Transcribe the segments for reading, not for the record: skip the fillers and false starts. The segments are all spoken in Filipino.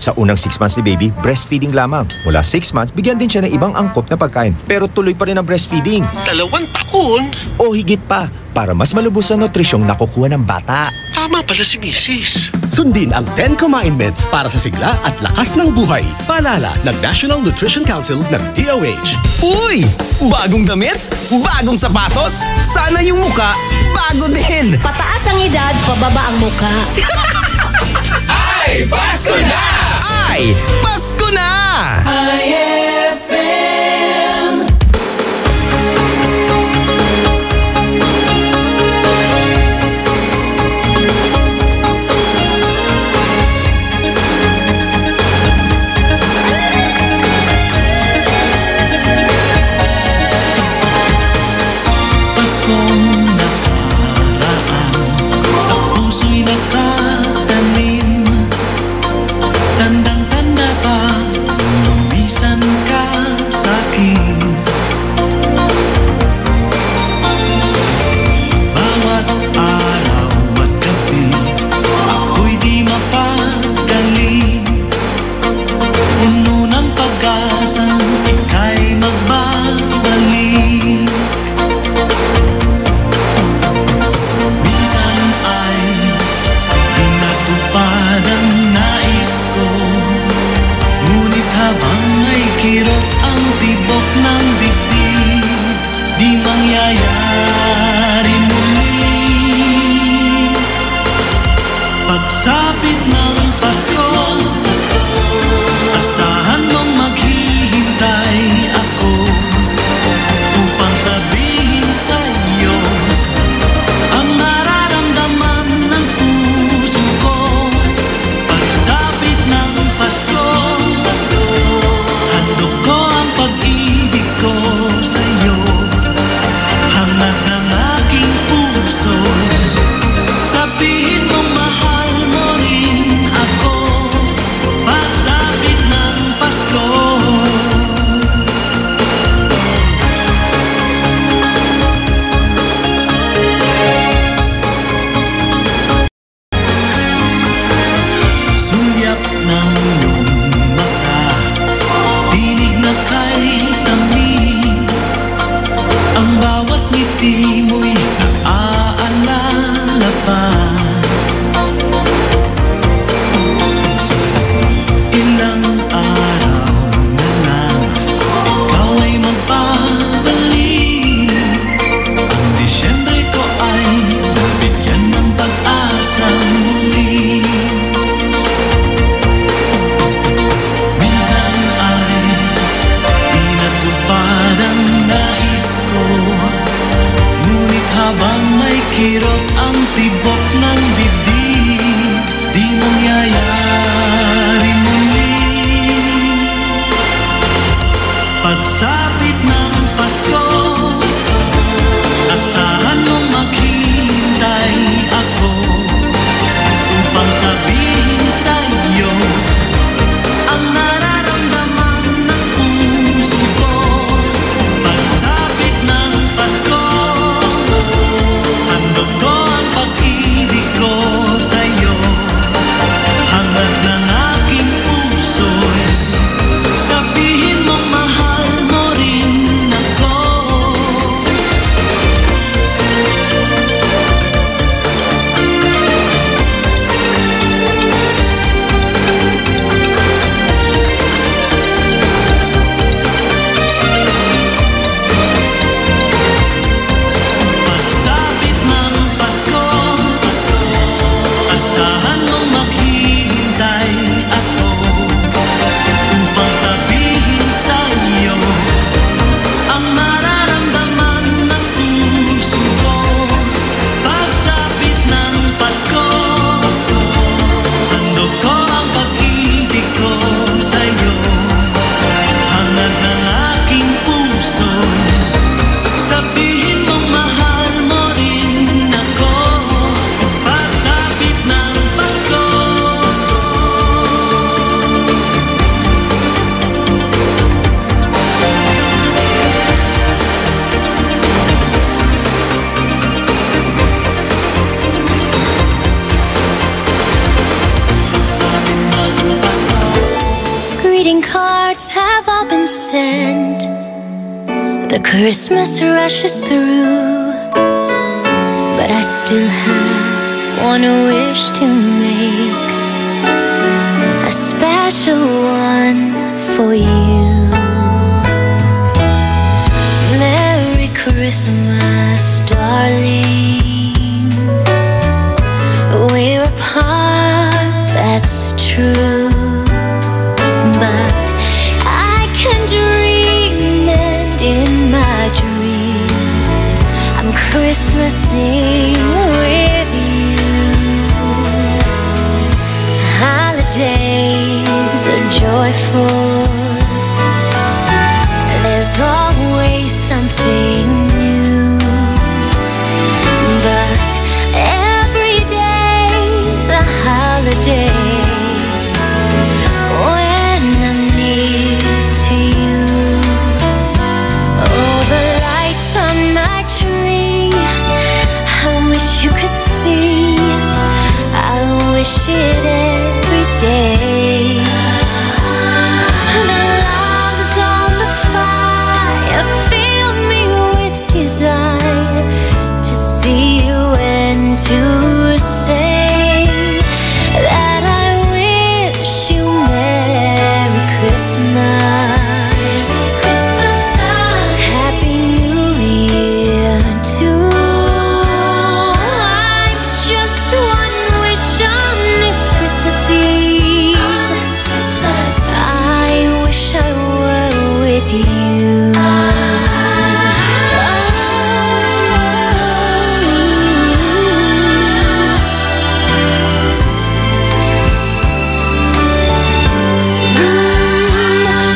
Sa unang 6 months ni baby, breastfeeding lamang. Mula 6 months, bigyan din siya ng ibang angkop na pagkain. Pero tuloy pa rin ang breastfeeding. 2 taon? O higit pa, para mas malubos ang nutrisyong nakukuha ng bata. Tama pala si Mrs. Sundin ang 10 Kumain Meds para sa sigla at lakas ng buhay. Paalala ng National Nutrition Council ng DOH. Uy! Bagong damit? Bagong sapatos? Sana yung muka, bago din! Pataas ang edad, pababa ang muka. Ay, Pasko na! Ay, Pasko na! IFM. Greeting cards have all been sent. The Christmas rushes through, but I still have one wish to make, a special one for you. Merry Christmas, darling. We're apart, that's true, but I can dream, and in my dreams I'm Christmasing with you. Holidays are joyful, there's always something new, but every day's a holiday when I'm near to you. Oh, the lights on my tree, I wish you could see, I wish it every day. The logs on the fire fill me with desire to see you and to say that I wish you Merry Christmas. Happy New Year too. I'm just one wish on this Christmas Eve. I wish I were with you.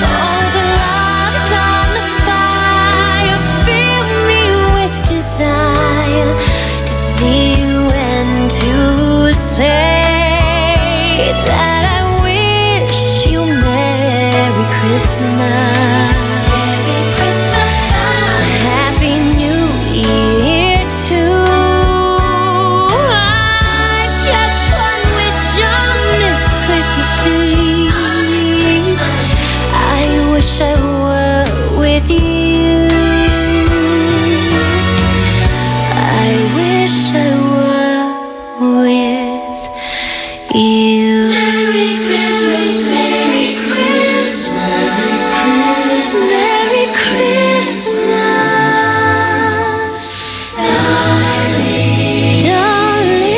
Oh, the logs on the fire fill me with desire to see you and to say that I wish you Merry Christmas. Happy New Year too. I just one wish on this Christmas Eve. I wish I were with you. I wish I were with you. Merry Christmas, Merry Christmas, Merry Christmas, darling, darling.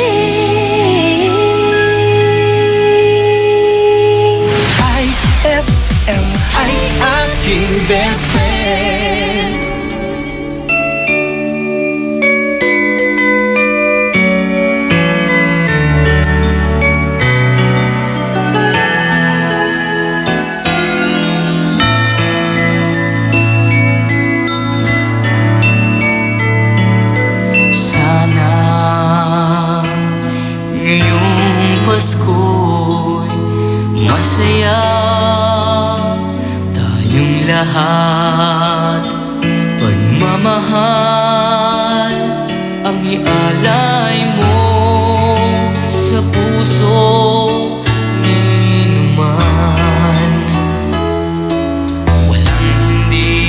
IFM ay aking best friend. Sana ngayong Pasko'y masaya tayong lahat. Pagmamahal ang ialay mo sa puso ni numan. Walang hindi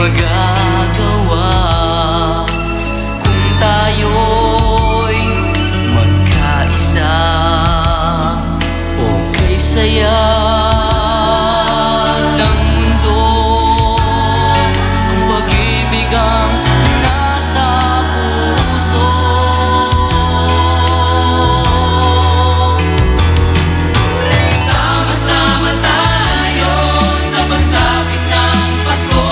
magagawa kung tayo'y magkaisa. Okay saya ng mundo kung pag-ibig ang nasa puso. Sama-sama tayo sa pagsapit ng Pasko.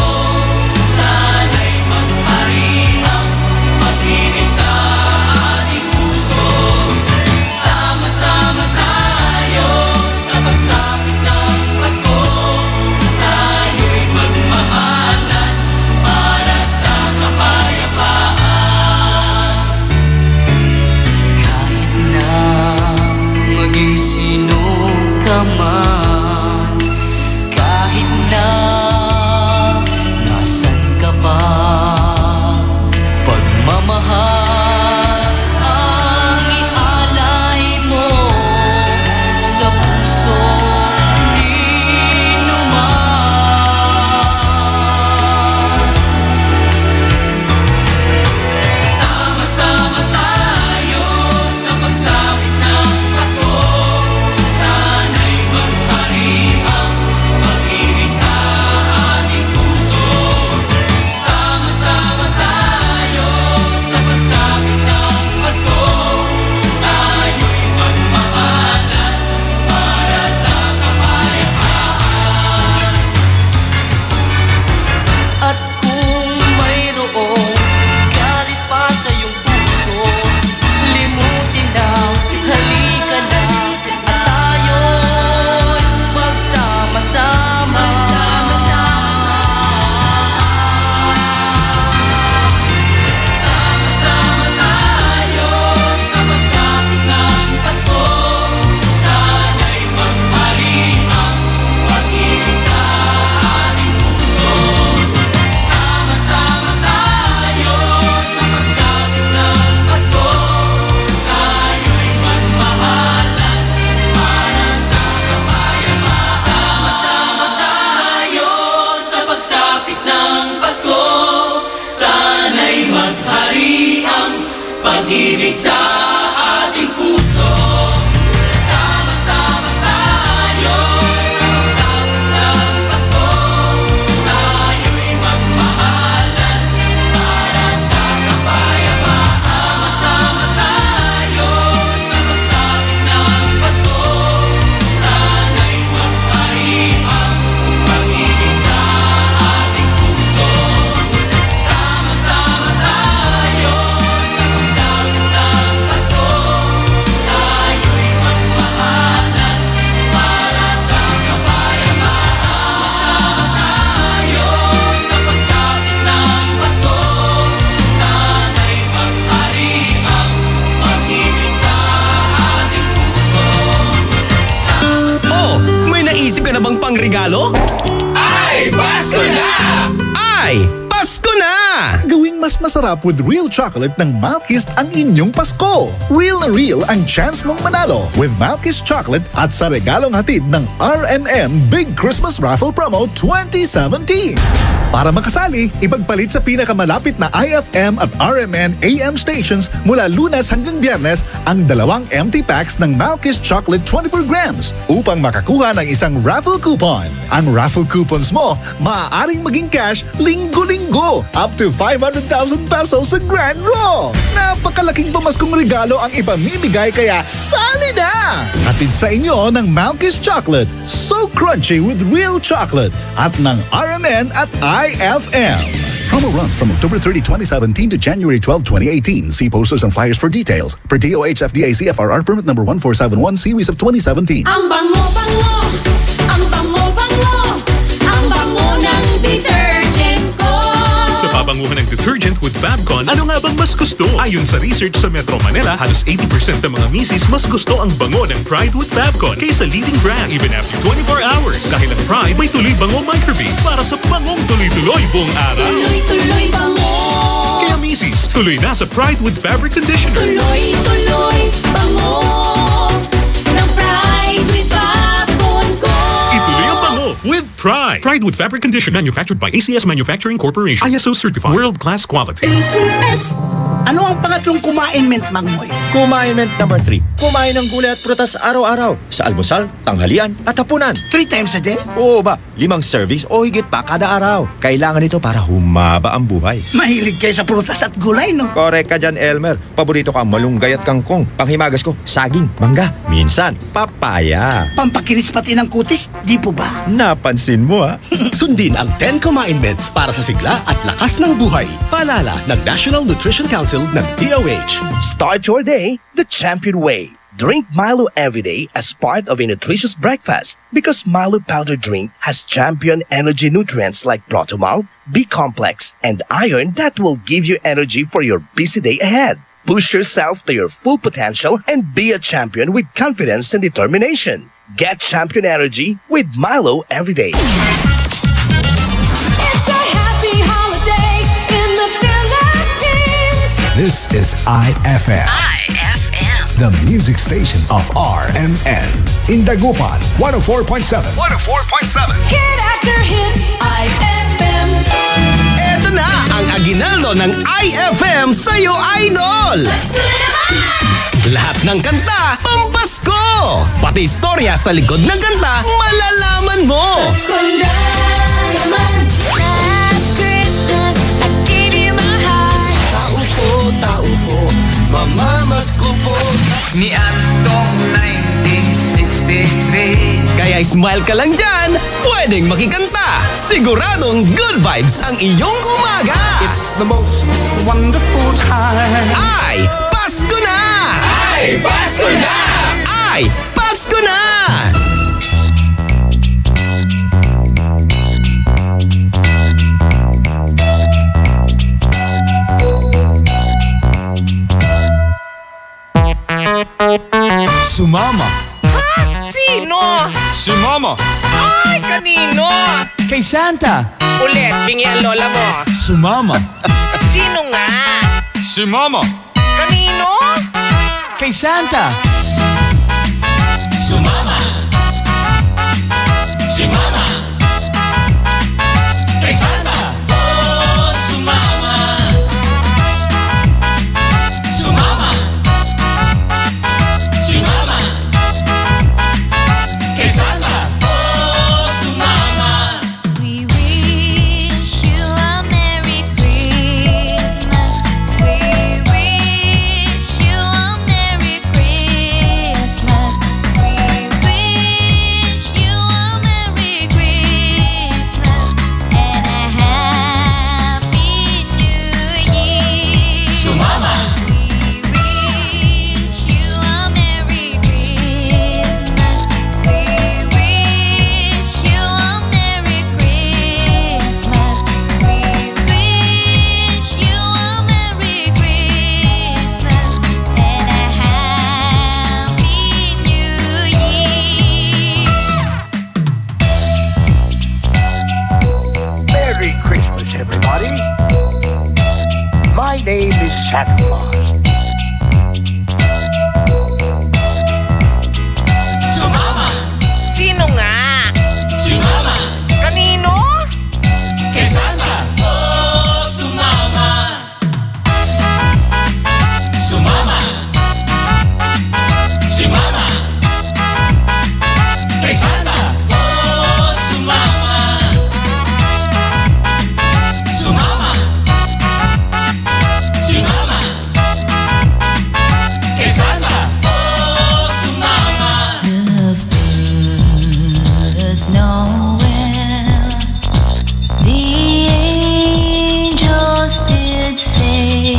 Sana'y maghari ang pag-ibig sa ating puso. Sama-sama tayo sa pagsapit sa ating puso. Sama-sama tayo sa pagsapit ng Pasko. Tayo'y magmahalan para sa kapayapaan. Sama-sama tayo sa pagsapit ng Pasko. Sana'y maghari ang pag-ibig sa ating puso. Sama-sama tayo sa pagsapit ng Pasko. Tayo'y magmahalan para sa kapayapaan. Sama-sama tayo sa pagsapit ng Pasko. Sana'y maghari ang pag-ibig sa ating puso. Oh, may naisip ka na bang pangregalo? Ay, Pasko na! Ay, Pasko na! Gawing mas masarap with real chocolate ng Malkist ang inyong Pasko. Real na real ang chance mong manalo with Malkist chocolate at sa regalong hatid ng RMN Big Christmas Raffle Promo 2017. Para makasali, ipagpalit sa pinakamalapit na IFM at RMN AM stations mula Lunes hanggang Biyernes ang 2 empty packs ng Malkist Chocolate 24 grams upang makakuha ng isang raffle coupon. Ang raffle coupons mo, maaaring maging cash linggo-linggo up to 500,000 pesos sa Grand Draw. Napakalaking pamaskong regalo ang ipamimigay kaya sali na! Hatid sa inyo ng Malkist Chocolate, so crunchy with real chocolate at ng RMN at IFM. Promo runs from October 30, 2017 to January 12, 2018. See posters and flyers for details. Per DOH FDA CFRR permit number 1471 series of 2017. Ang bango-bango, ang bango-bango, ang bango ng detergent ko. Sa pabanguhan ng detergent with Fabcon, ano nga bang mas gusto? Ayon sa research sa Metro Manila, halos 80% ng mga misis mas gusto ang bango ng Pride with Fabcon kaysa leading brand even after 24 hours. Dahil ang Pride may tuloy bango microbeads para sa bangong tuloy-tuloy buong araw. Tuloy-tuloy bango. Kaya misis, tuloy na sa Pride with Fabric Conditioner. Tuloy-tuloy bango ng Pride with Fabcon ko. Ituloy ang bango with Pride. Pride with Fabric Conditioner manufactured by ACS Manufacturing Corporation. ISO certified. World-class quality. ACS. Ano ang pangatlong kumain, Mint Mangmoy? Kumain number 3. Kumain ng gulay at prutas araw-araw. Sa almusal, tanghalian at hapunan. 3 times a day? Oo ba? 5 servings o higit pa kada araw. Kailangan ito para humaba ang buhay. Mahilig kayo sa prutas at gulay, no? Korek ka dyan, Elmer. Paborito ko ang malunggay at kangkong. Panghimagas ko, saging, mangga. Minsan, papaya. Pampakinis pati ng kutis, di po ba? Napansin mo, ha? Sundin ang 10 Kumain Meds para sa sigla at lakas ng buhay. Paalala ng National Nutrition Council ng DOH. Start your day the champion way. Drink Milo every day as part of a nutritious breakfast because Milo powder drink has champion energy nutrients like Protomalt, B-complex, and iron that will give you energy for your busy day ahead. Push yourself to your full potential and be a champion with confidence and determination. Get champion energy with Milo every day. It's a happy holiday in the Philippines. This is IFM. The music station of RMN. In Dagupan, 104.7. 104.7. Hit after hit, IFM. Eto na ang aginaldo ng IFM sa'yo, idol! Let's do it naman! Lahat ng kanta, pampasko! Pati istorya sa likod ng kanta, malalaman mo! Pasko na naman. Last Christmas, I gave you my heart. Tao po, mamamasko po. Ni Antong 1963. Kaya smile ka lang dyan, pwedeng makikanta. Siguradong good vibes ang iyong umaga. It's the most wonderful time. Ay, Pasko na! Ay, Pasko na! Ay, Pasko na! Sumama. Sino? Si Mama. Ay, kanino? Kay Santa. Ulit, bingi ang lola mo. Sumama. Sino nga? Si Mama. Kanino? Kay Santa. Sumama. Si Mama. Kay Santa. Oh, sumama. Sumama. Noel. The angels did say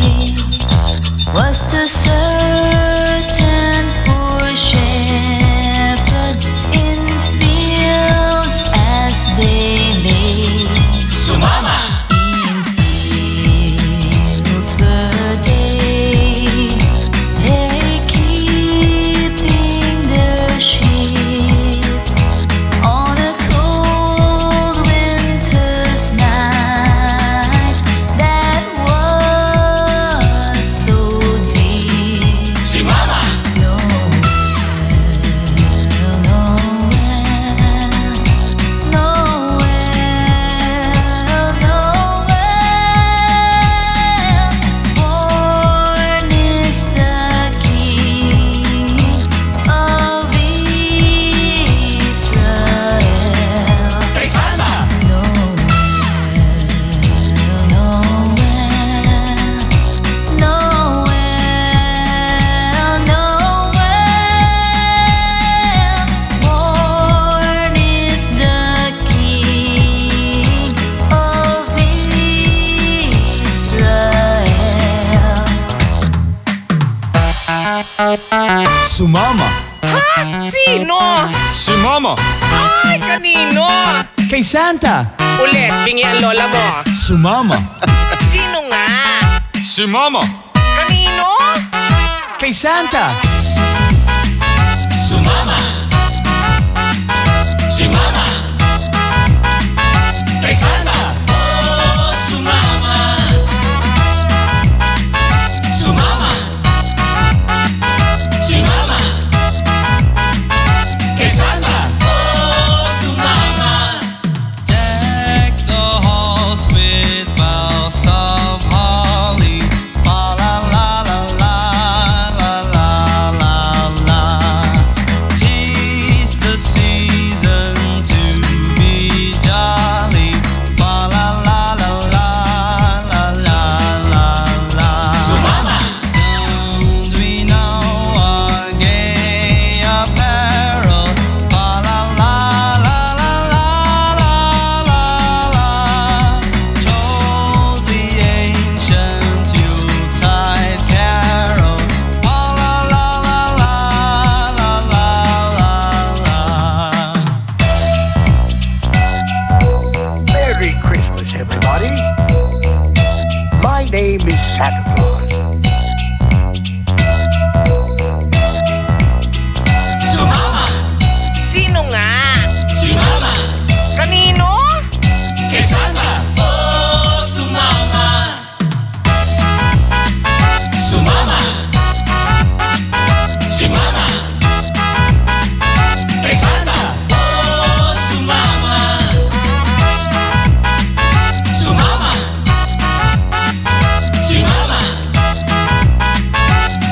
was to certain poor shepherds in fields as they lay. Sumama! In fields were they keeping their sheep on a cold winter's night that was so deep. Si Mama! Born is the King of Israel. Kay Santa! Born is the King of Israel. Sumama. Ha? Sino? Si Mama. Ay, kanino? Kay Santa. Ulit, bingi ang lola mo. Sumama. Sino nga? Si Mama. Kanino? Kay Santa. Sumama! Si Mama! Kay Santa! Oh, sumama! Sumama! Si Mama! Kay Santa! Oh, sumama! Deck the halls with boughs of holly. La la la la la la la la la. 'Tis the season to be jolly. La la la la la la la la la. Sumama! Don't we know our gay apparel? La la la la la la la la. Told the ancient Yuletide carol. La la la la la la la la. Merry Christmas, everybody. My name is Santa Claus. Sumama! Sino nga? Si Mama! Kanino? Kay Santa! Oh, sumama! Sumama! Si Mama! Kay Santa! Oh, sumama! Sumama! Si Mama!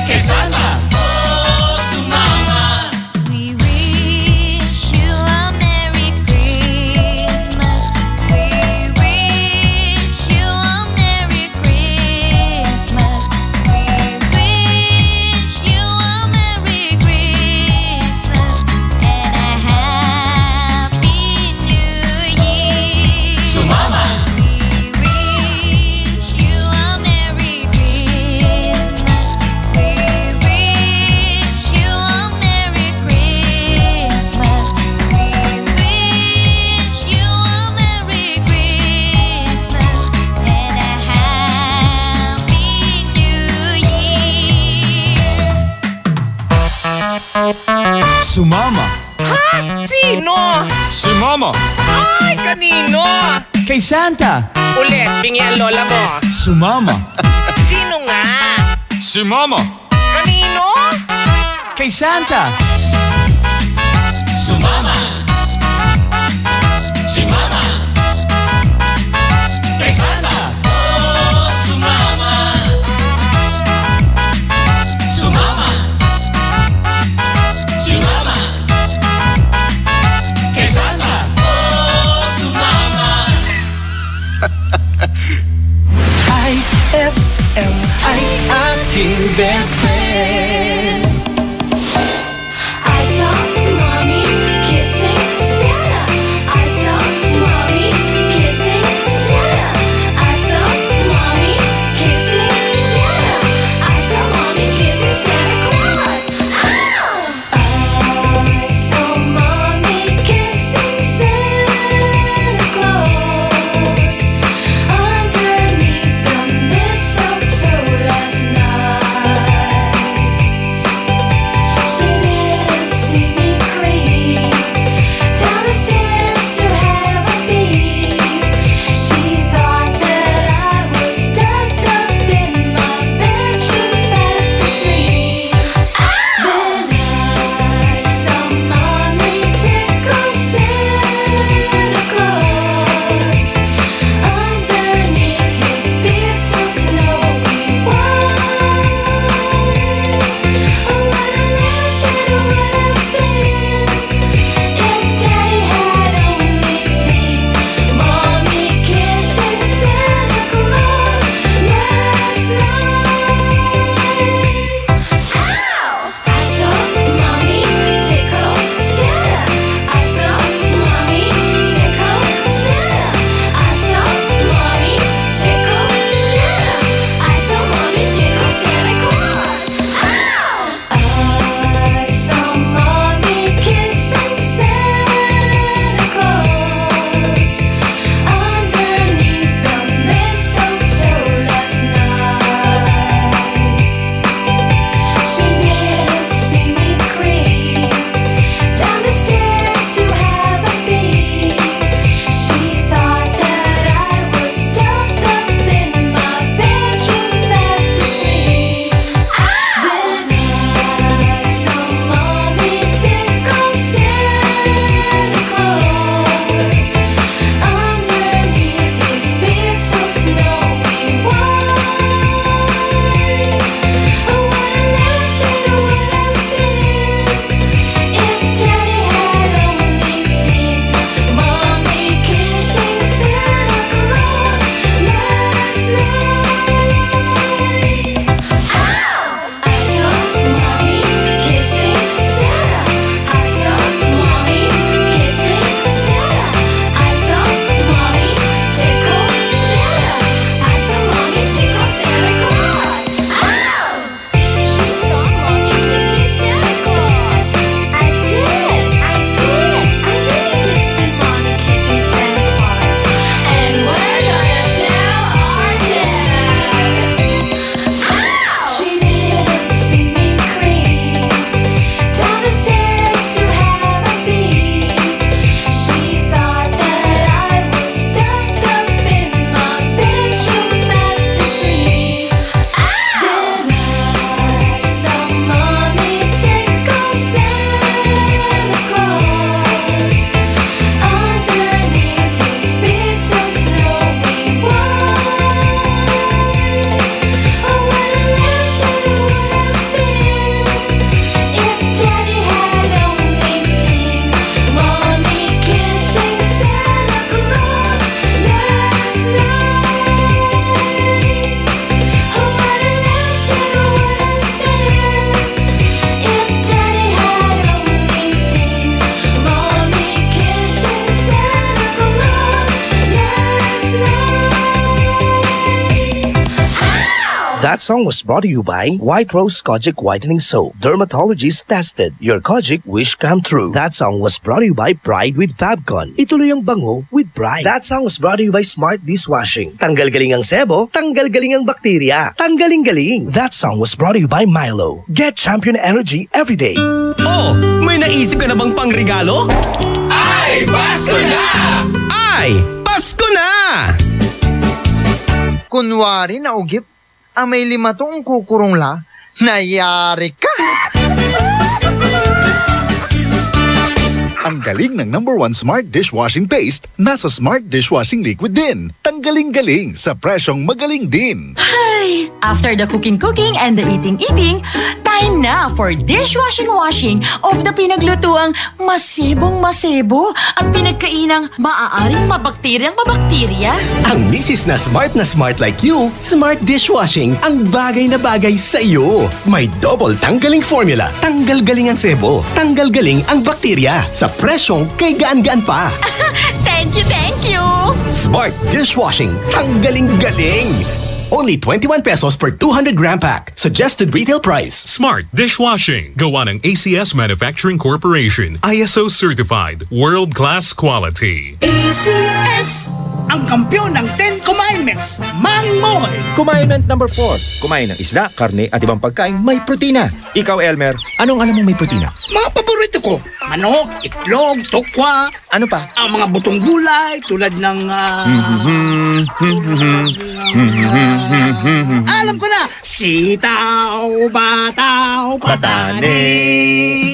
Kay Santa! Oh, sumama! We wish you a Merry Christmas. We wish you a Merry Christmas. We wish you a Merry Christmas and a Happy New Year. Sumama! We wish you a Merry Christmas. We wish you a Merry Christmas. We wish you a Merry Christmas and a Happy New Year. Sumama. Ha? Sino? Si Mama. Ay, kanino? Kay Santa. Ulit, bingi ang lola mo. Sumama. Sino nga? Si Mama. Kanino? Kay Santa. Sumama! Si Mama! Kay Santa! Oh, sumama! Sumama! Si Mama! Kay Santa! Oh, sumama! IFM ay aking best friend. That song was brought to you by White Rose Kojic Whitening Soap. Dermatologist tested. Your Kojic wish come true. That song was brought to you by Pride with Fabcon. Ituloy ang bango with Pride. That song was brought to you by Smart Dishwashing. Tanggal galing ang sebo, tanggal galing ang bakterya. Tanggaling galing. That song was brought to you by Milo. Get champion energy every day. Oh, may naisip ka na bang pangregalo? Ay, Pasko na! Ay, Pasko na! Kunwari na ugip, may 5 tong kukurong la, nayari ka! Ang galing ng #1 Smart Dishwashing Paste nasa Smart Dishwashing Liquid din. Tanggaling-galing sa presyong magaling din. Ay, after the cooking and the eating, time na for dishwashing of the pinaglutuang masebong-masebo at pinagkainang maaaring mabakterya. Ang misis na smart like you, Smart Dishwashing ang bagay na bagay sa iyo. May double tanggaling formula. Tanggal galing ang sebo, tanggal galing ang bakterya. Sa presyong kay gaan-gaan pa. Thank you! Smart Dishwashing. Tanggaling-galing. Only 21 pesos per 200-gram pack. Suggested retail price. Smart Dishwashing. Gawa ng ACS Manufacturing Corporation. ISO certified. World-class quality. ACS! Ang kampiyon ng 10 Commandments, Mang Moy! Commandment number 4. Kumain ng isda, karne at ibang pagkain may protina. Ikaw, Elmer, anong alam mo may protina? Mga paborito ko, manok, itlog, tokwa. Ano pa? Ang mga butong gulay tulad ng... alam ko na! Sitaw, bataw, patane.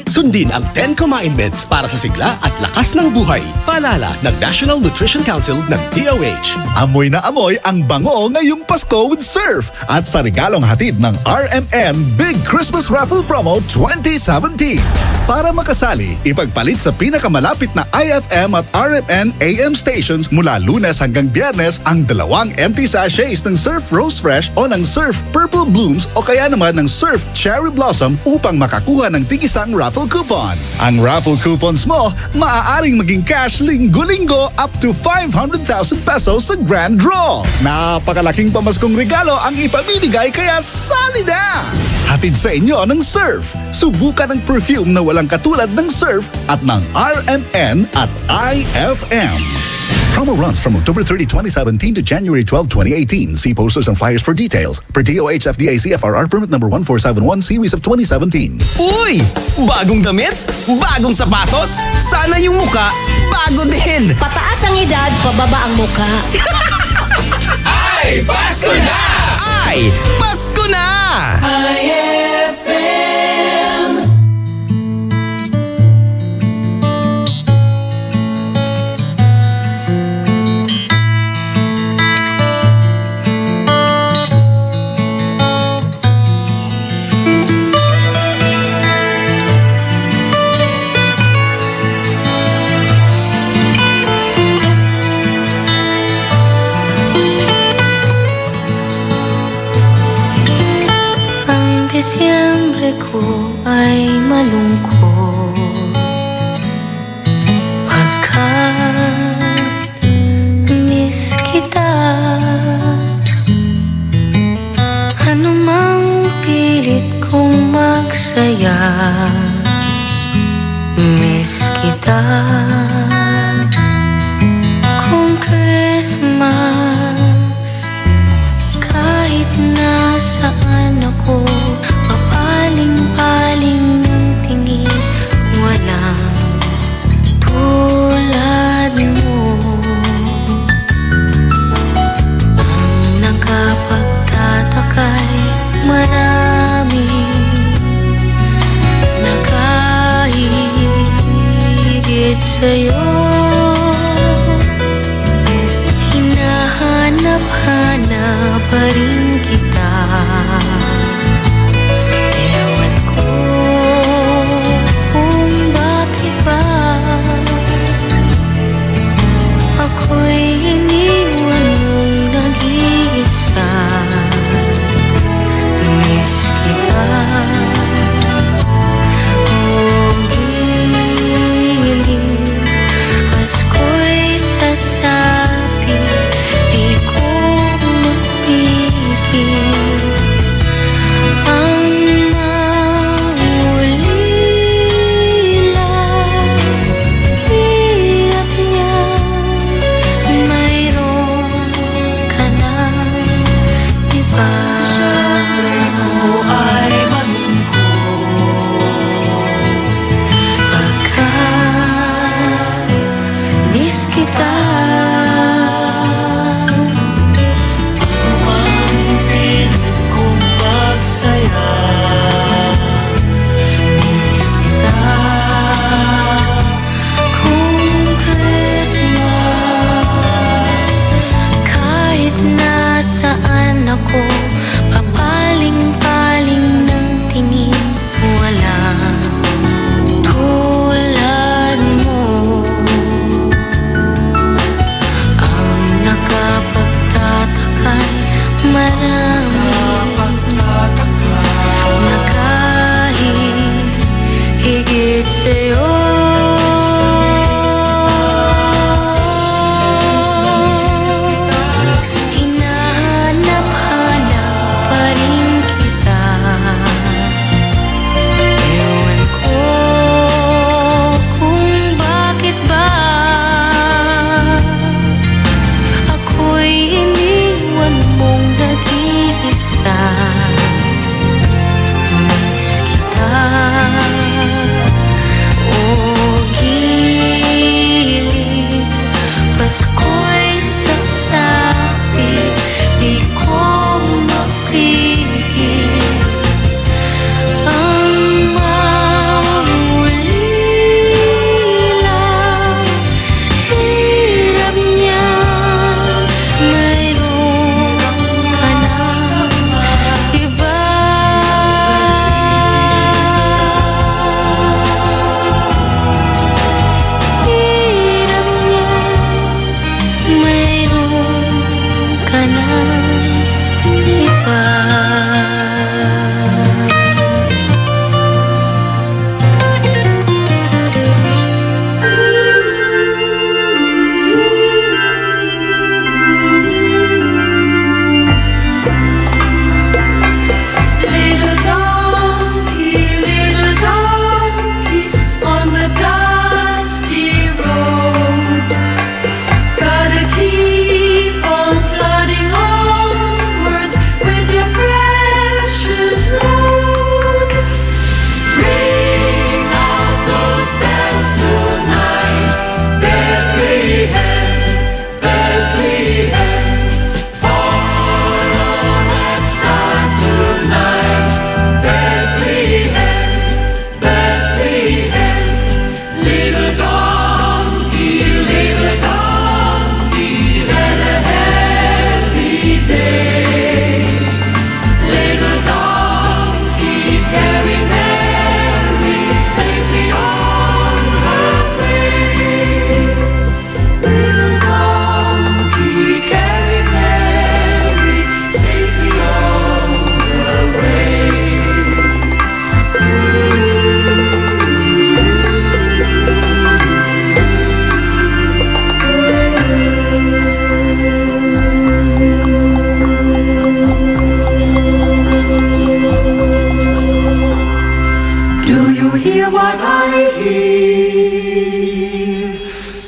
Sundin ang 10 Commandments para sa sigla at lakas ng buhay. Paalala ng National Nutrition Council ng DOH. Amoy na amoy ang bango ngayong Pasko with Surf at sa regalong hatid ng RMN Big Christmas Raffle Promo 2017. Para makasali, ipagpalit sa pinakamalapit na IFM at RMN AM stations mula Lunes hanggang Biyernes ang 2 empty sachets ng Surf Rose Fresh o ng Surf Purple Blooms o kaya naman ng Surf Cherry Blossom upang makakuha ng tigisang raffle coupon. Ang raffle coupons mo, maaaring maging cash linggo-linggo up to 500,000 pesos sa grand draw. Napakalaking pamaskong regalo ang ipamimigay kaya sali na! Hatid sa inyo ng Surf. Subukan ang perfume na walang katulad ng Surf at ng RMN at IFM. Promo runs from October 30, 2017 to January 12, 2018. See posters and flyers for details. Per DOH FDA CFRR permit number 1471 series of 2017. Uy! Bagong damit? Bagong sapatos? Sana yung muka bago din! Pataas ang edad, pababa ang muka. Ay, Pasko na! Ay, Pasko na! IFM. Disyembre ko ay malungkot pagkat miss kita. Anumang pilit kong magsaya, miss kita. Kung Christmas, kahit nasaan ako, paling-paling ng tingin, walang tulad mo. Ang nakapagtataka'y marami, nakahigit sa'yo. Hinahanap-hanap pa rin kita. Ako'y iniwan mong nag-iisa, miss kita. O hiling, Pasko'y sasabi, di ko mapigil.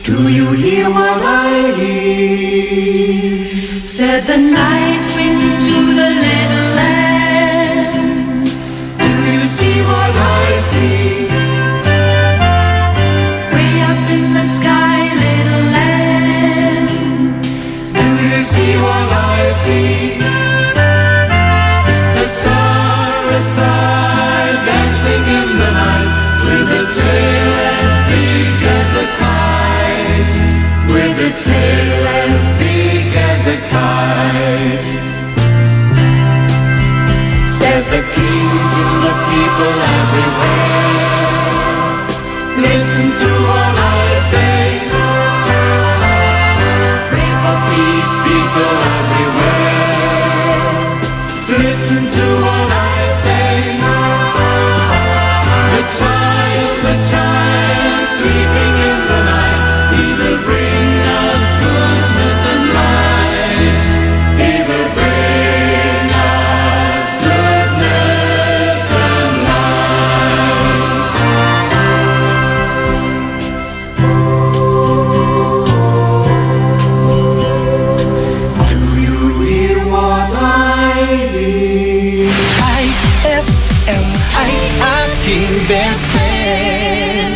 Do you hear what I hear? Said the night wind to the little lamb. Do you see what I see? Way up in the sky, little lamb. Do you see what I see? A star dancing in the night, with a tail as big as a kite, with a tail as big as a kite. Said the king to the people everywhere, listen to what I say. Pray for peace, people everywhere, listen to what I say. The child sleeping in the night, he will bring us goodness and light. He will bring us goodness and light. Do you hear what I hear? IFM ay aking best friend.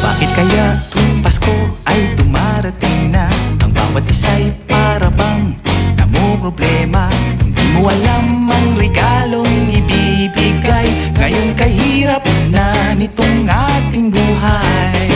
Bakit kaya tuwing Pasko ay dumarating na? Ang bawat isa'y para bang namumroblema. Hindi mo alam ang regalong ibibigay. Ngayon kahirap na nitong ating buhay.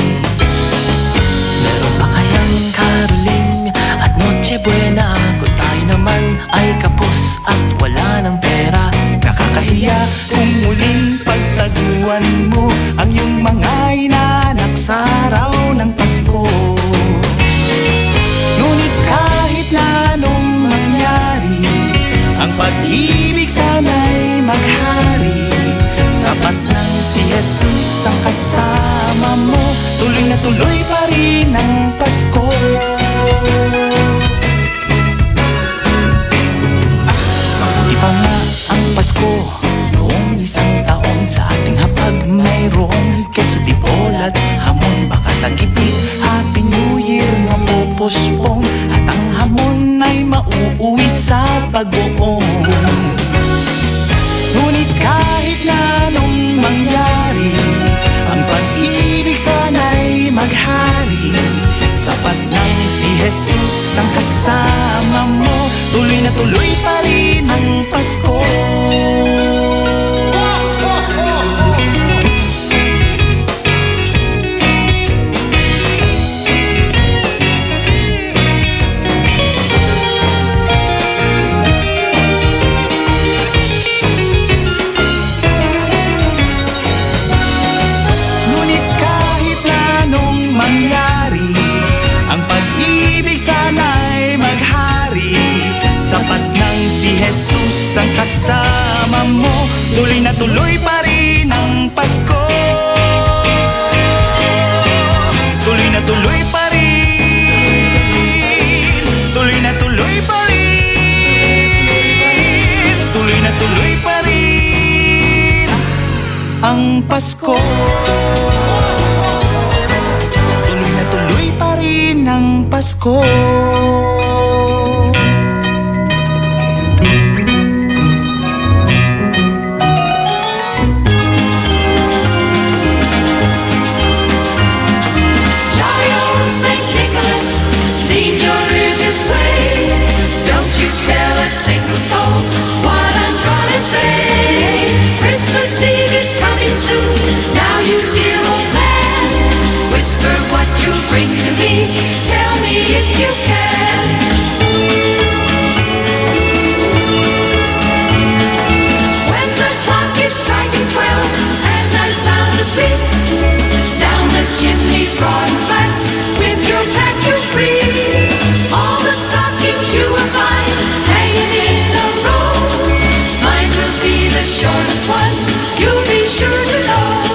Meron pa kayang caroling at Noche Buena? Kung tayo naman ay kapos at wala ng pera. Nakakahiya kung muling pagtaguan mo ang iyong mga inaanak sa araw ng Pasko. Ngunit kahit na anong mangyari, ang pag-ibig sana'y maghari. Sapat lang si Jesus ang kasama mo, tuloy na tuloy pa rin ang Pasko. Mabuti pa nga ang Pasko noong isang taon. Sa ating hapag mayroong keso, tipol at hamon. Baka sa gipit Happy New Year mapupuspong, at ang hamon ay mauuwi sa pag-uong. Ngunit kahit na anong mangyari, ang pag-ibig sana'y maghari. Sapat lang si Jesus ang kasama mo, tuloy na tuloy pa rin ang Pasko. Jesus ang kasama mo, tuloy na tuloy pa rin ang Pasko. Tuloy na tuloy pa rin, tuloy na tuloy pa rin, tuloy na tuloy pa rin ang Pasko. Tuloy na tuloy pa rin ang Pasko. Bring to me, tell me if you can. When the clock is striking 12 and I'm sound asleep, down the chimney broad and flat with your pack you free. All the stockings you will find hanging in a row. Mine will be the shortest one, you'll be sure to know.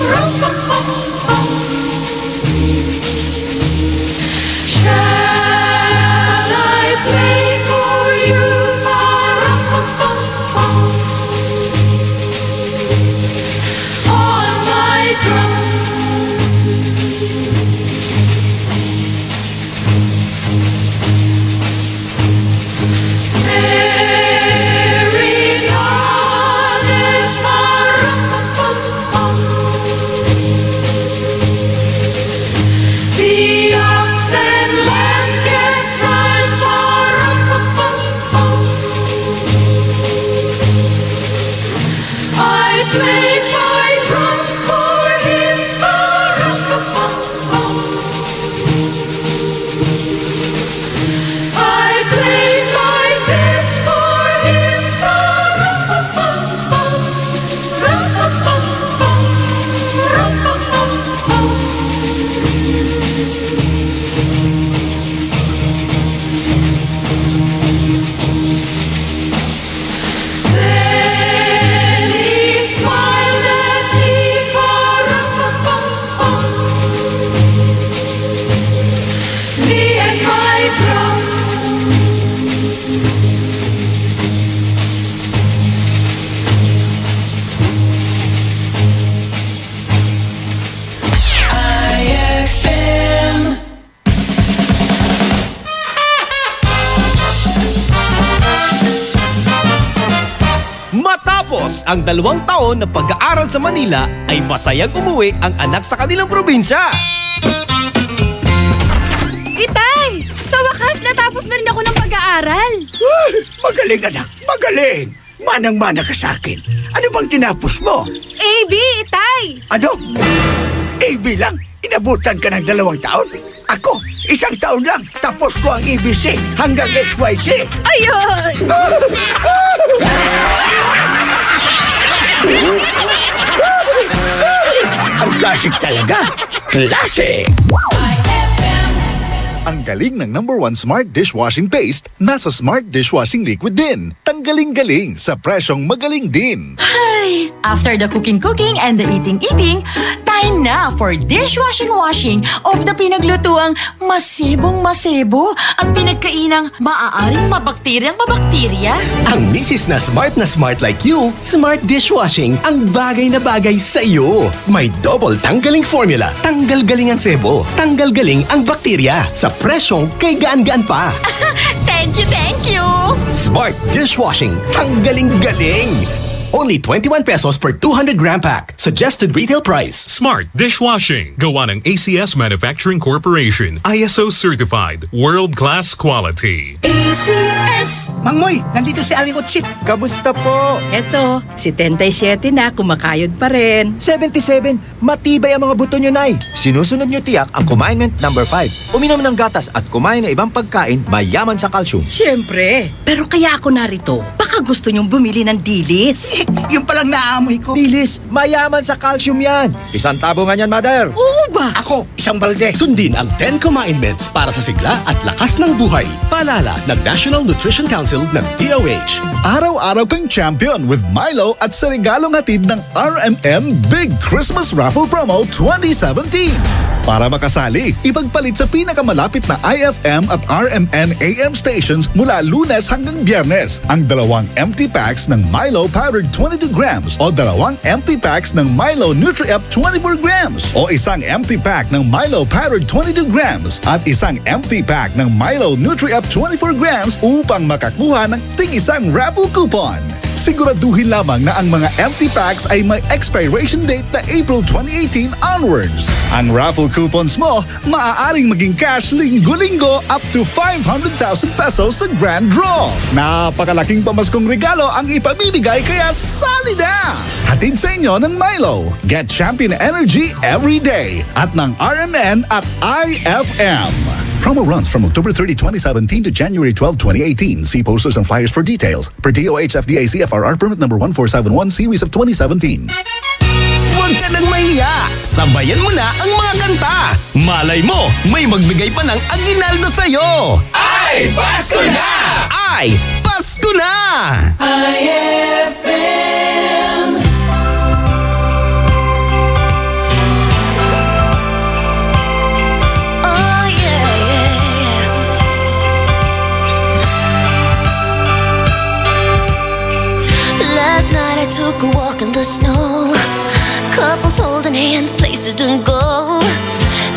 rum-pum-pum-pum. Shall I play for you? Rum-pum-pum-pum. On my drum. Played my drum for him, rum-pum-pum-pum. I played my best for him, rum-pum-pum-pum. Rum-pum-pum-pum, rum-pum-pum-pum. Matapos ang 2 taon na pag-aaral sa Manila, ay masayang umuwi ang anak sa kanilang probinsya. Itay! Sa wakas, natapos na rin ako ng pag-aaral. Magaling anak, magaling. Manang-mana ka sa akin. Ano bang tinapos mo? AB, Itay! Ano? AB lang? Inabutan ka ng 2 taon? Ako, 1 taon lang. Tapos ko ang ABC hanggang XYZ. Ayun! Ang classic talaga. Classic! Ang galing ng #1 Smart Dishwashing Paste nasa Smart Dishwashing Liquid din. Tanggaling-galing sa presyong magaling din. Ay, after the cooking and the eating, time na for dishwashing of the pinaglutuang masebong-masebo at pinagkainang maaaring mabakterya. Ang misis na smart like you, Smart Dishwashing ang bagay na bagay sa iyo. May double tanggaling formula. Tanggal galing ang sebo. Tanggal galing ang bakterya. Sa presyong kay gaan-gaan pa. Thank you! Smart Dishwashing. Tanggaling-galing. Only 21 pesos per 200-gram pack. Suggested retail price. Smart Dishwashing. Gawa ng ACS Manufacturing Corporation. ISO certified. World-class quality. ACS! Mangmoy, nandito si Aling Otsit. Kamusta po? Eto, si 77 na, kumakayod pa rin. 77, matibay ang mga buto nyo, Nay. Sinusunod nyo tiyak ang Commandment number 5. Uminom ng gatas at kumain ng ibang pagkain mayaman sa calcium. Siyempre, pero kaya ako narito, baka gusto nyong bumili ng dilis. Yung palang naamoy ko. Dilis, mayaman sa calcium yan. 1 tabo nga yan, Mother. Oo ba? Ako, 1 balde. Sundin ang 10 commandments para sa sigla at lakas ng buhay. Paalala ng National Nutrition Council ng DOH. Araw-araw kang champion with Milo at sa regalong hatid ng RMN Big Christmas Raffle Promo 2017. Para makasali, ipagpalit sa pinakamalapit na IFM at RMN AM stations mula Lunes hanggang Biyernes ang 2 empty packs ng Milo Powdered 22 grams o 2 empty packs ng Milo Nutri-Up 24 grams o 1 empty pack ng Milo Powdered 22 grams at 1 empty pack ng Milo Nutri-Up 24 grams upang makakuha ng tig-1 raffle coupon. Siguraduhin lamang na ang mga empty packs ay may expiration date na April 2018 onwards. Ang raffle coupons mo maaaring maging cash linggo-linggo up to 500,000 pesos sa grand draw. Napakalaking pamaskong regalo ang ipamimigay kaya sali na! Hatid sa inyo ng Milo. Get champion energy every day at ng RMN at IFM. Promo runs from October 30, 2017 to January 12, 2018. See posters and flyers for details. Per DOH FDA CFRR permit number 1471 series of 2017. Huwag ka nang mahiya! Sabayan mo na ang mga kanta! Malay mo, may magbigay pa ng aginaldo sa'yo! Ay, Pasko na! Ay, Pasko na! IFM the snow. Couples holding hands, places to go.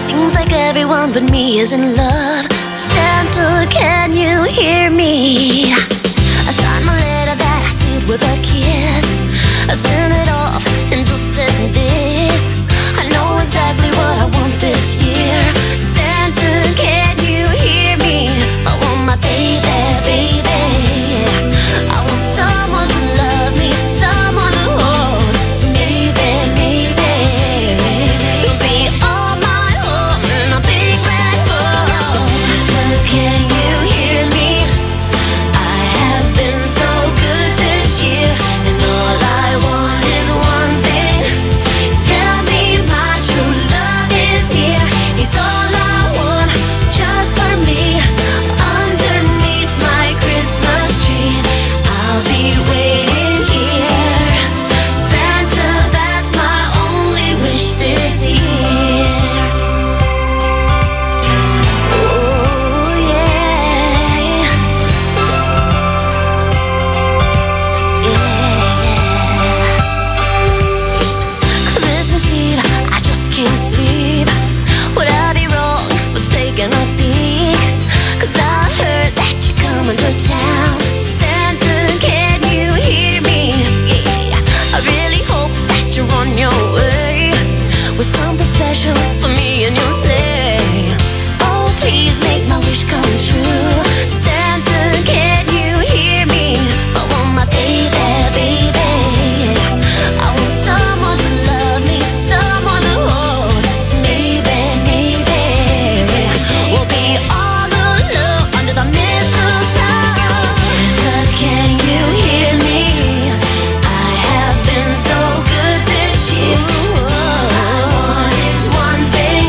Seems like everyone but me is in love. Santa, can you hear me? I signed my letter that I sealed with a kiss. I sent it off and just said this: I know exactly what I want this year. Santa, can you hear me? I want my baby, baby. I want someone to love me, someone to hold. Maybe, maybe you'll be all my own in a big red bowl. Santa, can you hear me? I have been so good this year, and all I want is one thing. Tell me my true love is here. He's all I want, just for me. Underneath my Christmas tree, I'll be waiting here. Santa, that's my only wish this year. Oh yeah. Christmas Eve, I just can't sleep. Would I be wrong for taking a peek? 'Cause I heard that you're coming to town. Santa, can you hear me? Yeah, I really hope that you're on your way with something special for me and your sleigh. Oh, please make my wish come true. Santa, can you hear me? I want my baby, baby. I want someone to love me, someone to hold. Maybe, maybe we'll be all alone under the mistletoe. Santa, can you hear me? I have been so good this year. All I want is one thing.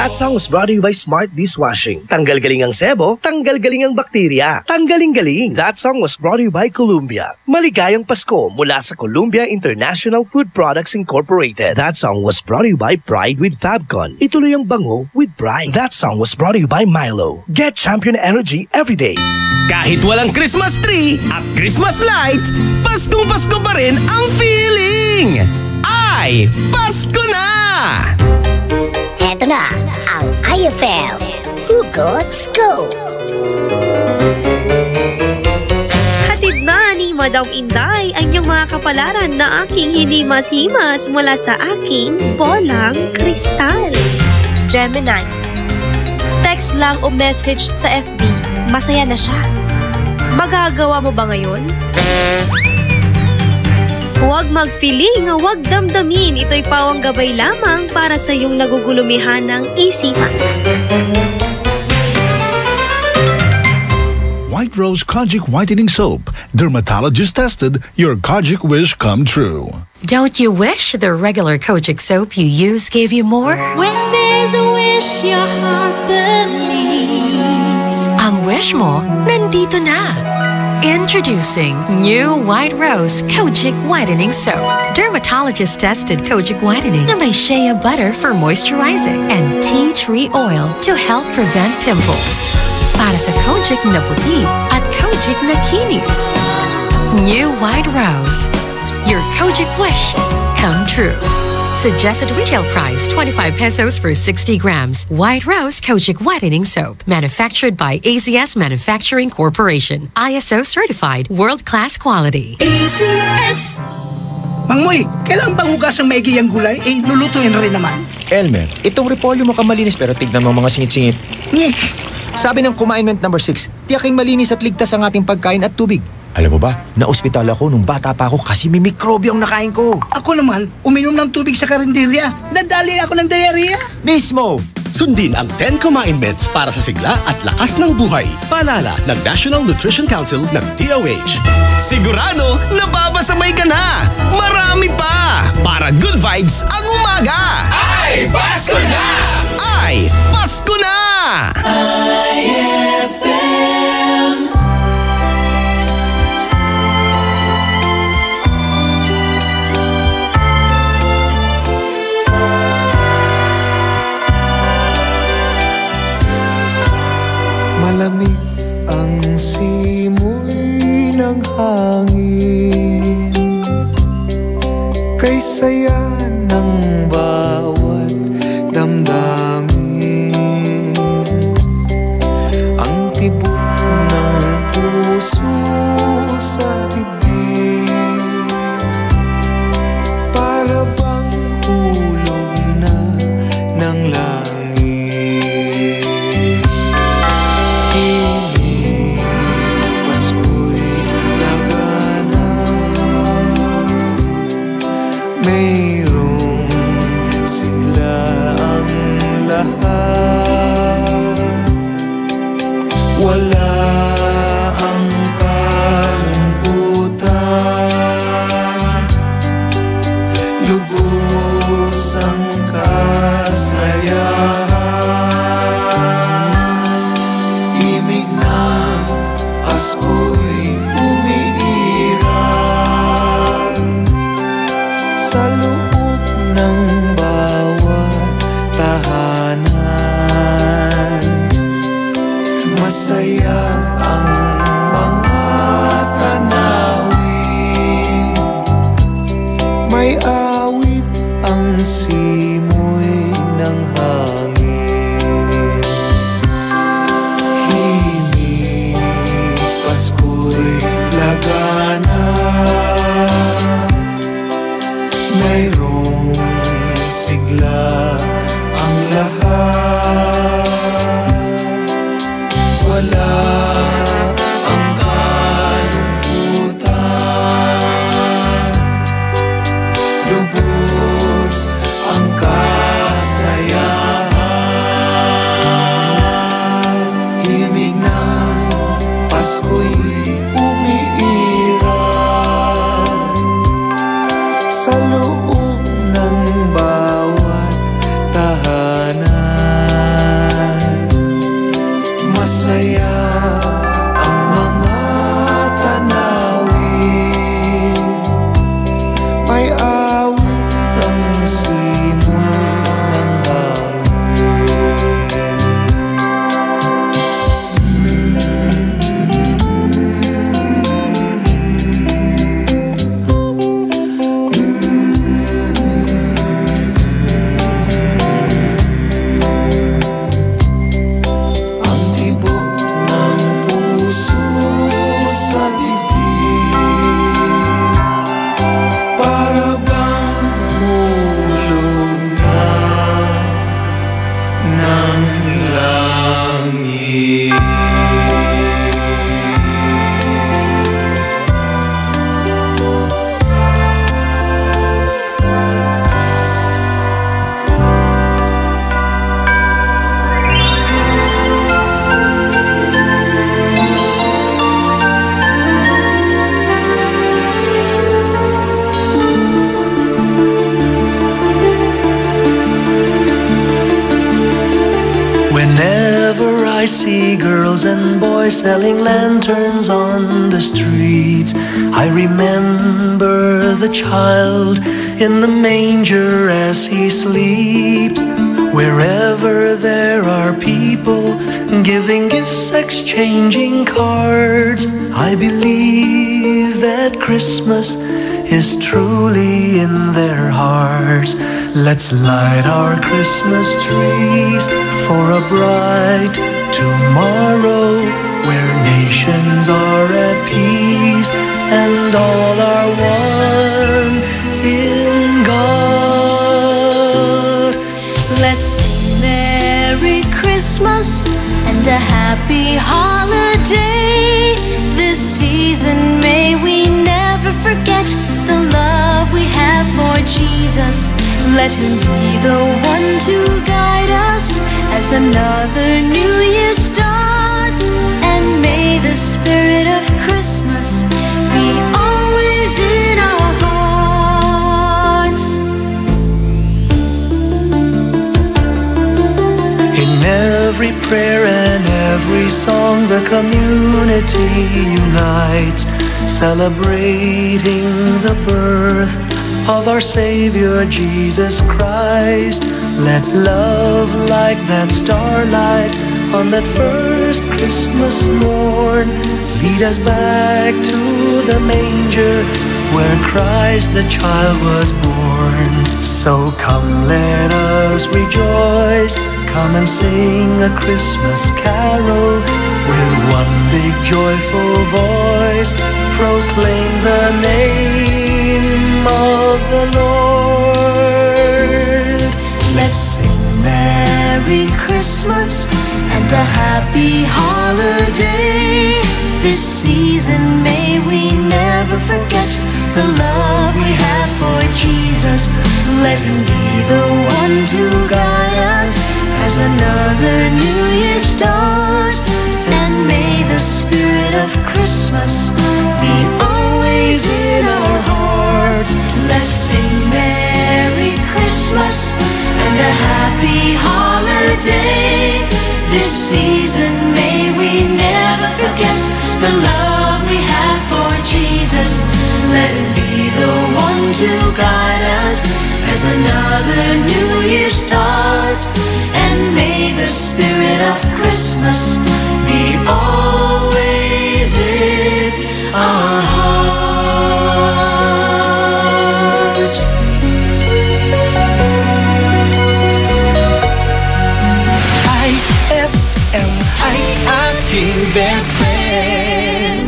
That song was brought to you by Smart Dishwashing. Tanggal galing ang sebo, tanggal galing ang bakterya. Tanggaling-galing. That song was brought to you by Columbia. Maligayang Pasko mula sa Columbia International Food Products Incorporated. That song was brought to you by Pride with Fabcon. Ituloy ang bango with Pride. That song was brought to you by Milo. Get champion energy every day. Kahit walang Christmas tree at Christmas lights, Paskong Pasko pa rin ang feeling! Ay, Pasko na! Eto na ang IFL Hugots Go! Hatid na ni Madam Inday ang iyong mga kapalaran na aking hinimas-himas mula sa aking bolang kristal. Gemini, text lang o message sa FB, masaya na siya. Magagawa mo ba ngayon? Huwag mag-feeling, huwag damdamin. Ito'y pawang gabay lamang para sa iyong nagugulumihan ng isipan. White Rose Kojic Whitening Soap. Dermatologist tested, your Kojic wish come true. Don't you wish the regular Kojic soap you use gave you more? When there's a wish, your heart believes. Ang wish mo, nandito na. Introducing new White Rose Kojic Whitening Soap. Dermatologist-tested Kojic Whitening na may shea butter for moisturizing and tea tree oil to help prevent pimples. Para sa Kojic na puti at Kojic na kinis. New White Rose. Your Kojic wish come true. Suggested retail price 25 pesos for 60 grams. White Rose Kojic Whitening Soap. Manufactured by AZS Manufacturing Corporation. ISO certified world-class quality. AZS! Mangmoy, kailan bang hugas ang maigi ang gulay? Lulutuin rin naman. Elmer, itong repolyo mo malinis pero tignan mo mga singit-singit. Sabi ng Commandment number 6, tiyaking malinis at ligtas ang ating pagkain at tubig. Alam mo ba, na-ospital ako nung bata pa ako kasi may mikrobyo ang nakain ko. Ako naman, uminom ng tubig sa karinderya. Nadali ako ng diarrhea. Mismo! Sundin ang 10 Commandments para sa sigla at lakas ng buhay. Paalala ng National Nutrition Council ng DOH. Sigurado, nababasamay ka na! Marami pa! Para good vibes ang umaga! Ay, Pasko na! Ay, Pasko na! IFM. Malamig ang simoy ng hangin, kay saya ng bawat damdamin. Ang tibok ng puso sa dibdib, para bang hulog na ng langit. Mayroong sigla ang lahat, wala ang kalungkutan, lubos ang kasayahan. Himig ng Pasko'y umiiral sa loob ng bawat tahanan. Masaya ang mga tanawin, may awit ang simoy ng hangin. Himig, Pasko'y lagana, mayroong sigla ang lahat, wala ang kalungkutan, lubos ang kasayahan. Himig ng Pasko'y umiiral sa loob ng bawat tahanan. I see girls and boys selling lanterns on the streets, I remember the child in the manger as he sleeps. Wherever there are people giving gifts, exchanging cards, I believe that Christmas is truly in their hearts. Let's light our Christmas trees for a bright tomorrow, where nations are at peace and all are one in God. Let's sing Merry Christmas and a happy holiday. This season may we never forget the love we have for Jesus. Let him be the one to guide us as another new year starts. And may the spirit of Christmas be always in our hearts. In every prayer and every song, the community unites, celebrating the birth of our Savior Jesus Christ. Let love like that starlight on that first Christmas morn lead us back to the manger where Christ the child was born. So come, let us rejoice, come and sing a Christmas carol with one big joyful voice. Proclaim the name of the Lord. Let's sing Merry Christmas and a happy holiday. This season may we never forget the love we have for Jesus. Let him be the one to guide us as another new year starts. And may the spirit of Christmas be always in our hearts. Let's sing Merry Christmas and a happy holiday. This season may we never forget the love we have for Jesus. Let him be the one to guide us as another new year starts. And may the spirit of Christmas be always in our hearts. IFM ay aking best friend.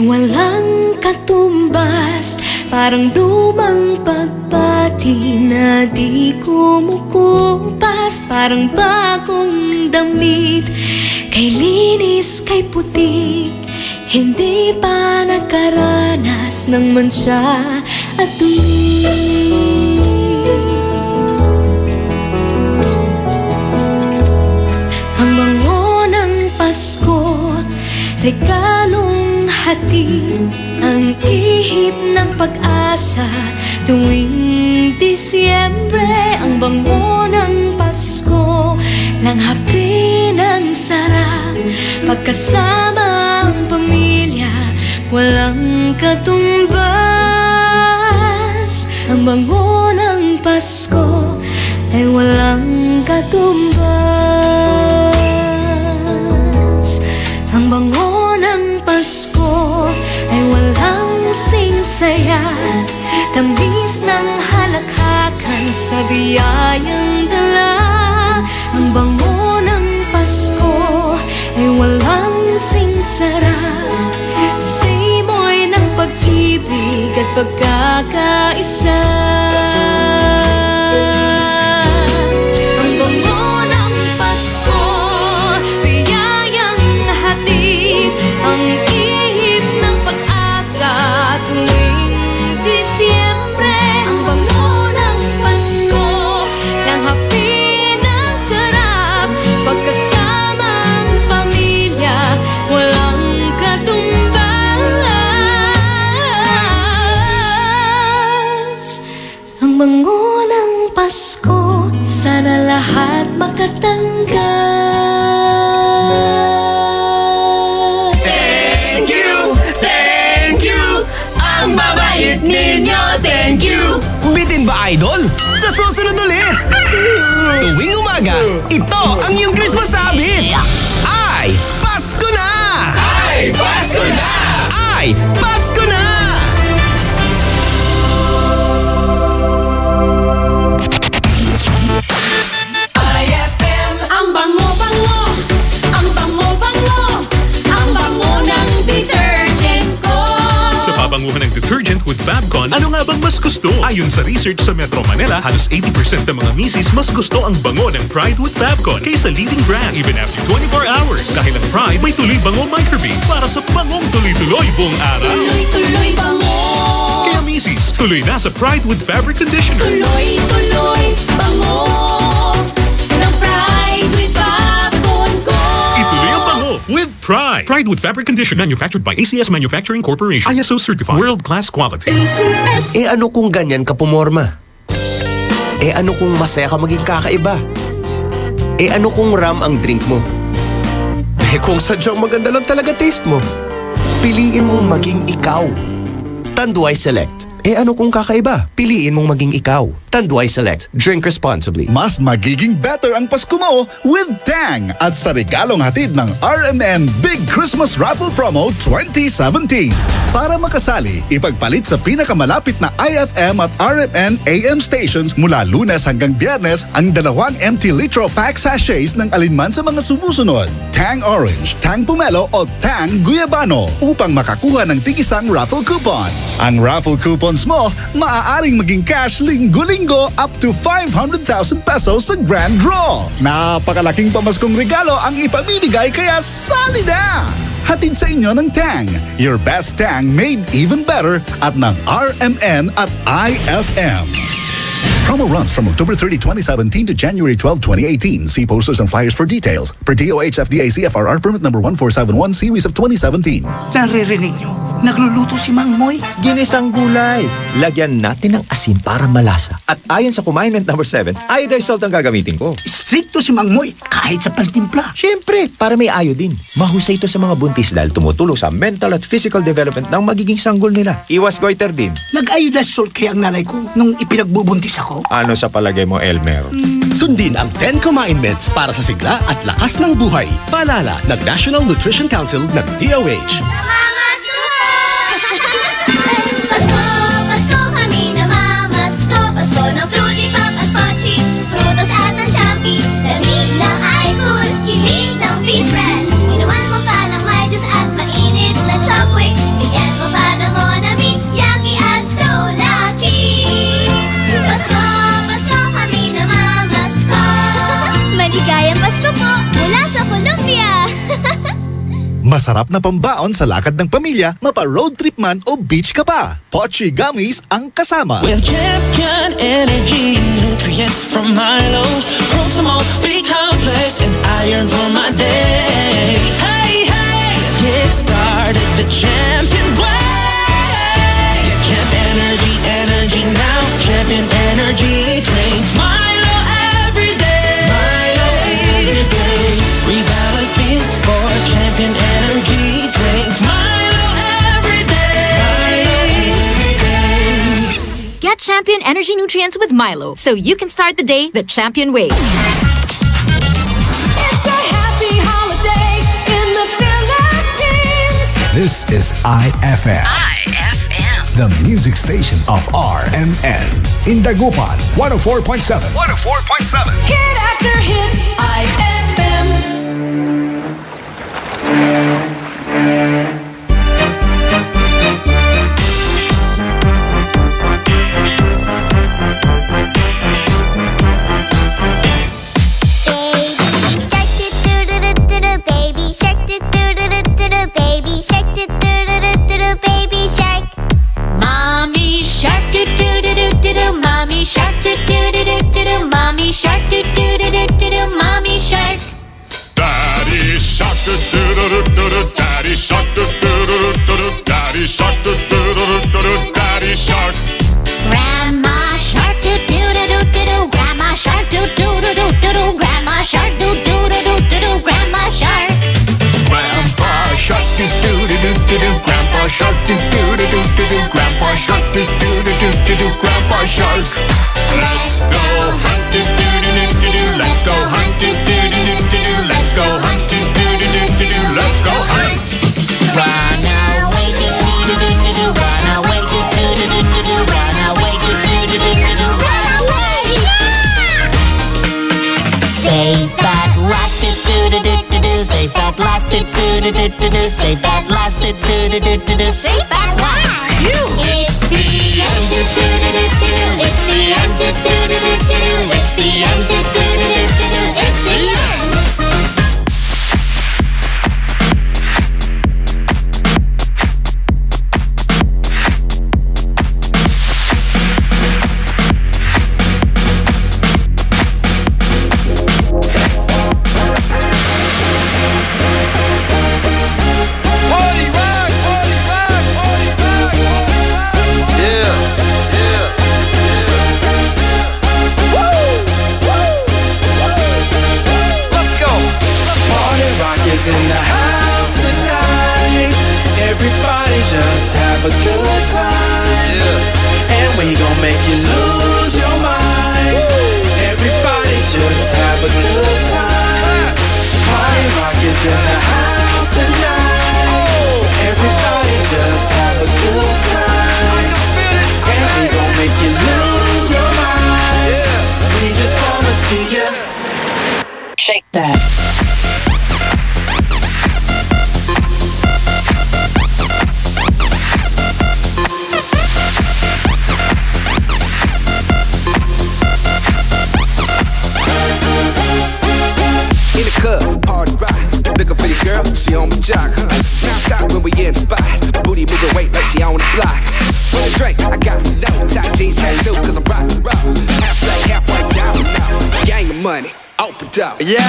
Walang katumbas, parang lumang pagbati na di kumukupas. Parang bagong damit, kay linis, kay putik, hindi pa nakaranas ng mancha at dumi. Ang bango ng Pasko, regalong hatid, ang ihip ng pag-asa tuwing Disyembre. Ang bango ng Pasko, langhapi ng sarap, pagkasama ang pamilya, walang katumbas. Ang bango ng Pasko ay walang katumbas. Ang bango ng Pasko ay walang singsaya, tamis ng halakhakan sa biyayang dala. Ang bango ng Pasko ay walang singsara, simoy ng pag-ibig at pagkakaisa. Ang bango ng Pasko, biyayang hatid, ang ihip ng pag-asa tuwing Disyembre, ang bango ng Pasko, ng hapin ang sarap, pagkasamang pamilya, walang katumbas. Ang bango ng Pasko, sana lahat makatanggap. Thank you, ang babait ninyo, thank you. Bitin ba, Idol? Sa susunod ulit! Tuwing umaga, ito ang iyong Christmas sabit! Ay, Pasko na! Ay, Pasko na! Ay, Pasko na! IFM. Ang bango-bango, ang bango-bango, ang bango ng detergent ko. Sa pabanguhan ng detergent with Fabcon, ano nga bang mas gusto? Ayon sa research sa Metro Manila, halos 80% ng mga misis mas gusto ang bango ng Pride with Fabcon kaysa leading brand even after 24 hours. Dahil ang Pride may tuloy bango microbeads para sa bangong tuloy-tuloy buong araw. Tuloy-tuloy bango. Kaya misis, tuloy na sa Pride with Fabric Conditioner. Tuloy-tuloy bango ng Pride with Fabcon ko. Ituloy ang bango with Pride. Pride with Fabric Conditioner manufactured by ACS Manufacturing Corporation. ISO certified. World-class quality. ACS. Ano kung ganyan ka pumorma? Ano kung masaya ka maging kakaiba? Ano kung ram ang drink mo? Kung sadyang maganda lang talaga taste mo, piliin mong maging ikaw. Tanduay Select. Ano kung kakaiba? Piliin mong maging ikaw. Tanduay Select. Drink responsibly. Mas magiging better ang Pasko mo with Tang at sa regalong hatid ng RMN Big Christmas Raffle Promo 2017. Para makasali, ipagpalit sa pinakamalapit na IFM at RMN AM stations mula Lunes hanggang Biyernes ang 2 empty litro pack sachets ng alinman sa mga sumusunod. Tang Orange, Tang Pomelo o Tang Guyabano upang makakuha ng tig-isang raffle coupon. Ang raffle coupons mo, maaaring maging cash linggo-linggo up to 500,000 pesos sa grand draw. Napakalaking pamaskong regalo ang ipamimigay kaya sali na! Hatid sa inyo ng Tang. Your best Tang made even better at ng RMN at IFM. Promo runs from October 30, 2017 to January 12, 2018. See posters and flyers for details. Per DOH FDA CFRR permit number 1471 series of 2017. Naririnig nyo? Nagluluto si Mang Moy. Ginisang gulay. Lagyan natin ng asin para malasa. At ayon sa commandment number 7, iodized salt ang gagamitin ko. Stricto si Mang Moy kahit sa pantimpla. Siyempre, para may iodine. Mahusay ito sa mga buntis dahil tumutulong sa mental at physical development ng magiging sanggol nila. Iwas goiter din. Nag-iodized salt kaya ang nanay ko nung ipinagbubuntis ako. Ano sa palagay mo, Elmer? Sundin ang 10 commandments para sa sigla at lakas ng buhay. Paalala ng National Nutrition Council ng DOH. Pasko kami namamasko. Pasko ng Fruity Pop at Pochi, Frutos at ng Champi, lamig ng iFood, kilig ng Be Fresh. Inuman mo pa ng may juice at mainit na Chopwick. Bigyan mo pa ng Monami, Yaki at So Lucky. Pasko kami namamasko. Maligayang Pasko po mula sa Colombia. Masarap na pambaon sa lakad ng pamilya, mapa-road trip man o beach ka pa. Pochi Gummies ang kasama. With champion energy, nutrients from Milo, Proximo, B-complex, and iron for my day. Hey, hey, get started the champion way. Get Champ energy now. Champion energy, drink Milo every day. Milo every day. Rebalance feels for champion energy, drink Milo every day. Milo every day. Get Champion Energy Nutrients with Milo so you can start the day the champion way. It's a happy holiday in the Philippines. This is IFM. The music station of RMN. In Dagupan, 104.7. 104.7. Hit after hit, IFM. Baby shark, do do do do do do, baby shark, do do do do do do, baby shark. Grandpa Shark. Let's go hunt, let's go hunt, let's go hunt, let's go hunt. Run away, run away, run away, run away. Safe at last, safe at last, safe at last, safe at last. It's the end, it's the end, it's the end, it's the end. In the house tonight, everybody just have a good time, and we gon' make you lose your mind. Everybody just have a good time. Party rock is in the house tonight. Everybody just have a good time, and we gon' make you lose your mind. We just wanna see you shake that. In the club, party rock. Looking for your girl, she on my jock, huh? Now stop when we in the spot. Booty moving weight like she on the block. For the drink, I got some low tight jeans tattoo, cause I'm rock. Half black, half white down now. Gang of money, open up. Yeah,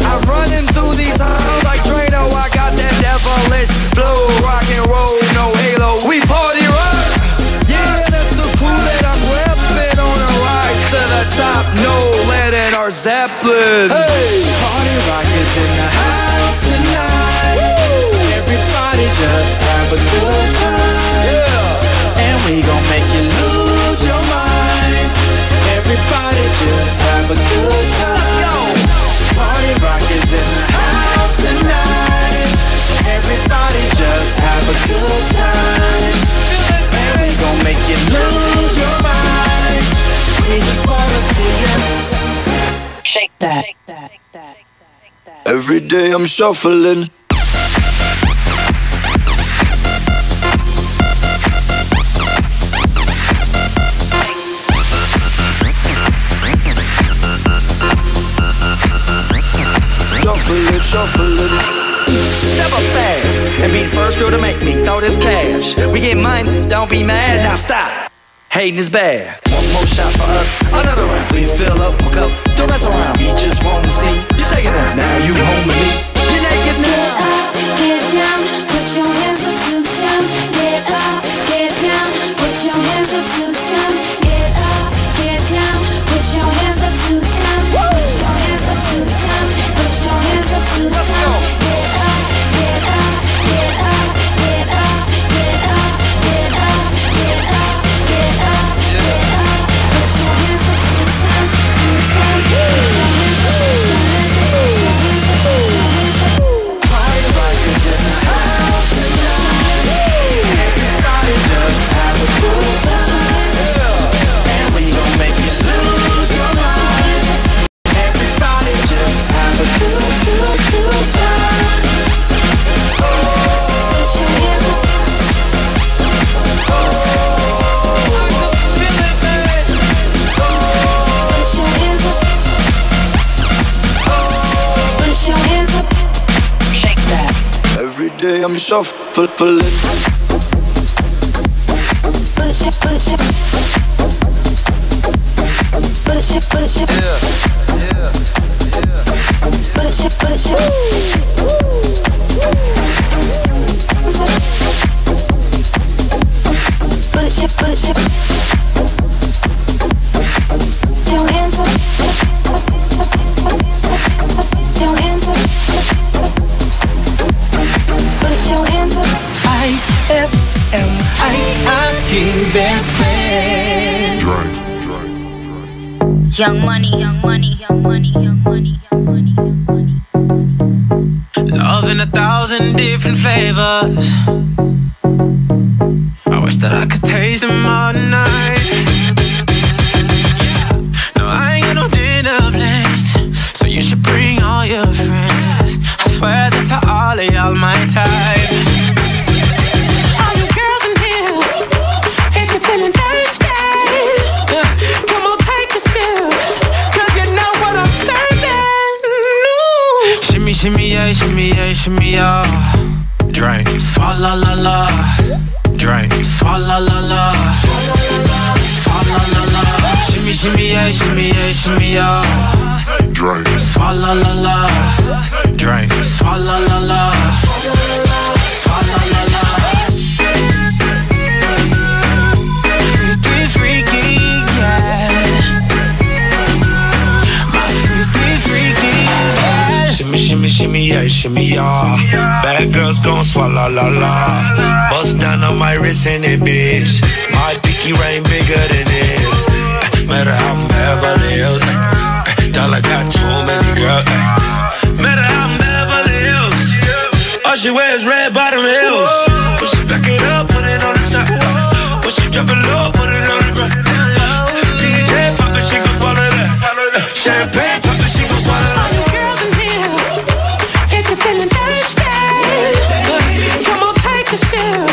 I'm running through these halls like Drano. I got that devilish flow, rock and roll, no halo. We party rock. Yeah, that's the crew that I'm repping on a rise to the top. No lead in our Zeppelin. Hey, party rock is in the house tonight. Woo! Everybody just have a good time. Yeah, and we gon' make you lose your mind. Everybody just have a good time. Let's go. Party rock is in the house tonight. Everybody just have a good time. And we gon' make you lose your mind. We just wanna see you shake that. Every day I'm shuffling. Shuffling. Step up fast and be the first girl to make me throw this cash. We get mine, don't be mad, now stop. Hating is bad. One more shot for us, another round. Please fill up my cup, don't mess around. We just wanna see you shaking it. Now you home with me. You're naked now. Get down, put your hands up to the sun. Get up, get down, put your hands up to the sun. Get up, get down, put your hands up to the sun. Put your hands up to the sun. Put your hands up to the sun. Get up, get up, get up, get up, get up, get up, get up, get up, get up. Put your hands up to the sun, to the sun. Put your hands up, put your hands up, put your hands up, put your hands up. Party rock is in the house tonight. Everybody just have a good time. And we gon' make you lose your mind. Everybody just have a good time. Oh, put your hands up. Oh, I can feel it, baby. Oh, put your hands up. Oh, put your hands up. Shake that. Every day I'm shuffling. Put your hands up. Your hands up. Put your hands up. IFMI, King best friend. Young money, young money, young money, young money, young money, young money. Love in 1,000 different flavors. I wish that I could taste them all night. No, I ain't got no dinner plans, so you should bring all your friends. I swear that to all of y'all my type. All you girls in here, if you're feeling thirsty, come on, take a sip, 'cause you know what I'm serving. Shimmy, shimmy, yeah, shimmy, yeah, shimmy, yeah. Drink, swalla la la. Drink, swalla la la. Swalla la la. Shimmy, shimmy, yeah, shimmy, yeah, shimmy, yeah. Drink, swalla la la. Drink, swalla la la. Swalla la la. Freaky, freaky, yeah. My freaky, freaky, yeah. Shimmy, shimmy, shimmy, yeah, shimmy, yeah. Bad girls gon' swallow la la. Bust down on my wrist in it, bitch. My pinky ring bigger than this. Matter how I'm Beverly Hills. Dollar got too many girls. Matter how I'm Beverly Hills. All she wears red bottom heels. When she back it up, put it on the top. When she drop it low, put it on the ground. DJ pop it, she gon' swallow that. Champagne pop it, she gon' swallow that. If you're feeling thirsty, come on, take a sip,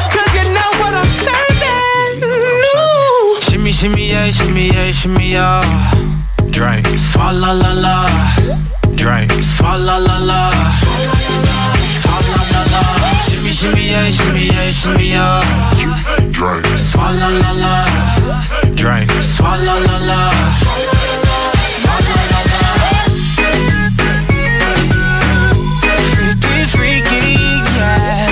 'cause you know what I'm serving. Shimmy, shimmy, yeah, shimmy, yeah, shimmy, yeah. Drink, swalla la la. Drink, swalla la la. Swalla la la. Shimmy, shimmy, yeah, shimmy, yeah, shimmy, yeah. Drink, swalla la la. Drink, swalla la la. Swalla la la. Freaky, freaky, yeah.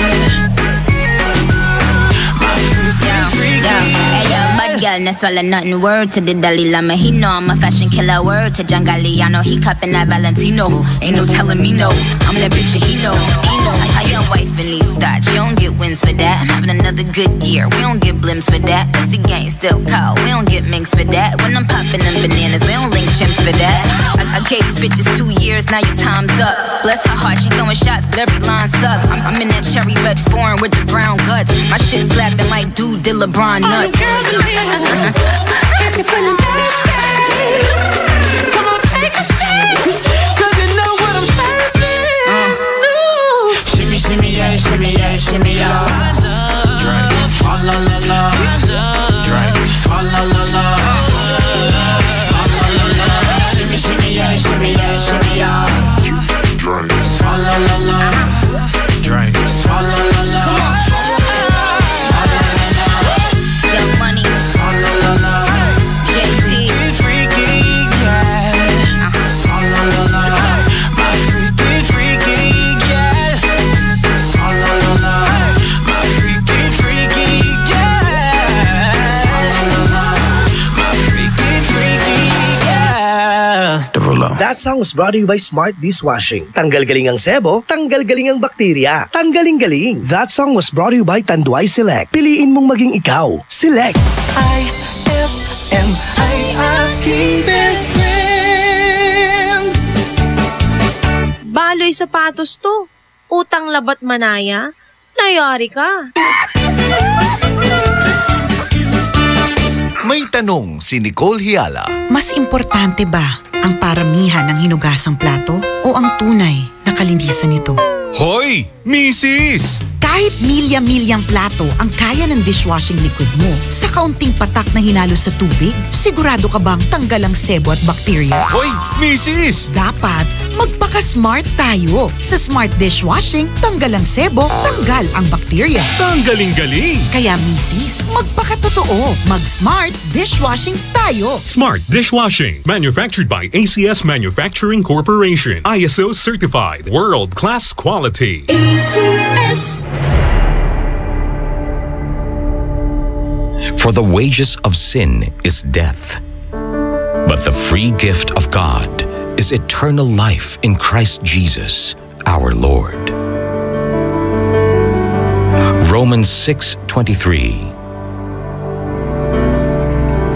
My freaky, freaky, yeah. Bad girl, no swallow nothing. Word to the Dalai Lama, he know I'm a fashion killer. Word to John Galliano, he cupping that Valentino. Ain't no telling me no, I'm that bitch that he know. How your wife in these thoughts, you don't get wins for that. I'm having another good year, we don't get blimps for that. Cause the gang still cold, we don't get minks for that. When I'm popping them bananas, we don't link chimps for that. I gave these bitches 2 years, now your time's up. Bless her heart, she throwing shots, but every line sucks. I'm in that cherry red foreign with the brown guts. My shit slapping like dude did LeBron nuts. If you're feeling thirsty, come on, take a sip, 'cause you know what I'm serving. Shimmy, shimmy, yeah, shimmy, yeah, shimmy, yeah. Drink, swalla la la. Drink, swalla la la. Swalla la la. Shimmy, shimmy, yeah, shimmy, yeah, shimmy, yeah. Drink, swalla la la. Drink, swalla la la. Young money, swalla la la. JT, Freaky, yeah. Swalla la la. My freaky, freaky, yeah. Swalla la la. My freaky, freaky, yeah. Swalla la la. My freaky, freaky, yeah. That song was brought to you by Smart Dishwashing. Tanggal galing ang sebo, tanggal galing ang bakterya. Tanggaling-galing. That song was brought to you by Tanduay Select. Piliin mong maging ikaw. Select. IFM ay aking best friend. Baloy sapatos to. Utang labat manaya. Nayari ka. May tanong si Nicole Hiala. Mas importante ba ang paramihan ng hinugasang plato o ang tunay na kalinisan nito? Hoy, misis! Kahit milya-milyang plato ang kaya ng dishwashing liquid mo, sa kaunting patak na hinalo sa tubig, sigurado ka bang tanggal ang sebo at bakterya? Hoy, misis! Dapat magpaka-smart tayo. Sa Smart Dishwashing, tanggal ang sebo, tanggal ang bakterya. Tanggaling-galing! Kaya misis, magpakatotoo. Mag-Smart Dishwashing tayo. Smart Dishwashing. Manufactured by ACS Manufacturing Corporation. ISO certified. World-class quality. ACS. For the wages of sin is death, but the free gift of God is eternal life in Christ Jesus, our Lord. Romans 6:23.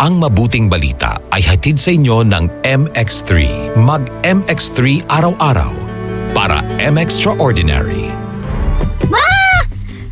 Ang mabuting balita ay hatid sa inyo ng MX3. Mag-MX3 araw-araw para M-Extraordinary. Ma!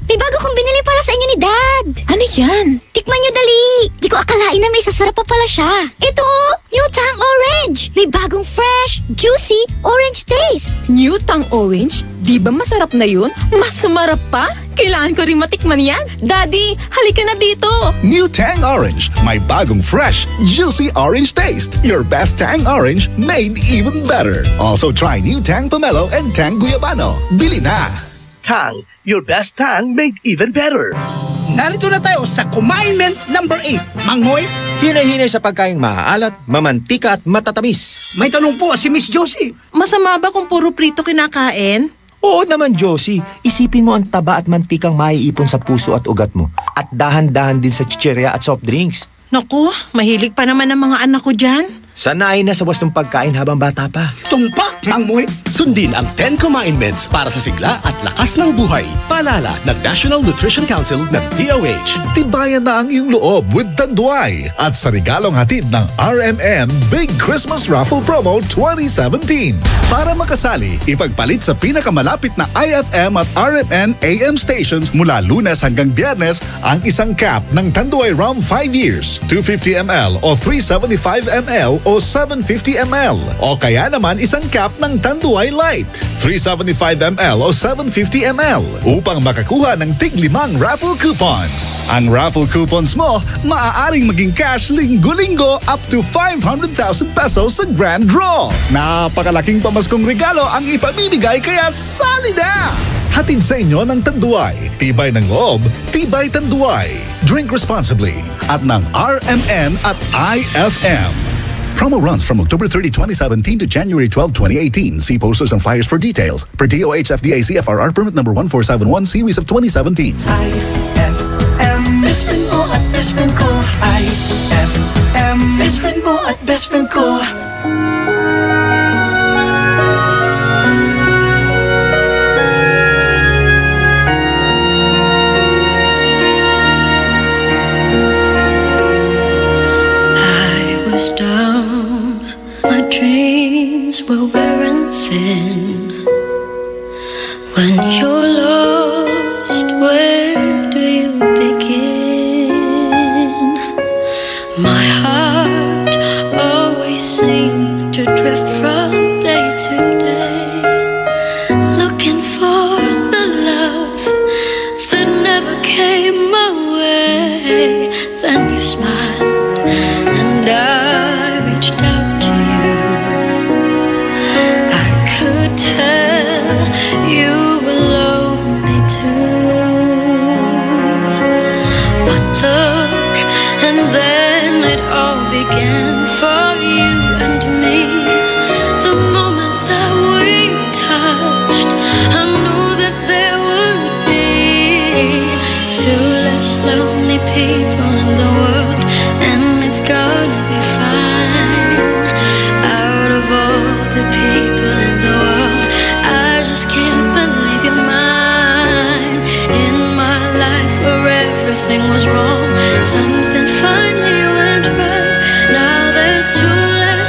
May bago kong binili para sa inyo ni Dad. Ano yan? Tikman nyo dali. Di ko akalain na may sasarap pa pala siya. Ito, New Tang Orange. May bagong fresh, juicy orange taste. New Tang Orange? Di ba masarap na yun? Mas sumarap pa? Kailangan ko rin matikman yan. Daddy, halika na dito. New Tang Orange. May bagong fresh, juicy orange taste. Your best Tang Orange made even better. Also try New Tang Pomelo and Tang Guyabano. Bili na! Tang, your best Tang made even better. Narito na tayo sa consignment number 8. Mangoy, Hinay-hinay sa pagkaing maaalat, mamantika at matatamis. may tanong po si Miss Josie. Masama ba kung puro prito kinakain? Oo naman, Josie. Isipin mo ang taba at mantikang maiipon sa puso at ugat mo. At dahan-dahan din sa chichirya at soft drinks. Naku, mahilig pa naman ang mga anak ko dyan. Sanay na sa wastong pagkain habang bata pa. Tumpak, Mangoy. Sundin ang 10 Commandments para sa sigla at lakas ng buhay. Paalala ng National Nutrition Council ng DOH. Tibayan na ang iyong loob with Tanduay at sa regalong hatid ng RMN Big Christmas Raffle Promo 2017. Para makasali, ipagpalit sa pinakamalapit na IFM at RMN AM stations mula Lunes hanggang Biyernes ang isang cap ng Tanduay Rum 5 years, 250 ml o 375 ml o 750 ml. O kaya naman isang cap ng Tanduay Light, 375 ml o 750 ml upang makakuha ng tig-5 raffle coupons. Ang raffle coupons mo, maaaring maging cash linggo-linggo up to 500,000 pesos sa grand draw. Napakalaking pamaskong regalo ang ipamimigay kaya sali na! Hatid sa inyo ng Tanduay. Tibay ng loob, tibay Tanduay. Drink responsibly at ng RMN at IFM. Promo runs from October 30, 2017 to January 12, 2018. See posters and flyers for details. Per DOH FDA CFRR permit number 1471 series of 2017. IFM, best friend mo at best friend ko. IFM, best friend mo at best friend ko. Was down, my dreams were wearing thin. When you're lost, where do you begin? My heart always seemed to drift from day to day, looking for the love that never came my way. Then you smiled and I reached out to you. I could tell you were lonely too. One look and then it all began for you and me. The moment that we touched, I knew that there would be two less lonely people in the world, and it's gonna be fine. Out of all the people in the world, I just can't believe you're mine. In my life where everything was wrong, something finally went right. Now there's two less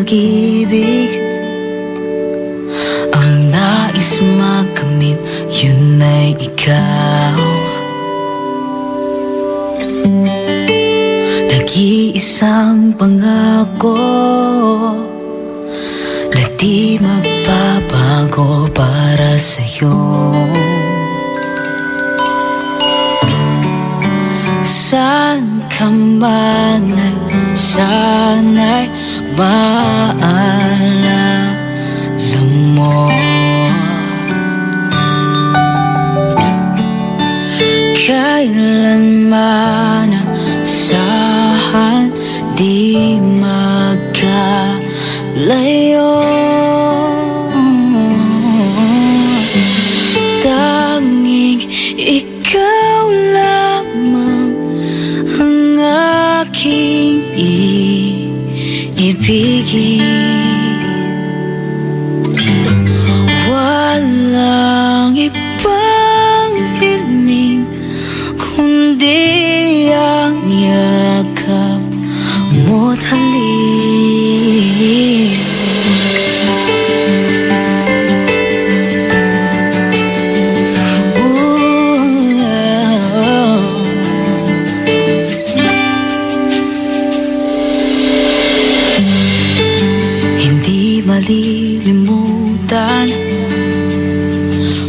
pag-ibig. Ang nais makamit, yun ay ikaw. Nag-iisang pangako na di magbabago para sa'yo. Saan ka man, sana'y maalala mo. Kailanman saan di magkalayo. Tanging ikaw lamang ang aking iibigin. Walang ibang hiling kundi ang yakap mo't halik. Hindi malilimutan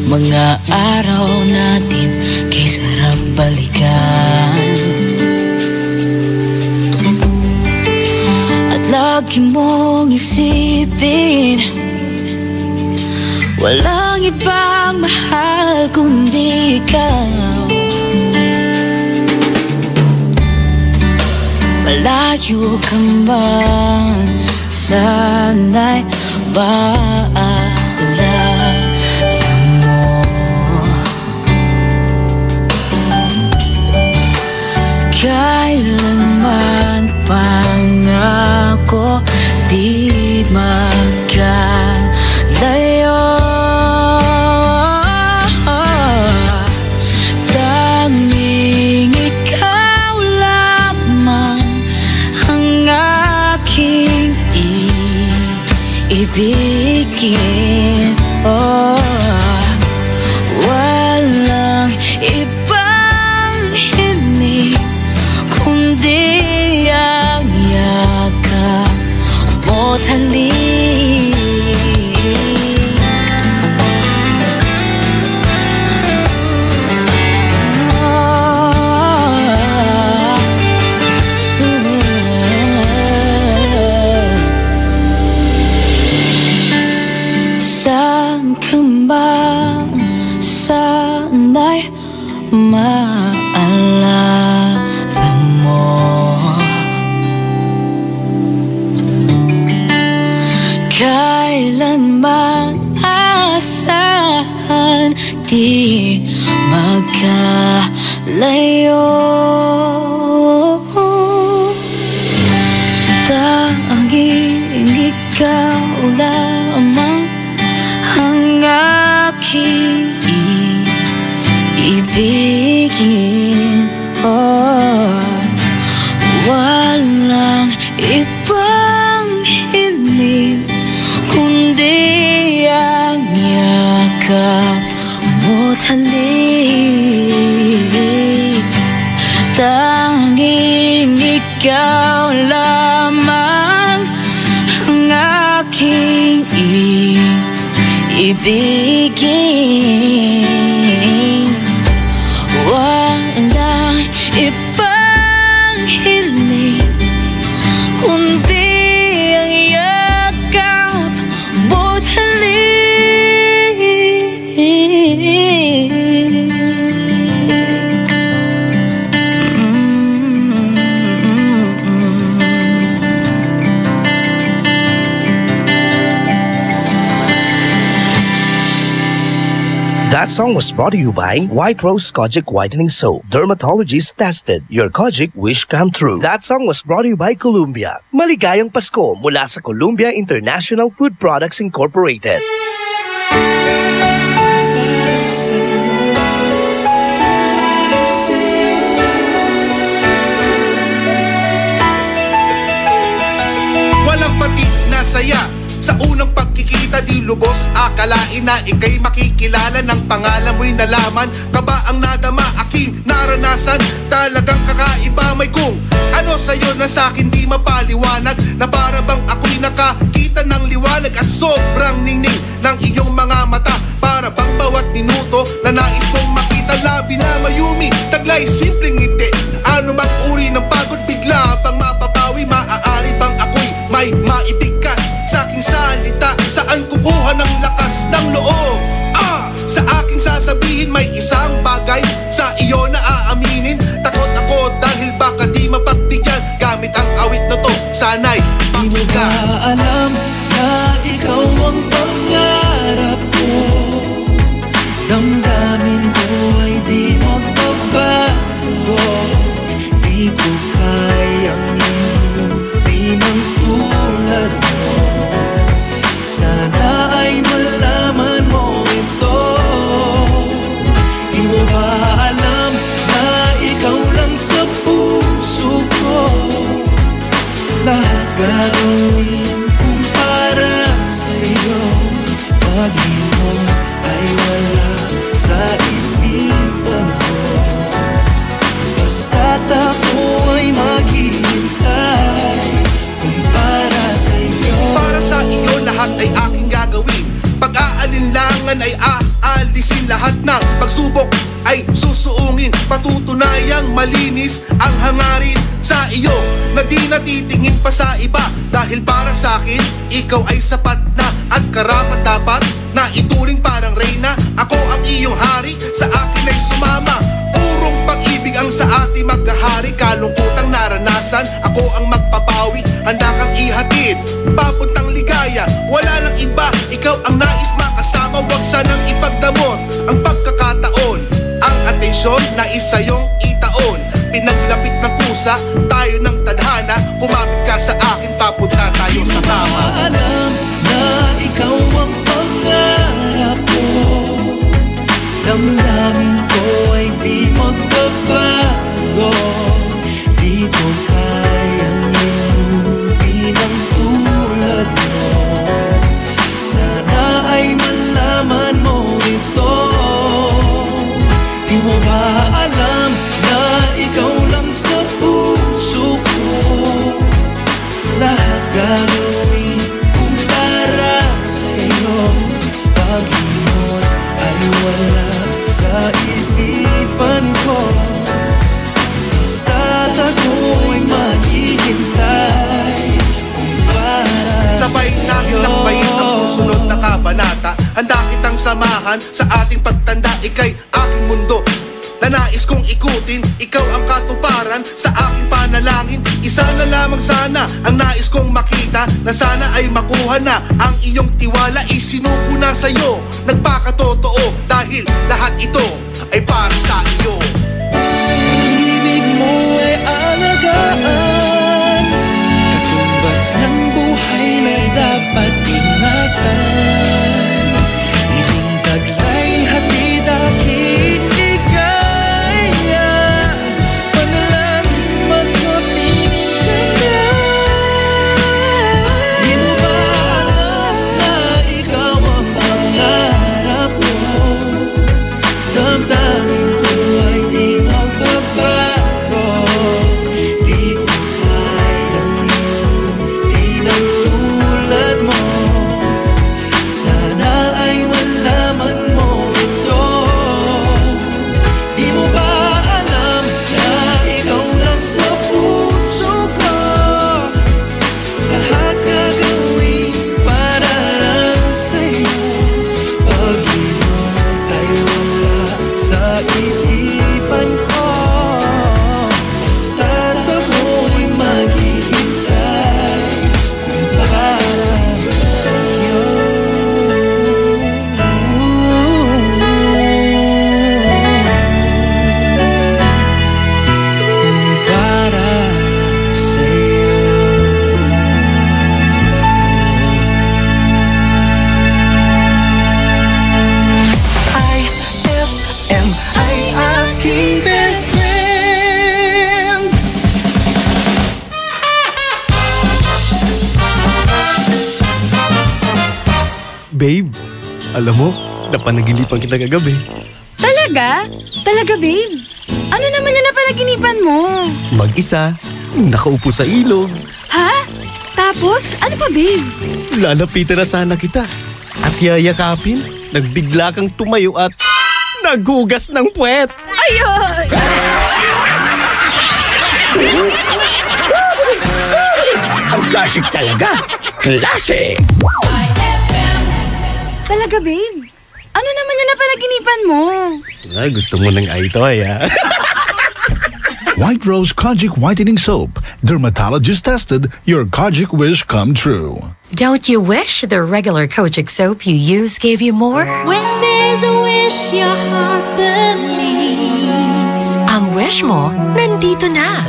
mga araw natin kay sarap balikan. At lagi mong isipin, walang ibang mahal kundi ikaw. Malayo ka man, sana'y maalala mo. Kailanman pangako di magkalayo. Tanging ikaw lamang ang aking ibigin. Oh, walang ibang hiling kundi ang yakap mo't halik. Saan ka man, sana'y maalala mo. Kailanman asahan di magkalayo. Tanging ikaw lamang ang aking ibigin. Oh, walang ibang hiling kundi ang yakap mo't halik. Tanging ikaw lamang ang aking ibigin. Walang ibang hiling kundi ang yakap mo't halik. That song was brought to you by White Rose Kojic Whitening Soap. Dermatologist tested. Your Kojic wish come true. That song was brought to you by Columbia. Maligayang Pasko mula sa Columbia International Food Products Incorporated. Walang patik na saya. Sa unang pagkikita di lubos akalain na ika'y makikilala. Ng pangalan mo'y nalaman ka ba ang nadama aking naranasan? Talagang kakaiba may kung ano sa'yo na sa'kin di mapaliwanag. Na para bang ako'y nakakita ng liwanag at sobrang ningning ng iyong mga mata. Para bang bawat minuto na nais mong makita. Labi na mayumi, taglay simpleng ngiti. Ano mang uri ng pagod bigla bang mapapawi. Maaari bang ako'y may maibigkas sa aking salita? Saan kukuha ng lakas ng loob? Sa aking sasabihin may isang bagay sa iyo na aaminin. Takot ako dahil baka di mapagbigyan gamit ang awit na to. Sana'y pakinggan. Di mo ba alam na ikaw ang pangarap ko? Damdamin ko ay di magbabago. Di ko kayang hindi ng tulad mo. Sana ay malaman mo ito. Di mo ba alam na ikaw lang sa puso ko? Lahat gagawin kung para sa'yo. Pag-ibig ay wala sa isipan ko. Basta't ako ay maghihintay kung para sa'yo. Para sa iyo lahat ay aking gagawin. Pag-aalinlangan ay aalisin. Lahat ng pagsubok ay susuungin. Patutunayang malinis ang hangarin sa iyo na di natitingin pa sa iba. Dahil para sa akin, ikaw ay sapat na at karapat dapat na ituring parang reyna. Ako ang iyong hari, sa akin ay sumama. Purong pag-ibig ang sa ating maghahari. Kalungkutang naranasan, ako ang magpapawi. Handa kang ihatid, papuntang ligaya. Wala nang iba, ikaw ang nais makasama. Huwag sanang ipagdamot ang pagkakataon. Ang atensyon na isayong itaon. Pinaglapit ng kusa, tayo ng tadhana. Kumapit ka sa akin, papunta tayo sa tama. Alam na ikaw ang pangarap ko. Damdamin ko ay di magbabago. Di ko kayang limutin ang tulad mo. Sana ay malaman mo ito. Di mo ba alam na ikaw lang sa puso ko? Lahat gagawin kung para sa'yo. Pag-ibig ay wala sa isipan ko. Basta't ako'y maghihintay kung para sabay natin lakbayin ang susunod na kabanata. Handa kitang samahan sa ating pagtanda. Ika'y aking mundo na nais kong ikutin. Ikaw ang katuparan sa aking panalangin. Isa na lamang sana ang nais kong makita. Na sana ay makuha na ang iyong tiwala. Isinuko na sa'yo, nagpakatotoo. Dahil lahat ito ay para sa iyo. Pag-ibig mo ay alagaan, katumbas ng buhay na dapat ingatan. Iting taglay hatid aking ligaya. Panalangin magkapiling ka na. Di mo ba alam na ikaw ang pangarap ko? Damdamin ko ay di Babe, alam mo, napanaginipan kita kagabi. Talaga? Talaga, babe? Ano naman na napanaginipan mo? Mag-isa, nakaupo sa ilog. Ha? Tapos, ano pa, babe? Lalapitan na sana kita. At yayakapin, nagbigla kang tumayo at naghugas ng puwet. Ayun! Ang classic talaga! Classic! Talaga, babe? Ano naman yung napanaginipan mo? Ay, gusto mo ng itoy, ha? White Rose Kojic Whitening Soap. Dermatologist tested, your Kojic wish come true. Don't you wish the regular Kojic soap you use gave you more? When there's a wish your heart believes. Ang wish mo, nandito na.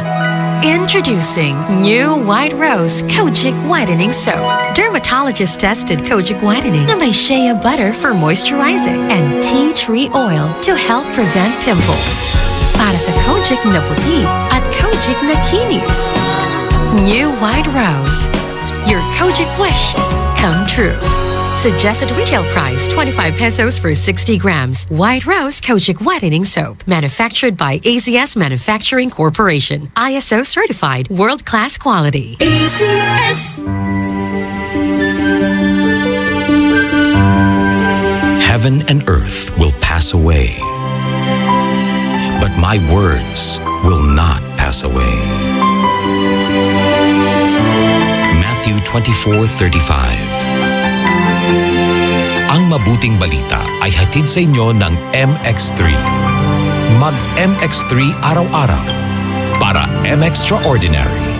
Introducing new White Rose Kojic Whitening Soap. Dermatologist-tested Kojic Whitening na may shea butter for moisturizing and tea tree oil to help prevent pimples. Para sa Kojic na puti at Kojic na kinis. New White Rose. Your Kojic wish come true. Suggested retail price 25 pesos for 60 grams. White Rose Kojic Whitening Soap. Manufactured by AZS Manufacturing Corporation. ISO certified world-class quality. AZS. Heaven and earth will pass away, but my words will not pass away. Matthew 24:35. Ang mabuting balita ay hatid sa inyo ng MX3. Mag-MX3 araw-araw para M-Extraordinary.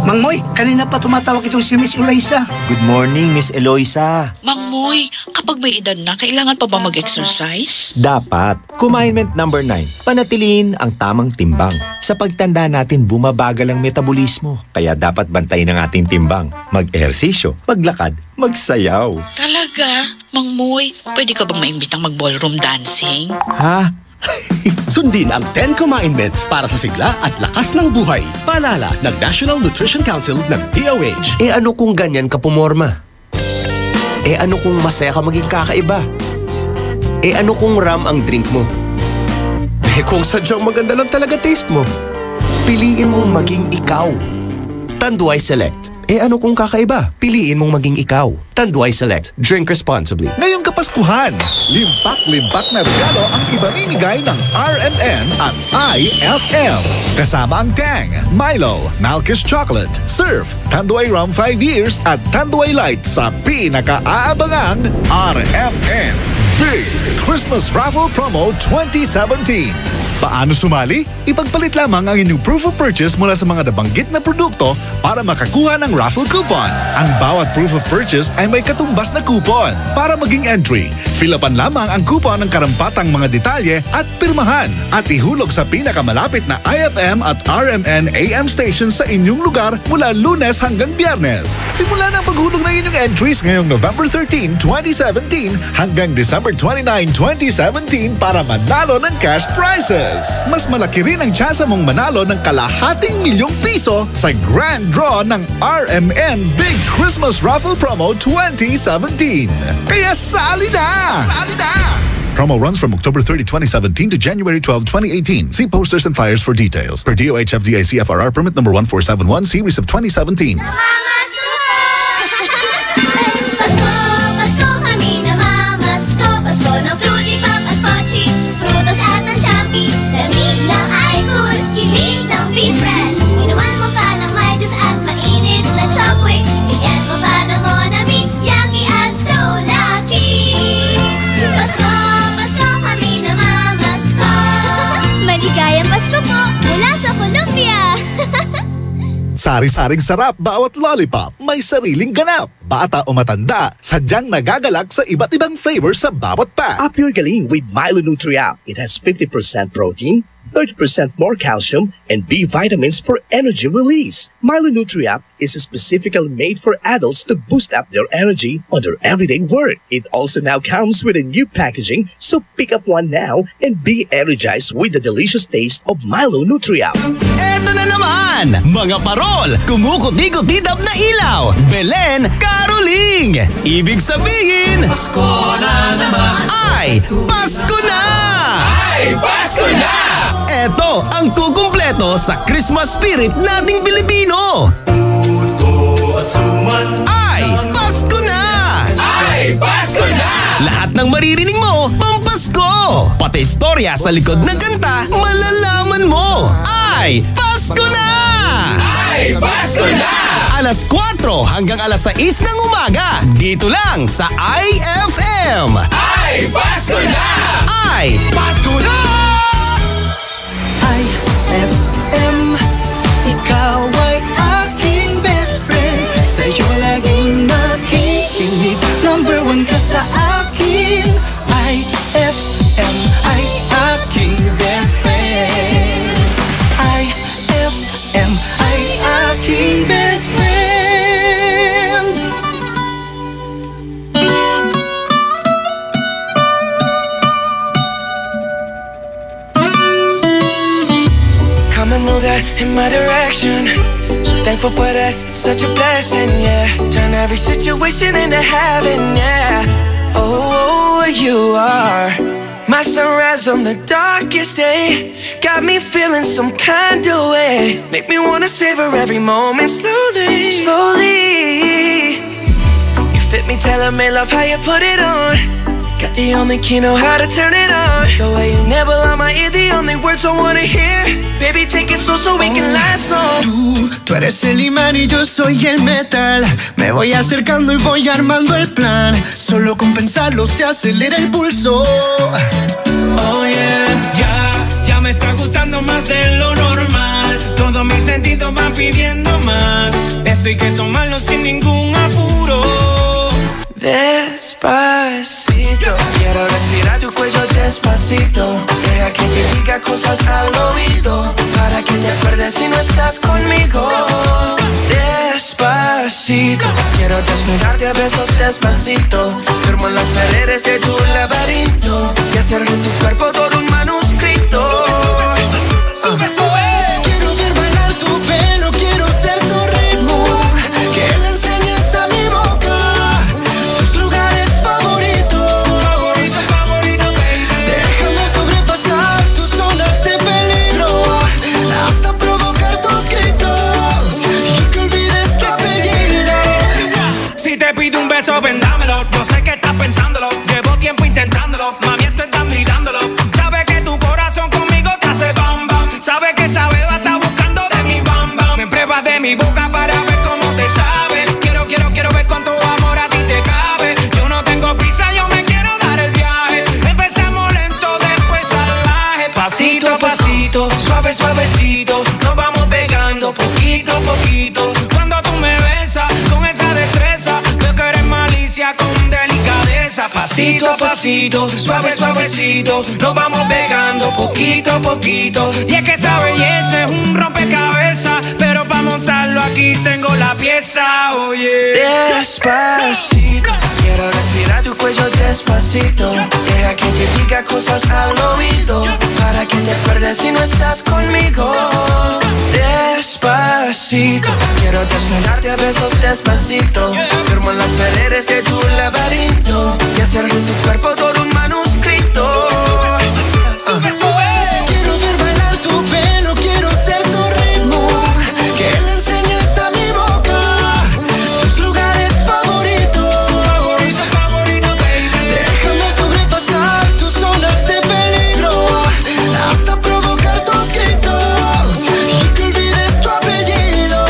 Mang Moy, kanina pa tumatawag itong si Miss Eloisa. Good morning, Miss Eloisa. Mang Moy, kapag may edad na, kailangan pa ba mag-exercise? Dapat. Commandment number 9. Panatilihin ang tamang timbang. Sa pagtanda natin, bumabagal ang metabolismo. Kaya dapat bantayin ang ating timbang. Mag-ehersisyo, maglakad, magsayaw. Talaga? Mang Moy, pwede ka bang maimbitang mag-ballroom dancing? Ha? Sundin ang 10 commandments para sa sigla at lakas ng buhay. Paalala ng National Nutrition Council ng DOH. Ano kung ganyan ka pumorma? Ano kung masaya ka maging kakaiba? Ano kung ram ang drink mo? Kung sadyang maganda lang talaga taste mo, piliin mong maging ikaw. Tanduay Select. Ano kung kakaiba? Piliin mong maging ikaw. Tanduay Select. Drink responsibly. Ngayong Kapaskuhan, limpak-limpak na regalo ang ibamimigay ng RMN at IFM. Kasama ang Tang, Milo, Malkish Chocolate, Surf, Tanduay Rum 5 Years at Tanduay Light sa pinaka-aabangang RMN Big Christmas Raffle Promo 2017. Paano sumali? Ipagpalit lamang ang inyong proof of purchase mula sa mga nabanggit na produkto para makakuha ng raffle coupon. Ang bawat proof of purchase ay may katumbas na coupon. Para maging entry, fill-upan lamang ang coupon ng karampatang mga detalye at pirmahan at ihulog sa pinakamalapit na IFM at RMN AM stations sa inyong lugar mula Lunes hanggang Biyernes. Simula ng paghulog ng inyong entries ngayong November 13, 2017 hanggang December 29, 2017 para manalo ng cash prizes. Mas malaki rin ang tsansa mong manalo ng ₱250,000 sa grand draw ng RMN Big Christmas Raffle Promo 2017. Kaya sali na! Sali na! Promo runs from October 30, 2017 to January 12, 2018. See posters and flyers for details. Per DOH FDA CFRR permit number 1471 series of 2017. Pasko kami namamasko. Pasko ng fruity pop at pochi, frutos at ng champi. Lamig ng iFood, kilig ng Be Fresh. Inuman mo pa ng may juice at mainit na chopwick. Bigyan mo pa ng Monami, Yaki at Solaki. Pasko kami namamasko. Maligayang Pasko po mula sa Columbia. Sari-saring sarap bawat lollipop, may sariling ganap. Bata o matanda, sadyang nagagalak sa iba't ibang flavor sa bawat pack. Up your galing with Milo Nutri-Up. It has 50% protein, 30% more calcium, and B vitamins for energy release. Milo Nutri-Up is specifically made for adults to boost up their energy on their everyday work. It also now comes with a new packaging, so pick up one now and be energized with the delicious taste of Milo Nutri-Up. Eto na naman! Mga parol, kumukuti-kutidap na ilaw. Belen, Caroling! Ibig sabihin, Pasko na naman. ay Pasko na! Ay, Pasko na! Eto ang kukumpleto sa Christmas spirit nating Pilipino. At suman. Ay Pasko na! Ay, Pasko na! Lahat ng maririnig mo, pampasko! Pati istorya sa likod ng kanta, malalaman mo! Ay Pasko na! Ay, Pasko na! Alas 4 hanggang alas 6 ng umaga, dito lang sa IFM. Ay, Pasko na! Ay Pasko na! IFM, ikaw ay aking best friend. Sa'yo laging makikinig. Number 1 ka sa akin. IFM ay aking best friend. IFM ay aking best friend. Come and move that in my direction. So thankful for that, it's such a blessing, yeah. Turn every situation into heaven, yeah. Oh, you are my sunrise on the darkest day. Got me feeling some kind of way. Make me wanna savor every moment slowly, slowly. You fit me, telling me love how you put it on. Got the only key, know how to turn it on. The way you nibble on my ear, the only words I wanna hear. Baby, take it slow so we can last long. Tú eres el imán y yo soy el metal. Me voy acercando y voy armando el plan. Solo con pensarlo se acelera el pulso. Oh yeah, ya me está gustando más de lo normal. Todos mis sentidos van pidiendo más. Esto hay que tomarlo sin ningún apuro. Despacito, quiero respirar tu cuello despacito. Deja que te diga cosas al oído, para que te acuerdes si no estás conmigo. Despacito, quiero desnudarte a besos despacito. Firmo en las paredes de tu laberinto y hacer de tu cuerpo todo un manuscrito. Sube, sube. Quiero ver bailar tu pelo, quiero ser tu ritmo. Que le enseñes a mi boca tus lugares favoritos. Favorito, baby. Déjame sobrepasar tus zonas de peligro, hasta provocar tus gritos y que olvides tu apellido. Si te pido un beso, ven dámelo. Yo sé que estás pensándolo, llevo tiempo intentándolo. Mami, esto estás mirándolo. Sabes que tu corazón conmigo te hace bam bam. Sabes que esa beba está buscando de mi bam bam. Me pruebas de mi boca para ver cómo te sabe. Quiero ver cuánto amor a ti te cabe. Yo no tengo prisa, yo me quiero dar el viaje. Empecemos lento, después salvaje. Pasito a pasito, suave, suavecito. Nos vamos pegando poquito a poquito. Cuando tú me besas con esa destreza, veo que eres malicia con delicadeza. Pasito a pasito, suave, suavecito. Nos vamos pegando poquito a poquito. Y es que esa belleza es un rompecabezas, pero para montarlo aquí tengo la pieza, oye. Despacito, quiero respirar tu cuello despacito. Deja que te diga cosas al oído, para que te acuerdes si no estás conmigo. Despacito, quiero desnudarte a besos despacito. Firmo en las paredes de tu laberinto y hacer de tu cuerpo todo un manuscrito. Sube, sube. Quiero ver bailar tu pelo, quiero ser tu ritmo. Que le enseñes a mi boca tus lugares favoritos. Favorito, baby. Déjame sobrepasar tus zonas de peligro, hasta provocar tus gritos y que olvides tu apellido.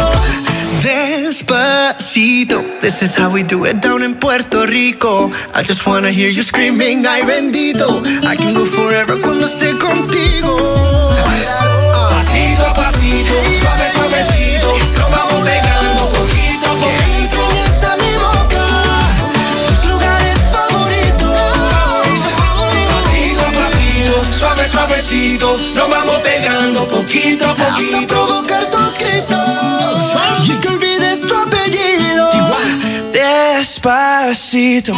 Despacito, this is how we do it down in Puerto Rico. I just wanna hear you screaming, ay bendito. I can go forever cuando esté contigo. Pasito a pasito, suave, suavecito. Nos vamos pegando poquito a Que le poquito. enseñes a mi boca tus lugares favoritos. Pasito a pasito, suave, suavecito. Nos vamos pegando poquito a Hasta poquito. provocar tus gritos y que olvides tu apellido. Despacito.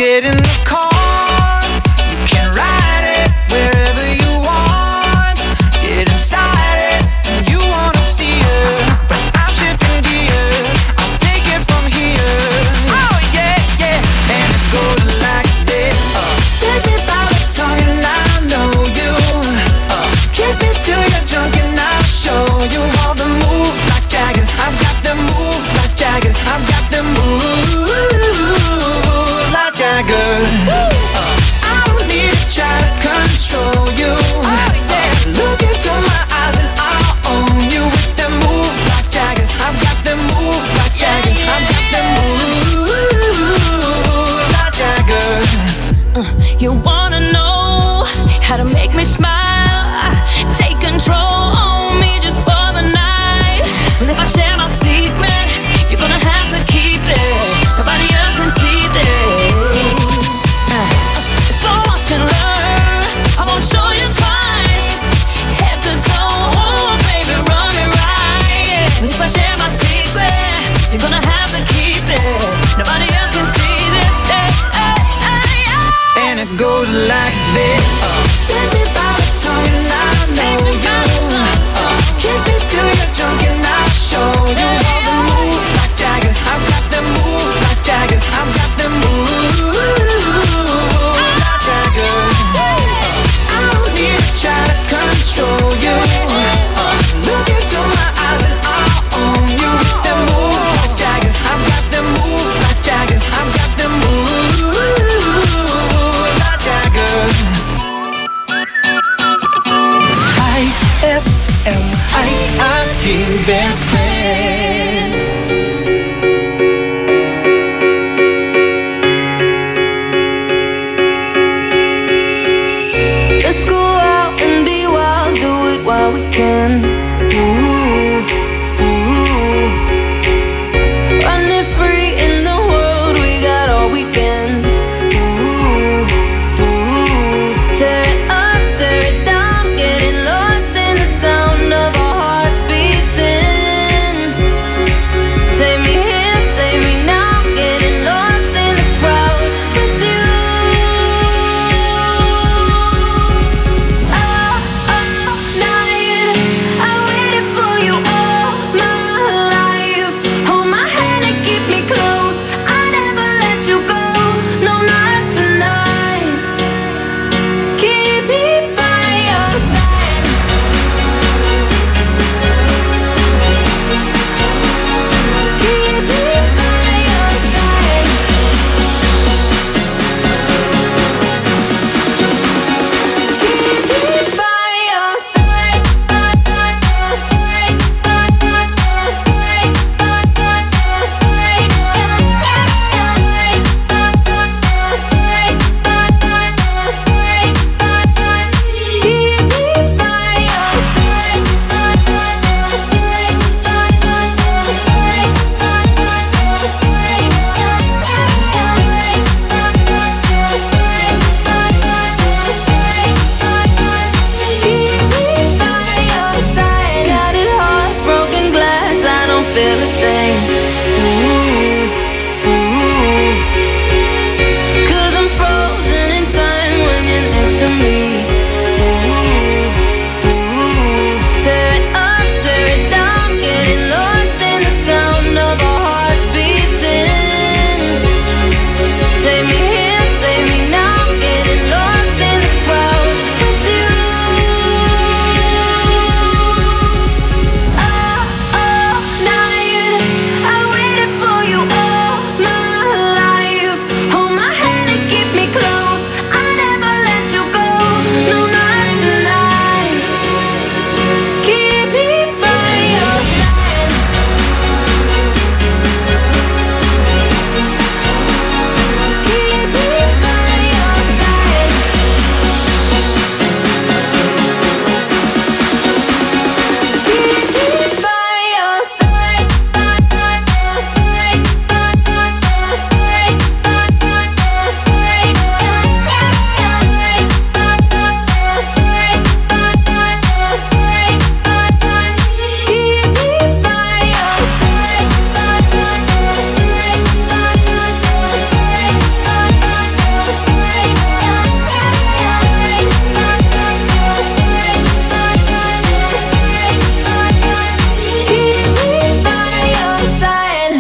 get in the car, you can ride it wherever you want. Get inside it, and you wanna steer, but I'm shifting gears. I'll take it from here. Oh yeah, yeah, and it goes like this. Take me by the tongue and I know you. Kiss me till you're drunk and I'll show you all the moves like Jagger. I've got the moves like Jagger. I've got the moves like Jagger. I don't need to try to control you. Look into my eyes and I'll own you with the moves like Jagger. I've got the moves like Jagger. I've got the moves like Jagger. You wanna know how to make me smile? Take control on me just for the night. Well, if I share my secret, you're gonna have to keep it. Nobody else can see this. It's so much in learn. I won't show you twice. Head to toe, ooh, baby, run it right. But if I share my secret, you're gonna have to keep it. Nobody else can see this. And it goes like this. Take me by the tongue and I know you. Kiss me till you're drunk and I'll show you all the moves like Jagger. I've got the moves like Jagger. I've got the moves like Jagger. I don't need to try to control you. Look into my eyes and I'll own you with the moves like Jagger. I've got the moves like Jagger. I've got the moves like Jagger. IFM, aking best friend. Let's go out and be wild, do it while we can. Ooh, ooh. Running free in the world, we got all weekend. Ooh, ooh. Tear it up, tear it down, getting lost in the sound of our hearts beating. Take me here, take me now, getting lost in the crowd with you. Night, I waited for you all my life. Hold my hand and keep me close. I never let you go, no, not tonight. Keep me by your side. Keep me by your side. Keep me by your side. By your side. By your side. By your side. Keep me by your side. Scattered hearts, broken glass, I don't feel a thing. Cause I'm frozen in time when you're next to me. Tear it up, tear it down, getting lost in the sound of our hearts beating. Take me here, take me now, getting lost in the crowd with you. Night, I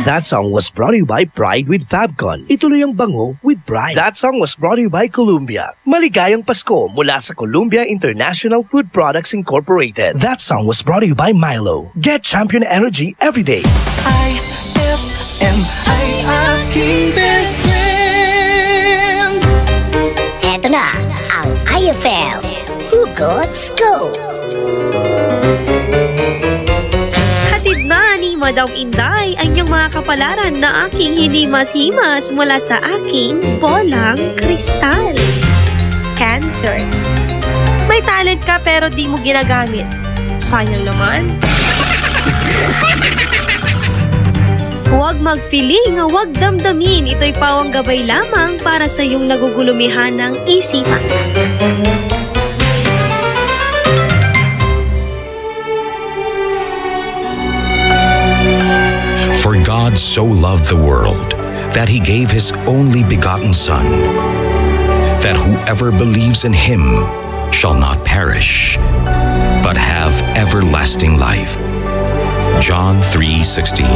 That song was brought to you by Pride with Fabcon. Ituloy ang bango with Pride. That song was brought to you by Columbia. Maligayang Pasko mula sa Columbia International Food Products Incorporated. That song was brought to you by Milo. Get champion energy every day. IFM ay aking best friend. Eto na ang IFM Hugots Go! Hatid na ni Madam Inday ang iyong mga kapalaran na aking hinimas-himas mula sa aking bolang kristal. Cancer. May talent ka pero di mo ginagamit. Sayang naman. Huwag mag-feeling, huwag damdamin. Ito'y pawang gabay lamang para sa iyong nagugulumihan ng isipan. For God so loved the world that he gave his only begotten Son, that whoever believes in him shall not perish, but have everlasting life. John 3:16.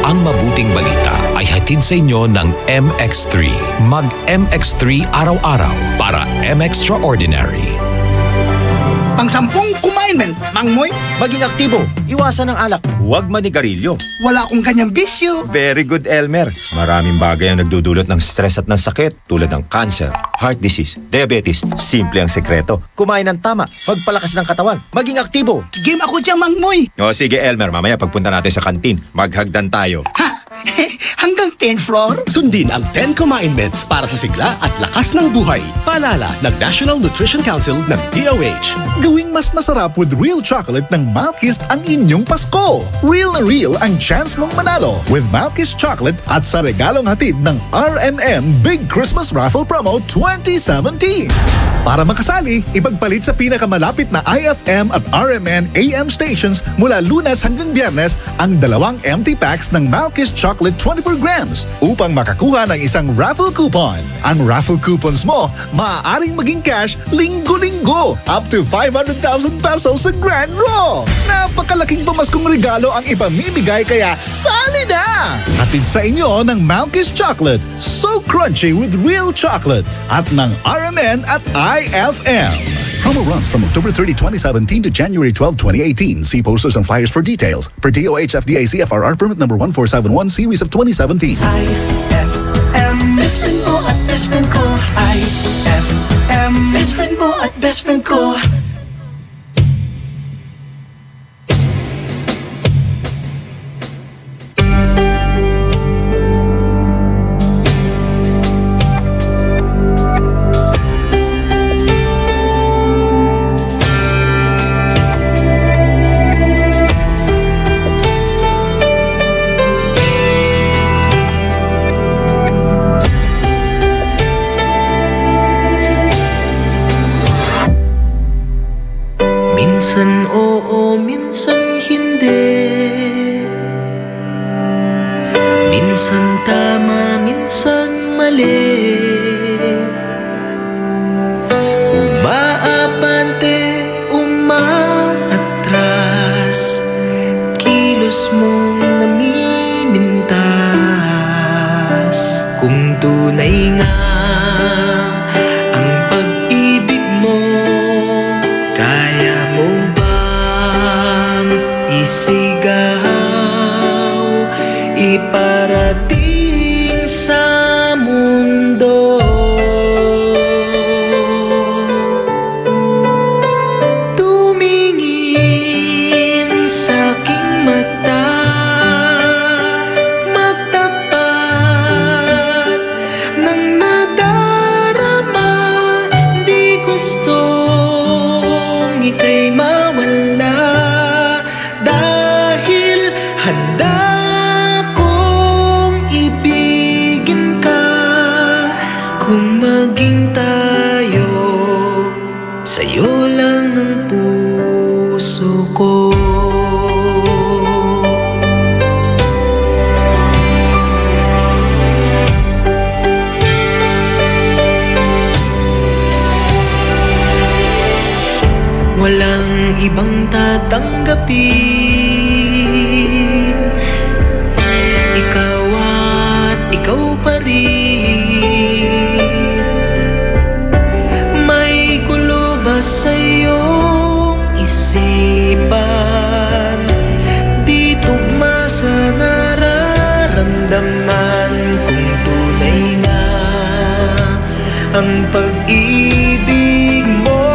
Ang mabuting balita ay hatid sa inyo ng MX3. Mag-MX3 araw-araw para M-Extraordinary. Pang-sampung kumainment, Mang Moy. Maging aktibo, iwasan ang alak, huwag manigarilyo. Wala akong ganyang bisyo. Very good, Elmer. Maraming bagay ang nagdudulot ng stress at ng sakit tulad ng cancer, heart disease, diabetes. Simple ang sekreto. Kumain ng tama, magpalakas ng katawan, maging aktibo. Game ako dyan, Mang Moy. O sige, Elmer, mamaya pagpunta natin sa kantin, maghagdan tayo. Hanggang 10th floor? Sundin ang 10 Commandments para sa sigla at lakas ng buhay. Paalala ng National Nutrition Council ng DOH. Gawing mas masarap with real chocolate ng Malkist ang inyong Pasko. Real na real ang chance mong manalo with Malkist Chocolate at sa regalong hatid ng RMN Big Christmas Raffle Promo 2017. Para makasali, ipagpalit sa pinakamalapit na IFM at RMN AM stations mula Lunes hanggang Biyernes ang 2 empty packs ng Malkist Chocolate 24 grams upang makakuha ng isang raffle coupon. Ang raffle coupons mo, maaaring maging cash linggo-linggo up to 500,000 pesos sa Grand Draw. Napakalaking pamaskong regalo ang ipamimigay kaya sali na! Hatid sa inyo ng Malkist Chocolate, so crunchy with real chocolate at ng RMN at IFM. Promo runs from October 30, 2017 to January 12, 2018. See posters and flyers for details. Per DOH FDA CFRR permit number 1471 series of 2017. IFM, best friend mo at best friend ko. IFM, best friend mo at best friend ko. Minsan oo, minsan hindi. Minsan tama, minsan mali. Umaabante, umaatras. Kilos mong namimintas. Kung tunay nga ang pag-ibig mo, kaya mo bang isigaw, iparating sa mundo? Tumingin sa aking mata, magtapat ng nadarama. Di gustong ika'y mawala, dahil handa kong ibigin ka. Kung maging tayo, sa'yo lang ang puso ko. Walang ibang tatanggapin ikaw at ikaw pa rin. May gulo ba sa iyong isipan? Di tugma sa nararamdaman kung tunay nga ang pag-ibig mo.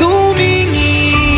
Tumingin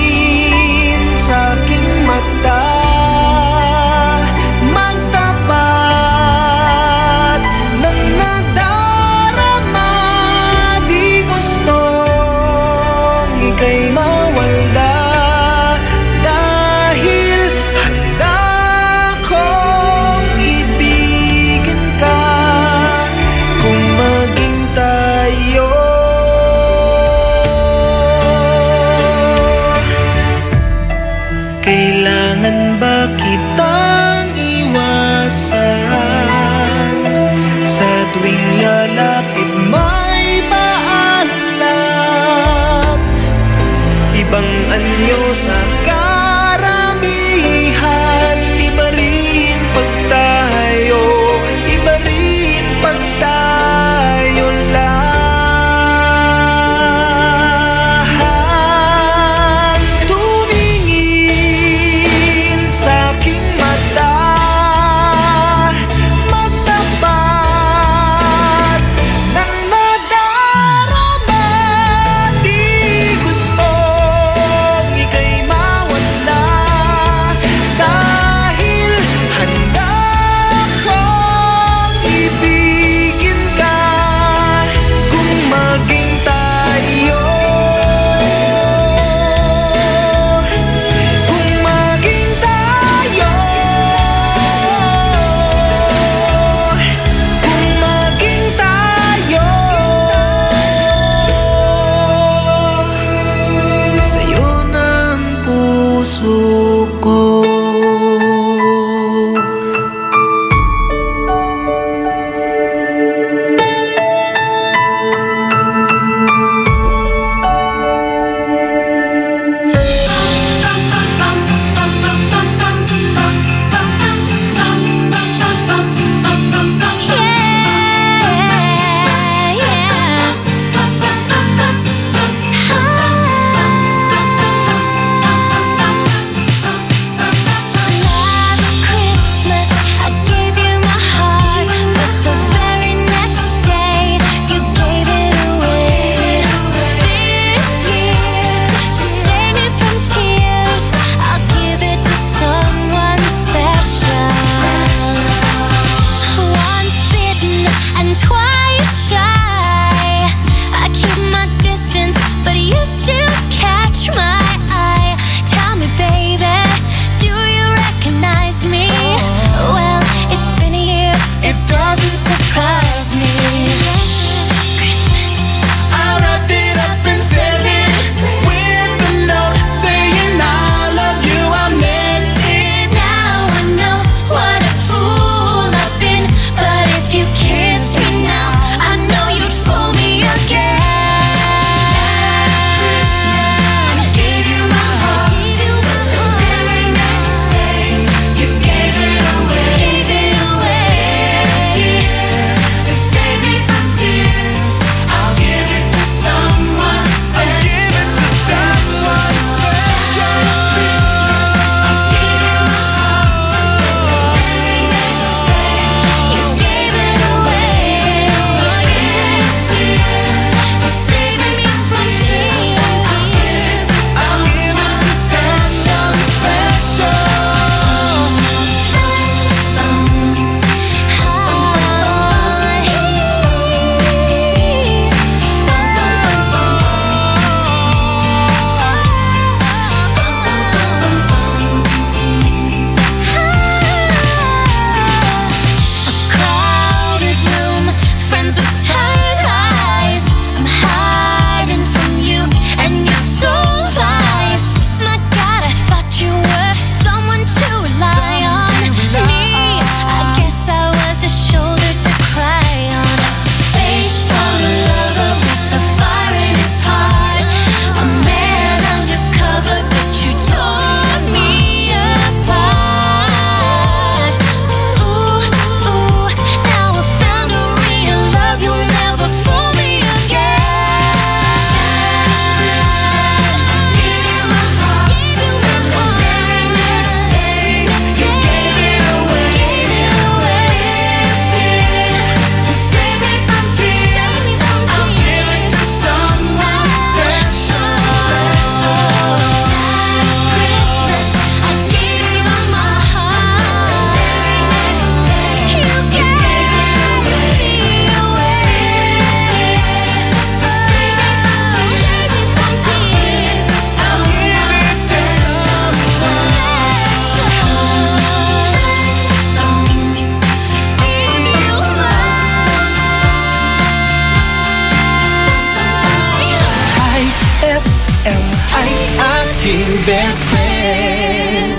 RM ay aking best friend.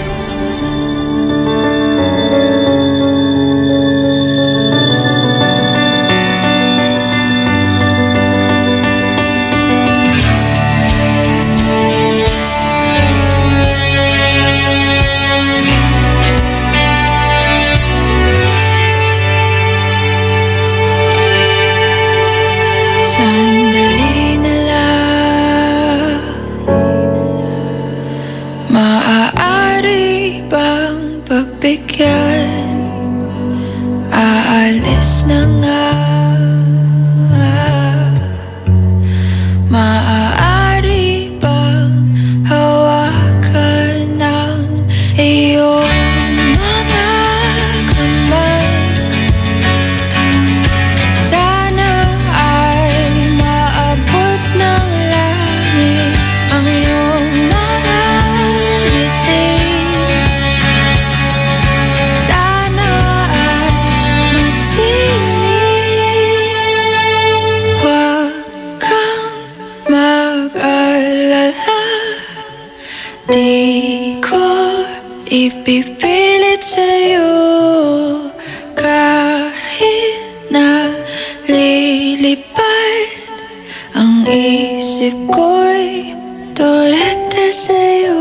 Sandali na lang, maaari bang pagbigyan? Aalis na nga. Maaari bang hawakan ng iyong mga kamay? Sana ay maabot ng langit ang iyong mga ngiti. Sana ay masinig. Huwag kang mag-alala, di ko ipipilit sa'yo kahit na lilipad ang isip ko'y turete sa'yo.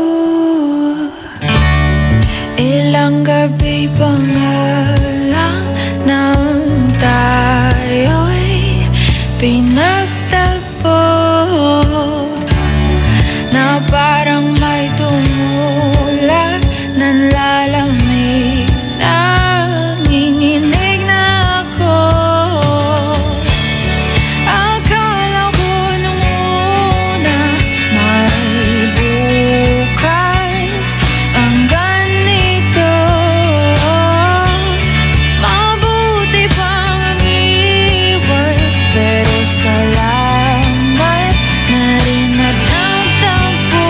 Ilang gabi pa nga lang nang tayo'y pinagtagpo, na parang may tumulak ng lalamig. Nanginginig na ako. Akala ko nung una may bukas ang ganito. Mabuti pang umiwas, pero salamat na rin at nagtagpo.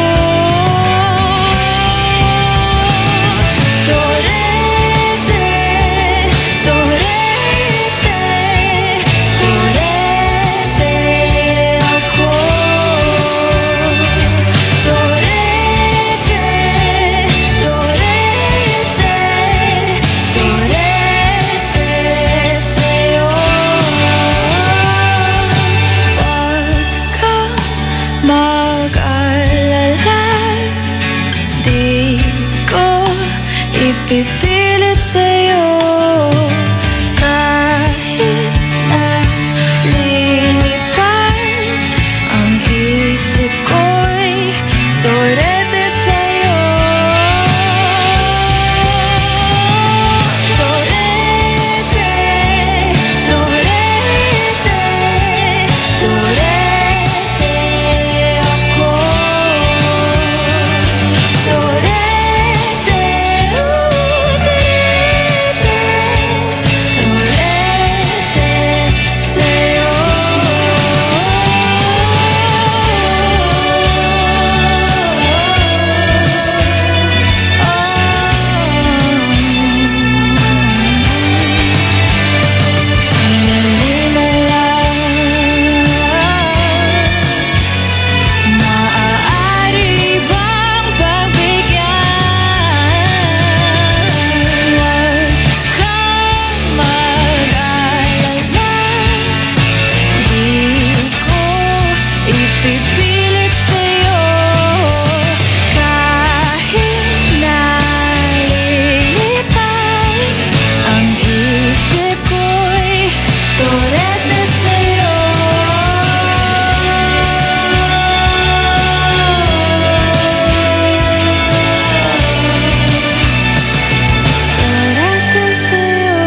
Torete, torete, torete ako. Torete, torete, torete sa'yo. Huwag kang mag-alala, di ko ipipilit sa'yo kahit na lilipad ang isip ko'y torete sa'yo. Torete, torete, torete ako. Torete, torete sa'yo. Sandali na lang, maaari bang pagbigyan? Huwag kang mag-alala, di ko ipipilit sa'yo kahit na lilipad ang isip ko'y torete sa'yo. Torete sa'yo.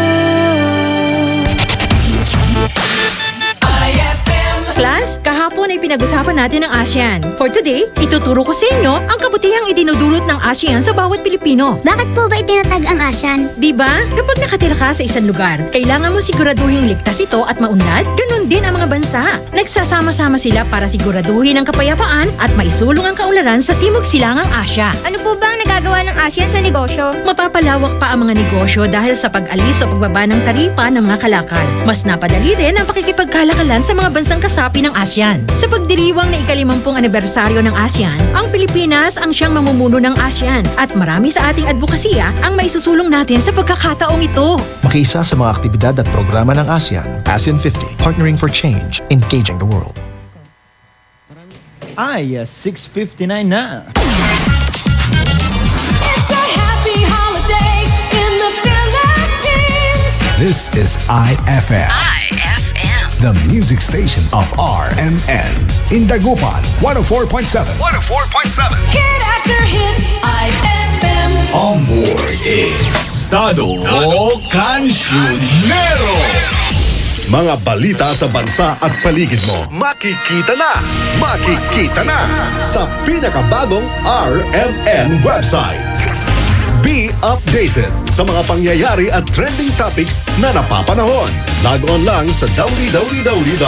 Class, kahapon ay pinag-usapan natin ang ASEAN. For today, ituturo ko sa inyo ang kabutihang idinudulot ng ASEAN sa bawat Pilipino. Bakit po ba itinatag ang ASEAN? Diba? Kapag nakatira ka sa isang lugar, kailangan mo siguraduhin ligtas ito at maunlad. Ganon din ang mga bansa. Nagsasama-sama sila para siguraduhin ang kapayapaan at maisulong ang kaunlaran sa Timog Silangang Asya. Ano po ba ang nagagawa ng ASEAN sa negosyo? Mapapalawak pa ang mga negosyo dahil sa pag-alis o pagbaba ng taripa ng mga kalakal. Mas napadali rin ang pakikipagkalakalan sa mga bansang kasapi ng ASEAN. Sa pagdiriwang na ika-50 anibersaryo ng ASEAN, ang Pilipinas ang siyang mamumuno ng ASEAN at marami sa ating advokasya ang maisusulong natin sa pagkakataong ito. Makiisa sa mga aktibidad at programa ng ASEAN, ASEAN 50, Partnering for Change, Engaging the World. Ay, 6:59 na. It's a happy holiday in the Philippines. This is IFM. IFM. The music station of RMN. In Dagupan, 104.7. 104.7. Hit after hit, IFM. On board is Dado Cancionero. Mga balita sa bansa at paligid mo, makikita na sa pinakabagong RMN website. Be updated sa mga pangyayari at trending topics na napapanahon. Log on lang sa www.rmn.ph.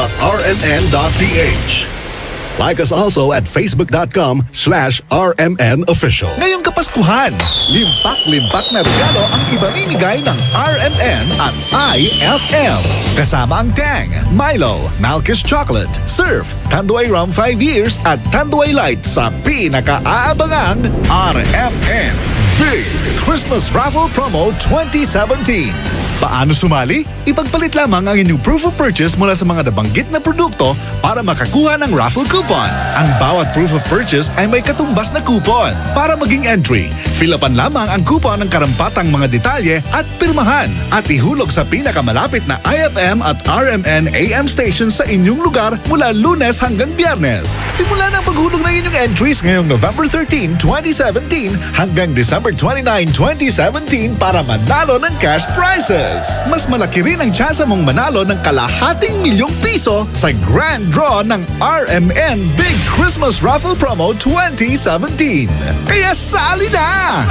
Like us also at facebook.com/RMNofficial. Ngayong Kapaskuhan, limpak-limpak na regalo ang ipamimigay ng RMN at IFM. Kasama ang Tang, Milo, Malkish Chocolate, Surf, Tanduay Rum 5 Years at Tanduay Light sa pinaka-aabangang RMN Big Christmas Raffle Promo 2017. Paano sumali? Ipagpalit lamang ang inyong proof of purchase mula sa mga nabanggit na produkto para makakuha ng raffle coupon. Ang bawat proof of purchase ay may katumbas na coupon. Para maging entry, fill-upan lamang ang coupon ng karampatang mga detalye at pirmahan at ihulog sa pinakamalapit na IFM at RMN AM station sa inyong lugar mula Lunes hanggang Biyernes. Simula ng paghulog ng inyong entries ngayong November 13, 2017 hanggang December 29, 2017 para manalo ng cash prizes. Mas malaki rin ang tsansa mong manalo ng ₱250,000 sa grand draw ng RMN Big Christmas Raffle Promo 2017. Kaya sali na!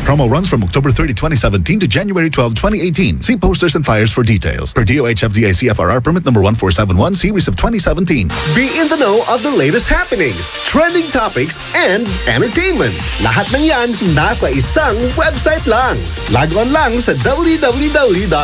Promo runs from October 30, 2017 to January 12, 2018. See posters and flyers for details. Per DOH FDA CFRR permit number 1471 series of 2017. Be in the know of the latest happenings, trending topics, and entertainment. Lahat ng yan nasa isang website lang. Log on lang sa www.rmn.ph.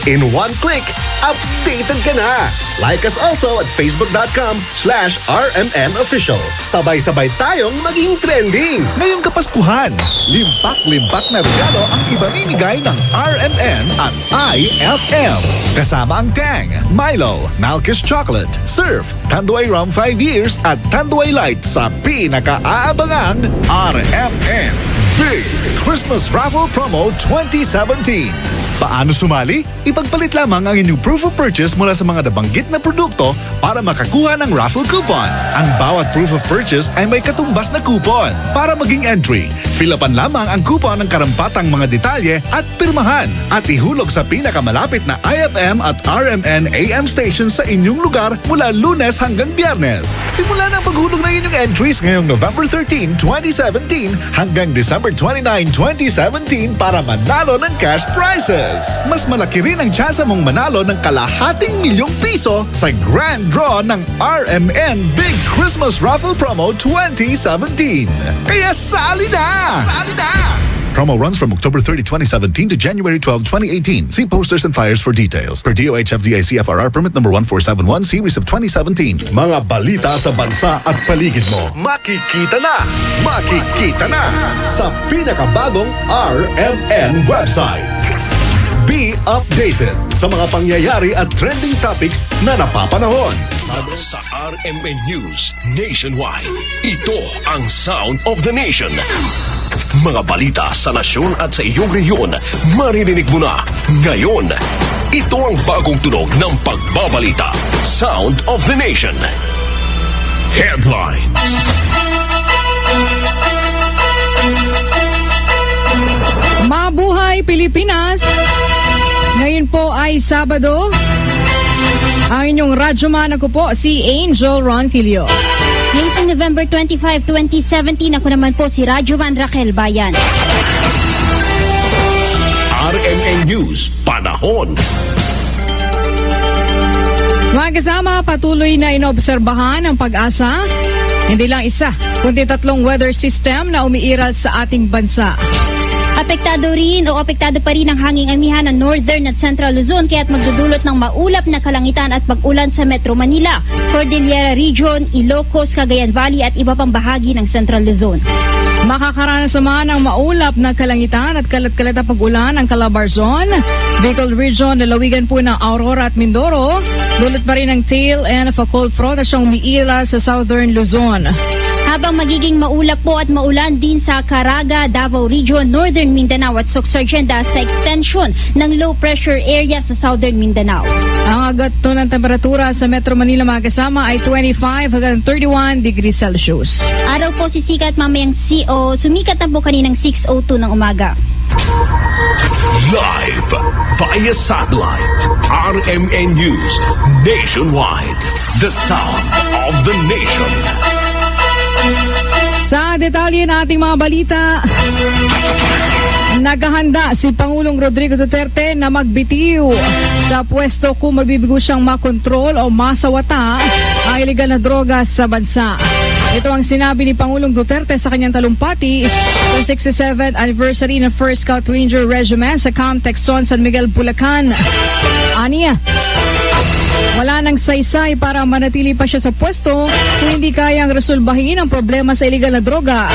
In one click, updated ka na. Like us also at facebook.com/RMNofficial. Sabay-sabay tayong maging trending. Ngayong Kapaskuhan, limpak-limpak na regalo ang ipamimigay ng RMN at IFM. Kasama ang Tang, Milo, Malkish Chocolate, Surf, Tanduay Rum 5 Years at Tanduay Light sa pinaka-aabangang RMN Big Christmas Raffle Promo 2017. Paano sumali? Ipagpalit lamang ang inyong proof of purchase mula sa mga nabanggit na produkto para makakuha ng raffle coupon. Ang bawat proof of purchase ay may katumbas na coupon. Para maging entry, fill-upan lamang ang coupon ng karampatang mga detalye at pirmahan at ihulog sa pinakamalapit na IFM at RMN AM station sa inyong lugar mula Lunes hanggang Biyernes. Simula ng paghulog ng inyong entries ngayong November 13, 2017 hanggang December 29, 2017 para manalo ng cash prizes. Mas malaki rin ang tsansa mong manalo ng ₱250,000 sa grand draw ng RMN Big Christmas Raffle Promo 2017. Kaya sali na! Promo runs from October 30, 2017 to January 12, 2018. See posters and flyers for details. Per DOH FDA CFRR permit number 1471 series of 2017. Mga balita sa bansa at paligid mo, makikita na sa pinakabagong RMN website. Be updated sa mga pangyayari at trending topics na napapanahon. Sa RMN News Nationwide, ito ang Sound of the Nation. Mga balita sa nasyon at sa iyong rehiyon, maririnig mo na ngayon. Ito ang bagong tunog ng pagbabalita. Sound of the Nation. Headline. Mabuhay Pilipinas! Ngayon po ay Sabado. Ang inyong radyoman, ako po si Angel Ronquillo. Ngayon po November 25, 2017, ako naman po si Radyoman Raquel Bayan. RMN News, panahon. Mga kasama, patuloy na inobserbahan ang pag-asa. Hindi lang isa, kundi 3 weather system na umiiral sa ating bansa. Apektado pa rin ang hanging amihan ng Northern at Central Luzon kaya't magdudulot ng maulap na kalangitan at pag-ulan sa Metro Manila, Cordillera Region, Ilocos, Cagayan Valley at iba pang bahagi ng Central Luzon. Makakaranas naman ng maulap na kalangitan at kalat-kalat na pag-ulan ang Calabarzon, Bicol Region, lalawigan po ng Aurora at Mindoro. Dulot pa rin ang tail end of a cold front na siyang umiila sa Southern Luzon. Habang magiging maulap po at maulan din sa Caraga, Davao Region, Northern Mindanao at Sorsogon sa extension ng low pressure area sa Southern Mindanao. Ang agad to ng temperatura sa Metro Manila mga kasama ay 25 hanggang 31 degrees Celsius. Araw po sisikat mamayang sumikat na po kaninang 6:02 ng umaga. Live via satellite, RMN News Nationwide, the sound of the nation. Sa detalye ng ating mga balita, naghahanda si Pangulong Rodrigo Duterte na magbitiw sa pwesto kung mabibigo siyang makontrol o masawata ang iligal na droga sa bansa. Ito ang sinabi ni Pangulong Duterte sa kanyang talumpati sa 67th anniversary ng 1st Scout Ranger Regiment sa Camp Texon, San Miguel, Bulacan. Aniya, wala nang saysay para manatili pa siya sa pwesto kung hindi kayang resolbahin ang problema sa iligal na droga.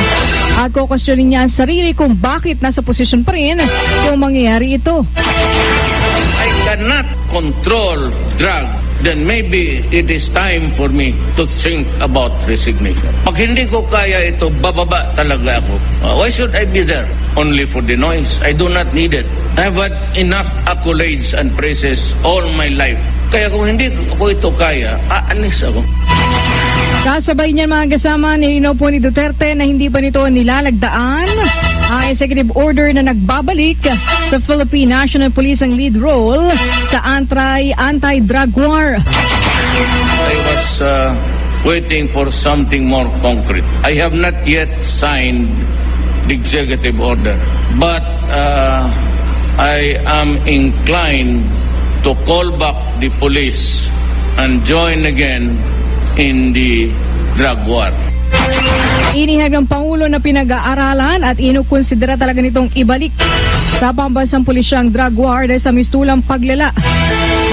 At kukwestiyonin niya ang sarili kung bakit nasa posisyon pa rin kung mangyayari ito. I cannot control drug, then maybe it is time for me to think about resignation. Pag hindi ko kaya ito, bababa talaga ako. Why should I be there? Only for the noise? I do not need it. I have had enough accolades and praises all my life. Kaya kung hindi ko ito kaya, aalis ako. Kasabay niyan mga kasama, nilinaw po ni Duterte na hindi pa nito nilalagdaan ang executive order na nagbabalik sa Philippine National Police ang lead role sa anti-drug war. I was waiting for something more concrete. I have not yet signed the executive order, but I am inclined to call back the police and join again in the drug war. Inihag ng Pangulo na pinag-aaralan at inukonsidera talaga nitong ibalik sa pambansang pulisyang drug war dahil sa mistulang paglala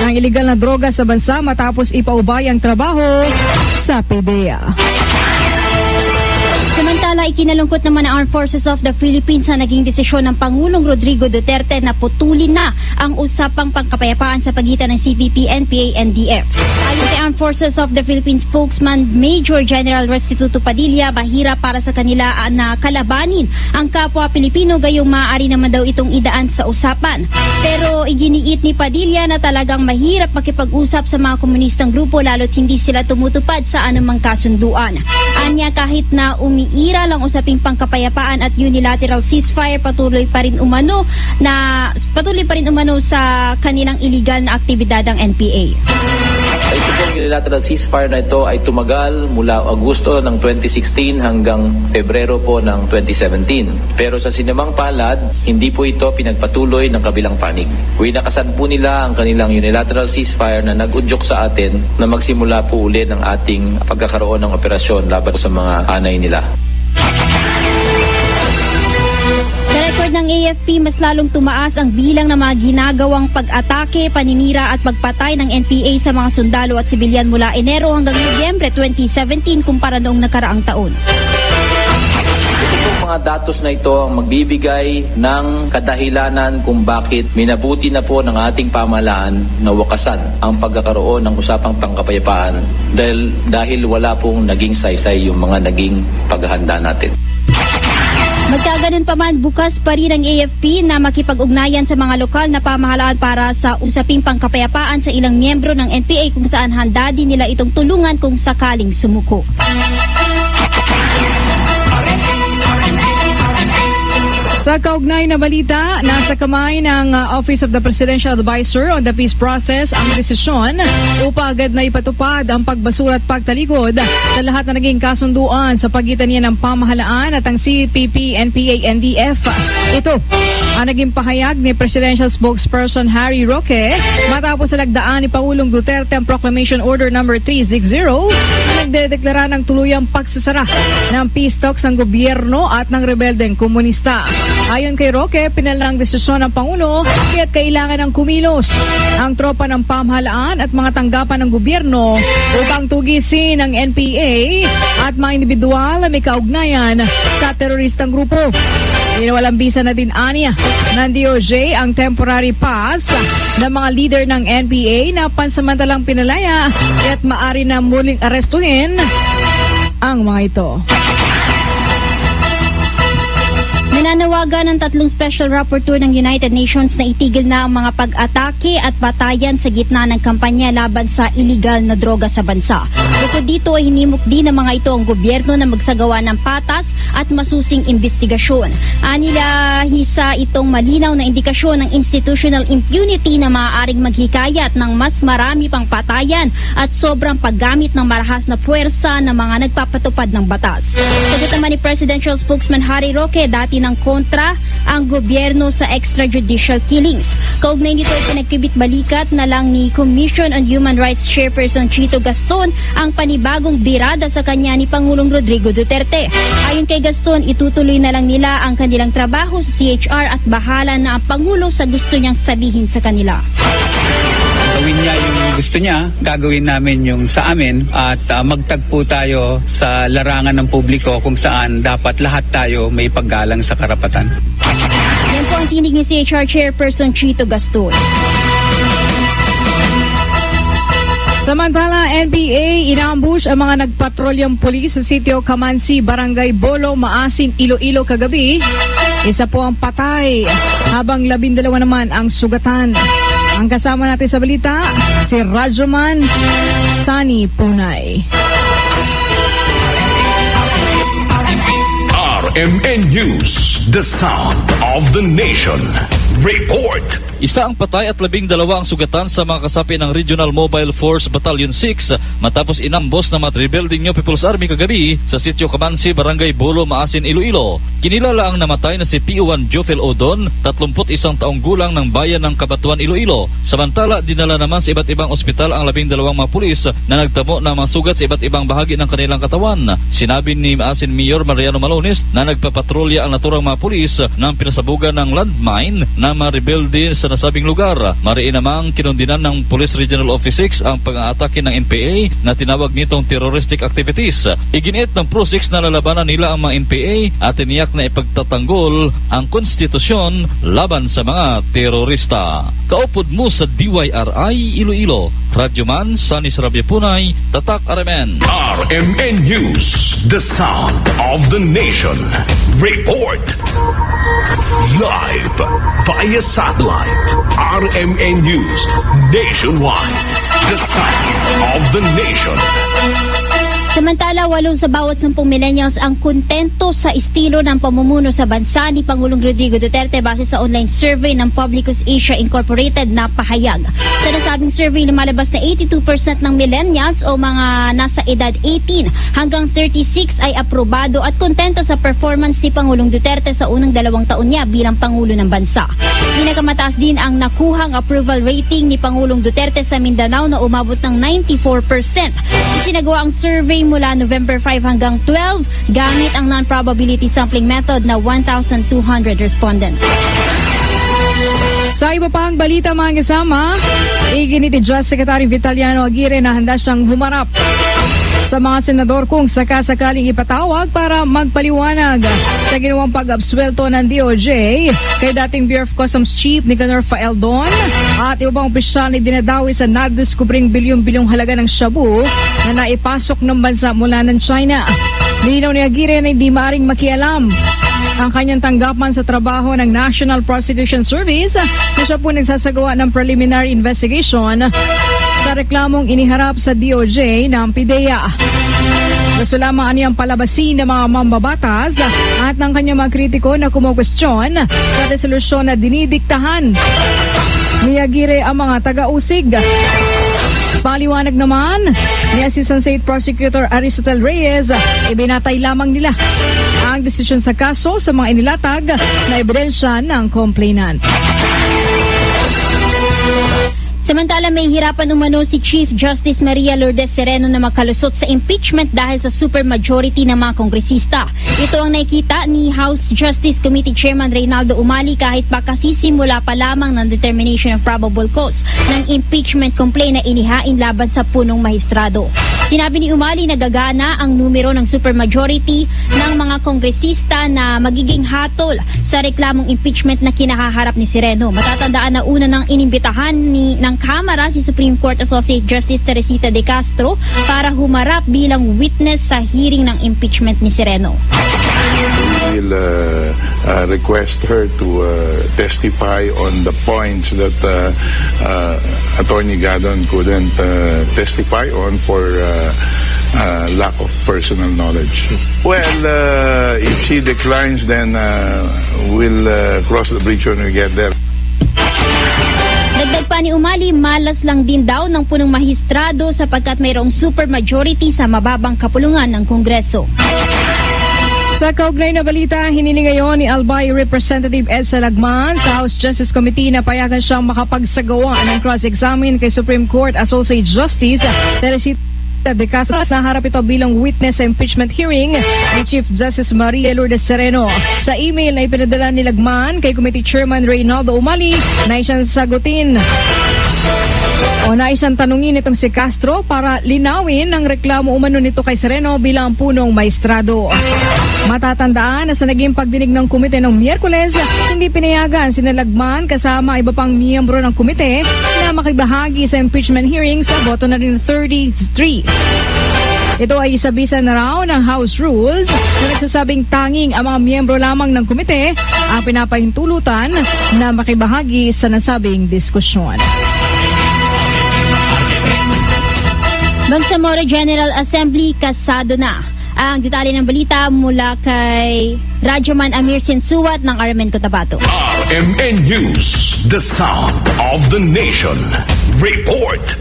ng iligal na droga sa bansa matapos ipaubay ang trabaho sa PDEA. Samantala, ikinalungkot naman ng Armed Forces of the Philippines na naging desisyon ng Pangulong Rodrigo Duterte na putulin na ang usapang pangkapayapaan sa pagitan ng CPP, NPA, NDF. Ayon kay Armed Forces of the Philippines spokesman Major General Restituto Padilla, bahira para sa kanila na kalabanin ang kapwa Pilipino gayong maaari naman daw itong idaan sa usapan. Pero iginiit ni Padilla na talagang mahirap makipag-usap sa mga komunistang grupo lalo't hindi sila tumutupad sa anumang kasunduan. Anya, kahit na umiira lang usaping pangkapayapaan at unilateral ceasefire, patuloy pa rin umano sa kanilang illegal na aktibidad ng NPA. Ito pong unilateral ceasefire na ito ay tumagal mula Agosto ng 2016 hanggang Pebrero po ng 2017. Pero sa sinamang palad, hindi po ito pinagpatuloy ng kabilang panig. Winakasan po nila ang kanilang unilateral ceasefire na nag-udyok sa atin na magsimula po ulit ng ating pagkakaroon ng operasyon laban sa mga hanay nila. Sa record ng AFP, mas lalong tumaas ang bilang ng mga ginagawang pag-atake, paninira at pagpatay ng NPA sa mga sundalo at sibilyan mula Enero hanggang Nobyembre 2017 kumpara noong nakaraang taon. Ito pong mga datos na ito ang magbibigay ng kadahilanan kung bakit minabuti na po ng ating pamahalaan na wakasan ang pagkakaroon ng usapang pangkapayapaan dahil wala pong naging saysay yung mga naging paghahanda natin. Magkaganon pa man, bukas pa rin ang AFP na makipag-ugnayan sa mga lokal na pamahalaan para sa usaping pangkapayapaan sa ilang miyembro ng NPA kung saan handa din nila itong tulungan kung sakaling sumuko. Sa kaugnay na balita, nasa kamay ng Office of the Presidential Advisor on the Peace Process ang desisyon upang agad na ipatupad ang pagbasura at pagtalikod sa lahat na naging kasunduan sa pagitan niya ng pamahalaan at ang CPP, NPA, NDF. Ito ang naging pahayag ni Presidential Spokesperson Harry Roque matapos sa lagdaan ni Pangulong Duterte ang Proclamation Order No. 360 na nagdedeklara ng tuluyang pagsasara ng peace talks ng gobyerno at ng rebeldeng komunista. Ayon kay Roque, pinalang desisyon ng Pangulo kaya't kailangan ng kumilos ang tropa ng pamahalaan at mga tanggapan ng gobyerno upang tugisin ang NPA at mga individual na may kaugnayan sa teroristang grupo. Inawalang bisa na din aniya ng DOJ ang temporary pass ng mga leader ng NPA na pansamantalang pinalaya at maari na muling arestuhin ang mga ito. Nananawagan ng 3 special rapporteur ng United Nations na itigil na ang mga pag-atake at batayan sa gitna ng kampanya laban sa iligal na droga sa bansa. Bukod dito ay hinimok din ng mga ito ang gobyerno na magsagawa ng patas at masusing investigasyon. Anila hisa itong malinaw na indikasyon ng institutional impunity na maaaring maghikayat ng mas marami pang patayan at sobrang paggamit ng marahas na puwersa ng mga nagpapatupad ng batas. Sagot naman ni Presidential Spokesman Harry Roque, dati ng kontra ang gobyerno sa extrajudicial killings. Kaugnay nito ay pinagkibit-balikat na lang ni Commission on Human Rights Chairperson Chito Gaston ang panibagong birada sa kanya ni Pangulong Rodrigo Duterte. Ayon kay Gaston, itutuloy na lang nila ang kanilang trabaho sa CHR at bahala na ang Pangulo sa gusto niyang sabihin sa kanila. Gawin niya yung gusto niya, gagawin namin yung sa amin at magtagpo tayo sa larangan ng publiko kung saan dapat lahat tayo may paggalang sa karapatan. Yan po ang tinig ni CHR Chairperson Chito Gaston. Samantala, NPA inaambush ang mga nagpatrolyang pulis sa sitio Kamansi, Barangay Bolo, Maasin, Iloilo kagabi. Isa po ang patay, habang 12 naman ang sugatan. Ang kasama natin sa balita, si Rajoman Sani Punay. RMN News, the sound of the nation. Report. Isa ang patay at 12 ang sugatan sa mga kasapi ng Regional Mobile Force Battalion 6 matapos inambos ng mga rebuilding New People's Army kagabi sa sitio Kamansi, Barangay Bolo, Maasin, Iloilo. Kinilala ang namatay na si PO1 Jofel Odon, 31 taong gulang ng bayan ng Cabatuan, Iloilo. Samantala, dinala naman sa iba't ibang ospital ang 12 mga pulis na nagtamo ng mga sugat sa iba't ibang bahagi ng kanilang katawan. Sinabi ni Maasin Mayor Mariano Malones na nagpapatrolya ang naturang mga pulis ng pinasabugan ng landmine na ma-rebuilding sa nasabing lugar. Mariin namang kinundinan ng Police Regional Office 6 ang pag-aatake ng NPA na tinawag nitong terroristic activities. Iginiit ng Pro 6 na lalabanan nila ang mga NPA at tiniyak na ipagtatanggol ang konstitusyon laban sa mga terorista. Kaupod mo sa DYRI Iloilo, Radyoman Sani Sarabia Punay, Tatak RMN. RMN News, the sound of the nation. Report. Live via satellite. RMN News nationwide. The sound of the nation. Samantala, 8 sa bawat 10 millennials ang kontento sa estilo ng pamumuno sa bansa ni Pangulong Rodrigo Duterte base sa online survey ng Publicus Asia Incorporated na pahayag. Sa nasabing survey, lumalabas na 82% ng millennials o mga nasa edad 18 hanggang 36 ay aprobado at kontento sa performance ni Pangulong Duterte sa unang 2 taon niya bilang Pangulo ng bansa. Pinakamataas din ang nakuhang approval rating ni Pangulong Duterte sa Mindanao na umabot ng 94%. Isinagawa ang survey mula November 5 hanggang 12 gamit ang non-probability sampling method na 1,200 respondents. Sa iba pang balita mga kasama, iginit ni Just Secretary Vitaliano Aguirre na handa siyang humarap sa mga senador kung sakasakaling ipatawag para magpaliwanag sa ginawang pag-absuelto ng DOJ kay dating Bureau of Customs Chief Nicanor Faeldon at ibang opisyal na dinadawi sa nadiskubreng bilyong-bilyong halaga ng shabu na naipasok ng bansa mula ng China. Nilinaw ni Aguirre na hindi maaring makialam ang kanyang tanggapan sa trabaho ng National Prosecution Service na siya po nagsasagawa ng preliminary investigation sa reklamong iniharap sa DOJ ng PIDEA. Gusto lamang aniyang palabasin ng mga mambabatas at ng kanyang mga kritiko na kumugwestiyon sa resolusyon na dinidiktahan ni Aguirre ang mga taga-usig. Paliwanag naman ni Assistant State Prosecutor Aristotle Reyes, ibinatay lamang nila ang desisyon sa kaso sa mga inilatag na ebidensya ng complainant. Samantala may hirapan umano si Chief Justice Maria Lourdes Sereno na makalusot sa impeachment dahil sa supermajority ng mga kongresista. Ito ang nakikita ni House Justice Committee Chairman Reynaldo Umali kahit pa kasisimula pa lamang ng determination of probable cause ng impeachment complaint na inihain laban sa punong mahistrado. Sinabi ni Umali na gagana ang numero ng supermajority ng mga kongresista na magiging hatol sa reklamong impeachment na kinahaharap ni Sereno. Matatandaan na una nang inimbitahan ng Kamara si Supreme Court Associate Justice Teresita de Castro para humarap bilang witness sa hearing ng impeachment ni Sereno. We'll request her to testify on the points that Attorney Gadon couldn't testify on for lack of personal knowledge. Well, if she declines, then we'll cross the bridge when we get there. Dagdag pa ni Umali, malas lang din daw ng punong mahistrado sapagkat mayroong supermajority sa mababang kapulungan ng Kongreso. Sa kaugnay na balita, hinili ngayon ni Albay Representative Edsa Lagman sa House Justice Committee na payagan siyang makapagsagawa ng cross-examine kay Supreme Court Associate Justice Teresita de Castro. Naharap ito bilang witness sa impeachment hearing ni Chief Justice Maria Lourdes Sereno. Sa email na ipinadala ni Lagman kay Committee Chairman Reynaldo Umali na isang sagutin o na isang tanungin itong si Castro para linawin ang reklamo umano nito kay Sereno bilang punong maestrado. Matatandaan na sa naging pagdinig ng komite ng Miyerkules, hindi pinayagan sina Lagman kasama iba pang miyembro ng komite na makibahagi sa impeachment hearing sa boto na rin 33. Ito ay isa-bisa na raw ng House Rules na nagsasabing tanging ang mga miyembro lamang ng komite ang pinapahintulutan na makibahagi sa nasabing diskusyon. Bangsamoro General Assembly kasado na. Ang detalye ng balita mula kay Radyoman Amir Sinsuat ng RMN Cotabato. RMN News, the sound of the nation. Report.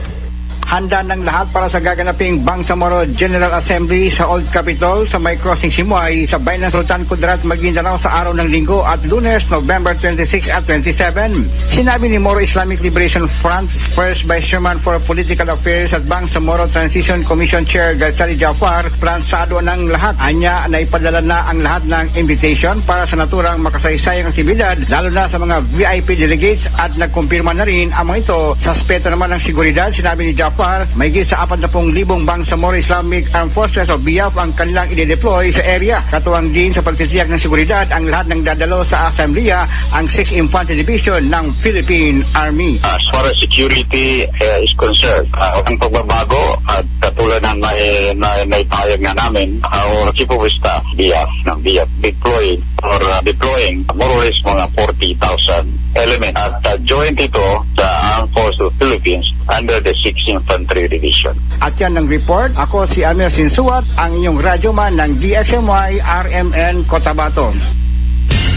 Handa ng lahat para sa gaganaping Bangsamoro General Assembly sa Old Capitol sa May Crossing Simuay sa Bayan ng Sultan Kudarat, Maguindanao sa araw ng Linggo at Lunes, November 26 at 27. Sinabi ni Moro Islamic Liberation Front First Vice Chairman for Political Affairs at Bangsamoro Transition Commission Chair Gatsali Jafar, plansado ng lahat. Anya na ipadala na ang lahat ng invitation para sa naturang makasaysayang aktibidad, lalo na sa mga VIP delegates at nagkumpirma na rin ang mga ito. Sa aspeto naman ng seguridad, sinabi ni Jafar, may higit sa 40,000 Bangsamoro Islamic Armed Forces o BIAF ang kanilang i-deploy sa area. Katuwang din sa pagtitiyak ng seguridad ang lahat ng dadalo sa Asambleya ang 6th Infantry Division ng Philippine Army. As far as security is concerned, ang pagbabago at katulad ng naipahayag na namin, our Chief of Staff BIAF ng BIAF deploying more or less mga 40,000 element at joint ito sa Armed Forces of the Philippines under the 6th Infantry Division. At yan ang report. Ako si Amir Sinsuat, ang inyong radyoman ng DXMY RMN Cotabato.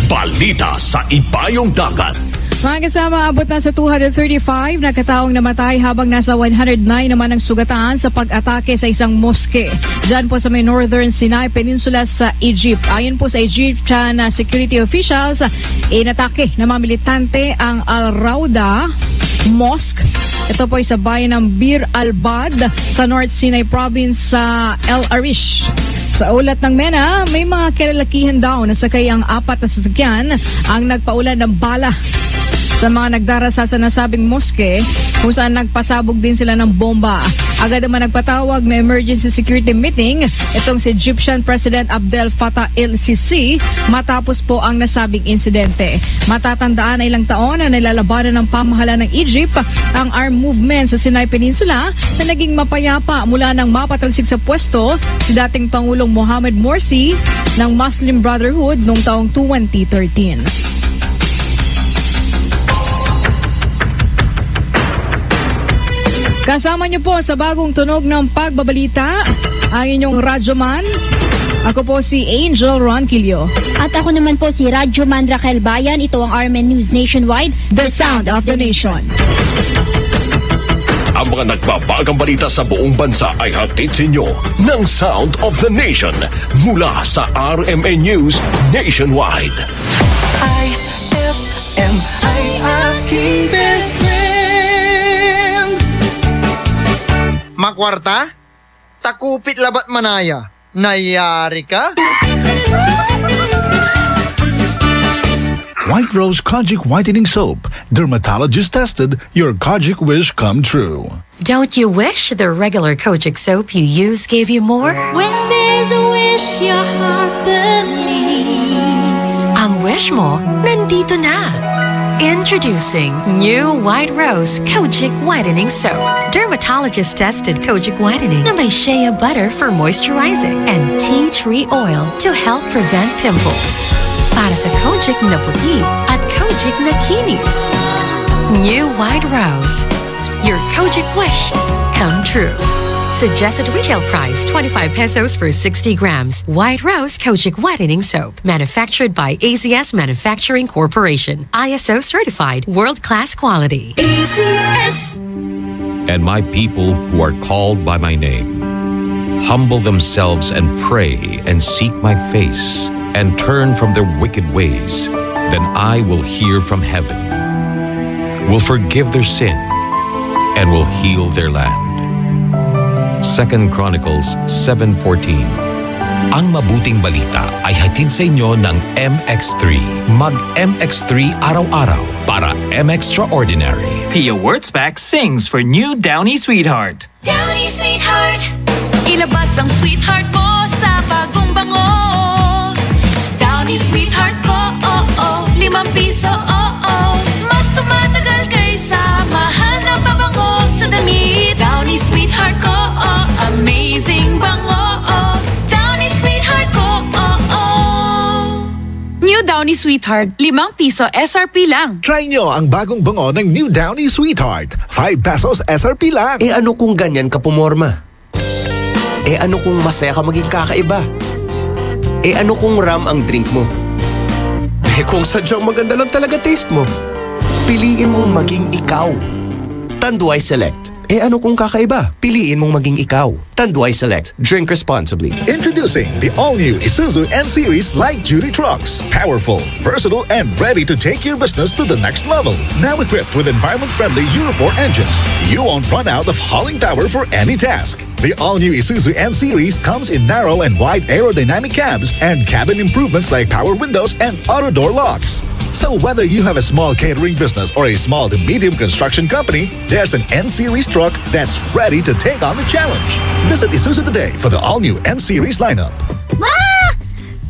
Balita sa Ibayong Dagat. Mga kasama, abot na sa 235 na kataong namatay habang nasa 109 naman ang sugatan sa pag-atake sa isang moske. Diyan po sa may Northern Sinai Peninsula sa Egypt. Ayon po sa Egyptian security officials, inatake ng mga militante ang Al-Rauda Mosque. Ito po ay sa bayan ng Bir al-Bad sa North Sinai Province sa El Arish. Sa ulat ng MENA, may mga kalalakihan daw na sakay ang 4 na sasakyan ang nagpaulan ng bala sa mga nagdarasa sa nasabing moske kung saan nagpasabog din sila ng bomba. Agad naman nagpatawag na emergency security meeting itong si Egyptian President Abdel Fattah el-Sisi matapos po ang nasabing insidente. Matatandaan na ilang taon na nilalabanan ng pamahalaan ng Egypt ang armed movement sa Sinai Peninsula na naging mapayapa mula nang mapatalsik sa pwesto si dating Pangulong Mohamed Morsi ng Muslim Brotherhood noong taong 2013. Kasama niyo po sa bagong tunog ng pagbabalita ang inyong radyoman. Ako po si Angel Ronquillo. At ako naman po si Radyoman Raquel Bayan. Ito ang RMN News Nationwide, the sound of the nation. Ang mga nagbabagang balita sa buong bansa ay hatid sa inyo ng Sound of the Nation mula sa RMN News Nationwide. IFM ay aking best friend. Makwarta? Takupit labat manaya. Nayari ka? White Rose Kojic Whitening Soap. Dermatologist tested, your Kojic wish come true. Don't you wish the regular Kojic soap you use gave you more? When there's a wish your heart believes. Ang wish mo, nandito na. Introducing new White Rose Kojic Whitening Soap. Dermatologist-tested Kojic Whitening na may shea butter for moisturizing and tea tree oil to help prevent pimples. Para sa Kojic na puti at Kojic na kinis. New White Rose. Your Kojic wish come true. Suggested retail price 25 pesos for 60 grams. White Rose Kojic Whitening Soap. Manufactured by AZS Manufacturing Corporation. ISO certified world-class quality. AZS. And my people who are called by my name humble themselves and pray and seek my face and turn from their wicked ways, then I will hear from heaven, will forgive their sin, and will heal their land. 2 Chronicles 7:14. Ang mabuting balita ay hatid sa inyo ng MX3. Mag-MX3 araw-araw para M-Extraordinary. Pia Wurtzbach sings for new Downy Sweetheart. Downy Sweetheart. Ilabas ang sweetheart mo sa bagong bango. Downy Sweetheart ko, ₱5, Mas tumatagal kaysa mahal na pabango sa damit. Downy Sweetheart ko, amazing bango. Downy Sweetheart ko, New Downy Sweetheart, ₱5 SRP lang. Try nyo ang bagong bango ng New Downy Sweetheart. 5 pesos SRP lang. Ano kung ganyan ka pumorma? Ano kung masaya ka maging kakaiba? Ano kung ram ang drink mo? Kung sadyang maganda lang talaga taste mo, piliin mong maging ikaw. Tanduay Select. Ano kung kakaiba? Piliin mong maging ikaw. Tanduay Select. Drink responsibly. Introducing the all-new Isuzu N-Series light-duty trucks. Powerful, versatile, and ready to take your business to the next level. Now equipped with environment-friendly Euro 4 engines, you won't run out of hauling power for any task. The all-new Isuzu N-Series comes in narrow and wide aerodynamic cabs and cabin improvements like power windows and auto door locks. So whether you have a small catering business or a small to medium construction company, there's an N-Series truck that's ready to take on the challenge. Visit Isuzu today for the all-new N-Series lineup. Ma!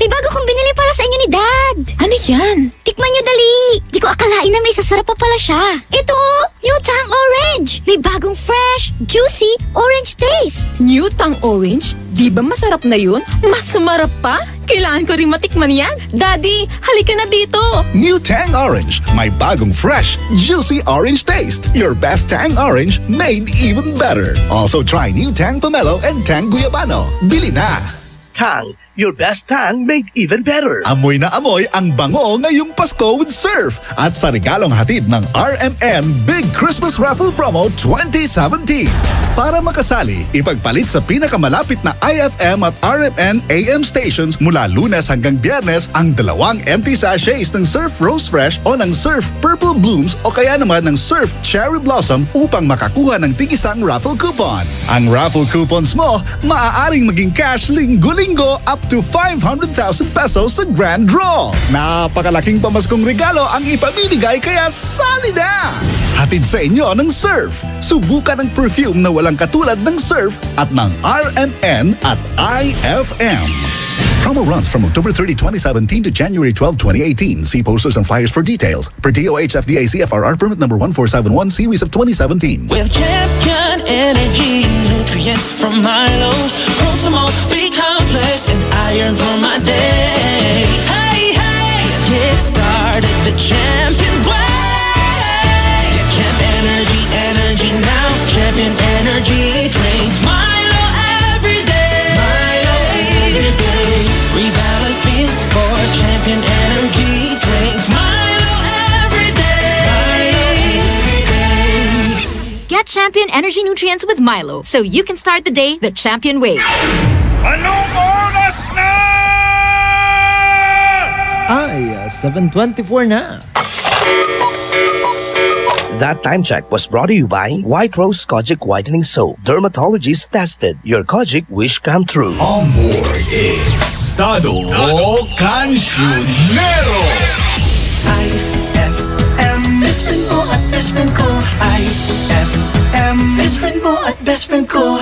May bago kong binili para sa inyo ni Dad. Ano yan? Tikman nyo dali. Di ko akalain na may sasarap pa pala siya. Ito, New Tang Orange. May bagong fresh, juicy, orange taste. New Tang Orange? Di ba masarap na yun? Mas sumarap pa? Kailangan ko rin matikman yan. Daddy, halika na dito. New Tang Orange. May bagong fresh, juicy orange taste. Your best Tang Orange made even better. Also try New Tang Pomelo and Tang Guyabano. Bili na! Tang, your best tang made even better. Amoy na amoy ang bango ngayong Pasko with Surf at sa regalong hatid ng RMN Big Christmas Raffle Promo 2017. Para makasali, ipagpalit sa pinakamalapit na IFM at RMN AM stations mula Lunes hanggang Biyernes ang 2 empty sachets ng Surf Rose Fresh o ng Surf Purple Blooms o kaya naman ng Surf Cherry Blossom upang makakuha ng tig-isang raffle coupon. Ang raffle coupons mo, maaaring maging cash linggo-linggo up to 500,000 pesos sa grand draw. Napakalaking pamaskong regalo ang ipamimigay kaya sali na! Hatid sa inyo ng Surf. Subukan ang perfume na walang katulad ng Surf at ng RMN at IFM. Promo runs from October 30, 2017 to January 12, 2018. See posters and flyers for details. Per DOH FDA CFRR permit number 1471 series of 2017. With Champion Energy nutrients from Milo, Proximo, B-complex, and iron for my day. Hey, hey, get started the Champion way. Get Champ Energy, energy now. Champion Energy, drink Milo every day. Milo every day. Rebalance meals for Champion Energy, drink Milo every day. Milo every day. Get Champion Energy nutrients with Milo so you can start the day the Champion way. Anong oras na? Ay, 7:24 na. That time check was brought to you by White Rose Kojic Whitening Soap. Dermatologists tested. Your Kojic wish come true. On board is Tado Cancionero. IFM, best friend mo at best friend ko. IFM, best friend mo at best friend ko.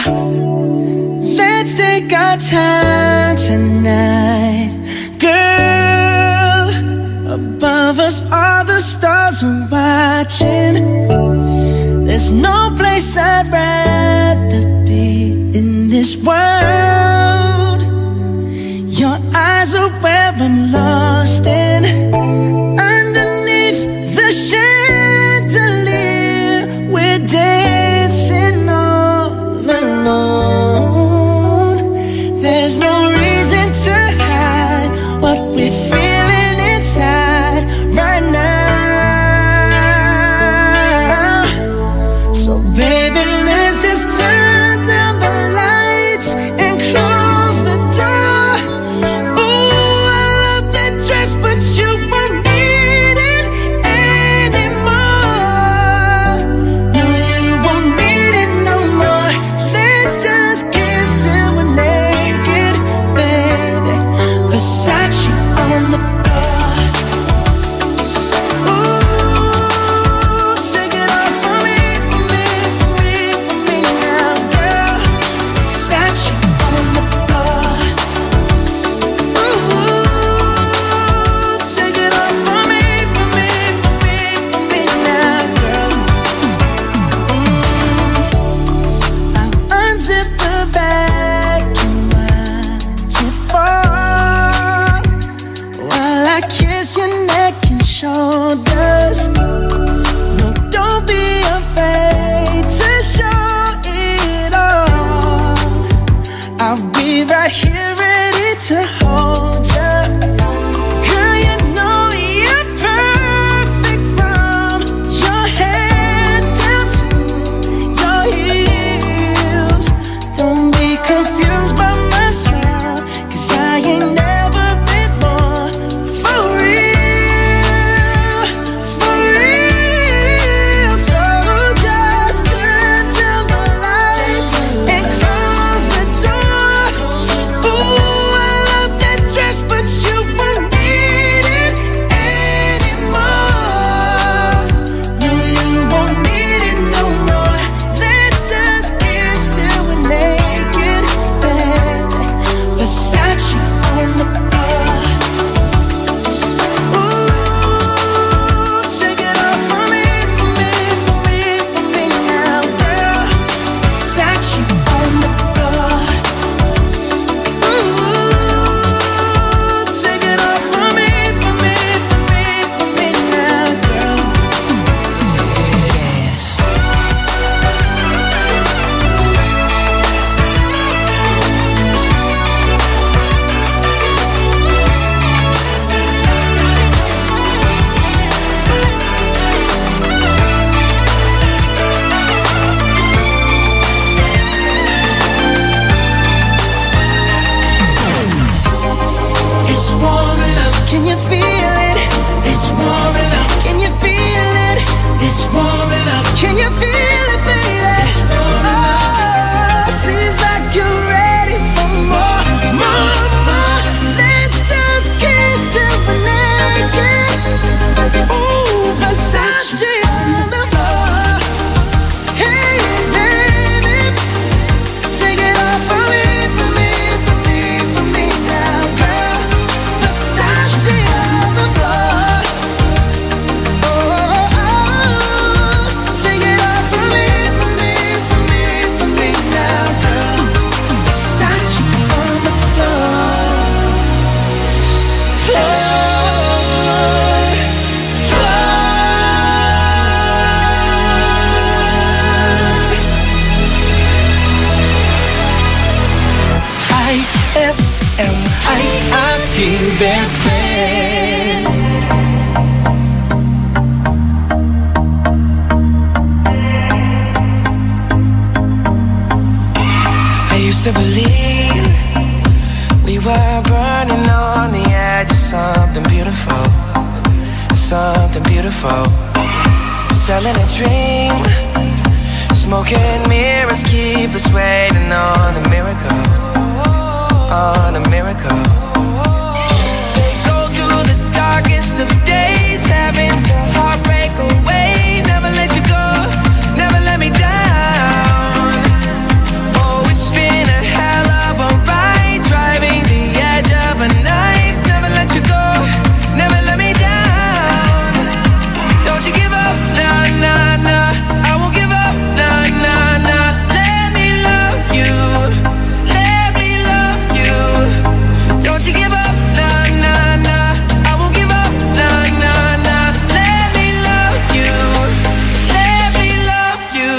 Let's take our time tonight, girl. Above us all the stars are watching. There's no place I'd rather be in this world. Your eyes are where I'm lost in. Underneath the chandelier, we're dancing all alone. There's no reason to hide what we're feeling inside right now. So baby, let's just turn down the lights and close the door. Ooh, I love that dress, but you won't need it anymore. No, you won't need it no more. Let's just kiss till we're naked, baby. Versace on the floor. Ooh, take it off for me, for me, for me, for me now, girl. Versace on the floor. Ooh, take it off for me, for me, for me, for me now, girl. I'll unzip the bag and watch it fall while I kiss your neck and shoulders. No, don't be afraid to show it all. I'll be right here ready to hold you. Girl, you know you're perfect from your head down to your heels. Don't be confused by my smile, 'cause I ain't never been more for real, for real. So just turn down the lights and close the door. Ooh, I love that dress, but you won't need it anymore. No, you won't need it no more. Let's just kiss till we're naked, baby. Versace on the floor. Ooh, take it off for me, for me, for me, for me now, girl. Versace on the floor. Ooh, take it off for me, for me, for me, for me now, girl. Yes. It's warming up. Can you feel it? It's warming up. Can you feel it? It's warming up. Can you feel it, baby? It's warming up. Seems like you're ready for more, more, more. Let's just kiss till we're naked. Ooh, Versace on the floor. Hey, baby, take it off for me, for me, for me, for me now, girl. Versace on the floor. Oh, oh, oh. Take it off for me, for me, for me, for me now, girl. Versace on the floor. IFM, ay aking best friend. I used to believe we were burning on the edge of something beautiful, something beautiful. selling a dream. Smoking mirrors keep us waiting on a miracle. On a miracle. Say go through the darkest of days, having to heartbreak away. Never let you go, never let me down. Oh, it's been a hell of a ride, driving the edge of a knife. Never let you go, never let me down. Don't you give up, nah, nah, nah. I won't give up, nah, nah, nah. Let me love you, let me love you. Don't you give up, nah, nah, nah. I won't give up, nah, nah, nah. Let me love you, let me love you.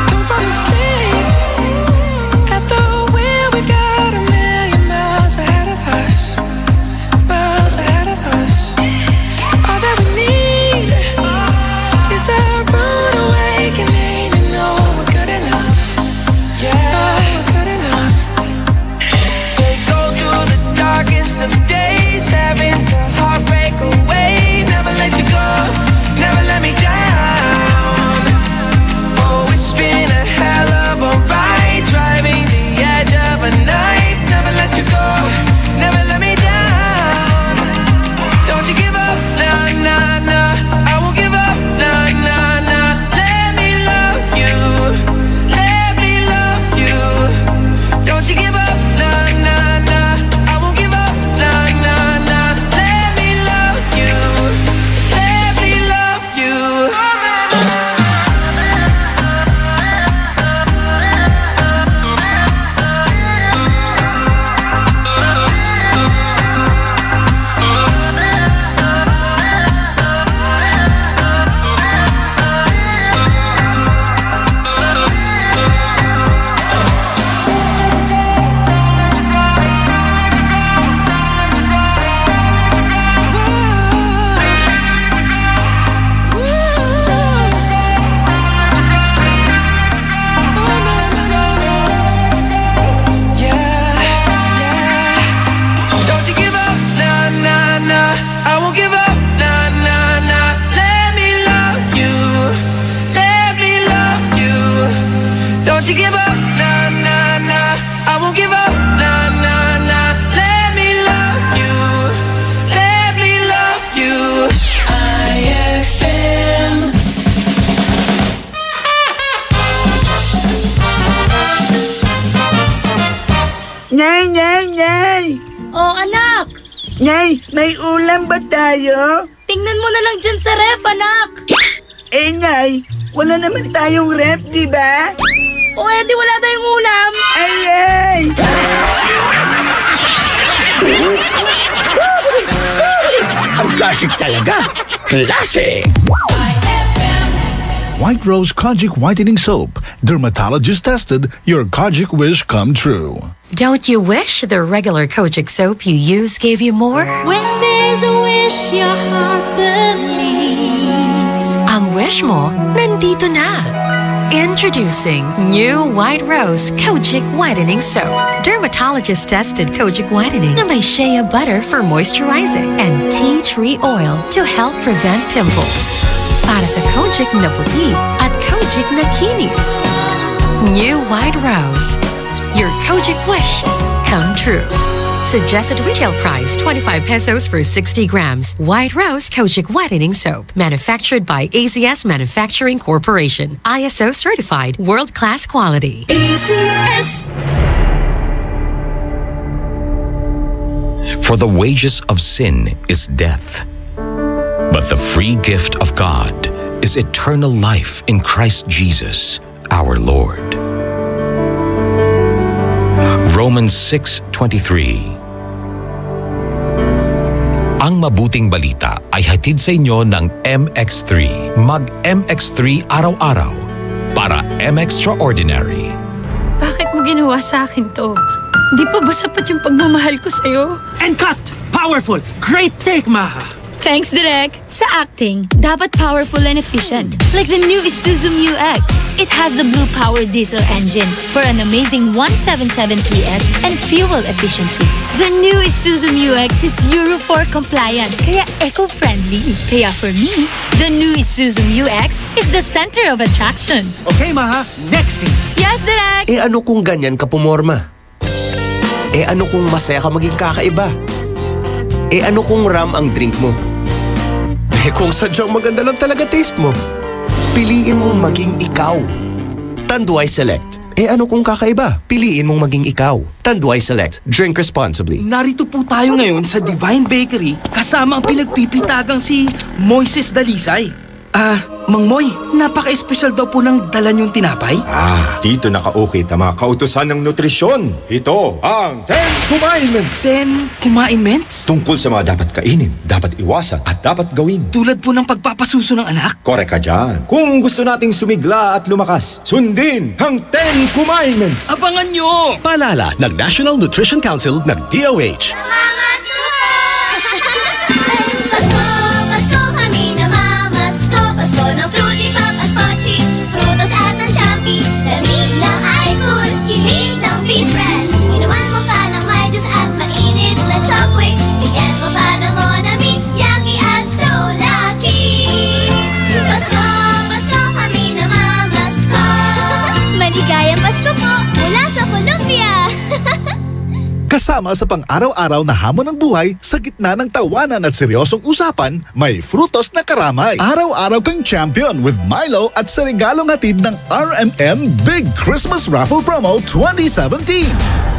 Don't fall asleep at the wheel. We've got a million miles ahead of us, miles ahead of us. All that we need is a rude awakening to know we're good enough. Yeah, we're good enough. Say go through the darkest of days, having to heartbreak away. Never let you go, never let me down. Oh, it's been a hell of a ride, driving the edge of a knife. Never let you go, never let me down. Don't you give up, nah, nah, nah. I won't give up, nah, nah, nah. Let me love you, let me love you. Don't you give up, nah, nah, nah. I won't give up, nah, nah, nah. Let me love you, let me love you. Don't you give up, nah, nah, nah. I won't give up, nah, nah, nah. Let me love you, let me love you. Don't you give up, nah, nah, nah. I won't give up, nah, nah, nah. Let me love you, let me love you. IFM. Nay, nay, nay! Oh, anak! Nay, may ulam ba tayo? Tingnan mo na lang dyan sa ref, anak! Eh, nay, wala naman tayong ref, di ba? O, edi wala tayong ulam! Ay, ay! Ang classic talaga. Classic! White Rose Kojic Whitening Soap. Dermatologist tested, your Kojic wish come true. Don't you wish the regular Kojic soap you use gave you more? When there's a wish your heart believes. Ang wish mo, nandito na. Introducing new White Rose Kojic Whitening Soap. Dermatologist tested Kojic Whitening na may shea butter for moisturizing and tea tree oil to help prevent pimples. Para sa Kojic na puti at Kojic na kinis. New White Rose. Your Kojic wish come true. Suggested retail price 25 pesos for 60 grams. White Rose Kojic Whitening Soap. Manufactured by AZS Manufacturing Corporation. ISO certified world-class quality. AZS! For the wages of sin is death, but the free gift of God is eternal life in Christ Jesus, our Lord. Romans 6:23. Ang mabuting balita ay hatid sa inyo ng MX3. Mag-MX3 araw-araw para M-Extraordinary. Bakit mo ginawa sa akin to? Di pa ba sapat yung pagmamahal ko sa'yo? And cut! Powerful! Great take, Maha! Thanks, Direk. Sa acting, dapat powerful and efficient. Like the new Isuzu Mu-X. It has the Blue Power diesel engine for an amazing 177 PS and fuel efficiency. The new Isuzu Mu-X is Euro 4 compliant, kaya eco-friendly. Kaya for me, the new Isuzu Mu-X is the center of attraction. Okay, Maha. Next scene. Yes, Direk! Ano kung ganyan ka pumorma? Ano kung masaya ka maging kakaiba? Ano kung ram ang drink mo? Kung sadyang maganda lang talaga taste mo, piliin mong maging ikaw. Tanduay Select. Ano kung kakaiba? Piliin mong maging ikaw. Tanduay Select. Drink responsibly. Narito po tayo ngayon sa Divine Bakery kasama ang pinagpipitagang si Moises Dalisay. Mang Moy, napaka-espesyal daw po ng dala niyong tinapay. Dito naka-ukit ang mga kautusan ng nutrisyon. Ito ang 10 Commandments. 10 Commandments? Tungkol sa mga dapat kainin, dapat iwasan at dapat gawin. Tulad po ng pagpapasuso ng anak? Korek ka dyan. Kung gusto nating sumigla at lumakas, sundin ang 10 Commandments. Abangan nyo! Paalala ng National Nutrition Council ng DOH. Ng Fruity Pop at Pochi, Frutos at ng Champi, lamig ng iFood, kilig ng Be Fresh. Inuman mo pa ng may juice at mainit na Chopwick. Bigyan mo pa ng Monami, Yaki at so lucky. Pasko, Pasko kami namamasko. Maligayang Pasko po mula sa Colombia. Kasama sa pang-araw-araw na hamon ng buhay, sa gitna ng tawanan at seryosong usapan, may frutos na karamay. Araw-araw kang champion with Milo at sa regalong hatid ng RMN Big Christmas Raffle Promo 2017.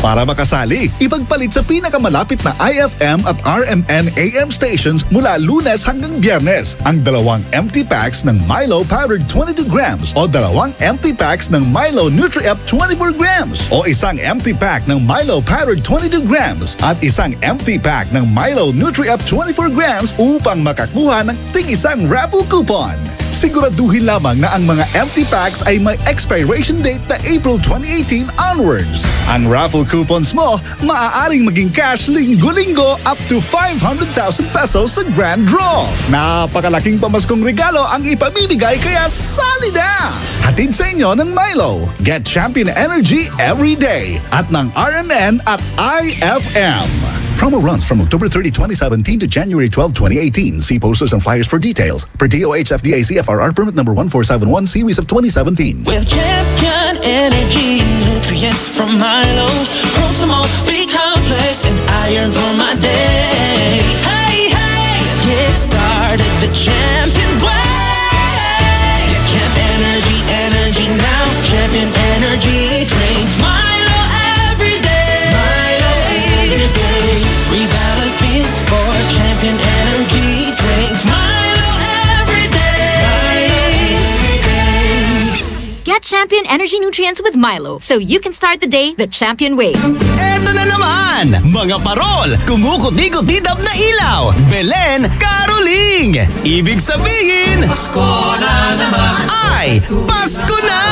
Para makasali, ipagpalit sa pinakamalapit na IFM at RMN AM stations mula Lunes hanggang Biyernes ang 2 empty packs ng Milo Powdered 22 grams o 2 empty packs ng Milo Nutri-Up 24 grams o isang empty pack ng Milo Powdered 22 grams at isang empty pack ng Milo Nutri-Up 24 grams upang makakuha ng ting-isang raffle coupon. Siguraduhin lamang na ang mga empty packs ay may expiration date na April 2018 onwards. Ang raffle coupons mo maaaring maging cash linggo-linggo up to 500,000 pesos sa grand draw. Napakalaking pamaskong regalo ang ipamimigay kaya sali na! Hatid sa inyo ng Milo. Get champion energy every day at ng RMN at IFM. Promo runs from October 30, 2017 to January 12, 2018. See posters and flyers for details. Per DOH FDA CFRR permit number 1471 series of 2017. With champion energy, nutrients from Milo, Proximo, B-complex, and iron for my day. Hey, hey, get started the champion way. Get Champ Energy, energy now. Champion Energy, drink Milo every day. Milo every day. Rebalance beats for Champion Energy, drink Milo every day. Milo every day. Get Champion Energy Nutrients with Milo so you can start the day the champion way. Eto na naman! Mga parol! Kumukuti-kutidap na ilaw! Belen Caroling! Ibig sabihin... Pasko na naman! Ay! Pasko na!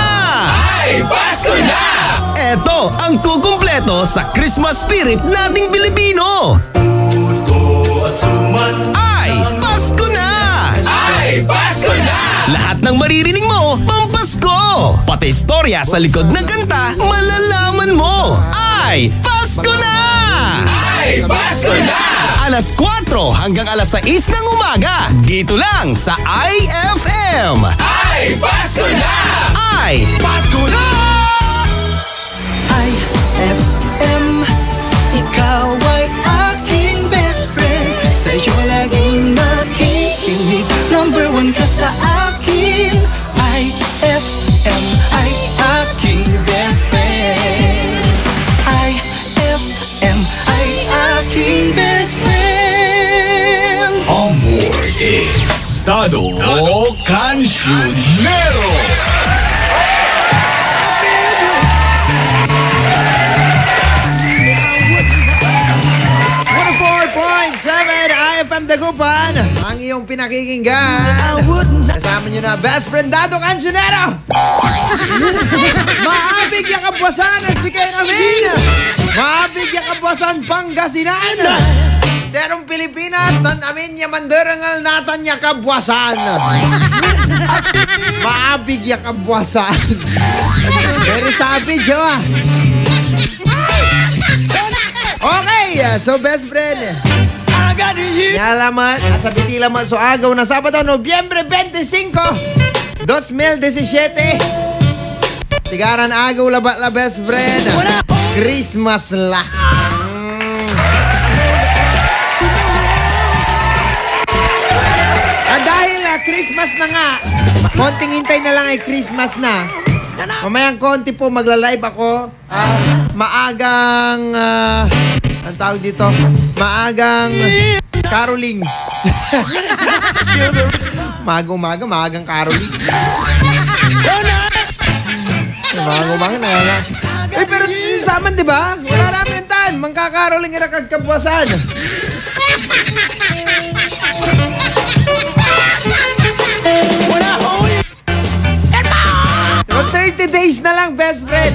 Ay! Pasko na! Eto ang kukumpleto sa Christmas spirit nating Pilipino! Puto at suman! Ay! Pasko na! Ay! Pasko na! Lahat ng maririnig mo, pampasko! Pati istorya sa likod ng kanta, malalaman mo! Ay! Pasko na! Ay! Pasko na! Alas 4 hanggang alas 6 ng umaga, dito lang sa IFM! Ay! Pasko na! Ay! Pasko na! IFM, ikaw ay aking best friend. Sa'yo laging makikinig. Number 1 ka sa akin. IFM ay aking best friend. IFM ay aking best friend. On board is Dado Cancionero. 104.7 IFM Dagupan, ang iyong pinakikinggan. Kasama nyo na best friend Dado Cancionero. Maabig yung kabwasan at si Ken Amin. Maabig yung kabwasan Pangasinan. Terong Pilipinas, tan amin niya manderangal natan niya kabwasan. Maabig niya kabwasan. Very savage, ha? Okay, so best friend. Nalaman, sa Bitilaman so agaw na Sabado, Nobyembre 25, 2017. Sigaran agaw labat la best friend. Christmas la. Dahil Christmas na nga, konting hintay na lang ay Christmas na. Mamayang konti po magla-live ako. Maagang ang tawag dito, maagang caroling. Maagang caroling. Maagang na. Pero saman, di ba? Wala namin tan. Mangkakaroling ira kagkabwasan. So 30 days na lang, best friend.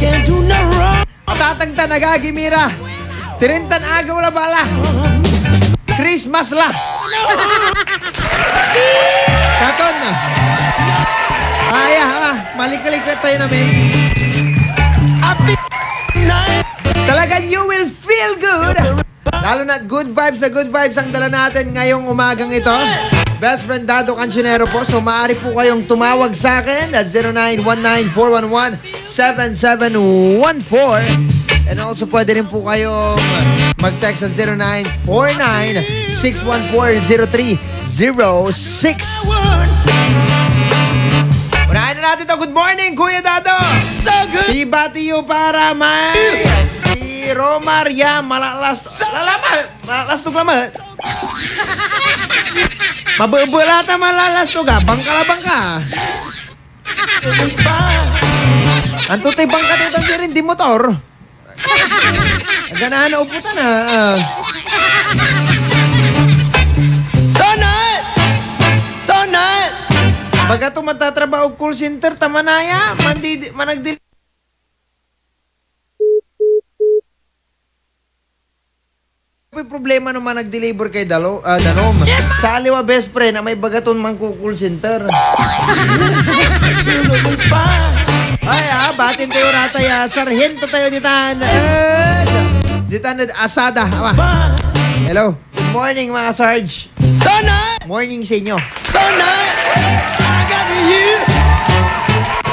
Tatangta nagagimira. Tirintan agaw la bala. Christmas la. Katon na. Malikalik tayo namin. Talagang you will feel good. Lalo na good vibes ang dala natin ngayong umagang ito. Best friend Dado Cancionero po. So maaari po kayong tumawag sa akin at 0919-411-7714. And also pwede rin po kayong mag-text sa 0949-614-0306. Unahin na natin ito. Good morning, Kuya Dado. So good. Ibatiyo para may si Romaria Malalastog lamat. Mabubulata malalastog ha. Bangka. Antutay bangka dito rin di motor. Ganahan na uputan na. Sonat! Baga ito matatrabaho call center, tamanaya, managdili. May problema naman nag-deliver kay Danom. Sa aliwa best friend na may bagaton mang call center. Ay batin tayo rataya. Sarhento tayo ditan. Ditan asada. Hello. Good morning mga Sarge. Morning sa inyo.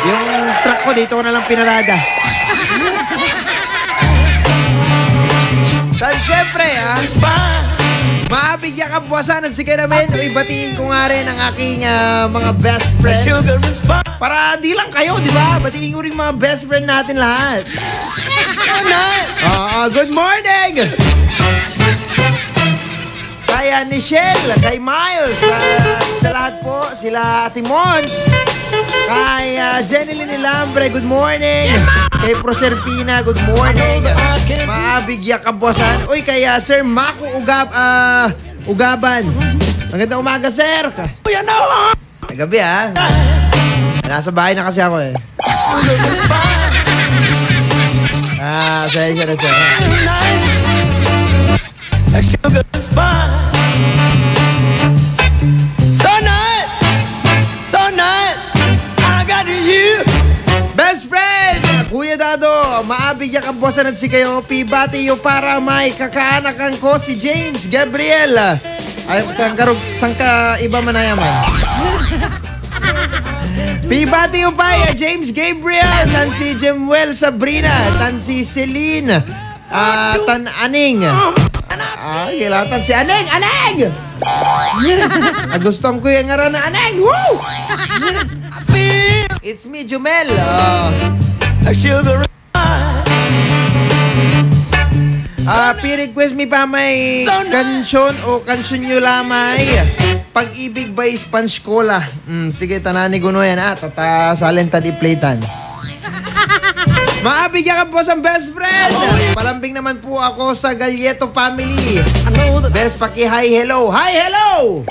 Yung truck ko dito ko na lang pinarada. San syempre maabigyan ka buwasan at sige namin ibatiin ko nga rin ang aking mga best friends. Para di lang kayo, di ba? Batiin ko rin mga best friend natin lahat. Good morning! Kaya Nichelle, kay Miles, sa lahat po, sila Timon, kay Jenilyn Ilambre, good morning. Kay Proserpina, good morning. Maabigya kabuasan. Uy, kay Sir Mako Ugaban. Magandang umaga, sir. Gabi, nasa bahay na kasi ako eh. Sa'yo siya na sir. Sonat, I got you. Best friend, Kuya Dado, maabigyan ka bosan at si kayo, pibati yo para may kakaanakan ko si James Gabriel. Ay, sangka iba manayaman. Pibati yo pa, James Gabriel, tan si Jemuel Sabrina, tan si Celine, tan Aning. Kilatan si Aneng! Gustong ko yung ngaran na Aneng! Woo! It's me, Jumel. Pi-request mi pa may kansyon o kansyon nyo lamay. Pag-ibig by Sponge Cola. Sige, tanani ko no yan tata salenta di playtan. Maabigyan ka po sa best friend. Palambing naman po ako sa Galleto family. Best paki-hi hello. Hi hello!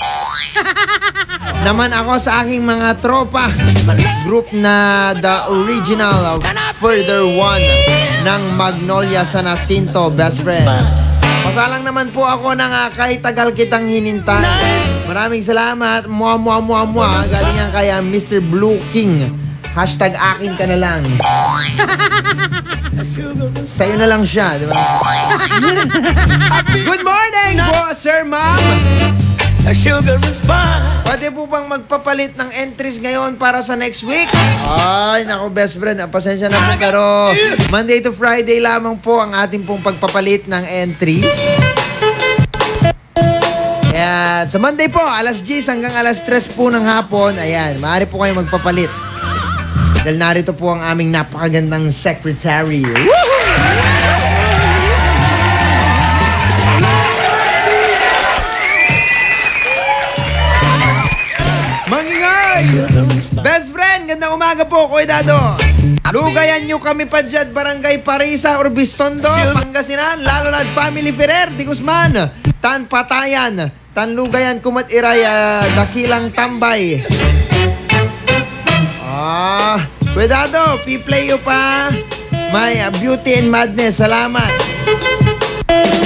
Naman ako sa aking mga tropa. Group na the original Further One ng Magnolia San Jacinto, best friend. Pasalang naman po ako ng kay tagal kitang hinintay. Maraming salamat. Mua. Galing yan kay Mr. Blue King. Hashtag akin ka na lang. Sa'yo na lang siya, di ba? Good morning po, Sir Ma'am. Pwede po bang magpapalit ng entries ngayon para sa next week? Ay, naku, best friend. Pasensya na po, pero Monday to Friday lamang po ang ating pong pagpapalit ng entries. Kaya sa Monday po, alas 10 hanggang alas 3 po ng hapon, ayan, maaari po kayo magpapalit. Dahil narito po ang aming napakagandang secretary. Mangingay! Best friend, gandang umaga po, Kuya Dado. Lugayan nyo kami pa dyan, Barangay Parisa, Orbistondo, Pangasinan, lalo na Family Ferrer, Di Guzman, Tan Patayan, Tan Lugayan, Kumat Iray, Dakilang Tambay. Cuidado, P-play you pa. My Beauty and Madness, salamat.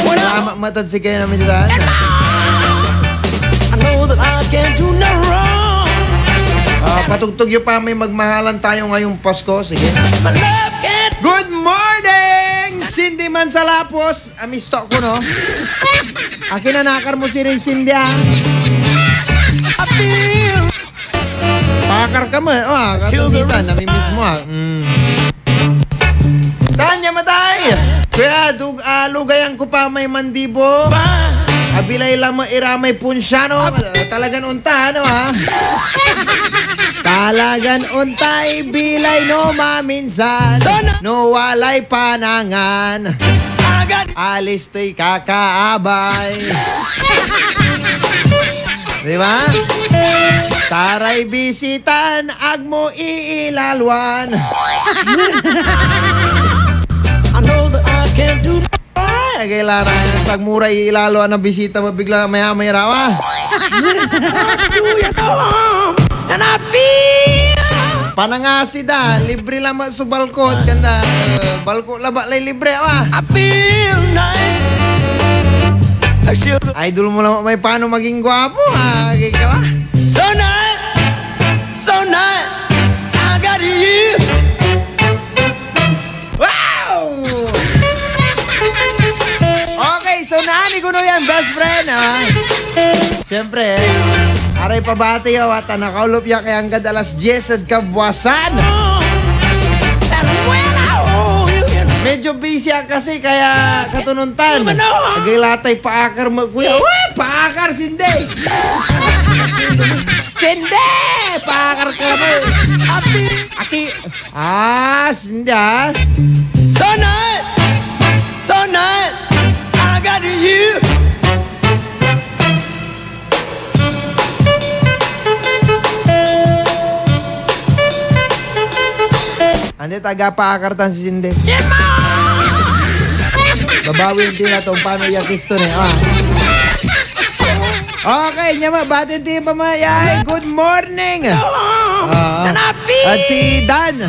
Salamat matad si kayo namin dito. I know that I can't do no wrong. Patugtog yung pa, may magmahalan tayo ngayong Pasko. Sige. Good morning! Cindy Mansalapos. Amisto ko, no? Akin na nakar mo si Rin Cindy, ha? Pakar ka mo, katunitan, namimiss mo, ha? Tanya matay! Kaya, lugayan ko pa may mandibo. Abilay lang mo iramay punsyano. Talagan unta, ano, ha? Talagan untay, bilay no maminsan. No walay panangan. Alis to'y kakaabay. Diba? Taray bisitan, ag mo iilalwan. I know that I can't do that. Ay, kailangan pag mura iilalwan ang bisita mo, bigla maya-maya rawa. And I feel panangasida, libre lang sa balkon. Kanda, balko laba lay libre, wa. I feel nice. Idol mo lang may paano maging gwapo, ha? Kaya ba? So nice, so nice, I got you. Wow! Okay, so naani ko no yan, best friend, ha? Siyempre, aray pabati at nakaulop ya kaya hanggang alas 10 at kabuwasan. Medyo busy kasi kaya katununtan. Nagilatay paakar mo. Kuya, paakar, sindi! Sindi! Paakar ka mo. Aki. Sindi, ha? So nice! So nice! I got you! Andi, taga-paakartan si Cindy. Yes, ma! Babawin din na itong paano yakis to na. Okay, nyama, batin din pa mayay. Good morning! At si Dan.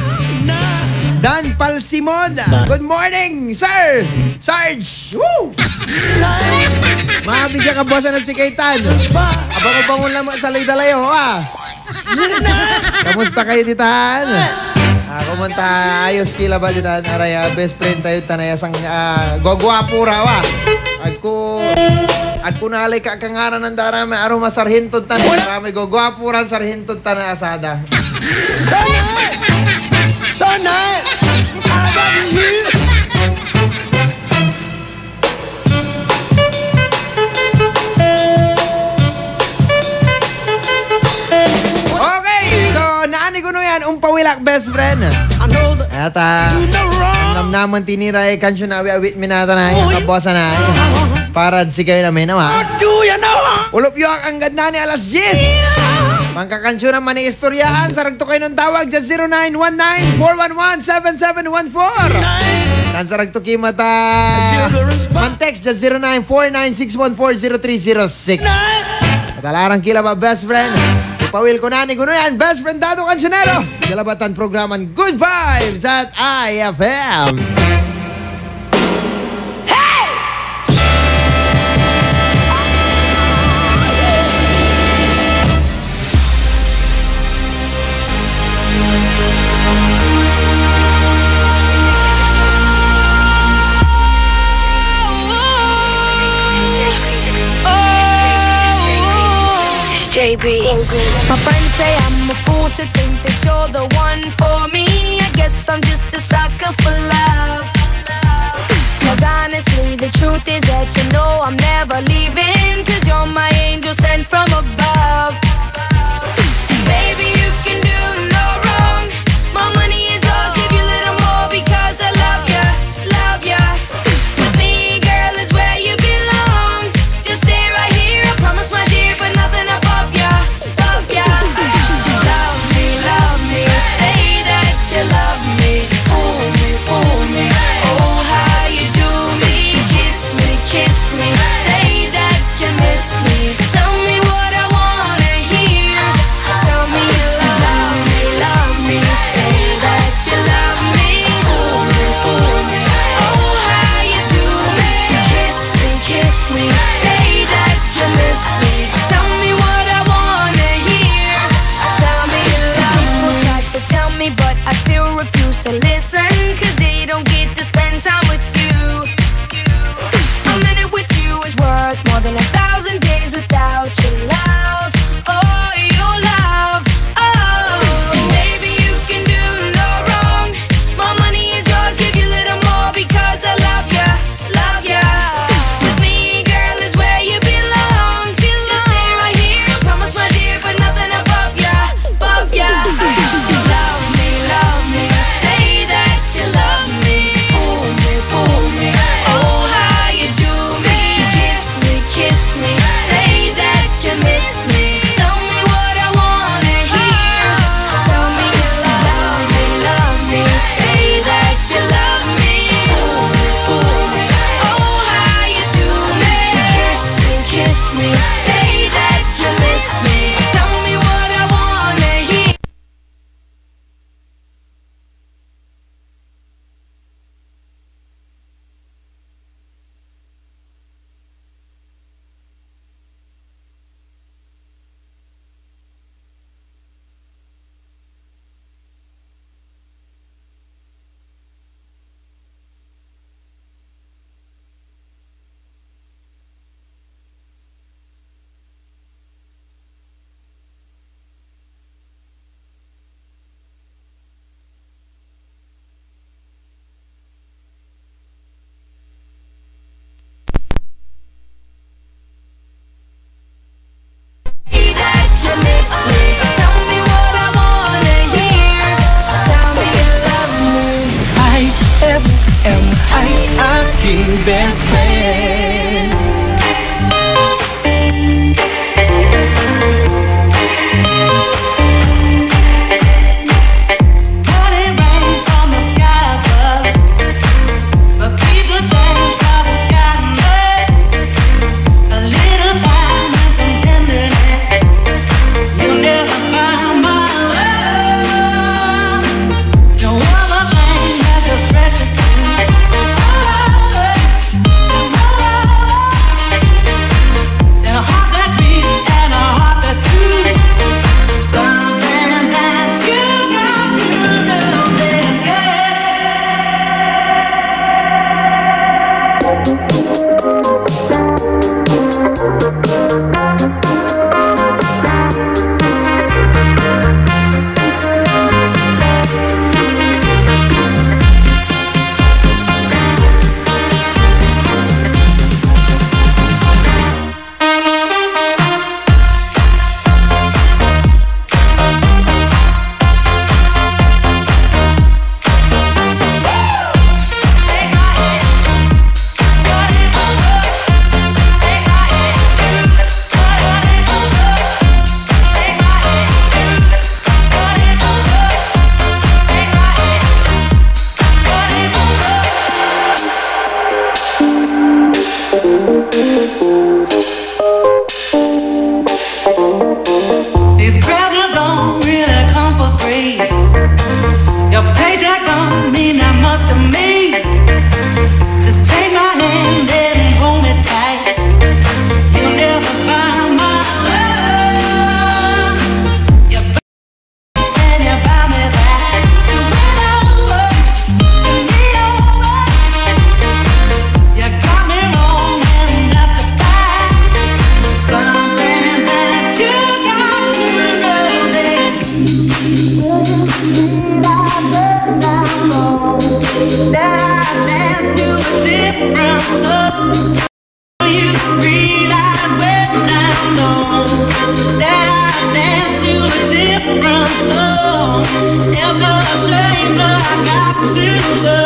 Dan Palsimon. Good morning, sir! Sarge! Woo! Mabigyan ka bosan at si Kaitan. Abang-abangon lang sa lay-dalayo, ha? Kamusta kayo, Titan? Kumunta ayos kila ba ditan araya best friend tayo tanayasang gogwapo rawa. Agko nalay ka kangaran ng darami aroma sarhento tan marami gogwapo ran sarhento tan asada. Sana. Umpawilak best friend. At namnaman tinira kansyon na awit minata na yung kabosa na parad si kayo namin naman. Ulop yung ang ganda ni alas 10. Pangkakansyon naman ni istoryahan. Sarag to kayo ng tawag dyan 0919-411-7714. Dan sarag to kimata man-text dyan 0949-614-0306. Katalarang kila ba best friend? Pawil ko na ni Guno yan, best friend Dado Cancionero. Kalabatan programan Good Vibes at IFM. Hey! baby. My friends say I'm a fool to think that you're the one for me. I guess I'm just a sucker for love. Cause honestly, the truth is that you know I'm never leaving. Cause you're my angel sent from above. Baby, you can do no wrong. My money is yours, give you a little more because I love ya, love ya. With me, girl, is where you belong. Just stay right here, I promise, my dear, but nothing above ya, love ya. Love me, say that you love me. Fool me, oh how you do me. Kiss me, say that you miss me. Tell me what I wanna hear. Tell me you love me, say that you love me. Fool me, oh how you do me. Kiss me, say that you miss me. Tell me what I wanna hear. Tell me you love me. People try to tell me, but I still refuse to listen. Cause they don't get to spend time with you. A minute with you is worth more than 1,000 days without your love. Oh, your love. Oh, baby, you can do no wrong. My money is yours, give you a little more because I love ya, love ya. With me, girl, is where you belong. Just stay right here, I promise, my dear, but nothing above ya, above ya. Love me, say that you love me. Fool me, oh how you do me. Kiss me, say that you miss me. Tell me what I wanna hear. Tell me you love me, say that you love me. Fool me, oh how you do me. Kiss me, say that you miss me. Tell me what I wanna hear. Best friend. God, it rains from the sky above, but people change, God forgotten love. A little time and some tenderness, you'll never find my love. No other thing that's as precious to me. difference. Oh, you realize when I know that I dance to a different song. It's a shame, but I got to go.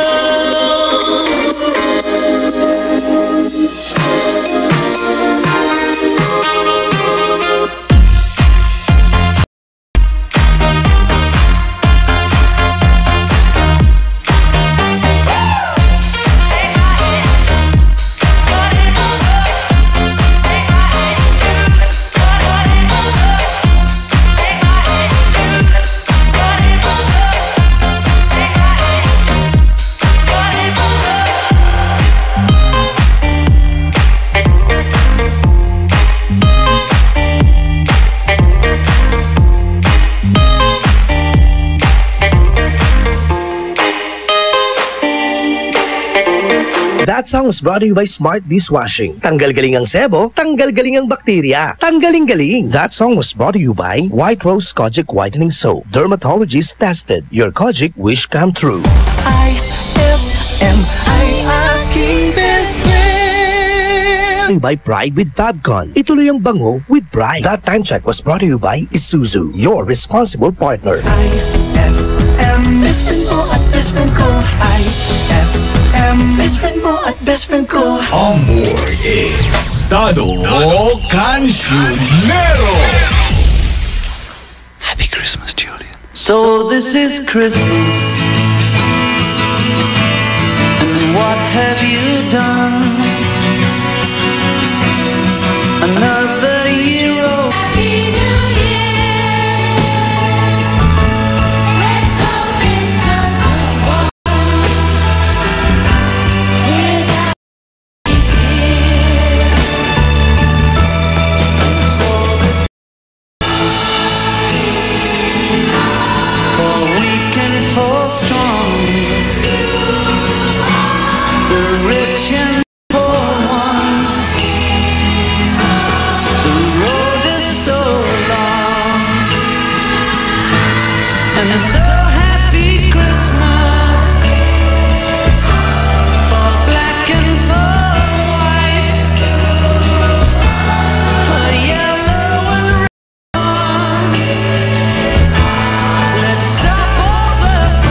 That song is brought to you by Smart Dishwashing. Tanggal-galing ang sebo, tanggal-galing ang bakterya. Tanggaling-galing. That song was brought to you by White Rose Kojic Whitening Soap. Dermatologist tested. Your Kojic wish come true. I aking best friend. By Pride with Fabcon. Ituloy ang bango with Pride. That time check was brought to you by Isuzu. Your responsible partner. Best friend mo at best friend ko. Best friend mo at best friend ko. Amor Estado Cancionero. Happy Christmas, Julian. So this is Christmas, and what have you done? Another year old. Happy New Year. Let's hope it's a good one. Without fear. So this for weak and for strong, the rich and poor ones. The road is so long, and so happy Christmas for black and for white, for yellow and red. Let's stop all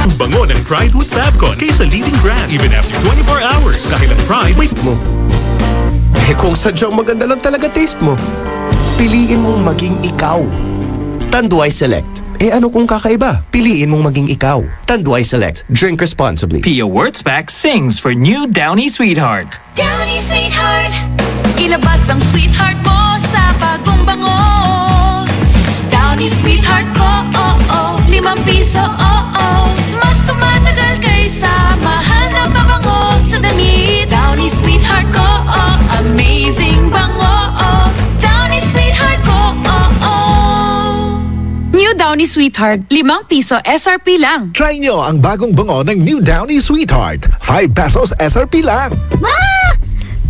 the Bango ng Pride with Fabcon. Kaysa leading brand even after 24 hours. Dahil ang Pride may mo. Eh kung sadyang maganda lang talaga taste mo, piliin mong maging ikaw. Tanduay Select. Eh ano kung kakaiba? Piliin mong maging ikaw. Tanduay Select. Drink responsibly. Pia Wurtzbach sings for new Downy Sweetheart. Downy Sweetheart, ilabas ang sweetheart mo sa bagong bango. Downy Sweetheart ko, ₱5, mas tumatagal kaysa mahal na pabango sa damit. Downy Sweetheart ko, amazing bango. Downy Sweetheart ko, New Downy Sweetheart, ₱5 SRP lang. Try nyo ang bagong bango ng New Downy Sweetheart. ₱5 SRP lang. Ma!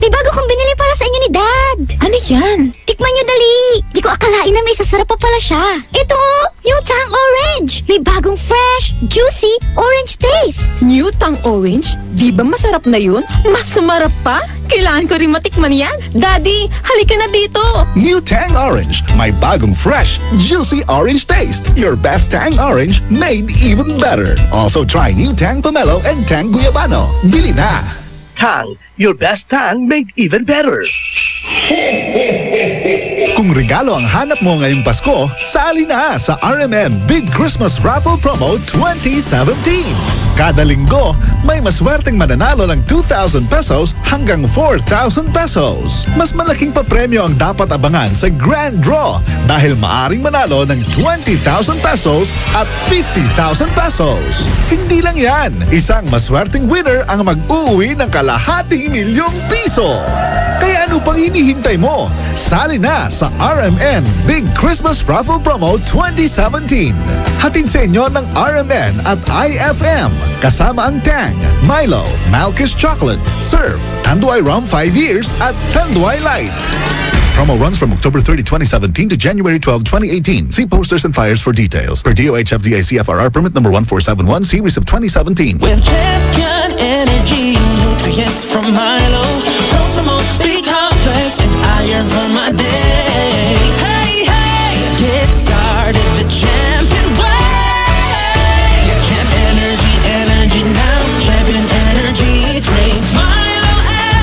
May bago kong binili para sa inyo ni Dad. Ano yan? Tikman nyo dali. Di ko akalain na may sasarap pa pala siya. Ito, New Tang Orange. May bagong fresh, juicy, orange taste. New Tang Orange? Di ba masarap na yun? Mas sumarap pa? Kailangan ko rin matikman yan. Daddy, halika na dito. New Tang Orange. May bagong fresh, juicy orange taste. Your best Tang Orange made even better. Also try New Tang Pomelo and Tang Guyabano. Bili na! Tang, your best tang made even better. Kung regalo ang hanap mo ngayong Pasko, sali na sa RMN Big Christmas Raffle Promo 2017. Kada linggo, may maswerteng mananalo ng ₱2,000 hanggang ₱4,000. Mas malaking papremyo ang dapat abangan sa Grand Draw dahil maaring manalo ng ₱20,000 at ₱50,000. Hindi lang yan, isang maswerteng winner ang mag-uwi ng ₱250,000. Kaya ano pang hinihintay mo? Sali na sa RMN Big Christmas Raffle Promo 2017. Hatid sa inyo ng RMN at IFM. Kasama ang Tang, Milo, Malkish Chocolate, Surf, Tanduay Rum 5 Years at Tanduay Light. Promo runs from October 30, 2017 to January 12, 2018. See posters and flyers for details. Per DOH FDA CFRR permit number 1471 series of 2017. With champion energy, nutrients from Milo, Protamol, B-complex, and iron for my day. Hey, hey, get started the champion way. Champ energy now. Champion energy drink. Milo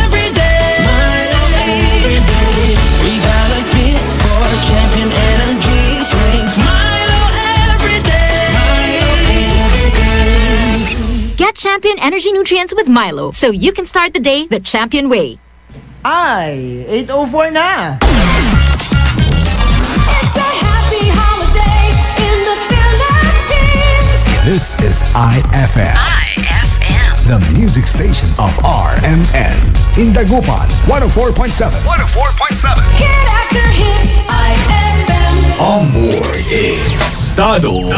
every day. Milo every day. 3 balanced beats for champion energy drink. Milo every day. Milo every day. Get Champion Energy Nutrients with Milo so you can start the day the champion way. Ay, 8:04 na. This is IFM. The music station of RMN. In Dagupan, 104.7. 104.7. Hit after hit, IFM. On board is Tado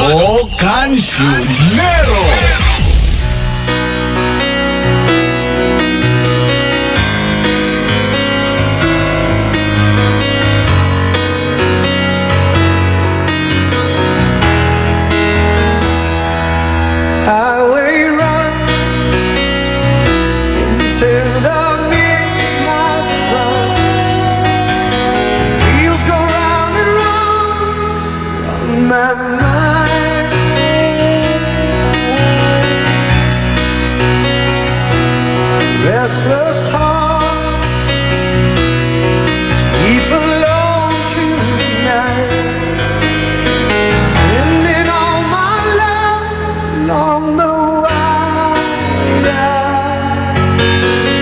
Cancionero. Highway run into the midnight sun. Wheels go round and round on my mind. Restless hearts sleep alone tonight. Sending all my love along the wire.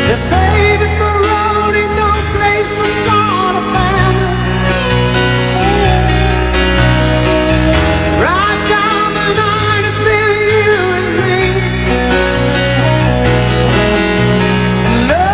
They say that the road ain't no place to start a family. Right down the line, it's been you and me. And love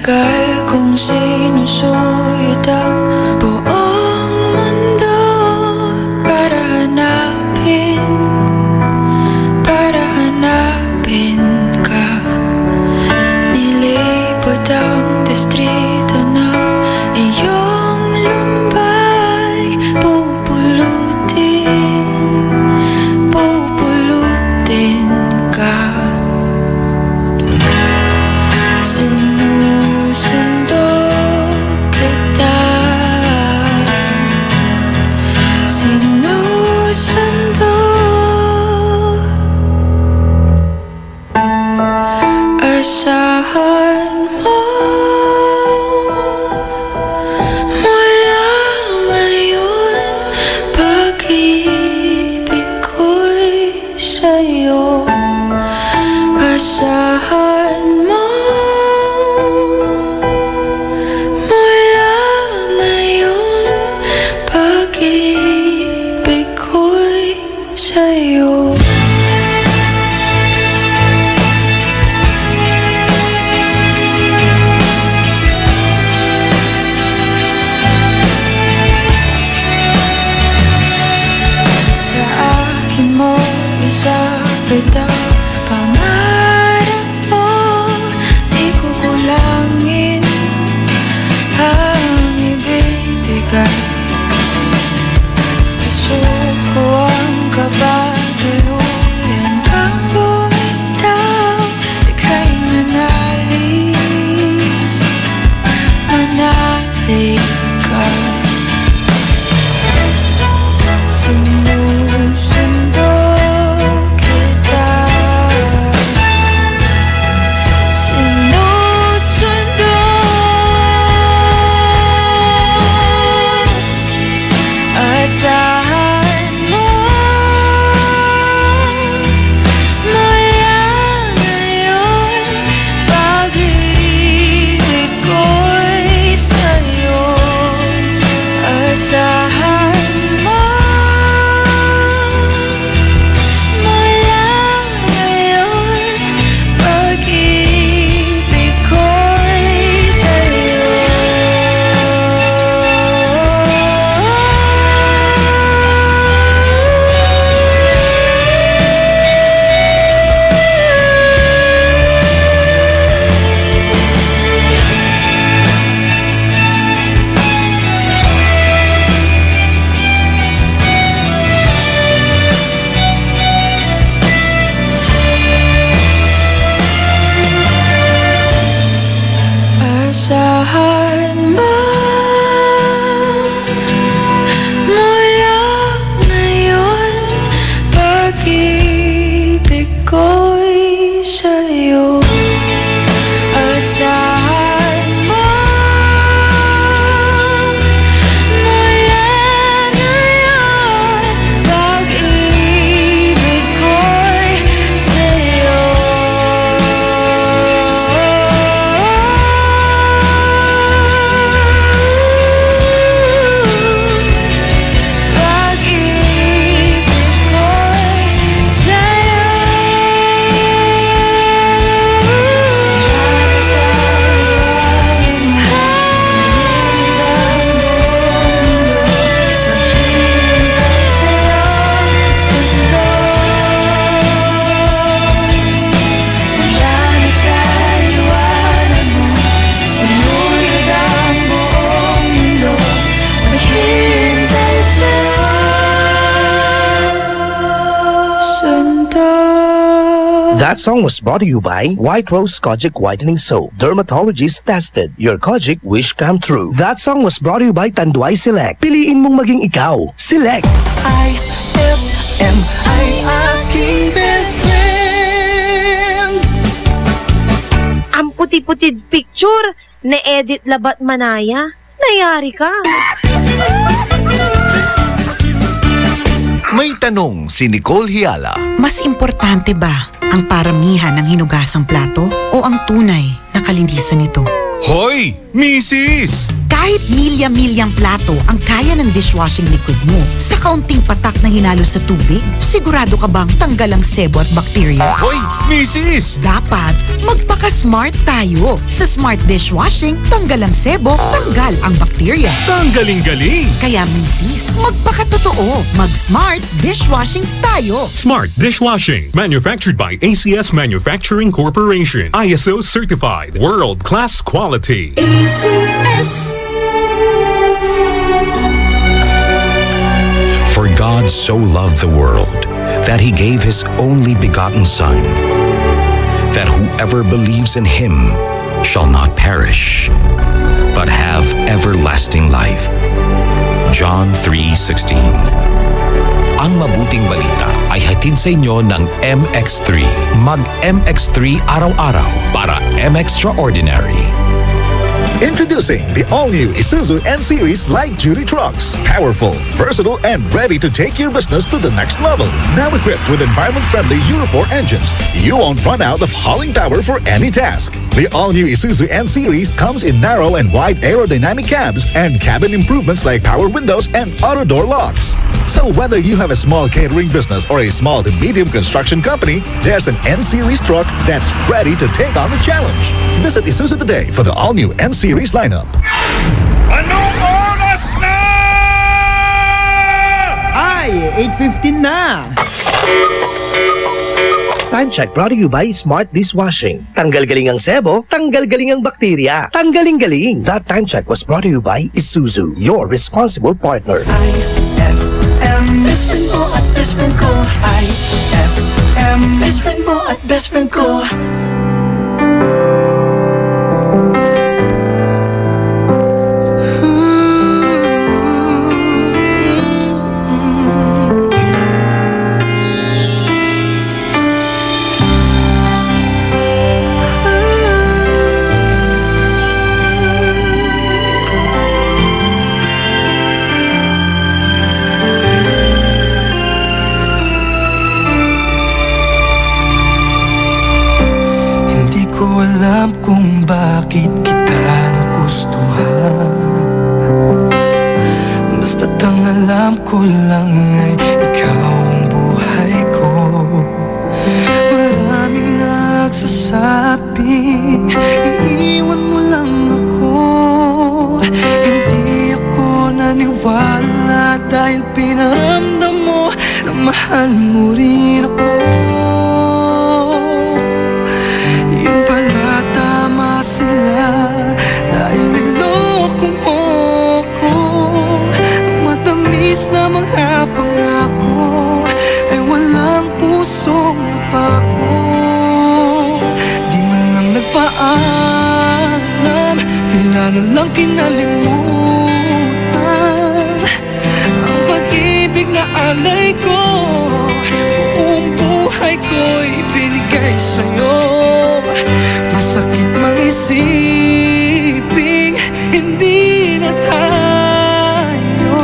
Matagal kong sinusuyod ang buong mundo para hanapin ka. Nilibot ang distrito ng iyong lumbay. Pupulutin ka. Sinusundo kita. Sinusundo. Asahan mo mula ngayon, pag-ibig ko'y sa'yo. Asahan mo mula ngayon, pag-ibig ko'y sa'yo. Sa akin mo isabit ang pangarap mo, di ko kulangin ang ibibigay. Puso ko ang kaba, tuluyan kang bumitaw. Ika'y manalig ka. Sinusundo kita. Sinusundo. Asahan mo mula ngayon, pag-ibig ko'y sa'yo. Asahan mo mula ngayon, pag-ibig ko'y sa'yo. Asahan mo mula ngayon, pag-ibig ko'y sa'yo. Asahan mo mula ngayon, pag-ibig ko'y sa'yo. That song was brought to you by White Rose Kojic Whitening Soap. Dermatologist tested. Your Kojic wish come true. That song was brought to you by Tanduay Select. Piliin mong maging ikaw. Select. IFM ay aking best friend. Ang puti-putid picture na Edit Labat Manaya. Nayari ka. May tanong si Nicole Hiala. Mas importante ba ang paramihan ng hinugasang plato o ang tunay na kalinisan nito? Hoy! Mrs. Kahit milya-milyang plato ang kaya ng dishwashing liquid mo, sa kaunting patak na hinalo sa tubig, sigurado ka bang tanggal ang sebo at bakterya? Hoy, Mrs. Dapat magpaka-smart tayo. Sa Smart Dishwashing, tanggal ang sebo, tanggal ang bakterya. Tanggaling-galing! Kaya Mrs., magpakatotoo. Mag-Smart Dishwashing tayo. Smart Dishwashing. Manufactured by ACS Manufacturing Corporation. ISO certified. World-class quality. ACS. For God so loved the world that he gave his only begotten Son, that whoever believes in him shall not perish, but have everlasting life. John 3:16. Ang mabuting balita ay hatid sa inyo ng MX3. Mag-MX3 araw-araw para M-Extraordinary. Introducing the all-new Isuzu N-Series light-duty trucks. Powerful, versatile, and ready to take your business to the next level. Now equipped with environment-friendly Euro 4 engines, you won't run out of hauling power for any task. The all-new Isuzu N-Series comes in narrow and wide aerodynamic cabs and cabin improvements like power windows and auto door locks. So whether you have a small catering business or a small to medium construction company, there's an N-Series truck that's ready to take on the challenge. Visit Isuzu today for the all-new N-Series lineup. Anong oras na? Ay, 8:15 na. Time check brought to you by Smart Dishwashing. Tanggal galing ang sebo, tanggal galing ang bakterya. Tanggaling galing. That time check was brought to you by Isuzu, your responsible partner. IFM, best friend mo at best friend ko. IFM, best friend mo at best friend ko. Alam kung bakit kita nagustuhan. Basta't ang alam ko lang ay ikaw ang buhay ko. Maraming nagsasabing iiwan mo lang ako. Hindi ako naniwala dahil pinaramdam mo na mahal mo rin ako. Dahil niloko mo ko, matamis na mga pangako ay walang pusong napako. Di man lang nagpaalam, tila na lang kinalimutan ang pag-ibig na alay ko. Buong buhay ko'y binigay sa'yo. Masakit mag-isiping hindi na tayo.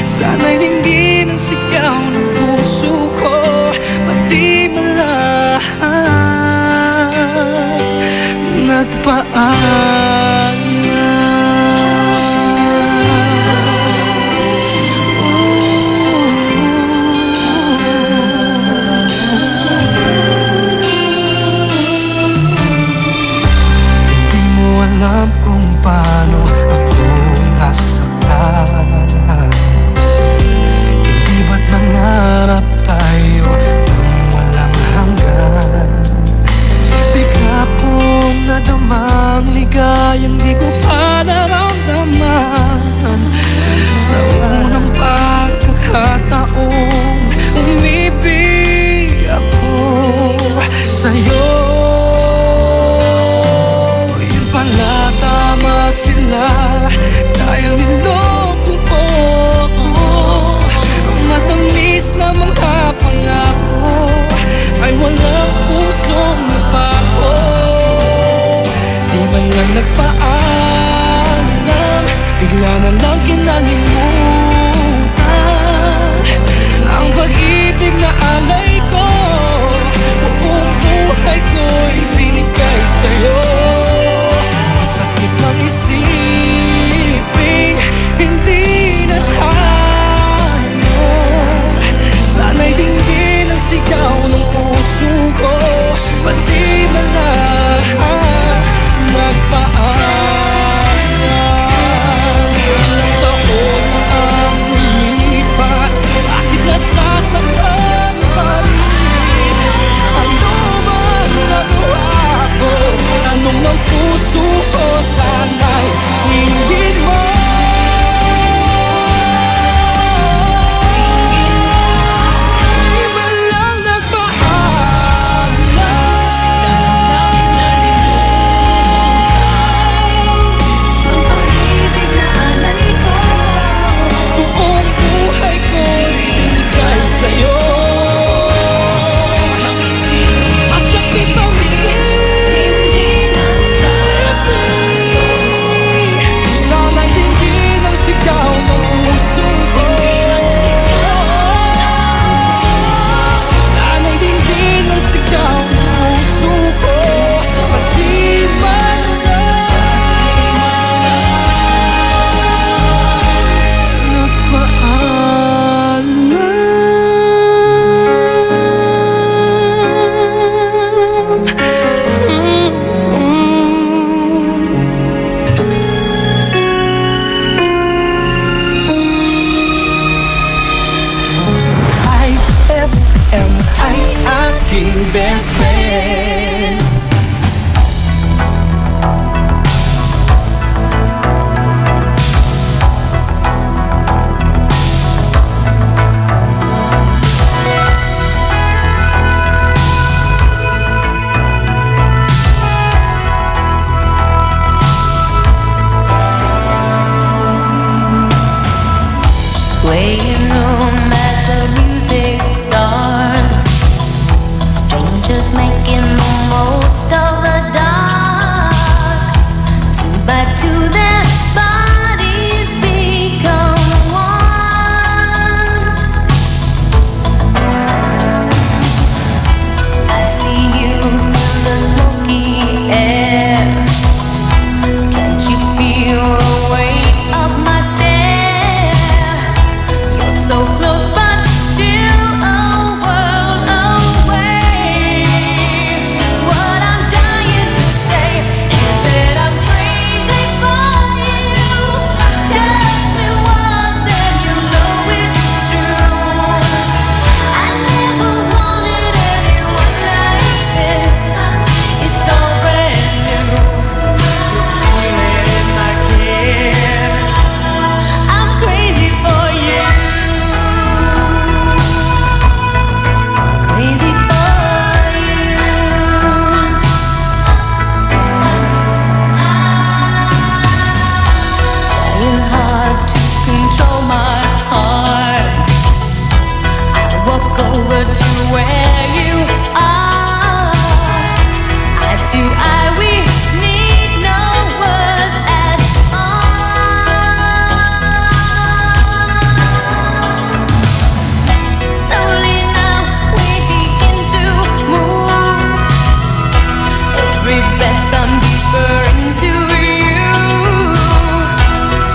Sana'y dinggin ang sigaw ng puso ko, pati malahat nagpaalam. new best friend. Swaying room as the music starts, strangers making the most of the dark. Two by two their bodies become one. I see you through the smoky air. Can't you feel the weight of my stare? So close but still a world away. What I'm dying to say is that I'm crazy for you. Touch me once and you know it's true. I never wanted anyone like this. It's all brand new. You feel it in my kiss. I'm crazy for you. Crazy for you. Trying hard to control my heart. I walk over to where you are. Eye to eye, we need no words at all. Slowly now we begin to move. Every breath I'm deeper into you.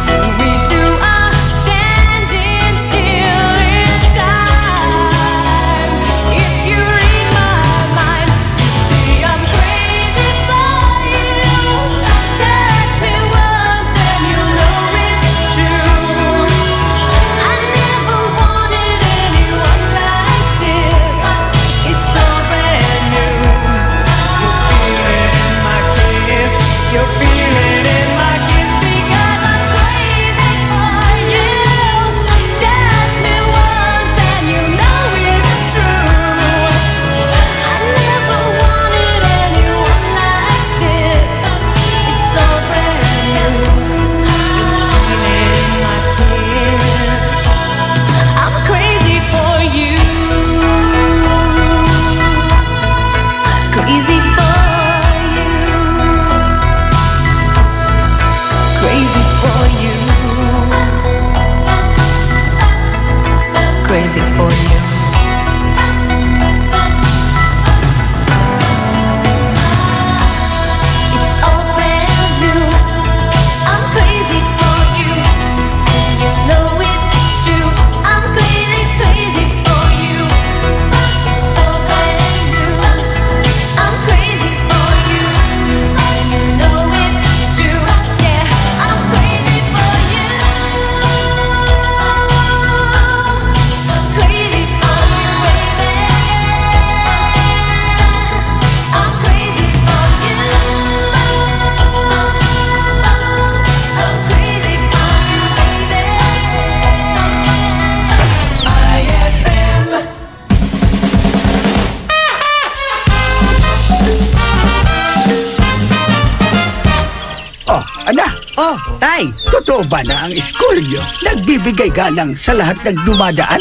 Soon we two are standing still in time. If you read my mind, you see I'm crazy for you. Touch me once and you know it's true. I never wanted anyone like this. It's all brand new. You feel it in my kiss. You feel it in my kiss because I'm crazy for you. Touch me once and you know it's true. I never wanted anyone like this. It's all brand new. You feel it in my kiss. I'm crazy for you. Crazy for you. Crazy for you. Crazy for you. It's all brand new. I'm crazy for you. And you know it's true. I'm crazy, crazy for you. It's all brand new. I'm crazy for you. And you know it's true. Yeah, I'm crazy for you. Crazy for you, baby. I'm crazy for you. I'm crazy for you, baby. Oh, anak. Oh, tay. Totoo ba na ang school nyo nagbibigay galang sa lahat ng dumadaan?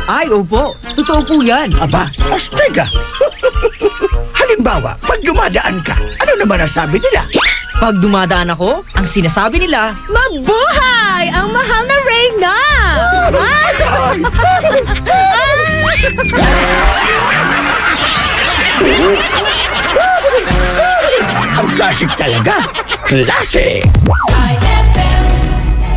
Ay, opo. Totoo po yan. Aba, astiga. Halimbawa, pag dumadaan ka, ano naman ang sabi nila? Pag dumadaan ako, ang sinasabi nila, Mabuhay! Ang mahal na Reyna! Ang classic talaga. Classic!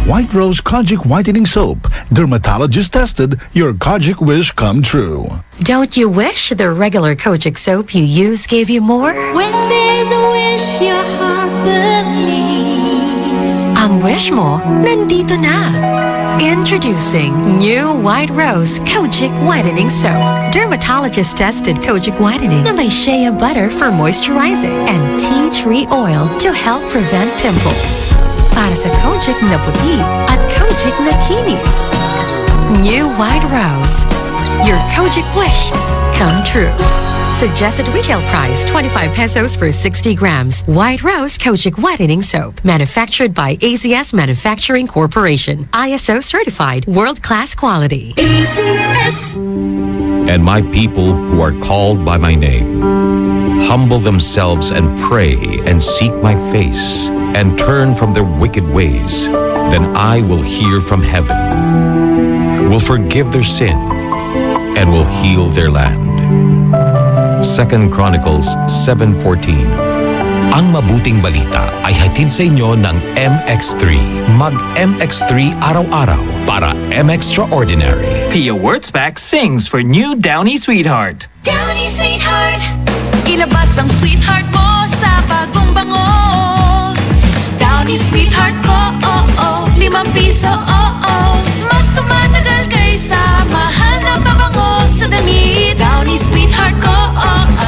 White Rose Kojic Whitening Soap. Dermatologist tested, your Kojic wish come true. Don't you wish the regular Kojic soap you use gave you more? When there's a wish your heart believes. Ang wish mo, nandito na. Introducing new White Rose Kojic Whitening Soap. Dermatologist-tested Kojic Whitening na may shea butter for moisturizing and tea tree oil to help prevent pimples. Para sa Kojic na puti at Kojic na kinis. New White Rose. Your Kojic wish come true. Suggested retail price 25 pesos for 60 grams. White Rose Kojic Whitening Soap. Manufactured by ACS Manufacturing Corporation. ISO certified. World-class quality. ACS. And my people who are called by my name humble themselves and pray and seek my face and turn from their wicked ways, then I will hear from heaven, will forgive their sin, and will heal their land. 2 Chronicles 7:14. Ang mabuting balita ay hatid sa inyo ng MX3. Mag-MX3 araw-araw para M-Extraordinary. Pia Wurtzbach sings for new Downy Sweetheart. Downy Sweetheart, ilabas ang sweetheart mo sa bagong bango. Downy Sweetheart ko, ₱5, mas tumatagal kaysa mahal na pabango sa damit. Downy Sweetheart ko,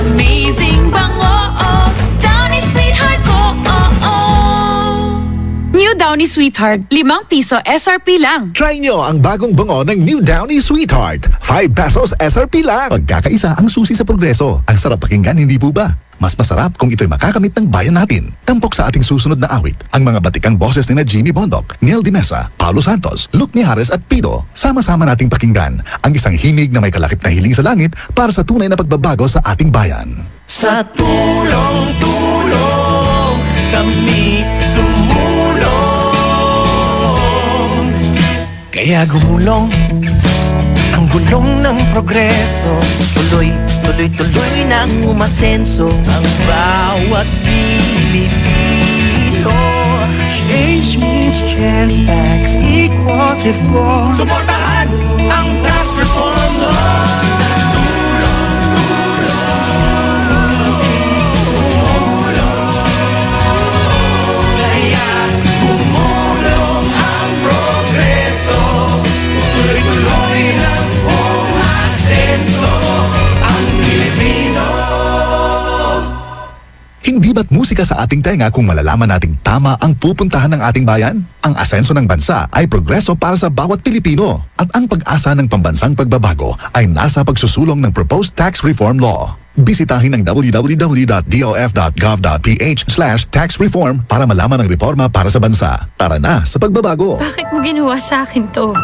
amazing bango. Downy Sweetheart ko, New Downy Sweetheart, ₱5 SRP lang. Try nyo ang bagong bango ng New Downy Sweetheart. 5 pesos SRP lang. Pagkakaisa ang susi sa progreso. Ang sarap pakinggan, hindi po ba? Mas masarap kung ito'y makakamit ng bayan natin. Tampok sa ating susunod na awit, ang mga batikang boses ni na Jimmy Bondoc, Neil Di Mesa, Paulo Santos, Luke Mijares at Pido. Sama-sama nating pakinggan ang isang himig na may kalakip na hiling sa langit para sa tunay na pagbabago sa ating bayan. Sa tulong-tulong kami sumulong. Kaya gumulong ang gulong ng progreso. Tuloy-tuloy nang umasenso ang bawat Pilipino. Change means chance, tax equals reform. Suportahan ang tax reform law. Hindi ba't musika sa ating tenga kung malalaman nating tama ang pupuntahan ng ating bayan? Ang asenso ng bansa ay progreso para sa bawat Pilipino. At ang pag-asa ng pambansang pagbabago ay nasa pagsusulong ng Proposed Tax Reform Law. Bisitahin ang www.dof.gov.ph/taxreform para malaman ang reforma para sa bansa. Tara na sa pagbabago. Bakit mo ginawa sa akin to?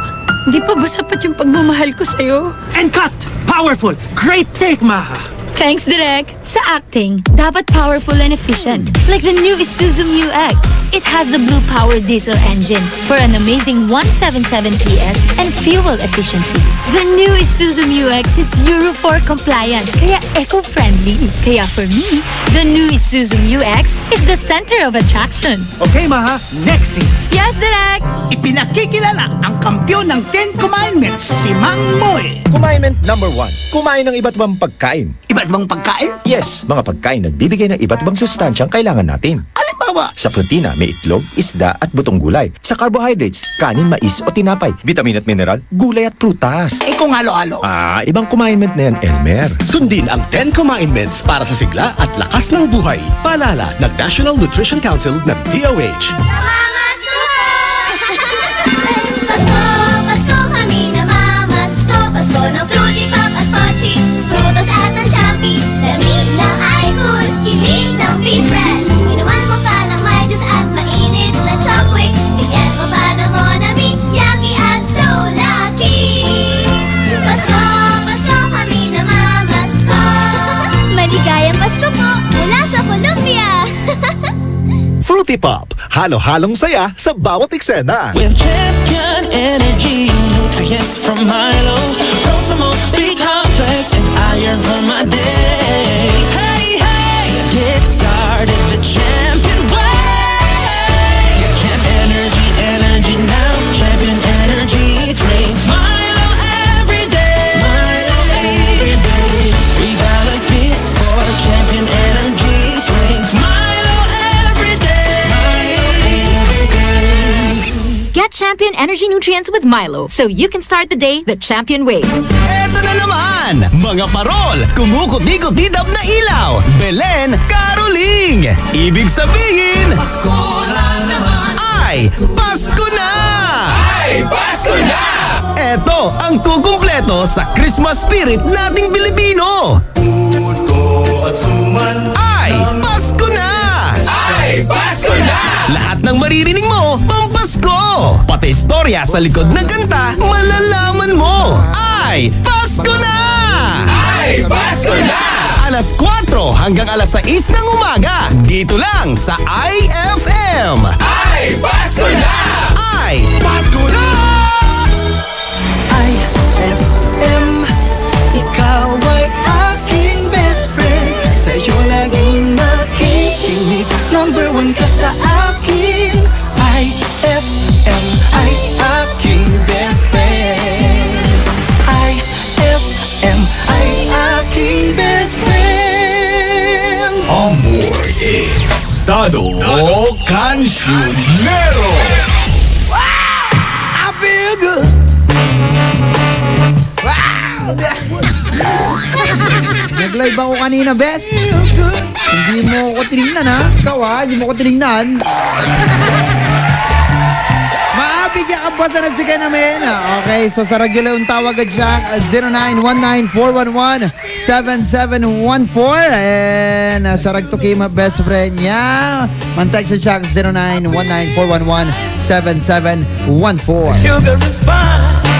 Di pa ba sapat yung pagmamahal ko sa'yo? And cut! Powerful! Great take, Maha! Thanks, Direk. Sa acting, dapat powerful and efficient. Like the new Isuzu Mu-X. It has the blue-powered diesel engine for an amazing 177 PS and fuel efficiency. The new Isuzu Mu-X is Euro 4 compliant, kaya eco-friendly. Kaya for me, the new Isuzu Mu-X is the center of attraction. Okay, Maha. Next scene. Yes, Direk! Ipinakikilala ang kampyon ng 10 Commandments, si Mang Moy. Commandment number 1. Kumain ng iba't ibang pagkain. Iba't ibang pagkain? Yes, mga pagkain nagbibigay ng iba't ibang sustansyang kailangan natin. Halimbawa? Sa protina, may itlog, isda at butong gulay. Sa carbohydrates, kanin, mais o tinapay. Vitamin at mineral, gulay at prutas. Kung halo-halo. Ibang commandment na yan, Elmer. Sundin ang 10 Commandments para sa sigla at lakas ng buhay. Paalala ng National Nutrition Council ng DOH. Pasko kami namamasko. Pasko ng Fruity Pop at Pochi, Frutos at ng Champi. Lamig ng iFood, kilig ng Be Fresh. Inuman mo pa ng may juice at mainit na Chocwix. Bigyan mo pa ng Monami, Yaki at So Lucky. Pasko kami namamasko. Maligayang Pasko po mula sa Colombia. Fruity Pop, halo-halong saya sa bawat eksena. With champion energy, nutrients from Milo, Proximo, big complex, and iron for my day. Hey, hey, get started the champion way. Get energy now, champion energy drink. Milo every day, Milo every day. $3 piece for champion energy drink. Milo every day, Milo every day. Champion Energy Nutrients with Milo so you can start the day the champion way. Eto na naman! Mga parol, kumukuti-kutidap na ilaw, Belen, Caroling! Ibig sabihin, Pasko na naman! Ay, Pasko na! Ay, Pasko na! Eto ang kukumpleto sa Christmas spirit nating Pilipino! Mood ko at suman ay, Pasko na! Ay, Pasko na! Lahat ng maririnig mo, pampasko! Pati istorya sa likod ng kanta, malalaman mo! Ay, Pasko na! Ay, Pasko na! Alas 4 hanggang alas 6 ng umaga, dito lang sa IFM! Ay, Pasko na! Ay, Pasko na! IFM, ikaw ay aking best friend. Sa'yo laging makikinig, number 1 ka sa akin. IFM ay aking best friend. IFM ay aking best friend. On board is Tado Cancionero. I feel good. Nag-live ako kanina, Bes. Hindi mo ko tinignan, ha? Ikaw, ha? Hindi mo ko tinignan. Maabigyan ka ba sa nagsigay namin? Okay, so sa regular yung tawag at siya 0919-411-7714 and sa Ragtuki, my best friend niya man-text at siya 0919-411-7714. Sugar and spice.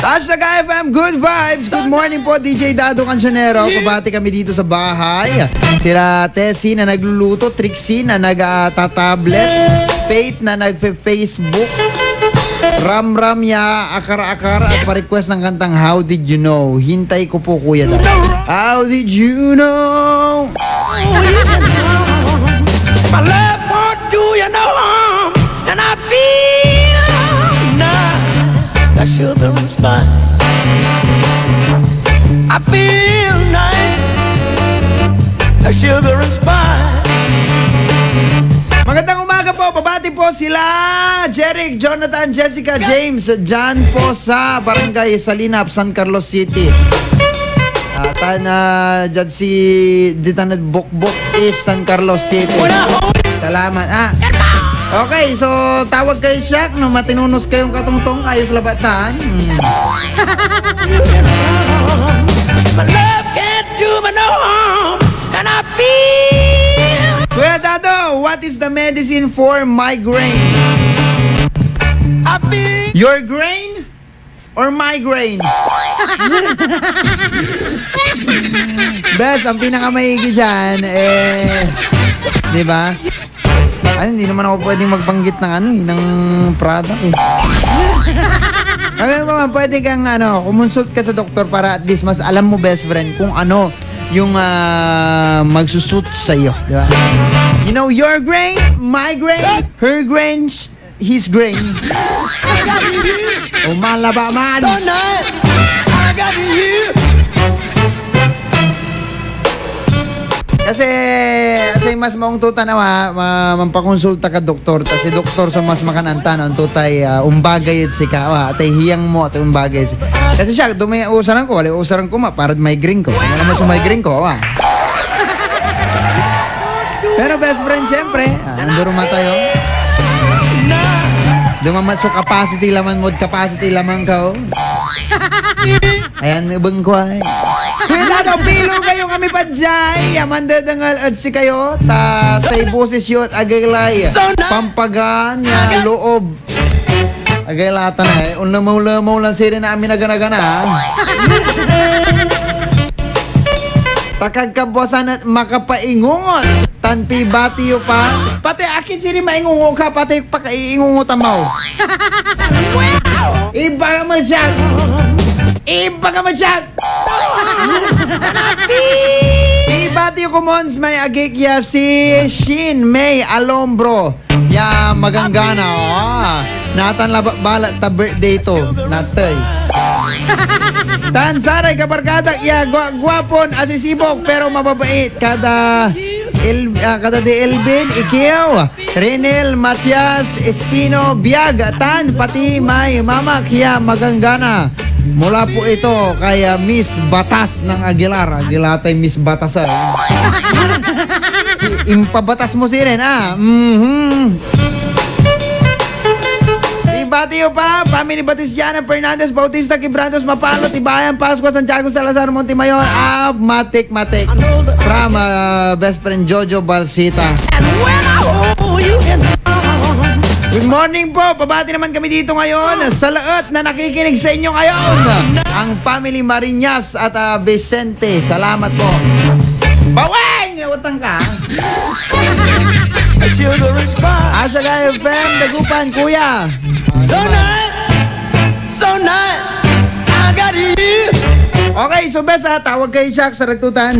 Hashtag IFM Good Vibes. Good morning po, DJ Dado Cancionero. Kabati kami dito sa bahay. Sila Tessie na nagluluto, Trixie na nagtatablet, Faith na nagpe-Facebook, Ram ya akar-akar at pa-request ng kantang How Did You Know. Hintay ko po, Kuya Dado. How did you know? My love won't do you no harm, and I feel nice like sugar and spice. I feel nice like sugar and spice. Magandang umaga po. Babati po sila Jeric, Jonathan, Jessica, James, John po sa Barangay Salinap, San Carlos City. Dyan si Ditanet Bokbok is San Carlos City. Salamat. Okay, so tawag kay Shaq no matinunos kayong katungtong ayos labatan. My love can't do me no harm, and I feel. Kuya Dado, what is the medicine for migraine? I feel. Your grain or migraine? Bes, ang pinakamaigi dyan, di ba? Ay, hindi naman ako pwedeng magbanggit ng ng product Kaya naman pwede kang kumonsult ka sa doktor para at least mas alam mo, best friend, kung ano yung magsusut sa iyo, di ba? You know, your grain, my grain, her grain, his grain. Umalaba man. So nice, I got you. Kasi mas maong tuta na mampakonsulta ka doktor, kasi doktor sa mas makananta no tutay umbagay si ka atay hiyang mo atay umbagay si. Kasi siya dumay usaran ko, wala usaran ko para migraine ko. Ano naman sa migraine ko, Pero best friend syempre, nanduro tayo. Dumamat so capacity laman ka. Ayan, ibang ko ay. Kuya Dado, pilo kayo kami pa dyan. Amanda dangal at si kayo. Say boses yun, agaylay. Pampagan, ya, loob. Agaylatan ay. Unlamaw-lamaw lang sila na amin nagana-gana. Takagkabosan at makapaingungot. Tanpi batiyo pa. Pati akin sila maingungot ka, pati pakaiingungot amaw. Iba ka mo siya. Ibati ko mons may agikya si Shin May Alombro. Ya maganggana. Natan balat ta birthday to. Natay. Tan saray kabarkada ya gwapon asisibok pero mababait kada Kadade Elvin, Ikiw, Renel, Matias, Espino, Biag, Tan, pati may Mama Kia Maganggana. Mula po ito kay Miss Batas ng Aguilar. Aguilatay Miss Batas. Impabatas mo si Ren, Ibatiyo pa, Family Batisjana, Fernandez, Bautista, Quibrantos, Mapalo, Tibayan, Pascua, Santiago, Salazar, Montemayor, Matik, from best friend Jojo Balsita. Good morning po, pabati naman kami dito ngayon sa lahat na nakikinig sa inyo ngayon. Ang Family Marinas at Vicente, salamat po. Bawang! Utang ka. Asagay FM, Dagupan, Kuya. So nice, I got you. Okay, so best tawag kay Chuck sa Ragtutan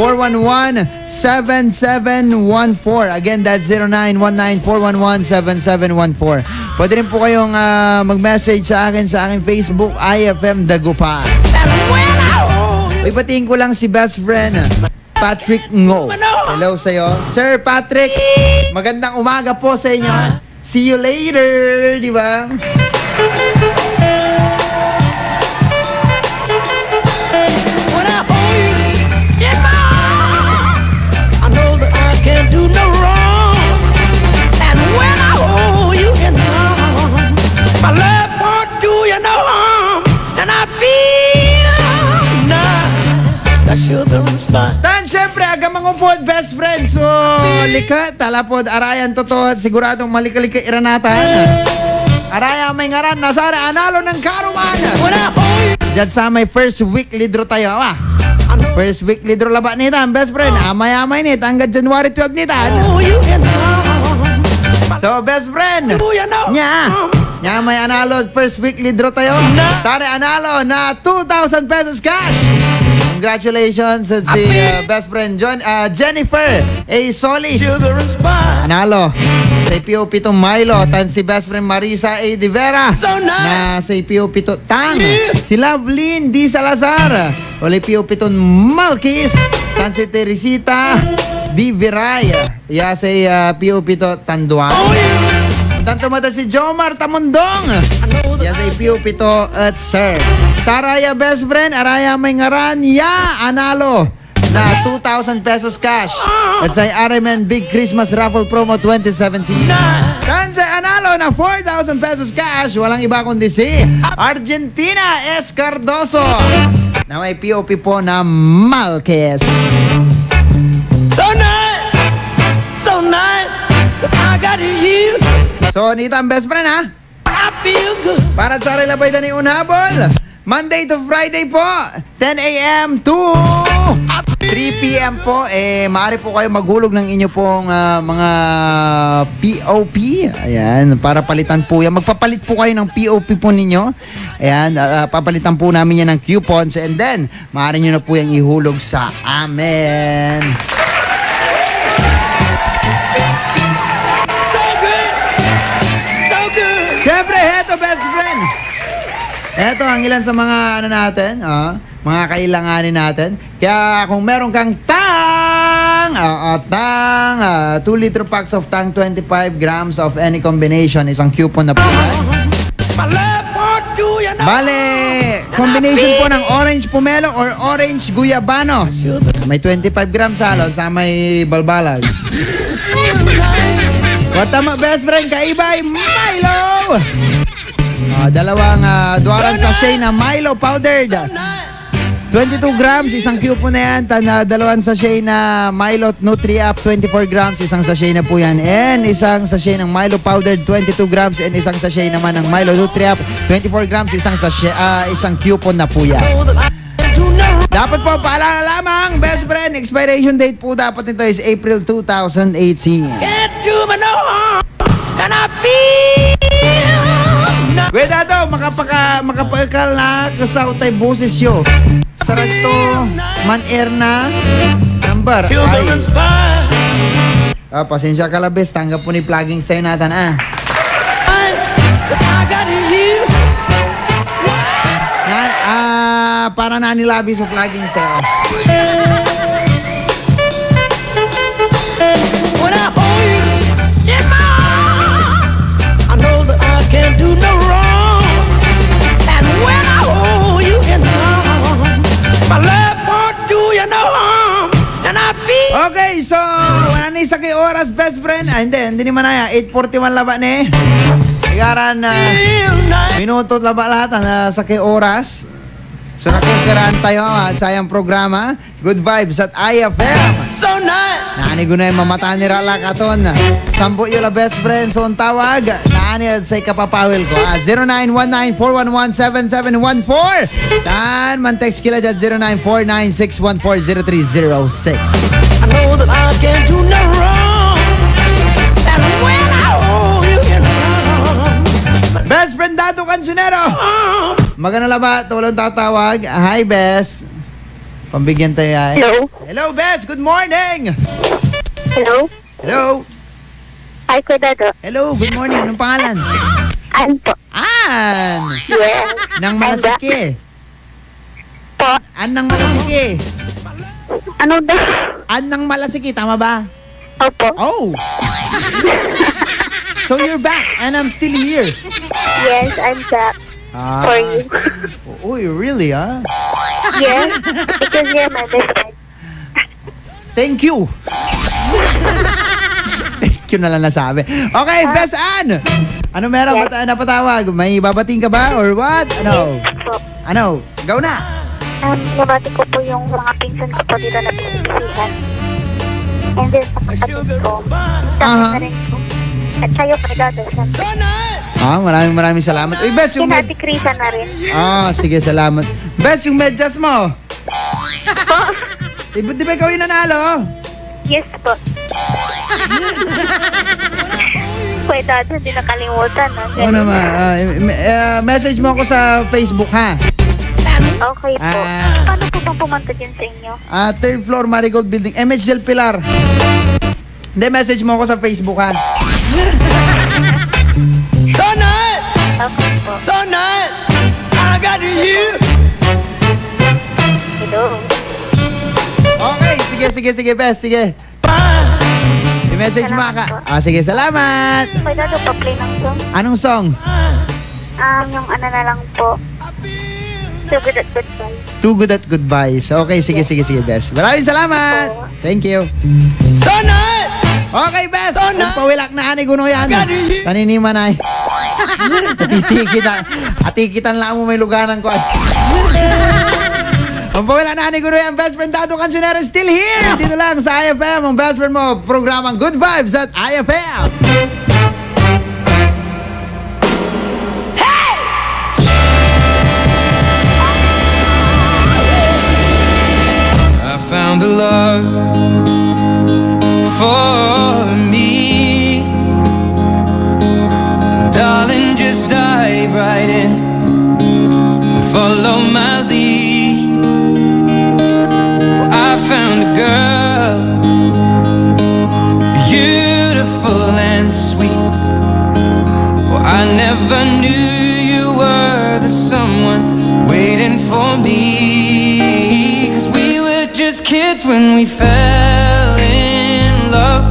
0919-411-7714. Again, that's 0919-411-7714. Pwede rin po kayong mag-message sa aking Facebook, IFM Dagupan. Ipatingin ko lang si best friend Patrick Ngo. Hello sa'yo. Sir Patrick, magandang umaga po sa inyo. See you later, di ba? When I hold you in my arms, I know that I can't do no wrong. And when I hold you in my arms, my love won't do you no harm. And I feel nice, that sugar and spice. Tan, syempre, agamang upod, best friend. So, lika, talapod, arayan, totoo, at siguradong malikalika iranatan. Araya, may ngaran, Nasara, analo ng karuman. Diyan sa may first weekly draw tayo, First weekly draw laban nito, best friend. Amay-amay nito, hanggang January 12 nito. So, best friend, nya may analo, first weekly draw tayo. Sari, analo na 2,000 pesos cash. Congratulations sa si best friend Jennifer A. Solis. Analo sa POP to Milo. Tan si best friend Marisa A. De Vera na sa POP to Tang. Si Lovelyn D. Salazar wala POP to Malkis. Tan si Teresita D. Viray ya sa POP to Tanduan. Tanto mata si Jomar Tamundong ya sa POP to at Sir Saraya best friend, araya may ngaran, analo na 2,000 pesos cash. At sa RMN Big Christmas Raffle Promo 2017. Kansay analo na 4,000 pesos cash, walang iba kundi si Argentina S. Cardoso na may POP po na Malquez. So nice, I got you. So, nita ang best friend, I feel good. Para sa relabay na ni Unhabol, Monday to Friday po, 10 a.m. to 3 p.m. po. Maaari po kayo maghulog ng inyo pong mga POP. Ayan, para palitan po yan. Magpapalit po kayo ng POP po ninyo. Ayan, papalitan po namin yan ng coupons. And then, maaari nyo na po yung ihulog sa amin. Siyempre, heto best friend. Heto ang ilan sa mga natin, mga kailanganin natin. Kaya kung meron kang tang, 2 liter packs of tang, 25 grams of any combination, isang coupon na po. Bale, combination po ng orange pomelo or orange guyabano. May 25 grams salon sa may balbalag. Tama best friend, kaibay Milo. Dalawang duwaran sachet na Milo powdered. 22 grams, isang coupon na yan. Dalawang sachet na Milo Nutri-Up, 24 grams, isang sachet na po yan. And isang sachet ng Milo powdered, 22 grams. And isang sachet naman ng Milo Nutri-Up, 24 grams, isang sachet, isang coupon na po yan. Dapat po, paalala lamang, best friend, expiration date po dapat nito is April 2018. Can't do me no harm, and I feel Wait, ato, makapagkal na kasaw tayo boses yo. Sarag to, man-air na number. Ay. Pasensya ka labis, tanggap po ni plugging style natin, para na nilabi sa plugging style. best friend. Hindi naman na 8:41 laba ni. Igaran minuto laba lahat sa kay oras. So nakikiraan tayo at sayang programa. Good vibes at IFM. So nice. Naani gunay mamata ni Rala katon. Sampo yung la best friend. So ang tawag. Naani at say kapapawil ko. 0919-411-7714. Dan man text kila dyan 0949-614-0306. I know that I can't do no wrong. And when I owe you can run. Best friend Dato Cancionero. Magana ba? Tulong tatawag. Hi, Bes. Pambigyan tayo ay. Hello. Hello, Bes. Good morning. Hello. Hello. Hi, Kuya Dato. Hello. Good morning. Anong pangalan? Ann po. Ann. Yes. Nang Malasiki. Po. Ann ng Malasiki. Ano daw? Ann ng Malasiki. Tama ba? Opo. Oh. So you're back and I'm still here. Yes, I'm back. For you. Oh, you really, huh? Yes, because you're my best friend. Thank you. Thank you na lang nasabi. Okay, Best Ann. Ano meron? Yes. Napatawag? May babating ka ba or what? Ano? Yes po. Ano? Go na. Nabati ko po yung mga pinsan ko po dito na pinipisihan. And then sa kapatid ko. Sa rin po. At sa'yo, Kuya Dato. Maraming salamat. Uy, Bes, yung Kinati Krisa na rin. sige, salamat. Bes, yung medyas mo. Po. Di ba ikaw yung nanalo? Yes po. Kuya Dato, hindi nakalimutan. Oo naman. Message mo ako sa Facebook, ha? Okay po. Paano po bang pumunta dyan sa inyo? 3rd floor, Marigold Building. MH Del Pilar. Hindi, message mo ako sa Facebook, ha? So nice. Okay po. So nice. I got you. Hello. Okay, sige, Bes, sige. I-message mo ka. Sige, salamat. Kuya Dato, pa-play ng song. Anong song? Yung ano na lang po. Too Good at Goodbye. Too Good at Goodbyes. Okay, sige, Bes. Maraming salamat. Thank you. So nice. Okay, Bes. Kung pawilak na ani guno yan. Taniniman ay. Atikitan lang mo may luganan ko. Kung pawilak na ani guno yan, best friend Dato Cancionero still here. Dito lang sa IFM. Ang best friend mo, programang Good Vibes at IFM. I found a love for me. Darling, just dive right in and follow my lead. Well, I found a girl, beautiful and sweet. Well, I never knew you were the someone waiting for me. 'Cause we were just kids when we fell in love,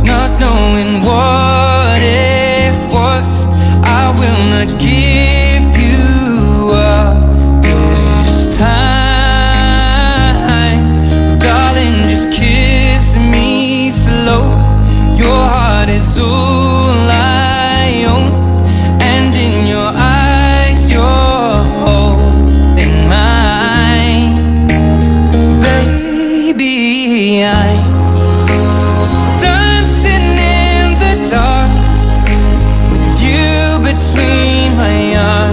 not knowing what it was. I will not give you up this time, darling, just kiss me slow. Your heart is all I own, and in your eyes you're holding mine. Baby, I'm dancing in the dark with you between my arms.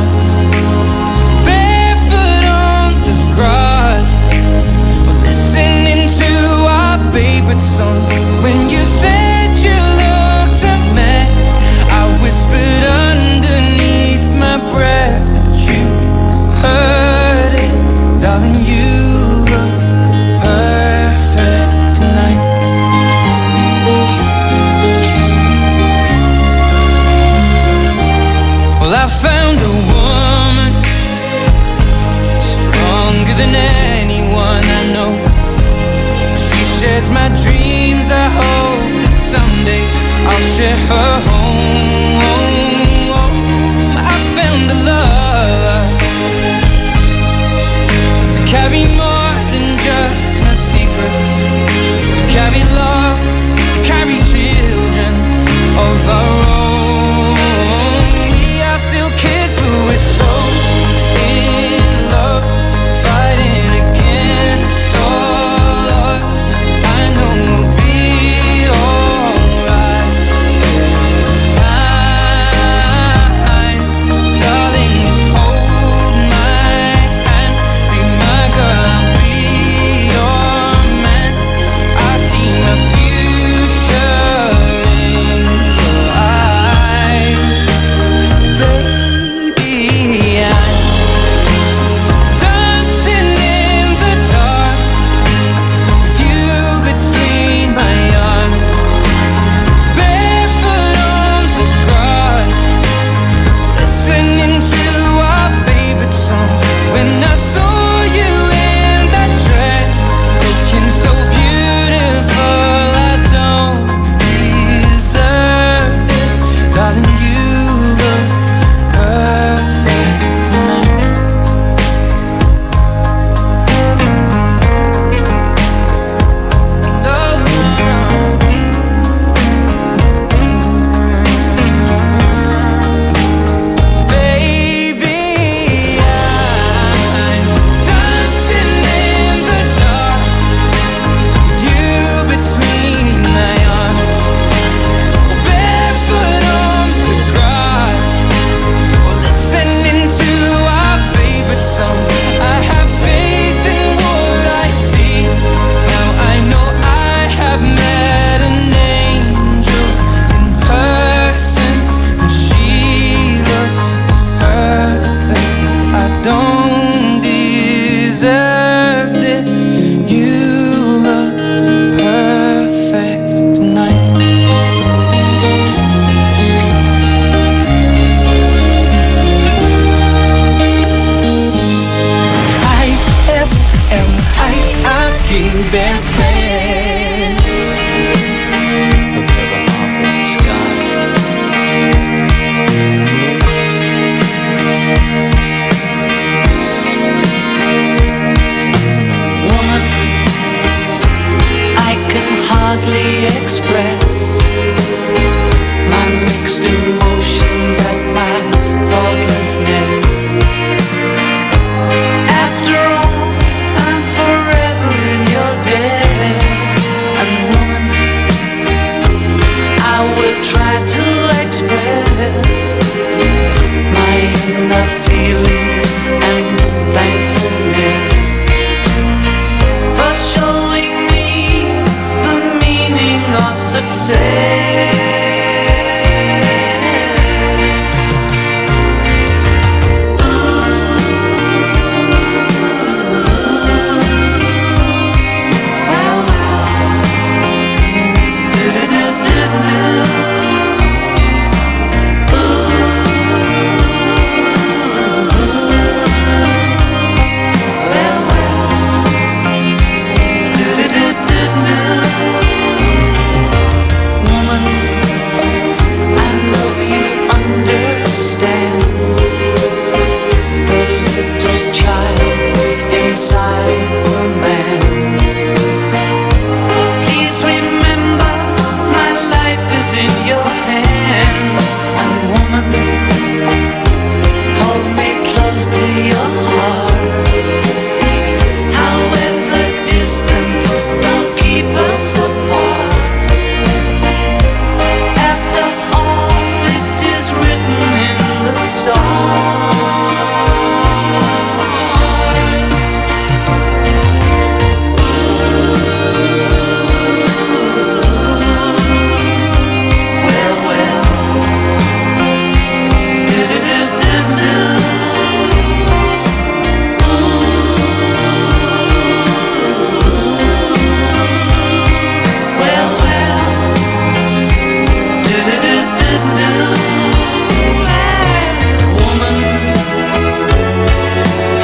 your heart. However distant, don't keep us apart. After all, it is written in the stars.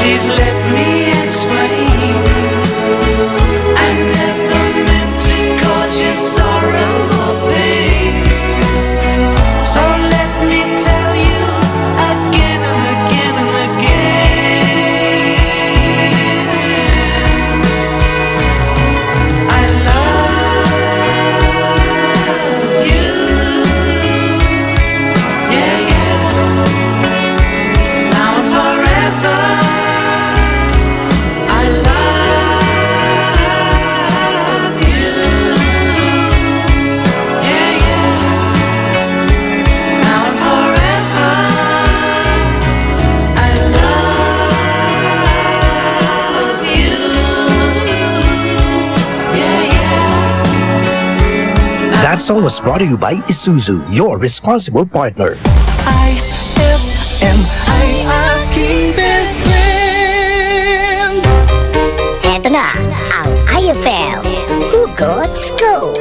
Please let me explain. I never meant to cause you sorrow or pain. So let me tell you again and again and again. I love you. Yeah, yeah. Now and forever. I love you. Yeah, yeah. Now and forever. I love you. Yeah, yeah. That song was brought to you by Isuzu, your responsible partner. IFM, ay aking best friend. Eto na ang IFL Hugot Scoop.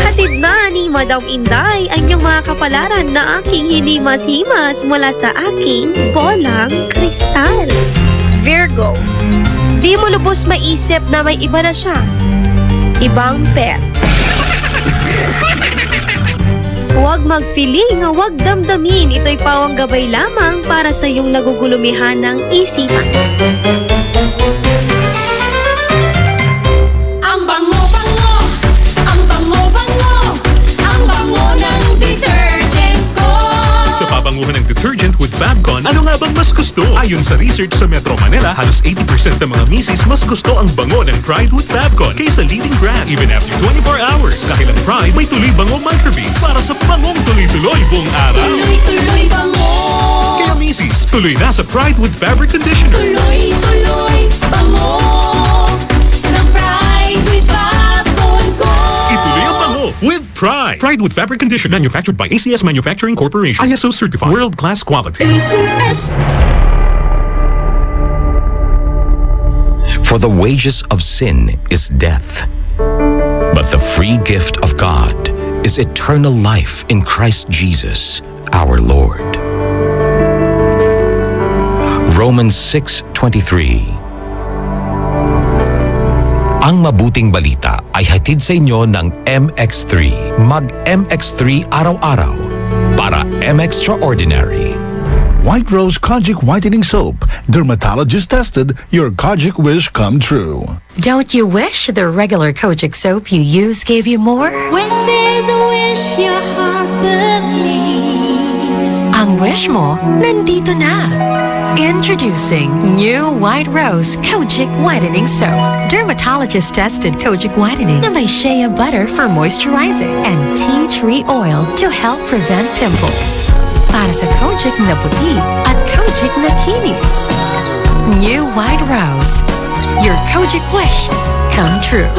Hatid na ni Madam Inday ang iyong mga kapalaran na aking hinimas-himas mula sa aking bolang kristal. Virgo, di mo lubos maisip na may iba na siya. Ibang pet. Huwag mag-feeling, huwag damdamin. Ito'y pawang gabay lamang para sa iyong nagugulumihan ng isipan. Ang bango-bango, ang bango-bango, ang bango ng detergent ko. Sa pabanguhan ng detergent with Fabcon, ano nga bang mas gusto? Ayon sa research sa Metro Manila, halos 80% ng mga misis mas gusto ang bango ng Pride with Fabcon kaysa leading brand even after 24 hours. Dahil ang Pride may tuloy bango microbeads para sa bangong tuloy-tuloy buong araw. Tuloy-tuloy bango. Kaya misis, tuloy na sa Pride with Fabric Conditioner. Tuloy-tuloy bango ng Pride with Fabcon ko. Ituloy ang bango with Pride. Pride with Fabric Conditioner, manufactured by ACS Manufacturing Corporation. ISO certified, world-class quality. ACS. For the wages of sin is death, but the free gift of God is eternal life in Christ Jesus, our Lord. Romans 6:23. Ang mabuting balita ay hatid sa inyo ng MX3. Mag-MX3 araw-araw para M-Extraordinary. White Rose Kojic Whitening Soap. Dermatologist tested, your Kojic wish come true. Don't you wish the regular Kojic soap you use gave you more? When there's a wish your heart believes. Ang wish mo, nandito na. Introducing new White Rose Kojic Whitening Soap. Dermatologist tested Kojic Whitening na may shea butter for moisturizing and tea tree oil to help prevent pimples. Para sa Kojic na puti at Kojic na kinis. New White Rose. Your Kojic wish come true.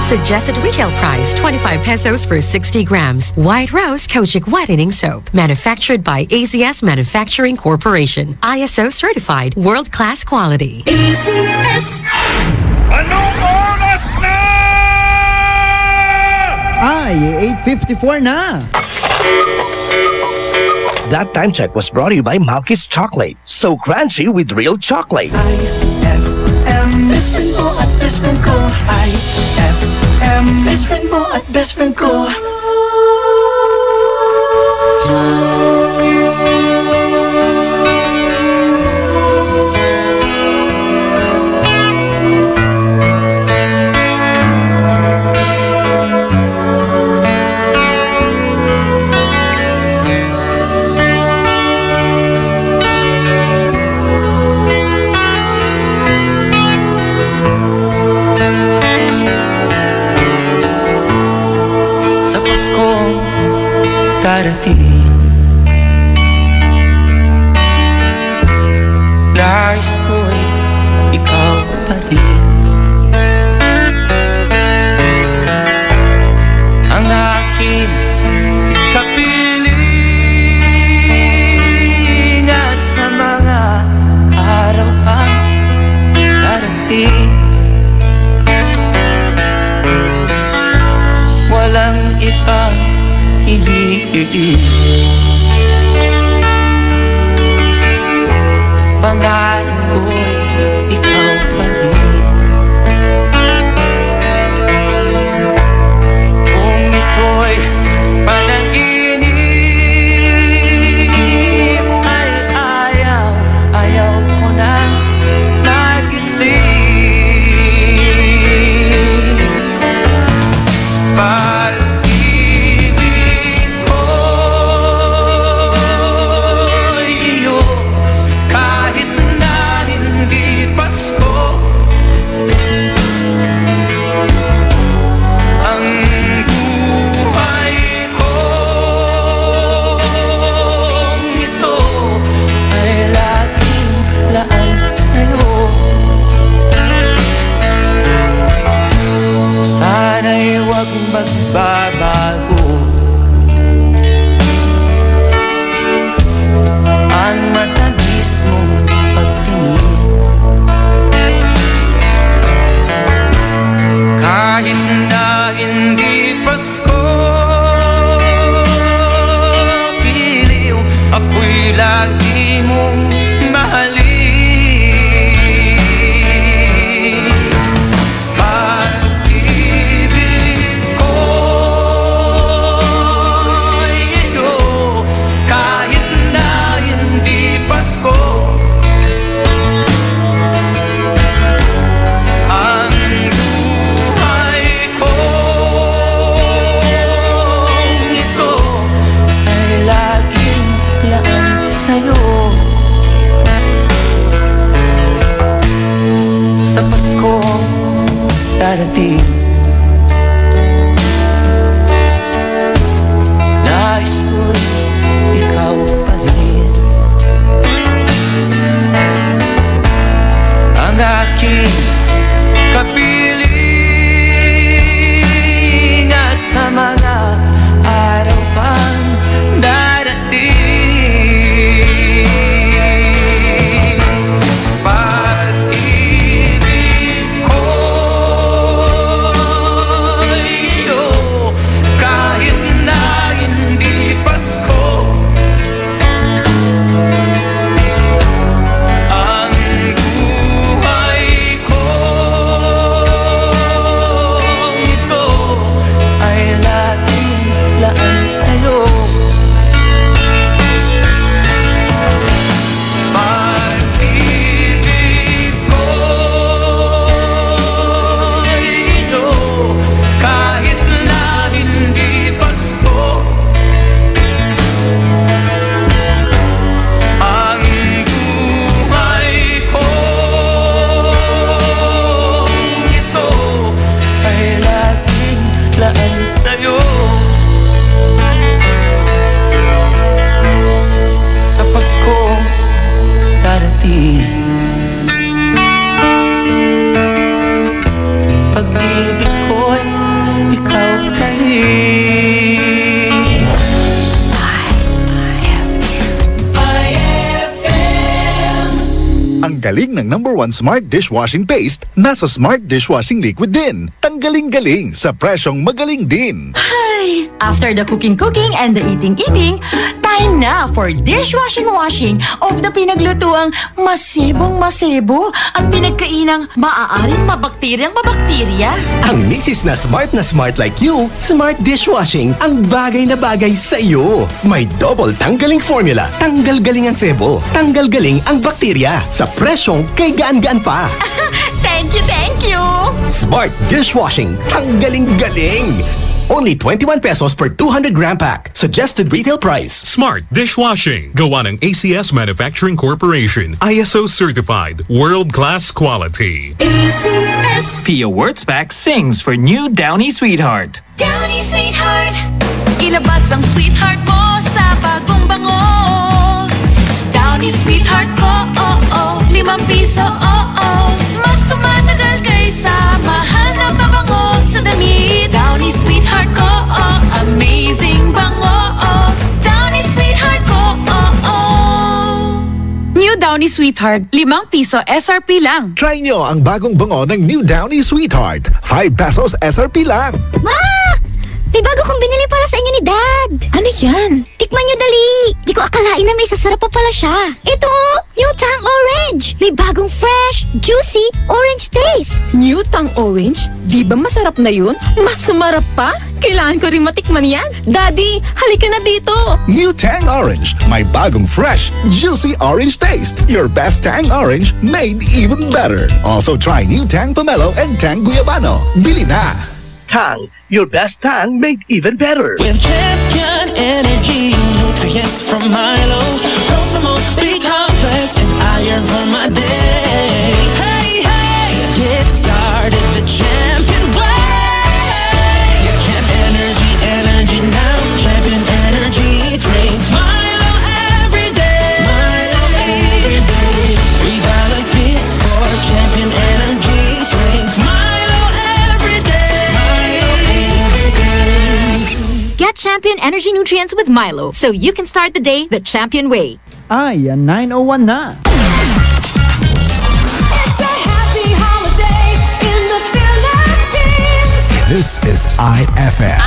Suggested retail price 25 pesos for 60 grams. White Rose Kojic Whitening Soap. Manufactured by ACS Manufacturing Corporation. ISO certified. World-class quality. ACS. Anong oras na? Ay, 8:54 na. That time check was brought to you by Malky's Chocolate. So crunchy with real chocolate. IFM, best friend mo at best friend ko. IFM, best friend mo at best friend ko. darating. Ang aking kapiling at sa mga araw ang darating. Walang ibang ibig, pangarap ko'y ikaw pa rin. Kung ito'y panaginip, ay ayaw ko na magising. Pag-ibig ko'y iyo, kahit na hindi Pasko. Ang buhay kong ito ay laging laan sa'yo. Sana'y huwag magbabago ang matamis mong pagtingin. Kahit na hindi Pasko, piliw ako'y lagi mong mahalin. Pag-ibig ko'y iyo, kahit na hindi Pasko. Ang buhay kong ito ay laging laan sa'yo. Sa Pasko darating, nais ko'y ikaw pa rin. Ang aking kapiling at sa mga araw pang darating. Pag-ibig ko'y iyo, kahit na hindi Pasko. Ang buhay kong ito ay laging laan sa'yo. Pag-ibig ko'y iyo, kahit na hindi Pasko. Ang buhay kong ito ay laging laan sa'yo. Sa Pasko darating, pag-ibig ko'y ikaw pa rin. Ang galing ng #1 Smart Dishwashing Paste nasa Smart Dishwashing Liquid din. Tanggaling-galing sa presyong magaling din. Hi! After the cooking and the eating, time na for dishwashing of the pinaglutuang masebong-masebo at pinagkainang maaaring mabakterya. Ang misis na smart like you, Smart Dishwashing ang bagay na bagay sa iyo. May double tanggaling formula. Tanggal galing ang sebo. Tanggal galing ang bakterya. Sa presyong kay gaan-gaan pa. Thank you! Smart Dishwashing. Tanggaling-galing. Only 21 pesos per 200 gram pack. Suggested retail price. Smart Dishwashing. Gawa ng ACS Manufacturing Corporation. ISO certified. World-class quality. ACS. Pia Wurtzbach sings for new Downy Sweetheart. Downy Sweetheart. Ilabas ang sweetheart mo sa bagong bango. Downy Sweetheart ko, 5 piso, mas tumatagal. Downy Sweetheart, 5 piso SRP lang. Try nyo ang bagong bango ng New Downy Sweetheart. 5 pesos SRP lang. Ma! May bago kong binili para sa inyo ni Dad. Ano yan? Tikman nyo dali. Di ko akalain na may sasarap pa pala siya. Ito, New Tang Orange. May bagong fresh, juicy, orange taste. New Tang Orange? Di ba masarap na yun? Mas sumarap pa? Kailangan ko rin matikman yan. Daddy, halika na dito. New Tang Orange. May bagong fresh, juicy orange taste. Your best Tang Orange made even better. Also try New Tang Pomelo and Tang Guyabano. Bili na! Tang, your best tang made even better. With Champion Energy, nutrients from Milo, Proximo, B-complex, and iron for my day. Hey, hey, get started the Champion way. Get energy now, Champion Energy drink. Milo every day, Milo every day. $3 piece for Champion Energy drink. Milo every day, Milo every day. Get Champion Energy Nutrients with Milo so you can start the day the Champion way. Ay, 9:01 na. This is IFM.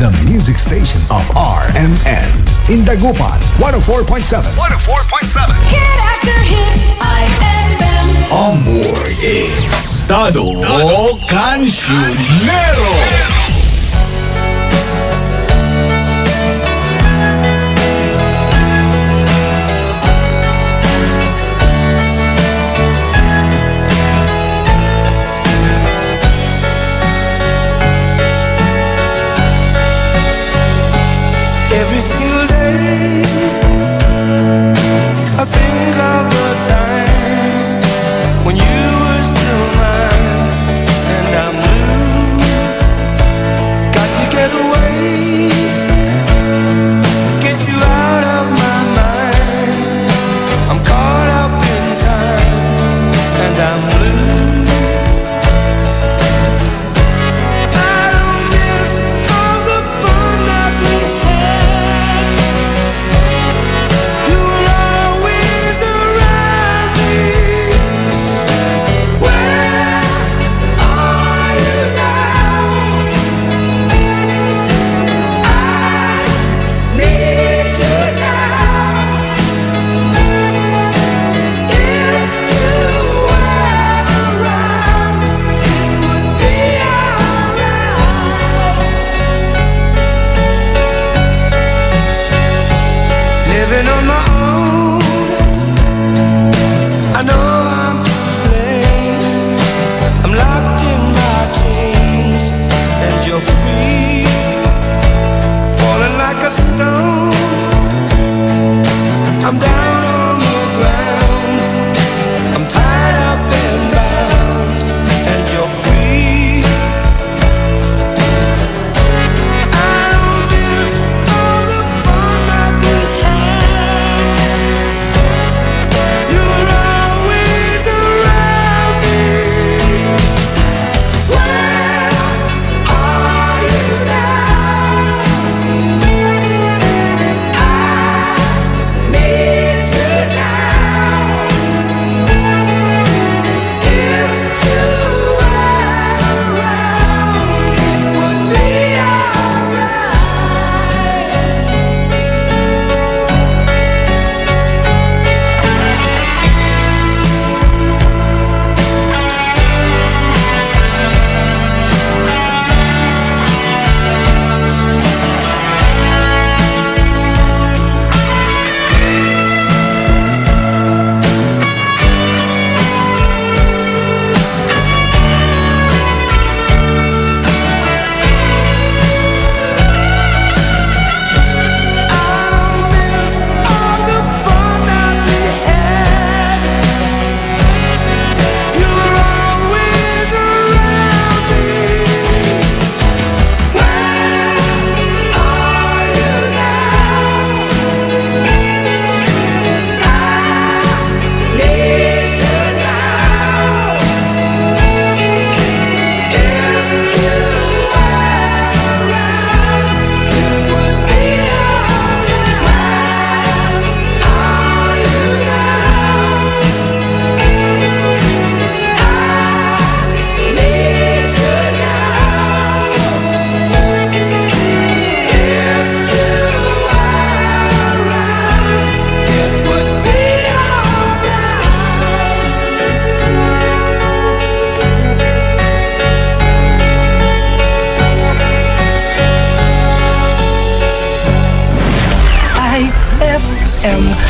The music station of RMN. In Dagupan, 104.7. 104.7. Hit after hit, IFM. On board is Estado Cancionero. Every single day, I think of the times when you were still mine, and I'm blue.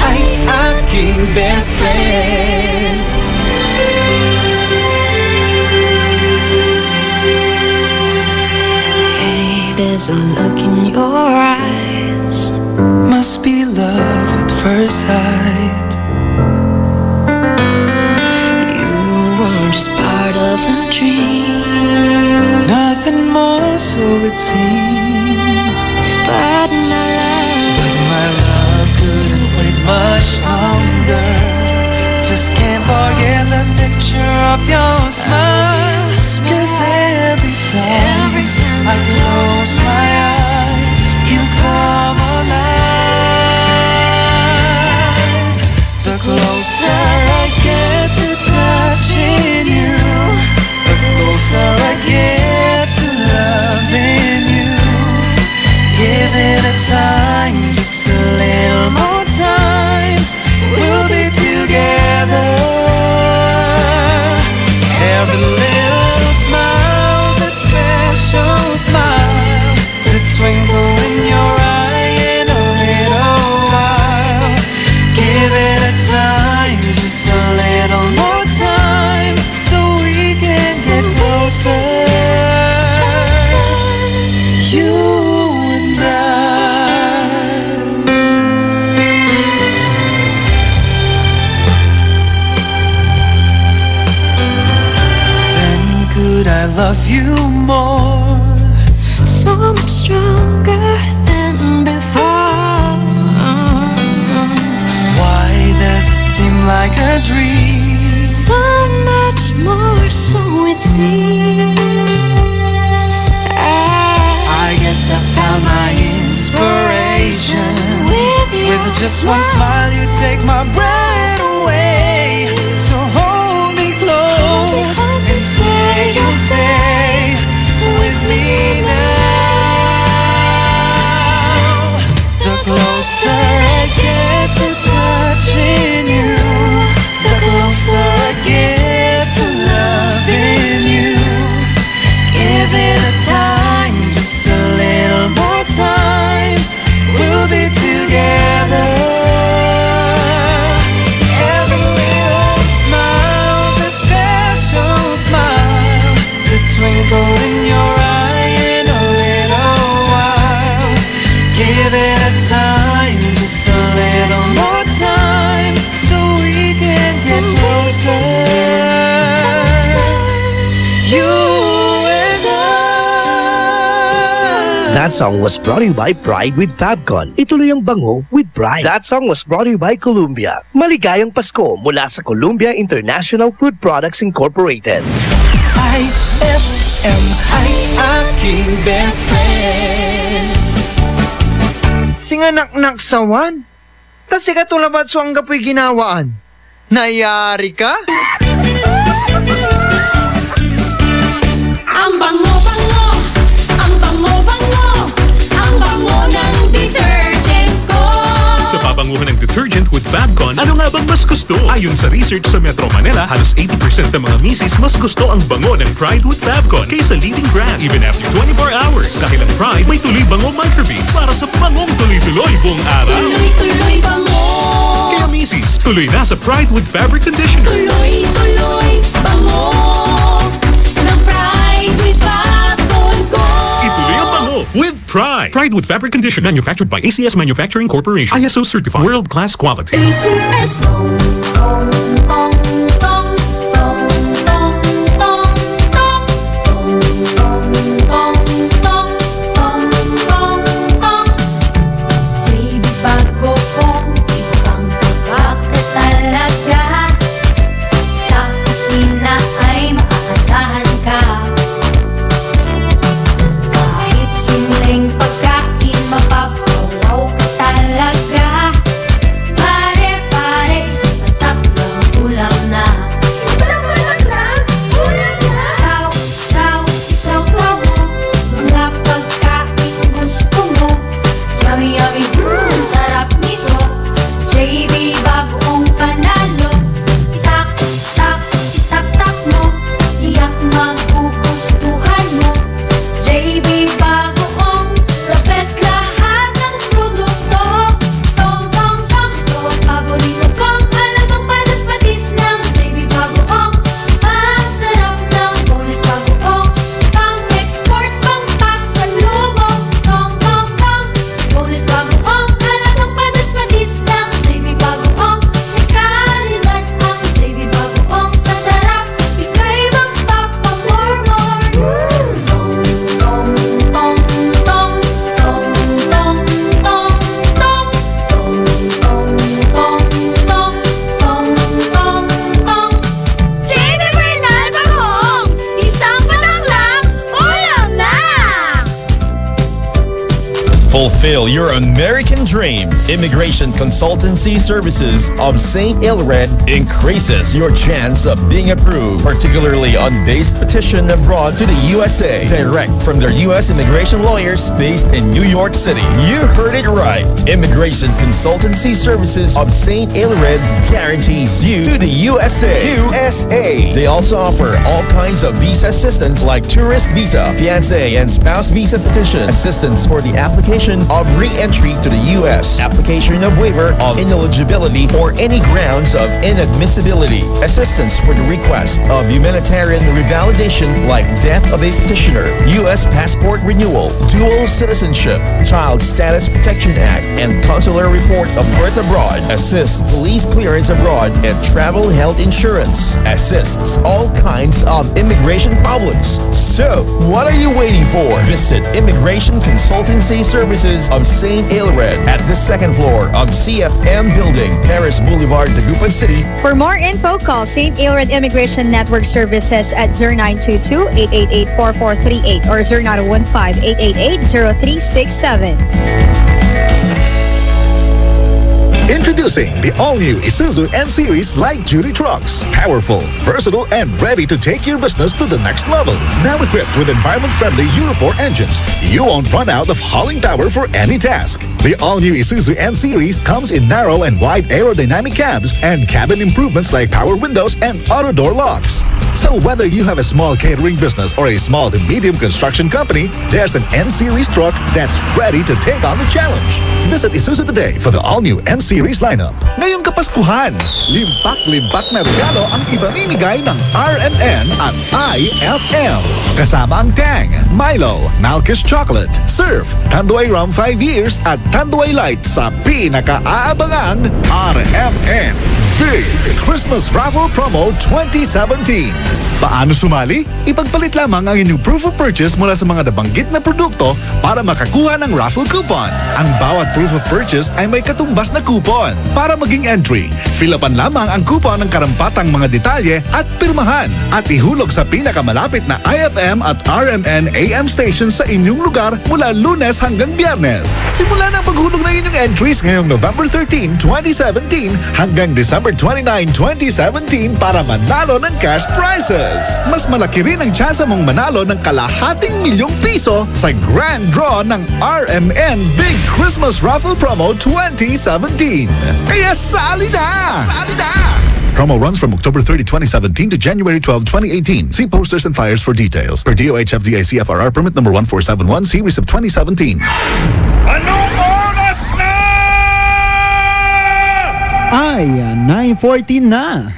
ay aking best friend. Hey, there's a look in your eyes. Must be love at first sight. You were just part of a dream. Nothing more, so it seemed. But my love couldn't wait much longer. Just can't forget the picture of your smile. 'Cause every time I close my eyes, you come alive. The closer I get to touching you, the closer I get to loving you. Give it a time, just a little more time. We'll be together. Every little smile, that special smile, the twinkle in your eye in a little while. Give it a time, just a little more time, so we can get closer. You and I. Then could I love you more? So much stronger than before. Why does it seem like a dream? So much more, so it seems. I guess I found my inspiration. With just one smile, you take my breath away. So hold me close and say you'll stay with me now. The closer I get to touching you, the closer I get to loving you. Give it a time, just a little more time. We'll be together. Every little smile, that special smile, the twinkle in your eye in a little while. Give it a time, just a little more time, so we can get closer. You and I. That song was brought to you by Pride with Fabcon. Ituloy ang bango with Pride. That song was brought to you by Columbia. Maligayang Pasko mula sa Columbia International Food Products Incorporated. IFM ay aking best friend. Singanak-nak sawan. Tas ikatulabat so ang gapoy ginawaan. Nayari ka? Ang bango-bango, ang bango-bango, ang bango ng detergent ko. Sa pabanguhan ng detergent with Fabcon, ano nga bang mas gusto? Ayon sa research sa Metro Manila, halos 80% ng mga misis mas gusto ang bango ng Pride with Fabcon kaysa leading brand even after 24 hours. Dahil ang Pride may tuloy bango microbeads para sa bangong tuloy-tuloy buong araw. Tuloy-tuloy bango. Kaya misis, tuloy na sa Pride with Fabric Conditioner. Tuloy-tuloy bango ng Pride with Fabcon ko. Ituloy ang bango with Pride. Pride with Fabric Conditioner, manufactured by ACS Manufacturing Corporation. ISO certified, world-class quality. ACS. Pare-pare sa tatak ng Fulfill your American dream. Immigration Consultancy Services of St. Ilred increases your chance of being approved, particularly on base petition abroad to the USA, direct from their U.S. immigration lawyers based in New York City. You heard it right. Immigration Consultancy Services of St. Ilred guarantees you to the USA. They also offer all kinds of visa assistance like tourist visa, fiancé and spouse visa petition, assistance for the application of re-entry to the U.S., application of waiver of ineligibility or any grounds of inadmissibility, assistance for the request of humanitarian revalidation like death of a petitioner, U.S. passport renewal, dual citizenship, Child Status Protection Act, and consular report of birth abroad, assists police clearance abroad and travel health insurance, assists all kinds of immigration problems. So, what are you waiting for? Visit Immigration Consultancy Services of St. Ilred at the second floor of CFM Building, Paris Boulevard, Dagupan City. For more info, call St. Ilred Immigration Network Services at 0922-888-4438 or 0915-888-0367. Introducing the all-new Isuzu N-Series light-duty trucks. Powerful, versatile, and ready to take your business to the next level. Now equipped with environment-friendly Euro 4 engines, you won't run out of hauling power for any task. The all-new Isuzu N-Series comes in narrow and wide aerodynamic cabs and cabin improvements like power windows and auto-door locks. So whether you have a small catering business or a small to medium construction company, there's an N-Series truck that's ready to take on the challenge. Visit Isuzu today for the all-new N-Series lineup. Ngayong Kapaskuhan, limpak-limpak na regalo ang ibamimigay ng RMN at IFM. Kasama ang Tang, Milo, Malkish Chocolate, Surf, Tanduay Rum 5 years at Tanduay Light sa pinaka-aabangang RMN Big Christmas Raffle Promo 2017. Paano sumali? Ipagpalit lamang ang inyong proof of purchase mula sa mga nabanggit na produkto para makakuha ng raffle coupon. Ang bawat proof of purchase ay may katumbas na coupon. Para maging entry, fill-upan lamang ang coupon ng karampatang mga detalye at pirmahan at ihulog sa pinakamalapit na IFM at RMN AM station sa inyong lugar mula Lunes hanggang Biyernes. Simula na ang paghulog ng inyong entries ngayong November 13, 2017 hanggang December 29, 2017 para manalo ng cash prizes. Mas malaki rin ang tsansa mong manalo ng ₱250,000 sa grand draw ng RMN Big Christmas Raffle Promo 2017. Kaya sali na! Sali na! Promo runs from October 30, 2017 to January 12, 2018. See posters and flyers for details. Per DOH FDA CFRR permit number 1471 series of 2017. Anong oras na? Ay, 9:14 na.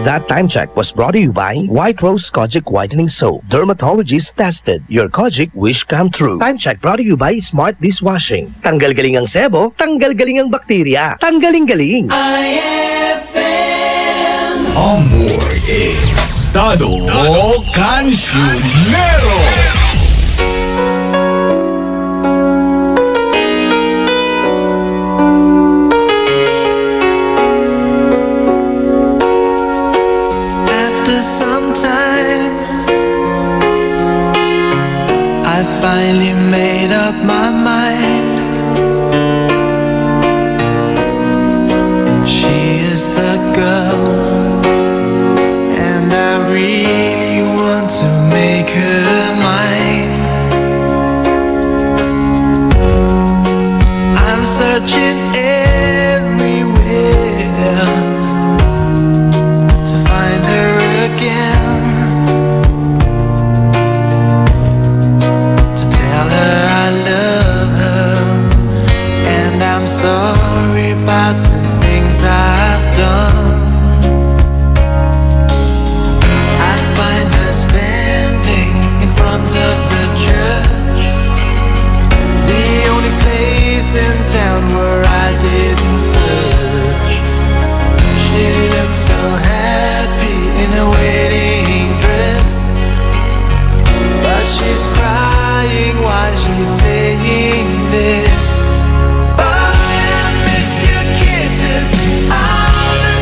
That time check was brought to you by White Rose Kojic Whitening Soap. Dermatologist tested. Your Kojic wish come true. Time check brought to you by Smart Dishwashing. Tanggal galing ang sebo, tanggal galing ang bakterya. Tanggaling galing. IFM. Amor Estado Cancionero. I finally made up my mind. She is the girl, and I really want to make her mine. I'm searching everywhere to find her again. Sorry about the things I've done. I find her standing in front of the church, the only place in town where I didn't search. She looks so happy in a wedding dress, but she's crying while she's saying this. All the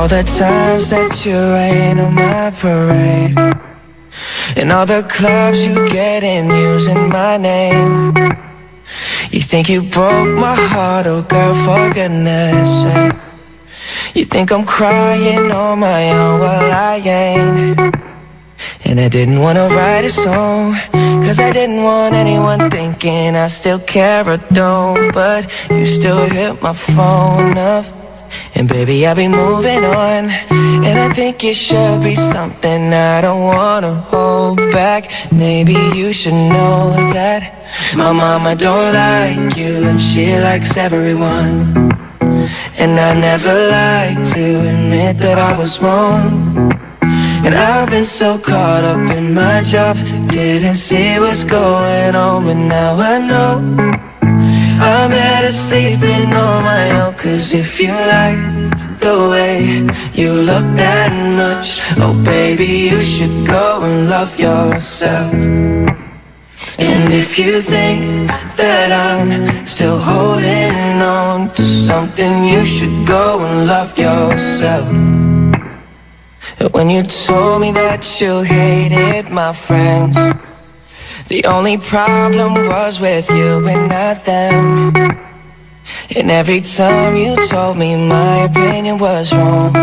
all the times that you rain on my parade, and all the clubs you get in using my name. You think you broke my heart, oh girl, for goodness sake. You think I'm crying on my own, well I ain't. And I didn't wanna write a song, cause I didn't want anyone thinking I still care or don't. But you still hit my phone up, and baby I'll be moving on. And I think it should be something I don't wanna hold back. Maybe you should know that my mama don't like you, and she likes everyone. And I never like to admit that I was wrong. And I've been so caught up in my job, didn't see what's going on, but now I know I'm better sleeping on my own. Cause if you like the way you look that much, oh baby, you should go and love yourself. And if you think that I'm still holding on to something, you should go and love yourself. When you told me that you hated my friends, the only problem was with you and not them. And every time you told me my opinion was wrong,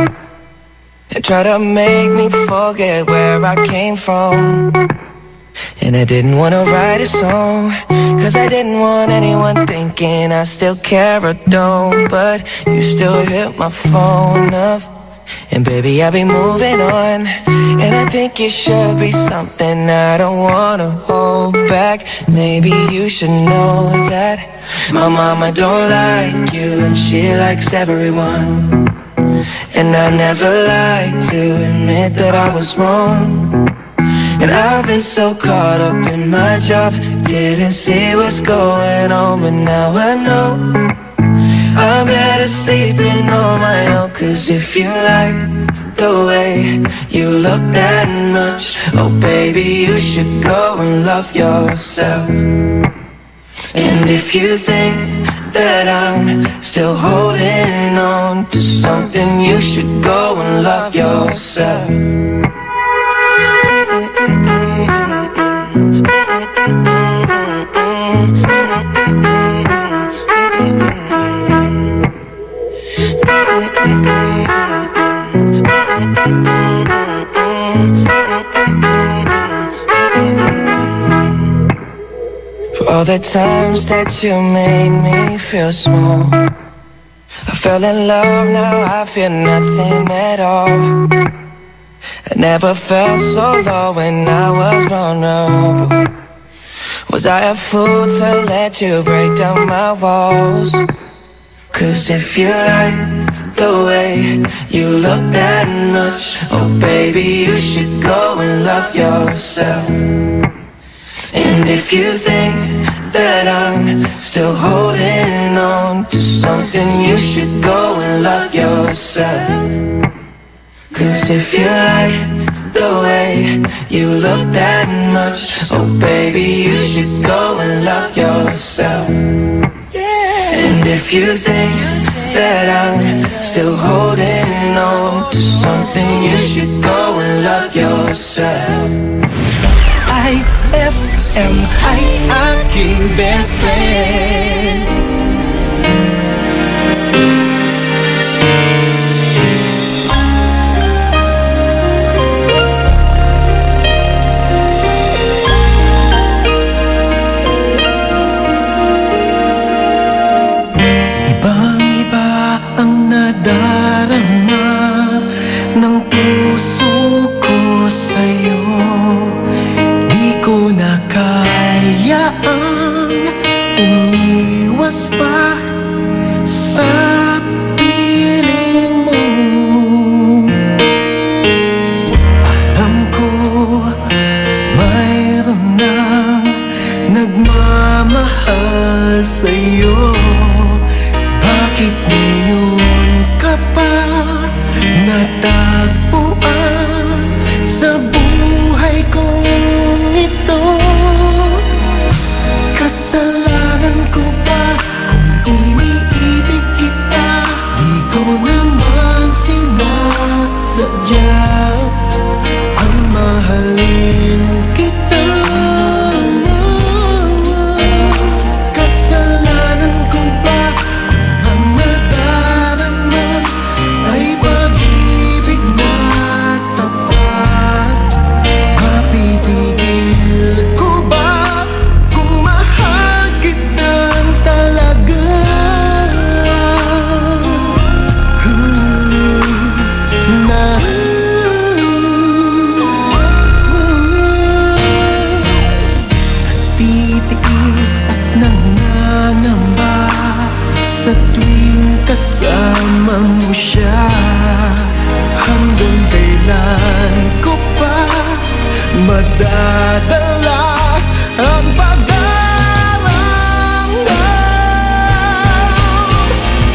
and tried to make me forget where I came from. And I didn't wanna write a song, cause I didn't want anyone thinking I still care or don't. But you still hit my phone up, and baby I'll be moving on. And I think it should be something I don't wanna hold back. Maybe you should know that my mama don't like you, and she likes everyone. And I never like to admit that I was wrong. And I've been so caught up in my job, didn't see what's going on, but now I know I'm better sleeping on my own. Cause if you like the way you look that much, oh baby, you should go and love yourself. And if you think that I'm still holding on to something, you should go and love yourself. For all the times that you made me feel small, I fell in love, now I feel nothing at all. I never felt so low when I was vulnerable. Was I a fool to let you break down my walls? Cause if you like the way you look that much, oh baby, you should go and love yourself. And if you think that I'm still holding on to something, you should go and love yourself. Cause if you like the way you look that much, oh baby, you should go and love yourself. And if you think that I'm still holding on to something, you should go and love yourself. IFM, aking best friend. Nadarama ng puso ko sa'yo, di ko na kayaang umiwas pa sa piling mo. Alam ko mayroon nang nagmamahal sa'yo. Bakit ngayon ka pa natagpuan sa buhay kong ito? Kasalanan ko ba kung iniibig kita? Di ko naman sinabi. magdadala ang pagdaramdam.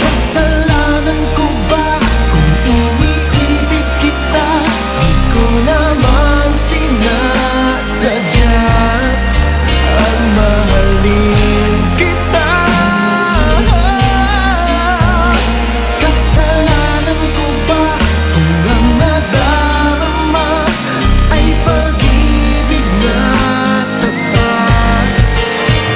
Kasalanan ko ba kung iniibig kita? Di ko naman sinasadya ang mahalin kita. Kasalanan ko ba kung ang nadarama ay pag-ibig na tapat?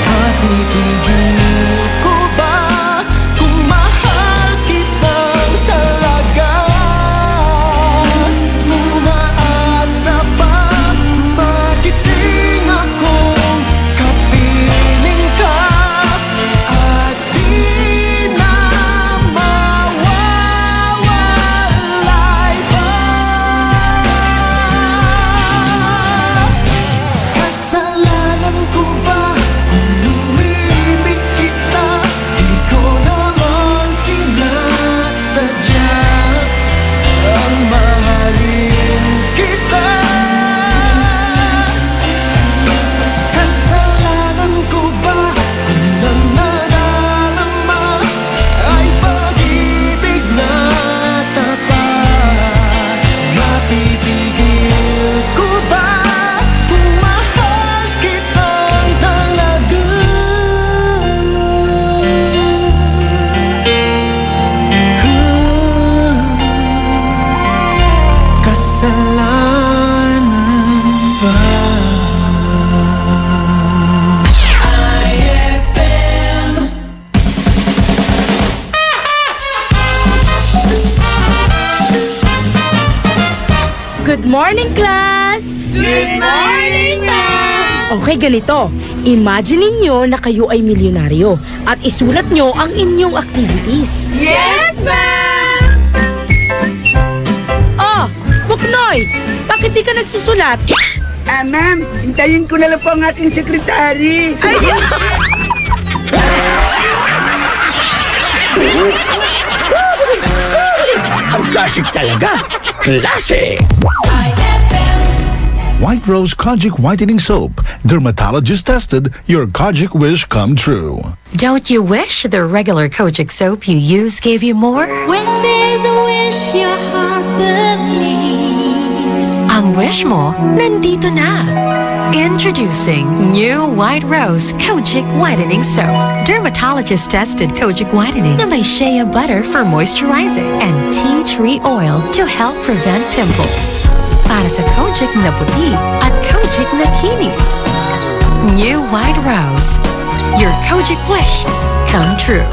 Matitigil ko ba kung mahal kitang talaga? Umaasa pa magising akong kapiling ka at di na mawawalay pa. Kasalanan ko ba kung umibig kita? Di ko naman sinasadya ang mahalin kita. Kasalanan ko ba kung ang nadarama ay pag-ibig na tapat? Mapipigil ko ba kung mahal kitang talaga? Kasalanan ba? Good morning, class! Good morning, ma'am! Okay, ganito. Imagine ninyo na kayo ay milyonaryo at isulat nyo ang inyong activities. Yes, ma'am! Oh, Buknoy! Bakit di ka nagsusulat? Ma'am, hintayin ko na lang po ang ating sekretary. Ang classic talaga. Classic! White Rose Kojic Whitening Soap. Dermatologist tested, your Kojic wish come true. Don't you wish the regular Kojic soap you use gave you more? When there's a wish your heart believes. Ang wish mo, nandito na. Introducing new White Rose Kojic Whitening Soap. Dermatologist tested Kojic Whitening na may shea butter for moisturizing and tea tree oil to help prevent pimples. Para sa Kojic na puti at Kojic na kinis. New White Rose. Your Kojic wish come true.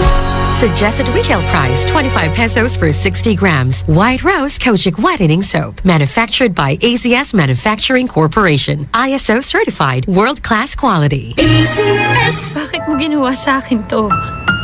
Suggested retail price 25 pesos for 60 grams. White Rose Kojic Whitening Soap. Manufactured by ACS Manufacturing Corporation. ISO certified. World-class quality. ACS! Bakit mo ginawa sa akin to?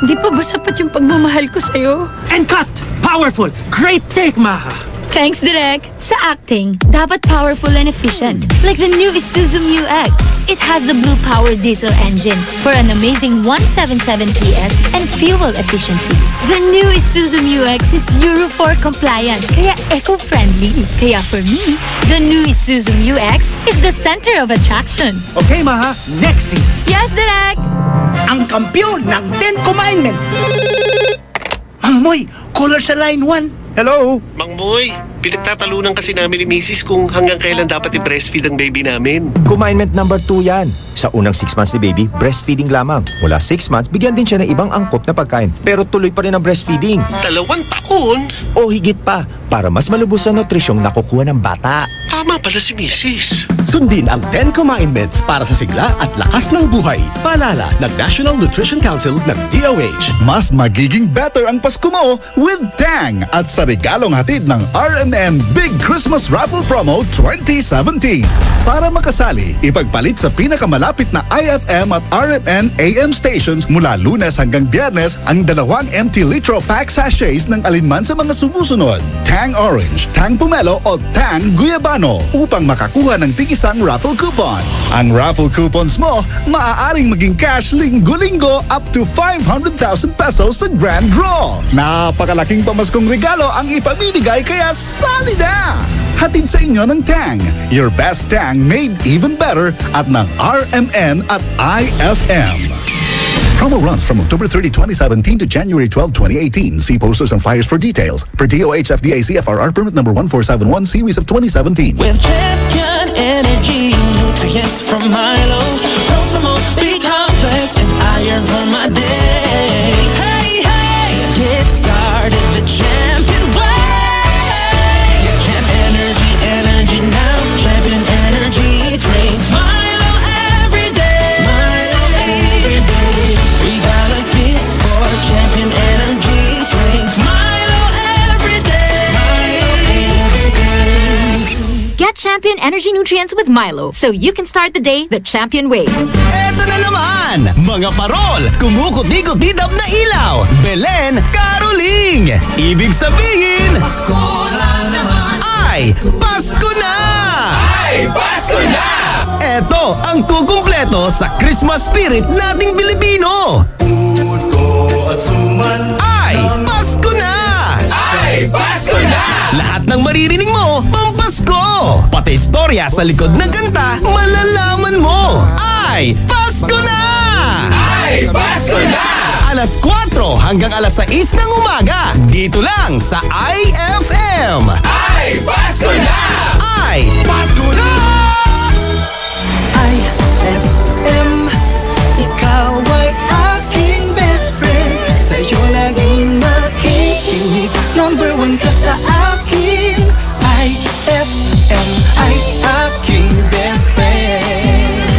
Di pa ba sapat yung pagmamahal ko sa'yo? And cut! Powerful! Great take, Maha! Thanks, Direk. Sa acting, dapat powerful and efficient. Like the new Isuzu Mu-X. It has the Blue Power diesel engine for an amazing 177 PS and fuel efficiency. The new Isuzu Mu-X is Euro 4 compliant, kaya eco-friendly. Kaya for me, the new Isuzu Mu-X is the center of attraction. Okay, Maha. Next scene. Yes, Direk! Ang kampiyon ng 10 Commandments. Mang Moy, caller sa line 1. Hello? Mang Boy, pinagtatalunan kasi namin ni Mrs. kung hanggang kailan dapat i-breastfeed ang baby namin. Commandment number 2 yan. Sa unang 6 months ni baby, breastfeeding lamang. Mula 6 months, bigyan din siya ng ibang angkop na pagkain. Pero tuloy pa rin ang breastfeeding. 2 taon? O higit pa, para mas malubos ang nutrisyong nakukuha ng bata. Tama pala si Mrs. Sundin ang 10 Commandments para sa sigla at lakas ng buhay. Paalala ng National Nutrition Council ng DOH. Mas magiging better ang Pasko mo with Tang at sa regalong hatid ng RMN Big Christmas Raffle Promo 2017. Para makasali, ipagpalit sa pinakamalapit na IFM at RMN AM stations mula Lunes hanggang Biyernes ang 2 empty litro pack sachets ng alinman sa mga sumusunod. Tang Orange, Tang Pomelo o Tang Guyabano upang makakuha ng tig-isang raffle coupon. Ang raffle coupons mo, maaaring maging cash linggo-linggo up to 500,000 pesos sa grand draw. Napakalaking pamaskong regalo ang ipamimigay kaya sali na! Hatid sa inyo ng Tang. Your best Tang made even better at ng RMN at IFM. Promo runs from October 30, 2017 to January 12, 2018. See posters and flyers for details. Per DOH FDA CFRR permit number 1471 series of 2017. With Champion Energy, nutrients from Milo, Proximo, B-complex, and iron for my day. Hey, hey, get started the Champion way. Champ energy now. Champion Energy, drink Milo every day. Milo every day. $3 piece for Champion Energy, drink Milo every day. Milo every day. Get Champion Energy Nutrients with Milo so you can start the day the Champion way. Eto na naman! Mga parol! Kumukot-ikot-idap na ilaw! Belen Caroling! Ibig sabihin... Pasko na naman! Ay! Pasko na! Ay! Pasko na! Eto ang kukumpleto sa Christmas spirit nating Pilipino! At suman ay! Pasko na! Ay! Pasko na! Lahat ng maririnig mo, pampasko! Pati istorya sa likod ng kanta, malalaman mo! Ay! Pasko na! Ay! Pasko na! Alas 4 hanggang alas 6 ng umaga, dito lang sa IFM! Ay! Pasko na! Ay! Pasko na! IFM, ikaw ay aking best friend. Sa'yo laging makikinig, number 1 ka sa akin. IFM ay aking best friend.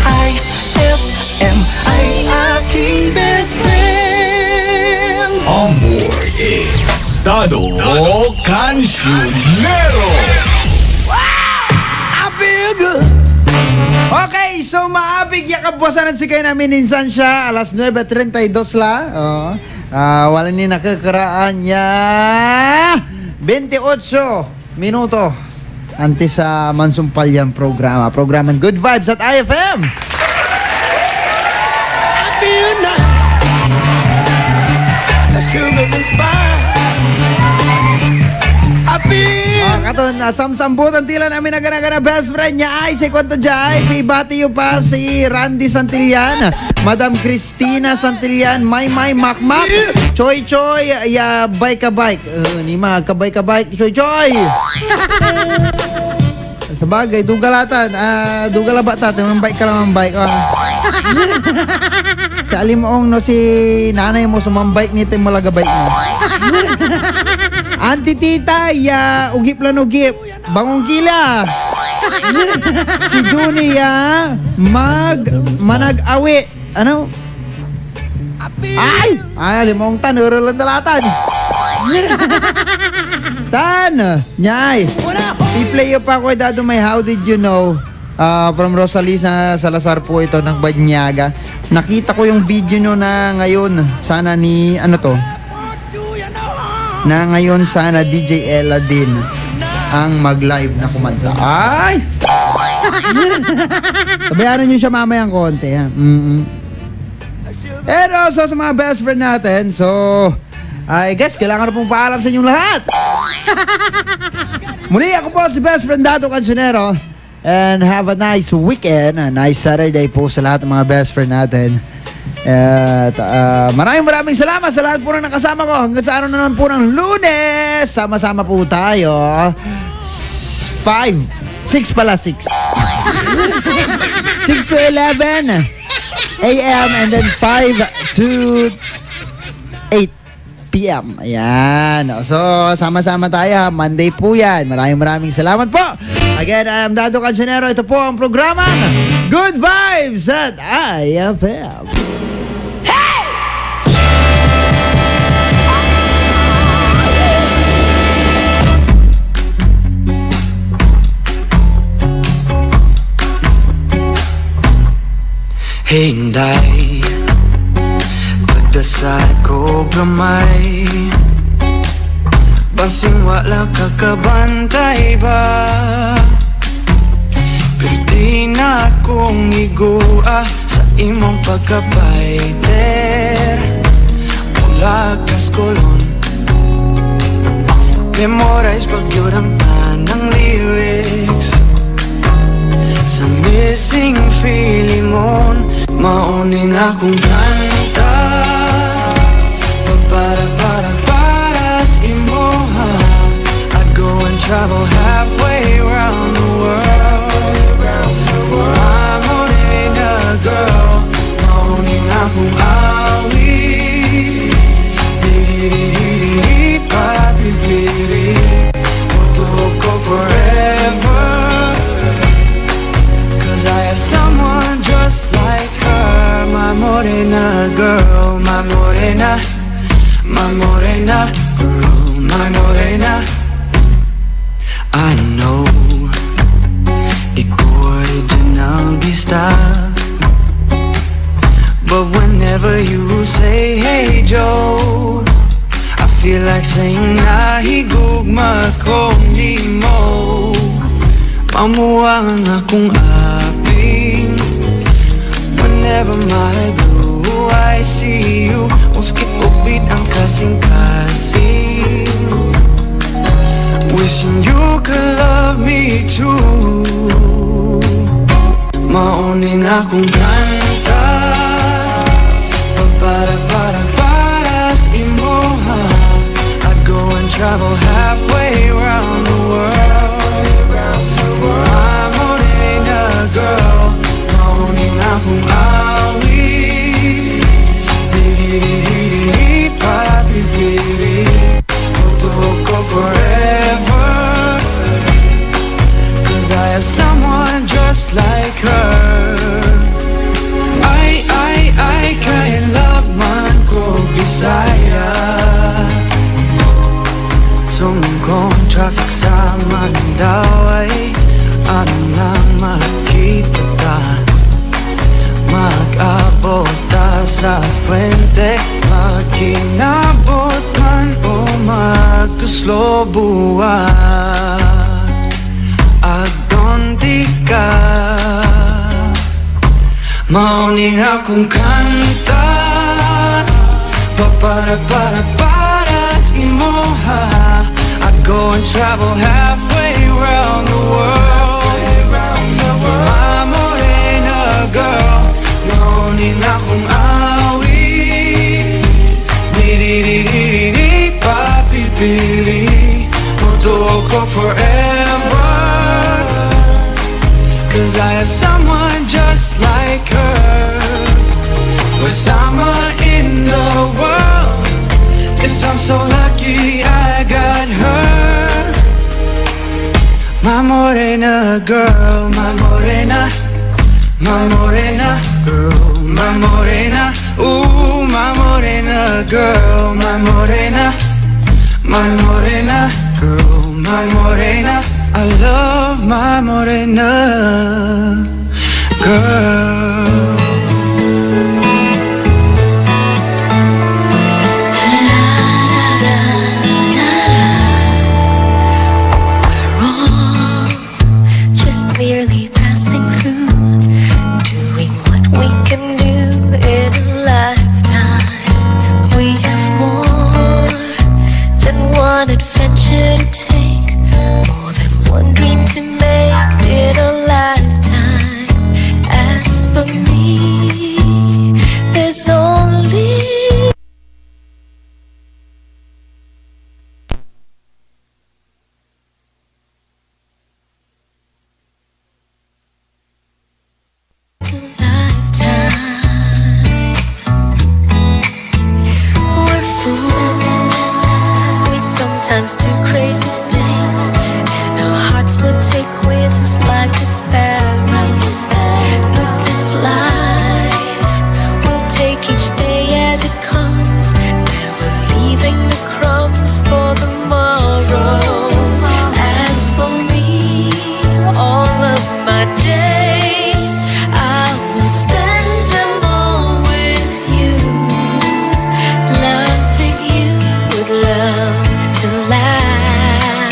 IFM ay aking best friend. On board is Dado Cancionero. I feel good. Okay, so maabig yakap bosanan si kayo namin insan siya alas 9:32 la. Wala ni nakakaraan niya 28 minuto antes sa Mansumpal yan programan Good Vibes at IFM. I feel nice, a sugar and spice. I feel katon samsambutan tila namin nagana best friend niya ay si kwento jay pibati yo pa si Randy Santillan, Madam Cristina Santillan, May Makmak, Choy ya bike ni magkabay Choy sa bagay dugalatan dugalabata ng bike ka lang bike sa alimong no si nanay mo sumambike ni tim malagabay Auntie Tita, ya ugip bangong gila. Si Juni, ya manag-awi. Ano? Ay, limong tan, urulan dalatan. Tan, nyay. I-play pa ko dado may How Did You Know? From Rosalisa Salazar po ito ng Banyaga. Nakita ko yung video nyo na ngayon. Sana ni, ano to? Na ngayon sana DJ Ella din ang mag-live na kumanta. Ay! Sabayaran nyo siya mamayang konti. Ha? And also sa mga best friend natin, so I guess kailangan na pong paalam sa inyong lahat. Muli ako po si best friend Dado Cancionero, and have a nice weekend, a nice Saturday po sa lahat ng mga best friend natin. At maraming salamat sa lahat po na nakasama ko. Hanggang sa araw na naman po ng Lunes, sama-sama po tayo. 6 to 11 a.m. and then 5 to 8 p.m. Ayan. So, sama-sama tayo. Monday po yan. Maraming salamat po. Again, I'm Dado Cancionero. Ito po ang programang Good Vibes at IFM. Hinday, pagdasal ko gamay, basing wala kakabantay ba? Pero di na akong igua sa imong pagkabayter. Mula kaskolon, memorize pag yun ang ng lyrics sa missing feeling mo. Maunin akong kanta para sa imoha. I'd go and travel halfway around the world for my morena girl. Maunin akong awit, di papipili, ko forever. Cause I have someone just like her, my morena girl, my morena girl, my morena. I know ikaw original gista, but whenever you say hey Joe, I feel like saying nahigugma kong di mo. Pamuwang akong aping whenever my blue eyes see you. Muskit upit ang kasing-kasing, wishing you could love me too. Maunin akong kanta para sa imoha. I'd go and travel halfway around the world for my morena girl. Maunin akong awit, di papipili, ko forever. Cause I have someone just like her. I can't love man ko Bisaya. Sumungkong traffic sa Mandaw ay ano lang makita ta. Mag-abot ta sa Fuente, magkinabot man o magtuslo buwan. Agdon di ka, mauning akong kanta para sa imoha. I'd go and travel halfway around the world for my morena girl. Mauning akong awit, di papipili, mutuo ko forever. Cause I have someone just like her. We're summer in the world. Yes, I'm so lucky I got her. My morena girl, my morena girl, my morena. Ooh, my morena girl, my morena girl, my morena. I love my morena girl. Merely passing through, doing what we can do in a lifetime. We have more than one adventure to take, more than one dream to make in a lifetime. As for me, there's only sometimes do crazy things, and our hearts will take wings like a sparrow. But that's life. We'll take each day as it comes, never leaving the crumbs for tomorrow. As for me, all of my days, I will spend them all with you, loving you with love to last.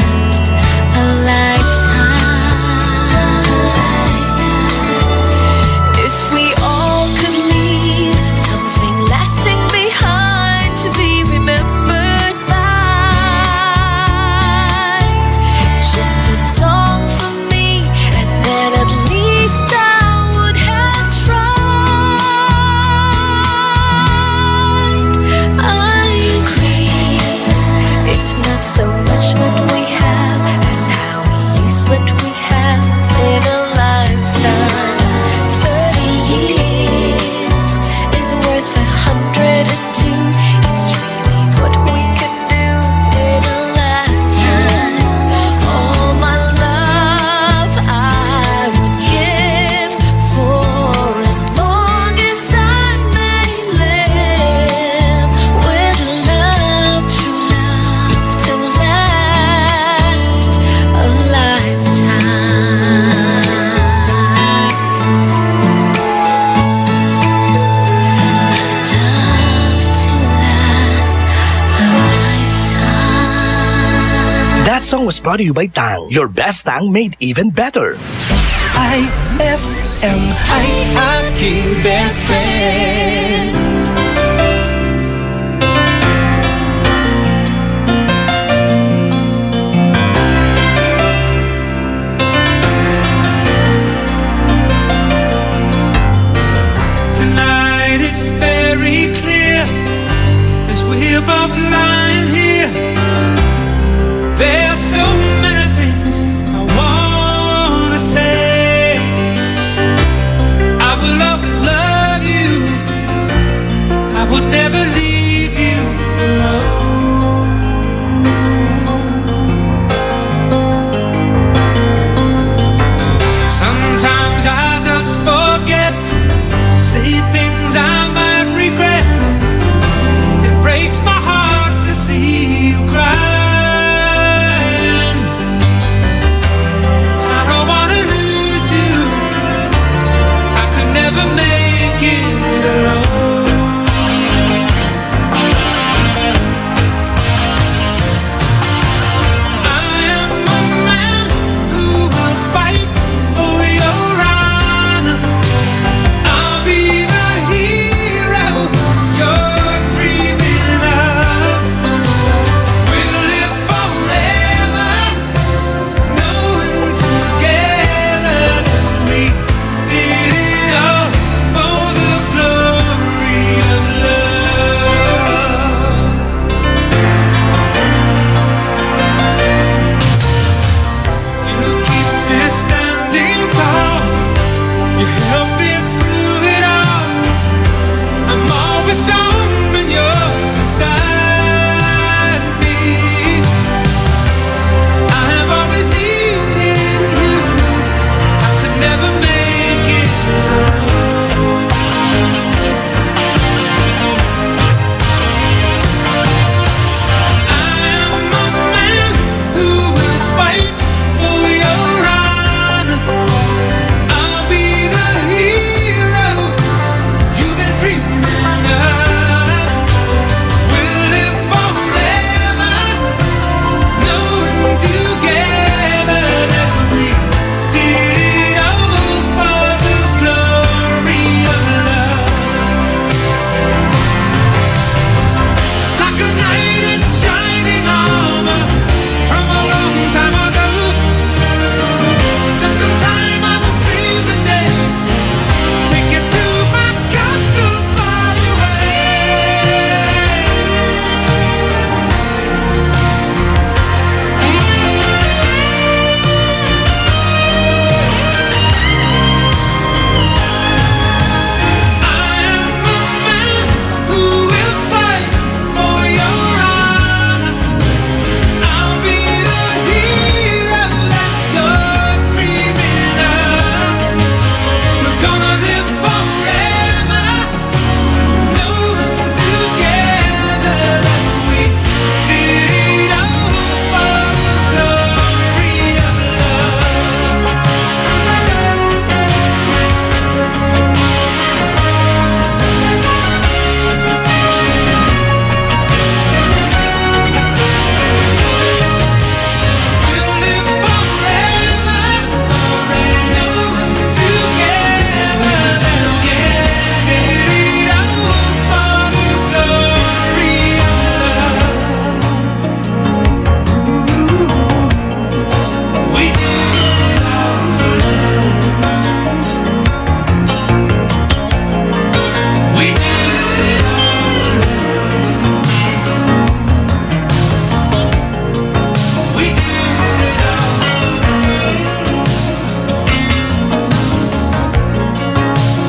song was brought to you by Tang. Your best Tang made even better. IFM ay aking best friend. Tonight it's very clear as we're both lying here. There's so many things I wanna say. I will always love you. I would never leave you alone. Sometimes I just forget, say things I might regret. It breaks my heart to see you cry. Never make it alone. I am a man who will fight for your honor. I'll be the hero you're dreaming of. We'll live forever, knowing together that we did it all for the glory of love. You keep me standing tall. You help me through it all. I'm always strong when you're beside me. I have always needed you. I could never make it alone. I am a man who will fight for your honor. I'll be the hero you've been dreaming of. We'll live forever, knowing together that we did it all for the glory of love. It's like a knight in shining armor from a long time ago. Just in time I will save the day, take you to my castle far I am a man who will fight for your honor. I'll be the hero that you're dreaming of. We're gonna live forever, knowing together that we did it all for the glory of love. We'll live forever, knowing together that we did it all for the glory of love. We did it all for love. We did it all for love. We did it all for love.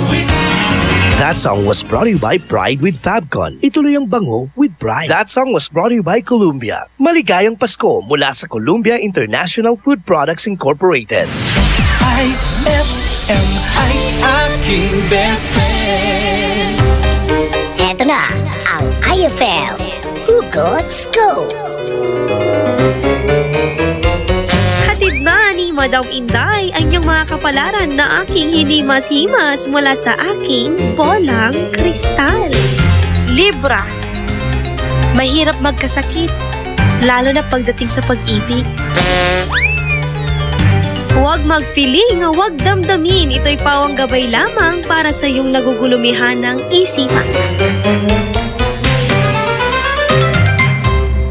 We did it. That song was brought to you by Pride with Fabcon. Ituloy ang bango with Pride. That song was brought to you by Columbia. Maligayang Pasko mula sa Columbia International Food Products Incorporated. IFM ay aking best friend. Eto na ang IFL Hugot Scoop. Hatid na ni Madam Inday ang iyong mga kapalaran na aking hinimas-himas mula sa aking bolang kristal. Libra. Mahirap magkasakit lalo na pagdating sa pag-ibig. Huwag mag-feeling, huwag damdamin. Ito'y pawang gabay lamang para sa iyong nagugulumihan ng isipan.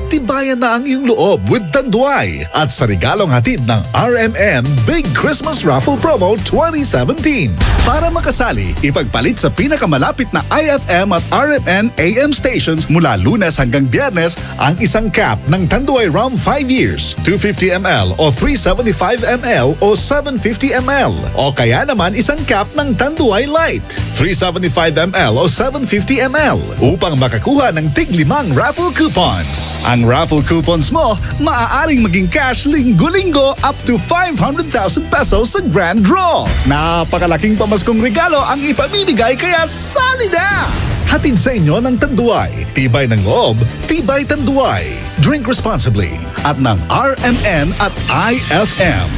Tibayan na ang iyong loob with Tanduay at sa regalong hatid ng RMN Big Christmas Raffle Promo 2017. Para makasali, ipagpalit sa pinakamalapit na IFM at RMN AM stations mula Lunes hanggang Biyernes ang isang cap ng Tanduay Rum 5 years, 250 ml o 375 ml o 750 ml. O kaya naman isang cap ng Tanduay Light, 375 ml o 750 ml upang makakuha ng tig-5 raffle coupons. Ang raffle coupons mo, maaaring maging cash linggo-linggo up to 500,000 pesos sa grand draw. Napakalaking pamaskong regalo ang ipamimigay kaya sali na! Hatid sa inyo ng Tanduay. Tibay ng loob, tibay Tanduay. Drink responsibly at ng RMN at IFM.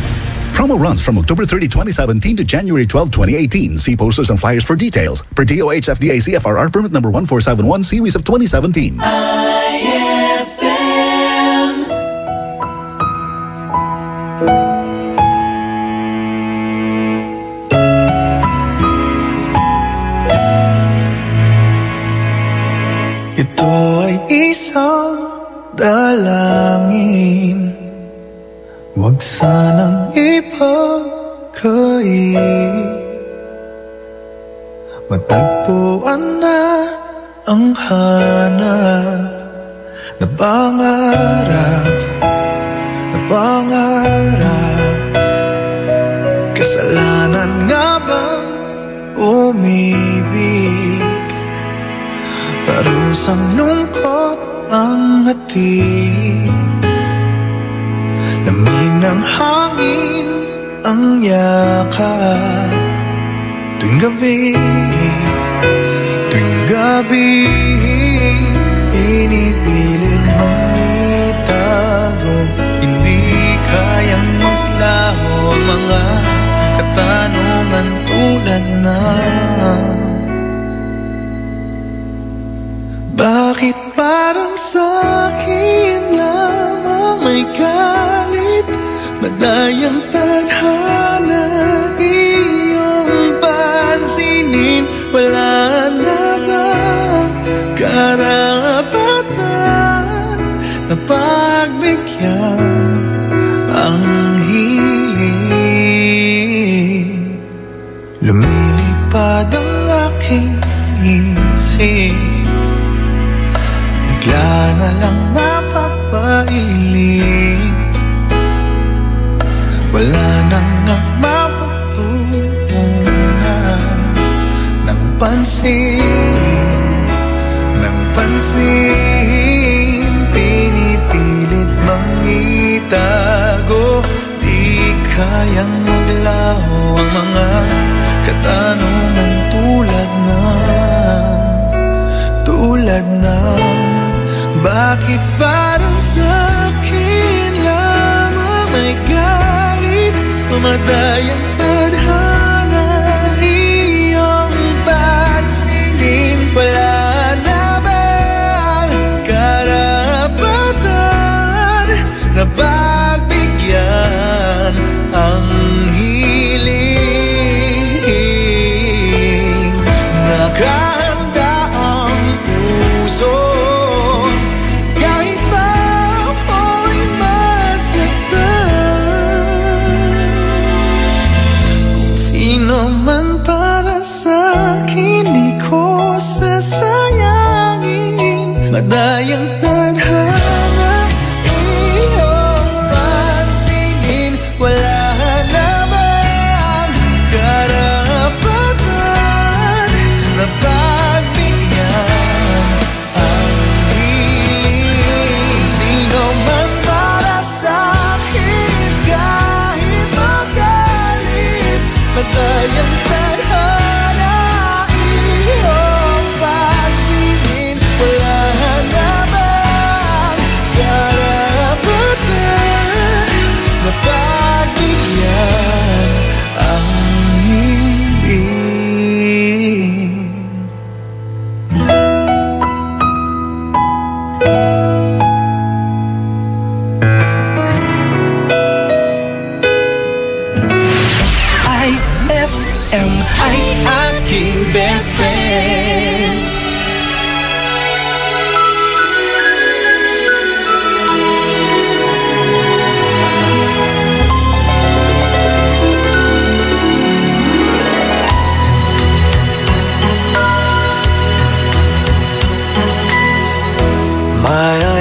Promo runs from October 30, 2017 to January 12, 2018. See posters and flyers for details. Per DOH FDA CFRR permit number 1471 series of 2017. Ito ay isang dalangin, huwag sanang ipagkait. Matagpuan na ang hanap na pangarap, na pangarap. Kasalanan nga bang umibig? Parusang lungkot ang hatid, lamig ng hangin ang yakap. Tuwing gabi, pinipilit mong itago. Hindi kayang maglaho ang mga katanungan tulad na bakit parang sa'kin lamang may galit? Madayang tadhana iyong pansinin. Wala na bang karapatan na pagbigyan ang hiling? Lumilipad ang aking isip, bigla na lang napapailing. Wala nang napapatunan ng pansin, ng pansin. Pinipilit mang itago, di kayang maglaho ang mga katanungan tulad ng bakit parang sa'kin lamang may galit? Mamadayang tadhana iyong pansinin. Wala na bang karapatan na pagbigyan ang hiling? Nakahanda ang puso kahit pa ako'y masaktan. Kung sino man para sa'kin, di ko sasayangin. Madayang tadhana iyong pansinin. Wala na bang karapatan na pagbigyan ang hiling? Sino man para sa'kin, kahit magalit. Madayang tadhana iyong pansinin. Wala na bang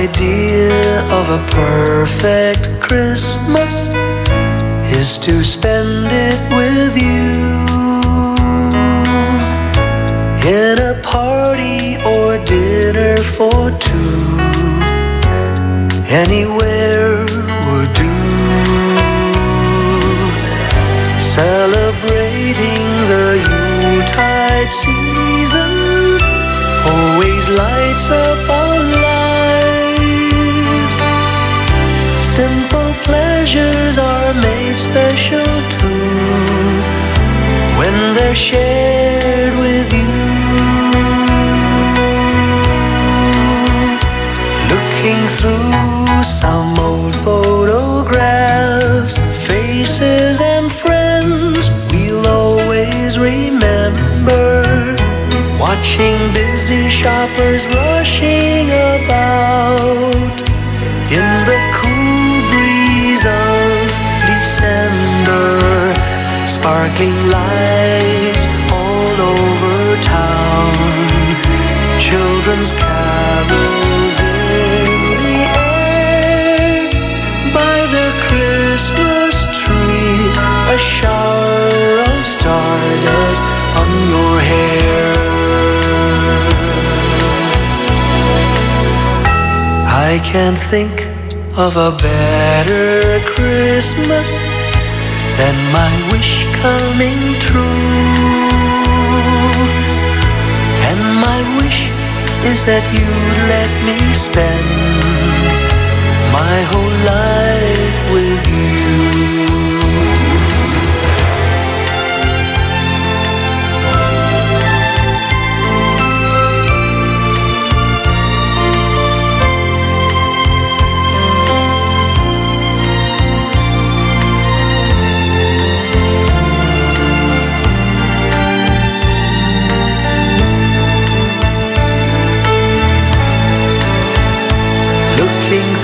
idea of a perfect Christmas is to spend it with you in a party or dinner for two. Anywhere would do. Celebrating the Yuletide season always lights up our lives. Simple pleasures are made special too when they're shared with you. Looking through some old photographs, faces and friends we'll always remember. Watching busy shoppers rushing about in the cool breeze of December. Sparkling lights all over town, children's carols in the air. By the Christmas tree, a shower of stardust on your hair. I can't think of a better Christmas than my wish coming true. And my wish is that you'd let me spend my whole life with you.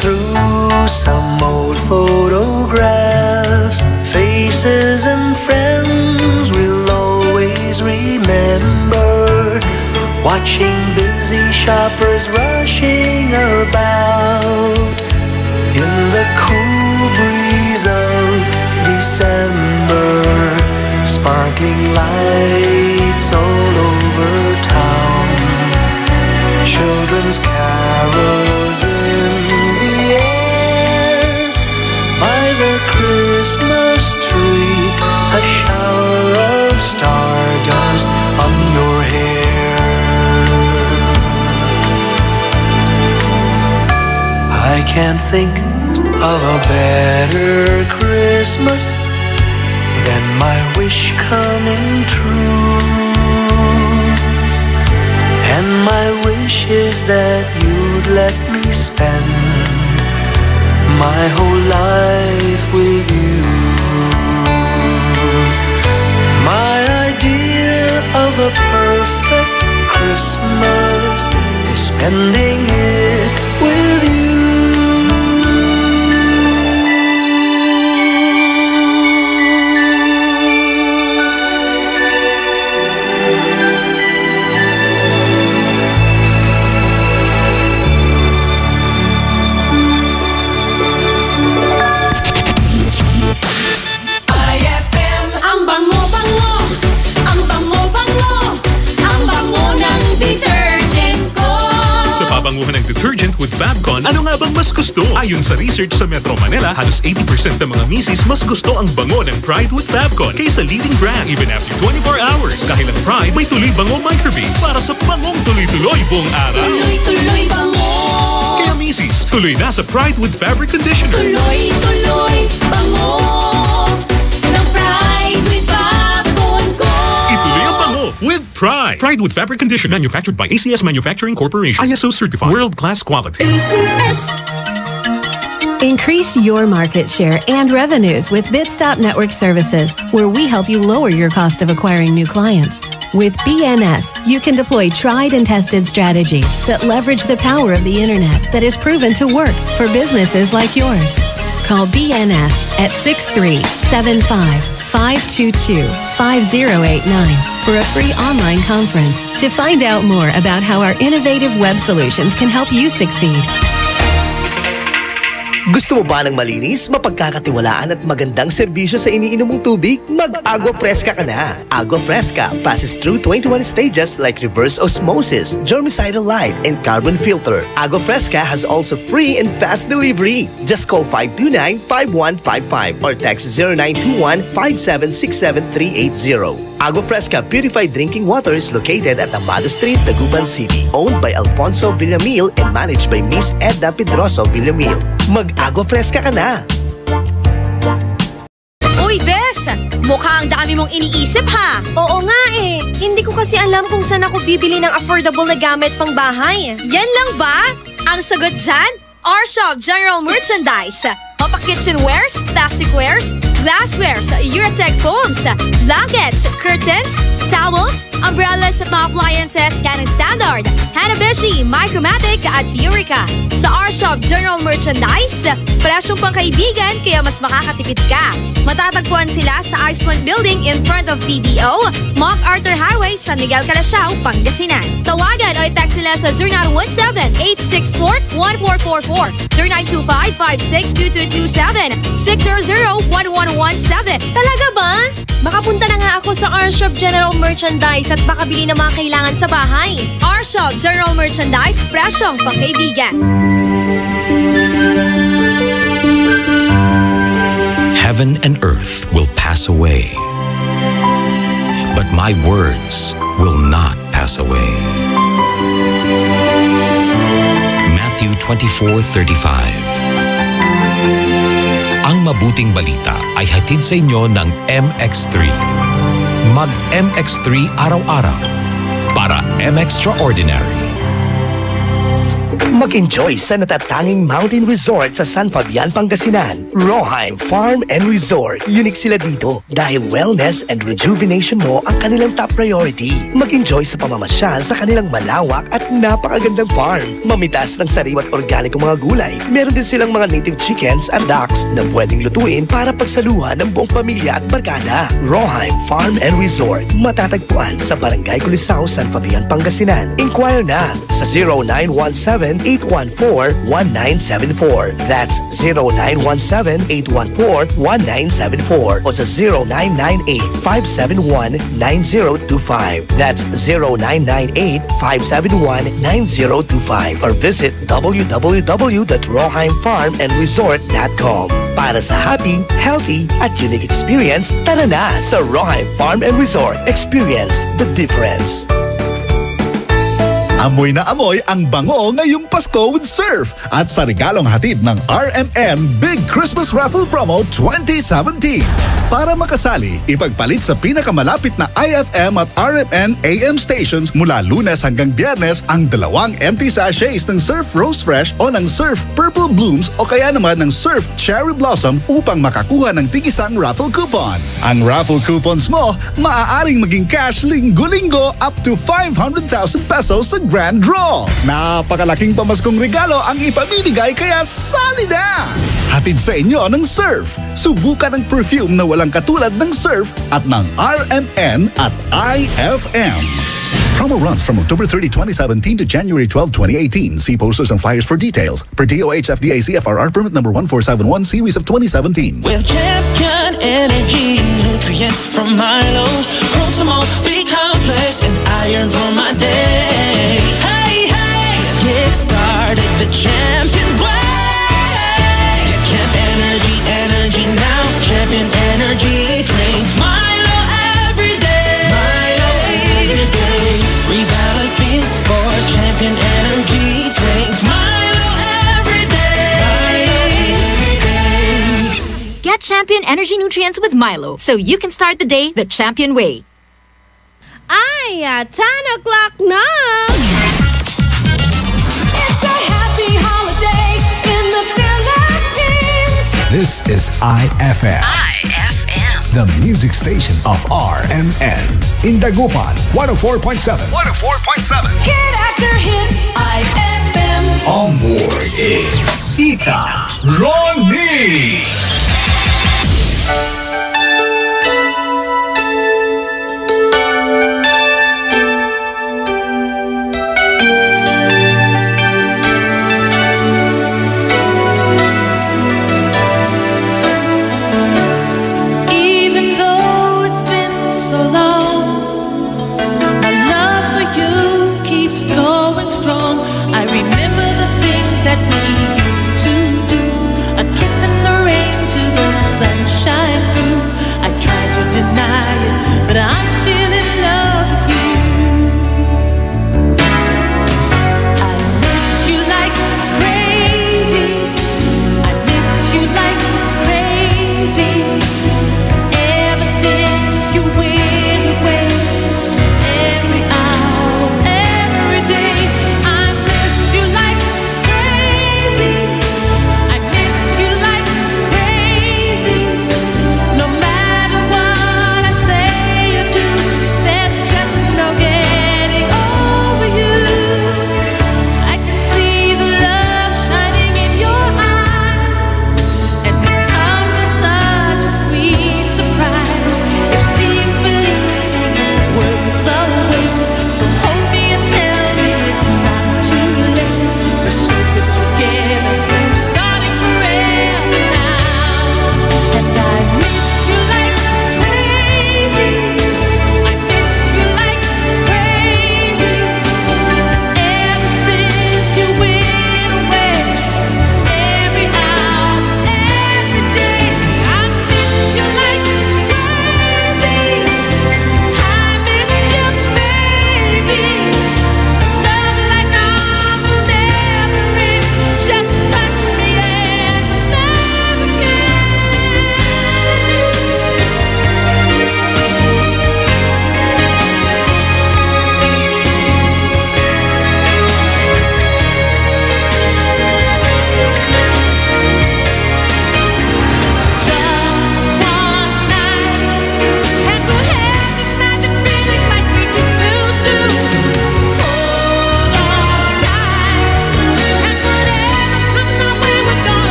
Through some old photographs, faces and friends we'll always remember. Watching busy shoppers rushing about in the cool breeze of December. Sparkling lights all over town, children's carols in Christmas tree, a shower of stardust on your hair. I can't think of a better Christmas than my wish coming true. And my wish is that you'd let me spend my whole life with you. My idea of a perfect Christmas is spending it with you. Pabanguhan ng detergent with Fabcon, ano nga bang mas gusto? Ayon sa research sa Metro Manila, halos 80% ng mga misis mas gusto ang bango ng Pride with Fabcon kaysa leading brand even after 24 hours. Dahil ang Pride may tuloy bango microbeads para sa bangong tuloy-tuloy buong araw. Tuloy-tuloy bango! Kaya misis, tuloy na sa Pride with Fabric Conditioner. Tuloy-tuloy bango ng Pride with Fabcon ko! Ituloy ang bango with Pride. Pride with Fabric Conditioner, manufactured by ACS Manufacturing Corporation. ISO certified. World-class quality. ACS. Increase your market share and revenues with Bitstop Network Services, where we help you lower your cost of acquiring new clients. With BNS, you can deploy tried and tested strategies that leverage the power of the internet that is proven to work for businesses like yours. Call BNS at 6375-522-5089 for a free online conference to find out more about how our innovative web solutions can help you succeed. Gusto mo ba ng malinis, mapagkakatiwalaan at magandang serbisyo sa iniinom mong tubig? Mag-Agua Fresca ka na. Agua Fresca passes through 21 stages like reverse osmosis, germicidal light, and carbon filter. Agua Fresca has also free and fast delivery. Just call 529-5155 or text 0921-5767380. Agua Fresca Purified Drinking Water is located at Amado Street, Taguban City. Owned by Alfonso Villamil and managed by Miss Edna Pedroso Villamil. Mag-Agua Fresca ka na! Uy, Bes! Mukhang dami mong iniisip, ha? Oo nga eh. Hindi ko kasi alam kung saan ako bibili ng affordable na gamit pang bahay. Yan lang ba? Ang sagot dyan? R-Shop General Merchandise. Mapa-kitchenwares, plasticwares, glasswares, Eurotech foams, blankets, curtains, towels, umbrellas at mga appliances Canon Standard, Hanabishi, Micromatic at Eureka. Sa R-Shop General Merchandise, presyong pangkaibigan kaya mas makakatipid ka. Matatagpuan sila sa Iceland Building in front of PDO, MacArthur Highway, San Miguel, Calasiao, Pangasinan. Tawagan o i-text sila sa 0917-864-1444, 0925-562227, 600-1117. Talaga ba? Makapunta na nga ako sa R-Shop General Merchandise at baka bili ng mga kailangan sa bahay. R-Shop General Merchandise, presyong pangkaibigan. Heaven and earth will pass away, but my words will not pass away. Matthew 24:35. Ang mabuting balita ay hatid sa inyo ng MX3. Mag-MX3 araw-araw para M-Extraordinary. Mag-enjoy sa natatanging mountain resort sa San Fabian, Pangasinan. Roheim Farm and Resort. Unique sila dito dahil wellness and rejuvenation mo ang kanilang top priority. Mag-enjoy sa pamamasyal sa kanilang malawak at napakagandang farm. Mamitas ng sariwat organikong mga gulay. Meron din silang mga native chickens at ducks na pwedeng lutuin para pagsaluhan ng buong pamilya at barkada. Roheim Farm and Resort. Matatagpuan sa Barangay Culisao, San Fabian, Pangasinan. Inquire na sa 0917-814-1974. That's 0917-814-1974 o sa 0998-571-9025. That's 0998-571-9025 or visit www.roheimfarmandresort.com. Para sa happy, healthy, at unique experience, tara na sa Roheim Farm and Resort. Experience the difference. Amoy na amoy ang bango ngayong Pasko with Surf at sa regalong hatid ng RMN Big Christmas Raffle Promo 2017. Para makasali, ipagpalit sa pinakamalapit na IFM at RMN AM stations mula Lunes hanggang Biyernes ang 2 empty sachets ng Surf Rose Fresh o ng Surf Purple Blooms o kaya naman ng Surf Cherry Blossom upang makakuha ng tigisang raffle coupon. Ang raffle coupons mo, maaaring maging cash linggo-linggo up to 500,000 pesos sa Grand Draw. Napakalaking pamaskong regalo ang ipamimigay kaya sali na! Hatid sa inyo ng Surf. Subukan ang perfume na walang katulad ng Surf at ng RMN at IFM. Promo runs from October 30, 2017 to January 12, 2018. See posters and flyers for details. Per DOH FDA CFRR permit number 1471 series of 2017. With Champion Energy nutrients from Milo, Proximo, B-complex, and iron for my day. Hey, hey, get started the Champion way. Get Champ Energy, energy now. Champion Energy, drink Milo every day. Milo every day. Rebalance beats for Champion Energy, drink Milo every day. Milo every day. Get Champion Energy Nutrients with Milo so you can start the day the Champion way. Ay, 10 o'clock na! It's a happy holiday in the Philippines. This is IFM. IFM. The music station of RMN. In Dagupan, 104.7. 104.7. Hit after hit, IFM. On board is Tita Ronnie.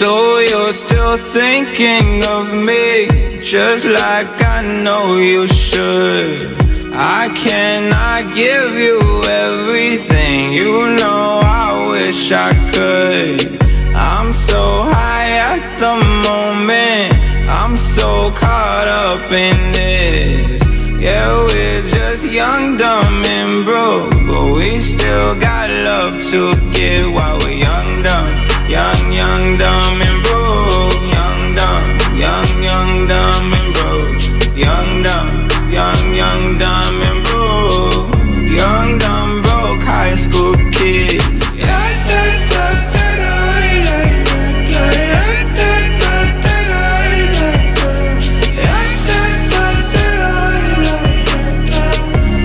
So you're still thinking of me, just like I know you should. I cannot give you everything, you know I wish I could. I'm so high at the moment, I'm so caught up in this. Yeah, we're just young, dumb, and broke, but we still got love to give while we're young, dumb. Young, dumb, and broke. Young, dumb, dumb, and broke. Young, dumb, dumb, and broke. Young, dumb, broke high school kid.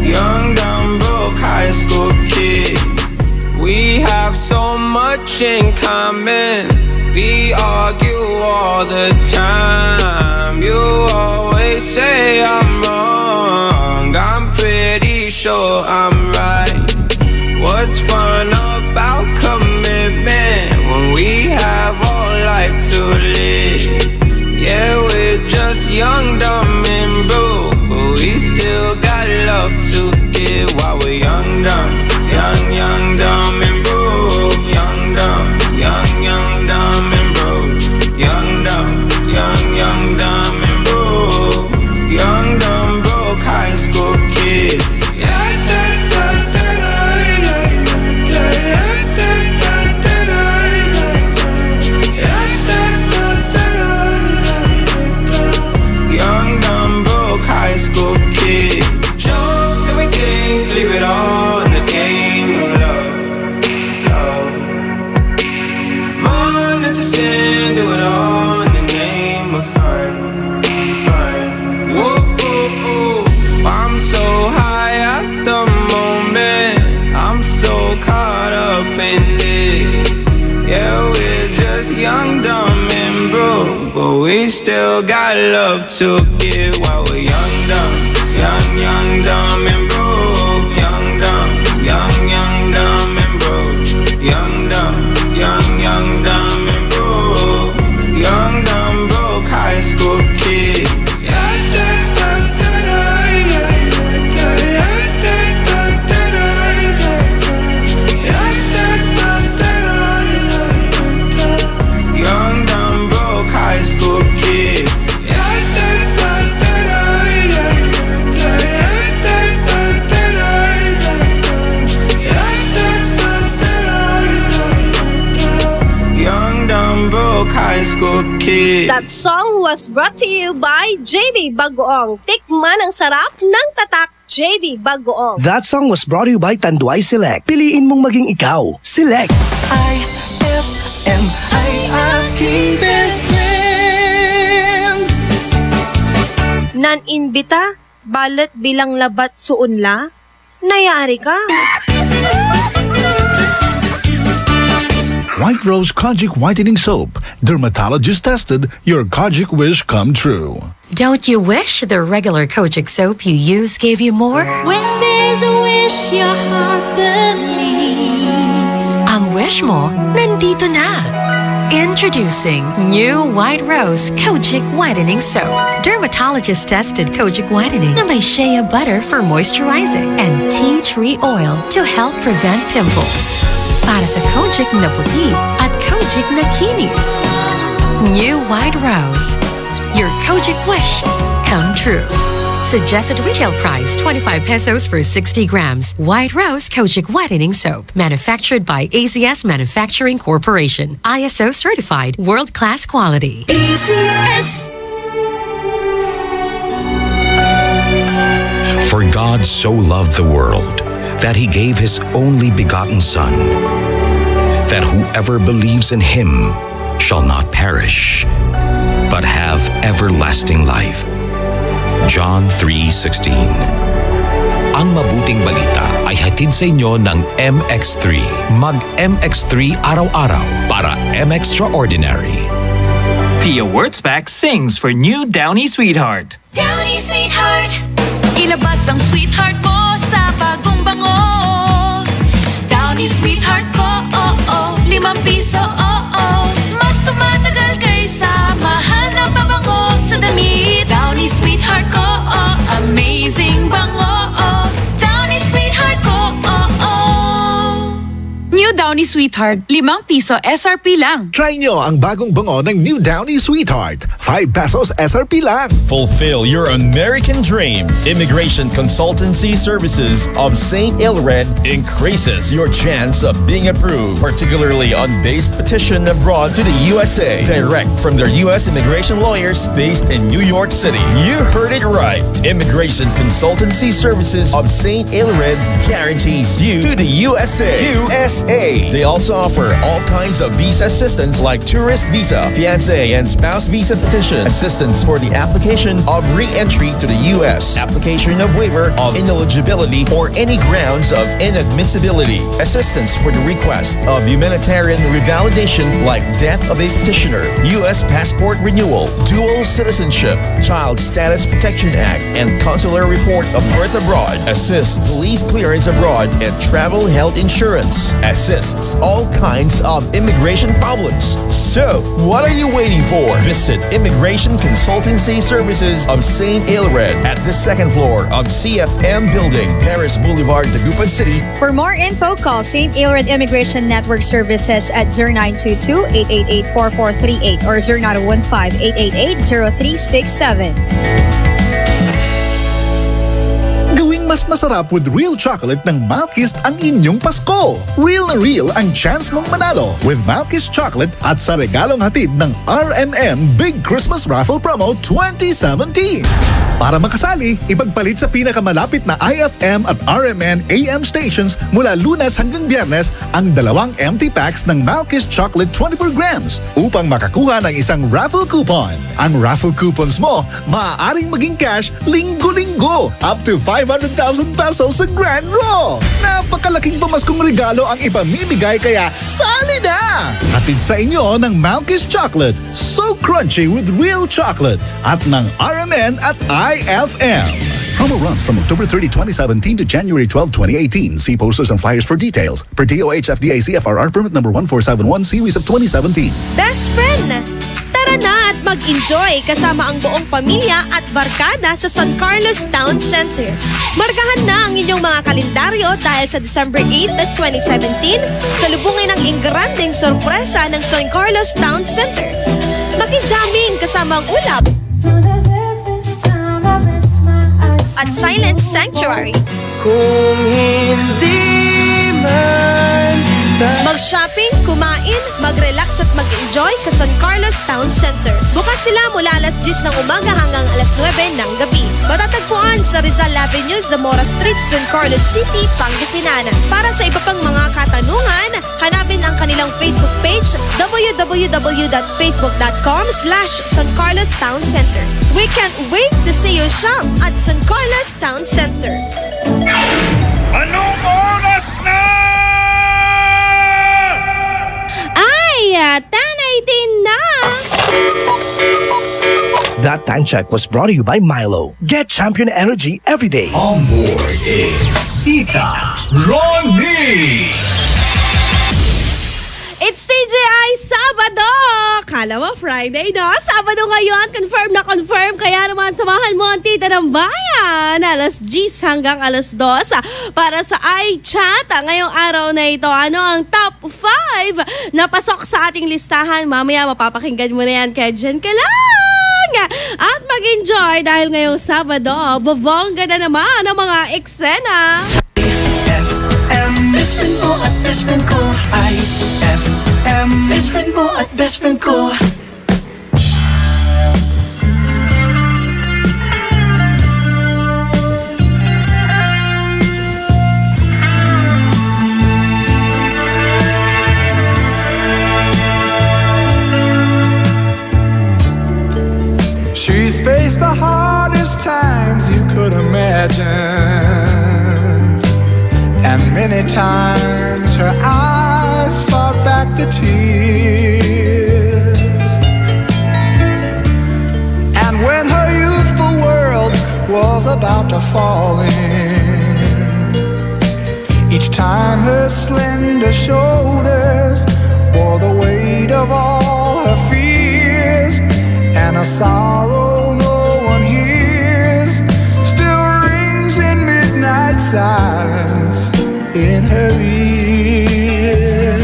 Young, dumb, broke high school kid. We have so much in common. We argue all the time. You always say I'm wrong. I'm pretty sure I'm right. What's fun about commitment when we have all life to live? Yeah, we're just young, dumb, and broke, but we still got love to give while we're young, dumb. Young, dumb, and broke. Young, dumb, dumb, and broke. Young, dumb, dumb, and broke. Young, dumb, broke high school kid. Young, dumb, broke high school kid. Jump, everything, leave it all in the game of love. Run into sin, do it all in the name of fun. Whoa, whoa, whoa. I'm so high at the moment, I'm so caught up in this. Yeah, we're just young, dumb, and broke, but we still got love to give while we're young, dumb, dumb, and broke. Young, dumb, dumb, and broke. Young, dumb, dumb, and broke. Young, dumb, broke high school kid. Young, dumb, broke high school kid. Young, dumb, broke high school kid. That song was brought to you by JB Bagoong. Tikman ang sarap ng tatak, JB Bagoong. That song was brought to you by Tanduay Select. Piliin mong maging ikaw. Select. IFM ay aking best friend. Nan-inbita, balat bilang labat suunla, nayari ka. White Rose Kojic Whitening Soap. Dermatologist tested, your Kojic wish come true. Don't you wish the regular Kojic soap you use gave you more? When there's a wish your heart believes. Ang wish mo, nandito na. Introducing new White Rose Kojic Whitening Soap. Dermatologist tested Kojic Whitening na may shea butter for moisturizing and tea tree oil to help prevent pimples. Para sa Kojic na puti at Kojic na kinis. New White Rose. Your Kojic wish come true. Suggested retail price 25 pesos for 60 grams. White Rose Kojic Whitening Soap. Manufactured by ACS Manufacturing Corporation. ISO certified world-class quality. ACS. For God so loved the world that he gave his only begotten Son, that whoever believes in him shall not perish, but have everlasting life. John 3:16. Ang mabuting balita ay hatid sa inyo ng MX3. Mag-MX3 araw-araw para M-Extraordinary. Pia Wurtzbach sings for new Downy Sweetheart. Downy Sweetheart. Ilabas ang sweetheart mo sa bagong bango. Downy Sweetheart ko, oh, oh. 5 piso, oh, oh. Mas tumatagal Sweetheart, 5 piso SRP lang. Try nyo ang bagong bango ng New Downy Sweetheart. 5 pesos SRP lang. Fulfill your American dream. Immigration Consultancy Services of St. Ilred increases your chance of being approved, particularly on base petition abroad to the USA. Direct from their U.S. immigration lawyers based in New York City. You heard it right. Immigration Consultancy Services of St. Ilred guarantees you to the USA. They also offer all kinds of visa assistance like tourist visa, fiancé and spouse visa petition, assistance for the application of re-entry to the U.S., application of waiver of ineligibility or any grounds of inadmissibility, assistance for the request of humanitarian revalidation like death of a petitioner, U.S. passport renewal, dual citizenship, Child Status Protection Act, and consular report of birth abroad, assists police clearance abroad, and travel health insurance, assists all kinds of immigration problems. So, what are you waiting for? Visit Immigration Consultancy Services of St. Ilred at the second floor of CFM Building, Paris Boulevard, Dagupan City. For more info, call St. Ilred Immigration Network Services at 0922-888-4438 or 0915-888-0367. Gawing mas masarap with real chocolate ng Malkist ang inyong Pasko. Real na real ang chance mong manalo with Malkist Chocolate at sa regalong hatid ng RMN Big Christmas Raffle Promo 2017. Para makasali, ipagpalit sa pinakamalapit na IFM at RMN AM stations mula Lunes hanggang Biyernes ang 2 empty packs ng Malkist Chocolate 24 grams upang makakuha ng isang raffle coupon. Ang raffle coupons mo, maaaring maging cash linggo-linggo up to 500,000 pesos sa Grand Draw. Napakalaking pamaskong regalo ang ipamimigay kaya sali na! Hatid sa inyo ng Malkist Chocolate, so crunchy with real chocolate at ng RMN at IFM. Promo runs from October 30, 2017 to January 12, 2018. See posters and flyers for details. Per DOH FDA CFRR permit number 1471 series of 2017. Best friend! Tara na at mag-enjoy kasama ang buong pamilya at barkada sa San Carlos Town Center. Markahan na ang inyong mga kalendaryo dahil sa December 8 at 2017, salubungin ang ingranding sorpresa ng San Carlos Town Center. Makijamming kasama ang ulap at Silent Sanctuary. Kung hindi man mag-shopping, kumain, mag-relax at mag-enjoy sa San Carlos Town Center. Bukas sila mula alas 10 ng umaga hanggang alas 9 ng gabi. Matatagpuan sa Rizal Avenue, Zamora Street, San Carlos City, Pangasinan. Para sa iba pang mga katanungan, hanapin ang kanilang Facebook page www.facebook.com/San Carlos Town Center. We can't wait to see you shop at San Carlos Town Center. Anong oras na? Ay, 10:18 na! That time check was brought to you by Milo. Get champion energy every day. On board is Tita Ronnie. It's TGI Sabado! Kala mo Friday, no? Sabado ngayon, confirm na confirm. Kaya naman samahan mo ang tita ng bayan. Alas 10 hanggang alas 2 para sa iChat. Ngayong araw na ito, ano ang top 5 na pasok sa ating listahan? Mamaya mapapakinggan mo na yan, kaya dyan ka lang! At mag-enjoy dahil ngayong Sabado, bobongga na naman ang mga eksena. IFM, best friend mo at best friend ko. IFM, best friend mo at best friend ko. She's faced the hardest times you could imagine, and many times her eyes fought back the tears. And when her youthful world was about to fall in, each time her slender shoulders bore the weight of all her fears, and a sorrow no one hears still rings in midnight silence in her ear.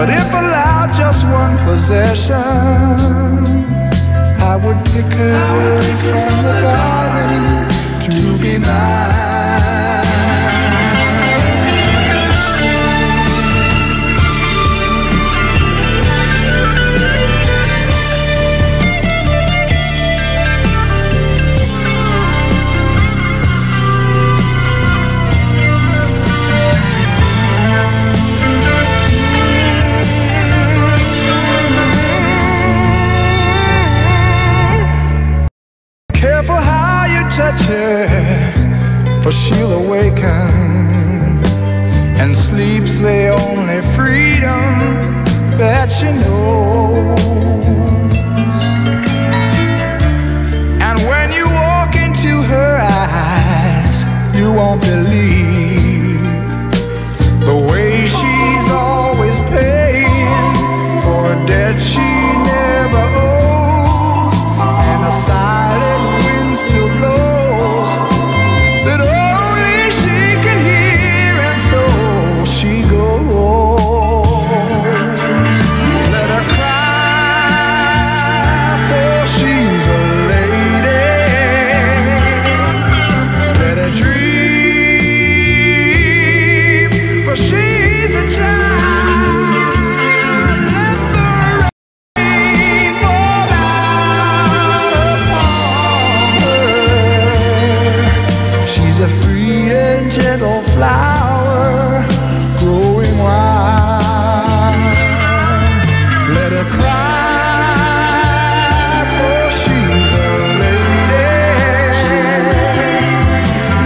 But if allowed just one possession, I would pick her from the garden to be mine. Careful how you touch her, for she'll awaken, and sleep's the only freedom that she knows. And when you walk into her eyes, you won't believe the way she's always paying for a debt she never owes, and a silent wind still blows that only she can hear, and so she goes. Let her cry, for she's a lady. Let her dream, for she's a child. Let the rain fall down upon her. She's a free and gentle flower growing wild. Let her cry, for she's a lady.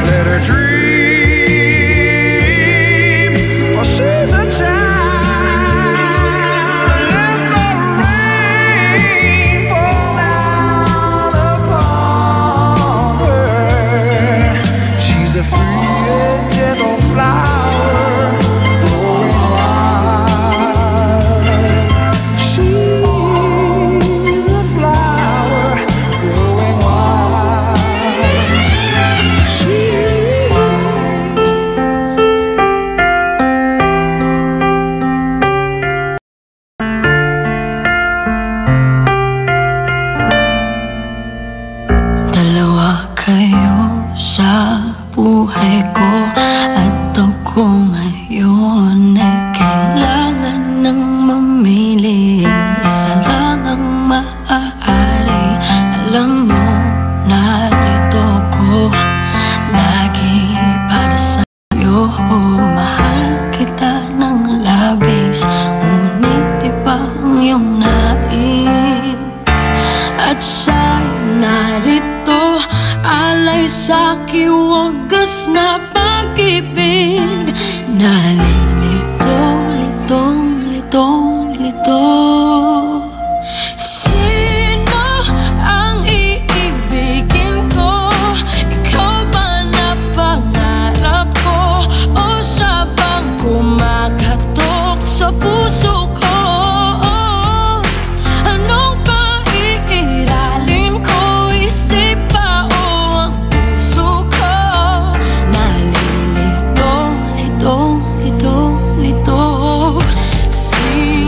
Let her dream, for she's a child. Let the rain fall down upon her. She's a free and gentle flower growing wild. She's a flower growing wild. Dalawa kayo sa buhay ko at ako ngayon ay kailangan ng mamili. Isa lang ang maaari. Alam mo, narito ko lagi para sa'yo. Mahal kita ng labis, ngunit iba ang iyong nais. At siya'y narito, alay sa'ki wagas na pag-ibig. Nalilito, litong, litong, lito. Sino ang iibigin ko? Ikaw ba na pangarap ko? O siya bang kumakatok sa puso ko? Anong paiiralin ko? Isip pa o ang puso ko? Nalilito, litong, litong, lito. Sino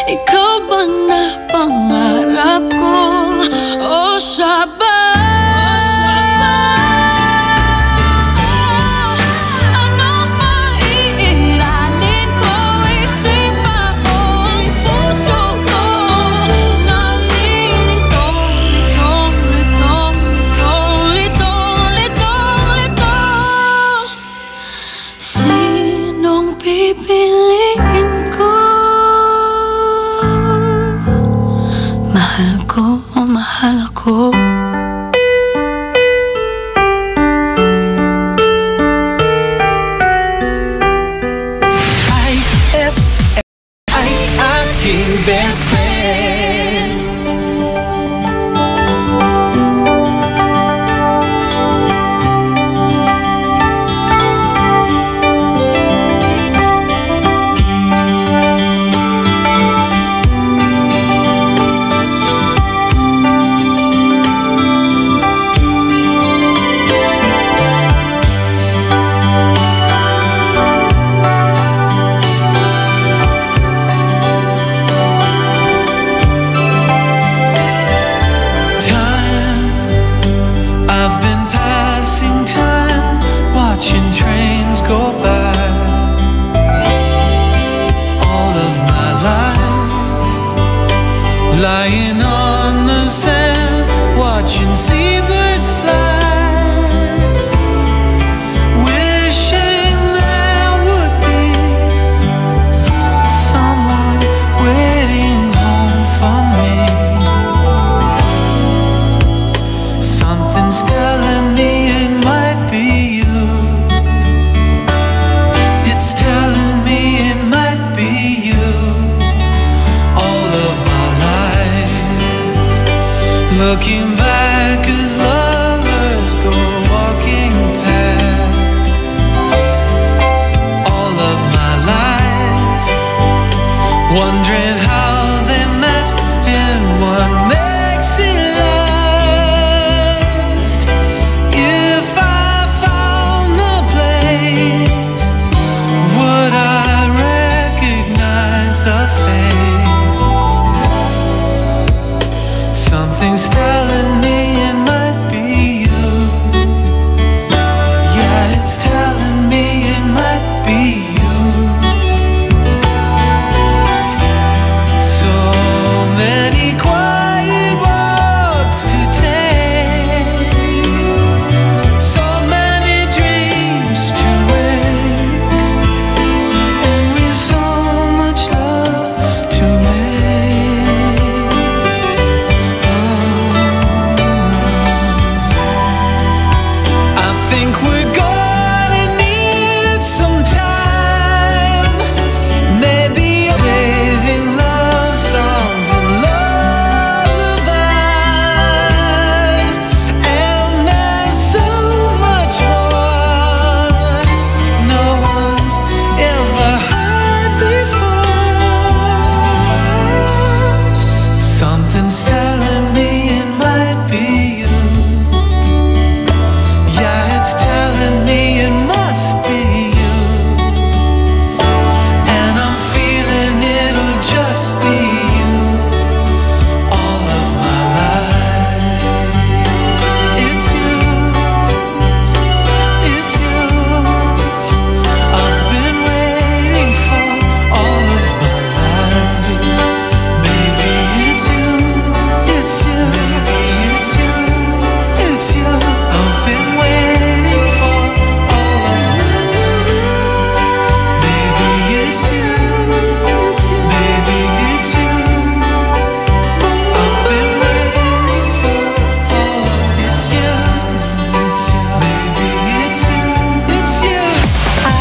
Ikaw ba na pangarap ko? O siya ba? Anong maiiranin ko? Isip ba o ang puso ko? Nalilito, lito. Sinong pipiliin ko? Mahal ko o mahal ako? IFM ay aking best friend. Lying on the sand, watching seabirds fly, wishing there would be someone waiting home for me. Something's telling me it might be you. It's telling me it might be you. All of my looking back as lovers go walking past. All of my life, wondering how they met and what makes it last. If I found the place, would I recognize the face? Something's telling me it might be you. Yeah, it's telling me it might be you. So many quiet walks to take, so many dreams to wake, and we've so much love to make. Something's telling me it might be you. Yeah, it's telling me it must be you. And I'm feeling it'll just be you. All of my life. It's you. It's you. I've been waiting for all of my life. Maybe it's you. It's you, maybe it's you, it's you. I've been waiting for all of my life. Maybe it's you, maybe it's you. I've been waiting for all of it's you, maybe it's you, it's you.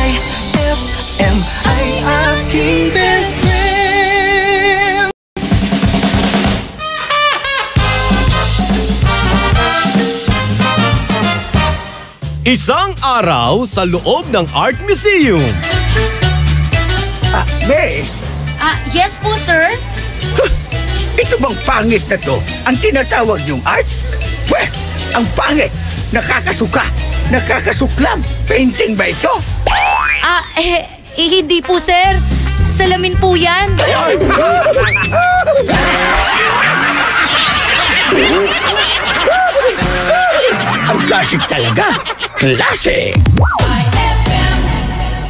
IFM ay aking best friend. Isang araw sa loob ng Art Museum. Bes, Yes po, sir. ito bang pangit na to? Ang tinatawag niyong art? Weh, ang pangit! Nakakasuka! Nakakasuklam! Painting ba ito? Hindi po, sir. Salamin po yan. Ang classic talaga. Classic!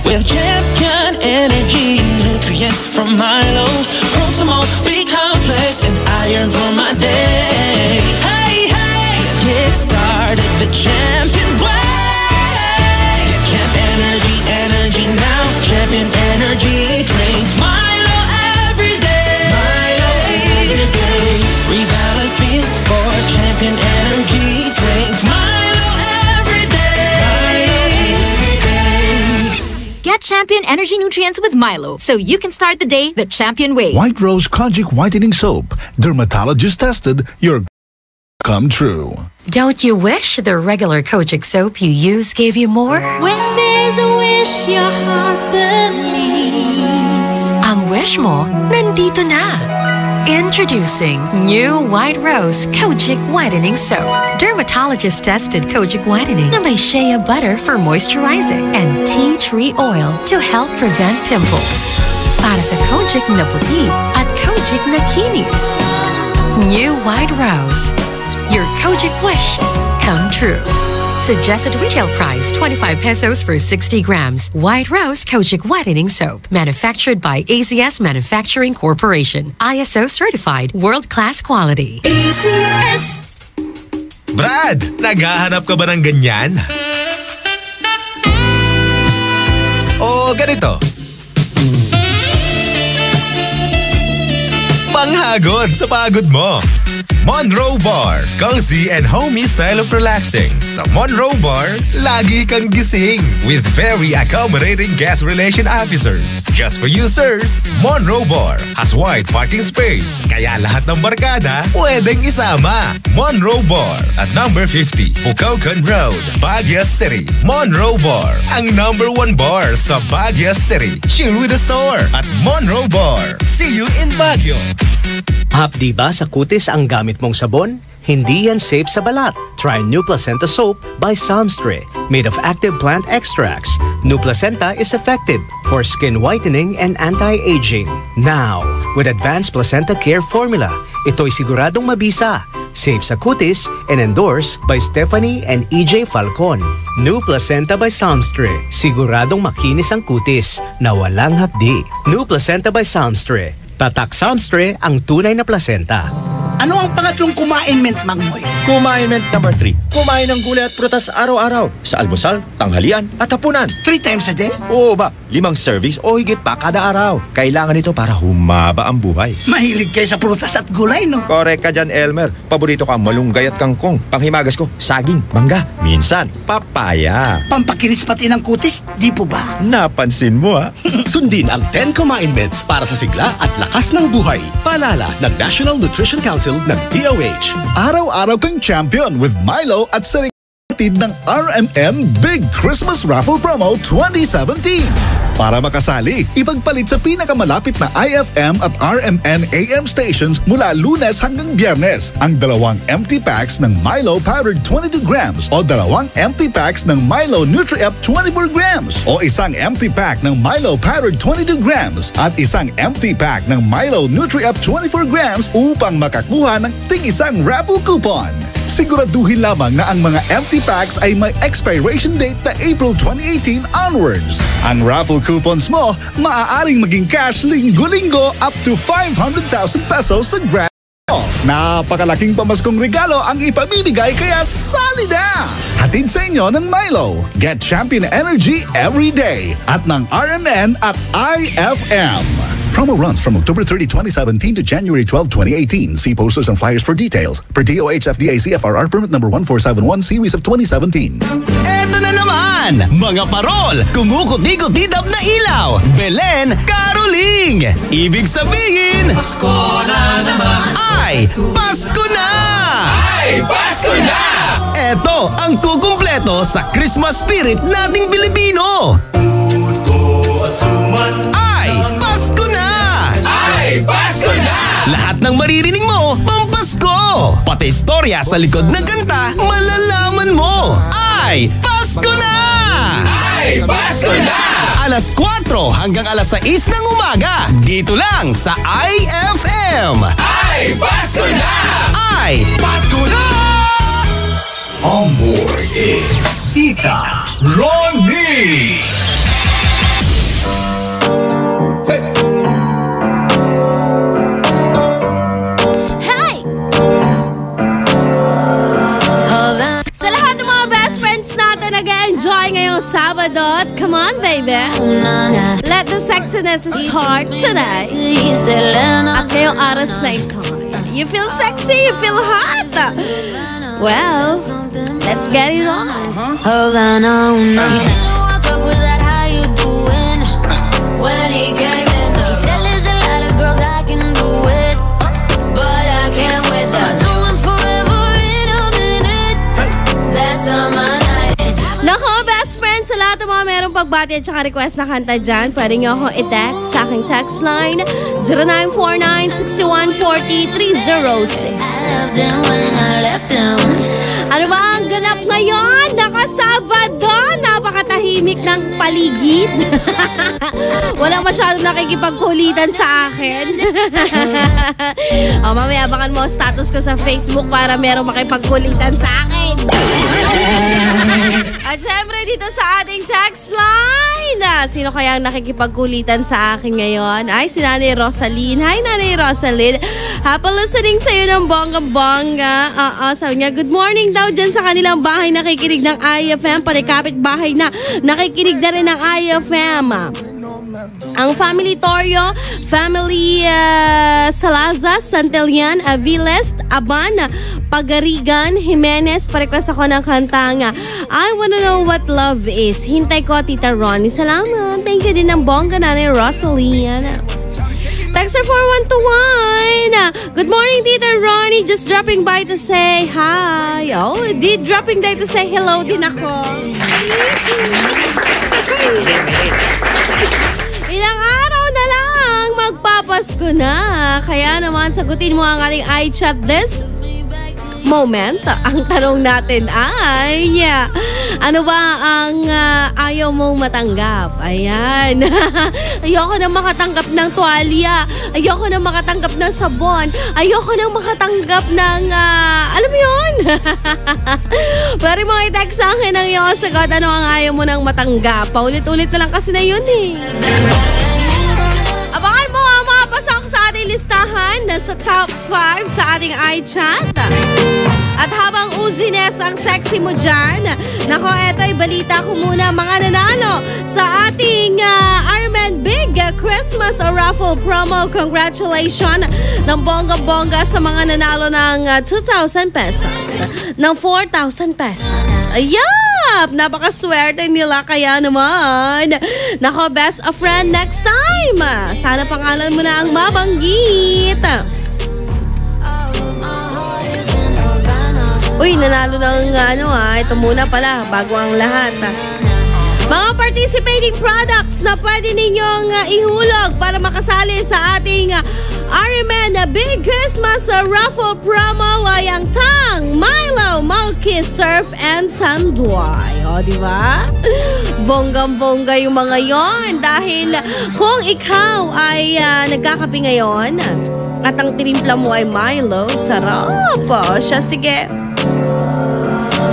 With champion energy, nutrients from Milo, Proximo, B-complex, and iron for my day. Hey, hey, get started the champion way. Champ energy now. Champion energy, drink Milo every day. Milo every day. Rebalance beats for champion energy, drink Milo every day. Milo every day. Get Champion Energy Nutrients with Milo so you can start the day the champion way. White Rose Kojic Whitening Soap. Dermatologist tested. Your come true. Don't you wish the regular Kojic soap you use gave you more? When there's a wish your heart believes. Ang wish mo, nandito na. Introducing new White Rose Kojic Whitening Soap. Dermatologist tested Kojic Whitening na may shea butter for moisturizing and tea tree oil to help prevent pimples. Para sa Kojic na puti at Kojic na kinis. New White Rose. Your Kojic wish come true. Suggested retail price 25 pesos for 60 grams. White Rose Kojic Whitening Soap. Manufactured by ACS Manufacturing Corporation. ISO certified world-class quality. ACS. Brad, naghahanap ka ba ng ganyan? O ganito. Panghagod sa pagod mo. Monroe Bar, cozy and homey style of relaxing. Sa Monroe Bar, lagi kang gising with very accommodating guest relation officers. Just for you, sirs, Monroe Bar has wide parking space, kaya lahat ng barkada pwedeng isama. Monroe Bar at number 50, Pucaucan Road, Baguio City. Monroe Bar, ang number 1 bar sa Baguio City. Chill with the store at Monroe Bar. See you in Baguio. Hapdi ba sa kutis ang gamit mong sabon? Hindi yan safe sa balat. Try New Placenta Soap by Samstre. Made of active plant extracts, New Placenta is effective for skin whitening and anti-aging. Now, with Advanced Placenta Care Formula, ito'y siguradong mabisa, safe sa kutis, and endorsed by Stephanie and EJ Falcon. New Placenta by Samstre. Siguradong makinis ang kutis na walang hapdi. New Placenta by Samstre. Tatak Samstre ang tunay na placenta. Ano ang pangatlong kumain-ment, Mangmoy? Kumain-ment number 3. Kumain ng gulay at prutas araw-araw. Sa almusal, tanghalian at hapunan. 3 times a day? Oo ba? 5 servings o higit pa kada araw. Kailangan ito para humaba ang buhay. Mahilig kayo sa prutas at gulay, no? Correct ka dyan, Elmer. Paborito ko ang malunggay at kangkong. Panghimagas ko, saging, mangga. Minsan, papaya. Pampakinis pati ng kutis, di po ba? Napansin mo, ha? Sundin ang 10 Kumain-ments para sa sigla at lakas ng buhay. Paalala ng National Nutrition Council ng DOH. Araw-araw kang champion with Milo at sa ng RMN Big Christmas Raffle Promo 2017. Para makasali, ipagpalit sa pinakamalapit na IFM at RMN AM stations mula Lunes hanggang Biyernes ang 2 empty packs ng Milo Powdered 22 grams o 2 empty packs ng Milo Nutri-Up 24 grams o isang empty pack ng Milo Powdered 22 grams at isang empty pack ng Milo Nutri-Up 24 grams upang makakuha ng ting-isang raffle coupon. Siguraduhin lamang na ang mga empty packs ay may expiration date na April 2018 onwards. Ang raffle coupons mo, maaaring maging cash linggo-linggo up to 500,000 pesos sa grand. Napakalaking pamaskong regalo ang ipamimigay kaya sali na! Hatid sa inyo ng Milo. Get champion energy every day at ng RMN at IFM. Promo runs from October 30, 2017 to January 12, 2018. See posters and flyers for details. Per DOH FDA CFRR permit number 1471 series of 2017. Eto na naman! Mga parol! Kumukuti-kutidap na ilaw! Belen Caroling! Ibig sabihin... Pasko na naman! Ay! Pasko na! Ay! Pasko na! Eto ang kukumpleto sa Christmas spirit nating Pilipino! Ay! Pasko na! Ay! Pasko na! Lahat ng maririnig mo, pampasko! Pati istorya sa likod ng kanta, malalaman mo! Ay! Pasko na! Ay! Ay, pasko na! Alas 4 hanggang alas 6 ng umaga. Dito lang sa IFM. Ay, pasko na! Ay, pasko na! On board is Tita Ronnie. Sa lahat ng mga best friends natin nag-enjoy ngayong Sabado. Come on, baby. Let the sexiness start today. At ngayong aras na ito, you feel sexy, you feel hot. Well, let's get it on. Havana, he didn't walk up with that, how you doing? When he came in, he said there's a lot of girls I can do it, but I can't with that. Do one forever in a minute. That's on my night. Nako, best friends, sa lahat ng mga merong pagbati at saka request na kanta dyan, pwede nyo ako i-text sa aking text line 0949-6140-306. Ano ba ang ganap ngayon? Nakasabado, napakatahimik ng paligid. Walang masyadong nakikipagkulitan sa akin. Mamaya abangan mo status ko sa Facebook para merong makipagkulitan sa akin. At syempre dito sa ating text line, sino kaya ang nakikipagkulitan sa akin ngayon? Ay, si Nanay Rosaline. Hi, Nanay Rosaline. Happy listening sa'yo ng bongga-bongga. Sabi niya, good morning daw dyan sa kanilang bahay nakikinig ng IFM. Pati kapit-bahay na nakikinig na rin ng IFM. Ang family Torio, family Salazar, Santelian, Aviles, Aban, Pagarigan, Jimenez, pa-request ako ng kantang I Wanna Know What Love Is. Hintay ko, Tita Ronnie. Salamat. Thank you din ng bongga, Nanay Rosaline. Texter 4121. Good morning, Tita Ronnie. Just dropping by to say hi. Oh, did dropping by to say hello din ako. Ilang araw na lang, magpapasko na. Kaya naman, sagutin mo ang ating iChat this moment. Ang tanong natin ay, ano ba ang ayaw mong matanggap? Ayan. Ayoko na makatanggap ng tuwalya. Ayoko na makatanggap ng sabon. Ayoko na makatanggap ng, alam mo yun? Pwede mo i-text sa akin ang iyong sagot. Ano ang ayaw mo nang matanggap? Paulit-ulit na lang kasi na yun eh. Abangan mo ang mapasok sa ating listahan na sa top 5 sa ating iChat. At habang uzines ang sexy mo dyan, nako, eto'y balita ko muna mga nanalo sa ating Ironman Big Christmas Raffle Promo. Congratulations ng bongga-bongga sa mga nanalo ng 2,000 pesos, ng 4,000 pesos. Ayap! Napakaswerte nila kaya naman. Nako, best of friend next time. Sana pangalan mo na ang mabanggit. Uy, nanalo ng ito muna pala, bago ang lahat. Mga participating products na pwede ninyong ihulog para makasali sa ating Ironman Big Christmas Raffle Promo ay ang Tang, Milo, Malky, Surf, and Tanduay. O, diba? Bonggang-bongga yung mga yon. Dahil kung ikaw ay nagkakape ngayon at ang tinimpla mo ay Milo, sarap. O, siya, sige.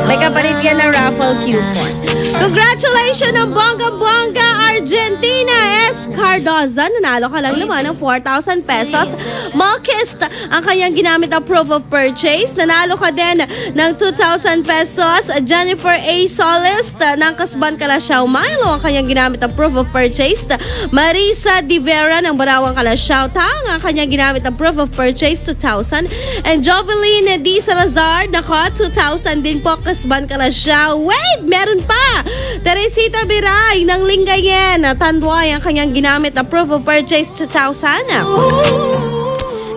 May kapalit yan na raffle coupon. Congratulations ang bongga-bongga Argentina S. Cardoza. Nanalo ka lang naman ng 4,000 pesos. Malkist, ang kanyang ginamit na proof of purchase. Nanalo ka din ng 2,000 pesos. Jennifer A. Solist ng Kasban Kalasyaw Milo, ang kanyang ginamit na proof of purchase. Marisa Di Vera ng Barawang Kalasyaw Tang, ang kanyang ginamit na proof of purchase, 2,000. And Joveline D. Salazar, nako, 2,000 din po, Kasban Kalasyaw. Wait, meron pa! Teresita Biray ng Lingayen, Tanduay, ang kanyang ginamit na proof of purchase, 2,000.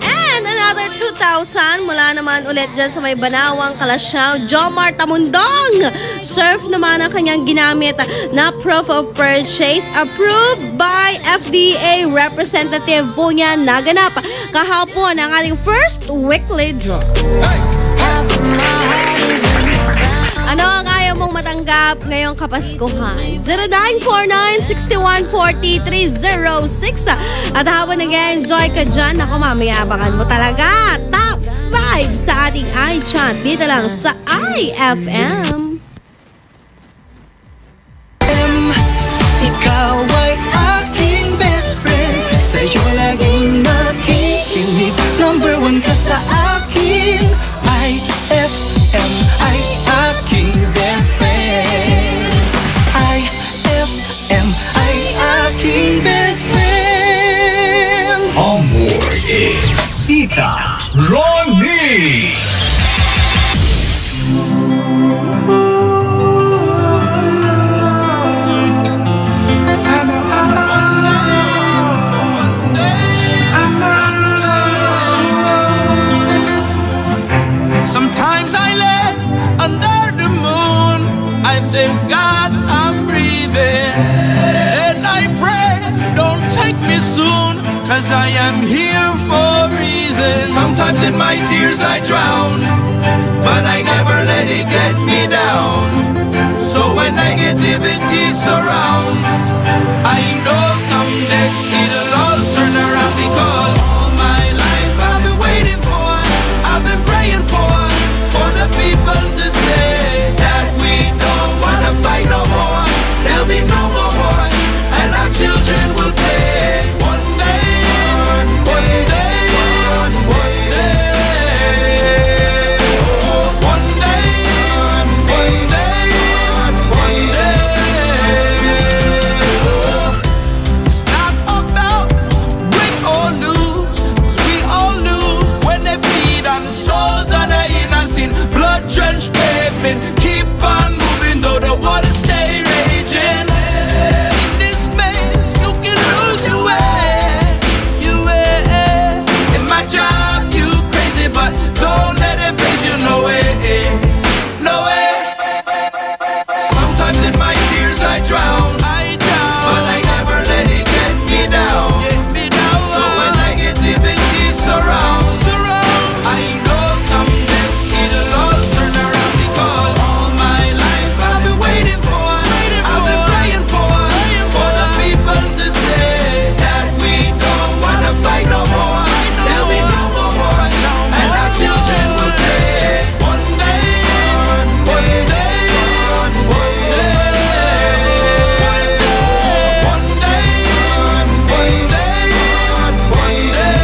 And another 2,000 mula naman ulit dyan sa may Banawang Kalasyaw, Jomar Tamundong. Surf naman ang kanyang ginamit na proof of purchase, approved by FDA representative po niya, naganap kahapon ang ating first weekly draw. Ano ang ayaw mong matanggap? tumanggap ngayong Kapaskuhan. 0949-6140-306. At habang nag-enjoy ka dyan, ako mamaya abangan mo talaga. Top 5 sa ating iChant dito lang sa IFM. Ikaw ay aking best friend, sa'yo laging makikinig. Number 1 ka sa akin, IFM ay aking best friend. IFM ay aking best friend. On board is Tita Ronnie. Sometimes I lay under the moon, I thank God I'm breathing, and I pray, don't take me soon, cause I am here for a reason. Sometimes in my tears I drown, but I never let it get me down. So when negativity surrounds, I know someday it'll all turn around, because all my life I've been waiting for, I've been praying for the people to say that we don't wanna fight no more. There'll be no more wars, and our children will play. One day, one day, one day, one day, one day, one day. It's not about win or lose, 'cause we all lose when they bleed on the souls of the innocent. Blood-drenched pavement, keep on moving though the water stay raging. In this maze, you can lose your way, your way. It might drive you crazy, but don't let it face you, no way, no way. Sometimes in my tears I drown, but I never let it get me down. So when negativity surrounds, I know someday it'll all turn around, because all my life I've been waiting for, I've been praying for the people to say that we don't wanna fight no more. There'll be no more wars, and our children will play. One day, one day, one day, one day,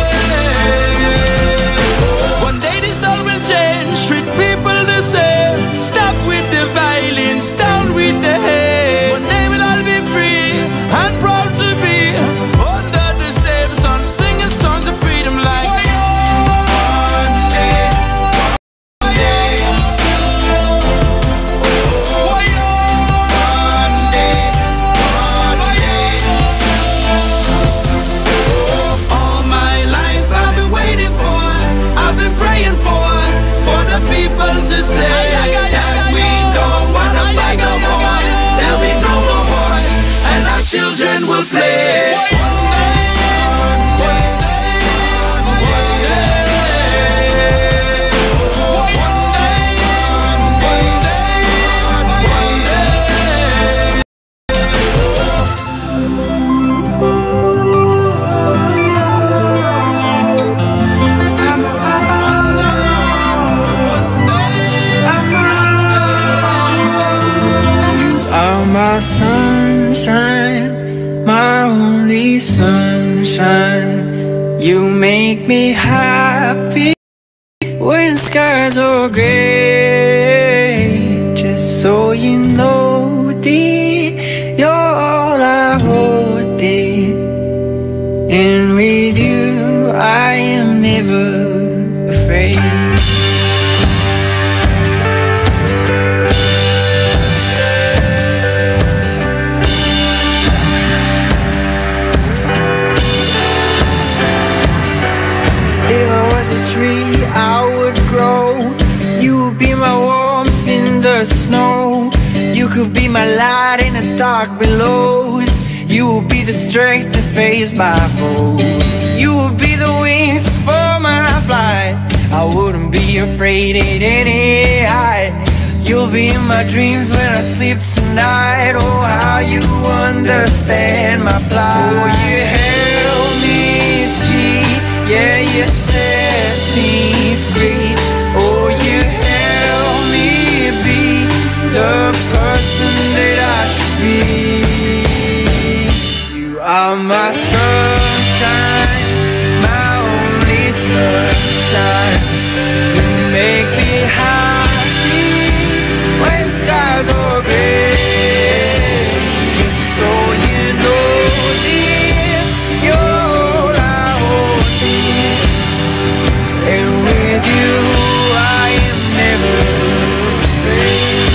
one day this all will change, treat people the same. Stop with the violence, down with the hate. One day we'll all be free and proud to be under the same sun, singing songs of freedom like one day, one day, one day, one day. All my life I've been waiting for, I've been praying for the people to say that we don't wanna fight no more. There'll be no more wars, and our children will play. Are my sunshine, my only sunshine. You make me happy when skies are gray. Just so you know, dear, you're all I hold, dear. And with you, I am never afraid. If I was a tree, I would grow. You would be my warmth in the snow. You could be my light in the dark below. You would be the strength to face my foes. You would be the wings for my flight. I wouldn't be afraid at any height. You'll be in my dreams when I sleep tonight. Oh, how you understand my plight. Oh, you help me see, yeah, you set me free. Oh, you help me be the person that I should be. You are my sunshine, my only sunshine. You make me happy when skies are gray. Just so you know, dear, you're all I hold dear. And with you I am never afraid.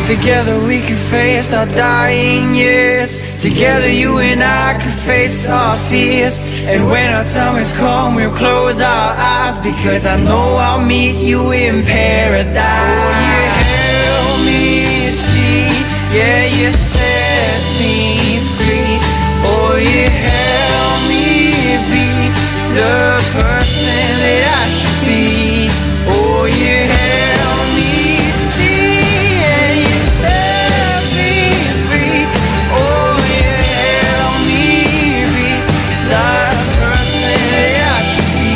Together we can face our dying years. Together you and I can face our fears. And when our time has come, we'll close our eyes, because I know I'll meet you in paradise. Oh, you help me see, yeah, you set me free. Oh, you help me be the person that I should be. Oh, you help me see, yeah, you set me free. Oh, you help me be the person that I should be.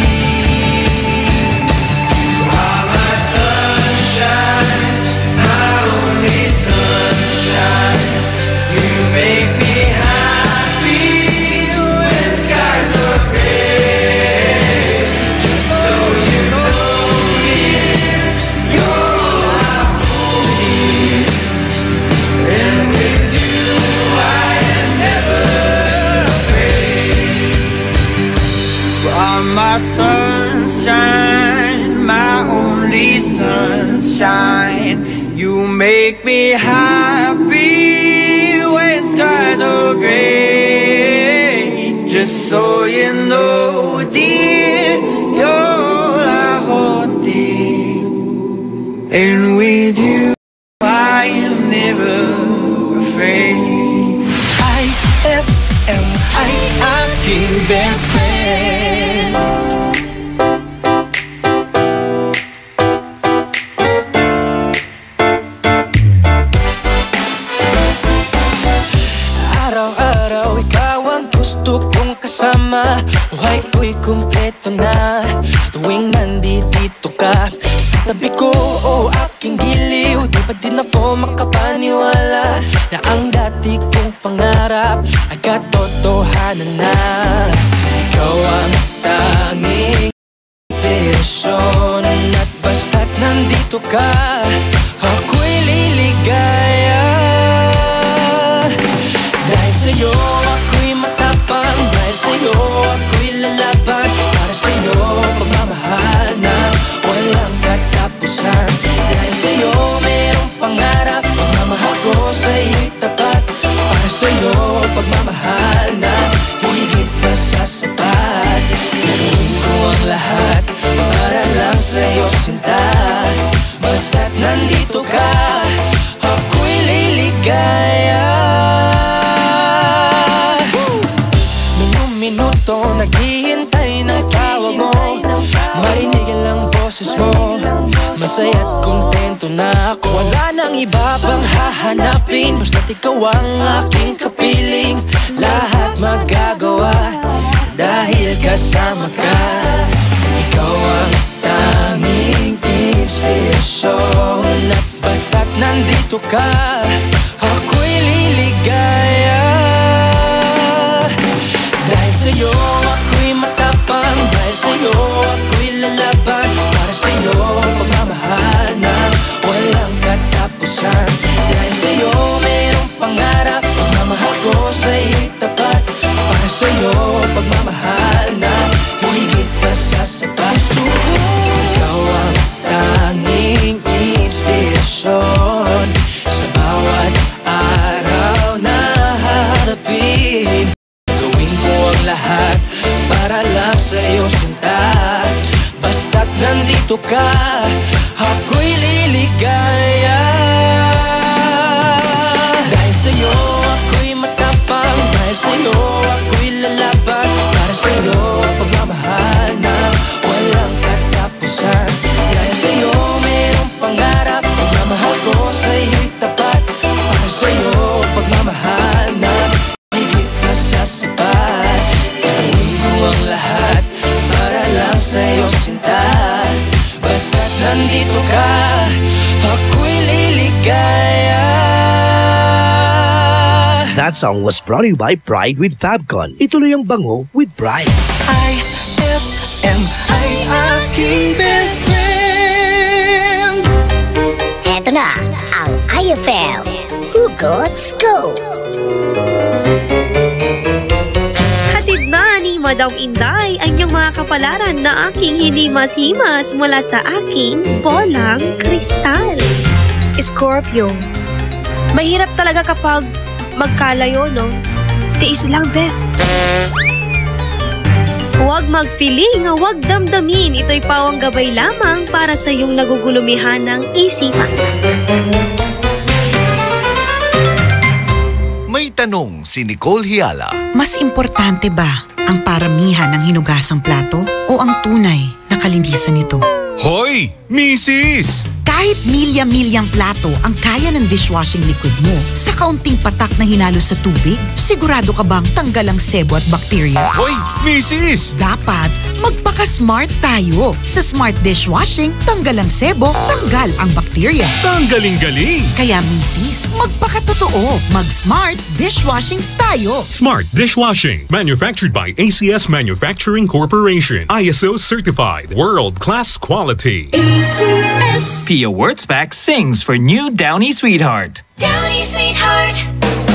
You are my sunshine, my only sunshine. You make me happy when skies are gray. Just so you know, dear, you're all I hold dear. And with you I am never afraid. You are my sunshine, my only sunshine. You make me happy when skies are gray. Just so you know, dear, you're all I hold dear. And with you I am never afraid. IFM, aking best friend. Araw-araw ikaw ang gusto kong kasama. Buhay ko'y kumpleto na tuwing nandito ka sa tabi ko, o aking giliw. Di ba din ako makapaniwala na ang dati kong pangarap ay katotohanan na. Ikaw ang tanging inspirasyon, at basta't nandito ka, ako'y liligaya. Dahil sa'yo ako'y matapang, dahil sa'yo ako'y lalaban, para sa'yo pagmamahal na walang katapusan. Dahil sa'yo mayroong pangarap, pagmamahal ko sa'yo'y tapat, para sa'yo pagmamahal na higit pa sa sapat. Gagawin ko ang lahat para lang sa'yo sinta, basta't nandito ka, ako'y liligaya. Minuto naghihintay ng tawag mo, marinig ang boses mo, masaya't kontento na ako. Wala nang iba pang hahanapin, basta't ikaw ang aking kapiling. Lahat magagawa dahil kasama ka. Ikaw ang tanging inspirasyon, at basta't nandito ka, ako'y liligaya. Dahil sa'yo ako'y matapang, dahil sa'yo ako'y lalaban, para sa'yo pagmamahal na walang katapusan. Dahil sa'yo mayroong pangarap, pagmamahal ko sa'yo'y tapat, para sa'yo pagmamahal na higit pa sa sapat. Ikaw ang tanging inspirasyon, sa bawat That song was brought to you by Pride with Fabcon. Ituloy ang bango with Pride. IFM ay aking best friend. Eto na ang IFM Hugots Go! Hatid na ni Madam Inday ang iyong mga kapalaran na aking hinimas-himas mula sa aking bolang kristal. Scorpio, mahirap talaga kapag magkalayo, no? Tiis lang, best. Huwag mag-feeling, huwag damdamin. Ito'y pawang gabay lamang para sa iyong nagugulumihan ng isipan. May tanong si Nicole Hiala. Mas importante ba ang paramihan ng hinugasang plato o ang tunay na kalinisan nito? Hoy, Mrs! Kahit milya-milyang plato ang kaya ng dishwashing liquid mo, sa kaunting patak na hinalo sa tubig, sigurado ka bang tanggal ang sebo at bakterya? Hoy, Mrs! Dapat magpaka-smart tayo. Sa Smart Dishwashing, tanggal ang sebo, tanggal ang bakterya. Tanggaling-galing! Kaya Mrs., magpakatotoo. Mag-Smart Dishwashing tayo. Smart Dishwashing, manufactured by ACS Manufacturing Corporation. ISO certified, world-class quality. ACS. Pia Wurtzbach sings for new Downy Sweetheart. Downy Sweetheart,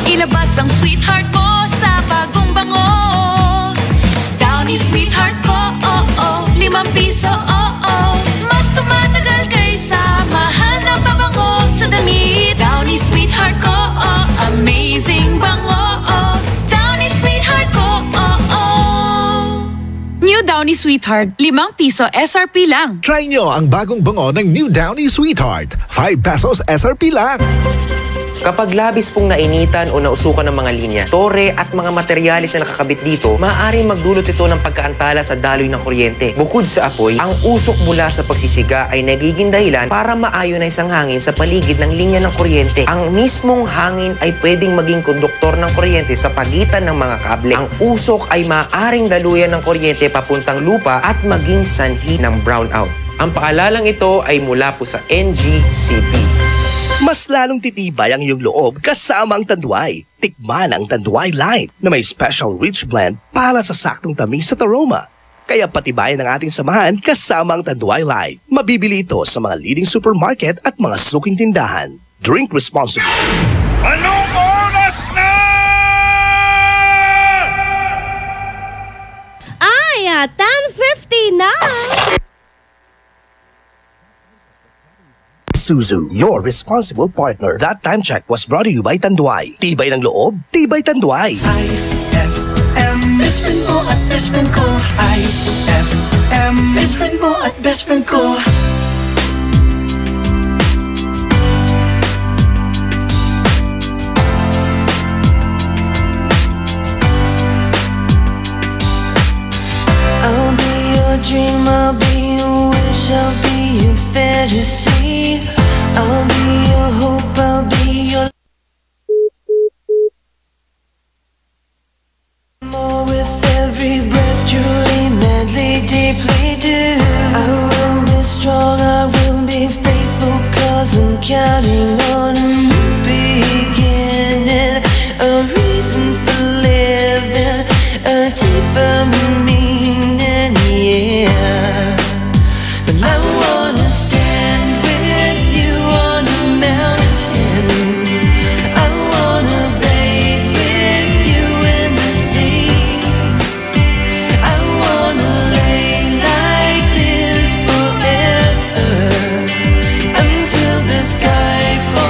ilabas ang sweetheart mo sa bagong bango. Downy Sweetheart ko, oh oh, 5 piso, oh oh. Mas tumatagal kaysa mahal na pabango sa damit. Downy Sweetheart ko, oh, amazing bango, oh. Downy Sweetheart ko, oh oh. New Downy Sweetheart, 5 piso SRP lang. Try nyo ang bagong bango ng New Downy Sweetheart. 5 pesos SRP lang. Kapag labis pong nainitan o nausukan ng mga linya, tore at mga materyales na nakakabit dito, maaaring magdulot ito ng pagkaantala sa daloy ng kuryente. Bukod sa apoy, ang usok mula sa pagsisiga ay nagiging dahilan para ma-ionize ang hangin sa paligid ng linya ng kuryente. Ang mismong hangin ay pwedeng maging konduktor ng kuryente sa pagitan ng mga kable. Ang usok ay maaaring daluyan ng kuryente papuntang lupa at maging sanhi ng brownout. Ang paalalang ito ay mula po sa NGCP. Mas lalong titibay ang iyong loob kasama ang Tanduay. Tikman ang Tanduay Light na may special rich blend para sa saktong tamis at aroma. Kaya patibayan ang ating samahan kasama ang Tanduay Light. Mabibili ito sa mga leading supermarket at mga suking tindahan. Drink responsibly. Anong oras na? Ay, 10:50 na! Suzu, your responsible partner. That time check was brought to you by Tanduay. Tibay ng loob, tibay Tanduay. IFM, best friend mo at best friend ko. IFM, best friend mo at best friend ko. I'll be your dream, I'll be your wish, I'll be your fantasy. I'll be your hope, I'll be your more with every breath, truly, madly, deeply do. I will be strong, I will be faithful, 'cause I'm counting on a new beginning, a reason for living, a deeper meaning, yeah. But I wanna stand with you on a mountain. I wanna bathe with you in the sea. I wanna lay like this forever until the sky falls.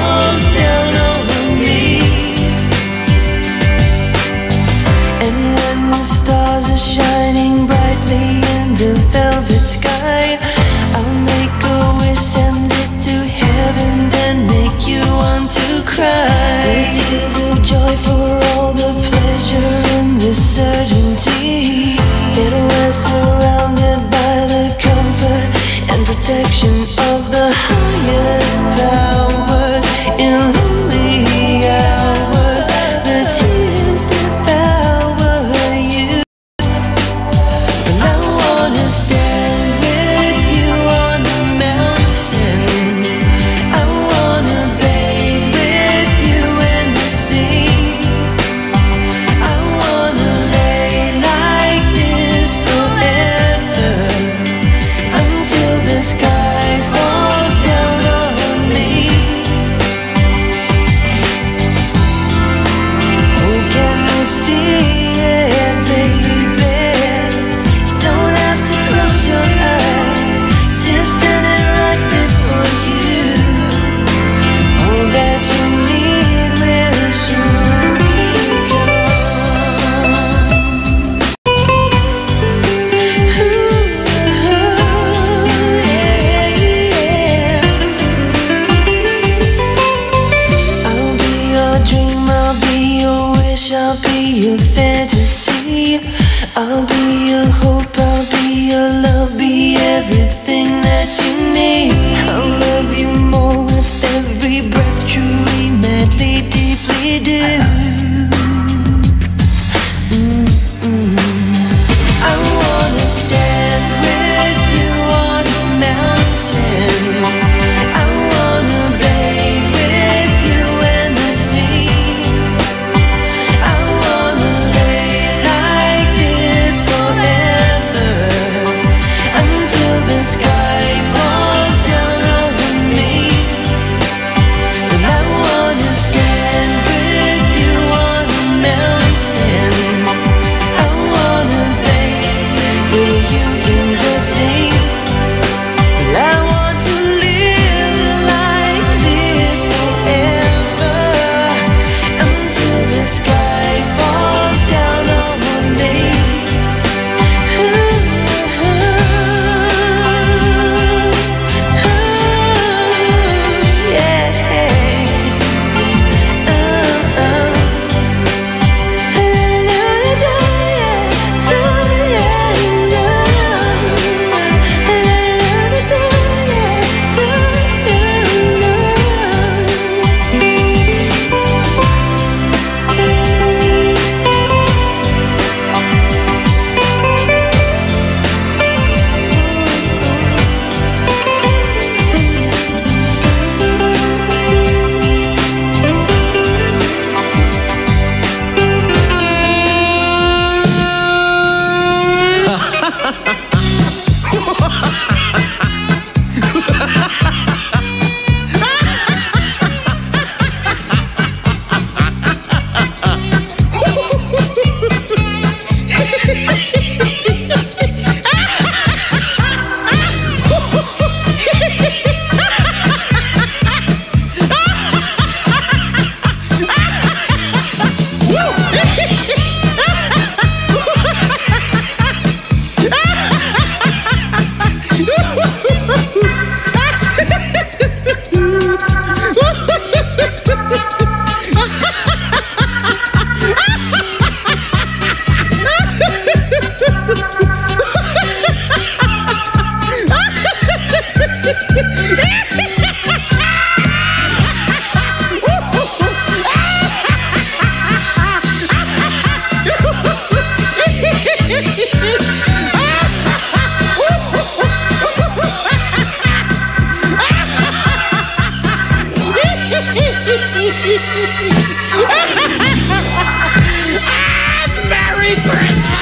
Merry Christmas! Merry Christmas!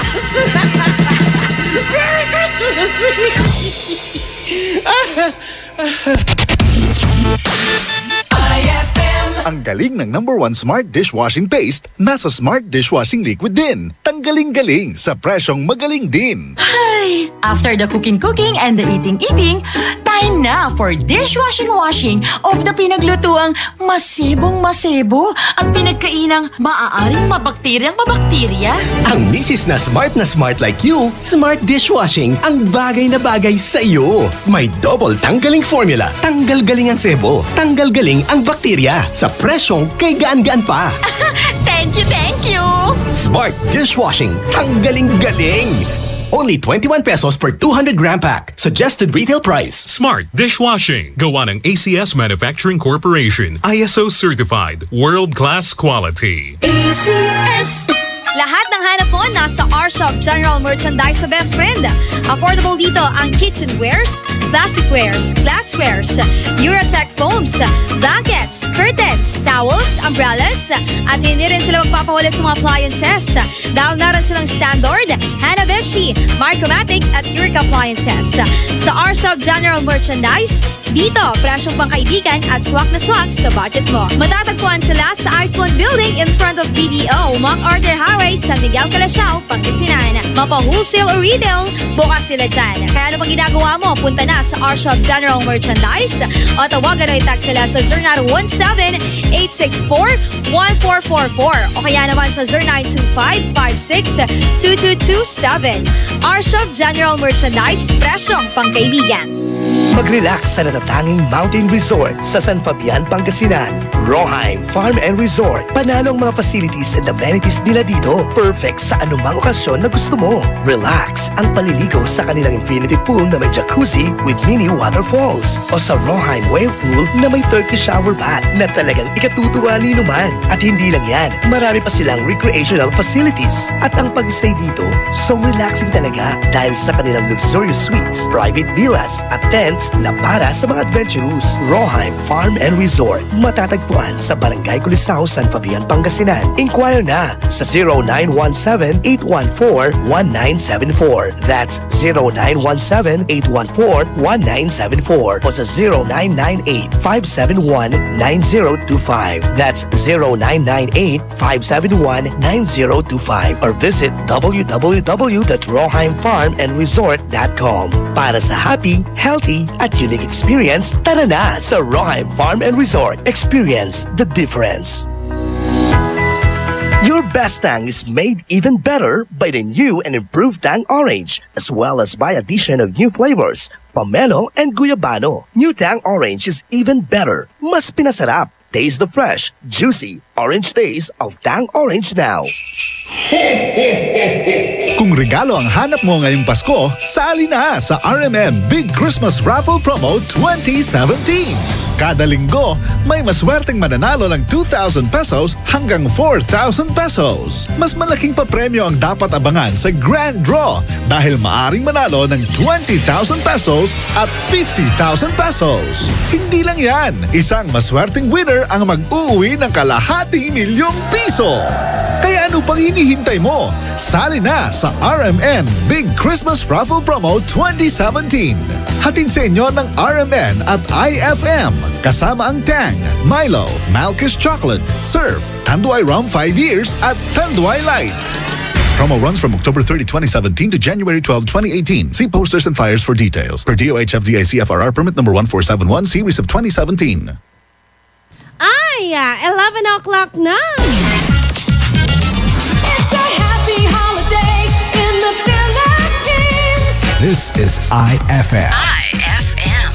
Ang galing ng #1 Smart Dishwashing Paste, nasa Smart Dishwashing Liquid din. Tanggaling-galing sa presyong magaling din. Ay, after the cooking and the eating, time na for dishwashing of the pinaglutuang masebong-masebo at pinagkainang maaaring mabakterya. Ang misis na smart like you, Smart Dishwashing ang bagay na bagay sa iyo. May double tanggaling formula. Tanggal galing ang sebo. Tanggal galing ang bakterya. Sa presyong kay gaan-gaan pa. Thank you! Smart Dishwashing. Tanggaling-galing. Only 21 pesos per 200 gram pack. Suggested retail price. Smart Dishwashing. Gawa ng ACS Manufacturing Corporation. ISO certified. World-class quality. ACS! Lahat ng hanap mo nasa R-Shop General Merchandise sa Best Friend. Affordable dito ang kitchenwares, plasticwares, glasswares, Eurotech foams, blankets, curtains, towels, umbrellas, at hindi rin sila magpapahuli sa mga appliances. Dahil na rin silang Standard, Hanabishi, Micromatic at Uric appliances. Sa R-Shop General Merchandise, dito, presyong pangkaibigan at swak na swak sa budget mo. Matatagpuan sila sa Iceland Building in front of BDO, MacArthur Highway, San Miguel, Calasiao, Pangasinan. Mapa-wholesale o retail, bukas sila dyan. Kaya ano pang ginagawa mo, punta na sa R-Shop General Merchandise o tawagan o i-text sila sa 0917-864-1444 o kaya naman sa 0925-56-2227. R-Shop General Merchandise, presyong pangkaibigan. Mag-relax sa natatanging mountain resort sa San Fabian, Pangasinan. Roheim Farm and Resort. Panalo ang mga facilities and amenities nila dito. Perfect sa anumang okasyon na gusto mo. Relax ang paliligo sa kanilang infinity pool na may jacuzzi with mini waterfalls. O sa Roheim Whale Pool na may Turkish shower bath na talagang ikatutuwa ni naman. At hindi lang yan, marami pa silang recreational facilities. At ang pag-stay dito, so relaxing talaga dahil sa kanilang luxurious suites, private villas at tents na para sa mga adventurous. Roheim Farm and Resort. Matatagpuan sa Barangay Culisao, San Fabian, Pangasinan. Inquire na sa 0917-814-1974. That's 0917-814-1974 o sa 0998-571-9025. That's 0998-571-9025 or visit www.roheimfarmandresort.com. Para sa happy, healthy, at unique experience, tara na sa Roheim Farm and Resort. Experience the difference. Your best tang is made even better by the new and improved Tang Orange, as well as by addition of new flavors, pomelo and guyabano. New Tang Orange is even better. Mas pinasarap. Taste the fresh, juicy, orange taste of Tang Orange now. Kung regalo ang hanap mo ngayong Pasko, sali na sa RMN Big Christmas Raffle Promo 2017. Kada linggo, may maswerteng mananalo ng 2,000 pesos hanggang 4,000 pesos. Mas malaking papremyo ang dapat abangan sa Grand Draw dahil maaring manalo ng 20,000 pesos at 50,000 pesos. Hindi lang yan, isang maswerteng winner ang mag-uuwi ng kalahating milyong piso. Kaya ano pang hinihintay mo? Sali na sa RMN Big Christmas Raffle Promo 2017. Hatid sa inyo ng RMN at IFM. Kasama ang Tang, Milo, Malkish Chocolate, Surf, Tanduay Rum 5 years at Tanduay Light. Promo runs from October 30, 2017 to January 12, 2018. See posters and flyers for details. Per DOH FDA CFRR permit number 1471 series of 2017. Ay, 11 o'clock na. It's a happy holiday in the Philippines. This is IFM.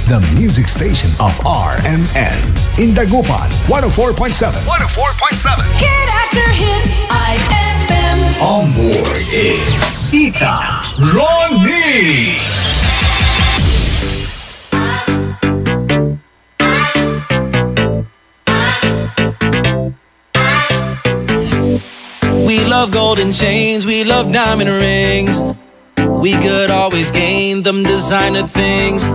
The music station of RMN. In Dagupan, 104.7. 104.7. Hit after hit, IFM. On board is Tita Ronnie. We love golden chains, we love diamond rings. We could always gain them designer things.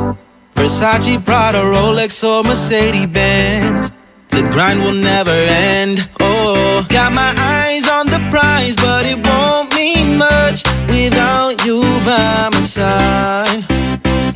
Versace, Prada, Rolex, or Mercedes-Benz. The grind will never end. Oh, got my eyes on the prize, but it won't mean much without you by my side.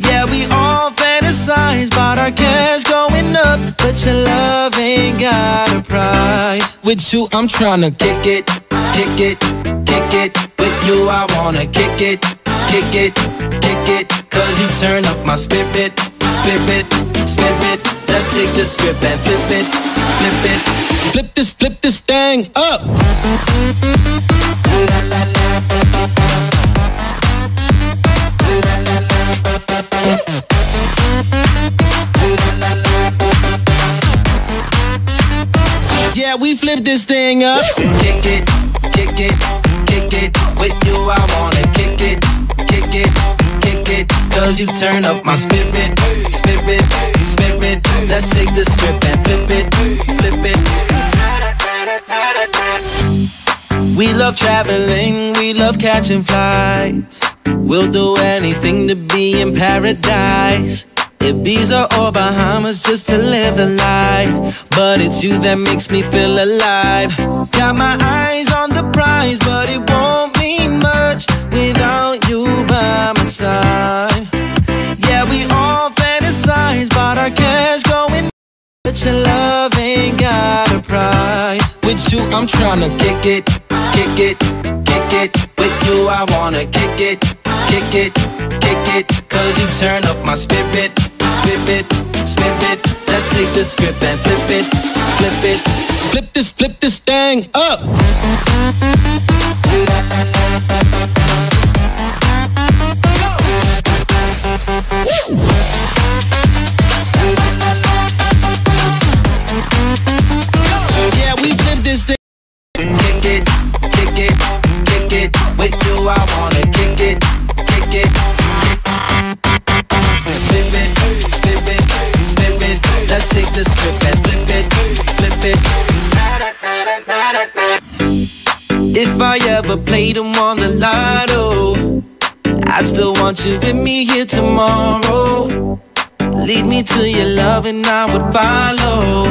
Yeah, we all fantasize about our cash going up, but your love ain't got a price. With you, I'm tryna kick it, kick it, kick it. With you, I wanna kick it, kick it, kick it. Cause you turn up my spirit, spirit, spirit. Let's take the script and flip it, flip it. Flip this thing up. Yeah, we flip this thing up. Kick it, kick it, kick it. With you, I wanna kick it, kick it, kick it. Cause you turn up my spirit, spirit, spirit. Let's take the script and flip it, flip it. We love traveling, we love catching flights. We'll do anything to be in paradise. Ibiza or Bahamas just to live the life. But it's you that makes me feel alive. Got my eyes on the prize, but it won't mean much without you by my side. Yeah, we all fantasize about our cash going, but your love ain't got a price. With you, I'm tryna kick it, kick it, kick it. With you, I wanna kick it, kick it, kick it. Cause you turn up my spirit, spirit, spirit. Let's take the script and flip it, flip it. Flip this thing up. Yeah, we flip this thing. Kick it, kick it, kick it. With you, I wanna kick it, kick it. Spirit, spirit, spirit. Let's take the script and flip it, flip it. If I ever played them on the lotto, I'd still want you with me here tomorrow. Lead me to your love and I would follow.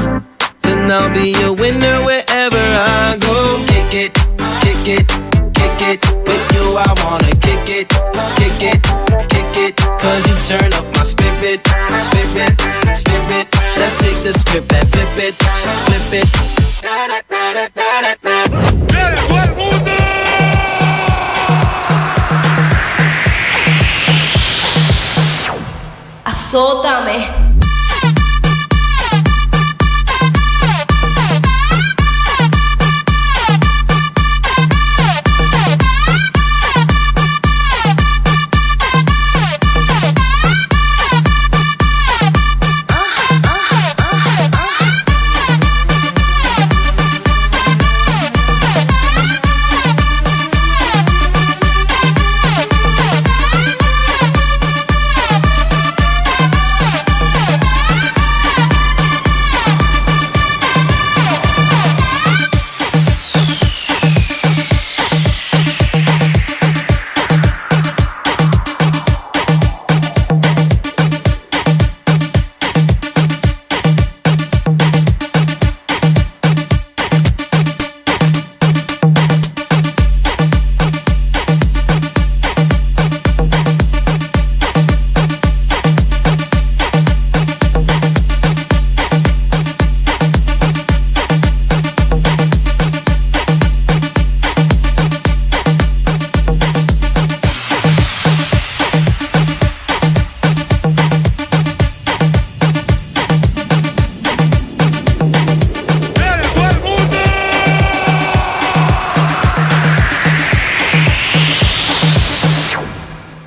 Then I'll be a winner wherever I go. Kick it, kick it, kick it. With you I wanna kick it, kick it, kick it. Cause you turn up my spirit, spirit, spirit. Let's take the script and flip it, flip it. Azótame.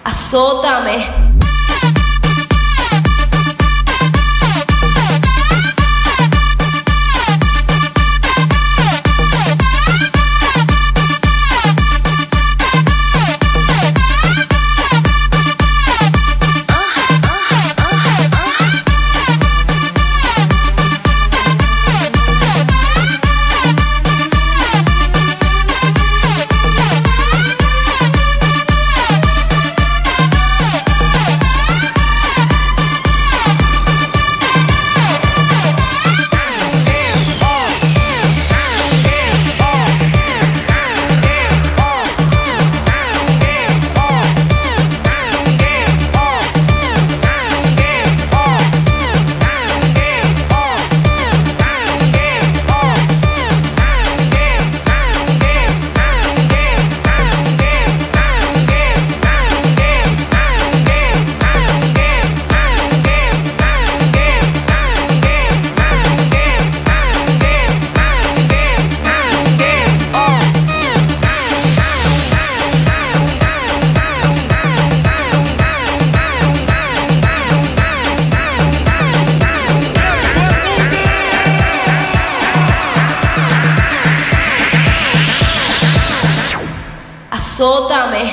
Azótame. Azótame.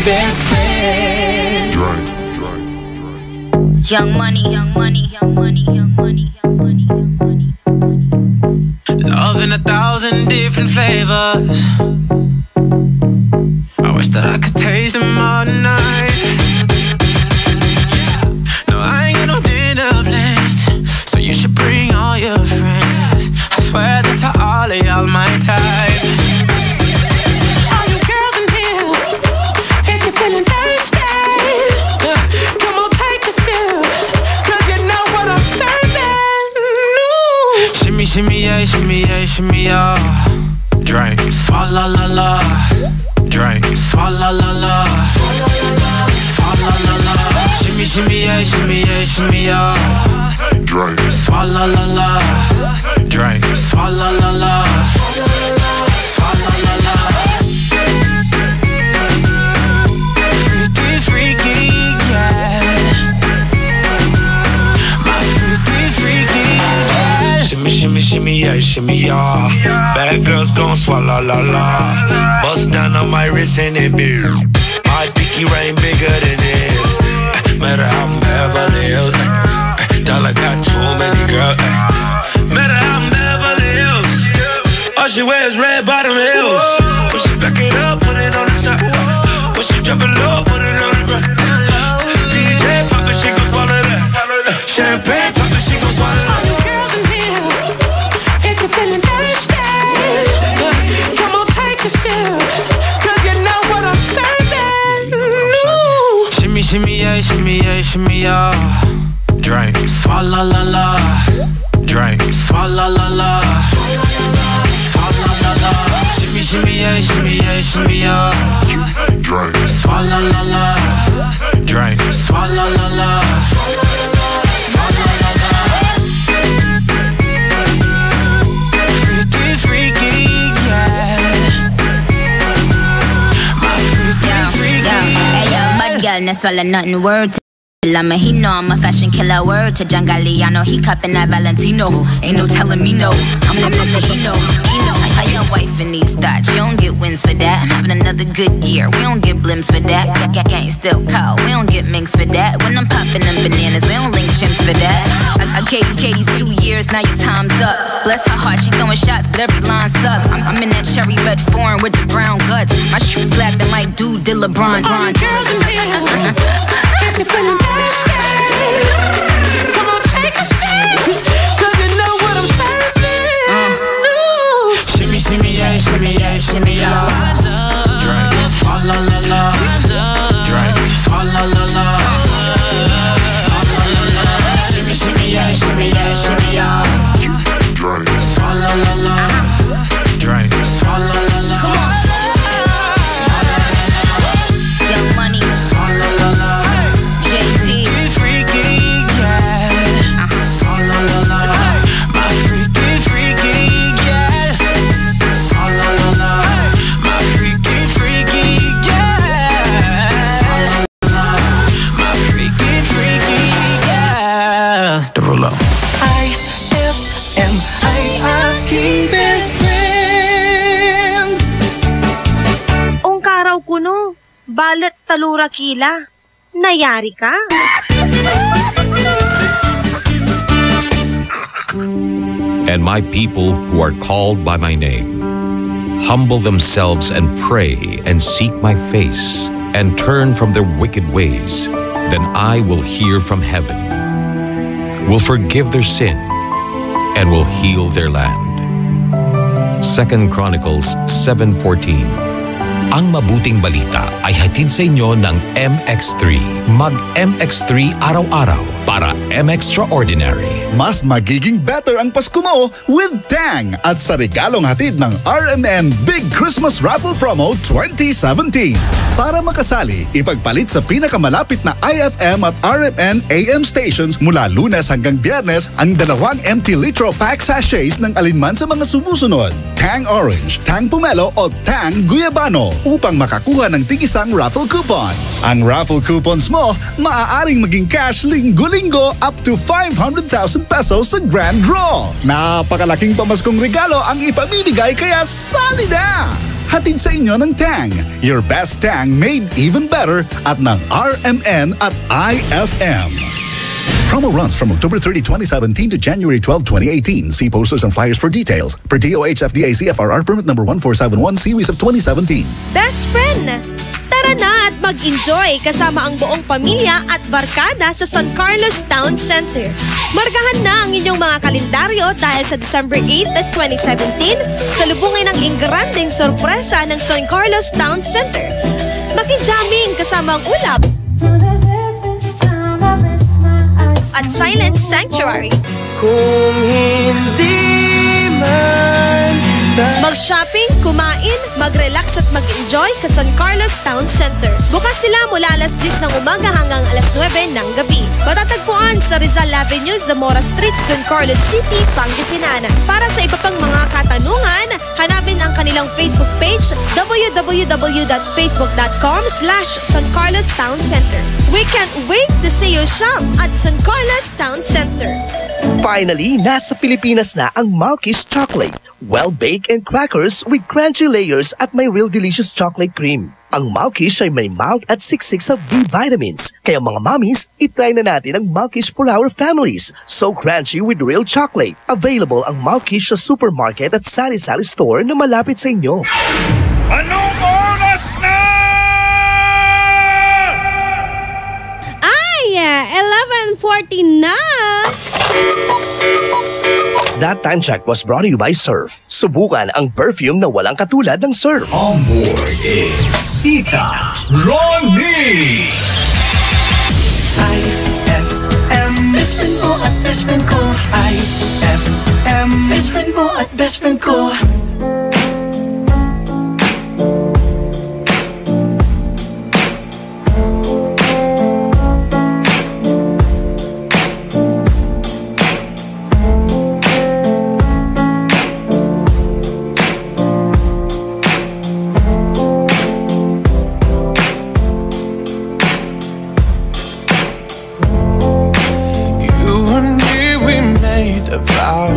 Best friend. Young money, young money, young money, young money, young money, young money. Love in 1,000 different flavors. I wish that I could taste them all night. No, I ain't got no dinner plans, so you should bring all your friends. I swear that to all of y'all my type. All you girls in here, if you're feeling thirsty, come on, take a sip, 'cause you know what I'm serving. Shimmy, shimmy, yeah, shimmy, yeah, shimmy, yeah. Drink, swalla la la. Drink, swalla la la. Swalla la la. Shimmy, shimmy, yeah, shimmy, yeah, shimmy, yeah. Drink, swalla la la. Drink, swalla la la. Swalla la la. Freaky, freaky, yeah. My freaky, freaky, yeah. Shimmy, shimmy, shimmy, yeah, shimmy, yeah. Bad girls gon' swallow la la. Bust down on my wrist and it beer. My pinky ring bigger than this. Matter how I'm Beverly Hills. Dollar got too many girls. Matter how I'm Beverly Hills. All she wears red bottom heels. When she back it up, put it on the top. When she drop it low, put it on the ground. DJ pop it, she gon' swallow that. Champagne pop it, she gon' swallow that. All you girls in here, if you're feeling thirsty, come on, take a sip, 'cause you know what I'm serving. Shimmy, shimmy, yeah, shimmy, yeah, shimmy, yeah. Drink, swalla la la. Drink, swalla la la. Swalla la la. Shimmy, shimmy, yeah, shimmy, yeah, shimmy, yeah. Drink, swalla la la. Drink, swalla la la. Swalla la la. Freaky, freaky, yeah. My freaky, freaky. Hey yo, bad girl, no swallow nothing word. He know I'm a fashion killer. Word to John Galliano, he cupping that Valentino. Ain't no telling me no, I'm the man that he know. I your wife in these thoughts, you don't get wins for that. I'm having another good year, we don't get blimps for that. Gang still call, we don't get minks for that. When I'm popping them bananas, we don't link chimps for that. I Katie's 2 years, now your time's up. Bless her heart, she throwing shots, but every line sucks. I'm in that cherry red foreign with the brown guts. My shit slapping like dude did LeBron. All the girls in here, if you're feeling thirsty, come on, take a sip, 'cause you know what I'm serving. Shimmy, shimmy, yeah, shimmy, yeah, shimmy, yeah. Drink, swalla la la. Drink, swalla la la. Swalla la la. Shimmy, shimmy, yeah, shimmy, yeah, shimmy, yeah. Drink, swalla la la. Drink, swalla la la. Come on. Young money. Swalla la la. JT. Freaky, yeah. Swalla la la. My freaky, freaky, yeah. Swalla la la. My freaky, freaky, yeah. Swalla la la. My freaky, freaky, yeah. The roll-up. IFM, aking best friend. Ong karaw kuno, balet talura kila. Nayari ka? And my people who are called by my name humble themselves and pray and seek my face and turn from their wicked ways, then I will hear from heaven, will forgive their sin, and will heal their land. 2 Chronicles 7:14. Ang mabuting balita ay hatid sa inyo ng MX3. Mag-MX3 araw-araw para M-Extraordinary. Mas magiging better ang Pasko mo with Tang at sa regalong hatid ng RMN Big Christmas Raffle Promo 2017. Para makasali, ipagpalit sa pinakamalapit na IFM at RMN AM stations mula Lunes hanggang Biyernes ang 2 empty litro pack sachets ng alinman sa mga sumusunod. Tang Orange, Tang Pomelo o Tang Guyabano upang makakuha ng tig-isang raffle coupon. Ang raffle coupons mo maaaring maging cash linggo-linggo up to 500,000 pesos sa grand draw. Napakalaking pamaskong regalo ang ipamimigay kaya sali na! Hatid sa inyo ng Tang. Your best Tang made even better at ng RMN at IFM. Promo runs from October 30, 2017 to January 12, 2018. See posters and flyers for details. Per DOH FDA CFRR permit number 1471 series of 2017. Best friend! Tara na at mag-enjoy kasama ang buong pamilya at barkada sa San Carlos Town Center. Margahan na ang inyong mga kalendaryo dahil sa December 8 at 2017, salubungin ang ingranding sorpresa ng San Carlos Town Center. Makijamming kasama ang ulap at Silent Sanctuary. Kung hindi man mag-shopping, kumain, mag-relax at mag-enjoy sa San Carlos Town Center. Bukas sila mula alas 10 ng umaga hanggang alas 9 ng gabi. Matatagpuan sa Rizal Avenue, Zamora Street, San Carlos City, Pangasinan. Para sa iba pang mga katanungan, hanapin ang kanilang Facebook page www.facebook.com/San Carlos Town Center. We can't wait to see you shop at San Carlos Town Center. Finally, nasa Pilipinas na ang Malkish Chocolate. Well-baked and crackers with crunchy layers at may real delicious chocolate cream. Ang Malkish ay may malt at 66 of B vitamins. Kaya mga mommies, itry na natin ang Malkish for our families. So crunchy with real chocolate. Available ang Malkish sa supermarket at sari-sari store na malapit sa inyo. Anong oras na? Ay, 11:40 na! That time check was brought to you by Surf. Subukan ang perfume na walang katulad ng Surf. On board is Tita Ronnie! IFM, best friend mo at best friend ko. IFM, best friend mo at best friend ko. A vow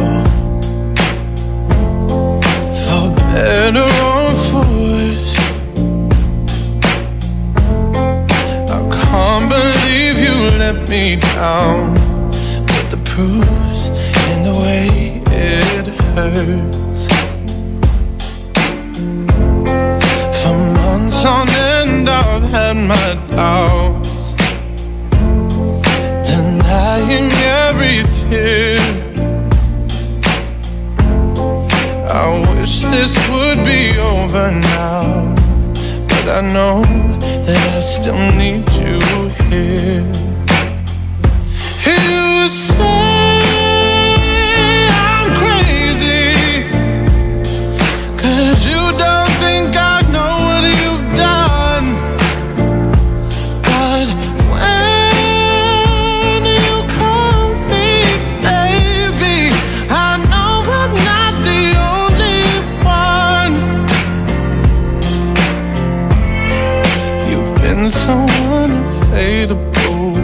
for better or for worse. I can't believe you let me down, but the proof's in the way it hurts. For months on end I've had my doubts, denying every tear. I wish this would be over now, but I know that I still need you here. You say I'm crazy, 'cause you don't think I know what you've done. But when you call me baby, I know I'm not the only one. You've been so unavailable.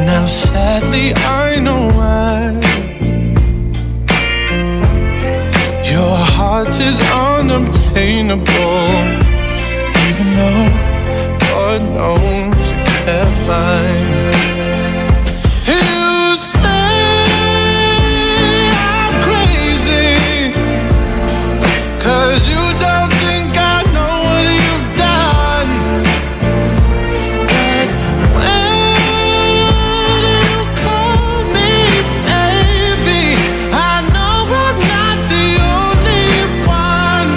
Now sadly I know why. Your heart is unobtainable, even though God knows you can't find. You say I'm crazy, 'cause you don't think I know what you've done. But when you call me baby, I know I'm not the only one.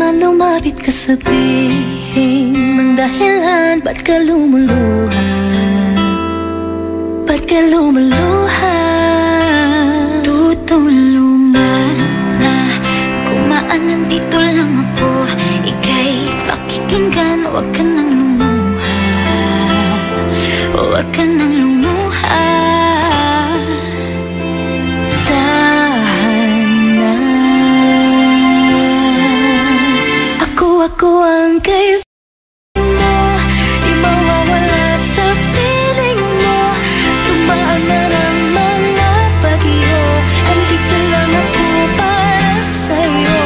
naman lumapit ka, sabihin ng dahilan, ba't ka lumuluha? Ba't ka lumuluha? Tutulungan na kumaan, nandito lang ako. Ika'y pakikinggan, huwag ka nang lumuha. Huwag ka nang lumuha. Tahan na. Ako ang kaibigan mo, di mawawala sa piling mo. Tumaan man ang mga bagyo, andito lang ako para sa'yo.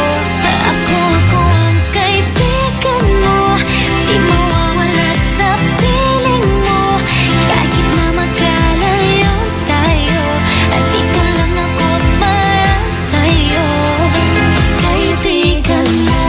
Ako ang kaibigan mo, di mawawala sa piling mo. Kahit na magkalayo tayo, andito lang ako para sa'yo. Kaibigan mo.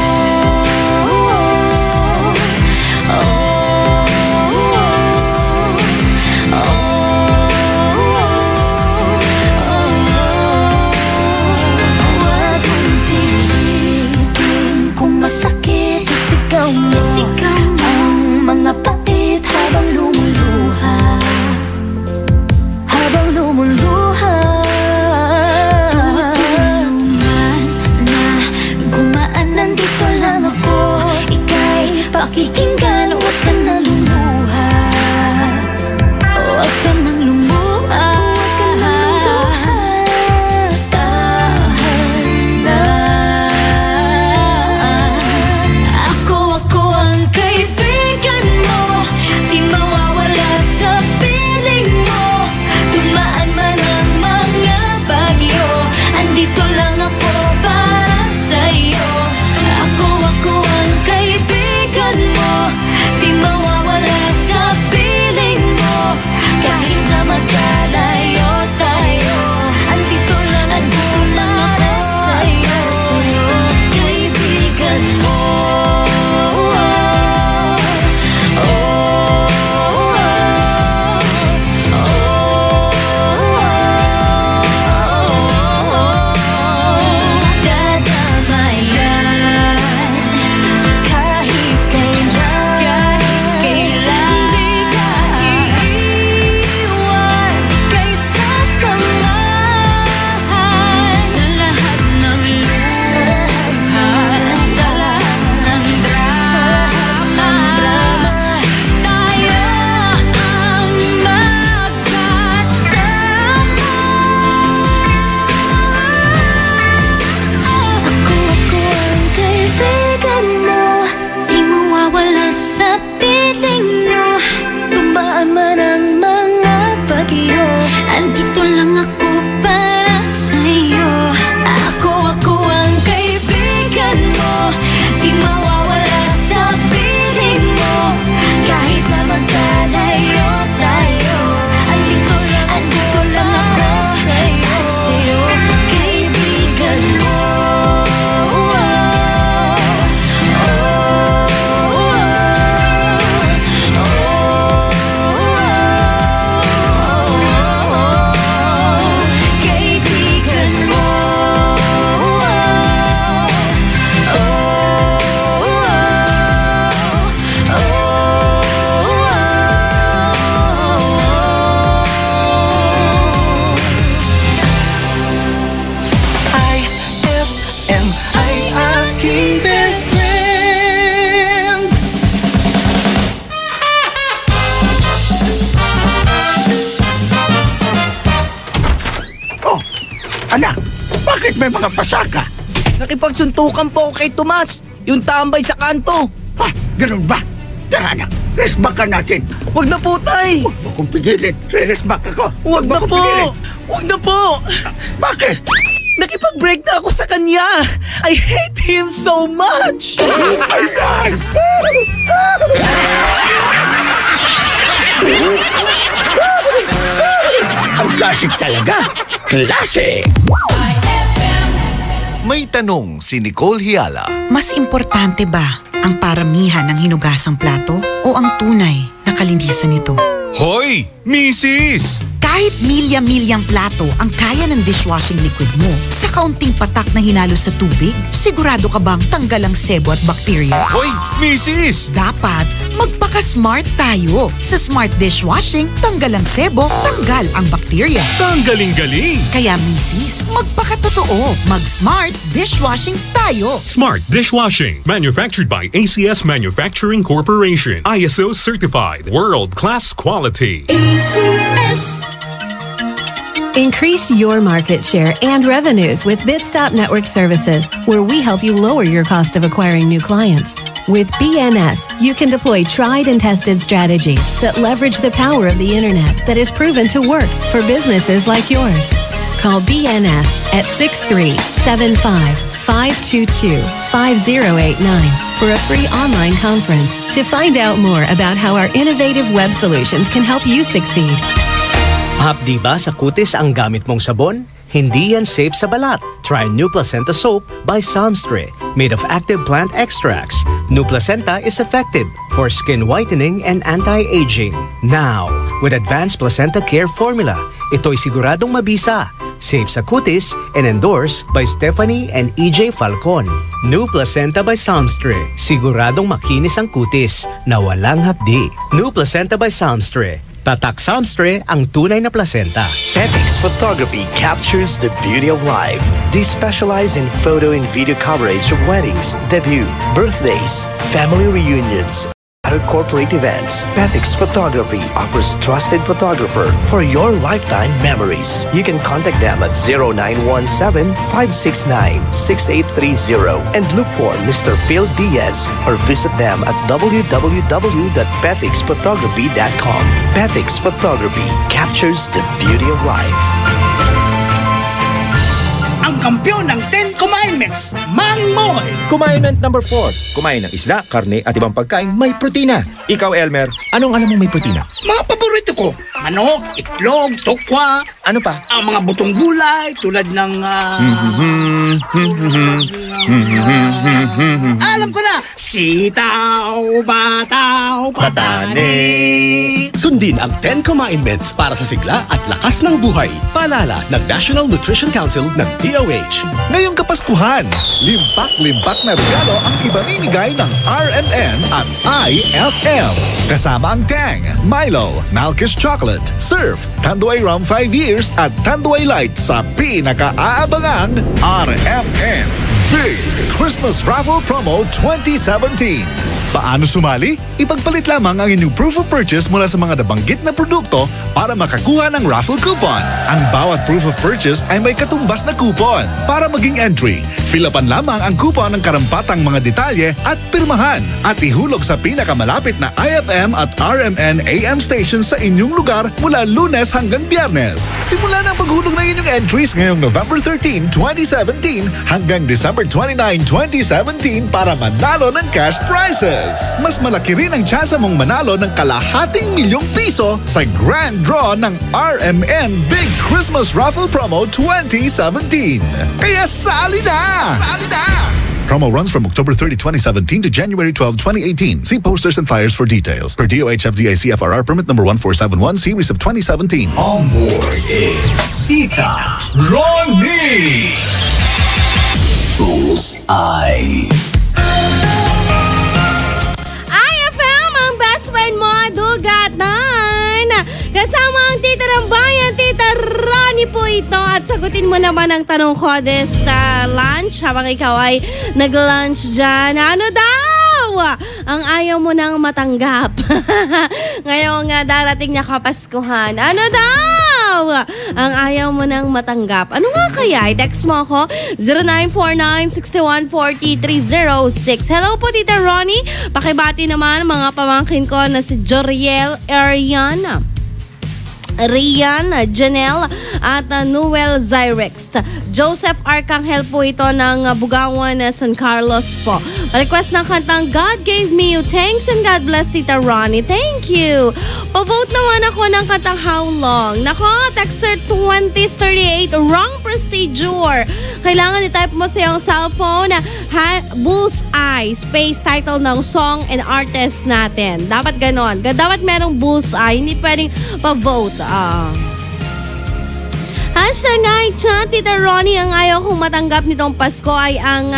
Pakikinggan, huwag ka na lumuha. Huwag ka nang lumuha. Tahan na. Ako ang kaibigan mo, di mawawala sa piling mo. Tumaan man ang mga bagyo, andito lang ako para sa'yo. Ako ang kaibigan mo, di mawawala sa piling mo. Kahit na magkalayo tayo, andito lang para sa'yo. Kaibigan mo. Dadamayan kahit kailan, di ka iiwan, ika'y sasamahan sa lahat ng luha, sa lahat ng drama. Tayo ang magkasama. Ako ang kaibigan mo, di mawawala sa piling mo. Tumaan man ang mga bagyo, andito lang ako para sa'yo. Ako ang kaibigan mo, di mawawala sa piling mo. Kahit na magkalayo tayo, andito lang ako para sa'yo. Kaibigan mo. Kaibigan mo. IFM ay aking best friend. Oh, anak, bakit may mga pasaka? Nakipagsuntukan po ako kay Tomas, yung tambay sa kanto. Ha, ganun ba? Tara anak, rest back ka natin. Huwag na po, tay. Huwag mo kong pigilin, rest back ako. Huwag na po. Huwag na po. Bakit? Nakipag-break na ako sa kanya. I hate him so much. Ayan! Ang classic talaga. Classic! May tanong si Nicole Hiala. Mas importante ba ang paramihan ng hinugasang plato o ang tunay na kalinisan nito? Hoy, misis! Kahit milya-milyang plato ang kaya ng dishwashing liquid mo, sa kaunting patak na hinalo sa tubig, sigurado ka bang tanggal ang sebo at bakterya? Hoy, misis! Dapat magpaka-smart tayo. Sa Smart Dishwashing, tanggal ang sebo, tanggal ang bakterya. Tanggaling-galing! Kaya misis, magpakatotoo. Mag-Smart Dishwashing tayo. Smart Dishwashing. Manufactured by ACS Manufacturing Corporation. ISO certified. World-class quality. ACS. Increase your market share and revenues with Bitstop Network Services, where we help you lower your cost of acquiring new clients. With BNS, you can deploy tried and tested strategies that leverage the power of the internet that is proven to work for businesses like yours. Call BNS at 6375-522-5089 for a free online conference to find out more about how our innovative web solutions can help you succeed. Hapdi ba sa kutis ang gamit mong sabon? Hindi yan safe sa balat. Try New Placenta Soap by Samstre, made of active plant extracts. New Placenta is effective for skin whitening and anti-aging. Now, with Advanced Placenta Care Formula, ito'y siguradong mabisa, safe sa kutis, and endorsed by Stephanie and EJ Falcon. New Placenta by Samstre, siguradong makinis ang kutis na walang hapdi. New Placenta by Samstre. Tatak Samstre ang tunay na placenta. Petix Photography captures the beauty of life. They specialize in photo and video coverage of weddings, debut, birthdays, family reunions, other corporate events. Petix Photography offers trusted photographer for your lifetime memories. You can contact them at 0917-569-6830 and look for Mr. Phil Diaz or visit them at www.petixphotography.com. Petix Photography captures the beauty of life. Ang kampiyon ng 10 Commandments, Mang Moy! Commandment number 4. Kumain ng isda, karne at ibang pagkain may protina. Ikaw, Elmer, anong alam mong may protina? Mga paborito ko, manok, itlog, tokwa. Ano pa? Ang mga butong gulay tulad ng... alam ko na! Sitaw, bataw, patani. Sundin ang 10 Commandments para sa sigla at lakas ng buhay. Paalala ng National Nutrition Council ng DOH. Ngayong Kapaskuhan, limpak-limpak na regalo ang ibamimigay ng RMN at IFM. Kasama ang Tang, Milo, Malkish Chocolate, Surf, Tanduay Rum 5 years at Tanduay Light sa pinaka-aabangang RMN Big Christmas Raffle Promo 2017. Paano sumali? Ipagpalit lamang ang inyong proof of purchase mula sa mga nabanggit na produkto para makakuha ng raffle coupon. Ang bawat proof of purchase ay may katumbas na coupon. Para maging entry, fill-upan lamang ang coupon ng karampatang mga detalye at pirmahan at ihulog sa pinakamalapit na IFM at RMN AM station sa inyong lugar mula Lunes hanggang Biyernes. Simula na ang paghulog ng inyong entries ngayong November 13, 2017 hanggang December 29, 2017 para manalo ng cash prizes. Mas malaki rin ang tsansa mong manalo ng ₱250,000 sa grand draw ng RMN Big Christmas Raffle Promo 2017. Kaya sali na! Sali na! Promo runs from October 30, 2017 to January 12, 2018. See posters and flyers for details. Per DOH FDA CFRR permit number 1471 series of 2017. On board is Tita Ronnie. Bullseye. IFM, ang best friend mo, dugatan. Kasama ang tita ng bayan, Tita Ronnie po ito. At sagutin mo naman ang tanong ko this lunch habang ikaw ay nag-lunch dyan. Ano daw ang ayaw mo nang matanggap ngayong darating na Kapaskuhan? Ano daw ang ayaw mo nang matanggap? Ano nga kaya? I-text mo ako 0949-6140-306. Hello po, Tita Ronnie. Pakibati naman mga pamangkin ko na si Joriel Ariana, Rian, Janelle at Noel Zyrex. Joseph Arcangel po ito ng Bugawan, San Carlos po. Request ng kantang God Gave Me You. Thanks and God bless, Tita Ronnie. Thank you. Pa-vote naman ako ng kantang How Long. Nako, texter 2038, wrong procedure. Kailangan i-type mo sa iyong cellphone bullseye, space title ng song and artist natin. Dapat ganon. Dapat merong bullseye. Hindi pwedeng pa-vote. Hashtag ay chat, Tita Ronnie, ang ayaw kong matanggap nitong Pasko ay ang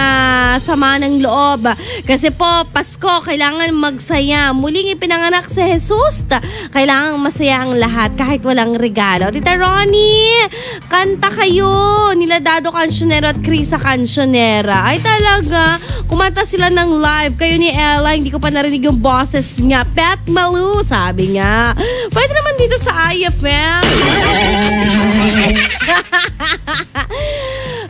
sama ng loob. Kasi po, Pasko, kailangan magsaya. Muling ipinanganak si Jesus. Kailangan masaya ang lahat kahit walang regalo. Tita Ronnie, kanta kayo nila Dado Cancionero at Krisa Cancionera. Ay talaga, kumanta sila ng live. Kayo ni Ella, hindi ko pa narinig yung boses niya. Pet Malu, sabi nga. Pwede naman dito sa IFM.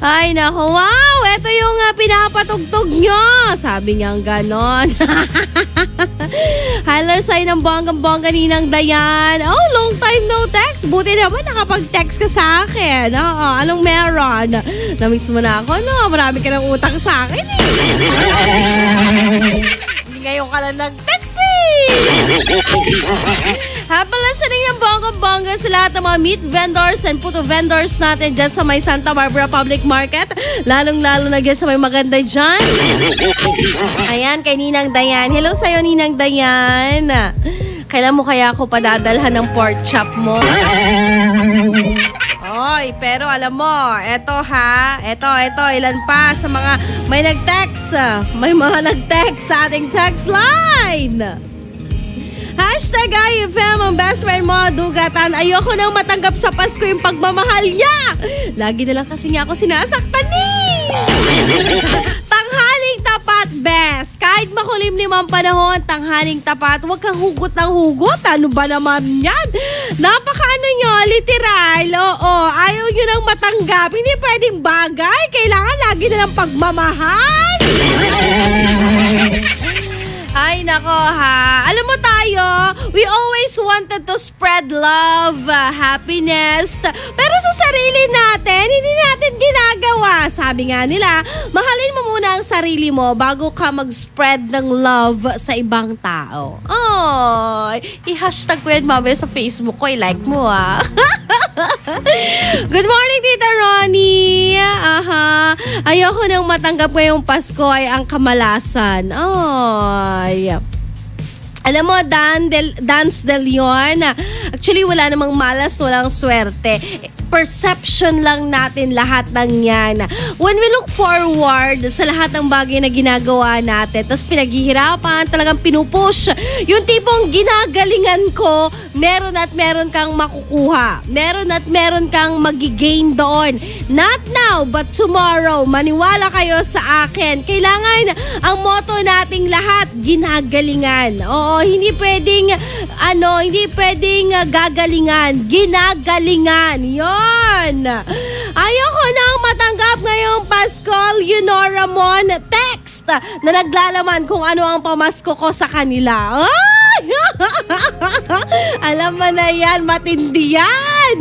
Ay nako, wow, eto yung pinapatugtog nyo. Sabi niya ganon. Highlight sa'yo ng bonggang-bongga Ninang Dayan. Oh, long time no text. Buti naman nakapag-text ka sa akin. Oo, anong meron? Namiss mo na ako, no? Marami ka ng utang sa akin eh. Hindi ngayon ka lang nag-text eh. Habang listening ng bonggang-bongga sa lahat ng mga meat vendors and puto vendors natin dyan sa may Santa Barbara Public Market. Lalong-lalo na dyan sa may maganda dyan. Ayan, kay Ninang Dayan. Hello sa'yo, Ninang Dayan. Kailan mo kaya ako padadalhan ng pork chop mo? Oy, pero alam mo, eto ha, eto, ilan pa sa mga may nag-text. May mga nag-text sa ating text line. Hashtag IFM, ang best friend mo, dugatan. Ayoko nang matanggap sa Pasko yung pagmamahal niya. Lagi na lang kasi niya ako sinasaktan eh. Tanghaling tapat, best. Kahit makulimlim ang panahon, tanghaling tapat. Huwag kang hugot ng hugot. Ano ba naman yan? Napakaano nyo, literal. Oo, ayaw nyo nang matanggap. Hindi pwedeng bagay. Kailangan lagi na lang pagmamahal. Ay, nako ha. Alam mo tayo, we always wanted to spread love, happiness. Pero sa sarili natin, hindi natin ginagawa. Sabi nga nila, mahalin mo muna ang sarili mo bago ka mag-spread ng love sa ibang tao. Oh, i-hashtag ko yan mamaya sa Facebook ko. I-like mo ah. Good morning, Tita Ronnie. Aha. Ayoko nang matanggap ngayong Pasko ay ang kamalasan. Ay. Alam mo, Dance de Leon, actually wala namang malas, walang swerte. Perception lang natin lahat ng yan. When we look forward sa lahat ng bagay na ginagawa natin, tapos pinaghihirapan, talagang pinupush, yung tipong ginagalingan ko, meron at meron kang makukuha. Meron at meron kang magigain doon. Not now, but tomorrow. Maniwala kayo sa akin. Kailangan ang motto nating lahat, ginagalingan. Oo, hindi pwedeng gagalingan. Ginagalingan. Yon. Ayoko nang matanggap ngayong Pasko, Leonora Mon, text na naglalaman kung ano ang pamasko ko sa kanila. Ay! Alam mo na yan, matindi yan.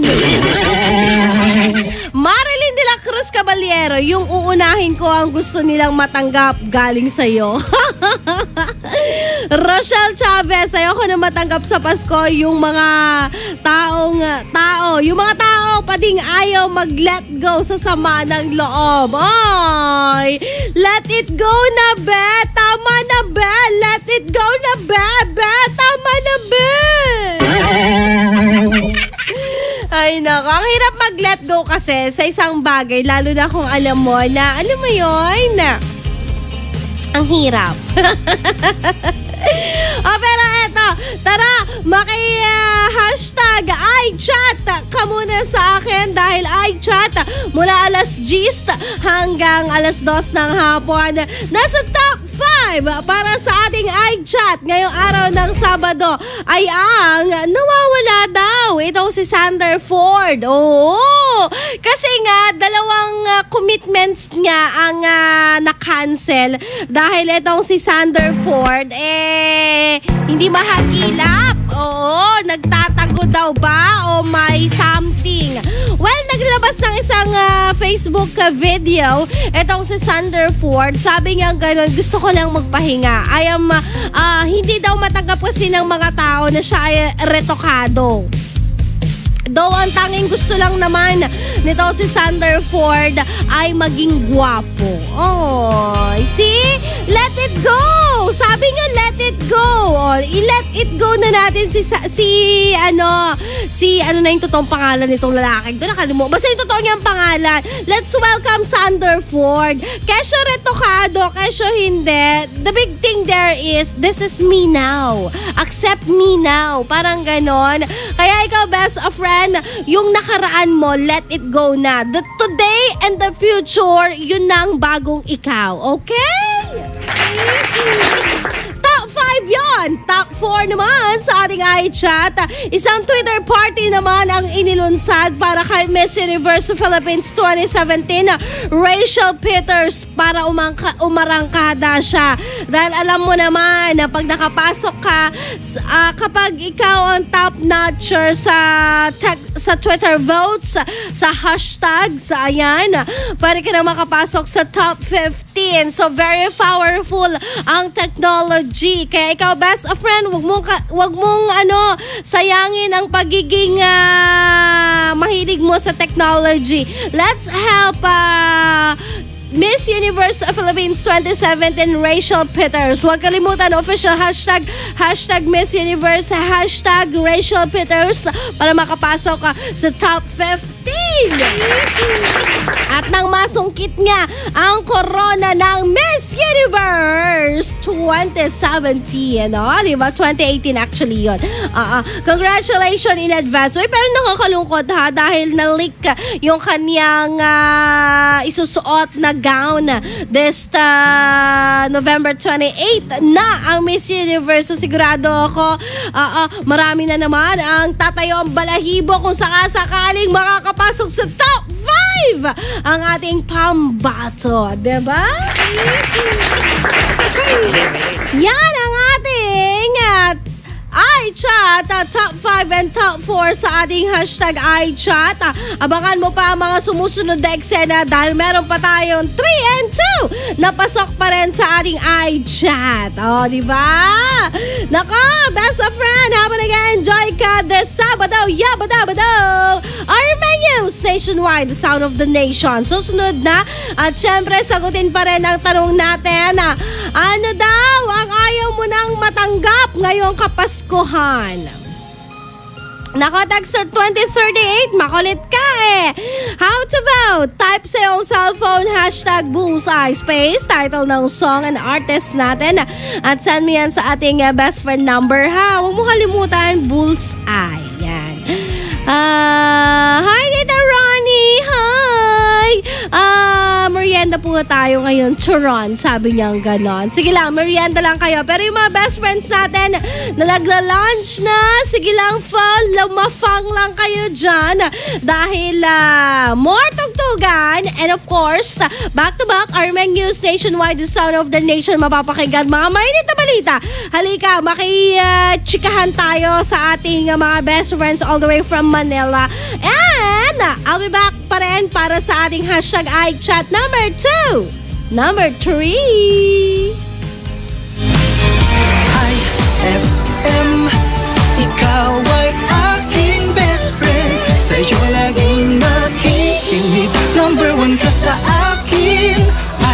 Marilyn de la Cruz Caballero, yung uunahin ko ang gusto nilang matanggap galing sa'yo. Rochelle Chavez, ayoko na matanggap sa Pasko yung mga yung mga tao pading ayaw mag-let go sa sama ng loob. Ay, let it go na be, tama na be, let it go na be, tama na be. Ay nako, ang hirap mag-let go kasi sa isang bagay, lalo na kung alam mo na, alam mo yun, ang hirap. Pero eto, tara, hashtag iChat ka muna sa akin dahil iChat mula alas 10 hanggang alas 2 ng hapon. Nasa top 5 para sa ating iChat ngayong araw ng Sabado ay ang nawawala daw. Itong si Sander Ford. Oo, kasi nga dalawang commitments niya ang na-cancel dahil itong si Sander Ford hindi mahagilap. Oo, nagtatago daw ba o may something? Well, naglabas ng isang Facebook video itong si Sander Ford. Sabi niya gano'n, gusto ko lang magpahinga. Hindi daw matanggap kasi ng mga tao na siya ay retokado. Though ang tanging gusto lang naman nito si Sanderford ay maging gwapo. Oh, see? Let it go! Sabi nga, let it go! Oh, i-let it go na natin si ano na yung totoong pangalan nitong lalaki. Ito nakalimutan. Basta yung totoo niyang pangalan. Let's welcome Sanderford. Kesyo retokado, kesyo hindi. The big thing there is, this is me now. Accept me now. Parang ganon. Kaya ikaw, best friend, yung nakaraan mo, let it go na. The today and the future, yun na ang bagong ikaw. Okay? Top 5 yon. Top 4 naman sa ating iChat. Isang Twitter party naman ang inilunsad para kay Miss Universe Philippines 2017, Rachel Peters, para umarangkada siya. Dahil alam mo naman na pag nakapasok ka, kapag ikaw ang top notcher sa Twitter votes, sa hashtags, ayan, pwede ka na makapasok sa top 15. So very powerful ang technology. Kaya ikaw, best friend, wag mong sayangin ang pagiging mahilig mo sa technology. Let's help Miss Universe Philippines 2017 Rachel Peters. Huwag kalimutan official hashtag Miss Universe, hashtag Rachel Peters para makapasok ka sa top 15. At nang masungkit nga ang corona ng Miss Universe 2017, diba? 2018 actually yun. Congratulations in advance. Uy, pero nakakalungkot ha, dahil na-leak yung kanyang isusuot na gown this November 28 na ang Miss Universe. So sigurado ako, marami na naman ang tatayo ang balahibo kung sakasakaling makakapasok sa top 5 ang ating pambato, diba? Yan ang ating iChat, top 5 and top 4 sa ating hashtag iChat. Abangan mo pa ang mga sumusunod na eksena dahil meron pa tayong 3 and 2 na pasok pa rin sa ating iChat. O, diba? Nako, best of friend, habang nag-enjoy ka this Sabado, Yabadabado, our menus nationwide, the sound of the nation. Susunod na, at syempre, sagutin pa rin ang tanong natin, ano daw ang ayaw mo nang matanggap ngayong Kapaskuhan? Nako, Texter 2038, makulit ka eh. How to vote? Type sa iyong cellphone, hashtag Bullseye, space, title ng song and artist natin. At send mo yan sa ating best friend number, ha? Huwag mo kalimutan, Bullseye. Yan. Hi, Tita Ronnie. Hi. Merienda po tayo ngayon. Churon, sabi niyang ganon. Sige lang, merienda lang kayo. Pero yung mga best friends natin na nagla-lunch na, sige lang, lumafang lang kayo dyan. Dahil more tugtugan. And of course, back to back, our menus nationwide, the sound of the nation, mapapakinggan mga mainit na balita. Halika, makichikahan tayo sa ating mga best friends all the way from Manila. And I'll be back pa rin para sa ating hashtag iChat number 2. Number 3. IFM, ikaw ay aking best friend. Sa'yo laging makikinig. Number 1 ka sa akin.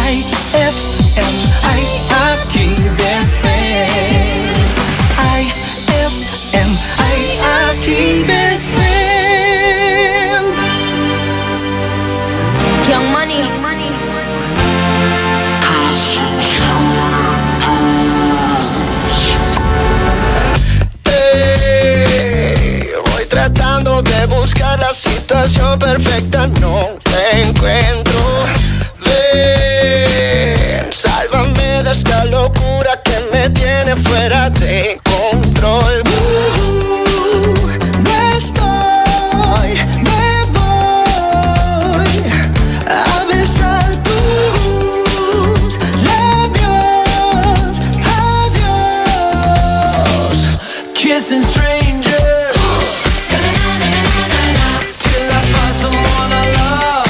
IFM ay aking best friend. IFM ay aking best friend. Young Money. Voy tratando de buscar la situación perfecta, no te encuentro. Ven, sálvame de esta locura que me tiene fuera de control. Me voy a besar tus labios. Adiós. Kissing strangers till I find someone I love.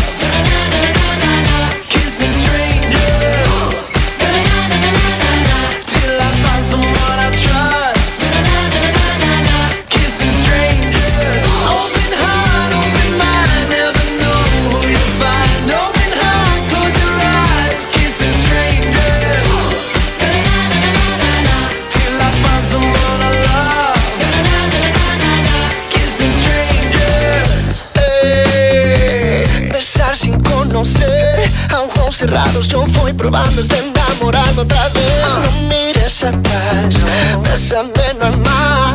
cerrados yo voy probando hasta enamorarme otra vez. No mires atrás, bésame, no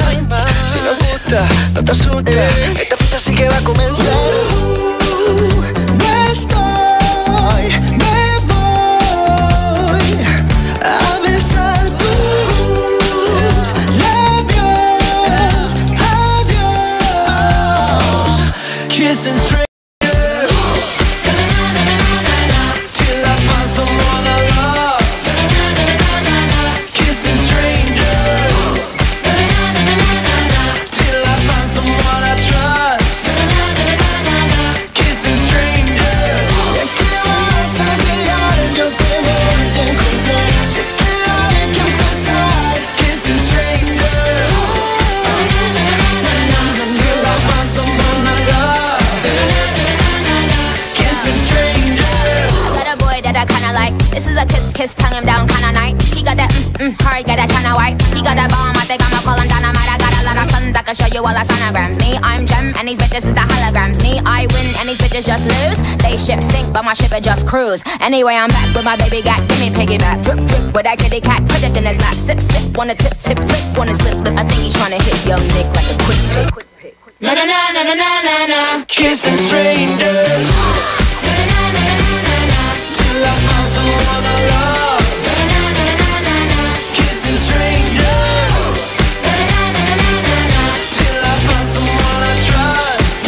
hay más. Si no gusta, no te asusta, esta fiesta sí que va a comenzar. Me voy a besar tus labios. Adiós. Kissing straight. This is a kiss, tongue him down kinda night. He got that hard, got that kinda white. He got that bomb, I think I'ma call him dynamite. I got a lot of sons, I can show you all the sonograms. Me, I'm Gem, and these bitches is the holograms. Me, I win, and these bitches just lose. They ship sink, but my ship it just cruise. Anyway, I'm back with my baby gat, give me piggyback. Drip, drip, with that kitty cat, put it in his lap. Sip, sip, wanna tip, tip, lick, wanna slip, lip. I think he's tryna hit your dick like a quick pick. Na na na na na na na na. Kissing strangers. Till I find someone I love. Kissing strangers. Till I find someone I trust.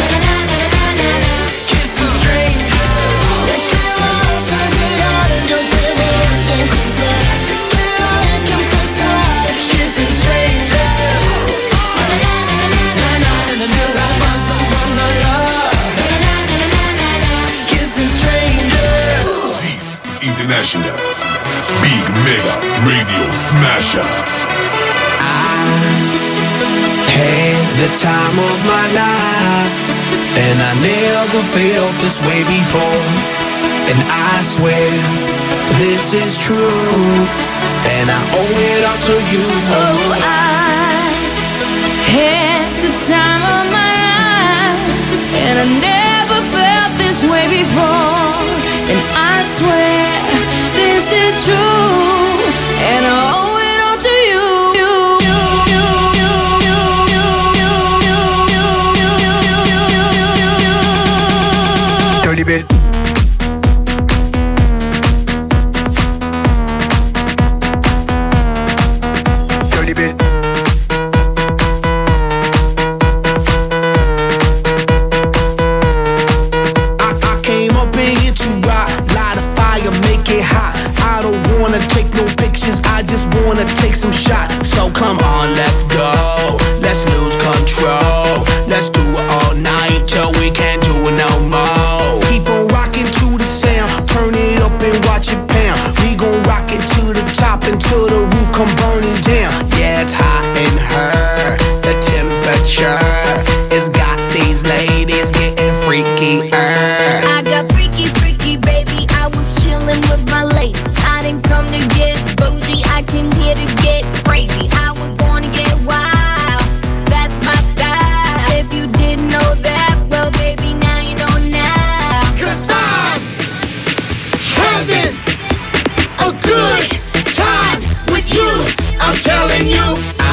Kissing strangers. Sé que vas a llegar, yo te voy a encontrar. Sé que hay que empezar. Kissing strangers. Till I find someone I love. Kissing strangers. International Big Mega Radio Smasher. I had the time of my life, and I never felt this way before. And I swear this is true, and I owe it all to you. Oh, I had the time of my life, and I never felt this way before. And I swear this is true, and I owe it all to you. Dirty bit. Dirty bit. I came up in here to rock, light a fire, make it hot. I don't wanna take no pictures, I just wanna take some shots. So come on, let's go, let's lose control. Let's do it all night till we can't do it no more. Keep on rocking to the sound, turn it up and watch it pound. We gon' rock it to the top until the roof come burning down. Yeah, it's hot in her, the temperature has got these ladies getting freaky. I got freaky, freaky, baby. I was chillin' with my ladies. I didn't come to get bougie, I came here to get crazy. I was born to get wild, that's my style. If you didn't know that, well, baby, now you know now. 'Cause I'm having a good time with you. I'm telling you, I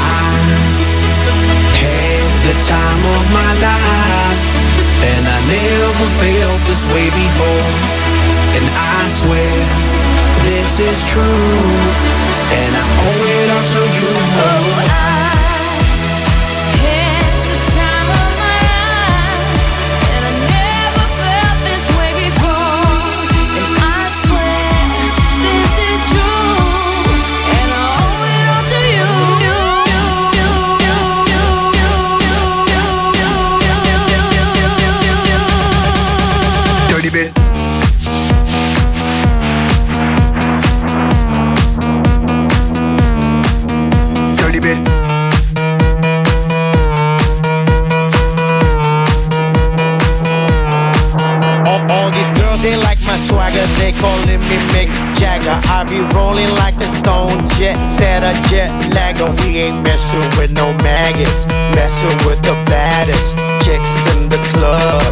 had the time of my life, and I never felt this way before. And I swear this is true, and I owe it all to you. Oh, I had the time of my life, and I never felt this way before. And I swear this is true, and I owe it all to you. Dirty bit. Dirty bit. All these girls, they like my swagger, they calling me Mick Jagger. I be rolling like a stone jet, set a jet lagger. We ain't messing with no maggots, messing with the baddest chicks in the club.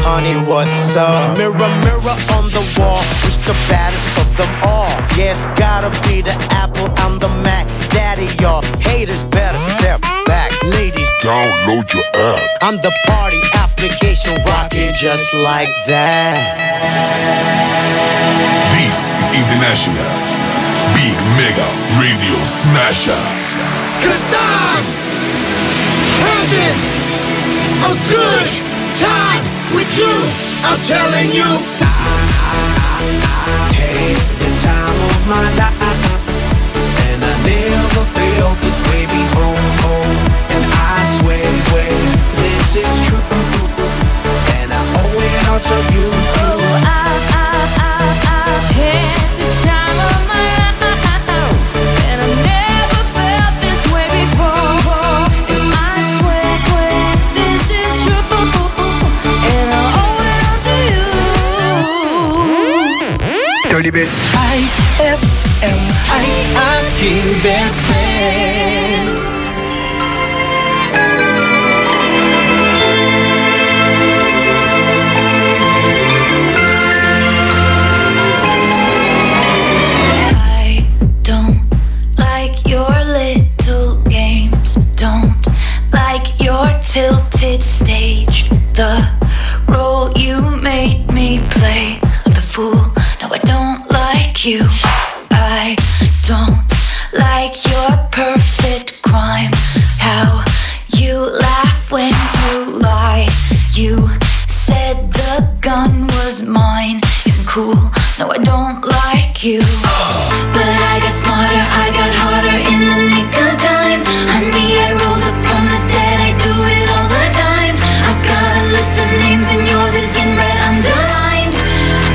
Honey, what's up? Mirror, mirror on the wall, who's the baddest of them all. Yeah, it's gotta be the Apple, I'm the Mac. Daddy, y'all haters better step back. Ladies, download your app. I'm the party application rocking just like that. This is International Big Mega Radio Smasher. 'Cause I'm having a good time with you. I'm telling you, Hey, the time of my life, and I never felt this way before. And I swear, this is true, and I owe it all to you. IFM, I'm your best friend. I don't like your little games. Don't like your tilted stage. The role you made me play of the fool. No, I don't like you. I don't like your perfect crime. How you laugh when you lie. You said the gun was mine. Isn't cool. No, I don't like you. But I got smarter, I got harder in the nick of time. Honey, I rose up from the dead. I do it all the time. I got a list of names and yours is in red underlined.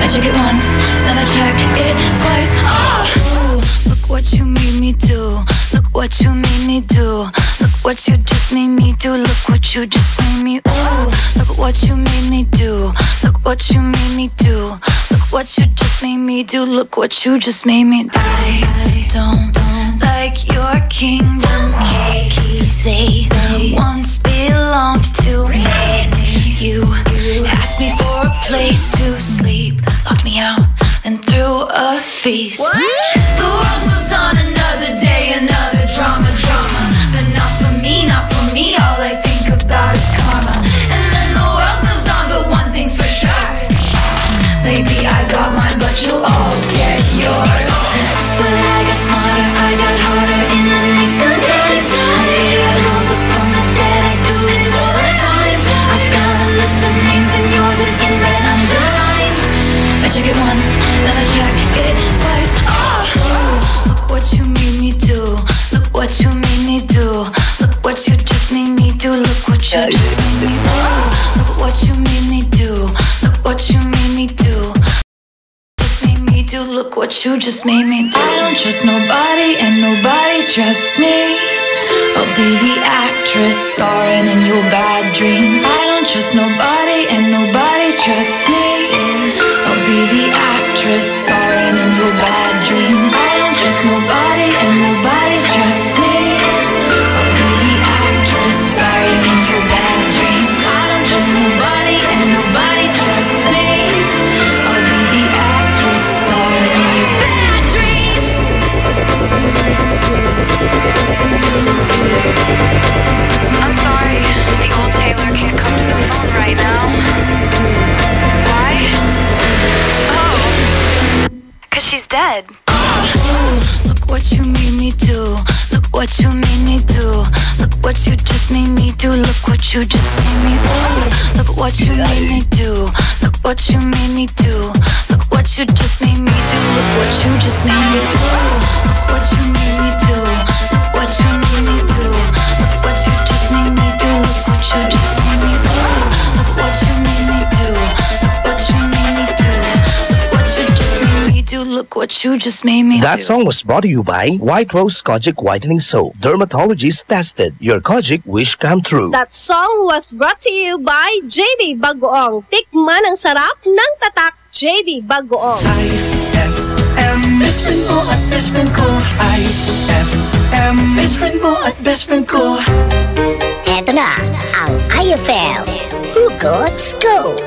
I check it once, then I check it twice. Oh, look what you made me do. Look what you made me do. Look what you just made me do. Look what you just made me. Ooh, look what you made me do. Look what you made me do. Look what you just made me do. Look what you just made me do. I don't like your kingdom keys. They once belonged to me. You asked me for a place to sleep, locked me out, then threw a feast. What? The world moves on, another day, another drama. But not for me, not for me. All I think about is karma. And then the world moves on, but one thing's for sure. Maybe I got mine, but you'll all get yours. But I got smarter, I got harder in the nick of time. I rose up from the dead, I do it all the time. I got a list of names and yours is in red underlined. I check it once, then I check it twice. Oh, look what you made me do. Look what you made me do. Look what you just made me do. Look what you just made me do. Look what you made me do. Look what you made me do. Look what you just made me do. I don't trust nobody and nobody trusts me. I'll be the actress starring in your bad dreams. I don't trust nobody and nobody trusts me. I'll be the actress starring in your bad dreams. I don't trust nobody and nobody trusts me. I'll be the actress starring in your bad dreams. I don't trust nobody and nobody trusts me. I'll be the actress starring in your bad dreams. I'm sorry, the old Taylor can't come to the phone right now. Why? Oh, 'cause she's dead. Look what you made me do. Look what you made me do. Look what you just made me do. Look what you just made me do. Look what you made me do. Look what you made me do. Look what you just made me do. Look what you just made me do. Look what you made me do. Look what you made me do. Look what you just made me do. Look what you just made me do. Look what you made me do. Look what you made me do. Look what you just made me do. Look what you just made me do. That song was brought to you by White Rose Kojic Whitening Soap. Dermatologist tested. Your Kojic wish come true. That song was brought to you by JB Bagoong. Tikman ang sarap ng tatak JB Bagoong. IFM, best friend mo at best friend ko. IFM, best friend mo at best friend ko. Eto na ang IFM Hugot Scoop.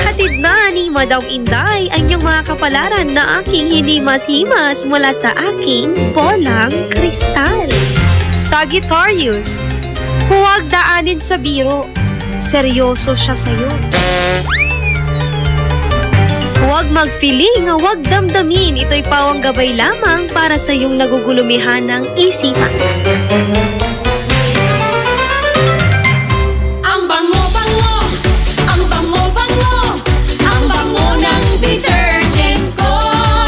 Hatid na Madam Inday, ang inyong mga kapalaran na aking hinimas-himas mula sa aking bolang kristal. Sagittarius, huwag daanin sa biro. Seryoso siya sa'yo. Huwag mag-feeling, huwag damdamin. Ito'y pawang gabay lamang para sa iyong nagugulumihan ng isipan. Ang bango-bango, ang bango-bango, ang bango ng detergent ko.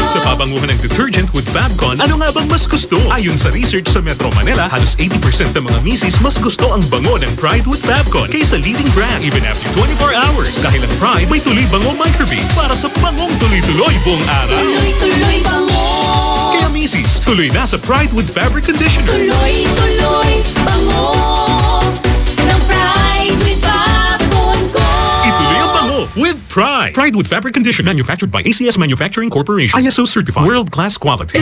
Sa pabanguhan ng detergent with Fabcon, ano nga bang mas gusto? Ayon sa research sa Metro Manila, halos 80% ng mga misis mas gusto ang bango ng Pride with Fabcon kaysa leading brand even after 24 hours. Dahil ang Pride may tuloy bango microbeads para sa bangong tuloy-tuloy buong araw. Tuloy-tuloy bango. Kaya misis, tuloy na sa Pride with Fabric Conditioner. Tuloy-tuloy bango ng Pride with Fabcon ko. Ituloy ang bango with Pride. Pride with Fabric Conditioner, manufactured by ACS Manufacturing Corporation. ISO certified. World-class quality.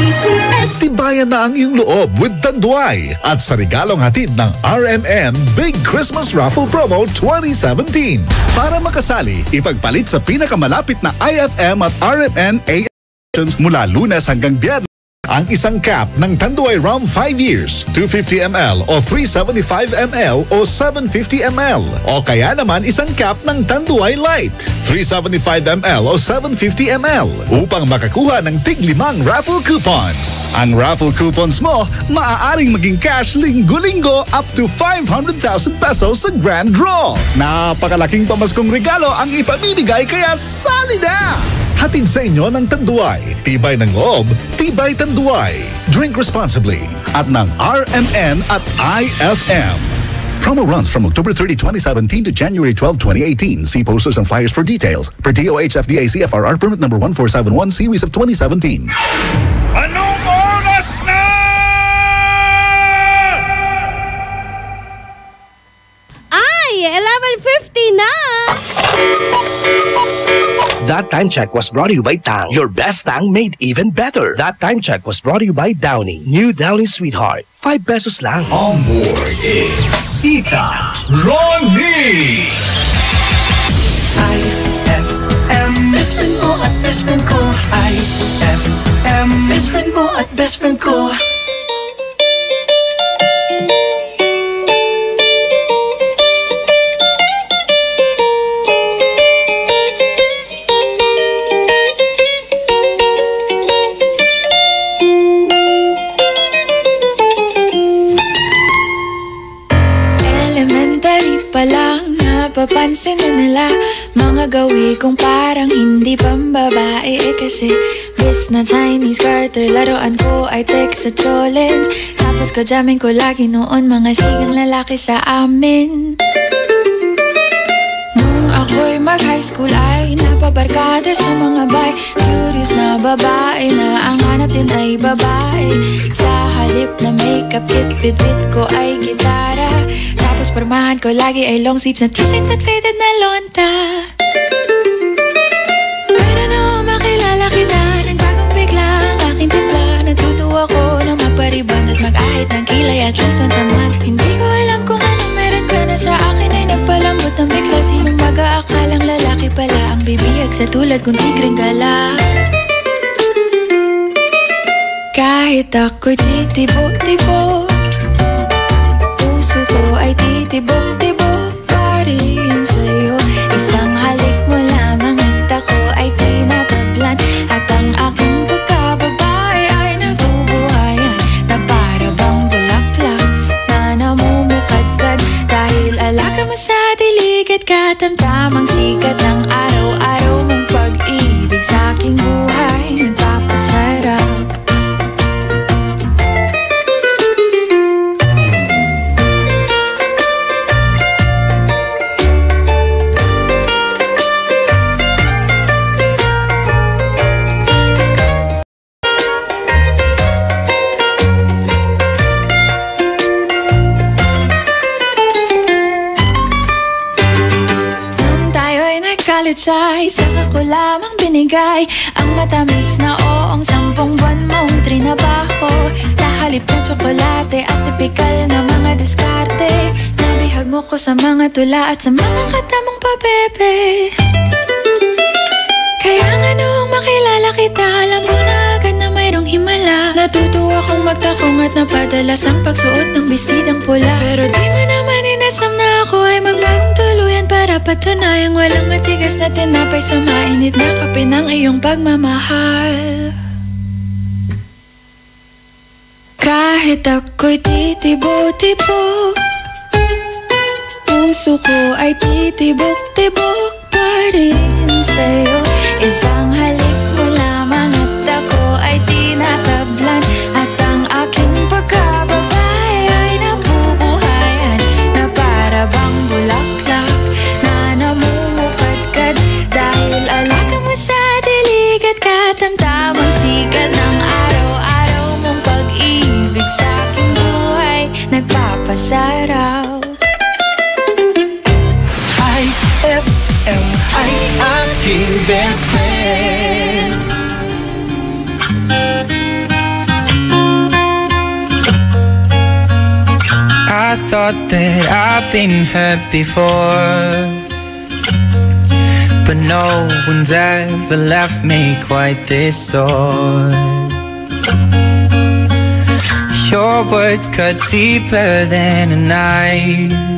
Tibayan na ang iyong loob with Tanduay at sa regalong hatid ng RMN Big Christmas Raffle Promo 2017. Para makasali, ipagpalit sa pinakamalapit na IFM at RMN stations mula Lunes hanggang Biyernes ang isang cap ng Tanduay Rum 5 years, 250 ml o 375 ml o 750 ml. O kaya naman isang cap ng Tanduay Light, 375 ml o 750 ml upang makakuha ng tig-5 raffle coupons. Ang raffle coupons mo, maaaring maging cash linggo-linggo up to 500,000 pesos sa grand draw. Napakalaking pamaskong regalo ang ipamimigay kaya sali na! Hatid sa inyo ng Tanduay. Tibay ng loob, tibay Tanduay. Drink responsibly at ng RMN at IFM. Promo runs from October 30, 2017 to January 12, 2018. See posters and flyers for details. Per DOH FDA CFRR permit number 1471 series of 2017. Anong oras na? Ay, 11:50 na! That Time Check was brought to you by Tang. Your best Tang made even better. That Time Check was brought to you by Downy. New Downy Sweetheart. 5 pesos lang. On board is Tita Ronnie. IFM, best friend mo at best friend ko. IFM, best friend mo at best friend ko. Napapansin na nila mga gawi kong parang hindi pambabae kasi bis na Chinese garter, laruan ko ay text sa cholens. Tapos kajamin ko lagi noon mga sigang lalaki sa amin. Nung ako'y mag-high school ay napabarkada sa mga bay. Curious na babae na ang hanap din ay babae. Sa halip na makeup kit, bit-bit ko ay gitara. Tapos pormahan ko lagi ay long sleeves na t-shirt at faded na lonta. Pero no makilala kita, nagbagong bigla ang aking timpla. Natutuwa ko na magpariban at mag-ahit ng kilay at least once a month. Hindi ko alam kung ano meron ka na sa akin ay nagpalambot ng bigla. Sinong mag-aakalang lalaki pala ang bibiyag sa tulad kong tigreng gala. Kahit ako'y titibo-tibo, puso ko ay titibok-tibok pa rin sa'yo. Isang halik mo lamang at ako ay tinatablan. At ang aking pagkababae ay nabubuhayan na para bang bulaklak na namumukadkad. Dahil alaga mo sa dilig at katamtamang sikat ng araw-araw mong pag-ibig sa aking buhay nagpapasarap. Ay, saka ko lamang binigay ang matamis na oong 10 buwan mong trinabaho. Sa halip ng tsokolate at tipikal na mga diskarte, nabihag mo ko sa mga tula at sa mga katamong pabebe. Kaya nga noong makilala kita, alam ko na agad na mayroong himala. Natutuwa kong magtakong at napadalas ang pagsuot ng bestidang pula. Pero di mo naman inasam na ako ay magbagong tuluyan para patunayang walang matigas na tinapay sa mainit na kape ng iyong pagmamahal. Kahit ako'y titibok-tibok, puso ko ay titibok-tibok pa rin sa'yo. Isang halik mo lamang at ako ay tinatablan, at ang aking pagkababay ay nabubuhayan na para bang bulaklak na namumukadkad. Dahil alaga mo sa dilig at katamtamang sikat ng araw-araw mong pag-ibig sa aking buhay nagpapasaraw. IFM ay aking best friend. I thought that I've been hurt before, but no one's ever left me quite this sore. Your words cut deeper than a knife.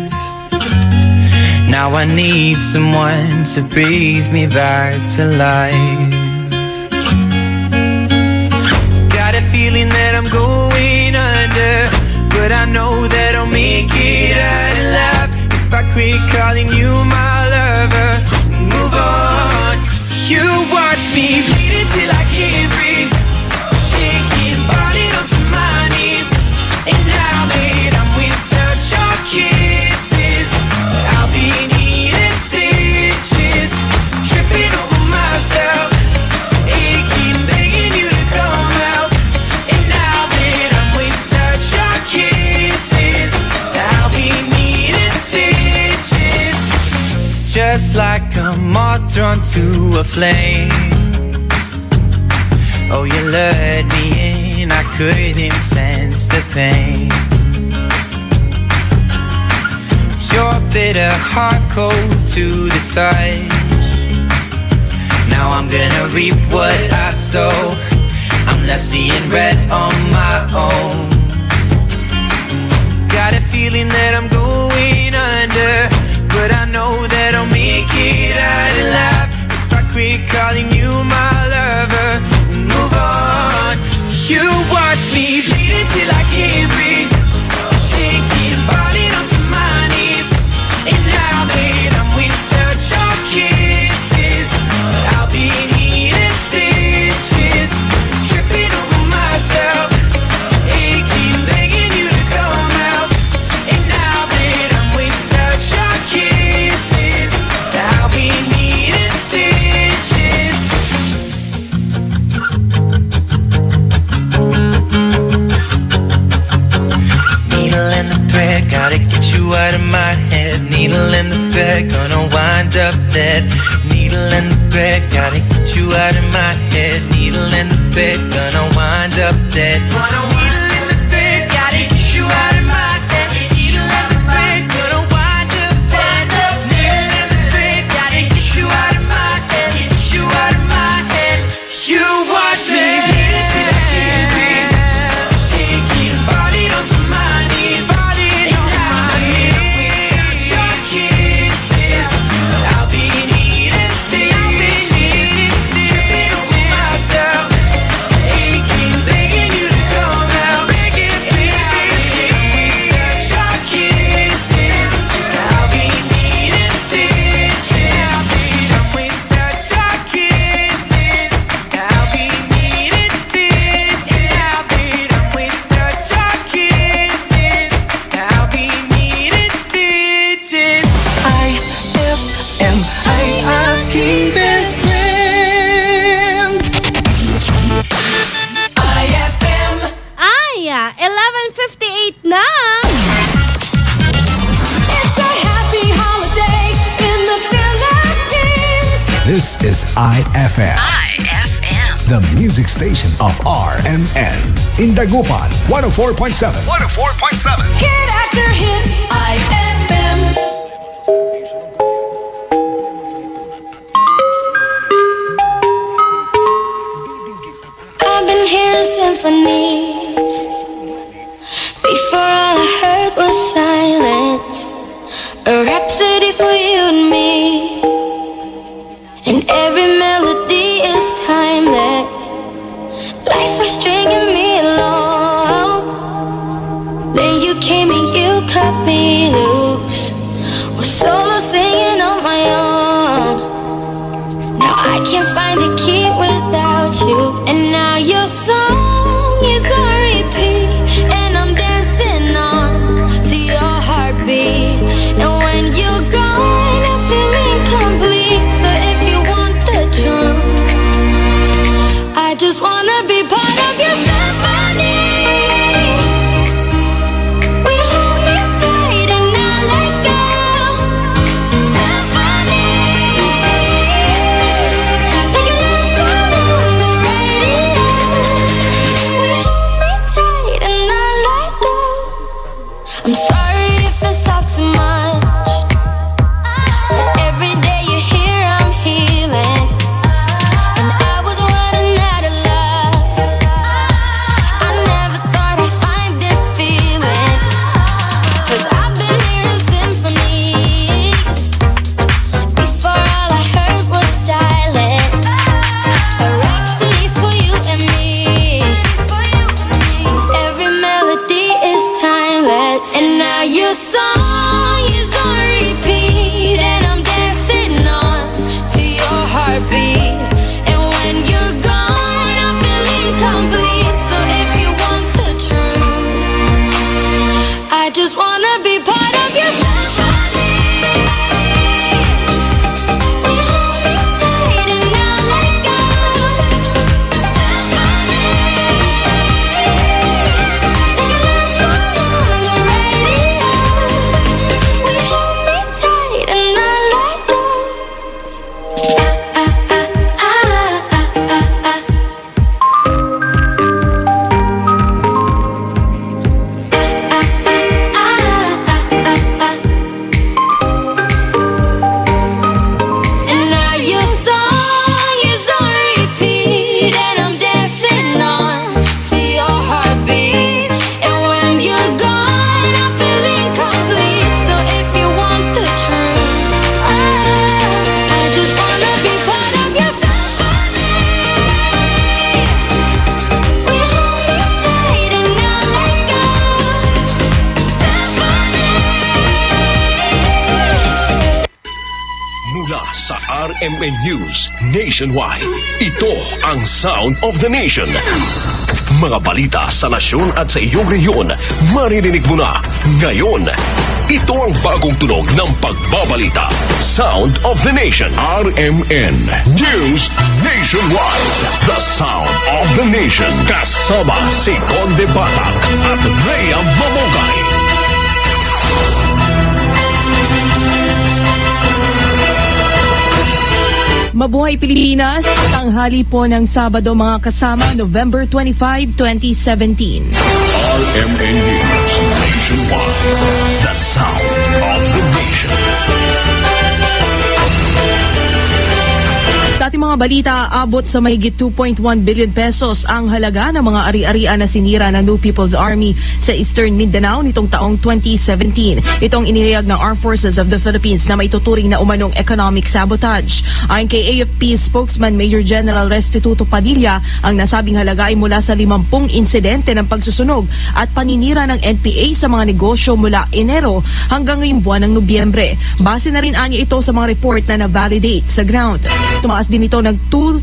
Now I need someone to breathe me back to life. Got a feeling that I'm going under, but I know that I'll make it out alive if I quit calling you my lover and move on. You watch me bleed until I can't breathe, shaking, falling onto my knees. And now that I'm without your kisses, I'll be needing stitches, tripping over myself, aching, begging you to come out. And now that I'm without your kisses, I'll be needing stitches. Just like a moth drawn to a flame, oh, you lured me in, I couldn't sense the pain. Your bitter heart cold to the touch. Now I'm gonna reap what I sow. I'm left seeing red on my own. Got a feeling that I'm going under, but I know that I'll make it out alive if I quit calling you my lover and move on. You watch me bleed until I can't breathe, shaking, falling onto my knees. And now that I'm without your kisses, I'll be needing stitches, tripping over myself, aching, begging you to come out. And now that I'm without your kisses, I'll be needing stitches. Needle in the thread, gotta get you out of my head. Needle in the thread, gonna wind up dead. Needle in the thread, gotta get you out of my head. Needle in the thread, gonna wind up dead. Needle in the thread, gotta get you out of my head. Needle in the thread, gonna wind up dead. Needle in the thread, gotta get you out of my head. Get you out of my head. You watch me bleed until I can't breathe, shaking, falling onto my knees. And now without your kisses, I'll be needing stitches, tripping over myself, aching, begging you to come out. Without your kisses, I'll be needing stitches. I'm without your kisses, I'll be needing stitches. I'm without your kisses, I'll be needing stitches. IFM, our king best friend. IFM. Ay, 11:58 na. It's a happy holiday in the Philippines. This is IFM. The music station of RMN. In Dagupan, 104.7. 104.7. Hit after hit, IFM. I've been hearing symphonies. Before all I heard was silence. A rhapsody for you and me. And every melody is timeless. Life was stringing me along. Then you came and you cut me loose. Was solo singing on my own. Now I can't find the key without you. And now your song is on repeat. And I'm dancing on to your heartbeat. And when you're gone, I feel incomplete. So if you want the truth, I just wanna be part of your symphony. We hold me tight and not let go. Symphony, like a love song on the radio. We hold me tight and not let go. I'm sorry if it's all too much, but every day you're here I'm healing. And I was running out of love. I never thought I'd find this feeling. 'Cause I've been hearing symphonies. Before all I heard was silence. A rhapsody for you and me. Every melody is timeless. And now your song is on repeat. And I'm dancing on to your heartbeat. And when you're gone, I feel incomplete. So if you want the truth, I just wanna be part of your symphony. We hold me tight and not let go. Symphony, like a love song on the radio. We hold me tight and not let go. And now your song is on repeat. And I'm dancing on to your heartbeat. And when you're gone, I feel incomplete. So if you want the truth, I just wanna be part of your symphony. We hold me tight and not let go. Symphony. Mula sa RMN News Nationwide, ito ang Sound of the Nation. Mga balita sa nasyon at sa iyong rehiyon, maririnig mo na ngayon. Ito ang bagong tunog ng pagbabalita. Sound of the Nation. RMN News Nationwide. The Sound of the Nation. Kasama si Conde Batak at Rhea Mamogay. Mabuhay Pilipinas, tanghali po ng Sabado mga kasama, November 25, 2017. RMN News Nationwide. The Sound of the Nation. Sa ating mga balita, abot sa mahigit 2.1 billion pesos ang halaga ng mga ari-arian na sinira ng New People's Army sa Eastern Mindanao nitong taong 2017. Itong inihayag ng Armed Forces of the Philippines na may tuturing na umanong economic sabotage. Ayon kay AFP spokesman Major General Restituto Padilla, ang nasabing halaga ay mula sa 50 insidente ng pagsusunog at paninira ng NPA sa mga negosyo mula Enero hanggang ngayong buwan ng Nobyembre. Base na rin anya ito sa mga report na na-validate sa ground. Tumaas din ito ng 2,000%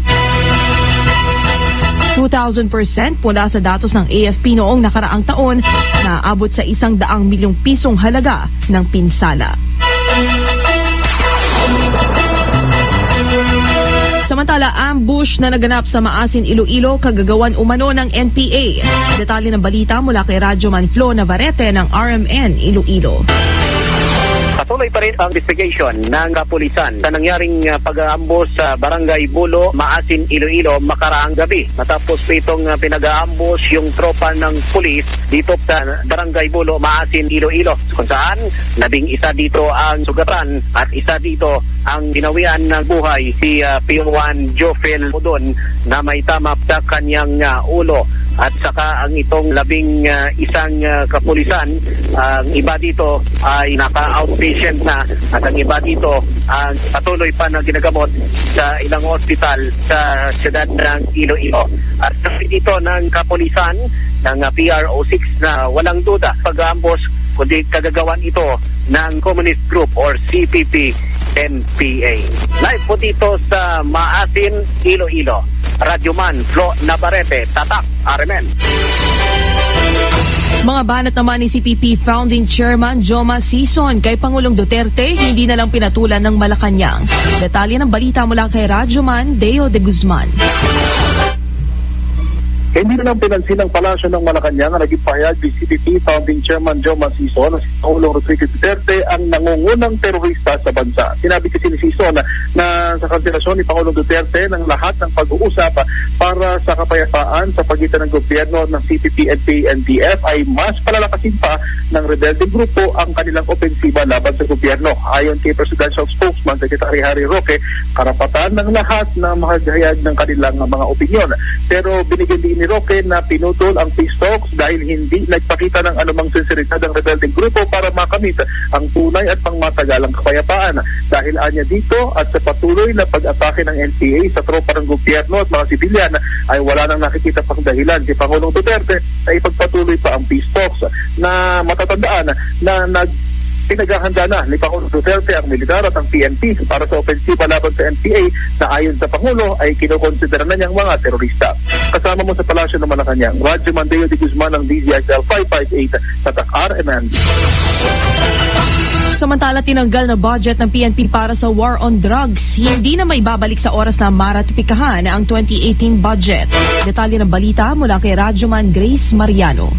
mula sa datos ng AFP noong nakaraang taon na abot sa 100 milyong pisong halaga ng pinsala. Samantala, ambush na naganap sa Maasin, Iloilo, kagagawan umano ng NPA. Detalye ng balita mula kay Radyo Man Flo Navarrete ng RMN Iloilo. Patuloy pa rin ang investigation ng kapulisan sa nangyaring pag-aambos sa Barangay Bulo, Maasin, Iloilo makaraang gabi. Matapos itong pinag-aambos yung tropa ng pulis dito sa Barangay Bulo, Maasin, Iloilo, kung saan 11 dito ang sugatan at isa dito ang ginawian ng buhay si P1 Jofel Udon na may tama sa kanyang ulo. At saka ang itong 11 kapulisan, ang iba dito ay naka-outpatient na at ang iba dito ang patuloy pa na ginagamot sa ilang hospital sa siyudad ng Iloilo. At sabi dito ng kapulisan ng PRO6 na walang duda pag-aambos kundi kagagawan ito ng Communist Group or CPP-NPA. Live po dito sa Maasin, Iloilo. Radyoman Flo Navarrete, Tatak, RMN. Mga banat naman ni CPP Founding Chairman Joma Sison kay Pangulong Duterte, hindi na lang pinatulan ng Malacanang. Detalye ng balita mula kay Radyoman Deo de Guzman. Hindi na lang pinansin ng palasyo ng Malacanang ang naging pahayag ni CPP Founding Chairman Joma Sison na si Pangulong Rodrigo Duterte ang nangungunang terorista sa bansa. Sinabi kasi ni Sison na sa kanselasyon ni Pangulong Duterte ng lahat ng pag-uusap para sa kapayapaan sa pagitan ng gobyerno ng CPP, NPA, NDF ay mas palalakasin pa ng rebeldeng grupo ang kanilang opensiba laban sa gobyerno. Ayon kay Presidential Spokesman Secretary Harry Roque, karapatan ng lahat na makagahayag ng kanilang mga opinyon. Pero binigyan din ni Roque na pinutol ang peace talks dahil hindi nagpakita ng anumang sinseridad ang rebeldeng grupo para makamit ang tunay at pangmatagalang kapayapaan. Dahil anya dito at sa patuloy na pag-atake ng NPA sa tropa ng gobyerno at mga sibilyan ay wala nang nakikita pang dahilan si Pangulong Duterte na ipagpatuloy pa ang peace talks na matatandaan na pinaghahanda na ni Pangulong Duterte ang militar at ang PNP para sa ofensiba laban sa NPA na ayon sa Pangulo ay kinukonsidera na niyang mga terorista. Kasama mo sa palasyo ng Malacanang, Radyo Mandeo de Guzman ng DZXL 558 Tatak RMN. Samantala, tinanggal na budget ng PNP para sa war on drugs. Hindi na may babalik sa oras na maratipikahan ang 2018 budget. Detalye ng balita mula kay Radyoman Grace Mariano.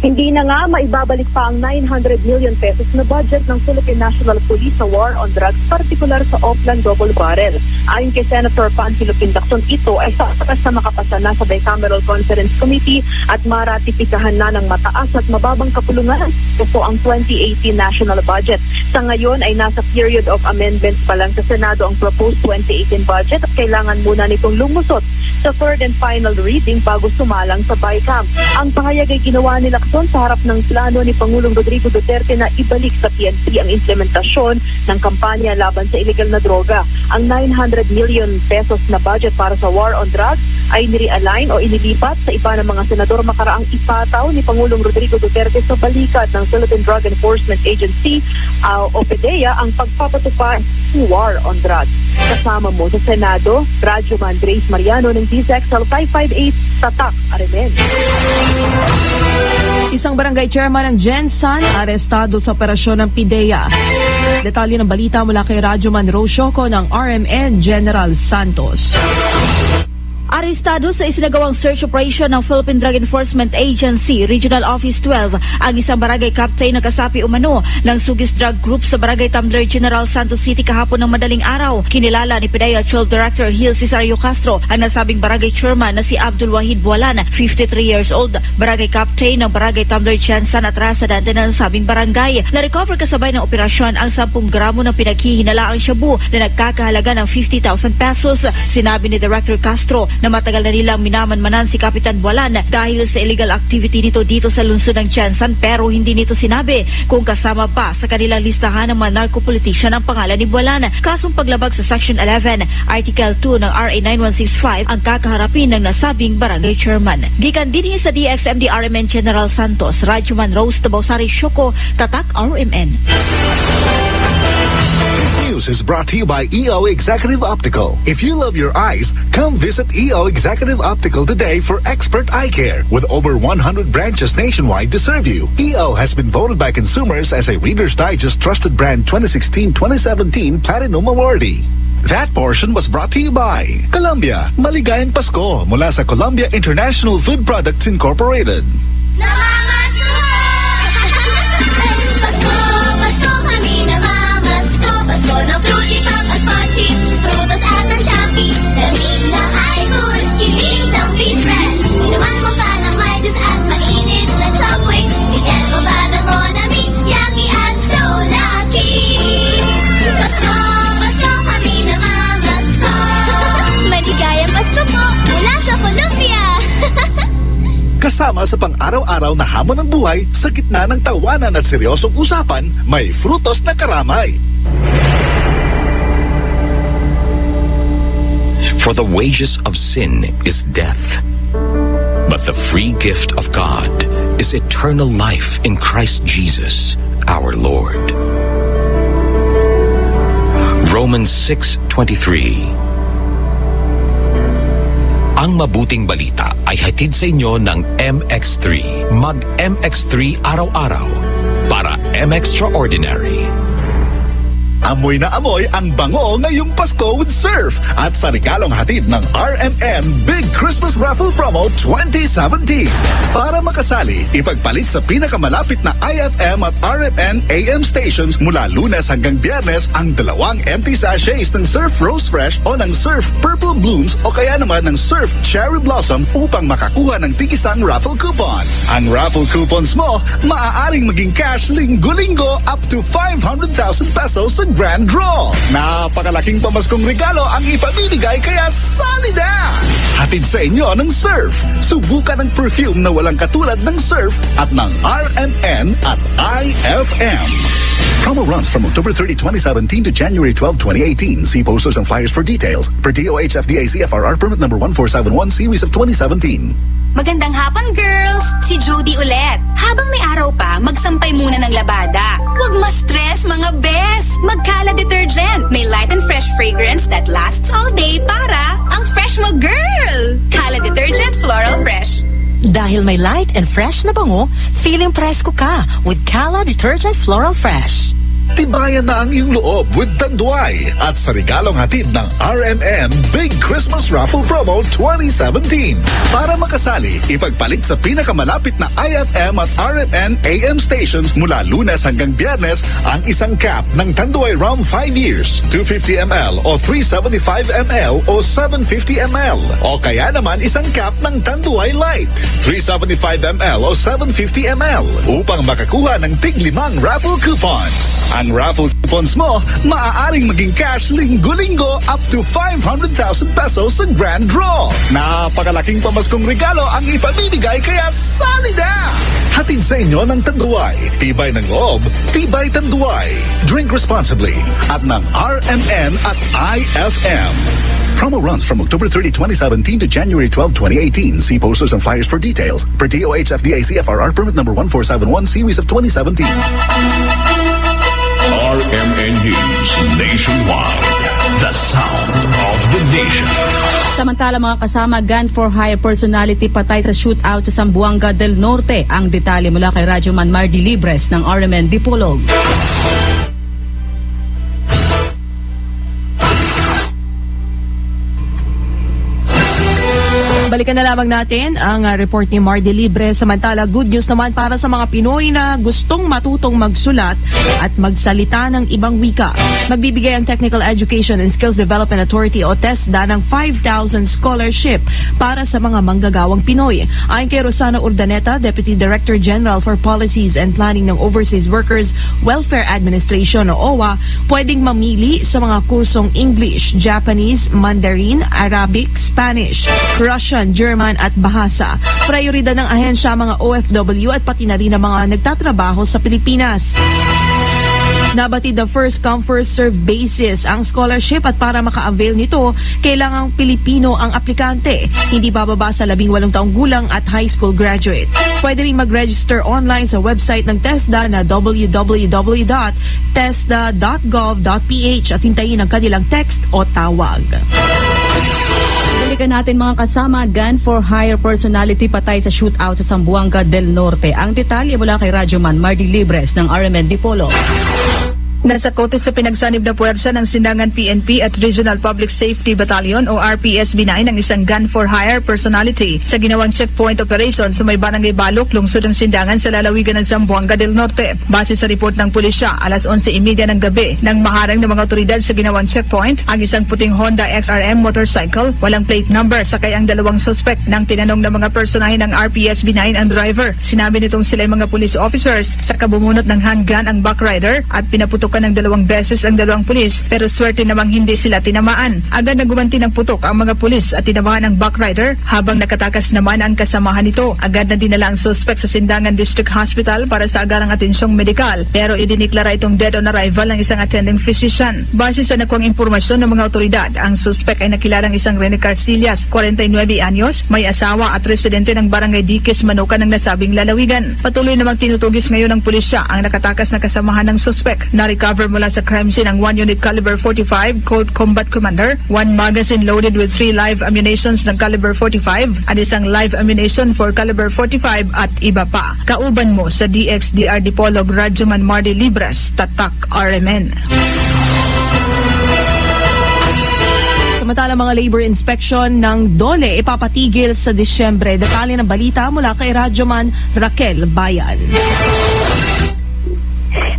Hindi na nga maibabalik pa ang 900 million pesos na budget ng Philippine National Police sa war on drugs, partikular sa Oplan Double Barrel. Ayon kay Senator Panfilo Lacson, ito ay sasakas na makapasa na sa Bicameral Conference Committee at maratipikahan na ng mataas at mababang kapulungan po ang 2018 national budget. Sa ngayon ay nasa period of amendments pa lang sa Senado ang proposed 2018 budget at kailangan muna nitong lumusot sa third and final reading bago sumalang sa BICAM. Ang pahayag ay ginawa ni Lacson sa harap ng plano ni Pangulong Rodrigo Duterte na ibalik sa PNP ang implementasyon ng kampanya laban sa illegal na droga. Ang 900 million pesos na budget para sa war on drugs ay nirealign o inilipat sa iba ng mga senador makaraang ipataw ni Pangulong Rodrigo Duterte sa balikat ng Philippine Drug Enforcement Agency o PDEA ang pagpapatupad ng war on drugs. Kasama mo sa Senado, Radyoman Grace Mariano ng DZXL 558 Tatak, RMN. Isang barangay chairman ng Gensan arestado sa operasyon ng PIDEA. Detalye ng balita mula kay Radyoman Rosioco ng RMN General Santos. Arestado sa isinagawang search operation ng Philippine Drug Enforcement Agency Regional Office 12 ang isang barangay captain na kasapi umano ng Sugis Drug Group sa Barangay Tumbler, General Santos City kahapon ng madaling araw. Kinilala ni PIDEA Child Director Gil Cesario Castro ang nasabing barangay chairman na si Abdul Wahid Bualan, 53 years old, barangay captain ng Barangay Tumbler, Gensan at residente ng nasabing barangay. Na-recover kasabay ng operasyon ang 10 gramo ng pinaghihinalaang shabu na nagkakahalaga ng 50,000 pesos. Sinabi ni Director Castro na matagal na nilang minamanmanan si Kapitan Bualan dahil sa illegal activity nito dito sa lungsod ng Gensan, pero hindi nito sinabi kung kasama pa sa kanilang listahan ng mga narco-politician ang pangalan ni Bualan. Kasong paglabag sa Section 11, Article 2 ng RA 9165 ang kakaharapin ng nasabing barangay chairman. Gikan din sa DXMD RMN General Santos, Radyoman Rose Tabausari Shoko, Tatak RMN. This news is brought to you by EO Executive Optical. If you love your eyes, come visit EO Executive Optical today for expert eye care. With over 100 branches nationwide to serve you, EO has been voted by consumers as a Reader's Digest Trusted Brand 2016-2017 Platinum Awardee. That portion was brought to you by Columbia. Maligayang Pasko mula sa Columbia International Food Products Incorporated. ng fruity pop at mochi, prutas at ng champi, lamig ng iFood, kilig ng Be Fresh. Inuman mo pa ng may juice at mainit na Chopwick, ikan mo ba ng Monami, yummy at so lucky. Pasko, Pasko kami namamasko. Maligayang Pasko po mula sa Columbia. Kasama sa pang-araw-araw na hamon ng buhay, sa gitna ng tawanan at seryosong usapan, may frutos na karamay. For the wages of sin is death, but the free gift of God is eternal life in Christ Jesus, our Lord. Romans 6:23. Ang mabuting balita ay hatid sa inyo ng MX3. Mag-MX3 araw-araw para M-Extraordinary. Amoy na amoy ang bango ngayong Pasko with Surf at sa regalong hatid ng RMN Big Christmas Raffle Promo 2017. Para makasali, ipagpalit sa pinakamalapit na IFM at RMN AM stations mula Lunes hanggang Biyernes ang 2 empty sachets ng Surf Rose Fresh o ng Surf Purple Blooms o kaya naman ng Surf Cherry Blossom upang makakuha ng tig-isang raffle coupon. Ang raffle coupons mo, maaaring maging cash linggo-linggo up to 500,000 pesos sa Grand Draw. Napakalaking pamaskong regalo ang ipamimigay kaya sali na! Hatid sa inyo ng Surf. Subukan ang perfume na walang katulad ng Surf at ng RMN at IFM. Promo runs from October 30, 2017 to January 12, 2018. See posters and flyers for details. Per DOH FDA CFRR permit number 1471 series of 2017. Magandang hapon, girls! Si Jody ulit. Habang may araw pa, magsampay muna ng labada. Huwag ma-stress, mga bes! Mag-Kala Detergent. May light and fresh fragrance that lasts all day para ang fresh mo, girl! Kala Detergent Floral Fresh. Dahil may light and fresh na bango, feeling presko ka with Kala Detergent Floral Fresh. Tibayan na ang iyong loob with Tanduay at sa regalong hatid ng RMN Big Christmas Raffle Promo 2017. Para makasali, ipagpalit sa pinakamalapit na IFM at RMN AM stations mula Lunes hanggang Biyernes ang isang cap ng Tanduay Rum 5 years, 250 ml o 375 ml o 750 ml o kaya naman isang cap ng Tanduay Light, 375 ml o 750 ml upang makakuha ng tig-5 raffle coupons. Ang raffle coupons mo, maaaring maging cash linggo-linggo up to 500,000 pesos sa Grand Draw. Napakalaking pamaskong regalo ang ipamimigay kaya sali na! Hatid sa inyo ng Tanduay. Tibay ng loob, tibay Tanduay. Drink responsibly at ng RMN at IFM. Promo runs from October 30, 2017 to January 12, 2018. See posters and flyers for details. Per DOH FDA CFRR permit number 1471 series of 2017. RMN News Nationwide. The sound of the nation. Samantala mga kasama, gun for hire personality patay sa shootout sa Zamboanga del Norte. Ang detalye mula kay Radyoman Mardy Libres ng RMN Dipolog. Balikan na lamang natin ang report ni Mardy Libre. Samantala, good news naman para sa mga Pinoy na gustong matutong magsulat at magsalita ng ibang wika. Magbibigay ang Technical Education and Skills Development Authority o TESDA ng 5,000 scholarship para sa mga manggagawang Pinoy. Ayon kay Rosana Urdaneta, Deputy Director General for Policies and Planning ng Overseas Workers Welfare Administration o OWA, pwedeng mamili sa mga kursong English, Japanese, Mandarin, Arabic, Spanish, Russian, German at Bahasa. Prioridad ng ahensya mga OFW at pati na rin ang mga nagtatrabaho sa Pilipinas. Nabatid the first come first serve basis ang scholarship at para maka-avail nito, kailangang Pilipino ang aplikante. Hindi bababa sa 18 taong gulang at high school graduate. Pwede rin mag-register online sa website ng TESDA na www.tesda.gov.ph at hintayin ang kanilang text o tawag. Balikan natin mga kasama, gun for hire personality patay sa shootout sa Zamboanga del Norte. Ang detalye mula kay Radyoman Mardy Libres ng RMN Dipolog. Nasa kote sa pinagsanib na puwersa ng Sindangan PNP at Regional Public Safety Battalion o RPSB-9 ang isang gun-for-hire personality sa ginawang checkpoint operation sa may barangay Balok, lungsod ng Sindangan sa lalawigan ng Zamboanga del Norte. Base sa report ng pulisya, alas 11:30 ng gabi nang maharang ng mga otoridad sa ginawang checkpoint ang isang puting Honda XRM motorcycle, walang plate number, sakay ang dalawang suspect. Nang tinanong ng mga personahe ng RPSB-9 ang driver, sinabi nitong sila mga police officers sa kabumunot ng handgun ang backrider at pinaputok ng 2 beses ang 2 pulis pero swerte namang hindi sila tinamaan. Agad na gumanti ng putok ang mga pulis at tinamaan ang backrider habang nakatakas naman ang kasamahan nito. Agad na dinala ang suspect sa Sindangan District Hospital para sa agarang atensyong medikal pero idiniklara itong dead on arrival ng isang attending physician. Base sa nakuwang impormasyon ng mga otoridad, ang suspect ay nakilalang isang Rene Carcillas, 49 anyos, may asawa at residente ng Barangay Diques, Manukan ng nasabing lalawigan. Patuloy namang tinutugis ngayon ng pulisya ang nakatakas na kasamahan ng suspect. Recover mula sa crime scene ang 1 unit caliber 45 Colt Combat Commander, 1 magazine loaded with 3 live ammunitions ng caliber 45 at isang live ammunition for caliber 45 at iba pa. Kauban mo sa DXDR Dipolog Radyoman Mardi Libres, Tatak RMN. Samantala mga labor inspection ng DOLE ipapatigil sa Disyembre. Detalye ng balita mula kay Radyoman Raquel Bayan.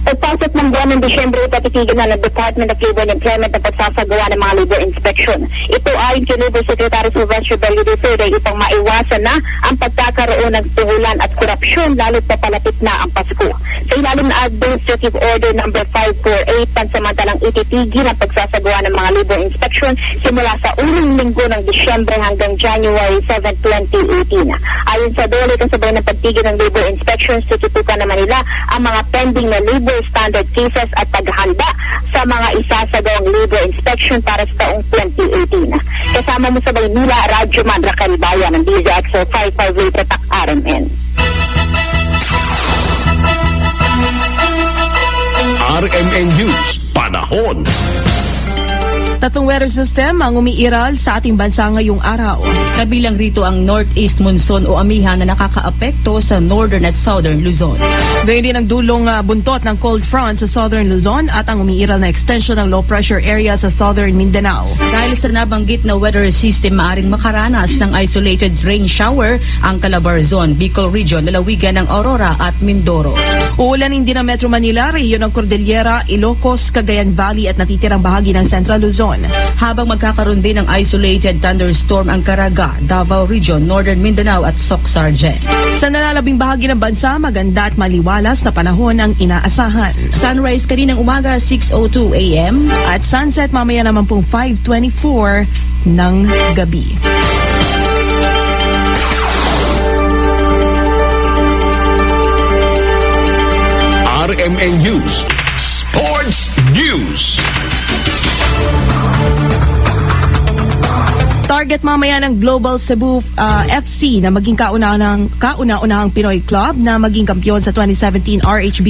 Pagpasok ng buwan ng Disyembre, ipatitigil na ng Department of Labor and Employment ang pagsasagawa ng mga labor inspection. Ito ayon kay Labor Secretary Sylvester Bellido upang maiwasan na ang pagkakaroon ng tuhulan at korupsyon lalo't papalapit na ang Pasko. Sa ilalim na Administrative Order No. 548, pansamantalang ititigil ang pagsasagawa ng mga labor inspection simula sa unang linggo ng Disyembre hanggang January 7, 2018. Ayon sa DOLE, kasabay ng pagtigil ng labor inspections, tututukan naman nila ang mga pending na labor standard cases at paghahanda sa mga isasagawang labor inspection para sa taong 2018. Kasama mo sa Maynila, Radyoman Raquel Bayan ng DZXO 558 Tatak RMN. RMN News, panahon. Tatlong weather system ang umiiral sa ating bansa ngayong araw. Kabilang rito ang northeast monsoon o amihan na nakakaapekto sa northern at southern Luzon. Gayun din ang dulong buntot ng cold front sa southern Luzon at ang umiiral na extension ng low pressure area sa southern Mindanao. Dahil sa nabanggit na weather system, maaring makaranas ng isolated rain shower ang Calabarzon, Bicol Region, lalawigan ng Aurora at Mindoro. Uulanin din ang Metro Manila, rehiyon ng Cordillera, Ilocos, Cagayan Valley at natitirang bahagi ng Central Luzon. Habang magkakaroon din ng isolated thunderstorm ang Caraga, Davao Region, Northern Mindanao at Soc-Sargen. Sa nalalabing bahagi ng bansa, maganda at maliwalas na panahon ang inaasahan. Sunrise kaninang umaga 6:02 a.m. at sunset mamaya naman pong 5:24 ng gabi. RMN News, Sports News. Target mamaya ng Global Cebu FC na maging kauna-unahang Pinoy club na maging kampiyon sa 2017 RHB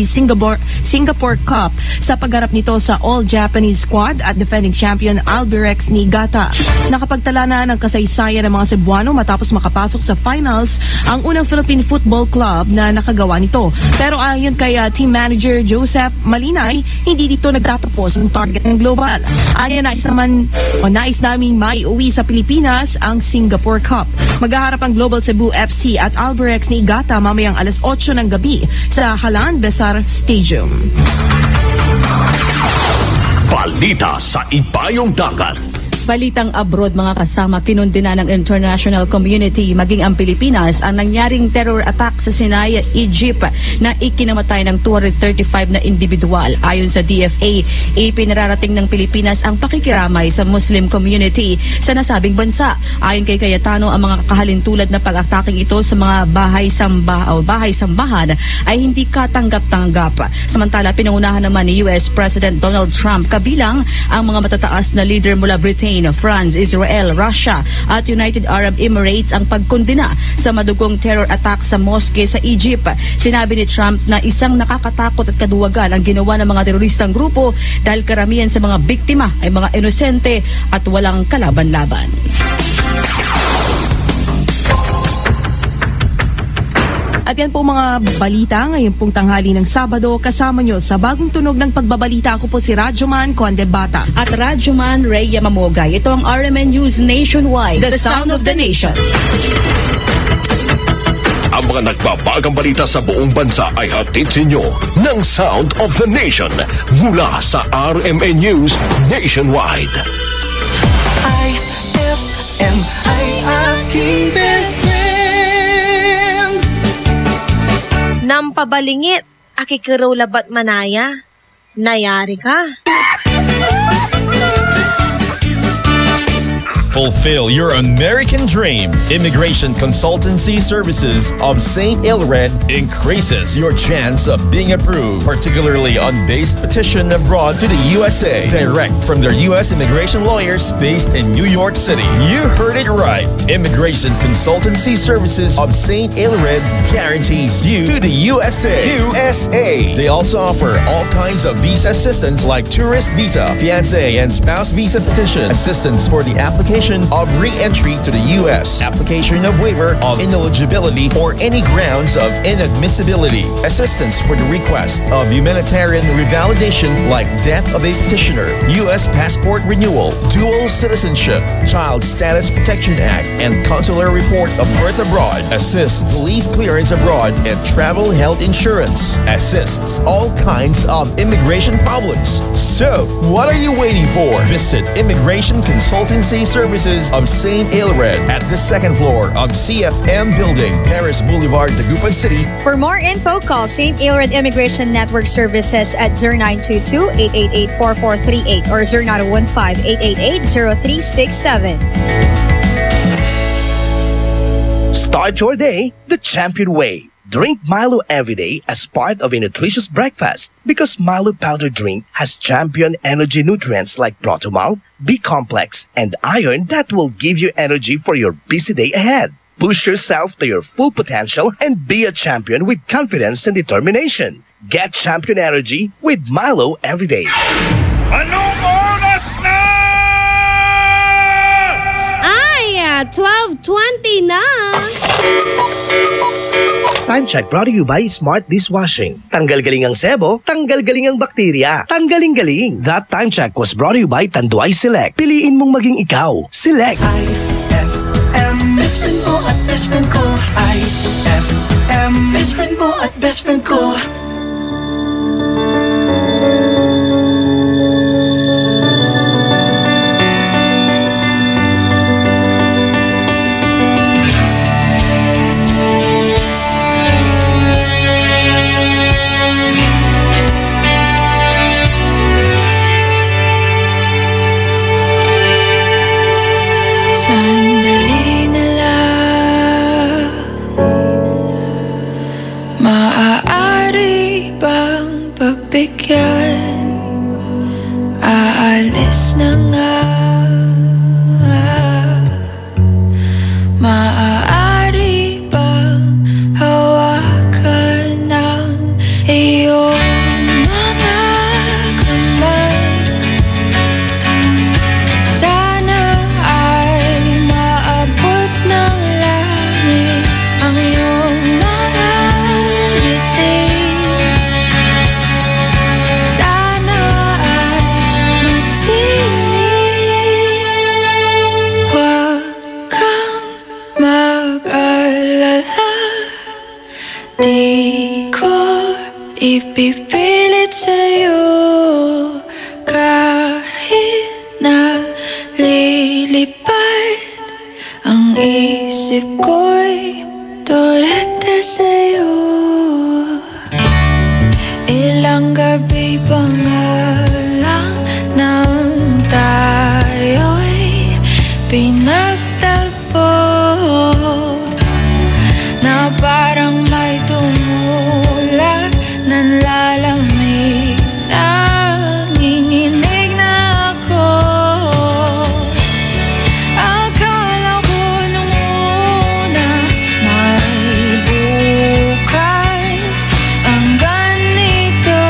Singapore Cup sa pagharap nito sa All-Japanese squad at defending champion Albirex Niigata. Nakapagtala na ng kasaysayan ng mga Cebuano matapos makapasok sa finals ang unang Philippine Football Club na nakagawa nito. Pero ayon kay team manager Joseph Malinay, hindi dito nagtatapos ang target ng Global. Ayon nais namin maiuwi sa Pilipinas ang Singapore Cup. Maghaharap ang Global Cebu FC at Albirex Niigata mamayang alas 8 ng gabi sa Halan Besar Stadium. Balita sa Ibayong Dagat. Balitang abroad mga kasama, kinundina ng international community maging ang Pilipinas ang nangyaring terror attack sa Sinai, Egypt na ikinamatay ng 235 na individual. Ayon sa DFA, ipinararating ng Pilipinas ang pakikiramay sa Muslim community sa nasabing bansa. Ayon kay Cayetano, ang mga kahalintulad na pag-ataking ito sa mga bahay-sambahan ay hindi katanggap-tanggap. Samantala, pinangunahan naman ni US President Donald Trump kabilang ang mga matataas na leader mula Britain, France, Israel, Russia at United Arab Emirates ang pagkondena sa madugong terror attack sa mosque sa Egypt. Sinabi ni Trump na isang nakakatakot at kaduwagan ang ginawa ng mga teroristang grupo dahil karamihan sa mga biktima ay mga inosente at walang kalaban-laban. At yan po mga balita ngayon pong tanghali ng Sabado. Kasama nyo sa bagong tunog ng pagbabalita. Ako po si Radyoman Conde Bata. At Radyoman Ray Yamamogay. Ito ang RMN News Nationwide. The Sound of the Nation. Ang mga nagbabagang balita sa buong bansa ay hatid sa inyo ng Sound of the Nation mula sa RMN News Nationwide. IFM ay aking best friend. Nampabalingit, akikiraw labat manaya. Nayari ka. Fulfill your American dream. Immigration Consultancy Services of St. Ilred increases your chance of being approved, particularly on base petition abroad to the USA, direct from their U.S. immigration lawyers based in New York City. You heard it right. Immigration Consultancy Services of St. Ilred guarantees you to the USA. They also offer all kinds of visa assistance like tourist visa, fiancé and spouse visa petition, assistance for the application of re-entry to the U.S., application of waiver of ineligibility or any grounds of inadmissibility, assistance for the request of humanitarian revalidation like death of a petitioner, U.S. passport renewal, dual citizenship, Child Status Protection Act, and consular report of birth abroad, assists police clearance abroad, and travel health insurance, assists all kinds of immigration problems. So, what are you waiting for? Visit Immigration Consultancy Services of St. Ilred at the second floor of CFM Building, Paris Boulevard, Dagupan City. For more info, call St. Ilred Immigration Network Services at 0922-888-4438 or 0915-880-0367. Start your day the champion way. Drink Milo every day as part of a nutritious breakfast because Milo powder drink has champion energy nutrients like Protomalt, B-complex, and iron that will give you energy for your busy day ahead. Push yourself to your full potential and be a champion with confidence and determination. Get champion energy with Milo every day. Anong oras na? Ay, 12:20 na. Time check brought to you by Smart Dishwashing. Tanggal galing ang sebo, tanggal galing ang bakterya. Tanggaling galing. That time check was brought to you by Tanduay Select. Piliin mong maging ikaw. Select. IFM, best friend mo at best friend ko. IFM, best friend mo at best friend ko. Sandali na lang, maaari bang pagbigyan? Aalis na nga, maaari bang hawakan ng iyong mga kamay? Sana ay maabot ng langit ang iyong mga ngiti. Sana ay masinig. Huwag kang mag-alala, di ko ipipilit sa'yo kahit na lilipad ang isip ko'y turete sa'yo. Ilang gabi pa nga lang nang tayo'y pinagtagpo na parang may tumulak ng lalamig. Nanginginig na ako. Akala ko nung una may bukas ang ganito.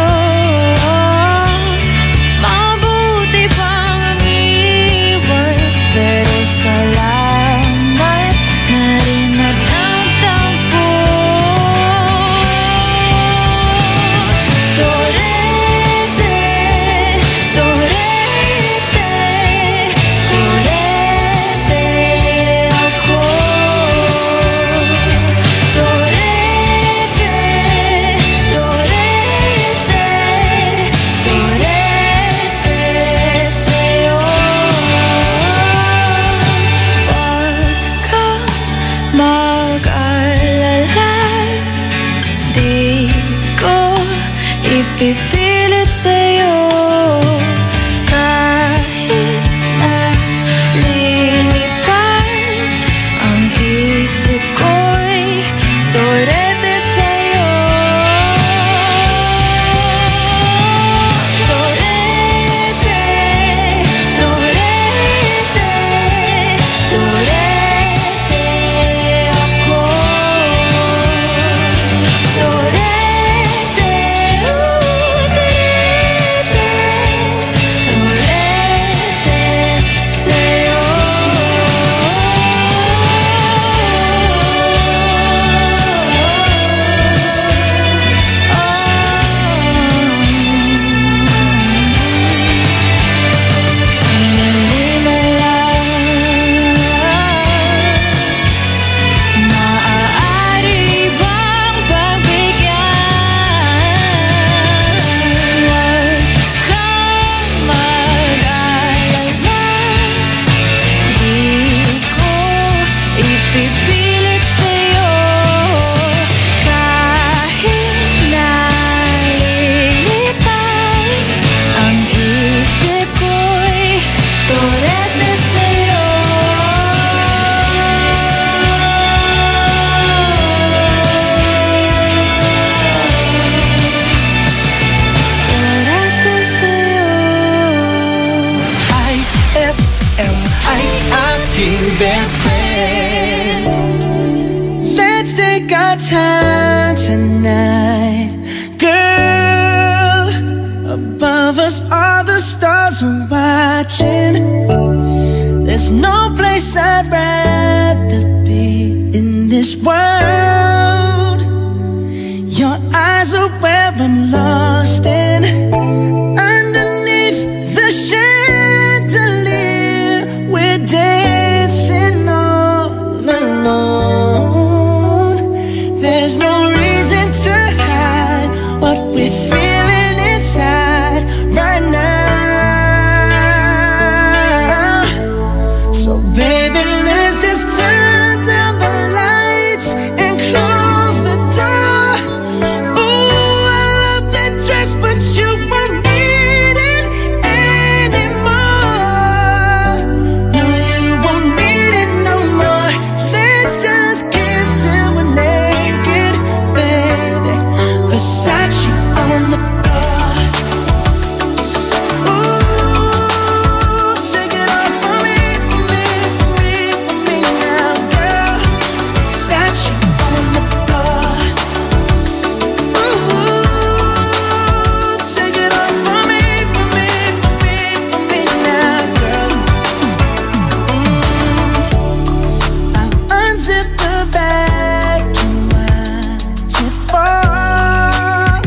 got time tonight, girl. Above us all the stars are watching. There's no place I'd rather be in this world. Your eyes are where I'm lost in. Underneath the chandelier, we're dancing all alone. There's no reason to hide what we're feeling inside right now. So baby, let's just turn down the lights and close the door. Ooh, I love that dress, but you won't need it anymore. No, you won't need it no more. Let's just kiss till we're naked, baby. Versace on the floor. Ooh, take it off for me, for me, for me, for me now, girl. Versace on the floor. Ooh, take it off for me, for me, for me, for me now, girl. I'll unzip the bag and watch it fall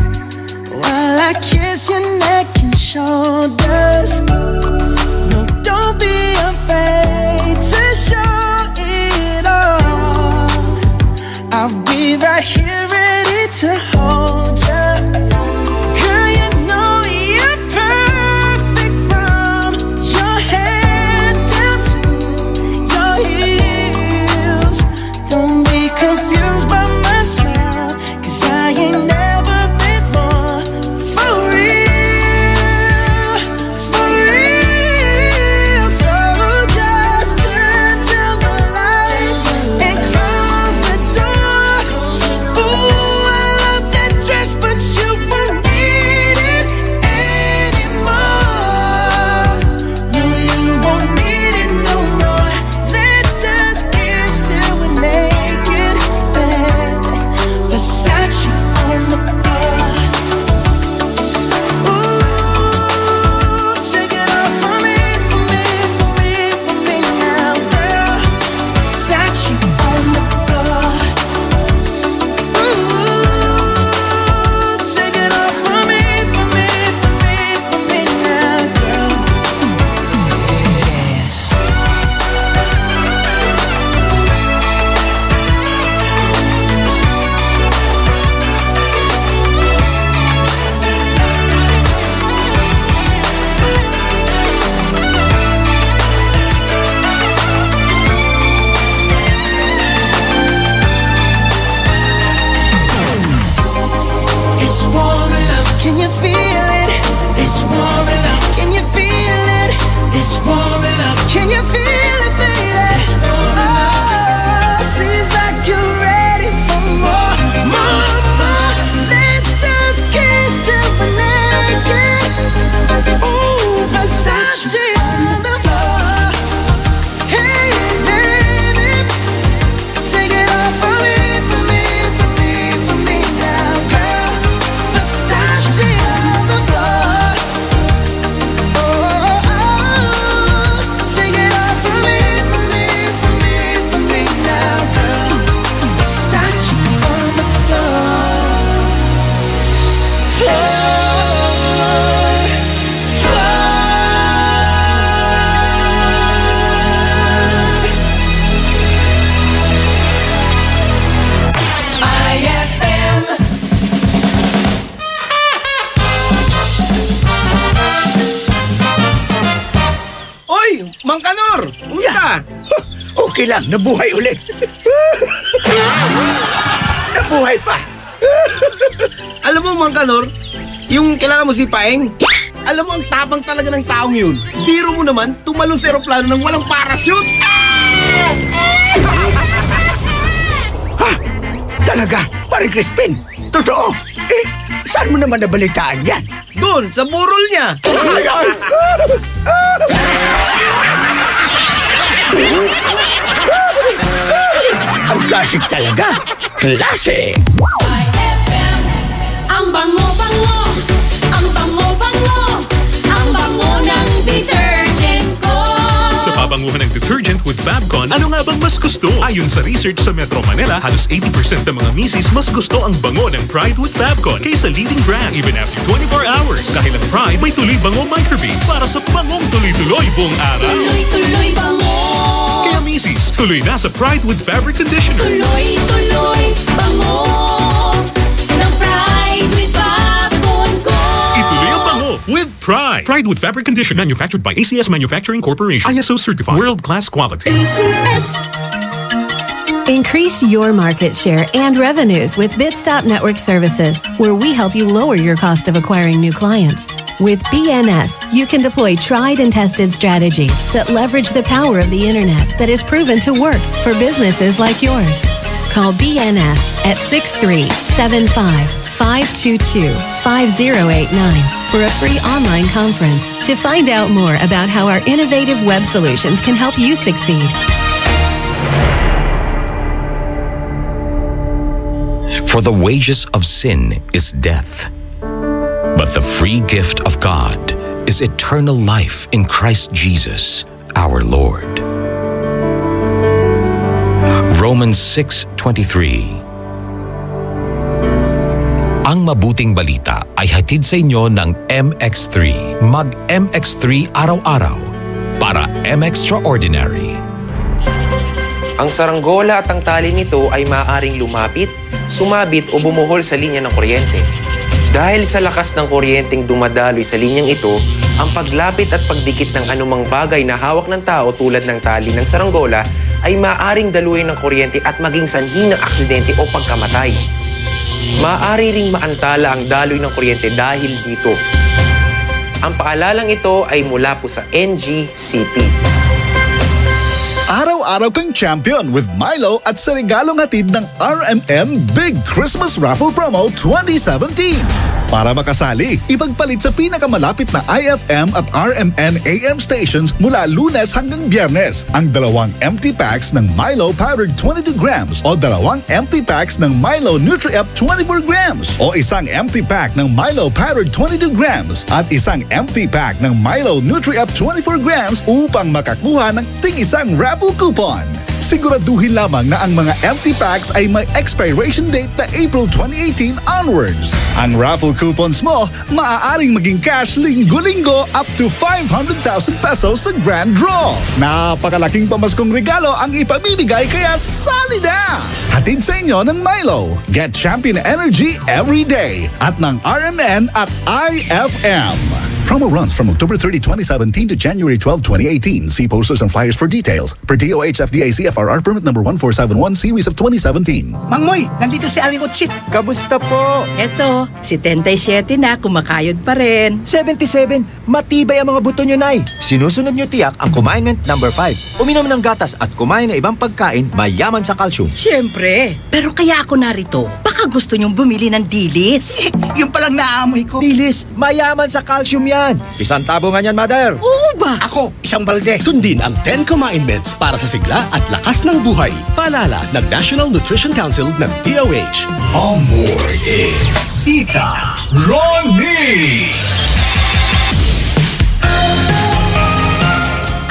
while I kiss your neck and shoulders. No, don't be afraid to show it all. I'll be right here ready to hold you. Girl, you know you're perfect from your head down to your heels. Don't be confused by my smile, 'cause I ain't never been more for real, for real. So just turn down the lights and close the door. Ooh, I love that dress, but you won't need it anymore. No, you won't need it no more. Let's just kiss till we're naked, baby. Versace on the floor. Ooh, take it off for me, for me, for me, for me now, girl. Versace on the floor. Ooh, take it off for me, for me, for me, for me now, girl. Yes. It's warming up. Can you feel it? It's warming up. Can you feel it? It's warming up. Can you feel it, baby? It's warming up. Seems like you're ready for more, more, more. Let's just kiss till we're naked. Ooh, Versace on the floor. Hey, baby, take it off for me, for me, for me, for me now, girl. Versace on the floor. Oh, oh, oh. Take it off for me, for me, for me, for me now, girl. Versace on the floor. Floor. IFM. Oy, Mang Kanor! Kumusta? Okay lang, nabuhay ulit. Nabuhay pa. Alam mo, Mang Kanor, yung kilala mo si Paeng, alam mo, ang tapang talaga ng taong yun. Biro mo naman, tumalon sa aeroplano ng walang parachute. Ha? Talaga? Parang Crispin? Totoo? Saan mo naman nabalitaan yan? Doon, sa burol niya. Ay! Ang Classic talaga. Classic. Ang bango-bango, ang bango-bango, ang bango ng detergent ko. Sa pabanguhan ng detergent with Fabcon, ano nga bang mas gusto? Ayon sa research sa Metro Manila, halos 80% ng mga misis mas gusto ang bango ng Pride with Fabcon kaysa leading brand even after 24 hours. Dahil ang Pride may tuloy bango microbeads para sa bangong tuloy-tuloy buong araw. Tuloy-tuloy bango. Kaya misis, tuloy na sa Pride with Fabric Conditioner. Tuloy-tuloy bango ng Pride with Fabcon ko. Ituloy ang bango with Pride. Pride with Fabric Conditioner, manufactured by ACS Manufacturing Corporation. ISO certified. World-class quality. ACS. Increase your market share and revenues with Bitstop Network Services, where we help you lower your cost of acquiring new clients. With BNS, you can deploy tried and tested strategies that leverage the power of the internet that is proven to work for businesses like yours. Call BNS at 6375-522-5089 for a free online conference to find out more about how our innovative web solutions can help you succeed. For the wages of sin is death, but the free gift of God is eternal life in Christ Jesus, our Lord. Romans 6:23. Ang mabuting balita ay hatid sa inyo ng MX3. Mag-MX3 araw-araw para MXtraordinary. Ang saranggola at ang tali nito ay maaaring lumapit, sumabit o bumuhol sa linya ng kuryente. Dahil sa lakas ng kuryenteng dumadaloy sa linyang ito, ang paglapit at pagdikit ng anumang bagay na hawak ng tao tulad ng tali ng saranggola ay maaaring daluyin ng kuryente at maging sanhi ng aksidente o pagkamatay. Maaari ring maantala ang daloy ng kuryente dahil dito. Ang paalalang ito ay mula po sa NGCP. Araw-araw kang champion with Milo at sa regalong hatid ng RMN Big Christmas Raffle Promo 2017. Para makasali, ipagpalit sa pinakamalapit na IFM at RMN AM stations mula Lunes hanggang Biyernes ang 2 empty packs ng Milo Powdered 22 grams o 2 empty packs ng Milo Nutri-Up 24 grams o isang empty pack ng Milo Powdered 22 grams at isang empty pack ng Milo Nutri-Up 24 grams upang makakuha ng tig-isang raffle coupon. Siguraduhin lamang na ang mga empty packs ay may expiration date na April 2018 onwards. Ang raffle coupons mo maaaring maging cash linggo-linggo up to 500,000 pesos sa grand draw. Napakalaking pamaskong regalo ang ipamimigay kaya sali na! Hatid sa inyo ng Milo. Get champion energy every day at ng RMN at IFM. Promo runs from October 30, 2017 to January 12, 2018. See posters and flyers for details. Per DOH FDA CFRR permit number 1471 series of 2017. Mang Moy, nandito si Aling Otsit. Kamusta po? Eto, 77 na, kumakayod pa rin. 77, matibay ang mga buto nyo, Nay. Sinusunod nyo tiyak ang Commandment number 5. Uminom ng gatas at kumain ng ibang pagkain mayaman sa calcium. Siyempre, pero kaya ako narito. Baka gusto nyong bumili ng dilis. Yung palang naamoy ko. Dilis, mayaman sa calcium yan. Isang tabo nga yan, Mother. Oo ba? Ako, isang balde. Sundin ang 10 Commandments para sa sigla at lakas ng buhay. Paalala ng National Nutrition Council ng DOH. On board is Tita Ronnie.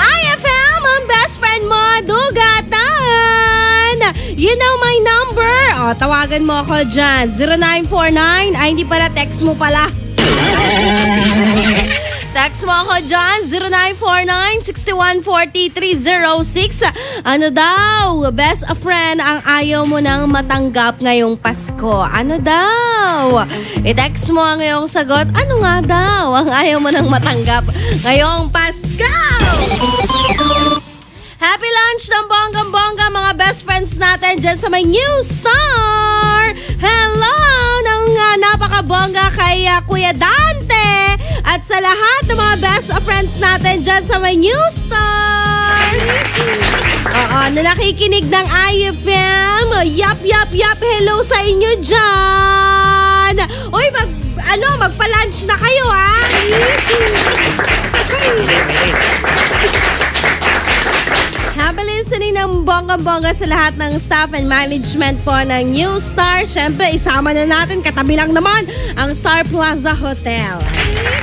IFM, ang best friend mo, Dugatan! You know my number. O, tawagan mo ako dyan. 0949. Ay, hindi pala. Text mo pala. Text mo ako dyan, 0949-6140-306. Ano daw? Best a friend ang ayaw mo nang matanggap ngayong Pasko. Ano daw? I-text mo ang iyong sagot. Ano nga daw ang ayaw mo nang matanggap ngayong Pasko? Happy lunch ng bonggang-bongga mga best friends natin dyan sa may New Star. Hello ng napakabongga kay Kuya Dante at sa lahat ng mga best friends natin dyan sa may New Star. Oo, na nakikinig ng IFM. Yap. Hello sa inyo dyan. Uy, magpa-lunch na kayo, ha? Happy listening ng bongga-bongga sa lahat ng staff and management po ng New Star. Siyempre, isama na natin, katabi lang naman, ang Star Plaza Hotel.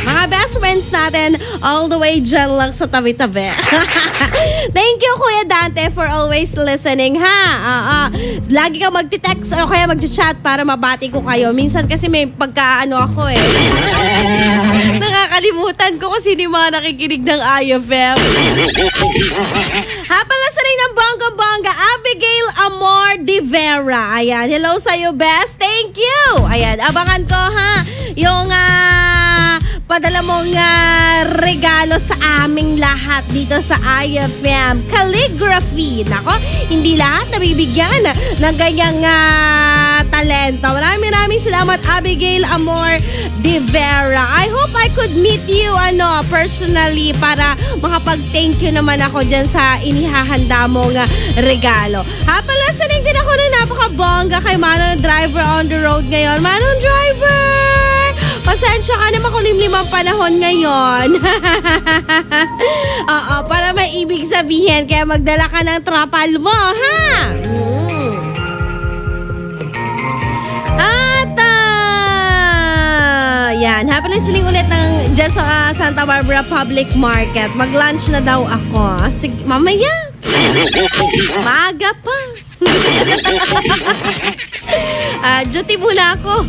Mga best friends natin, all the way dyan lang sa tabi-tabi. Thank you, Kuya Dante, for always listening, ha? Lagi ka magti-text o kaya mag-chat para mabati ko kayo. Minsan kasi may pagkaano ako eh. Nakakalimutan ko kung sino yung mga nakikinig ng IFM. Happy listening ng bongga-bongga, Abigail Amor de Vera. Ayan, hello sa'yo, best. Thank you. Ayan, abangan ko, ha? Yung padala mong regalo sa aming lahat dito sa IFM. Calligraphy. Nako, hindi lahat nabibigyan ng ganyang talento. Maraming salamat, Abigail Amor de Vera. I hope I could meet you personally para makapag-thank you naman ako dyan sa inihahanda mong regalo. Happy listening din ako na napakabongga kay Manong Driver on the road ngayon. Manong Driver! Pasensya ka na makulimlim ang panahon ngayon. Oo, para may ibig sabihin. Kaya magdala ka ng trapal mo, ha? At, yan. Happy listening ulit ng dyan sa Santa Barbara Public Market. Mag-lunch na daw ako. Sige, mamaya. Maaga pa. Duty muna ako.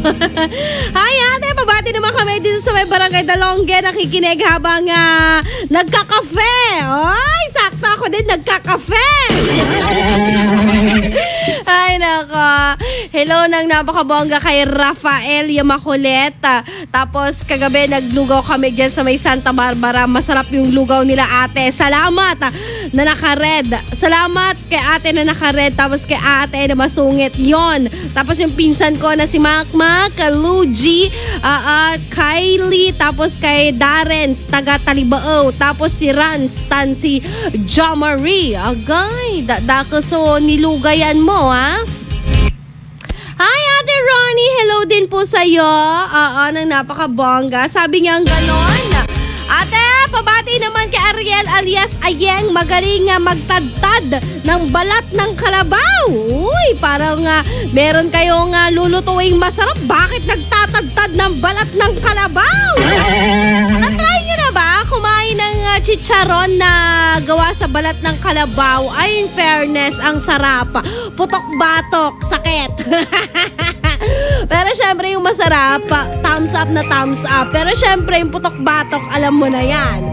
Hi ate, pabati naman kami dito sa may barangay Dalongge. Nakikinig habang nagkakafe. Ay, sakto ako din nagkakafe. Ay nako. Hello ng napakabongga kay Rafael Yamakulet. Tapos kagabi naglugaw kami dyan sa may Santa Barbara. Masarap yung lugaw nila ate. Salamat na naka-red. Salamat kay ate na naka-red. Tapos kay ate na masungit yon. Tapos yung pinsan ko na si Makmak, Luigi, Kylie, tapos kay Darren, taga Talibao, tapos si Rans, si Jamarie. Agay, dakaso nilugayan mo, ha? Hi, Ate Ronnie. Hello din po sa'yo. Nang napakabongga. Sabi niya ganon. Ate, pabati naman kay Ariel alias Ayeng, magaling magtadtad ng balat ng kalabaw. Uy, parang meron kayong lulutuing masarap. Bakit nagtatadtad ng balat ng kalabaw? Na-try nyo na ba kumain ng chicharon na gawa sa balat ng kalabaw? Ay, in fairness, ang sarap. Putok-batok, sakit. Pero syempre yung masarap, thumbs up na thumbs up. Pero syempre yung putok-batok, alam mo na yan.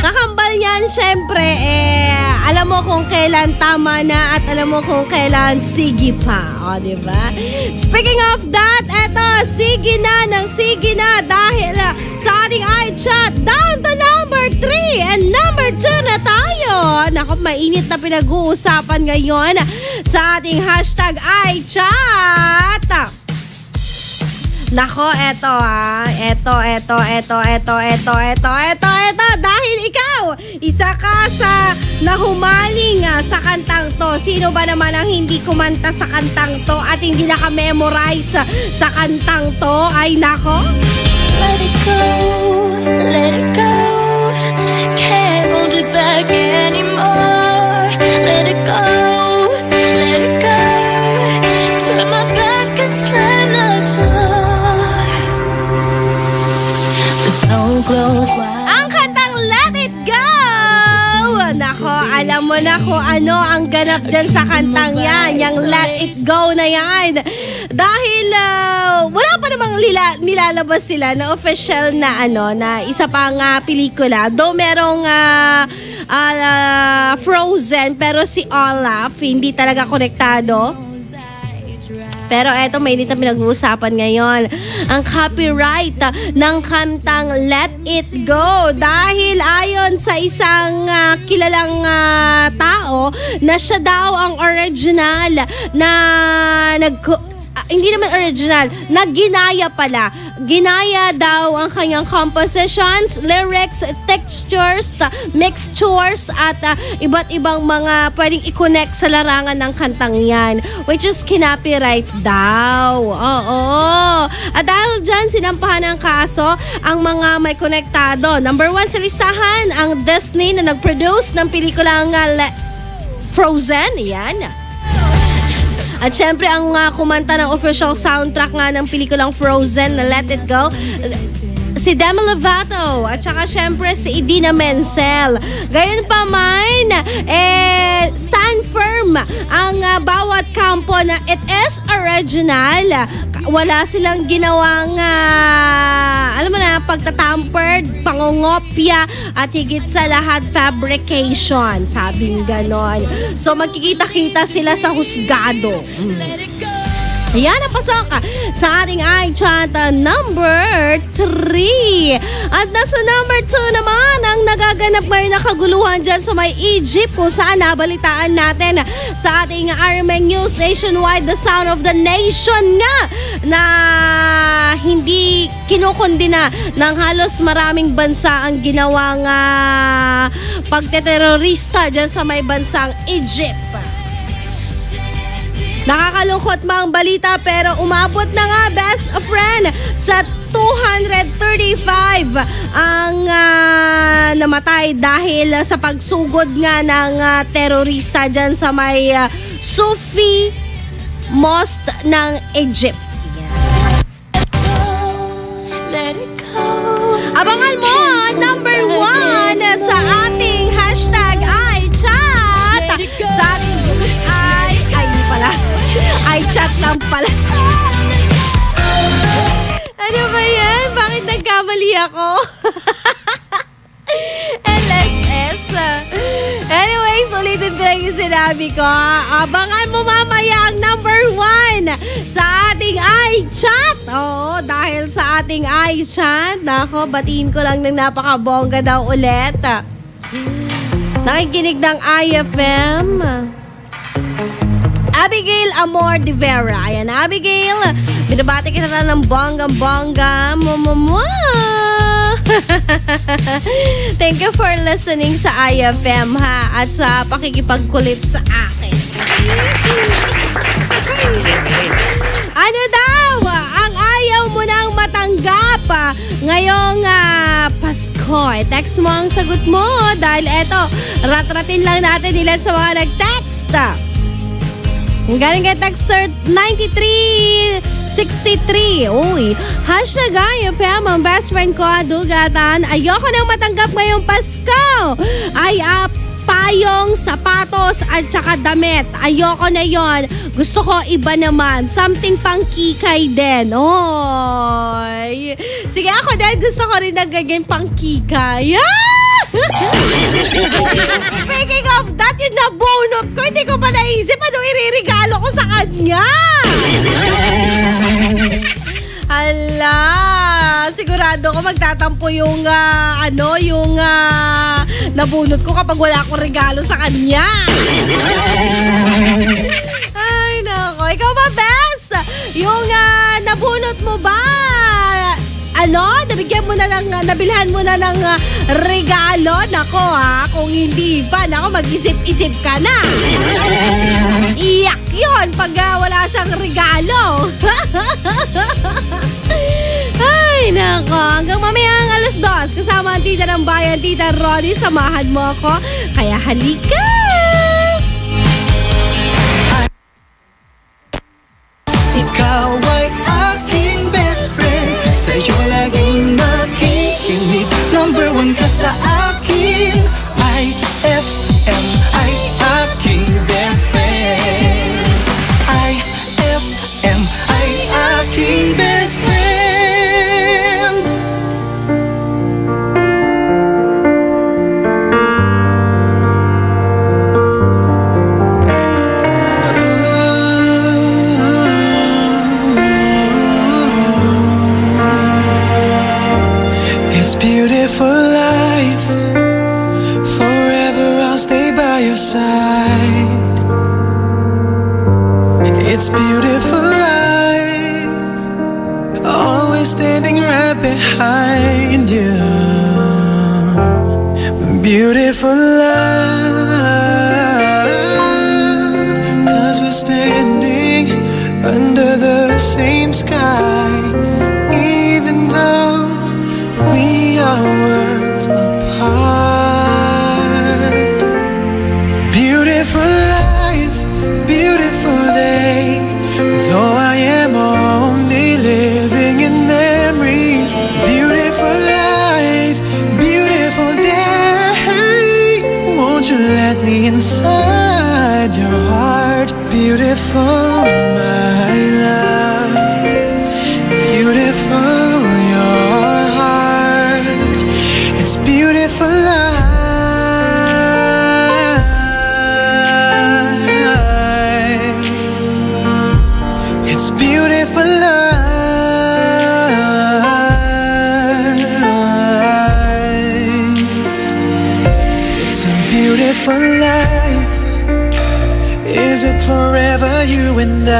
Kakambal yan, syempre, alam mo kung kailan tama na at alam mo kung kailan sige pa. O, diba? Speaking of that, eto, sige na dahil sa ating iChat, down to number 3 and number 2 na tayo. Naku, mainit na pinag-uusapan ngayon sa ating hashtag iChat. Nako, eto. Dahil ikaw, isa ka sa nahumaling sa kantang to. Sino ba naman ang hindi kumanta sa kantang to at hindi naka-memorize sa kantang to? Ay, nako. Let it go, can't hold it back anymore. Let it go, turn my back and slam the door. The snow glows white. Ang kantang Let It Go! Nako, alam mo na kung ano ang ganap dyan sa kantang yan. Yung Let It Go na yan. Dahil wala pa namang nilalabas sila na official na na isa pang pelikula. Though merong Frozen, pero si Olaf hindi talaga konektado. Pero eto, mainit na pinag-uusapan ngayon ang copyright ng kantang Let It Go. Dahil ayon sa isang kilalang tao na siya daw ang original na hindi naman original, ginaya pala. Ginaya daw ang kanyang compositions, lyrics, textures, mixtures, at iba't ibang mga pwedeng i-connect sa larangan ng kantang yan, which is kinopyright daw. Oo. At dahil dyan, sinampahan ng kaso ang mga may konektado. Number 1 sa listahan, ang Disney na nag-produce ng pelikulang Frozen. Yan. At syempre, ang kumanta ng official soundtrack nga ng pelikulang Frozen na Let It Go, si Demi Lovato at saka syempre si Idina Menzel. Gayon pa man, stand firm ang bawat kampo na it is original. Wala silang ginawang alam mo na, pagtatampered, pangongopya, at higit sa lahat fabrication, sabing ganon. So magkikita-kita sila sa husgado. Yan ang pasok sa ating iChat number 3. At nasa number 2 naman ang nagaganap ngayon na kaguluhan dyan sa may Egypt, kung saan nabalitaan natin sa ating RMN News Nationwide, the sound of the nation nga, na hindi kinukundina ng halos maraming bansa ang ginawang pagteterorista dyan sa may bansang Egypt. Nakakalungkot mga balita, pero umabot na nga, best friend, sa 235 ang namatay dahil sa pagsugod nga ng terorista dyan sa may Sufi Mosque ng Egypt. Abangan mo, number 1 sa ating hashtag iChat. Sa ating iChat lang pala. Ano ba yan? Bakit nagkamali ako? LSS. Anyways, ulitin ko lang yung sinabi ko. Abangan mo mamaya ang number 1 sa ating iChat. Oo, dahil sa ating iChat, nako, batiin ko lang ng napakabongga daw ulit. Nakikinig ng IFM. Abigail Amor de Vera. Ayan, Abigail. Binabati kita na ng bonggang-bongga. Thank you for listening sa IFM, ha? At sa pakikipagkulit sa akin. Ano daw ang ayaw mo nang matanggap ngayong Pasko? Text mo ang sagot mo dahil eto, rat-ratin lang natin ilan sa mga nag-text. Galing kay texter 9363. Uy, hashtag IFM, ang best friend ko, dugatan. Ayoko nang matanggap ngayong Pasko. Ay, payong, sapatos, at saka damit. Ayoko na yon. Gusto ko iba naman. Something pang kikay din. Oy. Sige, ako din. Gusto ko rin na ganyan pang kikay. Speaking of that, yung nabunot ko, hindi ko pa naisip anong iririgalo ko sa kanya. Hala, sigurado ko magtatampo yung nabunot ko kapag wala akong regalo sa kanya. Ay, nako. Ikaw ba, Bes? Yung nabunot mo ba? Nabigyan mo na nabilhan mo na ng regalo? Nako, kung hindi pa, nako, mag-isip-isip ka na. Iyak yun pag wala siyang regalo. Ay, nako. Hanggang mamaya ang 2:00, kasama ang tita ng bayan, Tita Ronnie. Samahan mo ako. Kaya halika! Ikaw ay aking best friend, sa'yo laging nakikinig. Number 1 ka sa akin. IFM ay aking best friend. IFM ay aking best friend. Beautiful life, forever I'll stay by your side. It's beautiful life. beautiful love, 'cause we're standing under the same sky, even though we are worlds apart. Beautiful life, beautiful day, though I am only living in memories. Beautiful life, beautiful day, won't you let me inside your heart? Beautiful, my love, beautiful your heart. It's beautiful life. It's beautiful life. It's a beautiful life. Is it forever, you and I?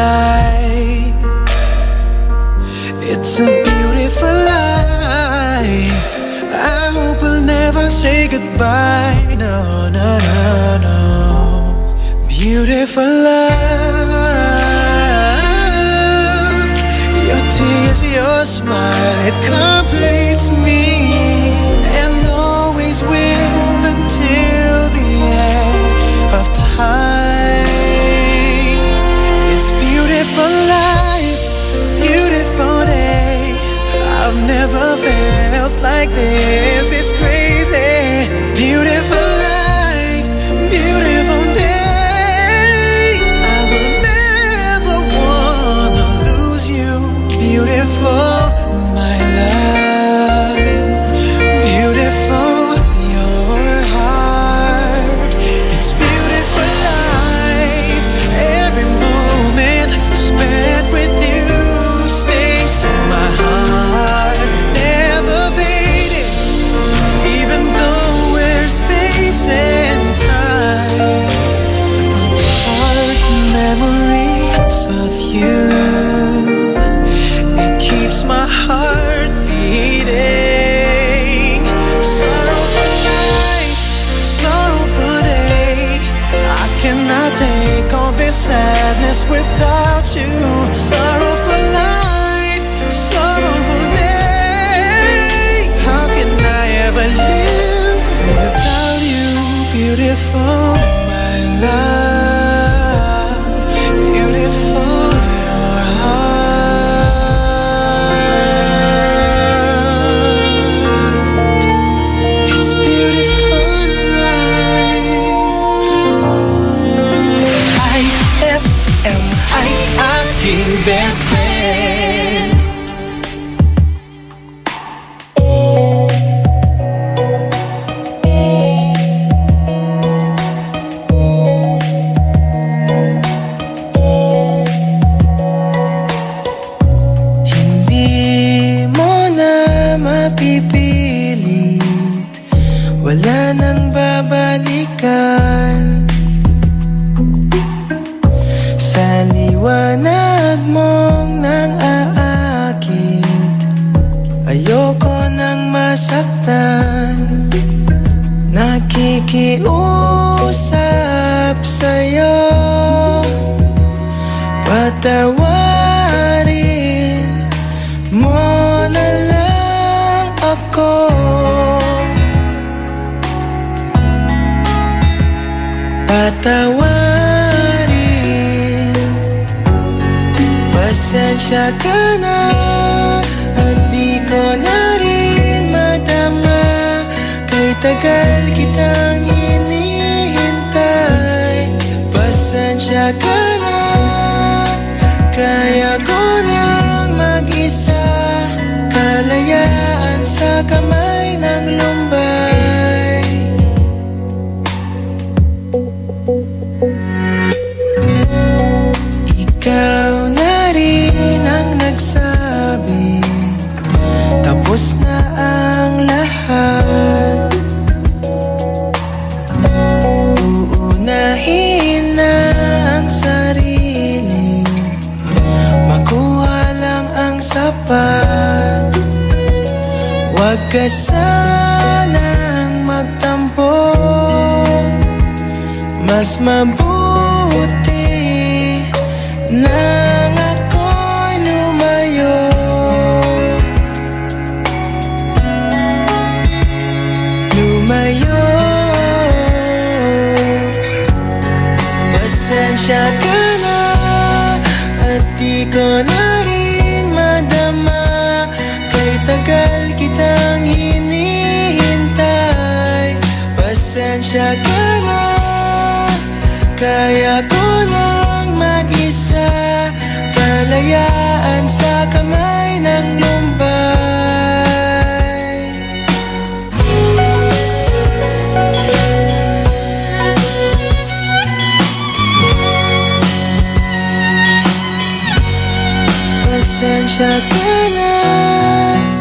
It's a beautiful life. I hope we'll never say goodbye. No, no, no, no. Beautiful love. Your tears, your smile, it completes me, and always will until the end of time. It's beautiful life, beautiful day. I've never felt like this. It's crazy. Beautiful life, beautiful day. I will never wanna lose you. Beautiful, my love. Beautiful, your heart. It's beautiful life. Every moment spent with you stays in my heart, never fading. Even though we're space and time apart, memories of you, it keeps my heart beating. Sorrowful night, sorrowful day, I cannot take all this sadness without you. Sorrowful life, sorrowful day, how can I ever live without you? Beautiful, my love, beautiful your heart. It's beautiful life. IFM, aking best friend. Hindi mo na mapipilit, wala nang babalikan. Sa liwanag mong nang aakit, ayoko nang masaktan. Nakikiusap sa'yo, patawarin mo na lang ako. Patawarin, pasensya ka na, at di ko na rin madama. Kay tagal kitang hinihintay, pasensya ka na, kaya ko nang mag-isa. Kalayaan sa kamay ng lumbay. Ikaw na rin ang nagsabi, tapos na ang lahat. Uunahin na ang sarili, makuha lang ang sapat. Huwag ka sanang magtampo, Mas mabuti nang ako'y lumayo. Lumayo. Pasensya ka na at di ko na rin madama, kay tagal kitang hinihintay. Pasensya ka na, kaya ko nang mag-isa, kalayaan sa kamay ng lumbay. Pasensya ka na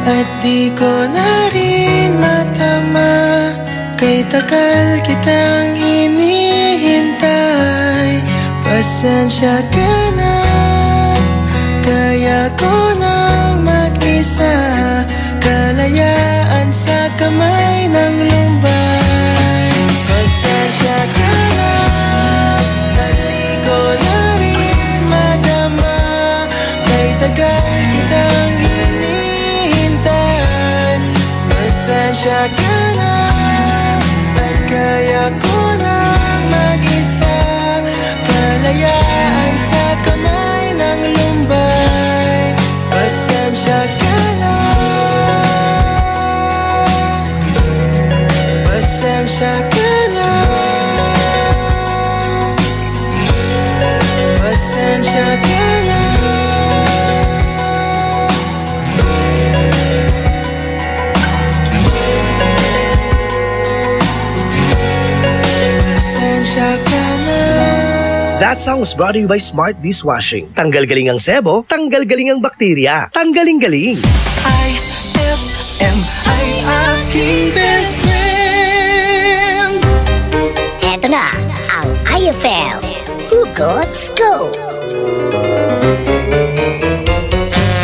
at di ko na rin matama, kay tagal kitang hinihintay. Pasensya ka na, kaya ko nang mag-isa, kalayaan sa kamay ng lumbay. Pasensya ka na at di ko na rin madama, kay tagal kitang hinihintay. Pasensya ka na, kaya ko nang mag-isa, kalayaan sa kamay ng lumbay. Pasensya ka na. Pasensya ka na. Pasensya ka na. That song was brought to you by Smart Dishwashing. Tanggal galing ang sebo, tanggal galing ang bakterya. Tanggaling-galing. IFM ay aking best friend. Eto na ang IFM Hugot Scoop.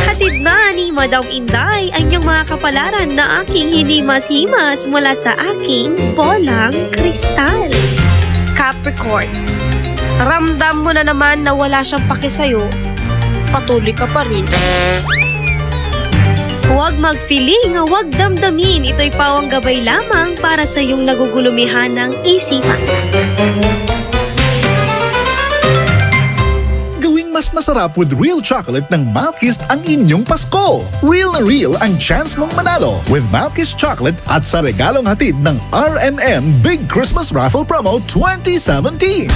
Hatid na ni Madam Inday ang iyong mga kapalaran na aking hinimas-himas mula sa aking bolang kristal. Capricorn, ramdam mo na naman na wala siyang paki sa'yo, patuloy ka pa rin. Huwag mag-feeling, huwag damdamin. Ito'y pawang gabay lamang para sa iyong nagugulumihan ng isipan. Mas masarap with real chocolate ng Malkist ang inyong Pasko. Real na real ang chance mong manalo with Malkist chocolate at sa regalong hatid ng RMN Big Christmas Raffle Promo 2017.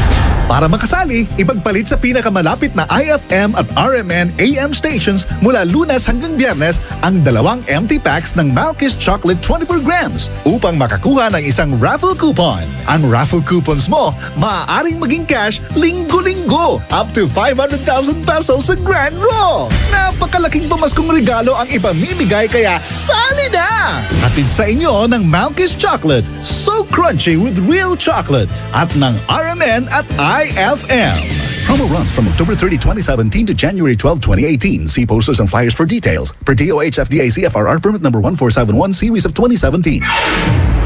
Para makasali, ipagpalit sa pinakamalapit na IFM at RMN AM stations mula Lunes hanggang Biyernes ang 2 empty packs ng Malkist chocolate 24 grams upang makakuha ng isang raffle coupon. Ang raffle coupons mo maaaring maging cash linggo-linggo up to 500,000 pesos sa Grand Draw. Napakalaking pamaskong regalo ang ipamimigay kaya sali na! Hatid sa inyo ng Malkist Chocolate, so crunchy with real chocolate at ng RMN at IFM. Promo runs from October 30, 2017 to January 12, 2018. See posters and flyers for details. Per DOH FDA CFRR permit number 1471 series of 2017.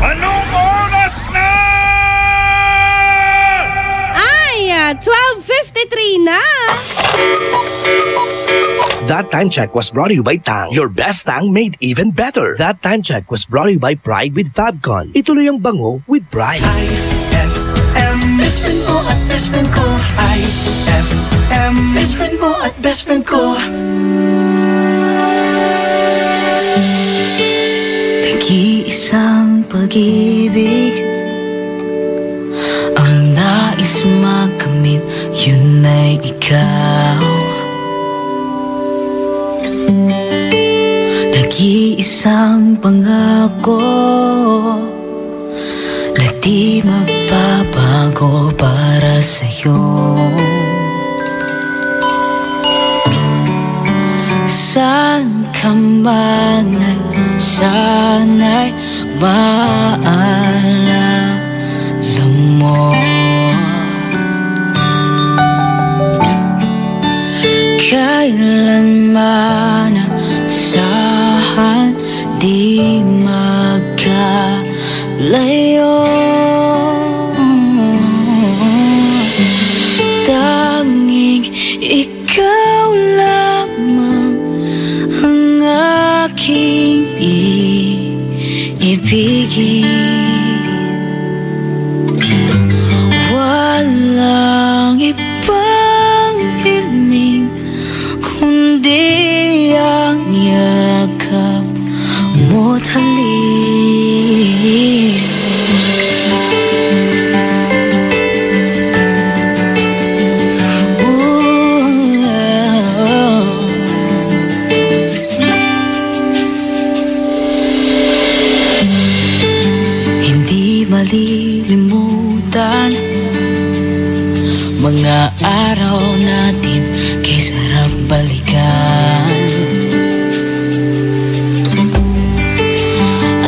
Anong oras na? Ay, 12:53 na! That Time Check was brought to you by Tang. Your best Tang made even better. That Time Check was brought to you by Pride with Fabcon. Ituloy ang bango with Pride. IFM, best friend mo at best friend ko. IFM, best friend mo at best friend ko. Nag-iisang pag-ibig ang nais makamit, yun ay ikaw. Nag-iisang pangako na di magbabago para sa'yo. Saan ka man ay sana'y maalala mo. Kailanman saan di magkalayo. ikaw lamang ang aking iibigin. Walang ibang hiling kundi ang yakap mo't halik. Hindi malilimutan mga araw natin kay sarap balikan.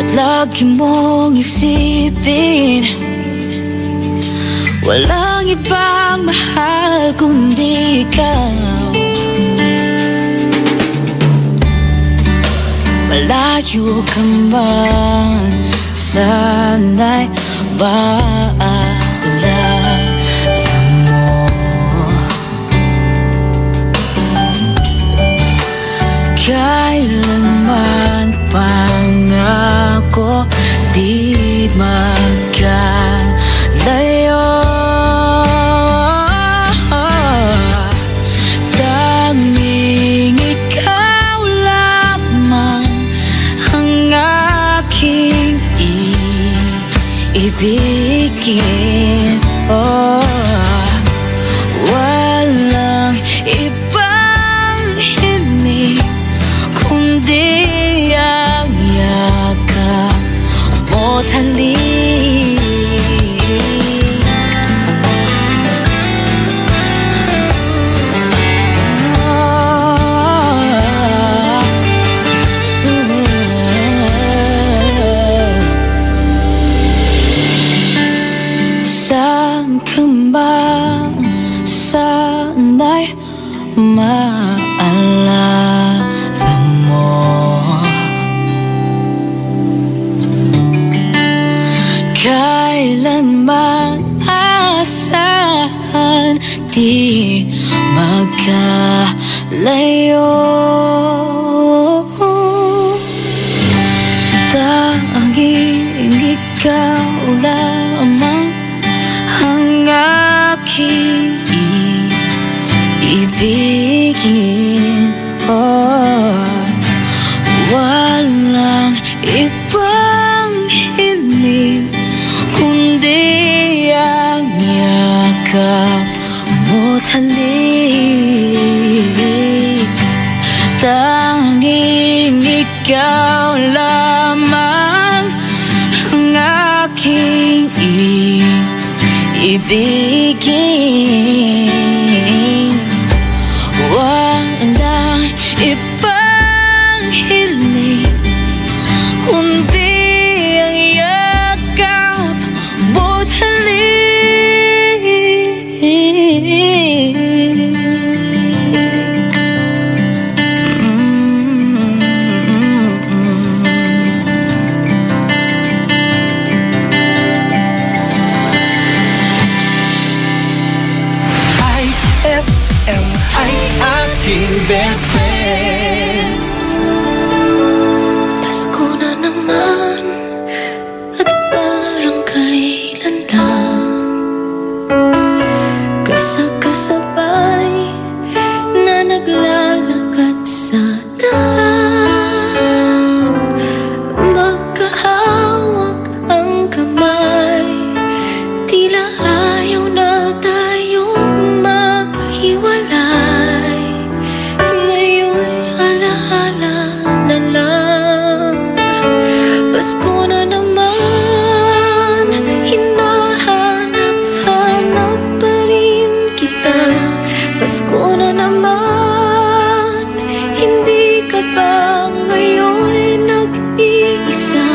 At lagi mong isipin, walang ibang mahal kundi ikaw. Malayo ka man, sana'y maalala mo. Kailanman pangako di magkalayo. Tanging ikaw lamang ang aking ibigin. Oh, walang ibang hiling kundi ang yakap mo't halik. Saan ka ba? Sana'y maalala mo. Kailanman asahan di magkalayo. Tanging ikaw lamang ang aking ibigin. Oh, walang ibang hiling kundi ang yakap mo't halik. Tanging ikaw lamang ang aking ibigin. Walang ibang hiling kundi ang yakap mo't halik. IFM ay aking best friend. Pasko na naman at parang kailan lang kasakasabay na naglalakad sa daan. Magkahawak ang kamay, tila ayaw na tayong maghiwalay. Ngayon'y alaala na lang. Pasko na naman, hinahanap-hanap pa rin kita. Pasko na naman, hindi ka ba ngayon'y nag-iisa?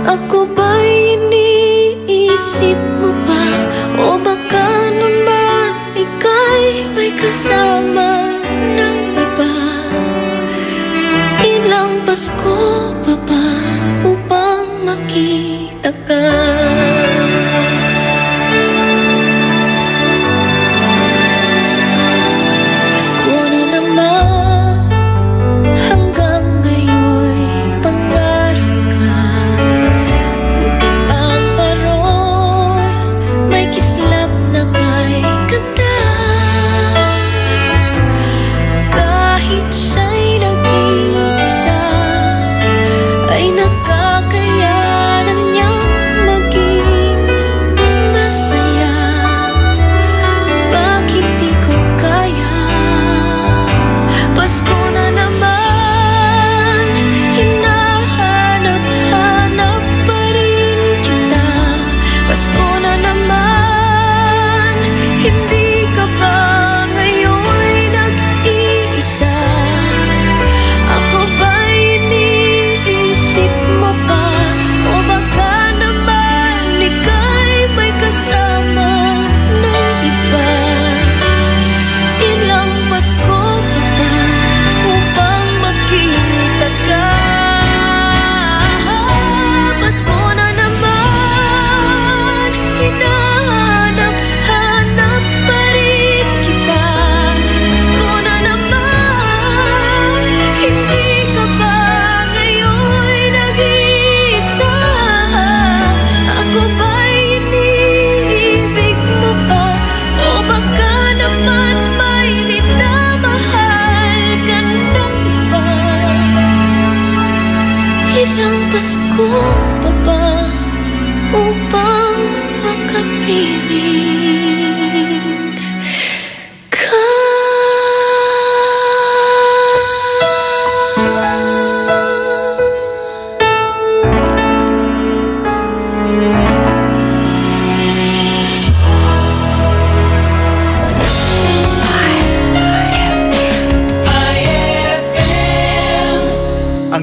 Ako ba'y iniisip mo pa? O baka naman ika'y may kasama ng iba? Ilang Pasko pa ba upang makita ka?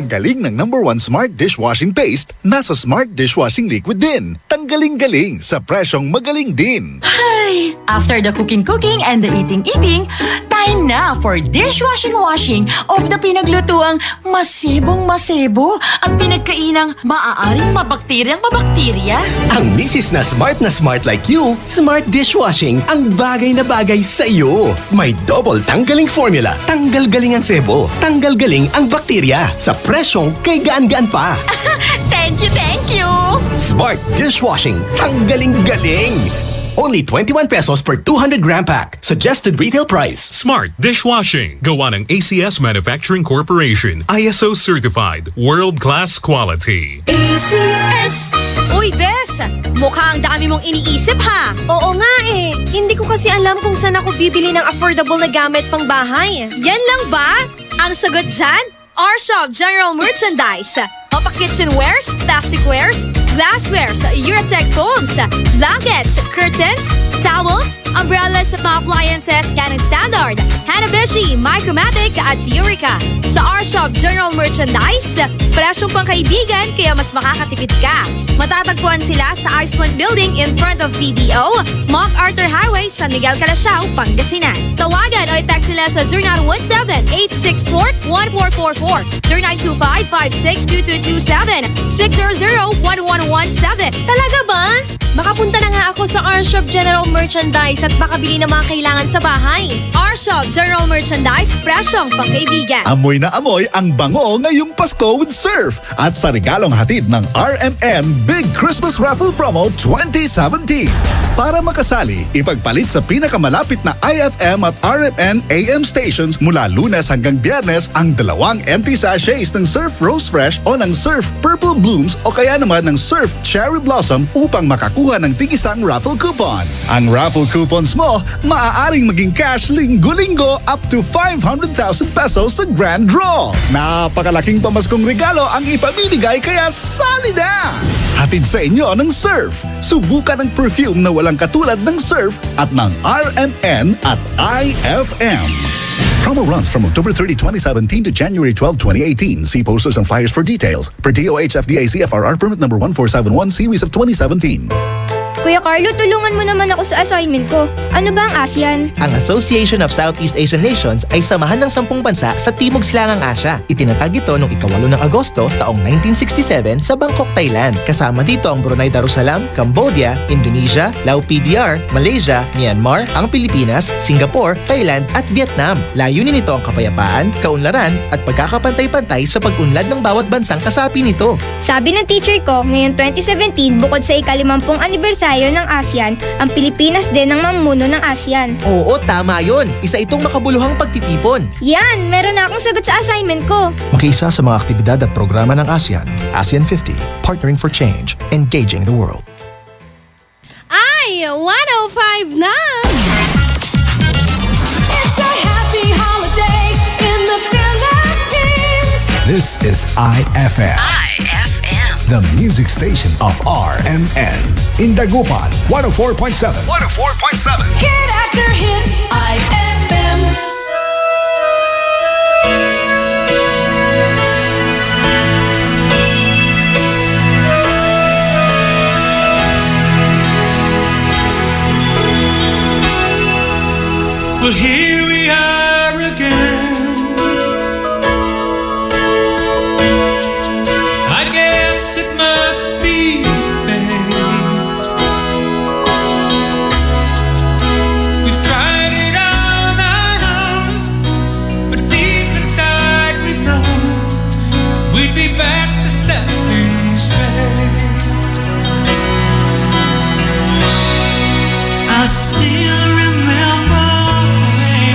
Ang galing ng #1 Smart Dishwashing Paste, nasa Smart Dishwashing Liquid din. Tanggaling-galing sa presyong magaling din. Ay, after the cooking and the eating, time na for dishwashing of the pinaglutuang masibong-masibo at pinagkainang maaaring mabakterya. Ang misis na smart like you, Smart Dishwashing ang bagay na bagay sa iyo. May double tanggaling formula, tanggal galing ang sebo, tanggal galing ang bakterya sa presyong kay gaan-gaan pa. Thank you! Smart Dishwashing, tanggaling galing! Only 21 pesos per 200 gram pack. Suggested retail price. Smart Dishwashing. Gawa ng ACS Manufacturing Corporation. ISO certified. World-class quality. ACS! Uy, Bes! Mukhang dami mong iniisip, ha? Oo nga eh. Hindi ko kasi alam kung saan ako bibili ng affordable na gamit pang bahay. Yan lang ba? Ang sagot dyan? R-Shop General Merchandise. Mapa kitchenwares, plasticwares, glasswares, Eurotech foams, blankets, curtains, towels, umbrellas at mga appliances Canon Standard, Hanabishi, Micromatic at Eureka. Sa R-Shop General Merchandise, presyong pangkaibigan kaya mas makakatipid ka. Matatagpuan sila sa Iceland Building in front of PDO, MacArthur Highway, San Miguel, Calasiao, Pangasinan. Tawagan o i-text sila sa 0917-864-1444, 0925-562227, 600-1117. Talaga ba? Makapunta na nga ako sa R-Shop General Merchandise at makabili ng mga kailangan sa bahay. R-Shop General Merchandise, presyong pangkaibigan. Amoy na amoy ang bango ngayong Pasko with Surf at sa regalong hatid ng RMN Big Christmas Raffle Promo 2017. Para makasali, ipagpalit sa pinakamalapit na IFM at RMN AM stations mula Lunes hanggang Biyernes ang 2 empty sachets ng Surf Rose Fresh o ng Surf Purple Blooms o kaya naman ng Surf Cherry Blossom upang makakuha ng tig-isang raffle coupon. Ang raffle coupons mo, maaaring maging cash linggo-linggo up to 500,000 pesos sa grand draw. Napakalaking pamaskong regalo ang ipamimigay kaya sali na! Hatid sa inyo ng Surf. Subukan ang perfume na walang katulad ng Surf at ng RMN at IFM. Promo runs from October 30, 2017 to January 12, 2018. See posters and flyers for details. Per DOH FDA CFRR permit number 1471 series of 2017. Kuya Carlo, tulungan mo naman ako sa assignment ko. Ano ba ang ASEAN? Ang Association of Southeast Asian Nations ay samahan ng 10 bansa sa Timog Silangang Asya. Itinatag ito noong 8 ng Agosto taong 1967 sa Bangkok, Thailand. Kasama dito ang Brunei Darussalam, Cambodia, Indonesia, Lao PDR, Malaysia, Myanmar, ang Pilipinas, Singapore, Thailand at Vietnam. Layunin nito ang kapayapaan, kaunlaran at pagkakapantay-pantay sa pag-unlad ng bawat bansang kasapi nito. Sabi ng teacher ko, ngayon 2017, bukod sa ika-50 anibersaryo ng ASEAN, ang Pilipinas din ang mamuno ng ASEAN. Oo, tama yun. Isa itong makabuluhang pagtitipon. Yan, meron na akong sagot sa assignment ko. Makiisa sa mga aktibidad at programa ng ASEAN. ASEAN 50, Partnering for Change, Engaging the World. Ay, 105 na! It's a happy holiday in the Philippines. This is IFM. The music station of RMN. In Dagupan, 104.7. 104.7. Hit after hit, IFM. Well, here we are again. I still remember when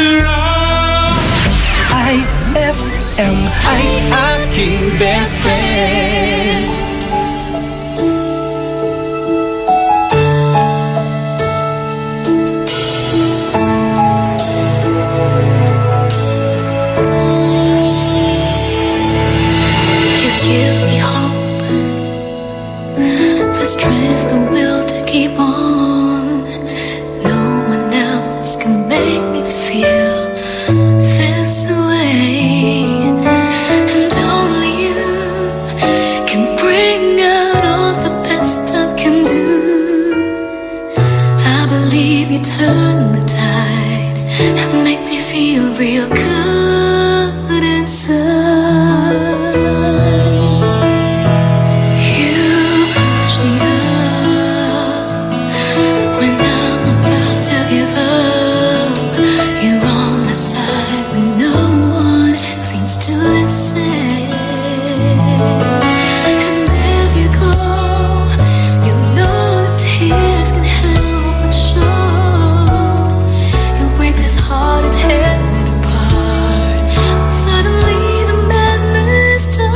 Sarap! IFM ay aking best friend. You give me hope, the strength, the will to keep on. No one else can make me feel this way, and only you can bring out all the best I can do. I believe you turn the tide and make me feel real good inside. You push me up when I'm about to give up. You're on my side when no one seems to listen. And if you go, you know the tears can help but show. You'll break this heart and tear it apart. Suddenly the madness starts.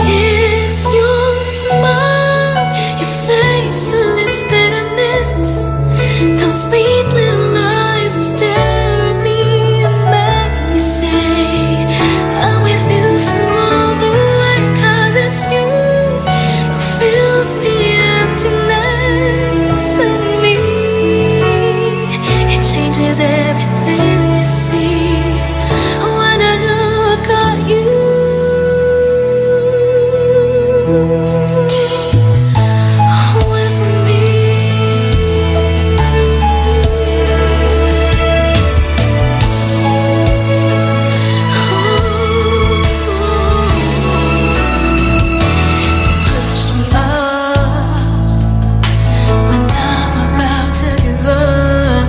It's your smile, your face, your lips that I miss. Those sweet little eyes that stare at me and make me say I'm with you through all the way. 'Cause it's you who fills the emptiness in me. It changes everything you see when I know I've got you. With me. Pushed me up when I'm about to give up.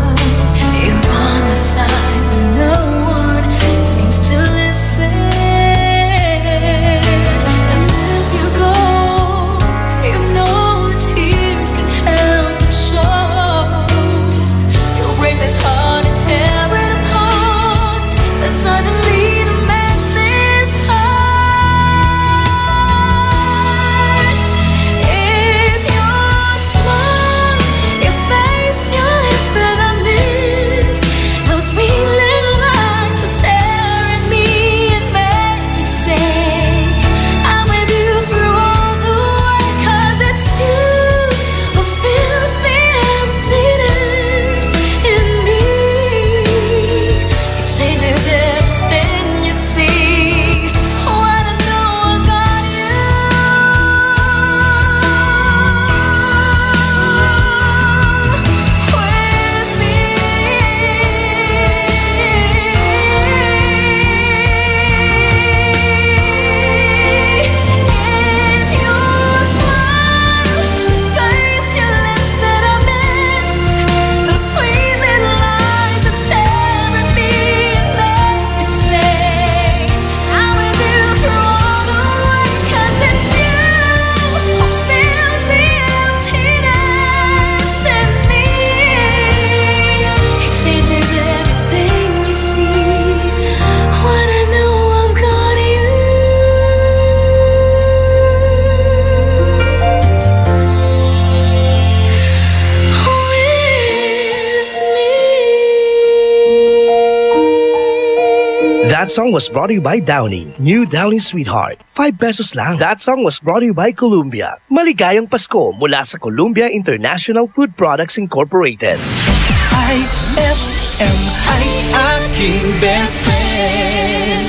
You're on my side when no one seems to listen. And if you go, you know the tears can help but show. You'll break this heart and tear it apart. And suddenly the madness starts. It's your smile, your face, your lips that I miss. Those sweet little eyes that stare at me and make me say I'm with you through all the way. 'Cause it's you who fills the emptiness in me. It changes everything you see when I know I've got you. With me. It's your smile, your face, your lips that I miss. Those sweet little eyes that stare at me and make me say I'm with you through all the way. 'Cause it's you who fills the emptiness in me. It changes everything you see when I know I've got you. That song was brought to you by Downy. New Downy Sweetheart. 5 pesos lang. That song was brought to you by Columbia. Maligayang Pasko mula sa Columbia International Food Products Incorporated. IFM ay aking best friend.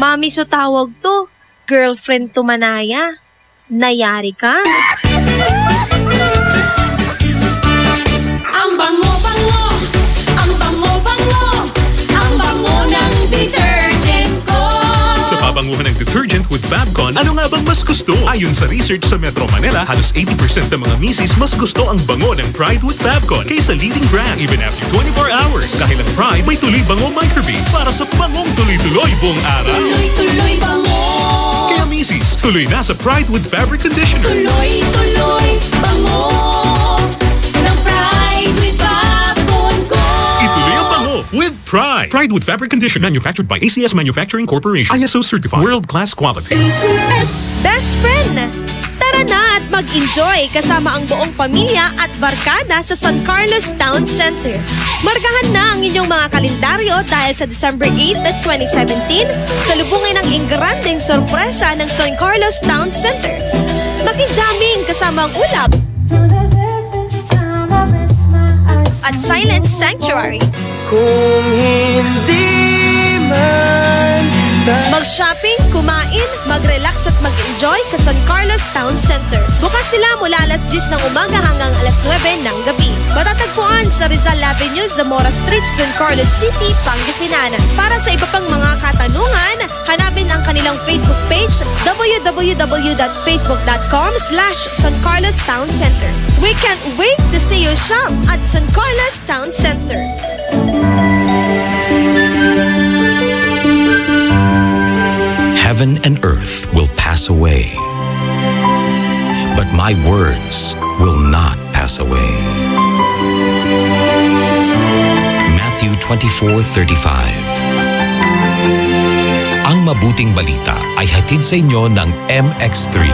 Mami, so tawag to. Girlfriend to Manaya. Nayari ka? Ang bango-bango, ang bango-bango, ang bango ng detergent ko. Sa pabanguhan ng detergent with Fabcon, ano nga bang mas gusto? Ayon sa research sa Metro Manila, halos 80% ng mga misis mas gusto ang bango ng Pride with Fabcon kaysa leading brand even after 24 hours. Dahil ang Pride may tuloy bango microbeads para sa bangong tuloy-tuloy buong araw. Tuloy-tuloy bango. Kaya misis, tuloy na sa Pride with Fabric Conditioner. Tuloy-tuloy bango ng Pride Pride. Pride with fabric condition. Manufactured by ACS Manufacturing Corporation. ISO certified. World-class quality. ACS Best Friend! Tara na at mag-enjoy kasama ang buong pamilya at barkada sa San Carlos Town Center. Markahan na ang inyong mga kalendaryo dahil sa December 8 at 2017, salubungin ang ingranding sorpresa ng San Carlos Town Center. Maki-jamming kasama ang ulap at Silent Sanctuary. Kung hindi man mag-shopping, kumain, mag-relax at mag-enjoy sa San Carlos Town Center. Bukas sila mula alas 10 ng umaga hanggang alas 9 ng gabi. Matatagpuan sa Rizal Avenue, Zamora Street, San Carlos City, Pangasinan. Para sa iba pang mga katanungan, hanapin ang kanilang Facebook page www.facebook.com/San Carlos Town Center. We can't wait to see you shop at San Carlos Town Center. Heaven and earth will pass away, but my words will not pass away. Matthew 24:35. Ang mabuting balita ay hatid sa inyo ng MX3.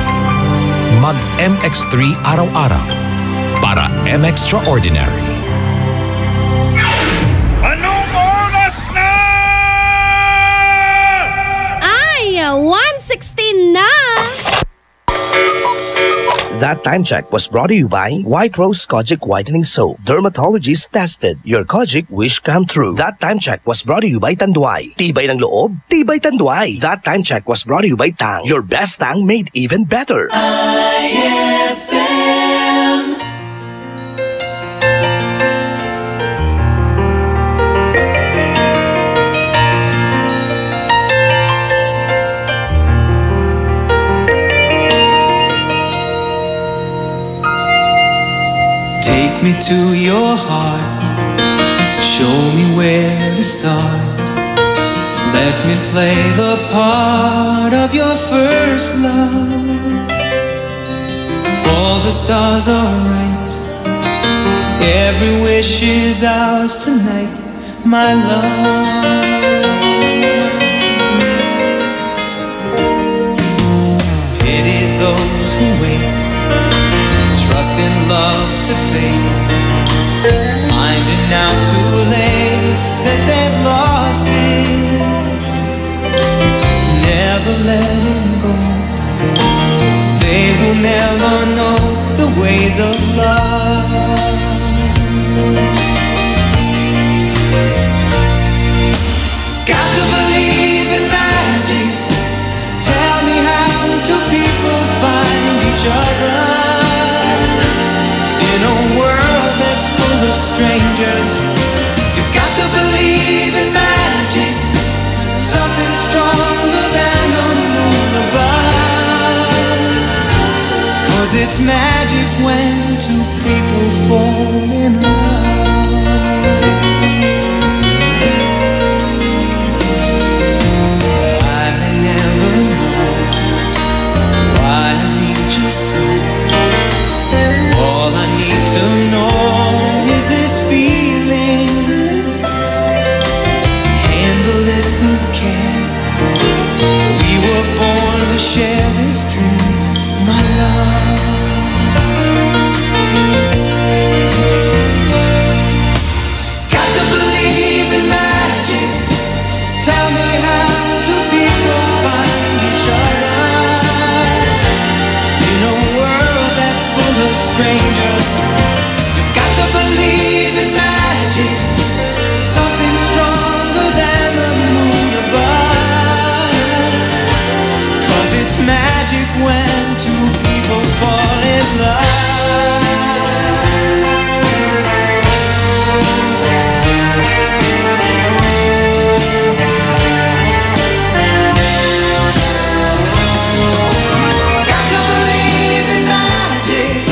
Mag MX3 araw-araw para M-Extraordinary. Anong oras na? 1:16 na! That time check was brought to you by White Rose Kojic Whitening Soap. Dermatologist tested. Your Kojic wish come true. That time check was brought to you by Tanduay. Tibay ng loob, tibay Tanduay. That time check was brought to you by Tang. Your best Tang made even better. IFM. Take me to your heart, show me where to start. Let me play the part of your first love. All the stars are right, every wish is ours tonight, my love. Pity those who wait, trust in love to fate, finding out too late that they've lost it. Never letting go, they will never know the ways of love. Got to believe in magic, tell me how do people find each other? In a world that's full of strangers, you've got to believe in magic, something stronger than a moon above. 'Cause it's magic when two people fall in love. I may never know why I need you so. All I need to know is this feeling. Handle it with care. We were born to share this dream, my love. Got to believe in magic. Tell me how do people find each other? In a world that's full of strangers, you've got to believe in magic, something stronger than the moon above. 'Cause it's magic when two people fall in love. Got to believe in magic.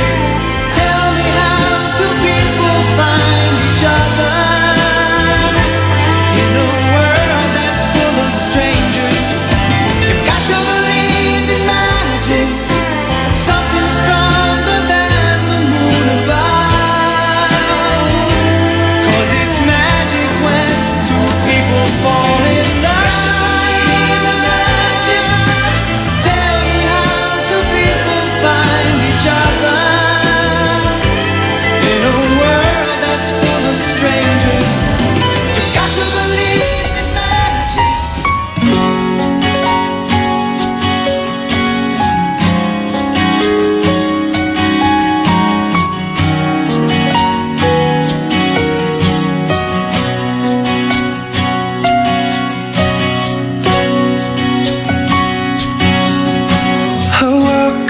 Tell me how do people find each other? In a world that's full of strangers, you've got to believe in magic,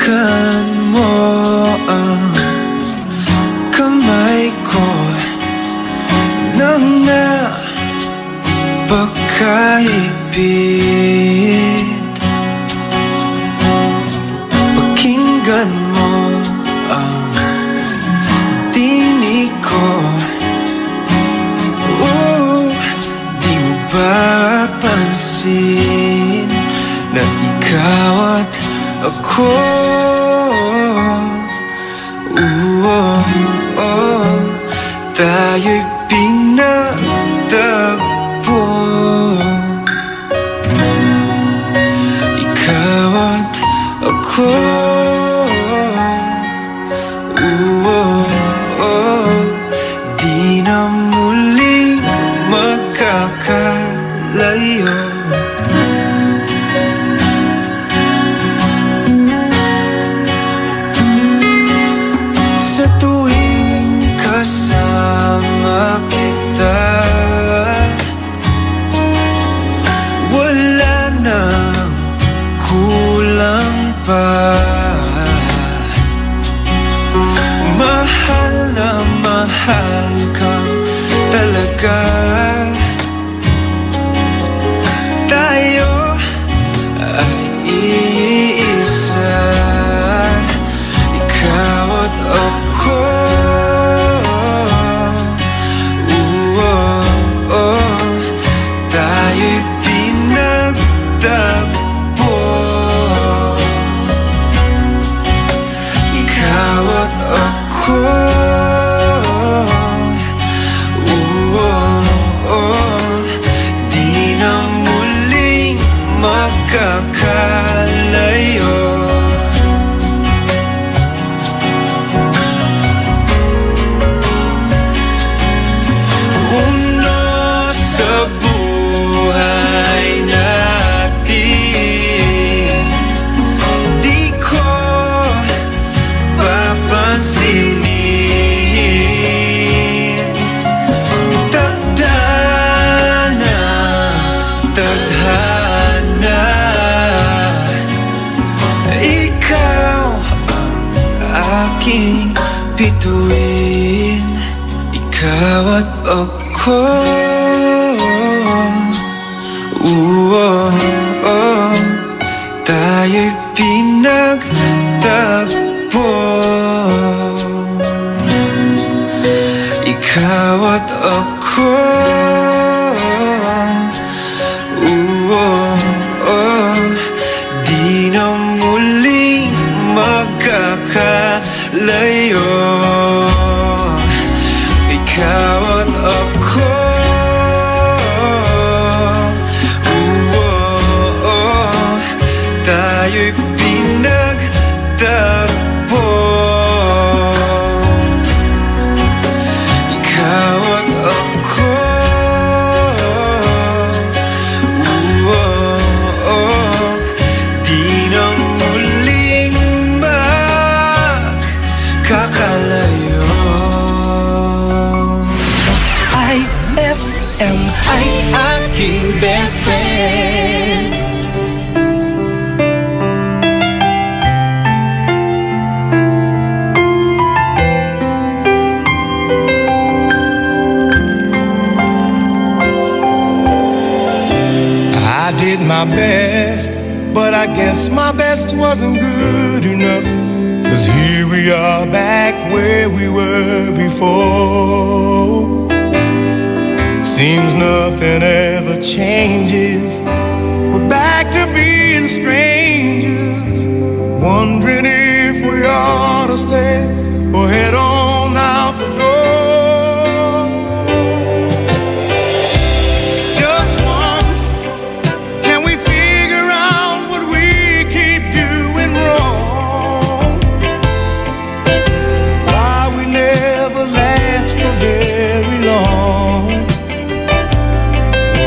Hawakan mo ang kamay ko nang napakahigpit. Pakinggan mo ang tinig ko. Di mo ba pansin na ikaw at ako? Tayo'y pinagtagpo. Ikaw at ako. Di na muling magkakalayo. Sa tuwing kasama kita, wala nang kulang pa. Mahal na mahal kang talaga. Tayo ay iisa, ikaw at ako. Tayo'y pinagtagpo. Ikaw at ako. Di na muling magkakalayo. Sa buhay natin, di ko papansinin. Tadhana, ikaw ang aking bituin. Ikaw at ako. Tayo'y pinagtagpo. Ikaw at ako. Di na muling magkakalayo. Ikaw at ako. Tayo'y pinagtagpo. Ikaw at ako. Di na muling magkakalayo. IFM ay aking best friend. I did my best, but I guess my best wasn't good enough. 'Cause here we are back where we were before. Seems nothing ever changes. We're back to being strangers, wondering if we ought to stay or head on out the door.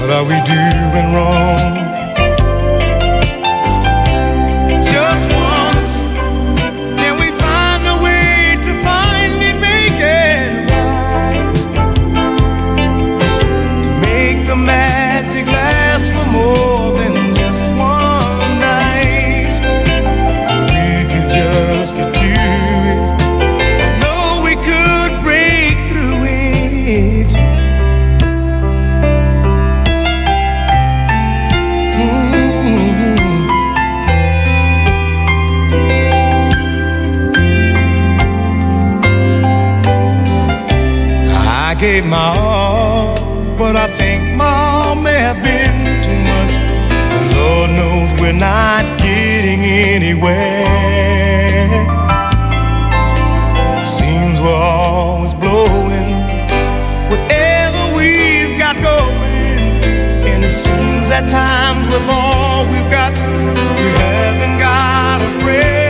What are we doing wrong? gave my all, but I think my all may have been too much. The Lord knows we're not getting anywhere. Seems we're always blowing whatever we've got going, and it seems at times with all we've got, we haven't got a prayer.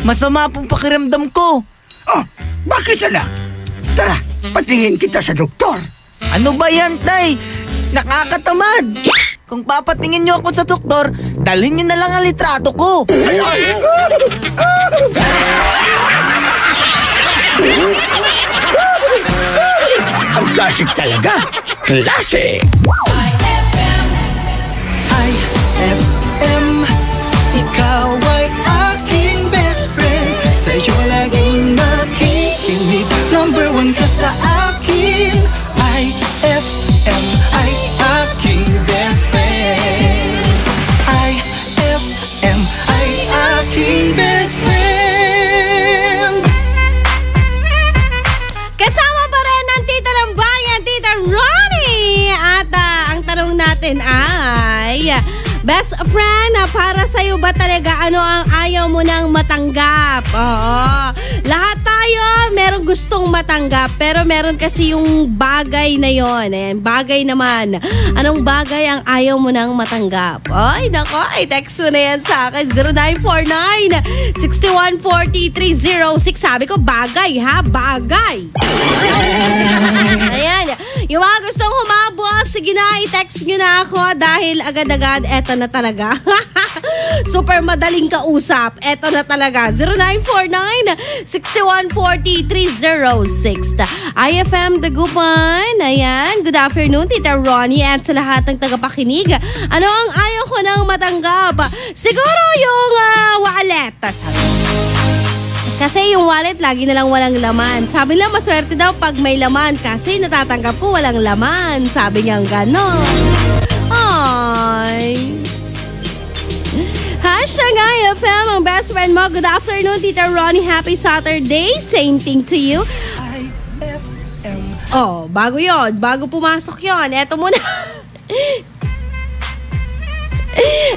Masama pong pakiramdam ko. Oh, bakit anak? Tara, patingin kita sa doktor. Ano ba yan, Tay? Nakakatamad. Kung papatingin niyo ako sa doktor, dalhin niyo na lang ang litrato ko. Ay! Ang klasik talaga. Klasik! IFM, ikaw ay aking best friend. Sa'yo laging makikinig. Number 1 ka sa akin. IFM ay aking best friend. IFM ay aking best friend. Kasama pa rin ng Tita ng Bayan, Tita Ronnie. At ang tanong natin ay, best friend, para sa'yo ba talaga ano ang ayaw mo nang matanggap? Oo. Lahat tayo meron gustong matanggap, pero meron kasi yung bagay na yon. Bagay naman. Anong bagay ang ayaw mo nang matanggap? Ay, nako, i-text mo na yan sa akin. 0949-614306. Sabi ko, bagay ha? Bagay. Ayan. Yung mga gustong humabol, sige na, i-text nyo na ako dahil agad-agad, eto na talaga. Super madaling kausap. Eto na talaga. 0949-614306. IFM Dagupan. Ayan. Good afternoon, Tita Ronnie, at sa lahat ng tagapakinig. Ano ang ayaw ko nang matanggap? Siguro yung wallet. Kasi yung wallet, lagi na lang walang laman. Sabi nila, maswerte daw pag may laman. Kasi natatanggap ko walang laman. Sabi niyang gano'n. Ay. Hashtag IFM, ang best friend mo. Good afternoon, Tita Ronnie. Happy Saturday. Same thing to you. IFM Oh, bago yon, bago pumasok yon, eto muna.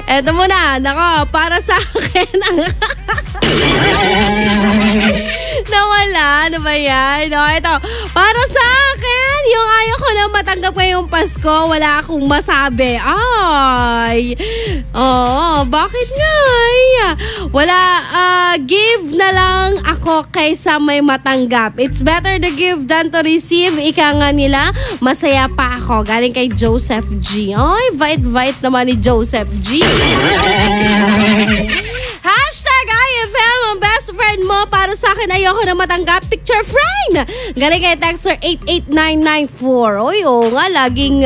Eto muna, nako, para sa akin ang... Nawala, ano ba yan? No, ito, para sa akin, yung ayaw ko na matanggap ngayong Pasko, wala akong masabi. Ay, bakit nga? Wala, give na lang ako kaysa may matanggap. It's better to give than to receive. Ika nga nila, masaya pa ako. Galing kay Joseph G. Ay, bite naman ni Joseph G. Hashtag IFM, ang best friend mo. Para sa akin, ayoko na matanggap. Picture frame. Galing kay Texter 88994. Oy, nga, laging,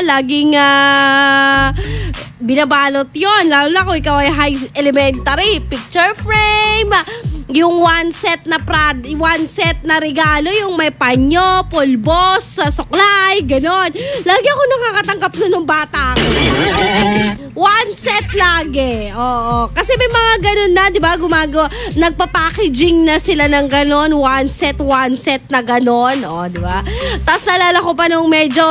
laging, binabalot yon. Lalo na kung ikaw ay high elementary. Picture frame. Yung one set na regalo, yung may panyo, pulbos, suklay, ganon. Lagi ako nakakatanggap na nung bata ako. One set lagi. Oo. Kasi may mga ganon na, di ba? Nagpa-packaging na sila ng ganon. One set na ganon. O, di ba? Tapos nalala ko pa nung medyo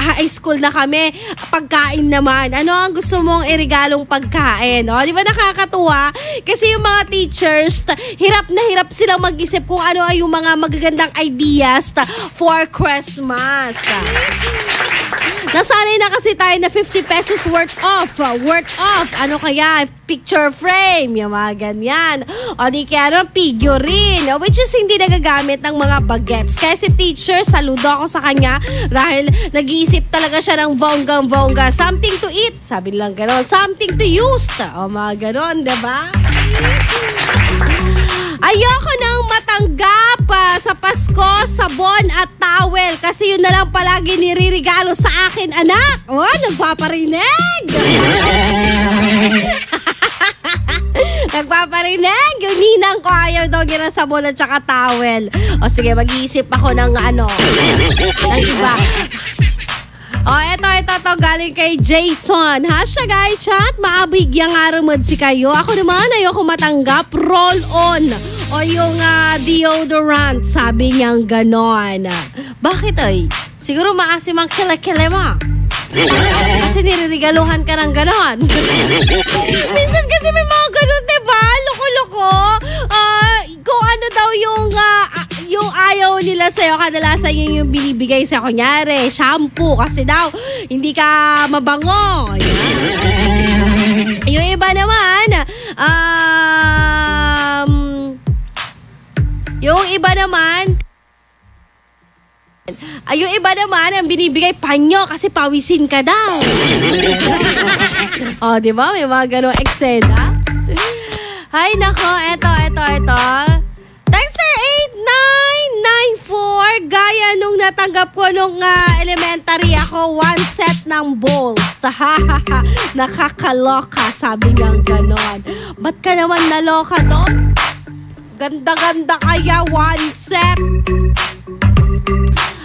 high school na kami, pagkain naman. Ano ang gusto mong iregalong pagkain? O, di ba nakakatuwa? Kasi yung mga teachers, hirap na hirap silang mag-isip kung ano ay yung mga magagandang ideas for Christmas. Nasanay na kasi tayo na 50 pesos worth off. Ano kaya? Picture frame, yung mga ganyan. O di kaya figurine, which is hindi nagagamit ng mga bagets. Kaya si teacher, saludo ako sa kanya dahil nag-iisip talaga siya ng bonggang-bongga. Something to eat, sabi lang gano'n. Something to use. O mga gano'n, diba? Ayoko nang matanggap sa Pasko, sabon at towel kasi yun na lang palagi niririgalo sa akin, anak. Oh, nagpaparinig. Nagpaparinig. Yung ninang ko ayaw daw ng sabon at saka towel. O sige, mag-iisip ako ng ng iba. Ito, galing kay Jason. Hashtag iChat, maabigyan nga ramad si kayo. Ako naman, ayoko matanggap, roll on. O yung deodorant, sabi niyang ganon. Bakit ay? Siguro maasim ang kile-kile mo. Kasi niririgaluhan ka ng ganon. Minsan kasi may mga ganon, diba? Loko-loko. Kung ano daw yung ayaw nila sa'yo, kadalasan yung binibigay sa'yo. Kunyari, shampoo. Kasi daw, hindi ka mabango. Yung iba naman, ang binibigay panyo kasi pawisin ka daw. O, di ba? May mga ganong eksena. Ay, nako, eto. Texter 8994, gaya nung natanggap ko nung elementary ako, one set ng bowls. Nakakaloka, sabi niyang ganon. Ba't ka naman naloka doon? Ganda-ganda kaya one set.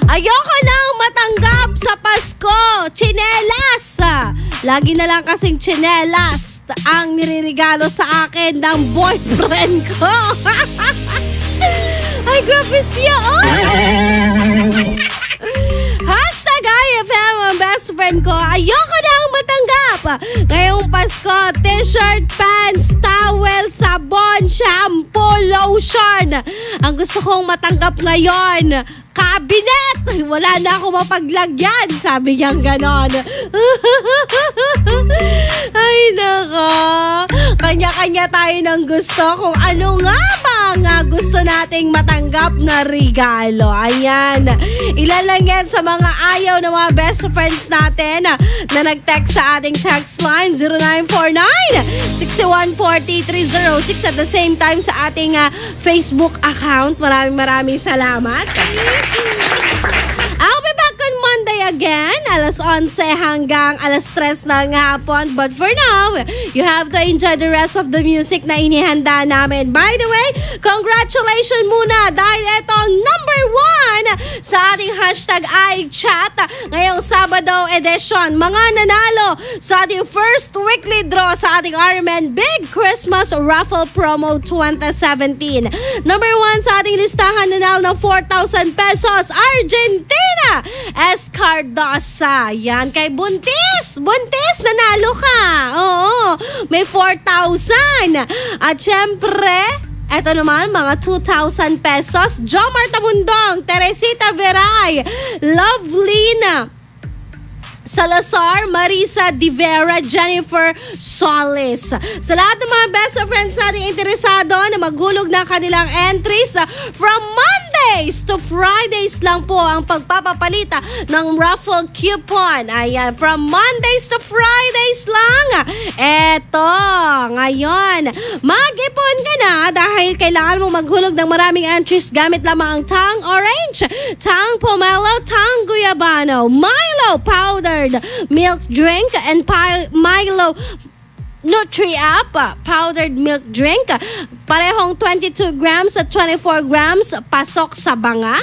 Ayoko nang matanggap sa Pasko, tsinelas. Lagi na lang kasing tsinelas ang niririgalo sa akin ng boyfriend ko. Ay, grabe siya. Hashtag IFM, ang best friend ko. Ayoko nang matanggap ngayong Pasko, t-shirt, pants, towel, sabon, shampoo, lotion. Ang gusto kong matanggap ngayon, cabinet! Wala na ako mapaglagyan. Sabi niyang ganon. Ay, nako. Kanya-kanya tayo ng gusto kung ano nga ba nga gusto nating matanggap na regalo. Ayan. Ilan lang yan sa mga ayaw ng mga best friends natin na nag-text sa ating text line 0949-6140-306 at the same time sa ating Facebook account. Maraming salamat. I'll be back on Monday again, alas 11 hanggang alas 3 ng hapon. But for now, you have to enjoy the rest of the music na inihanda namin. By the way, congratulations muna dahil ito ang number 1 sa ating hashtag iChat ngayong Sabado edition. Mga nanalo sa ating first weekly draw sa ating RMN Big Christmas Raffle Promo 2017. Number 1 sa ating listahan, nanalo ng 4,000 pesos, Argentina Escardosa. Yan kay Buntis. Buntis, nanalo ka. Oo, may 4,000. At syempre, eto naman, mga 2,000 pesos, Jomar Tabundong, Teresita Veray, Lovelina Salazar, Marisa Divera, Jennifer Solis. Sa lahat ng mga best friends natin interesado na maghulog na kanilang entries, from Mondays to Fridays lang po ang pagpapapalita ng raffle coupon. Ayan, from Mondays to Fridays lang. Eto, ngayon, mag-ipon ka na dahil kailangan mo maghulog ng maraming entries gamit lamang ang Tang Orange, Tang Pomelo, Tang Guyabano, Milo Powder milk drink and Milo Nutri-Up powdered milk drink. Parehong 22 grams at 24 grams. Pasok sa banga.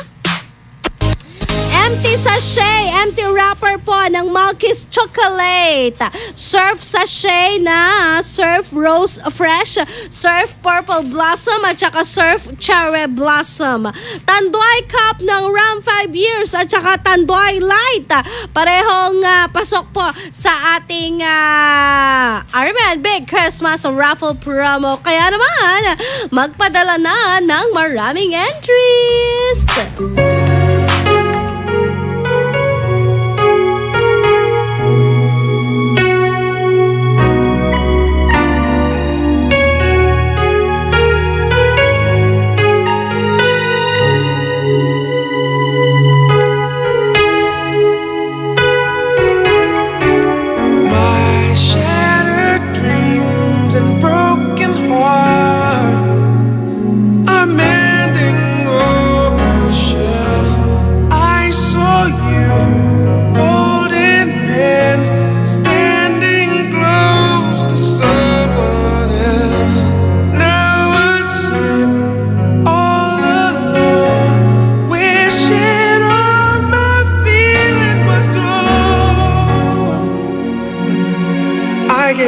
Empty sachet, empty wrapper po ng Malkis Chocolate. Surf sachet na Surf Rose Fresh, Surf Purple Blossom at saka Surf Cherry Blossom. Tanduay Cup ng Ram 5 Years at saka Tanduay Light. Parehong pasok po sa ating RMN Big Christmas Raffle Promo. Kaya naman, magpadala na ng maraming entries.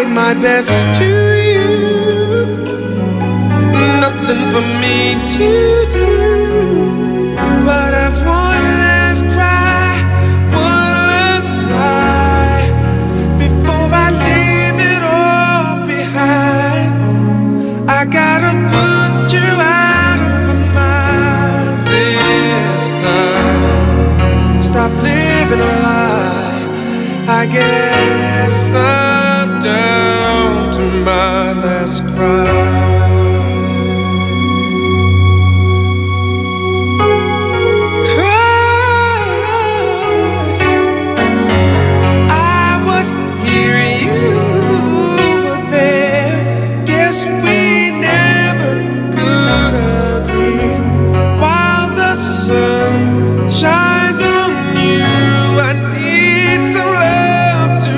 My best to you, nothing for me to do, but I've one last cry before I leave it all behind. I gotta put you out of my mind this time. Stop living a lie. I guess I'm down to my last cry. I was here, you were there. Guess we never could agree. While the sun shines on you, I need some love to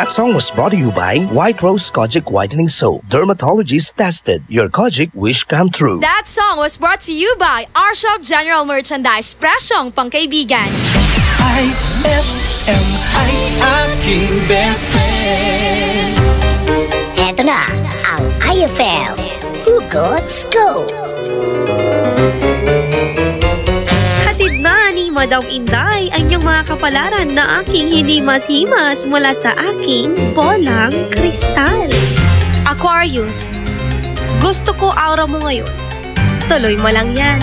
That song was brought to you by White Rose Kojic Whitening Soap. Dermatologist tested. Your Kojic wish come true. That song was brought to you by Our Shop General Merchandise. Presyong pangkaibigan. IFM ay aking best friend. Eto na ang IFM. Hugot Scoop. Hatid na ni Madam Inday ang iyong mga kapalaran na aking hinimas-himas mula sa aking bolang kristal. Aquarius, gusto ko aura mo ngayon. Tuloy mo lang yan.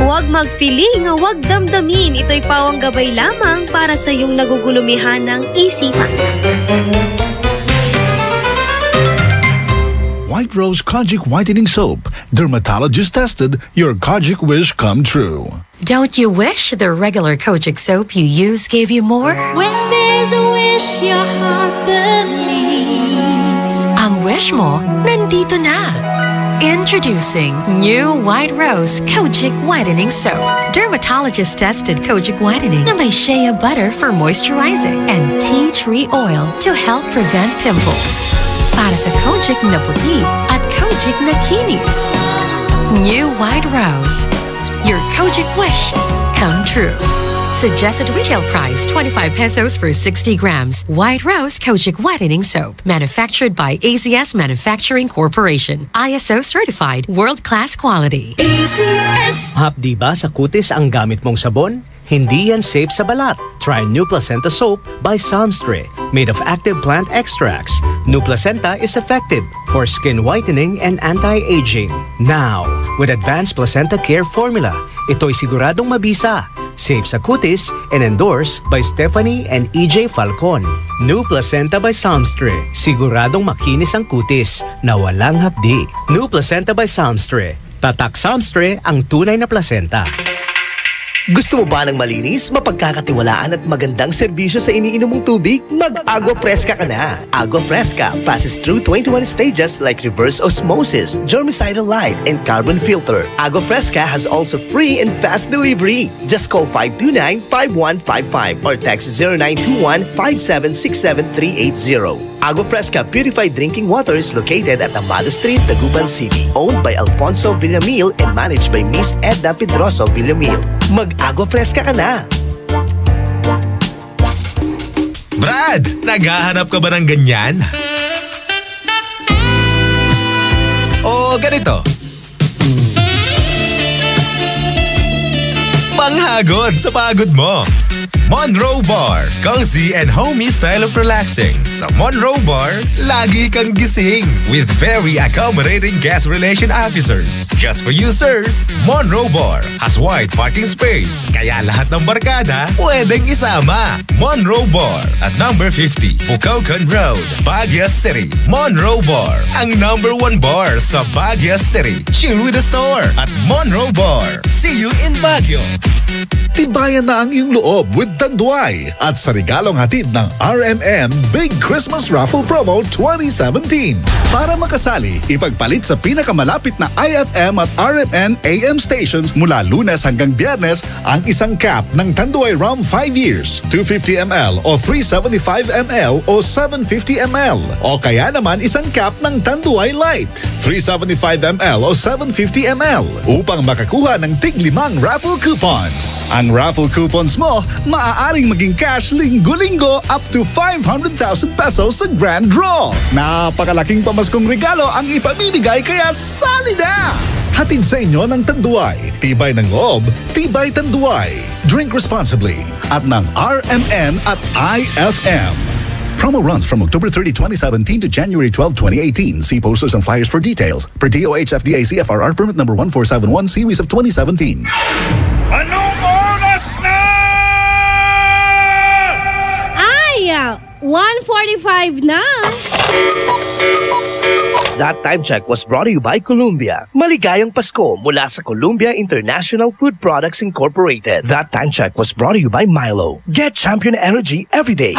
Huwag mag-feeling, huwag damdamin. Ito'y pawang gabay lamang para sa iyong nagugulumihan ng isipan. White Rose Kojic Whitening Soap. Dermatologist tested. Your Kojic wish come true. Don't you wish the regular Kojic soap you use gave you more? When there's a wish your heart believes. Ang wish mo, nandito na. Introducing new White Rose Kojic Whitening Soap. Dermatologist-tested Kojic Whitening na may shea butter for moisturizing and tea tree oil to help prevent pimples. Para sa Kojic na puti at Kojic na kinis. New White Rose. Your Kojic wish come true. Suggested retail price 25 pesos for 60 grams. White Rose Kojic Whitening Soap. Manufactured by AZS Manufacturing Corporation. ISO certified world-class quality. AZS. Hapdi ba sa kutis ang gamit mong sabon? Hindi yan safe sa balat. Try New Placenta Soap by Samstre. Made of active plant extracts, New Placenta is effective for skin whitening and anti-aging. Now, with Advanced Placenta Care Formula, ito'y siguradong mabisa, safe sa kutis, and endorsed by Stephanie and EJ Falcon. New Placenta by Samstre. Siguradong makinis ang kutis na walang hapdi. New Placenta by Samstre. Tatak Samstre ang tunay na placenta. Gusto mo ba ng malinis, mapagkakatiwalaan at magandang serbisyo sa iniinom mong tubig? Mag-Agua Fresca ka na! Agua Fresca passes through 21 stages like reverse osmosis, germicidal light, and carbon filter. Agua Fresca has also free and fast delivery. Just call 529-5155 or text 0921-5767380. Agua Fresca Purified Drinking Water is located at Amado Street, Taguban City. Owned by Alfonso Villamil and managed by Miss Edna Pedroso Villamil. Mag-Agua Fresca ka na! Brad, naghahanap ka ba ng ganyan? O ganito? Panghagod sa pagod mo. Monroe Bar, cozy and homey style of relaxing. Sa Monroe Bar, lagi kang gising with very accommodating guest relation officers. Just for you, sirs, Monroe Bar has wide parking space, kaya lahat ng barkada pwedeng isama. Monroe Bar at number 50, Bucaucan Road, Baguio City. Monroe Bar, ang number 1 bar sa Baguio City. Chill with the store at Monroe Bar. See you in Baguio. Tibayan na ang iyong loob with Tanduay at sa regalong hatid ng RMN Big Christmas Raffle Promo 2017. Para makasali, ipagpalit sa pinakamalapit na IFM at RMN AM stations mula Lunes hanggang Biyernes ang isang cap ng Tanduay Rum 5 years, 250 ml o 375 ml o 750 ml. O kaya naman isang cap ng Tanduay Light, 375 ml o 750 ml upang makakuha ng tig-5 raffle coupons. Ang raffle coupons mo, maaaring maging cash linggo-linggo up to 500,000 pesos sa grand draw. Napakalaking pamaskong regalo ang ipamimigay kaya sali na! Hatid sa inyo ng Tanduay. Tibay ng loob, tibay Tanduay. Drink responsibly at ng RMN at IFM. Promo runs from October 30, 2017 to January 12, 2018. See posters and flyers for details. Per DOH FDA CFRR permit number 1471 series of 2017. Anong oras na? Ay, 1:45 na. That time check was brought to you by Columbia. Maligayang Pasko mula sa Columbia International Food Products Incorporated. That time check was brought to you by Milo. Get champion energy every day.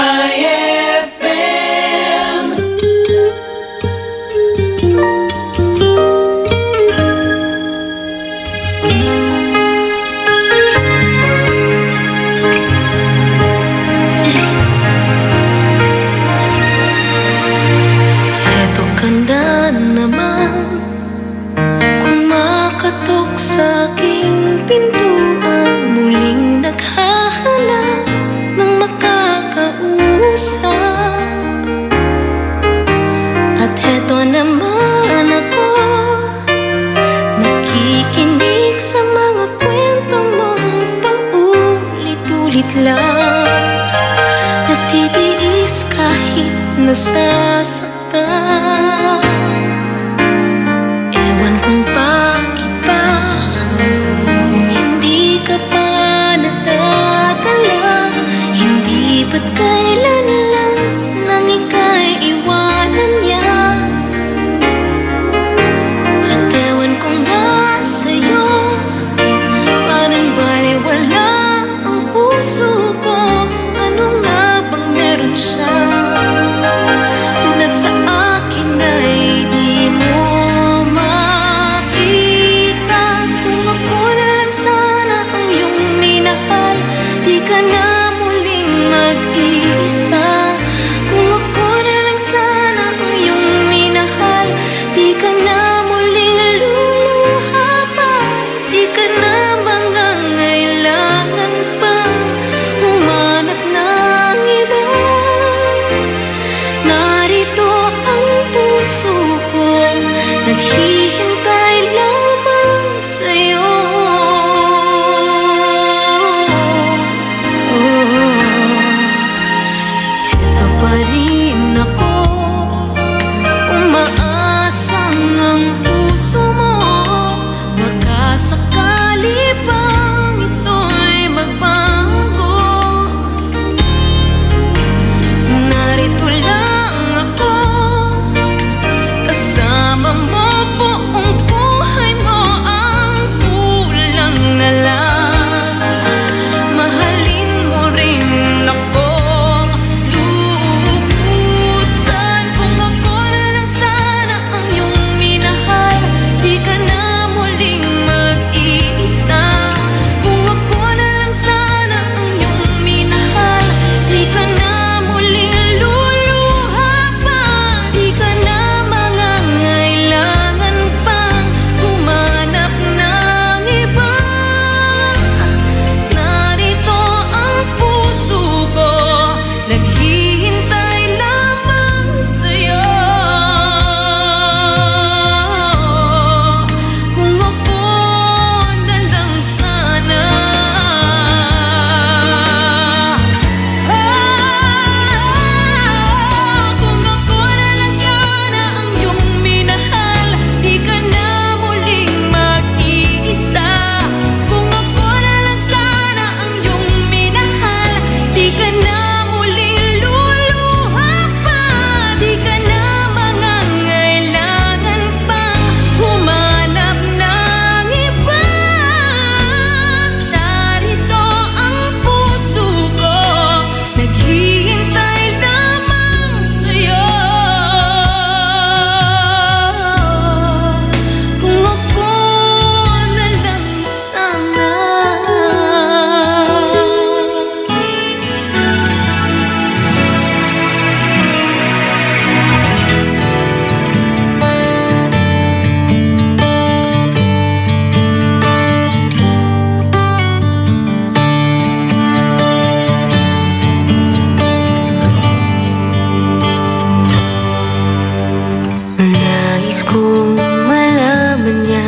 Nais kong malaman niya,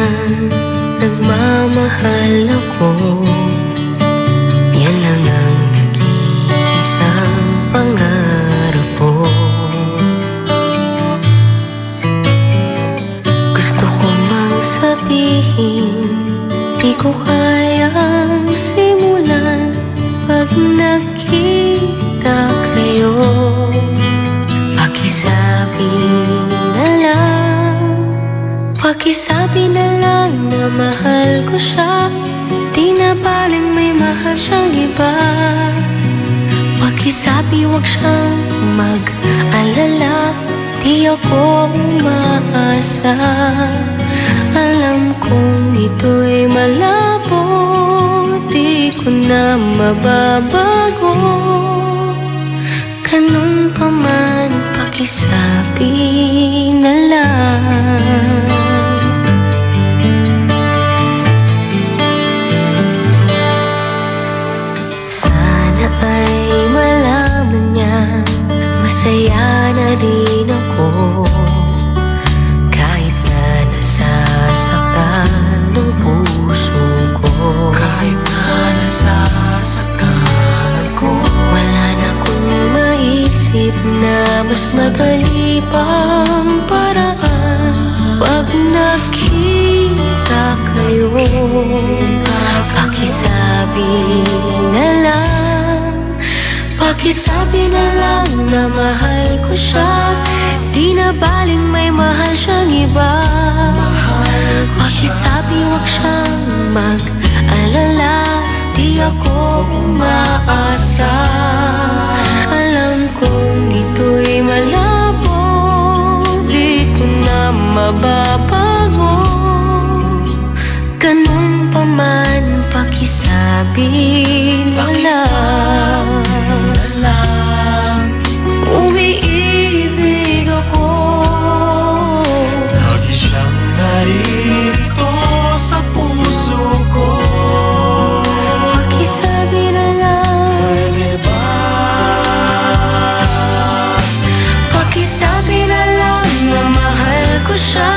nagmamahal ako. Yan lang ang nag-iisang pangarap ko. Gusto ko mang sabihin, di ko kayang simulan pag nakita kayo. Pakisabi na lang, pakisabi na lang na mahal ko siya. Di na baling may mahal siyang iba. Pakisabi wag siyang mag-alala, di ako umaasa. Alam kong ito'y malabo, di ko na mababago. Ganun pa man, pakisabi na lang. Sana ay malaman niya, masaya na rin ako. Kahit na nasasaktan ng puso ko. Kahit na nasasaktan ako, wala na akong maisip na mas madali pang paraan. Pag nakita kayo, pakisabi na lang, pakisabi na lang na mahal ko siya. Di na baling may mahal siyang iba. Pakisabi wag siyang mag-alala, di ako umaasa. Alam kong ito'y malabo, di ko na mababago. Ganun pa man, pakisabi na lang. Umiibig ako, lagi siyang naririto sa puso ko. Pakisabi na lang, pwede ba? Pakisabi na lang na mahal ko siya.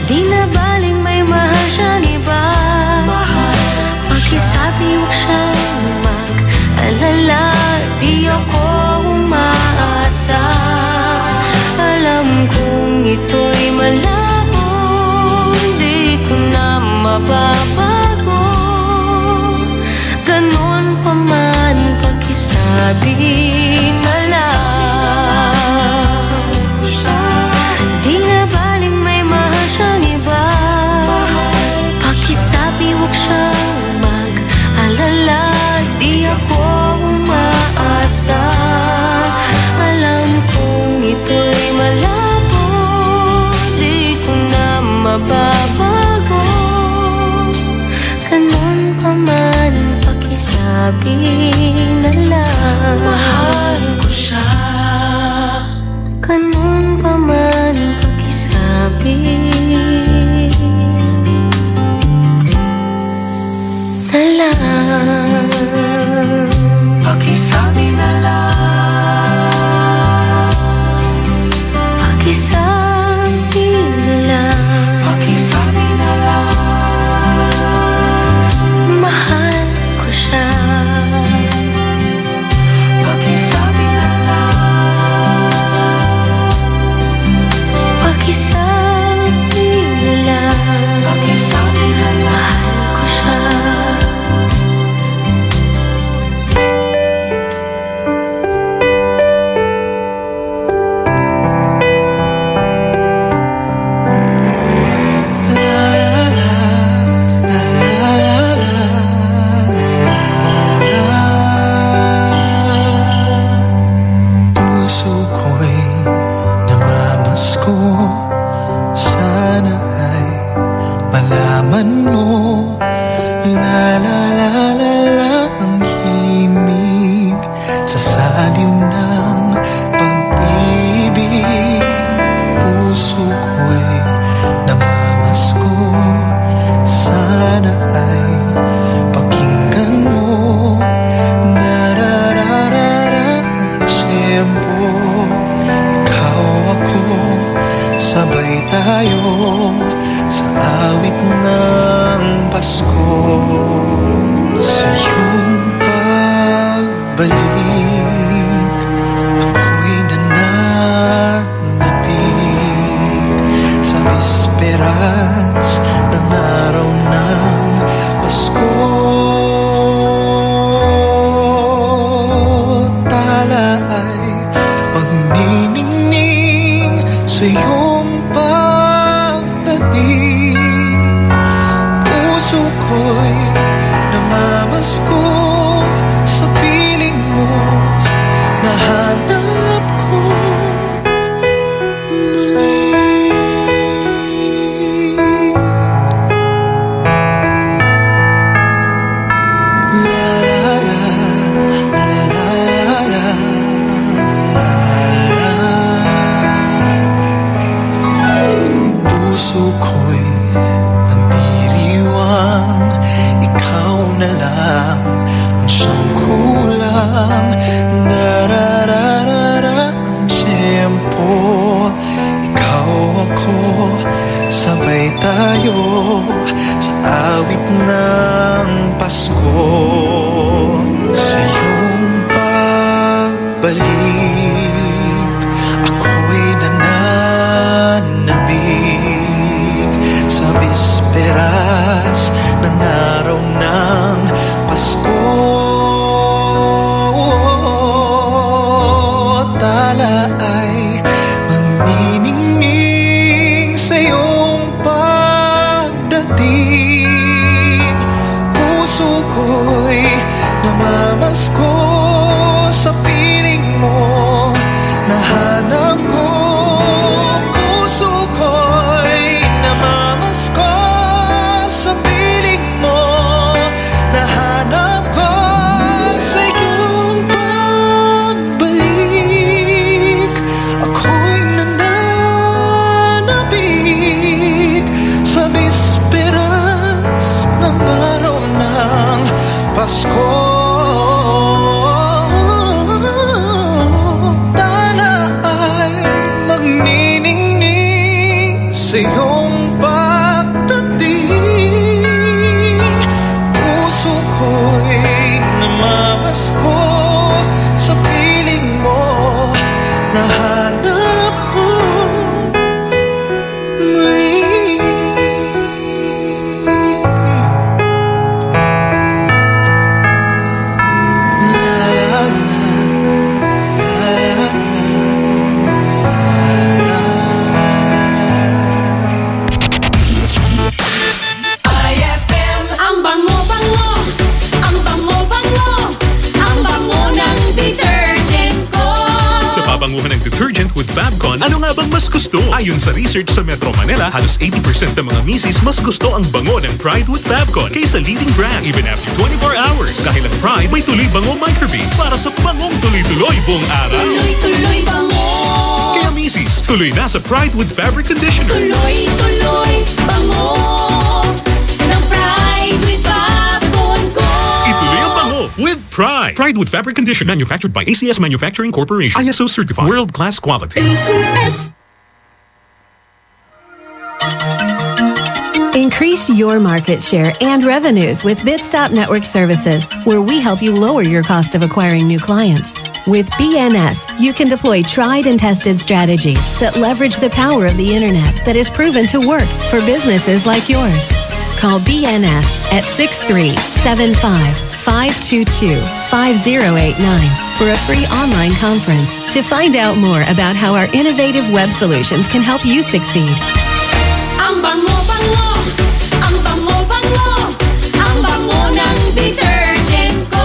Di na baling may mahal siyang iba. Pakisabi wag siyang mag-alala, di ako umaasa. Alam kong ito'y malabo, di ko na mababago. Ganon pa man, pakisabi na lang. Di na baling may mahal siyang iba. Pakisabi wag siyang mag-alala, di ako umaasa. Alam kong ito'y malabo, di ko na mababago. Ganun pa man, pakisabi na lang. Mahal ko siya. Ganun pa man, pakisabi na lang. Pakisabi na lang. Pakisabi na lang. Pakisabi na lang. Mahal ko siya. Pakisabi na lang. Pakisabi na lang. Pakisabi na lang. Mahal ko siya. Puso ko'y namamasko. Sana ay malaman mo. La la la la la, ang himig sa saliw ng pag-ibig. Puso ko'y namamasko. Sana ay pakinggan mo. Narararara ang tiyempo. Ikaw ako, sabay tayo. tayo sa awit ng Pasko. Sa iyong pagbalik, ako'y nananabik sa bisperas ng araw ng Pasko. Tala ay magniningning sa iyong pagdating. Puso ko'y namamasko sa piling mo, nahanap ko muli. La la la, la la la la, la la. Puso ko'y nagdiriwang, ikaw na lang ang siyang kulang. Darararara ang tiyempo, ikaw ako, sabay tayo sa awit ng Pasko. Sa iyong pagbalik, ako'y nananabik sa bisperas ng araw ng Pasko. Tala ay magniningning sa iyong pagdating. Puso ko'y namamasko sa piling mo, nahanap ko. Puso ko'y namamasko sa piling mo, nahanap ko. Sa iyong pagbalik, ako'y nananabik sa bisperas ng araw ng Pasko. Tala ay magniningning sa iyong pagdating. Puso ko'y namamasko sa piling mo, nahanap ko muli. La la la, la la IFM. Ang bango-bango, ang bango-bango, ang bango ng detergent ko. Sa pabanguhan ng detergent with Fabcon, ano nga bang mas gusto? Ayon sa research sa Metro Manila, halos 80% ng mga misis mas gusto ang bango ng Pride with Fabcon kaysa leading brand even after 24 hours. Dahil ang Pride may tuloy bango microbeads para sa bangong tuloy-tuloy buong araw. Tuloy-tuloy bango. Kaya misis, tuloy na sa Pride with Fabric Conditioner. Tuloy-tuloy bango ng Pride with Fabcon ko. Ituloy ang bango with Pride. Pride with Fabric Conditioner, manufactured by ACS Manufacturing Corporation. ISO certified, world-class quality. ACS. Increase your market share and revenues with Bitstop Network Services, where we help you lower your cost of acquiring new clients. With BNS, you can deploy tried and tested strategies that leverage the power of the internet that is proven to work for businesses like yours. Call BNS at 6375-522-5089 for a free online conference to find out more about how our innovative web solutions can help you succeed. Ang bango-bango, ang bango-bango, ang bango ng detergent ko.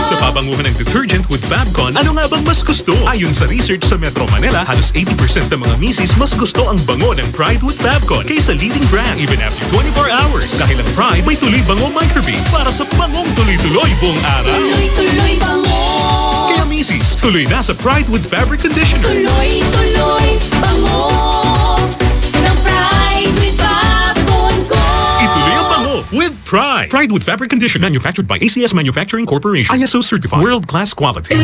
Sa pabanguhan ng detergent with Fabcon, ano nga bang mas gusto? Ayon sa research sa Metro Manila, halos 80% ng mga misis mas gusto ang bango ng Pride with Fabcon kaysa leading brand even after 24 hours. Dahil ang Pride may tuloy bango microbeads para sa bangong tuloy-tuloy buong araw. Tuloy-tuloy bango. Kaya misis, tuloy na sa Pride with Fabric Conditioner. Tuloy-tuloy bango ng Pride with Fabcon ko. Ituloy ang bango with Pride. Pride. Pride with fabric condition. Manufactured by ACS Manufacturing Corporation. ISO certified. World-class quality.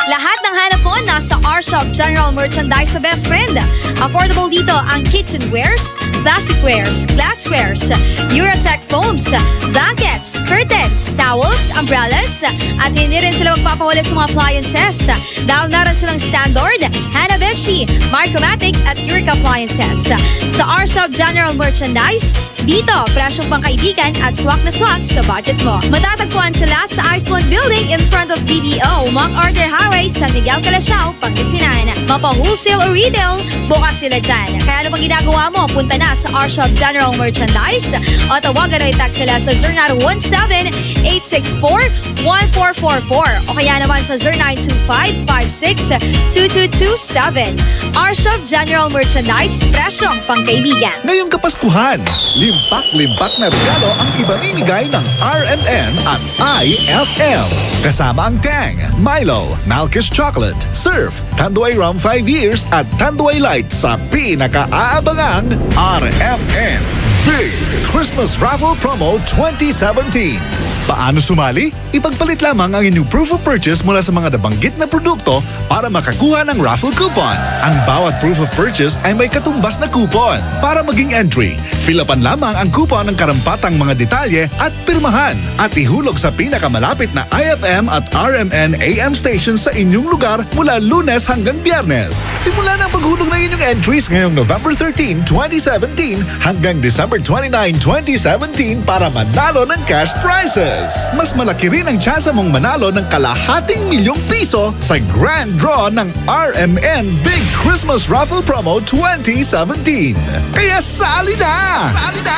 Lahat ng hanap mo nasa R-Shop General Merchandise sa Best Friend. Affordable dito ang kitchenwares, plasticwares, glasswares, Eurotech foams, blankets, curtains, towels, umbrellas, at hindi rin sila magpapahuli sa mga appliances. Dahil naroon silang standard, Hanabishi, Micromatic at Eureka appliances. Sa R-Shop General Merchandise, dito, presyong pangkaibigan at swak na swak sa budget mo. Matatagpuan sila sa Iceland Building in front of BDO, MacArthur Highway, San Miguel, Calasiao, Pangasinan. Mapa-wholesale o retail, bukas sila dyan. Kaya ano bang ginagawa mo? Punta na sa R-Shop General Merchandise o tawagan o i-text sila sa 0917-864-1444 o kaya naman sa 0925-56-2227. R-Shop General Merchandise, presyong pangkaibigan. Ngayong Kapaskuhan, limpak-limpak na regalo ang ibamimigay ng RMN at IFM. Kasama ang Tang, Milo, Malkish Chocolate, Surf, Tanduay Rum 5 Years at Tanduay Light sa pinaka-aabangang RMN Big Christmas Raffle Promo 2017. Paano sumali? Ipagpalit lamang ang inyong proof of purchase mula sa mga nabanggit na produkto para makakuha ng raffle coupon. Ang bawat proof of purchase ay may katumbas na coupon. Para maging entry, fill-upan lamang ang coupon ng karampatang mga detalye at pirmahan at ihulog sa pinakamalapit na IFM at RMN AM stations sa inyong lugar mula Lunes hanggang Biyernes. Simula na ang paghulog ng inyong entries ngayong November 13, 2017 hanggang December 29, 2017 para manalo ng cash prizes. Mas malaki rin ang tsansa mong manalo ng ₱250,000 sa grand draw ng RMN Big Christmas Raffle Promo 2017. Kaya sali na! Sali na!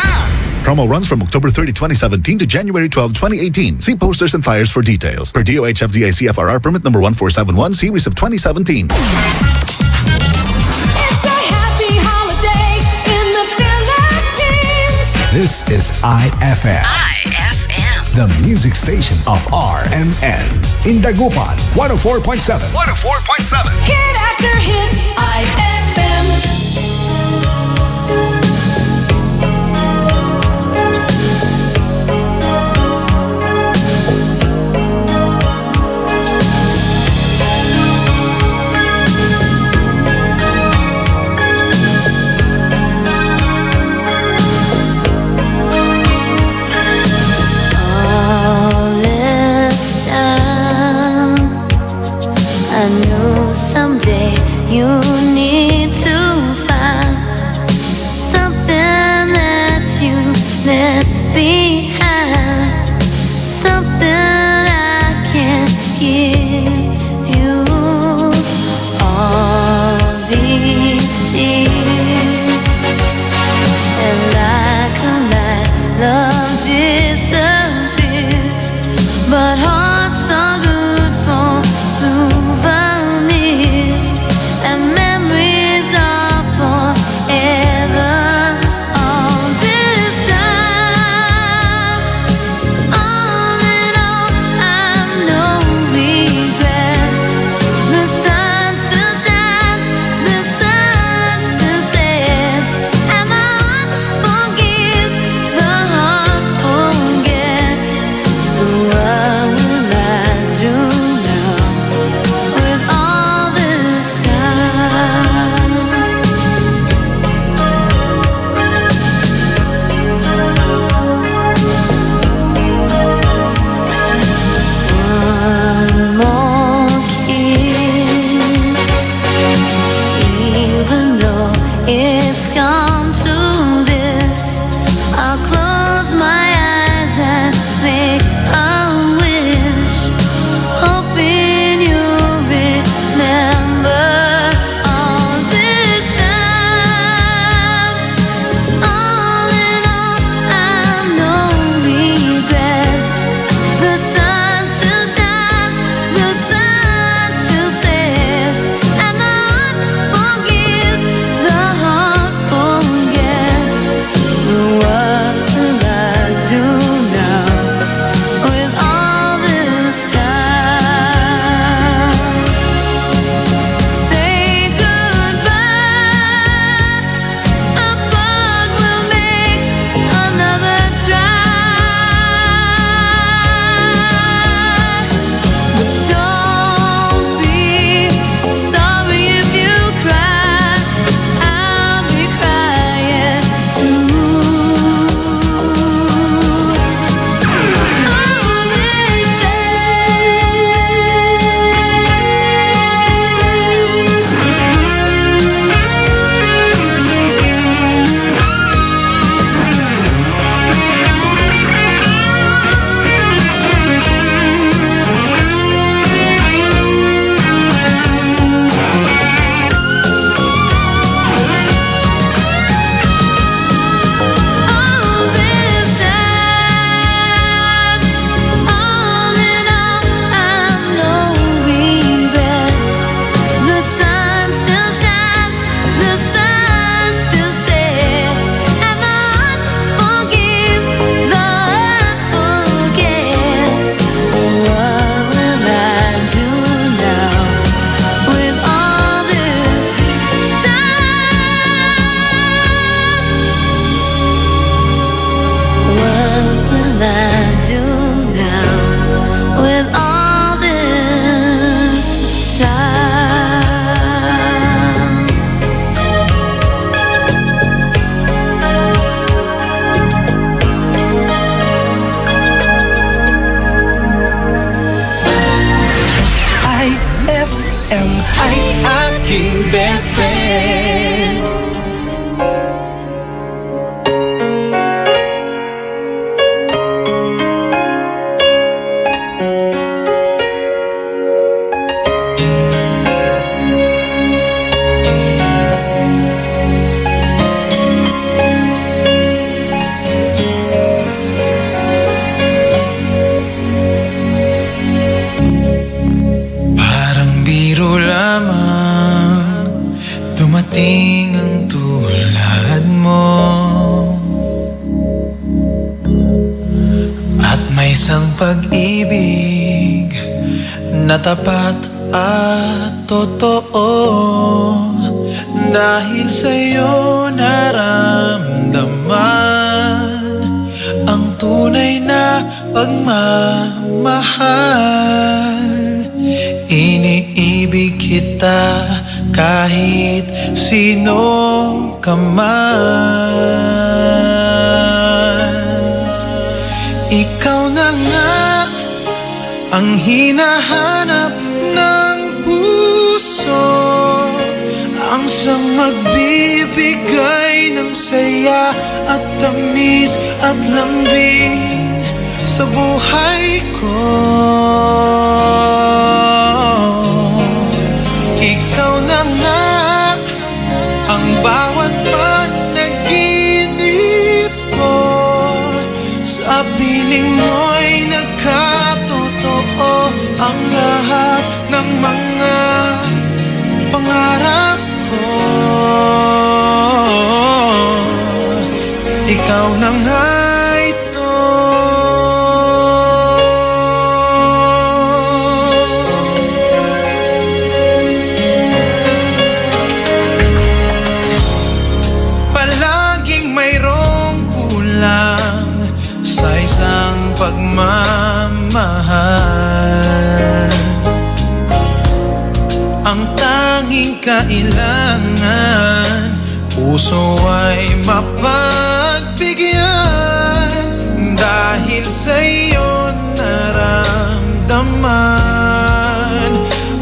Promo runs from October 30, 2017 to January 12, 2018. See posters and flyers for details. Per DOH FDA CFRR permit number 1471 series of 2017. It's a happy holiday in the Philippines. This is IFM. The music station of RMN. In Dagupan, 104.7. 104.7. Hit after hit, IFM. Someday you need to find something that you left behind, something I can give you. All these tears, and like a light, love disappears, but hearts are good for souvenirs, and memories are forever. All this time, all in all, I've no regrets. The sun still shines, the sun still sets, and the heart forgives, the heart forgets. What will I do now with all this time? One more kiss, even though it's come to this, I'll close my eyes and make a wish, hoping you'll remember all this time. All in all, I've no regrets. The sun still shines, the sun still sets, and the heart forgives, the heart na tapat at totoo. Dahil sa'yo naramdaman ang tunay na pagmamahal. Iniibig kita kahit sino ka man. Ikaw na nga ang hinahanap ng puso, ang siyang magbibigay ng saya at tamis at lambing sa buhay ko. Ikaw na nga ang bawat panaginip ko, sa piling mo'y nagkatotoo ang lahat ng mga pangarap ko. Ikaw na nga ito. Palaging mayroong kulang sa isang pagmamahal. Ang tanging kailangan, puso ay mapagbigyan. Dahil sa'yo naramdaman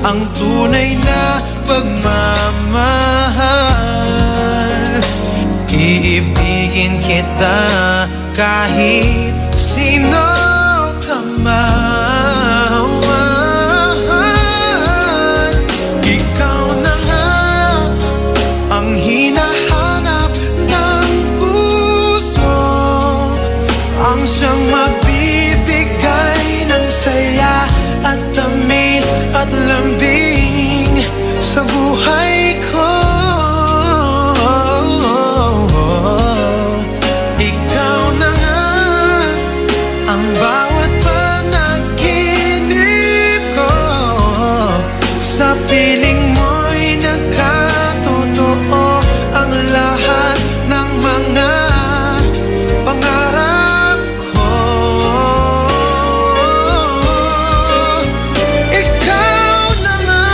ang tunay na pagmamahal. Iibigin kita kahit sino ka man. Ikaw na nga ang hinahanap ng puso, ang siyang magbibigay ng saya at tamis at lambing sa buhay ko. Ikaw na nga ang bawat panaginip ko, sa piling mo'y nagkatotoo ang lahat ng mga pangarap ko. Ikaw na nga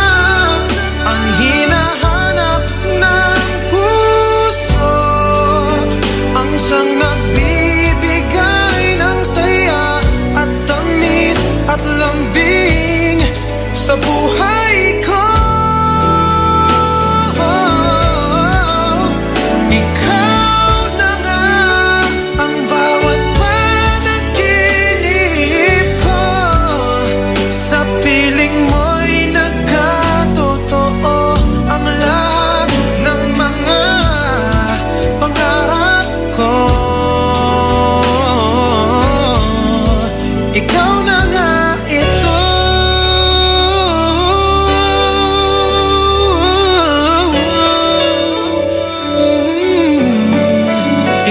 ang hinahanap ng puso, ang siyang nagbibigay ng saya at tamis at lambing sa buhay ko. Ikaw na nga ang bawat panaginip ko, sa piling mo'y nagkatotoo ang lahat ng mga pangarap ko. Ikaw na nga ito.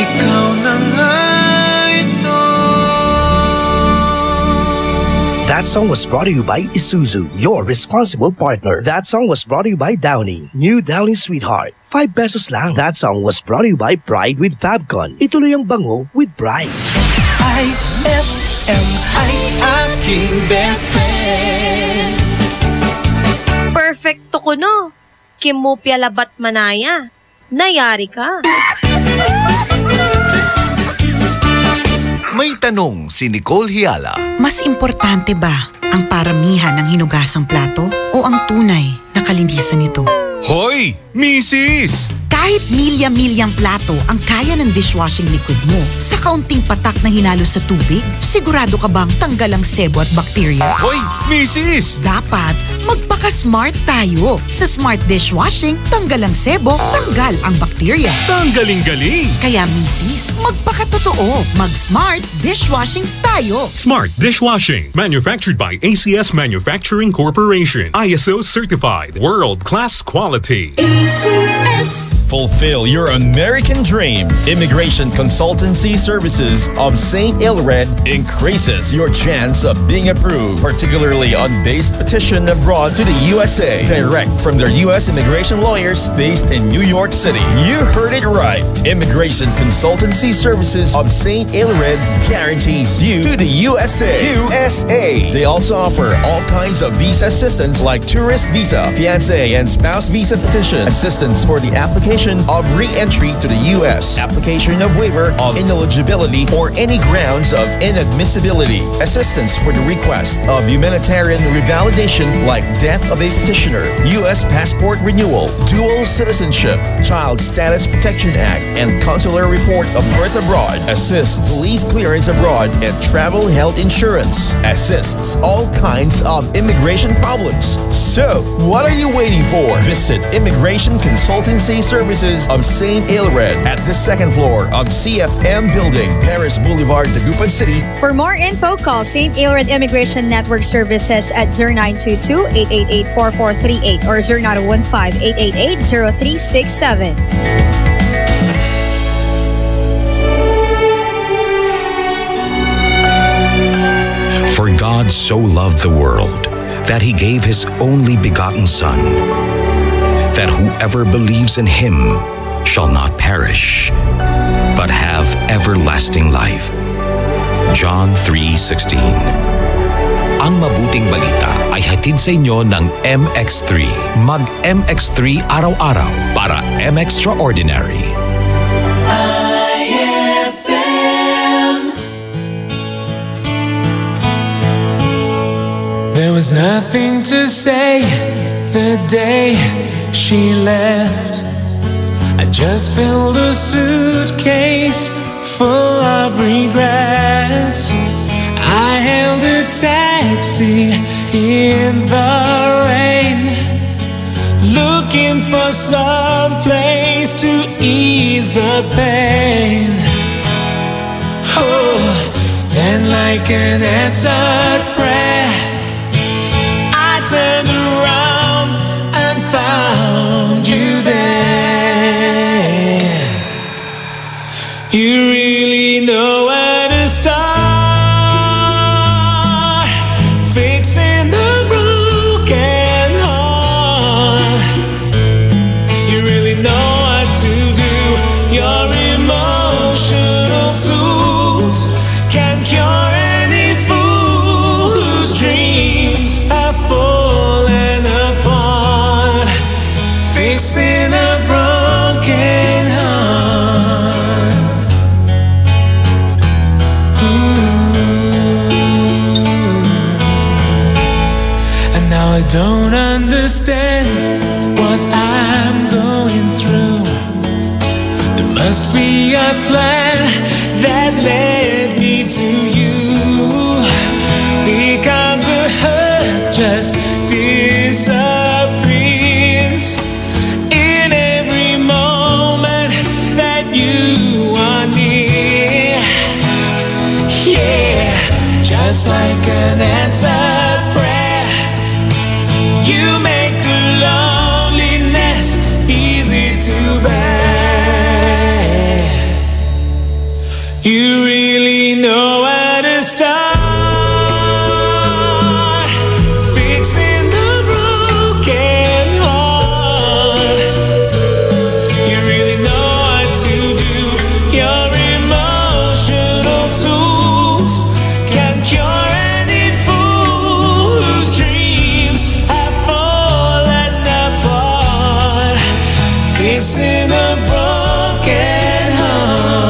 Ikaw na nga ito. That song was brought to you by Isuzu, your responsible partner. That song was brought to you by Downy, new Downy Sweetheart. 5 pesos lang. That song was brought to you by Pride with Fabcon. Ituloy ang bango with Pride. IFM ay aking best friend. Perfecto ko no. Kimupya labat manaya. Nayari ka. May tanong si Nicole Hiala. Mas importante ba ang paramihan ng hinugasang plato o ang tunay na kalinisan nito? Hoy, Mrs. Kahit milya-milyang plato ang kaya ng dishwashing liquid mo, sa kaunting patak na hinalo sa tubig, sigurado ka bang tanggal ang sebo at bakterya? Hoy, Mrs. Dapat magpaka-smart tayo. Sa Smart Dishwashing, tanggal ang sebo, tanggal ang bakterya. Tanggaling-galing. Kaya Mrs., magpakatotoo. Mag-Smart Dishwashing tayo. Smart Dishwashing. Manufactured by ACS Manufacturing Corporation. ISO certified. World-class quality. TCS. Fulfill your American dream. Immigration Consultancy Services of St. Ilred increases your chance of being approved, particularly on base petition abroad to the USA, direct from their U.S. immigration lawyers based in New York City. You heard it right. Immigration Consultancy Services of St. Ilred guarantees you to the USA. They also offer all kinds of visa assistance like tourist visa, fiancé and spouse visa petition, assistance for the application of re-entry to the U.S., application of waiver of ineligibility or any grounds of inadmissibility, assistance for the request of humanitarian revalidation like death of a petitioner, U.S. passport renewal, dual citizenship, Child Status Protection Act, and consular report of birth abroad, assists police clearance abroad, and travel health insurance, assists all kinds of immigration problems. So, what are you waiting for? Visit Immigration Consultancy Services of St. Ilred at the second floor of CFM Building, Paris Boulevard, Dagupan City. For more info, call St. Ilred Immigration Network Services at 0922-888-4438 or 0915-888-0367. For God so loved the world that he gave his only begotten Son, that whoever believes in him shall not perish, but have everlasting life. John 3:16. Ang mabuting balita ay hatid sa inyo ng MX3. Mag-MX3 araw-araw para M-Extraordinary. There was nothing to say the day she left. I just filled a suitcase full of regrets. I hailed a taxi in the rain, looking for some place to ease the pain. Oh, then like an answered prayer, I turned around and found you there. You really know where to start, fixing the broken heart. You really know what to do. Your emotional tools can cure any fool whose dreams have fallen apart, fixing a broken heart. And now I don't understand what I'm going through. There must be a plan that led me to you, because the hurt just disappears in every moment that you are near. Yeah, just like an answered prayer, you make the loneliness easy to bear. You really know where to start, fixing the broken heart. You really know what to do. Your emotional tools can cure any fool whose dreams have fallen apart, fixing a broken heart.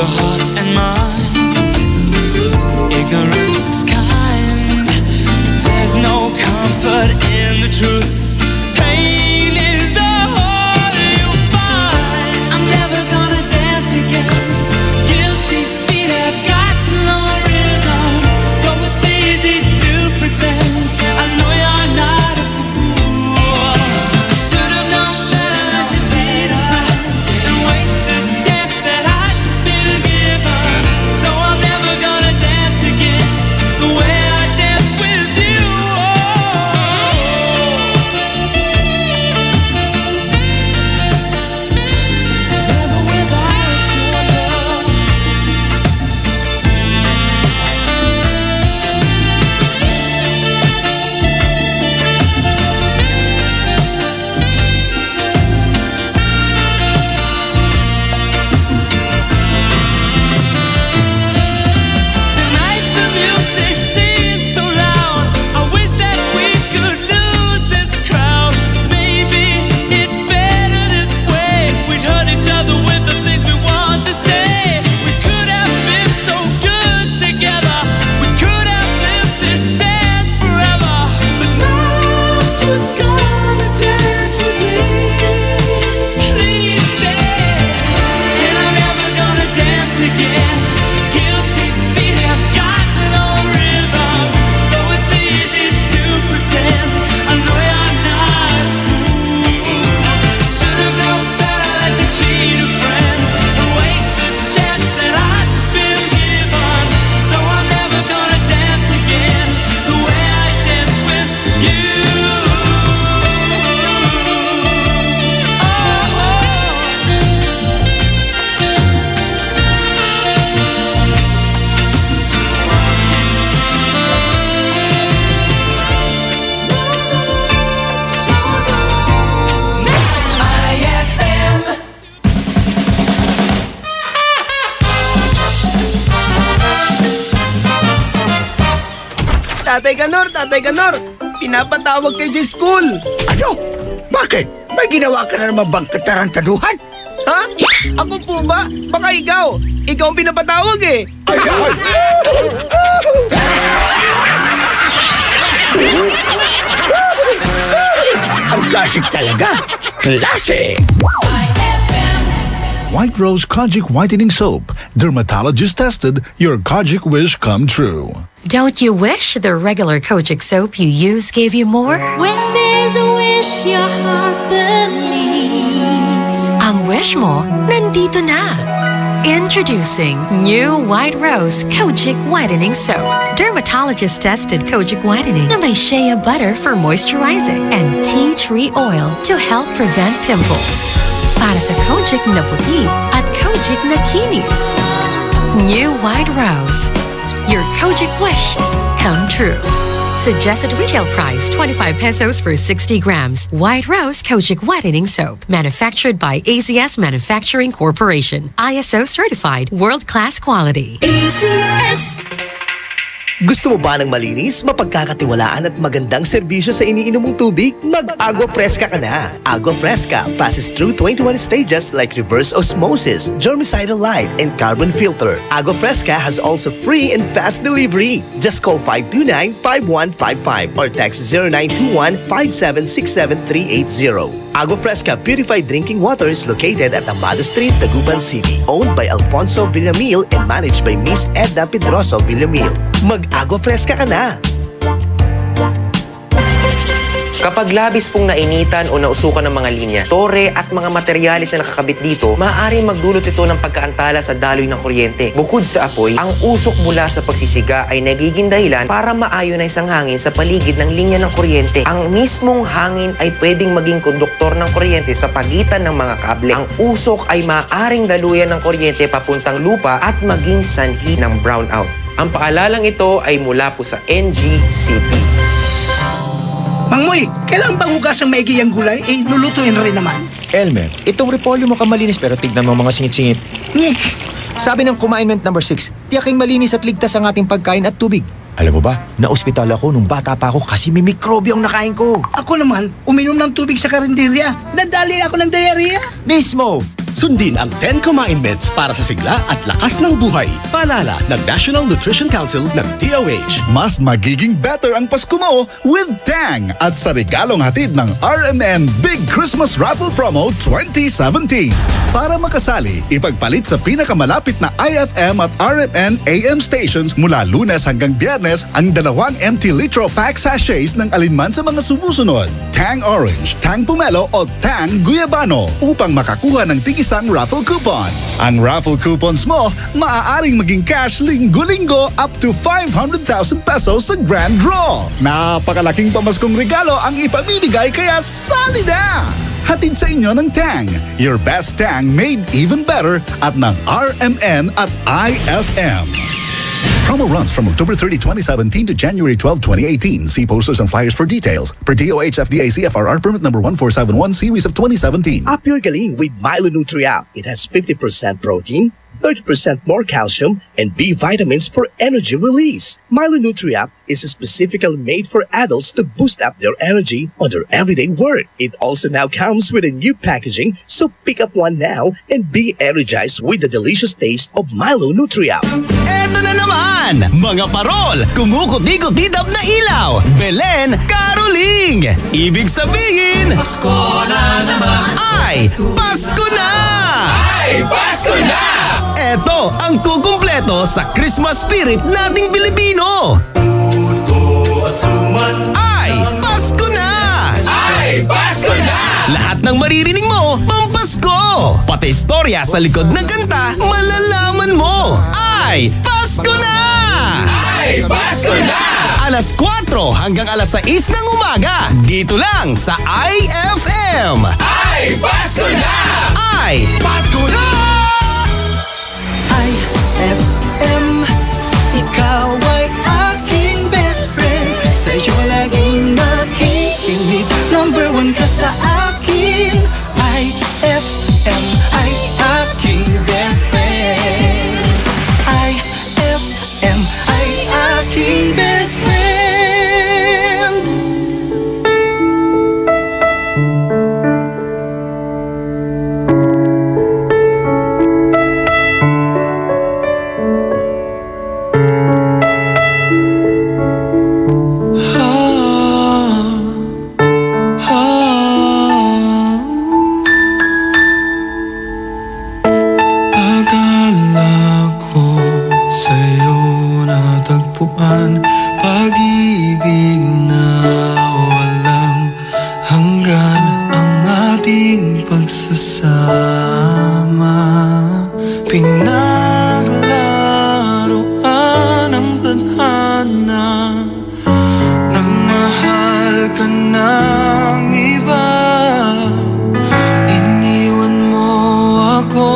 the heart and mind. Ignorance is kind. There's no comfort in the truth. Pain is the whole you'll find. I'm never gonna dance again. Guilty feet have got no rhythm. Though it's easy to pretend, I know you're not a fool. I should have known better than to cheat a friend and waste the chance that I'd been given. So I'm never gonna dance again the way I danced with you. Never without your love. Tonight the music seems so loud. I wish that we could lose this crowd. Maybe it's better this way. We'd hurt each other with the things we want to say. We could have been so good together. We could have lived this dance forever. But now who's gonna dance with me? Please stay. And I'm never gonna dance again. Guilty feet have got no rhythm. Though it's easy to pretend, I know you're not a fool. Should have known better than to cheat a friend and waste the chance that I'd been given. So I'm never gonna dance again the way I danced with you. Tatay Ganor, pinapatawag kayo sa school. Ano? Bakit? May ginawa ka na naman bang katarantaduhan? Ha? Ako po ba? Baka ikaw. Ikaw ang pinapatawag eh. Ayan! Ang klasik talaga. Klase! White Rose Kojic Whitening Soap. Dermatologist tested, your Kojic wish come true. Don't you wish the regular Kojic soap you use gave you more? When there's a wish your heart believes. Ang wish mo, nandito na. Introducing new White Rose Kojic Whitening Soap. Dermatologist-tested Kojic Whitening na may shea butter for moisturizing and tea tree oil to help prevent pimples. Para sa Kojic na puti at Kojic na kinis. New White Rose. Your Kojic wish come true. Suggested retail price 25 pesos for 60 grams. White Rose Kojic Whitening Soap. Manufactured by ACS Manufacturing Corporation. ISO certified world-class quality. ACS. Gusto mo ba ng malinis, mapagkakatiwalaan at magandang serbisyo sa iniinom mong tubig? Mag-Agua Fresca ka na! Agua Fresca passes through 21 stages like reverse osmosis, germicidal light, and carbon filter. Agua Fresca has also free and fast delivery. Just call 529-5155 or text 0921-5767380. Agua Fresca Purified Drinking Water is located at Amado Street, Taguban City. Owned by Alfonso Villamil and managed by Miss Edna Pedroso Villamil. Mag-Agua Fresca ka na! Kapag labis pong nainitan o nausukan ng mga linya, tore at mga materyales na nakakabit dito, maaaring magdulot ito ng pagkaantala sa daloy ng kuryente. Bukod sa apoy, ang usok mula sa pagsisiga ay nagiging dahilan para ma-ionize ang hangin sa paligid ng linya ng kuryente. Ang mismong hangin ay pwedeng maging konduktor ng kuryente sa pagitan ng mga kable. Ang usok ay maaaring daluyan ng kuryente papuntang lupa at maging sanhi ng brownout. Ang paalalang ito ay mula po sa NGCP. Mang Moy, kailangan bang hugas ng maigi ang gulay? Eh, lulutuin rin naman. Elmer, itong repolyo mo kamalinis pero tignan mo mga singit-singit. Sabi ng commandment number 6, tiyaking malinis at ligtas ang ating pagkain at tubig. Alam mo ba, na-ospital ako nung bata pa ako kasi may mikrobyo ang nakain ko. Ako naman, uminom ng tubig sa karinderya. Nadali ako ng diarrhea. Mismo! Sundin ang 10 Commandments para sa sigla at lakas ng buhay. Paalala ng National Nutrition Council ng DOH. Mas magiging better ang Pasko mo with Tang at sa regalong hatid ng RMN Big Christmas Raffle Promo 2017. Para makasali, ipagpalit sa pinakamalapit na IFM at RMN AM stations mula Lunes hanggang Biyernes ang 2 empty litro pack sachets ng alinman sa mga sumusunod. Tang Orange, Tang Pomelo o Tang Guyabano upang makakuha ng tigisang raffle coupon. Ang raffle coupons mo, maaaring maging cash linggo-linggo up to 500,000 pesos sa grand draw. Napakalaking pamaskong regalo ang ipamimigay kaya sali na! Hatid sa inyo ng Tang. Your best Tang made even better at ng RMN at IFM. Promo runs from October 30, 2017 to January 12, 2018. See posters and flyers for details. Per DOH FDA CFRR permit number 1471 series of 2017. Up your galing with Milo Nutri-Up. It has 50% protein, 30% more calcium, and B vitamins for energy release. Milo Nutri-Up is specifically made for adults to boost up their energy on their everyday work. It also now comes with a new packaging, so pick up one now and be energized with the delicious taste of Milo Nutri-Up. Eto na naman! Mga parol! Kumukuti-kutidap na ilaw! Belen Caroling! Ibig sabihin... Pasko na naman! Ay! Pasko na! Ay! Pasko na! Eto ang kukumpleto sa Christmas spirit nating Pilipino! At suman ay, Pasko na! Ay, Pasko na! Lahat ng maririnig mo, pampasko! Pati istorya sa likod ng kanta, malalaman mo! Ay, Pasko na! Ay, Pasko na! Alas 4 hanggang alas 6 ng umaga, dito lang sa IFM! Ay, Pasko na! Ay, Pasko na! IFM, ikaw ay aking best friend. Sa iyo laging makikinig. Number 1 ka sa akin. IFM ay aking best friend. IFM ay aking best friend. Pag-ibig na walang hanggan ang ating pagsasama. Pinaglaruan ang tadhana nang mahal ka ng iba. Iniwan mo ako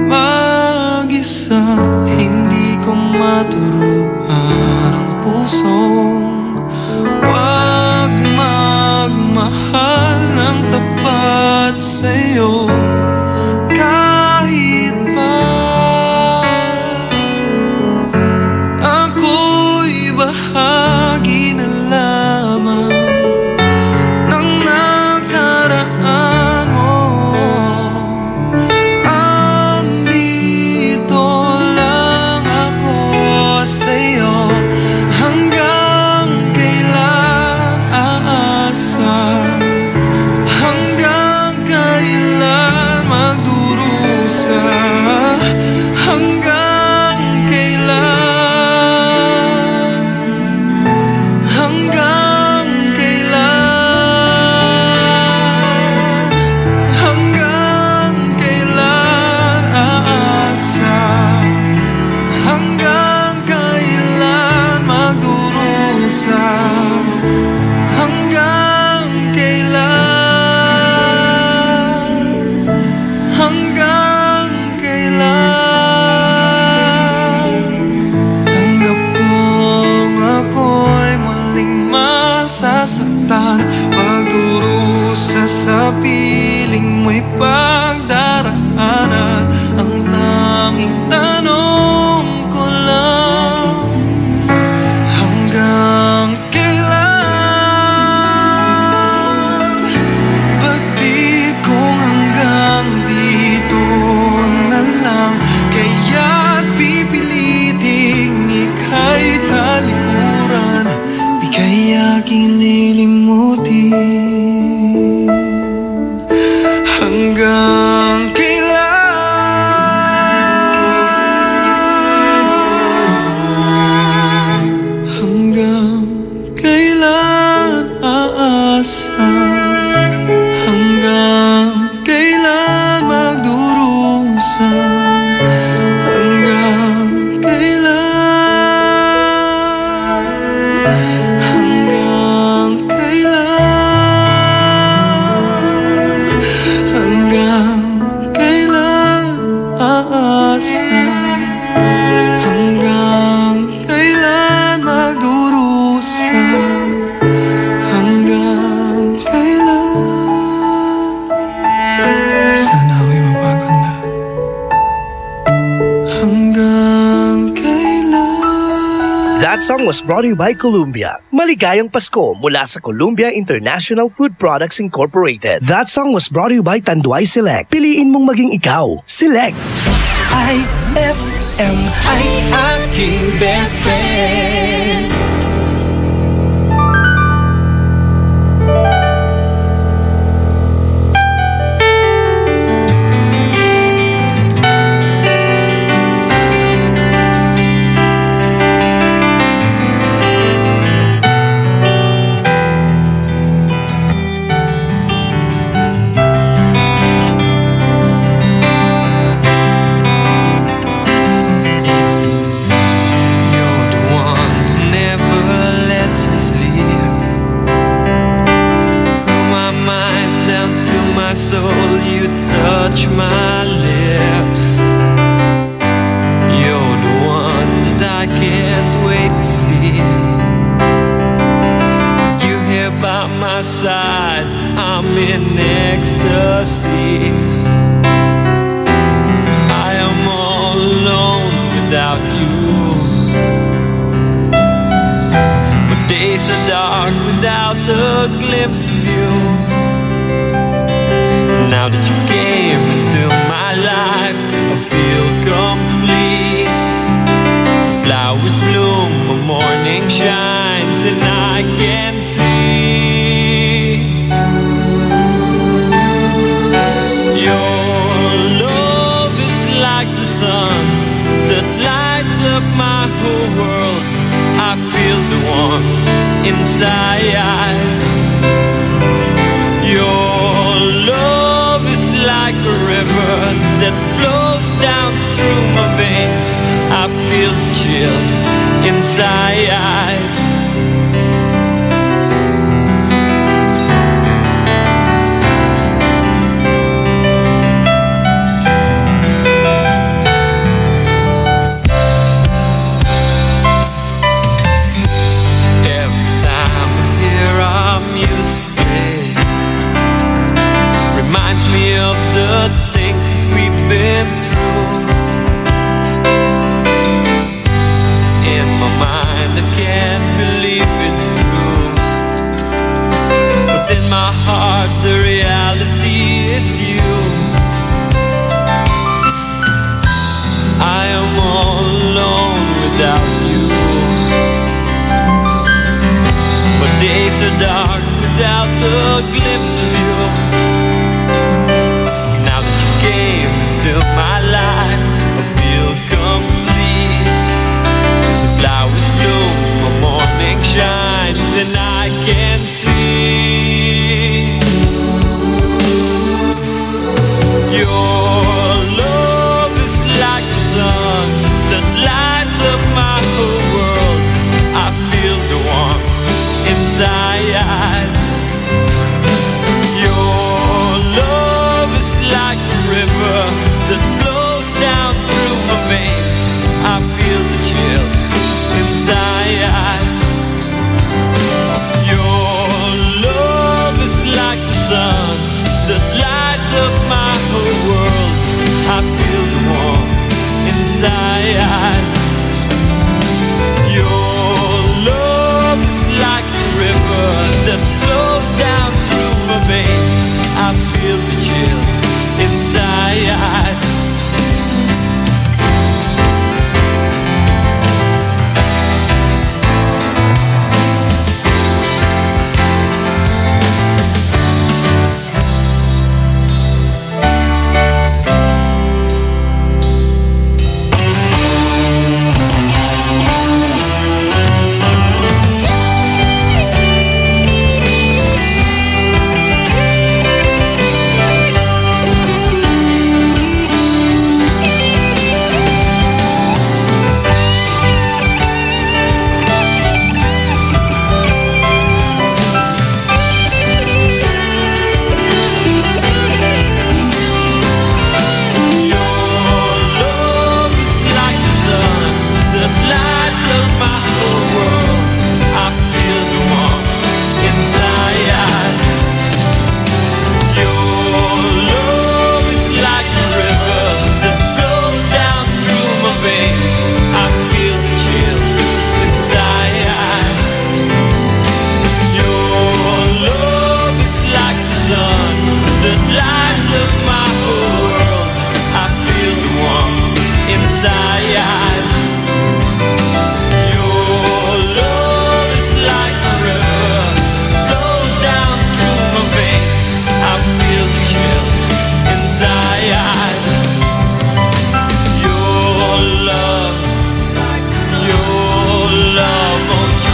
mag-isa. Hindi ko maturuan ang pusong wag magmahal ng tapat sa'yo. Kahit pa ako'y bahagi na lamang ng nakaraan mo. Andito lang ako sa'yo. Hanggang kailan aasa? Hanggang kailan magdurusa? Hanggang kailan? Hanggang kailan? Hanggang kailan aasa? Hanggang kailan magdurusa? Hanggang kailan? Hanggang kailan? Tanggap kong ako'y muling masasaktan. Pagdurusa sa piling mo'y pagdaraanan. Ang tanging tanong ko lang, hanggang kailan? Batid kong hanggang di limutin. Hanggang kailan? Hanggang kailan aasa? Hanggang kailan magdurusa? Hanggang kailan? Hanggang kailan? Hanggang kailan aasa? Hanggang kailan magdurusa? Hanggang kailan? Sana ako'y mapagod na. Hanggang kailan? That song was brought to you by Columbia. Maligayang Pasko mula sa Columbia International Food Products Incorporated. That song was brought to you by Tanduay Select. Piliin mong maging ikaw. Select. IFM ay aking best friend. You're the one who never lets me sleep. From my mind down to my soul, you touch my lips. You're the one that I can't wait to see. You here by my side, I'm in ecstasy. I am all alone without you. But days are dark without the glimpse of you. Now that you came into my life, I feel complete. Flowers bloom, the morning shines, and I can see your love is like the sun that lights up my whole world. I feel the warmth inside. Your love is like a river that flows down through my veins. I feel the chill inside. Every time I hear our music play, reminds me of the things that we've been through. In my mind, I can't believe it's true. But in my heart, the reality is you. I am all alone without you. But days are dark without the glimpse of you. Now that you came into my life, I feel complete. The flowers bloom, the morning shines, and I can see your love is like the sun that lights up my whole world. I feel the warmth inside. Your love is like a river that flows down through my veins. I feel the chill inside. Your love is like the sun that lights up my whole world. I feel the warmth inside. Your love is like a river that flows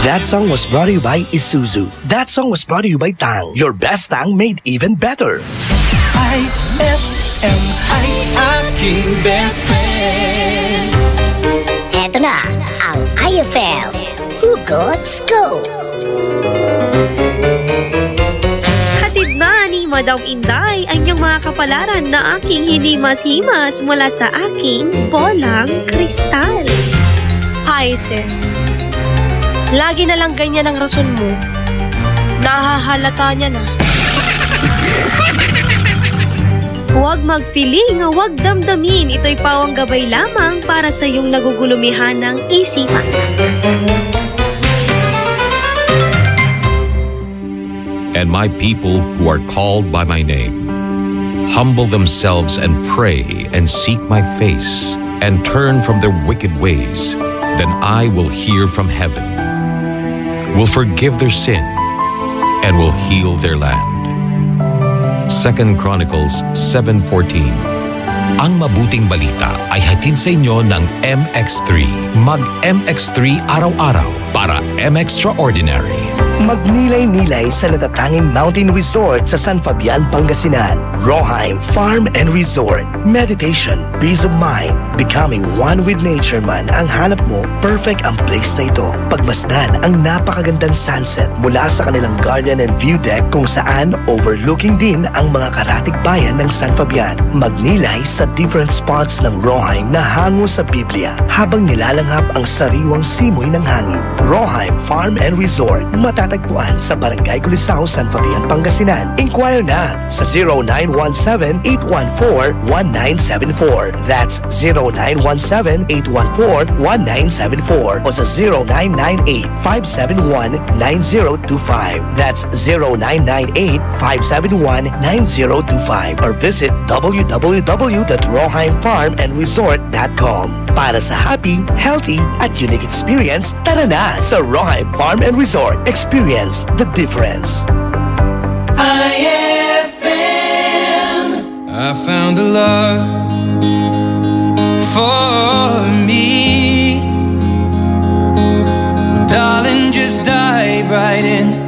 That song was brought to you by Isuzu. That song was brought to you by Tang. Your best Tang made even better. IFM ay aking best friend. Eto na ang IFM Hugots Go! Hatid na ni Madam Inday ang iyong mga kapalaran na aking hinimas-himas mula sa aking bolang kristal. Pisces, lagi na lang ganyan ang rason mo. Nahahalata niya na. Huwag mag-feeling, huwag damdamin. Ito'y pawang gabay lamang para sa iyong nagugulumihan ng isipan. And my people who are called by my name humble themselves and pray and seek my face and turn from their wicked ways, then I will hear from heaven, will forgive their sin, and will heal their land. 2 Chronicles 7:14. Ang mabuting balita ay hatid sa inyo ng MX3. Mag-MX3 araw-araw para MXtraordinary. Magnilay-nilay sa natatanging mountain resort sa San Fabian, Pangasinan. Roheim Farm and Resort. Meditation, peace of mind, becoming one with nature man ang hanap mo, perfect ang place na ito. Pagmasdan ang napakagandang sunset mula sa kanilang garden and view deck kung saan overlooking din ang mga karatig bayan ng San Fabian. Magnilay sa different spots ng Roheim na hango sa Biblia habang nilalanghap ang sariwang simoy ng hangin. Roheim Farm and Resort. Matatagpuan sa Barangay Culisao, San Fabian, Pangasinan. Inquire na sa 0917-814-1974. That's 0917-814-1974 o sa 0998-571-9025. That's 0998-571-9025 or visit www.roheimfarmandresort.com. Para sa happy, healthy, at unique experience, tara na sa Roheim Farm and Resort. Experience the difference. IFM. I found a love for me. Darling, just dive right in.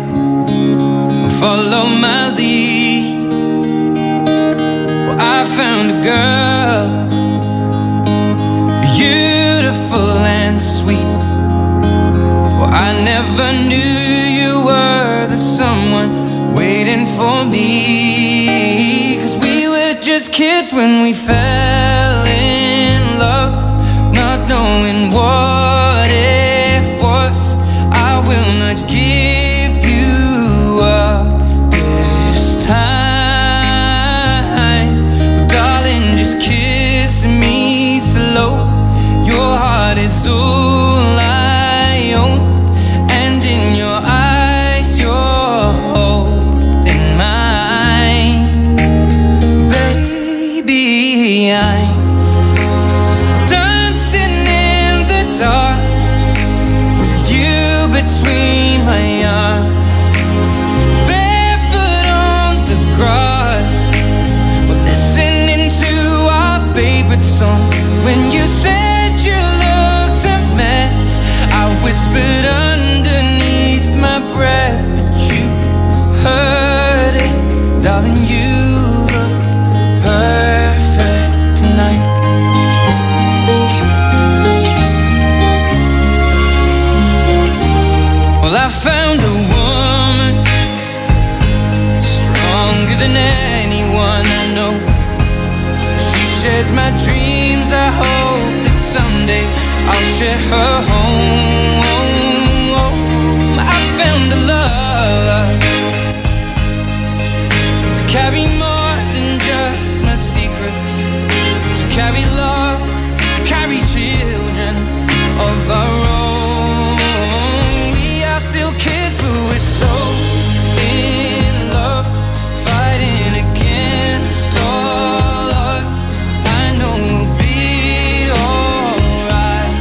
Follow my lead. Well, I found a girl, beautiful and sweet. Well, I never knew you were the someone waiting for me. 'Cause we were just kids when we fell in love, not knowing what it was. I will not give you up this time. Darling, just kiss me slow. Your heart is all I own, and in your eyes you're holding mine. Baby, I'm dancing in the dark with you between my arms, barefoot on the grass. We're listening to our favorite song. When you said you looked a mess, I whispered underneath my breath, but you heard it. Darling, you look perfect tonight. Well, I found a woman stronger than anyone I know. She shares my dreams. I hope that someday I'll share her home. I found a love to carry more than just my secrets, to carry love, to carry children of our own. We are still kids, but we're so in love, fighting against all odds. I know we'll be alright.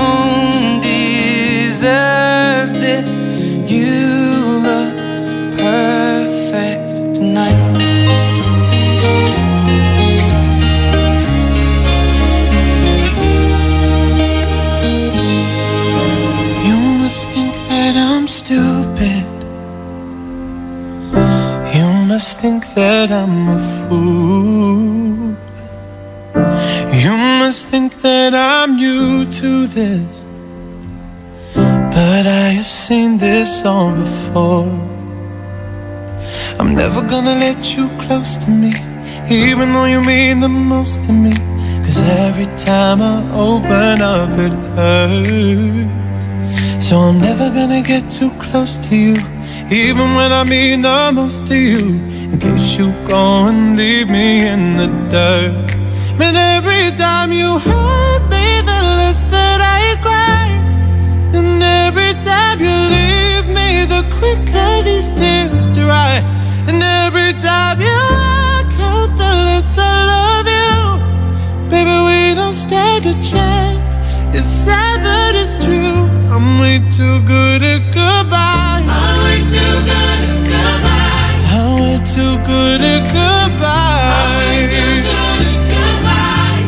don't deserve this. You look perfect tonight. You must think that I'm stupid. You must think that I'm a fool. You must think that I'm new to this, but I have seen this all before. I'm never gonna let you close to me, even though you mean the most to me. 'Cause every time I open up it hurts. So I'm never gonna get too close to you, even when I mean the most to you, in case you go and leave me in the dirt. And every time you hurt me, the less that I cry. And every time you leave me, the quicker these tears dry. And every time you walk out, the less I love you. Baby, we don't stand a chance. It's sad but it's true. I'm way too good at goodbye. I'm way too good at goodbye. I'm way too good at goodbye. I'm way too good at goodbye.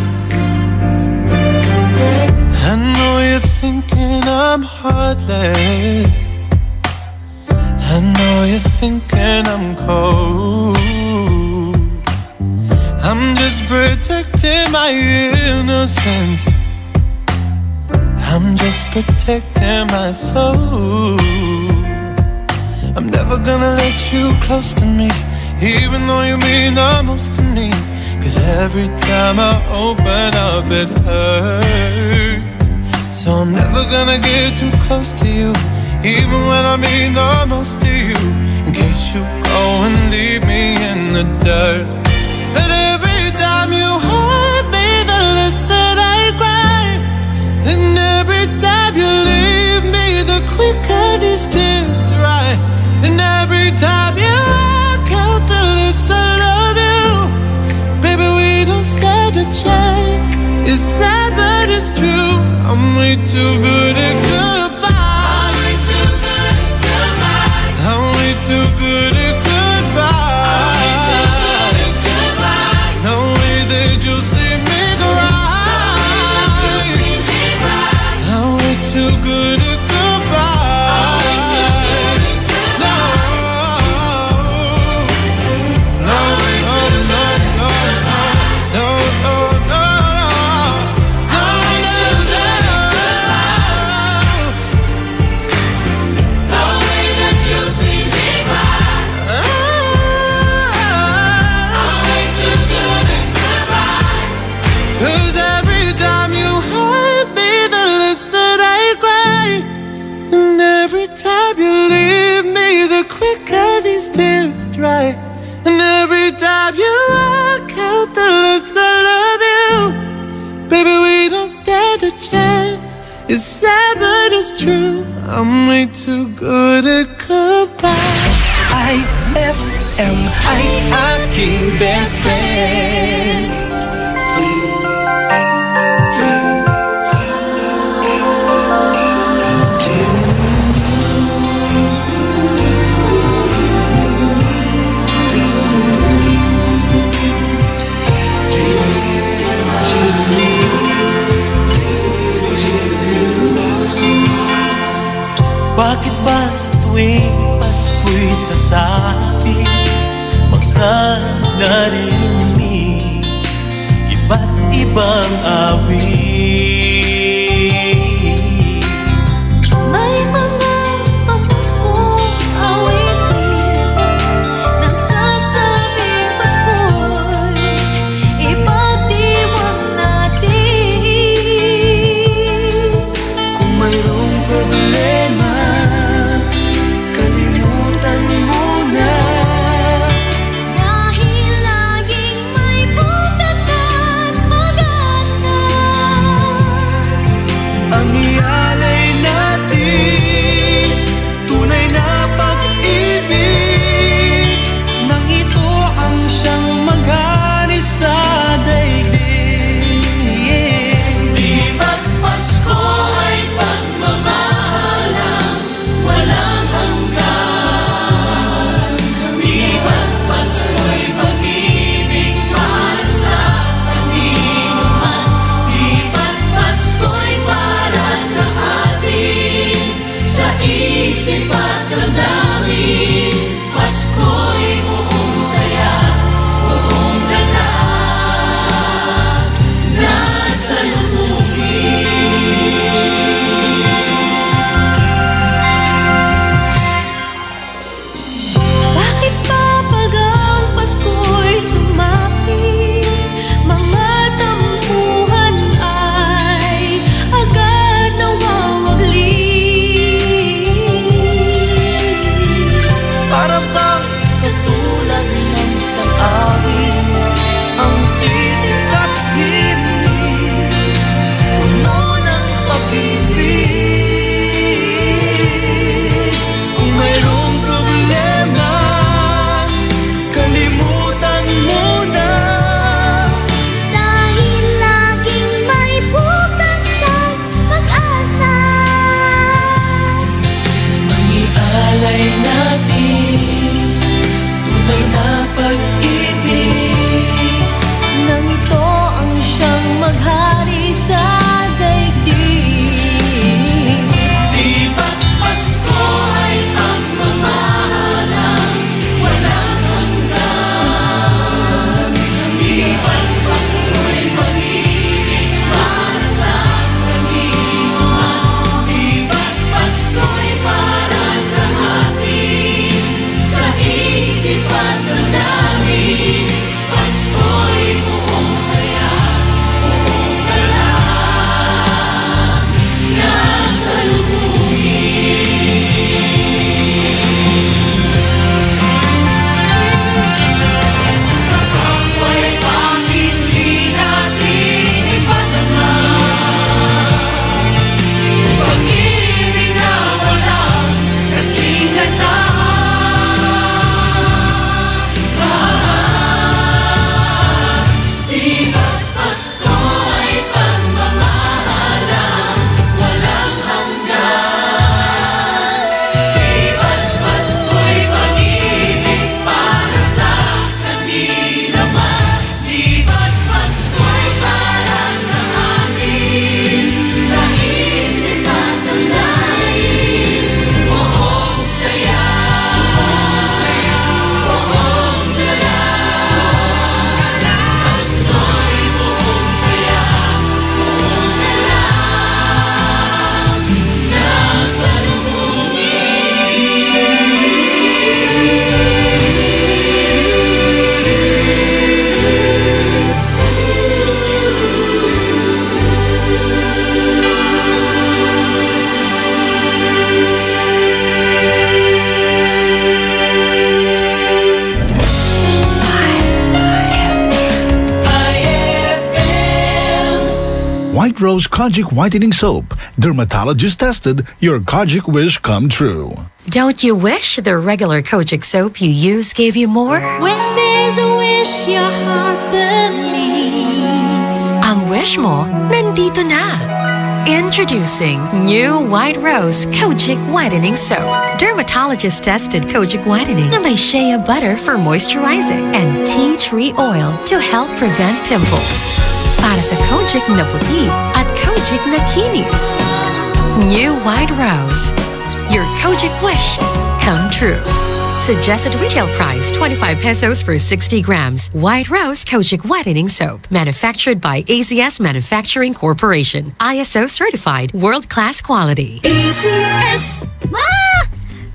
I know you're thinking I'm heartless. I know you're thinking I'm cold. I'm just protecting my innocence. I'm just protecting my soul. I'm never gonna let you close to me, even though you mean the most to me. 'Cause every time I open up it hurts. So I'm never gonna get too close to you, even when I mean the most to you, in case you go and leave me in the dirt. But every time you hurt me, the less that I cry. And every time you leave me, the quicker these tears dry. And every time you walk out, the less I love you. Baby, we don't stand a chance. It's sad but it's true. I'm way too good at goodbye. I'm way too good at goodbye. I'm way too good at goodbye. I'm way too good at goodbye. No way that you'll see me cry. I'm way too good at goodbye. No, no, no, no, no, no, no, no, no way that you'll see me cry. I'm way too good at goodbye. 'Cause every time you hurt me, the less that I cry. And every time you leave me, the quicker these tears dry. And every time you walk out, the less I love you. Baby, we don't stand a chance. It's sad but it's true. I'm way too good at goodbye. IFM ay aking best friend. Bakit ba sa tuwing Pasko'y sasabi, mga naririnig iba't ibang awit? May mga pamaskong awitin nagsasabing Pasko'y ipagdiwang natin. Kung mayroong problema, kalimutan mo na. Dahil laging may bukas at pag-asa. White Rose Kojic Whitening Soap. Dermatologist tested, your Kojic wish come true. Don't you wish the regular Kojic soap you use gave you more? When there's a wish your heart believes. Ang wish mo, nandito na. Introducing new White Rose Kojic Whitening Soap. Dermatologist-tested Kojic Whitening na may shea butter for moisturizing and tea tree oil to help prevent pimples. Para sa Kojic na puti at Kojic na kinis. New White Rose. Your Kojic wish come true. Suggested retail price 25 pesos for 60 grams. White Rose Kojic Whitening Soap. Manufactured by ACS Manufacturing Corporation. ISO certified. World-class quality. ACS! Ma!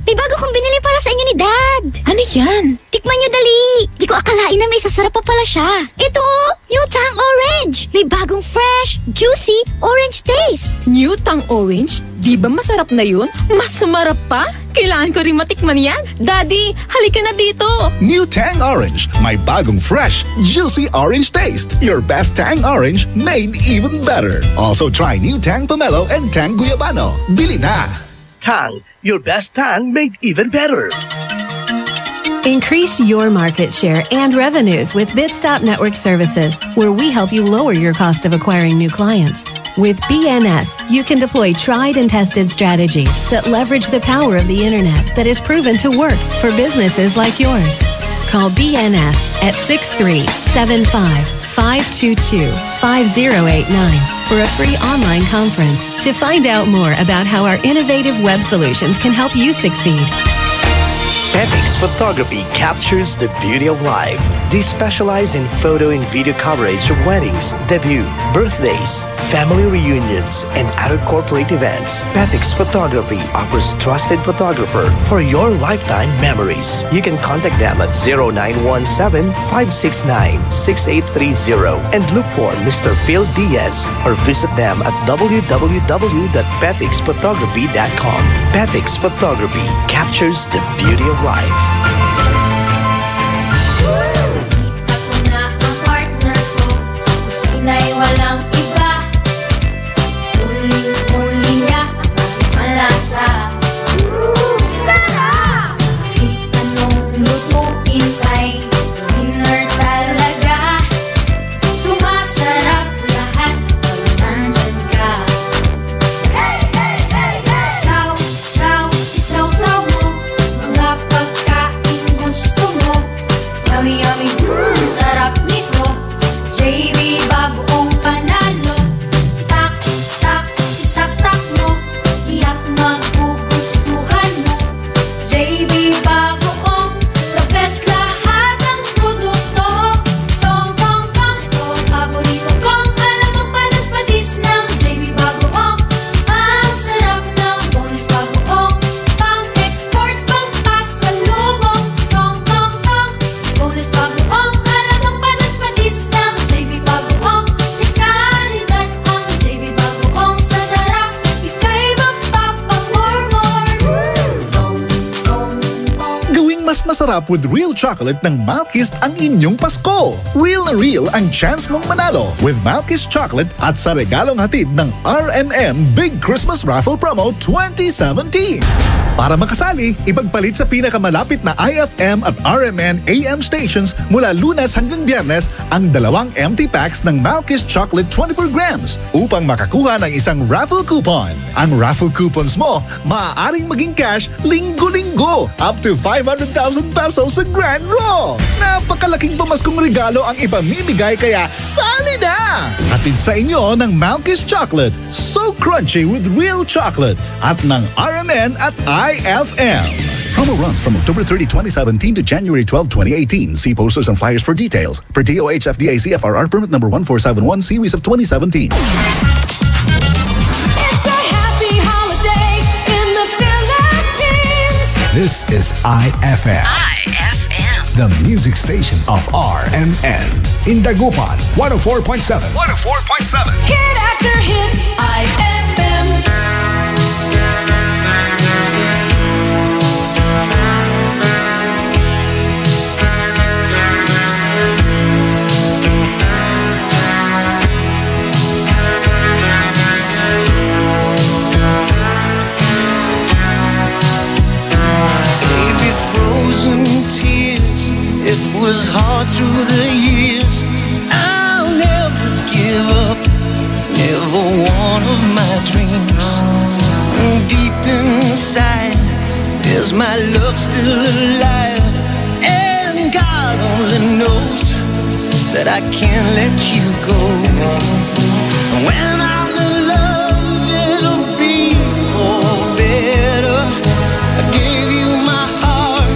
May bago kong binili para sa inyo ni Dad. Ano yan? Tikman nyo dali. Di ko akalain na may sasarap pa pala siya. Ito, New Tang Orange. May bagong fresh, juicy, orange taste. New Tang Orange? Di ba masarap na yun? Mas sumarap pa? Kailangan ko rin matikman yan. Daddy, halika na dito. New Tang Orange. May bagong fresh, juicy orange taste. Your best Tang Orange made even better. Also try New Tang Pomelo and Tang Guyabano. Bili na! Tang, your best Tang made even better. Increase your market share and revenues with Bitstop Network Services, where we help you lower your cost of acquiring new clients. With BNS, you can deploy tried and tested strategies that leverage the power of the internet that is proven to work for businesses like yours. Call BNS at 6375-522-5089 for a free online conference to find out more about how our innovative web solutions can help you succeed. Petix Photography captures the beauty of life. They specialize in photo and video coverage of weddings, debut, birthdays, family reunions, and other corporate events. Petix Photography offers trusted photographer for your lifetime memories. You can contact them at 0917-569-6830 and look for Mr. Phil Diaz or visit them at www.petixphotography.com. Petix Photography captures the beauty of life. Ako na ang partner ko sa kusina'y walang iba. Uli niya malasa. Sarap! Kahit anong lutuin ay winner talaga. Sumasarap lahat pag nandyan ka. Isaw-saw mo mga pagkain gusto mo. Yummy, yummy, sarap nito. JB bagoong panalo. Tak, tak, tak, tak mo. Tiyak magugustuhan mo. JB bagoong, the best lahat ang produkto. Tong, tong, tong, ito ang paborito kong alamang panas-patis ng JB bagoong. Ang sarap ng bonus bagoong. Pang-export, pang-pasalubong. Tong, tong, tong, bonus bagoong. Alamang panas-patis ng JB bagoong. Kalidad ang JB bagoong. Sa sarap, ika'y mapapamormor. Tong, tong, tong. Gawing mas masarap with real chocolate ng Malkist ang inyong Pasko. Real na real ang chance mong manalo with Malkist Chocolate at sa regalong hatid ng RMN Big Christmas Raffle Promo 2017. Para makasali, ipagpalit sa pinakamalapit na IFM at RMN AM stations mula Lunes hanggang Biyernes ang dalawang empty packs ng Malkist Chocolate 24 grams upang makakuha ng isang raffle coupon. Ang raffle coupons mo, maaaring maging cash linggo-linggo up to 500,000 pesos sa Grand Draw. Napakalaking pamaskong regalo ang ipamimigay kaya sali na! Hatid sa inyo ng Malkist Chocolate, so crunchy with real chocolate at ng RMN at IFM. Promo runs from October 30, 2017 to January 12, 2018. See posters and flyers for details. Per DOH FDA CFRR permit number 1471 series of 2017. It's a happy holiday in the Philippines. This is IFM. The music station of RMN. In Dagupan, 104.7. 104.7. Hit after hit, IFM. my love still alive? And God only knows that I can't let you go. When I'm in love, it'll be for better. I gave you my heart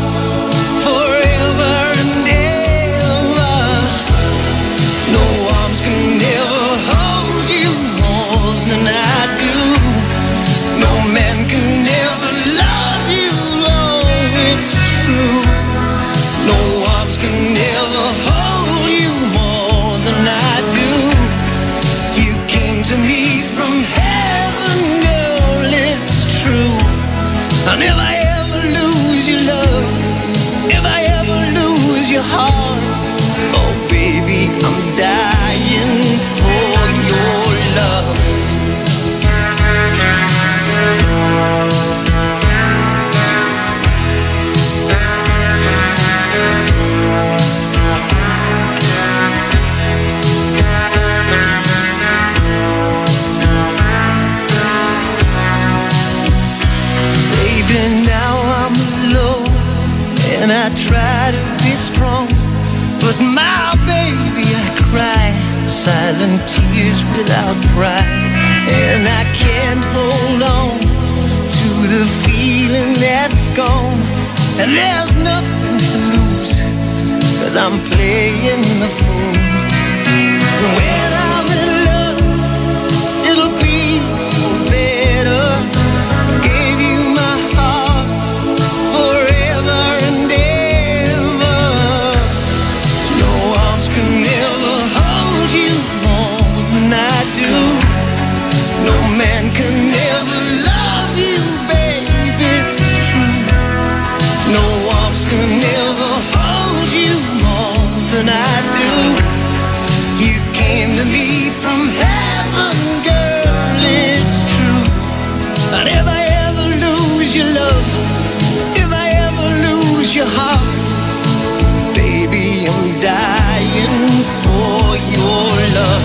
forever and ever. No arms can ever hold you more than I do. No man can ever love you, oh, it's true. No arms can ever hold you more than I do. You came to me from heaven, girl, it's true. I'll never ever lose your love, if I ever lose your heart. Oh baby, I'm dying for your love. Baby, now I'm alone and I try to be strong, but my baby, I cry silent tears without pride, and I can't hold on to the feeling that's gone. And there's nothing to lose, 'cause I'm playing the fool. When I'm in love, it'll be for better. Gave you my heart forever and ever. No arms can ever hold you more than I do. No man can ever love you, baby, it's true. No arms can ever hold you more than I do. You came to me from heaven, girl, it's true. I'd never ever lose your love, if I ever lose your heart. Baby, I'm dying for your love.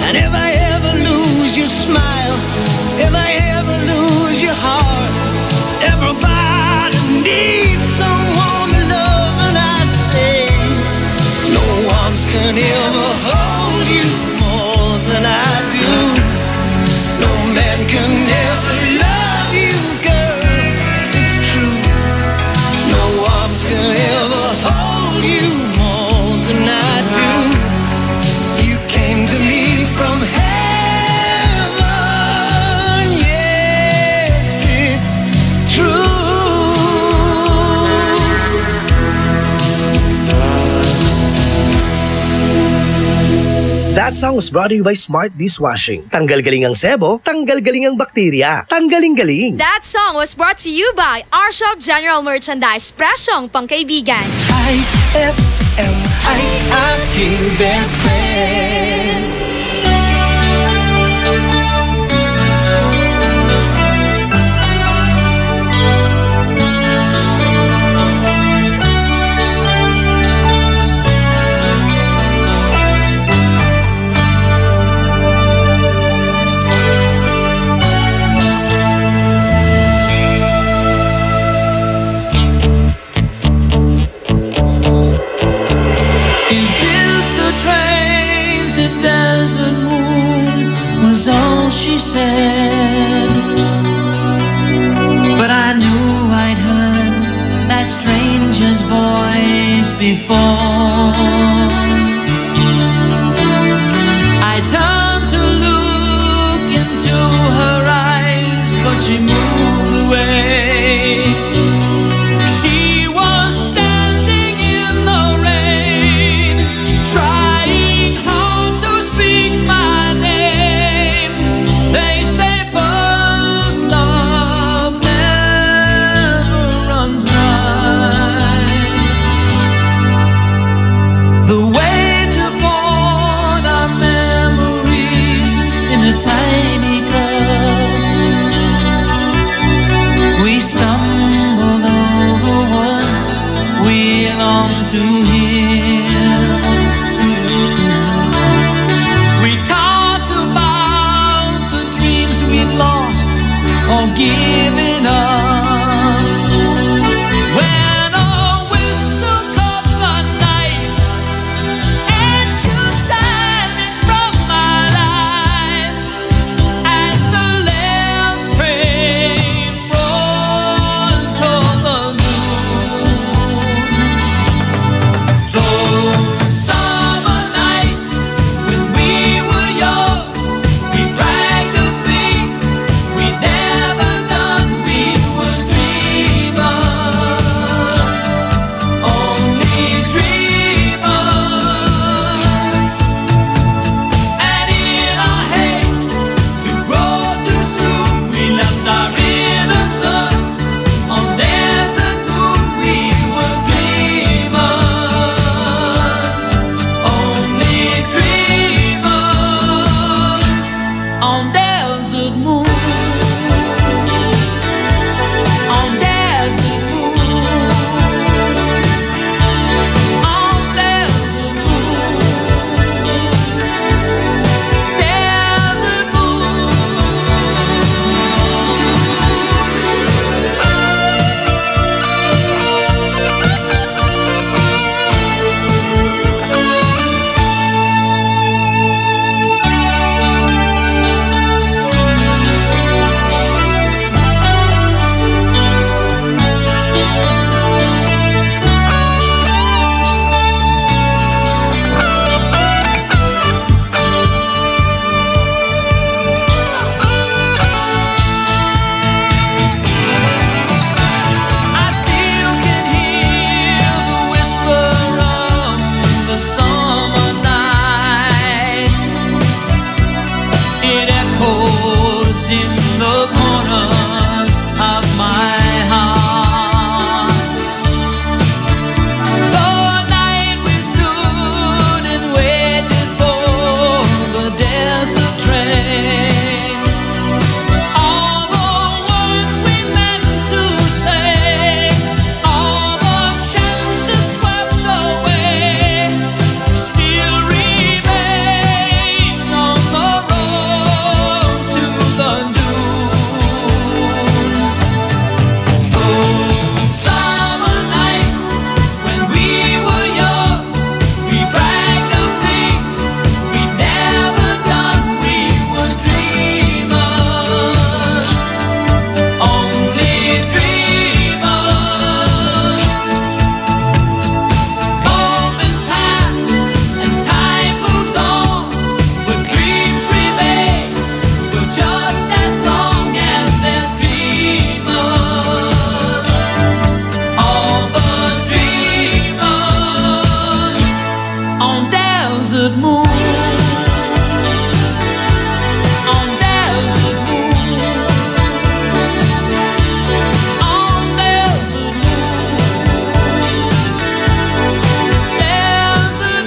And if I ever lose your smile, if I ever lose your heart, everybody needs someone to love, and I say, no arms can ever hold you more than I do. No man can ever love you, girl, it's true. No arms can ever hold you more than I do. You came to me from heaven, yes, it's true. That song was brought to you by Smart Dishwashing. Tanggal galing ang sebo, tanggal galing ang bakterya. Tanggaling-galing. That song was brought to you by our shop General Merchandise, presyong pangkaibigan. IFM ay aking best friend. Is this the train to Desert Moon? Was all she said. But I knew I'd heard that stranger's voice before. I turned to look into her eyes, but she moved away. She was standing in the rain, trying hard to speak my name. They say first love never runs dry. The weight upon our memories in a tiny cups. We stumbled over words we long to hear. We talked about the dreams we'd lost or given up. corners of my heart. The night we stood and waited for the desert train. All the words we meant to say, all the chances swept away, still remain on the road to the dune. Those summer nights when we were young, we bragged of things we'd never done. We were dreamers, only dreamers. Moments pass and time moves on, but dreams remain for just as long as there's dreamers. All the dreamers on desert moon. On desert moon. On desert moon. Desert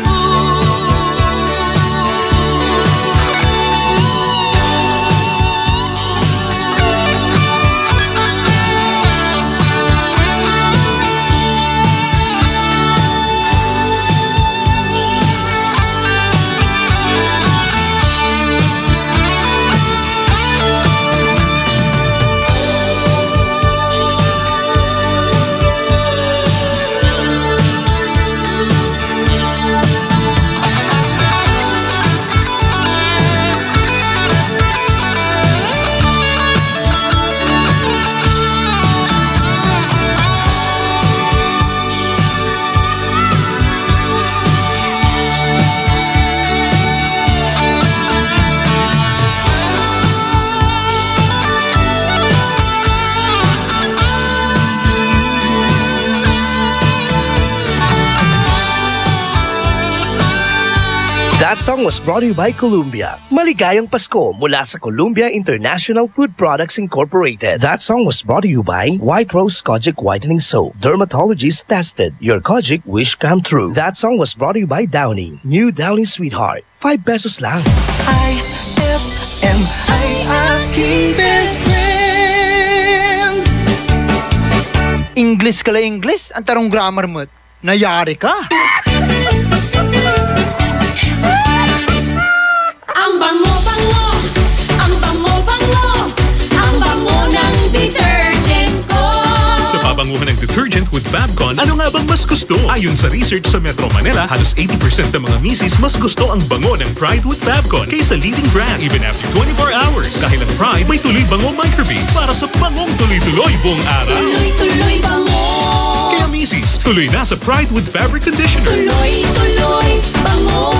That song was brought to you by Columbia. Maligayang Pasko mula sa Columbia International Food Products Incorporated. That song was brought to you by White Rose Kojic Whitening Soap. Dermatologist tested. Your Kojic wish come true. That song was brought to you by Downy. New Downy Sweetheart. 5 pesos lang. IFM ay aking best friend. English ka lang English? Ang tarong grammar mo. Nayari ka. Ang bango-bango, ang bango-bango, ang bango ng detergent ko. Sa pabanguhan ng detergent with Fabcon, ano nga bang mas gusto? Ayon sa research sa Metro Manila, halos 80% ng mga misis mas gusto ang bango ng Pride with Fabcon kaysa leading brand even after 24 hours. Dahil ang Pride may tuloy bango microbeads para sa bangong tuloy-tuloy buong araw. Tuloy-tuloy bango. Kaya misis, tuloy na sa Pride with Fabric Conditioner. Tuloy-tuloy bango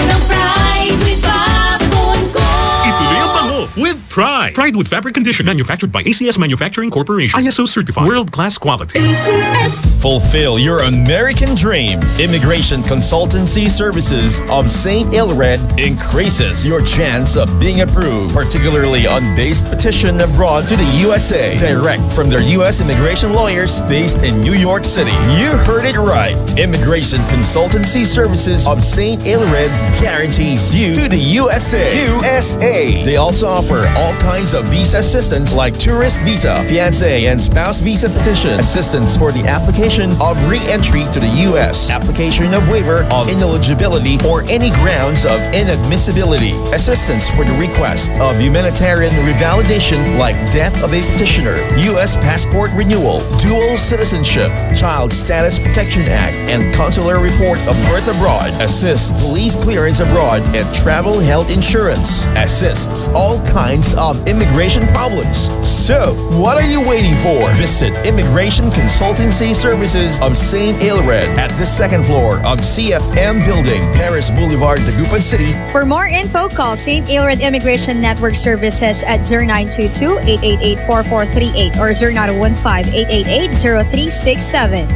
ng Pride with Fabcon ko. Ituloy ang bango with Pride. Pride with Fabric Conditioner, manufactured by ACS Manufacturing Corporation. ISO certified, world-class quality. ACS. Fulfill your American dream. Immigration Consultancy Services of St. Ilred increases your chance of being approved, particularly on base petition abroad to the USA. Direct from their U.S. immigration lawyers based in New York City. You heard it right. Immigration Consultancy Services of St. Ilred guarantees you to the USA. USA. They also offer all kinds of visa assistance like tourist visa, fiancé and spouse visa petition, assistance for the application of re-entry to the U.S., application of waiver of ineligibility or any grounds of inadmissibility, assistance for the request of humanitarian revalidation like death of a petitioner, U.S. passport renewal, dual citizenship, Child Status Protection Act, and consular report of birth abroad, assists police clearance abroad, and travel health insurance, assists all kinds of immigration problems. So, what are you waiting for? Visit Immigration Consultancy Services of St. Ilred at the second floor of CFM Building, Paris Boulevard, Dagupan City. For more info, call St. Ilred Immigration Network Services at 0922-888-4438 or 0915-888-0367.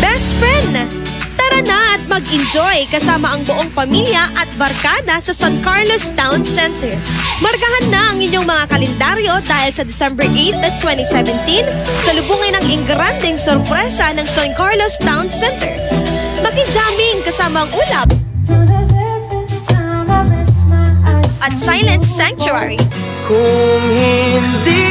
Best friend! Tara na at mag-enjoy kasama ang buong pamilya at barkada sa San Carlos Town Center. Markahan na ang inyong mga kalendaryo dahil sa December 8 at 2017, salubungin ang ingranding sorpresa ng San Carlos Town Center. Maki-jamming kasama ang ulap at Silent Sanctuary. Kung hindi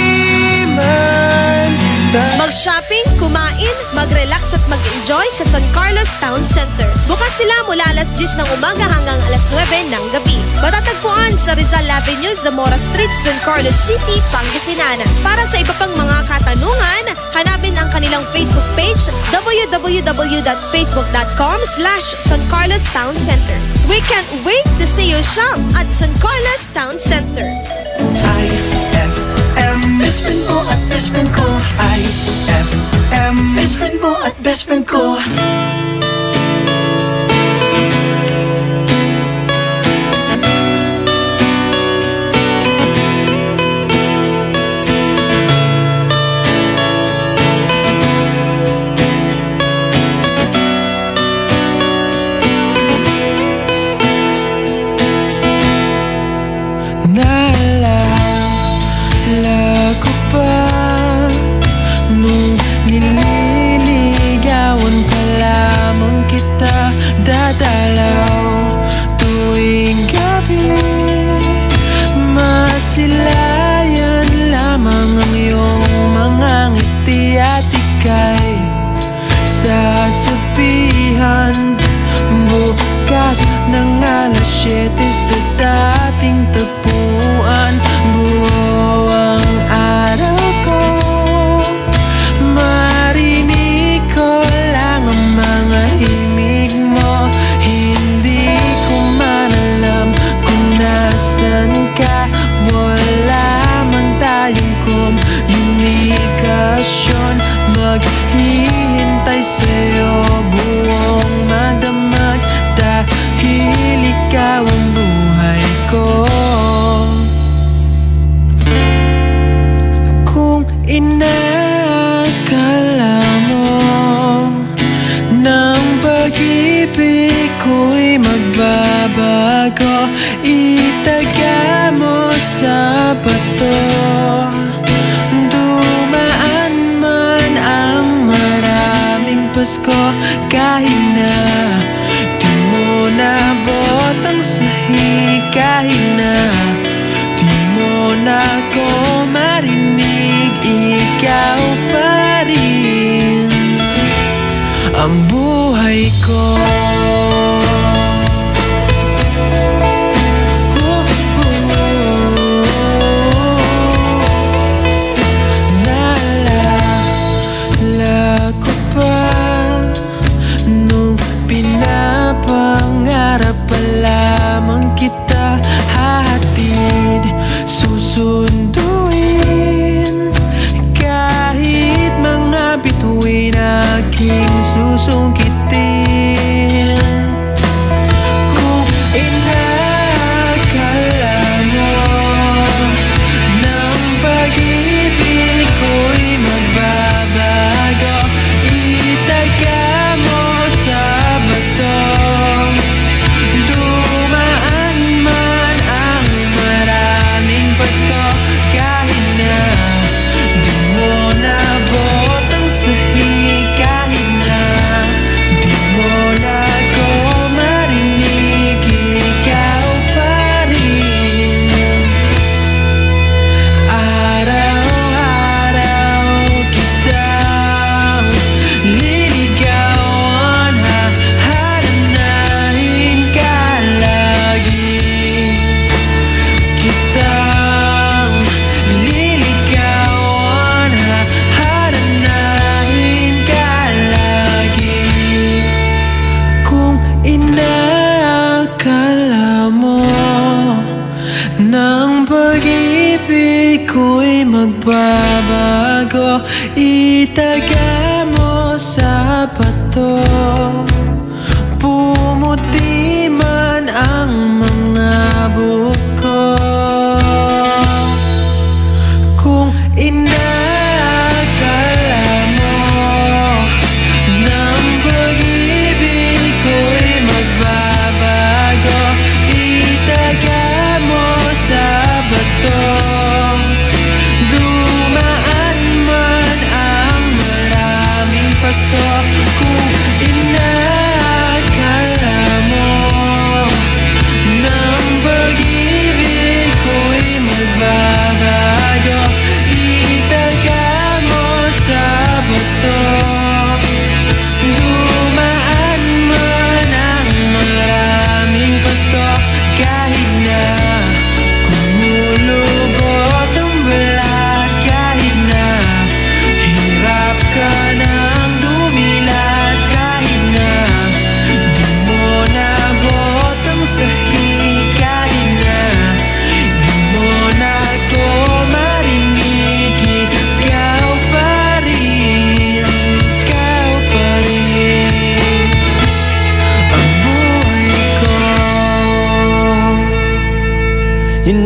man mag-shopping, kumain, mag-relax at mag-enjoy sa San Carlos Town Center. Bukas sila mula alas 10 ng umaga hanggang alas 9 ng gabi. Matatagpuan sa Rizal Avenue, Zamora Street, San Carlos City, Pangasinan. Para sa iba pang mga katanungan, hanapin ang kanilang Facebook page www.facebook.com/San Carlos Town Center. We can't wait to see you shop at San Carlos Town Center. IFM, best friend mo at best friend ko. IFM, best friend mo at best friend ko. Sasabihan bukas ng alas 7 sa dating tagpuan. Buo ang araw ko, marinig ko lang ang mga himig mo. Hindi ko man alam kung nasan ka. Wala man tayong komunikasyon. Maghihintay sa'yo buong magdamag dahil ikaw ang buhay ko. Kung inakala mo ng pag-ibig ko'y magbabago, itaga mo sa bato. Pasko kahit na di mo nabot ang sahi, kahit na di mo na ko marinig, ikaw pa rin ang buhay ko. Pangarap pa lamang kita hahatid, susunduin kahit mga bituin aking susungkitin. Kung inakala mo ng pag-ibig ko'y magbabago, itaga mo sa bato. Ko'y magbabago, itaga mo sa bato. Pumuti man ang mga buko. Kung inakala mo ng pag-ibig ko'y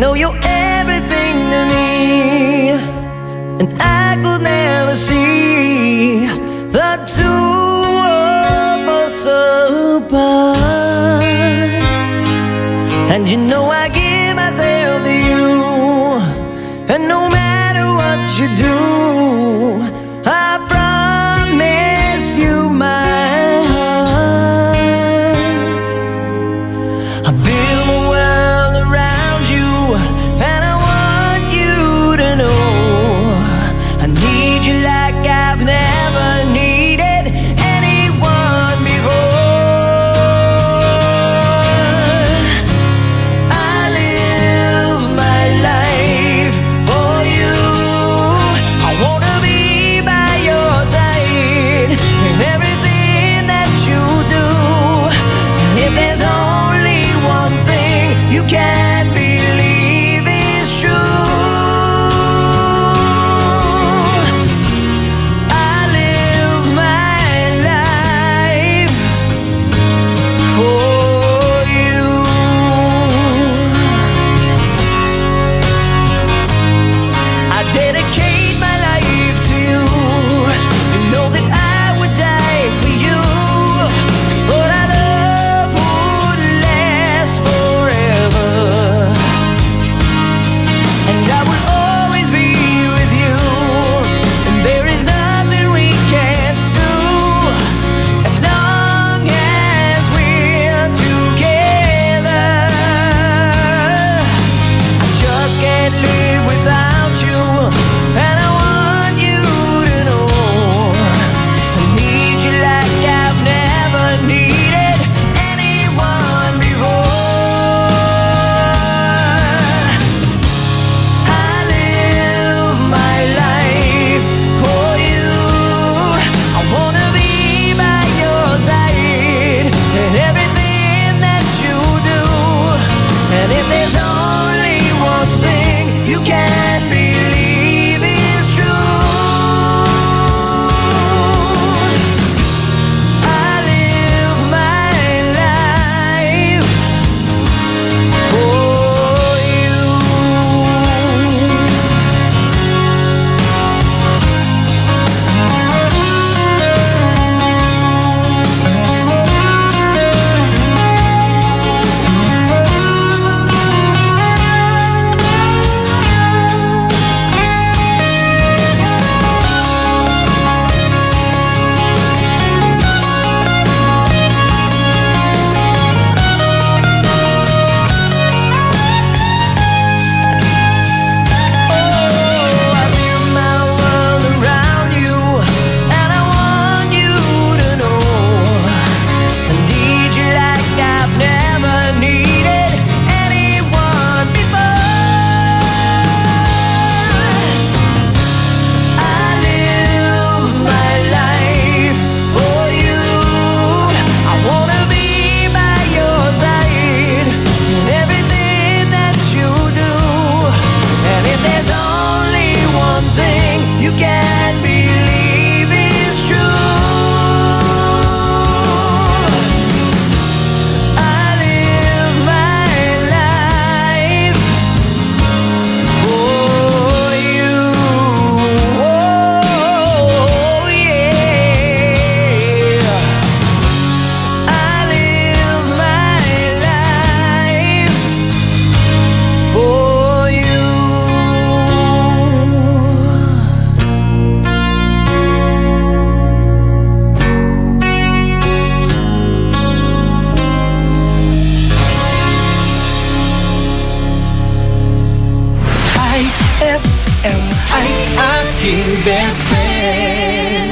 know you're everything to me, and I could never see the two of us apart. And you know I give myself to you, and no matter what you do, I promise you my heart. I build my world around you, and I want you to know I need you like I've never needed anyone before. I live my life for you. I wanna be by your side in everything that you do. And if there's only one thing you can't believe is true, I live my life for you. I dedicate my life to you. You know that I would die for you, but our love would last forever. And I will always be with you, and there is nothing we can't do as long as we're together. I just can't live without you, and I want you to know I need you like I've never needed anyone before. I live my life for you. I wanna be by your side in everything that you do. And if there's only one thing you can't believe is true, I live my life for you. I build my world around you, and I want you to know I need you like I've never needed anyone before. I live my life for you. I wanna be by your side in everything that you do. And if there's only one thing you can't believe is true, I live my life for you. Oh, yeah. I live my life for you. IFM, ay aking best friend.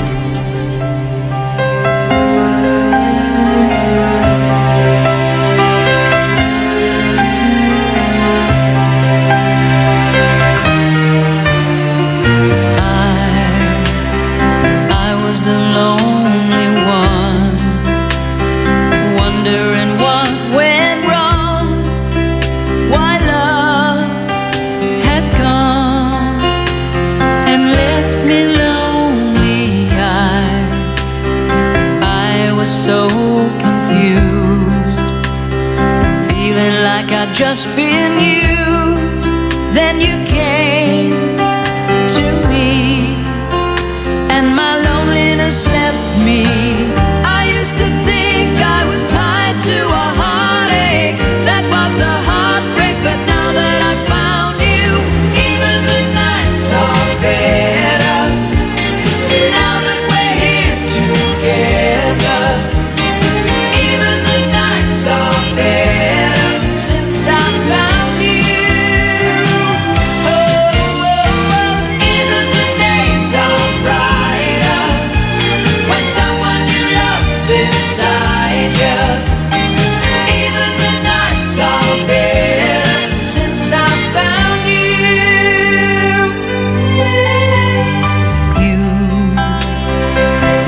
I was the lonely one, wondering what went wrong, why love had come and left me lonely. I was so confused, feeling like I'd just been used. Then you came to me, and my loneliness left me. I used to think I was tied to a heartache. That was the heartbreak, but now that I found you, even the nights are better. Now that we're here together, even the nights are better since I found you. Oh, oh, oh, even the days are brighter when someone you love's beside you. Even the nights are better since I found you.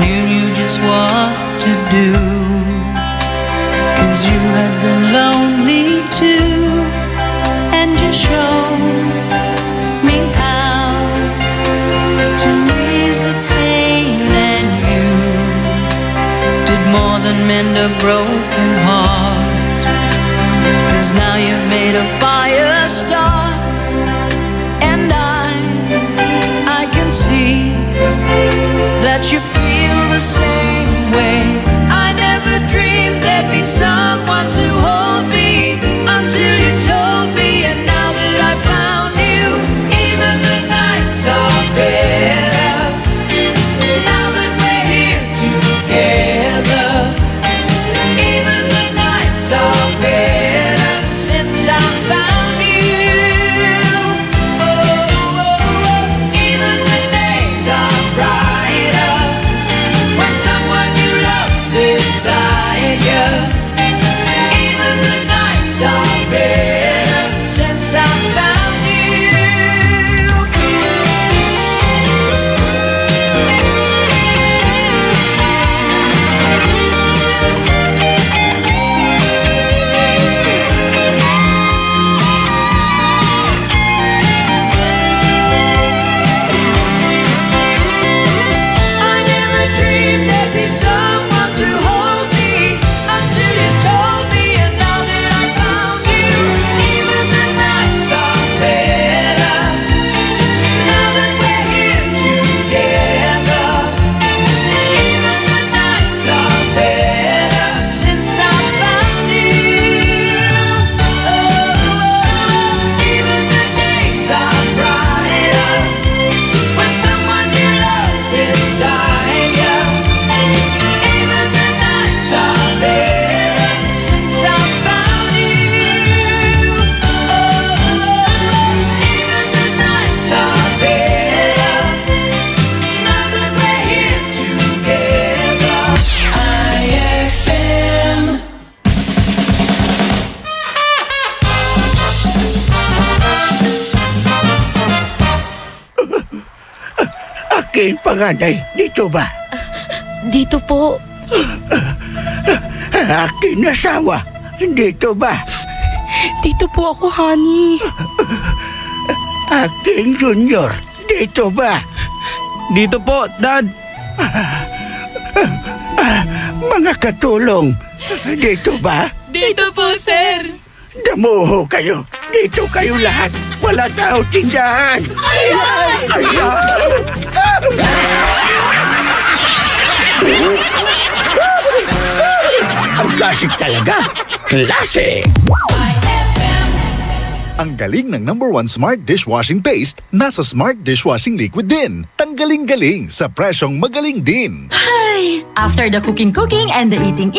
You knew just what to do, 'cause you had been lonely too, and you showed me how to ease the pain, and you did more than mend a broken heart, 'cause now you've made a fire start, and I can see that you feel the same way. I never dreamed there'd be someone to hold me until you told me, and now that I found you, even the nights are better. Now that we're here together, even the nights are better since I found you. Oh, oh, oh, even the days are brighter when someone you love's beside you. Even the nights are better since I found you. I never dreamed there'd be someone to hold me until you told me, and now that I found you, even the nights are better. Now that we're here together, even the nights are better since I found you. Oh, oh, even the days are brighter when someone you love's beside you. Even the nights are better since I found you. Oh, even the nights are better now that we're here together. IFM. Aking panganay, dito ba? Dito po. Aking asawa, dito ba? Dito po ako, honey. Aking junior, dito ba? Dito po, Dad. Mga katulong, dito ba? Dito po, sir. Damuho kayo. Dito kayo lahat. Wala tao tindahan. Ang klasik talaga. Klase! Ang galing ng #1 Smart Dishwashing Paste nasa Smart Dishwashing Liquid din. Tanggaling-galing sa presyong magaling din. Ay, after the cooking and the eating,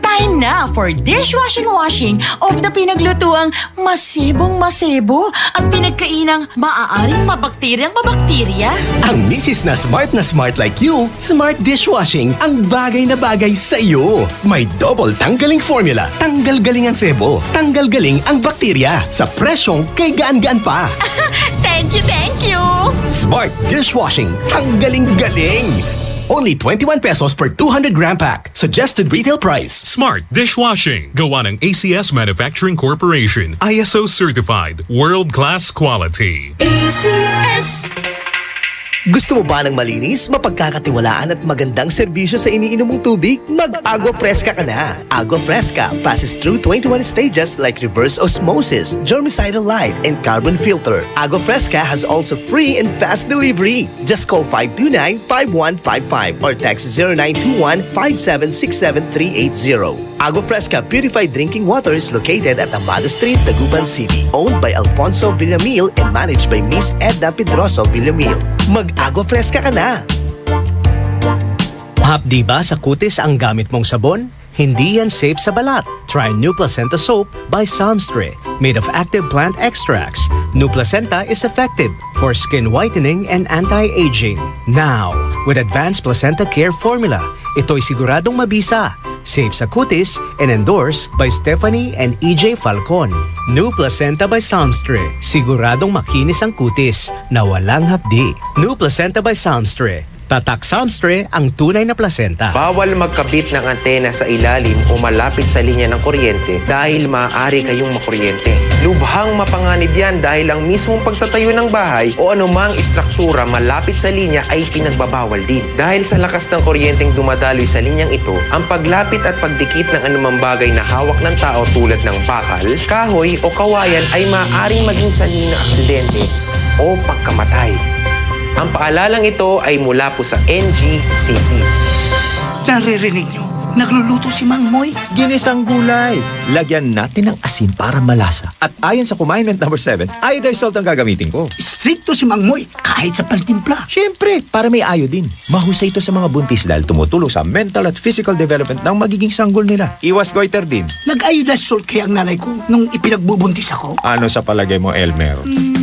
time na for dishwashing of the pinaglutuang masibong-masebo at pinagkainang maaaring mabakterya. Ang misis na smart like you, Smart Dishwashing ang bagay na bagay sa iyo. May double tanggaling formula. Tanggal galing ang sebo. Tanggal galing ang bakterya. Sa presyong kay gaan-gaan pa. Thank you! Smart Dishwashing. Tanggaling-galing. Only 21 pesos per 200-gram pack. Suggested retail price. Smart Dishwashing. Gawa ng ACS Manufacturing Corporation. ISO certified. World-class quality. ACS. Gusto mo ba ng malinis, mapagkakatiwalaan at magandang serbisyo sa iniinom mong tubig? Mag-Agua Fresca ka na. Agua Fresca passes through 21 stages like reverse osmosis, germicidal light, and carbon filter. Agua Fresca has also free and fast delivery. Just call 529-5155 or text 0921-5767380. Agua Fresca Purified Drinking Water is located at Amado Street, Taguban City. Owned by Alfonso Villamil and managed by Miss Edna Pedroso Villamil. Mag-Agua Fresca ka na! Hapdi ba sa kutis ang gamit mong sabon? Hindi yan safe sa balat. Try New Placenta Soap by Samstre. Made of active plant extracts, New Placenta is effective for skin whitening and anti-aging. Now, with Advanced Placenta Care Formula, ito'y siguradong mabisa, safe sa kutis, and endorsed by Stephanie and EJ Falcon. New Placenta by Samstre. Siguradong makinis ang kutis na walang hapdi. New Placenta by Samstre. Tatak Samstre ang tunay na placenta. Bawal magkabit ng antena sa ilalim o malapit sa linya ng kuryente dahil maaari kayong makuryente. Lubhang mapanganib yan dahil ang mismong pagtatayo ng bahay o anumang istruktura malapit sa linya ay pinagbabawal din. Dahil sa lakas ng kuryenteng dumadaloy sa linyang ito, ang paglapit at pagdikit ng anumang bagay na hawak ng tao tulad ng bakal, kahoy o kawayan ay maaaring maging sanhi ng aksidente o pagkamatay. Ang paalalang ito ay mula po sa NGCP. Naririnig nyo? Nagluluto si Mang Moy. Ginisang gulay. Lagyan natin ng asin para malasa. At ayon sa Commandment number 7, iodized salt ang gagamitin ko. Stricto si Mang Moy kahit sa pantimpla. Siyempre, para may iodine. Mahusay ito sa mga buntis dahil tumutulong sa mental at physical development ng magiging sanggol nila. Iwas goiter din. Nag-iodized salt kaya ang nanay ko nung ipinagbubuntis ako. Ano sa palagay mo, Elmer?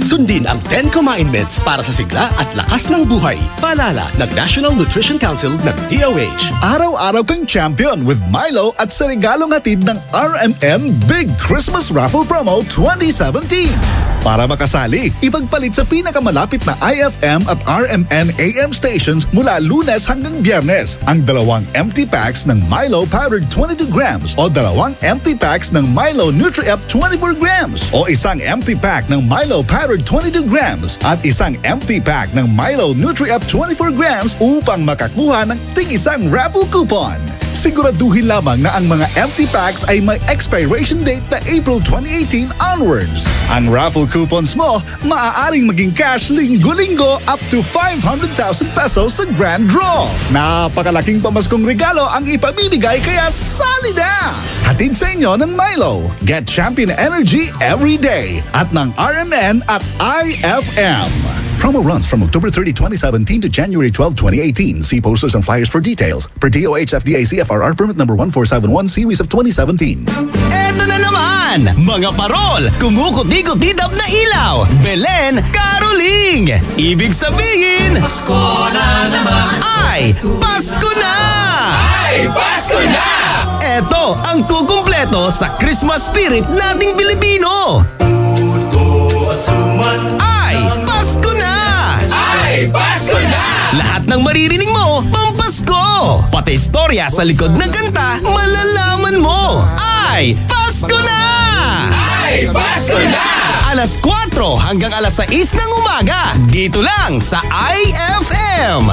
Sundin ang 10 commandments para sa sigla at lakas ng buhay. Paalala ng National Nutrition Council ng DOH. Araw-araw kang champion with Milo at sa regalong hatid ng RMN Big Christmas Raffle Promo 2017. Para makasali, ipagpalit sa pinakamalapit na IFM at RMN AM stations mula Lunes hanggang Biyernes ang 2 empty packs ng Milo powdered 22 grams o 2 empty packs ng Milo Nutri-Up 24 grams o isang empty pack ng Milo powdered 22 grams at isang empty pack ng Milo Nutri-Up 24 grams upang makakuha ng tig-isang raffle coupon. Siguraduhin lamang na ang mga empty packs ay may expiration date na April 2018 onwards. Ang raffle coupons mo maaaring maging cash linggo-linggo up to 500,000 pesos sa grand draw. Napakalaking pamaskong regalo ang ipamimigay kaya sali na! Hatid sa inyo ng Milo. Get champion energy every day at ng RMN at IFM. Promo runs from October 30, 2017 to January 12, 2018. See posters and flyers for details. Per DOH FDA CFRR permit number 1471 series of 2017. Eto na naman! Mga parol! Kumukuti-kutidap na ilaw! Belen Caroling! Ibig sabihin... Pasko na naman! Ay! Pasko na! Ay! Pasko na! Eto ang kukumpleto sa Christmas spirit nating Pilipino! At suman ay, Pasko na! Ay, Pasko na! Lahat ng maririnig mo, pampasko! Pati istorya sa likod ng kanta, malalaman mo! Ay, Pasko na! Ay, Pasko na! Alas 4 hanggang alas 6 ng umaga, dito lang sa IFM!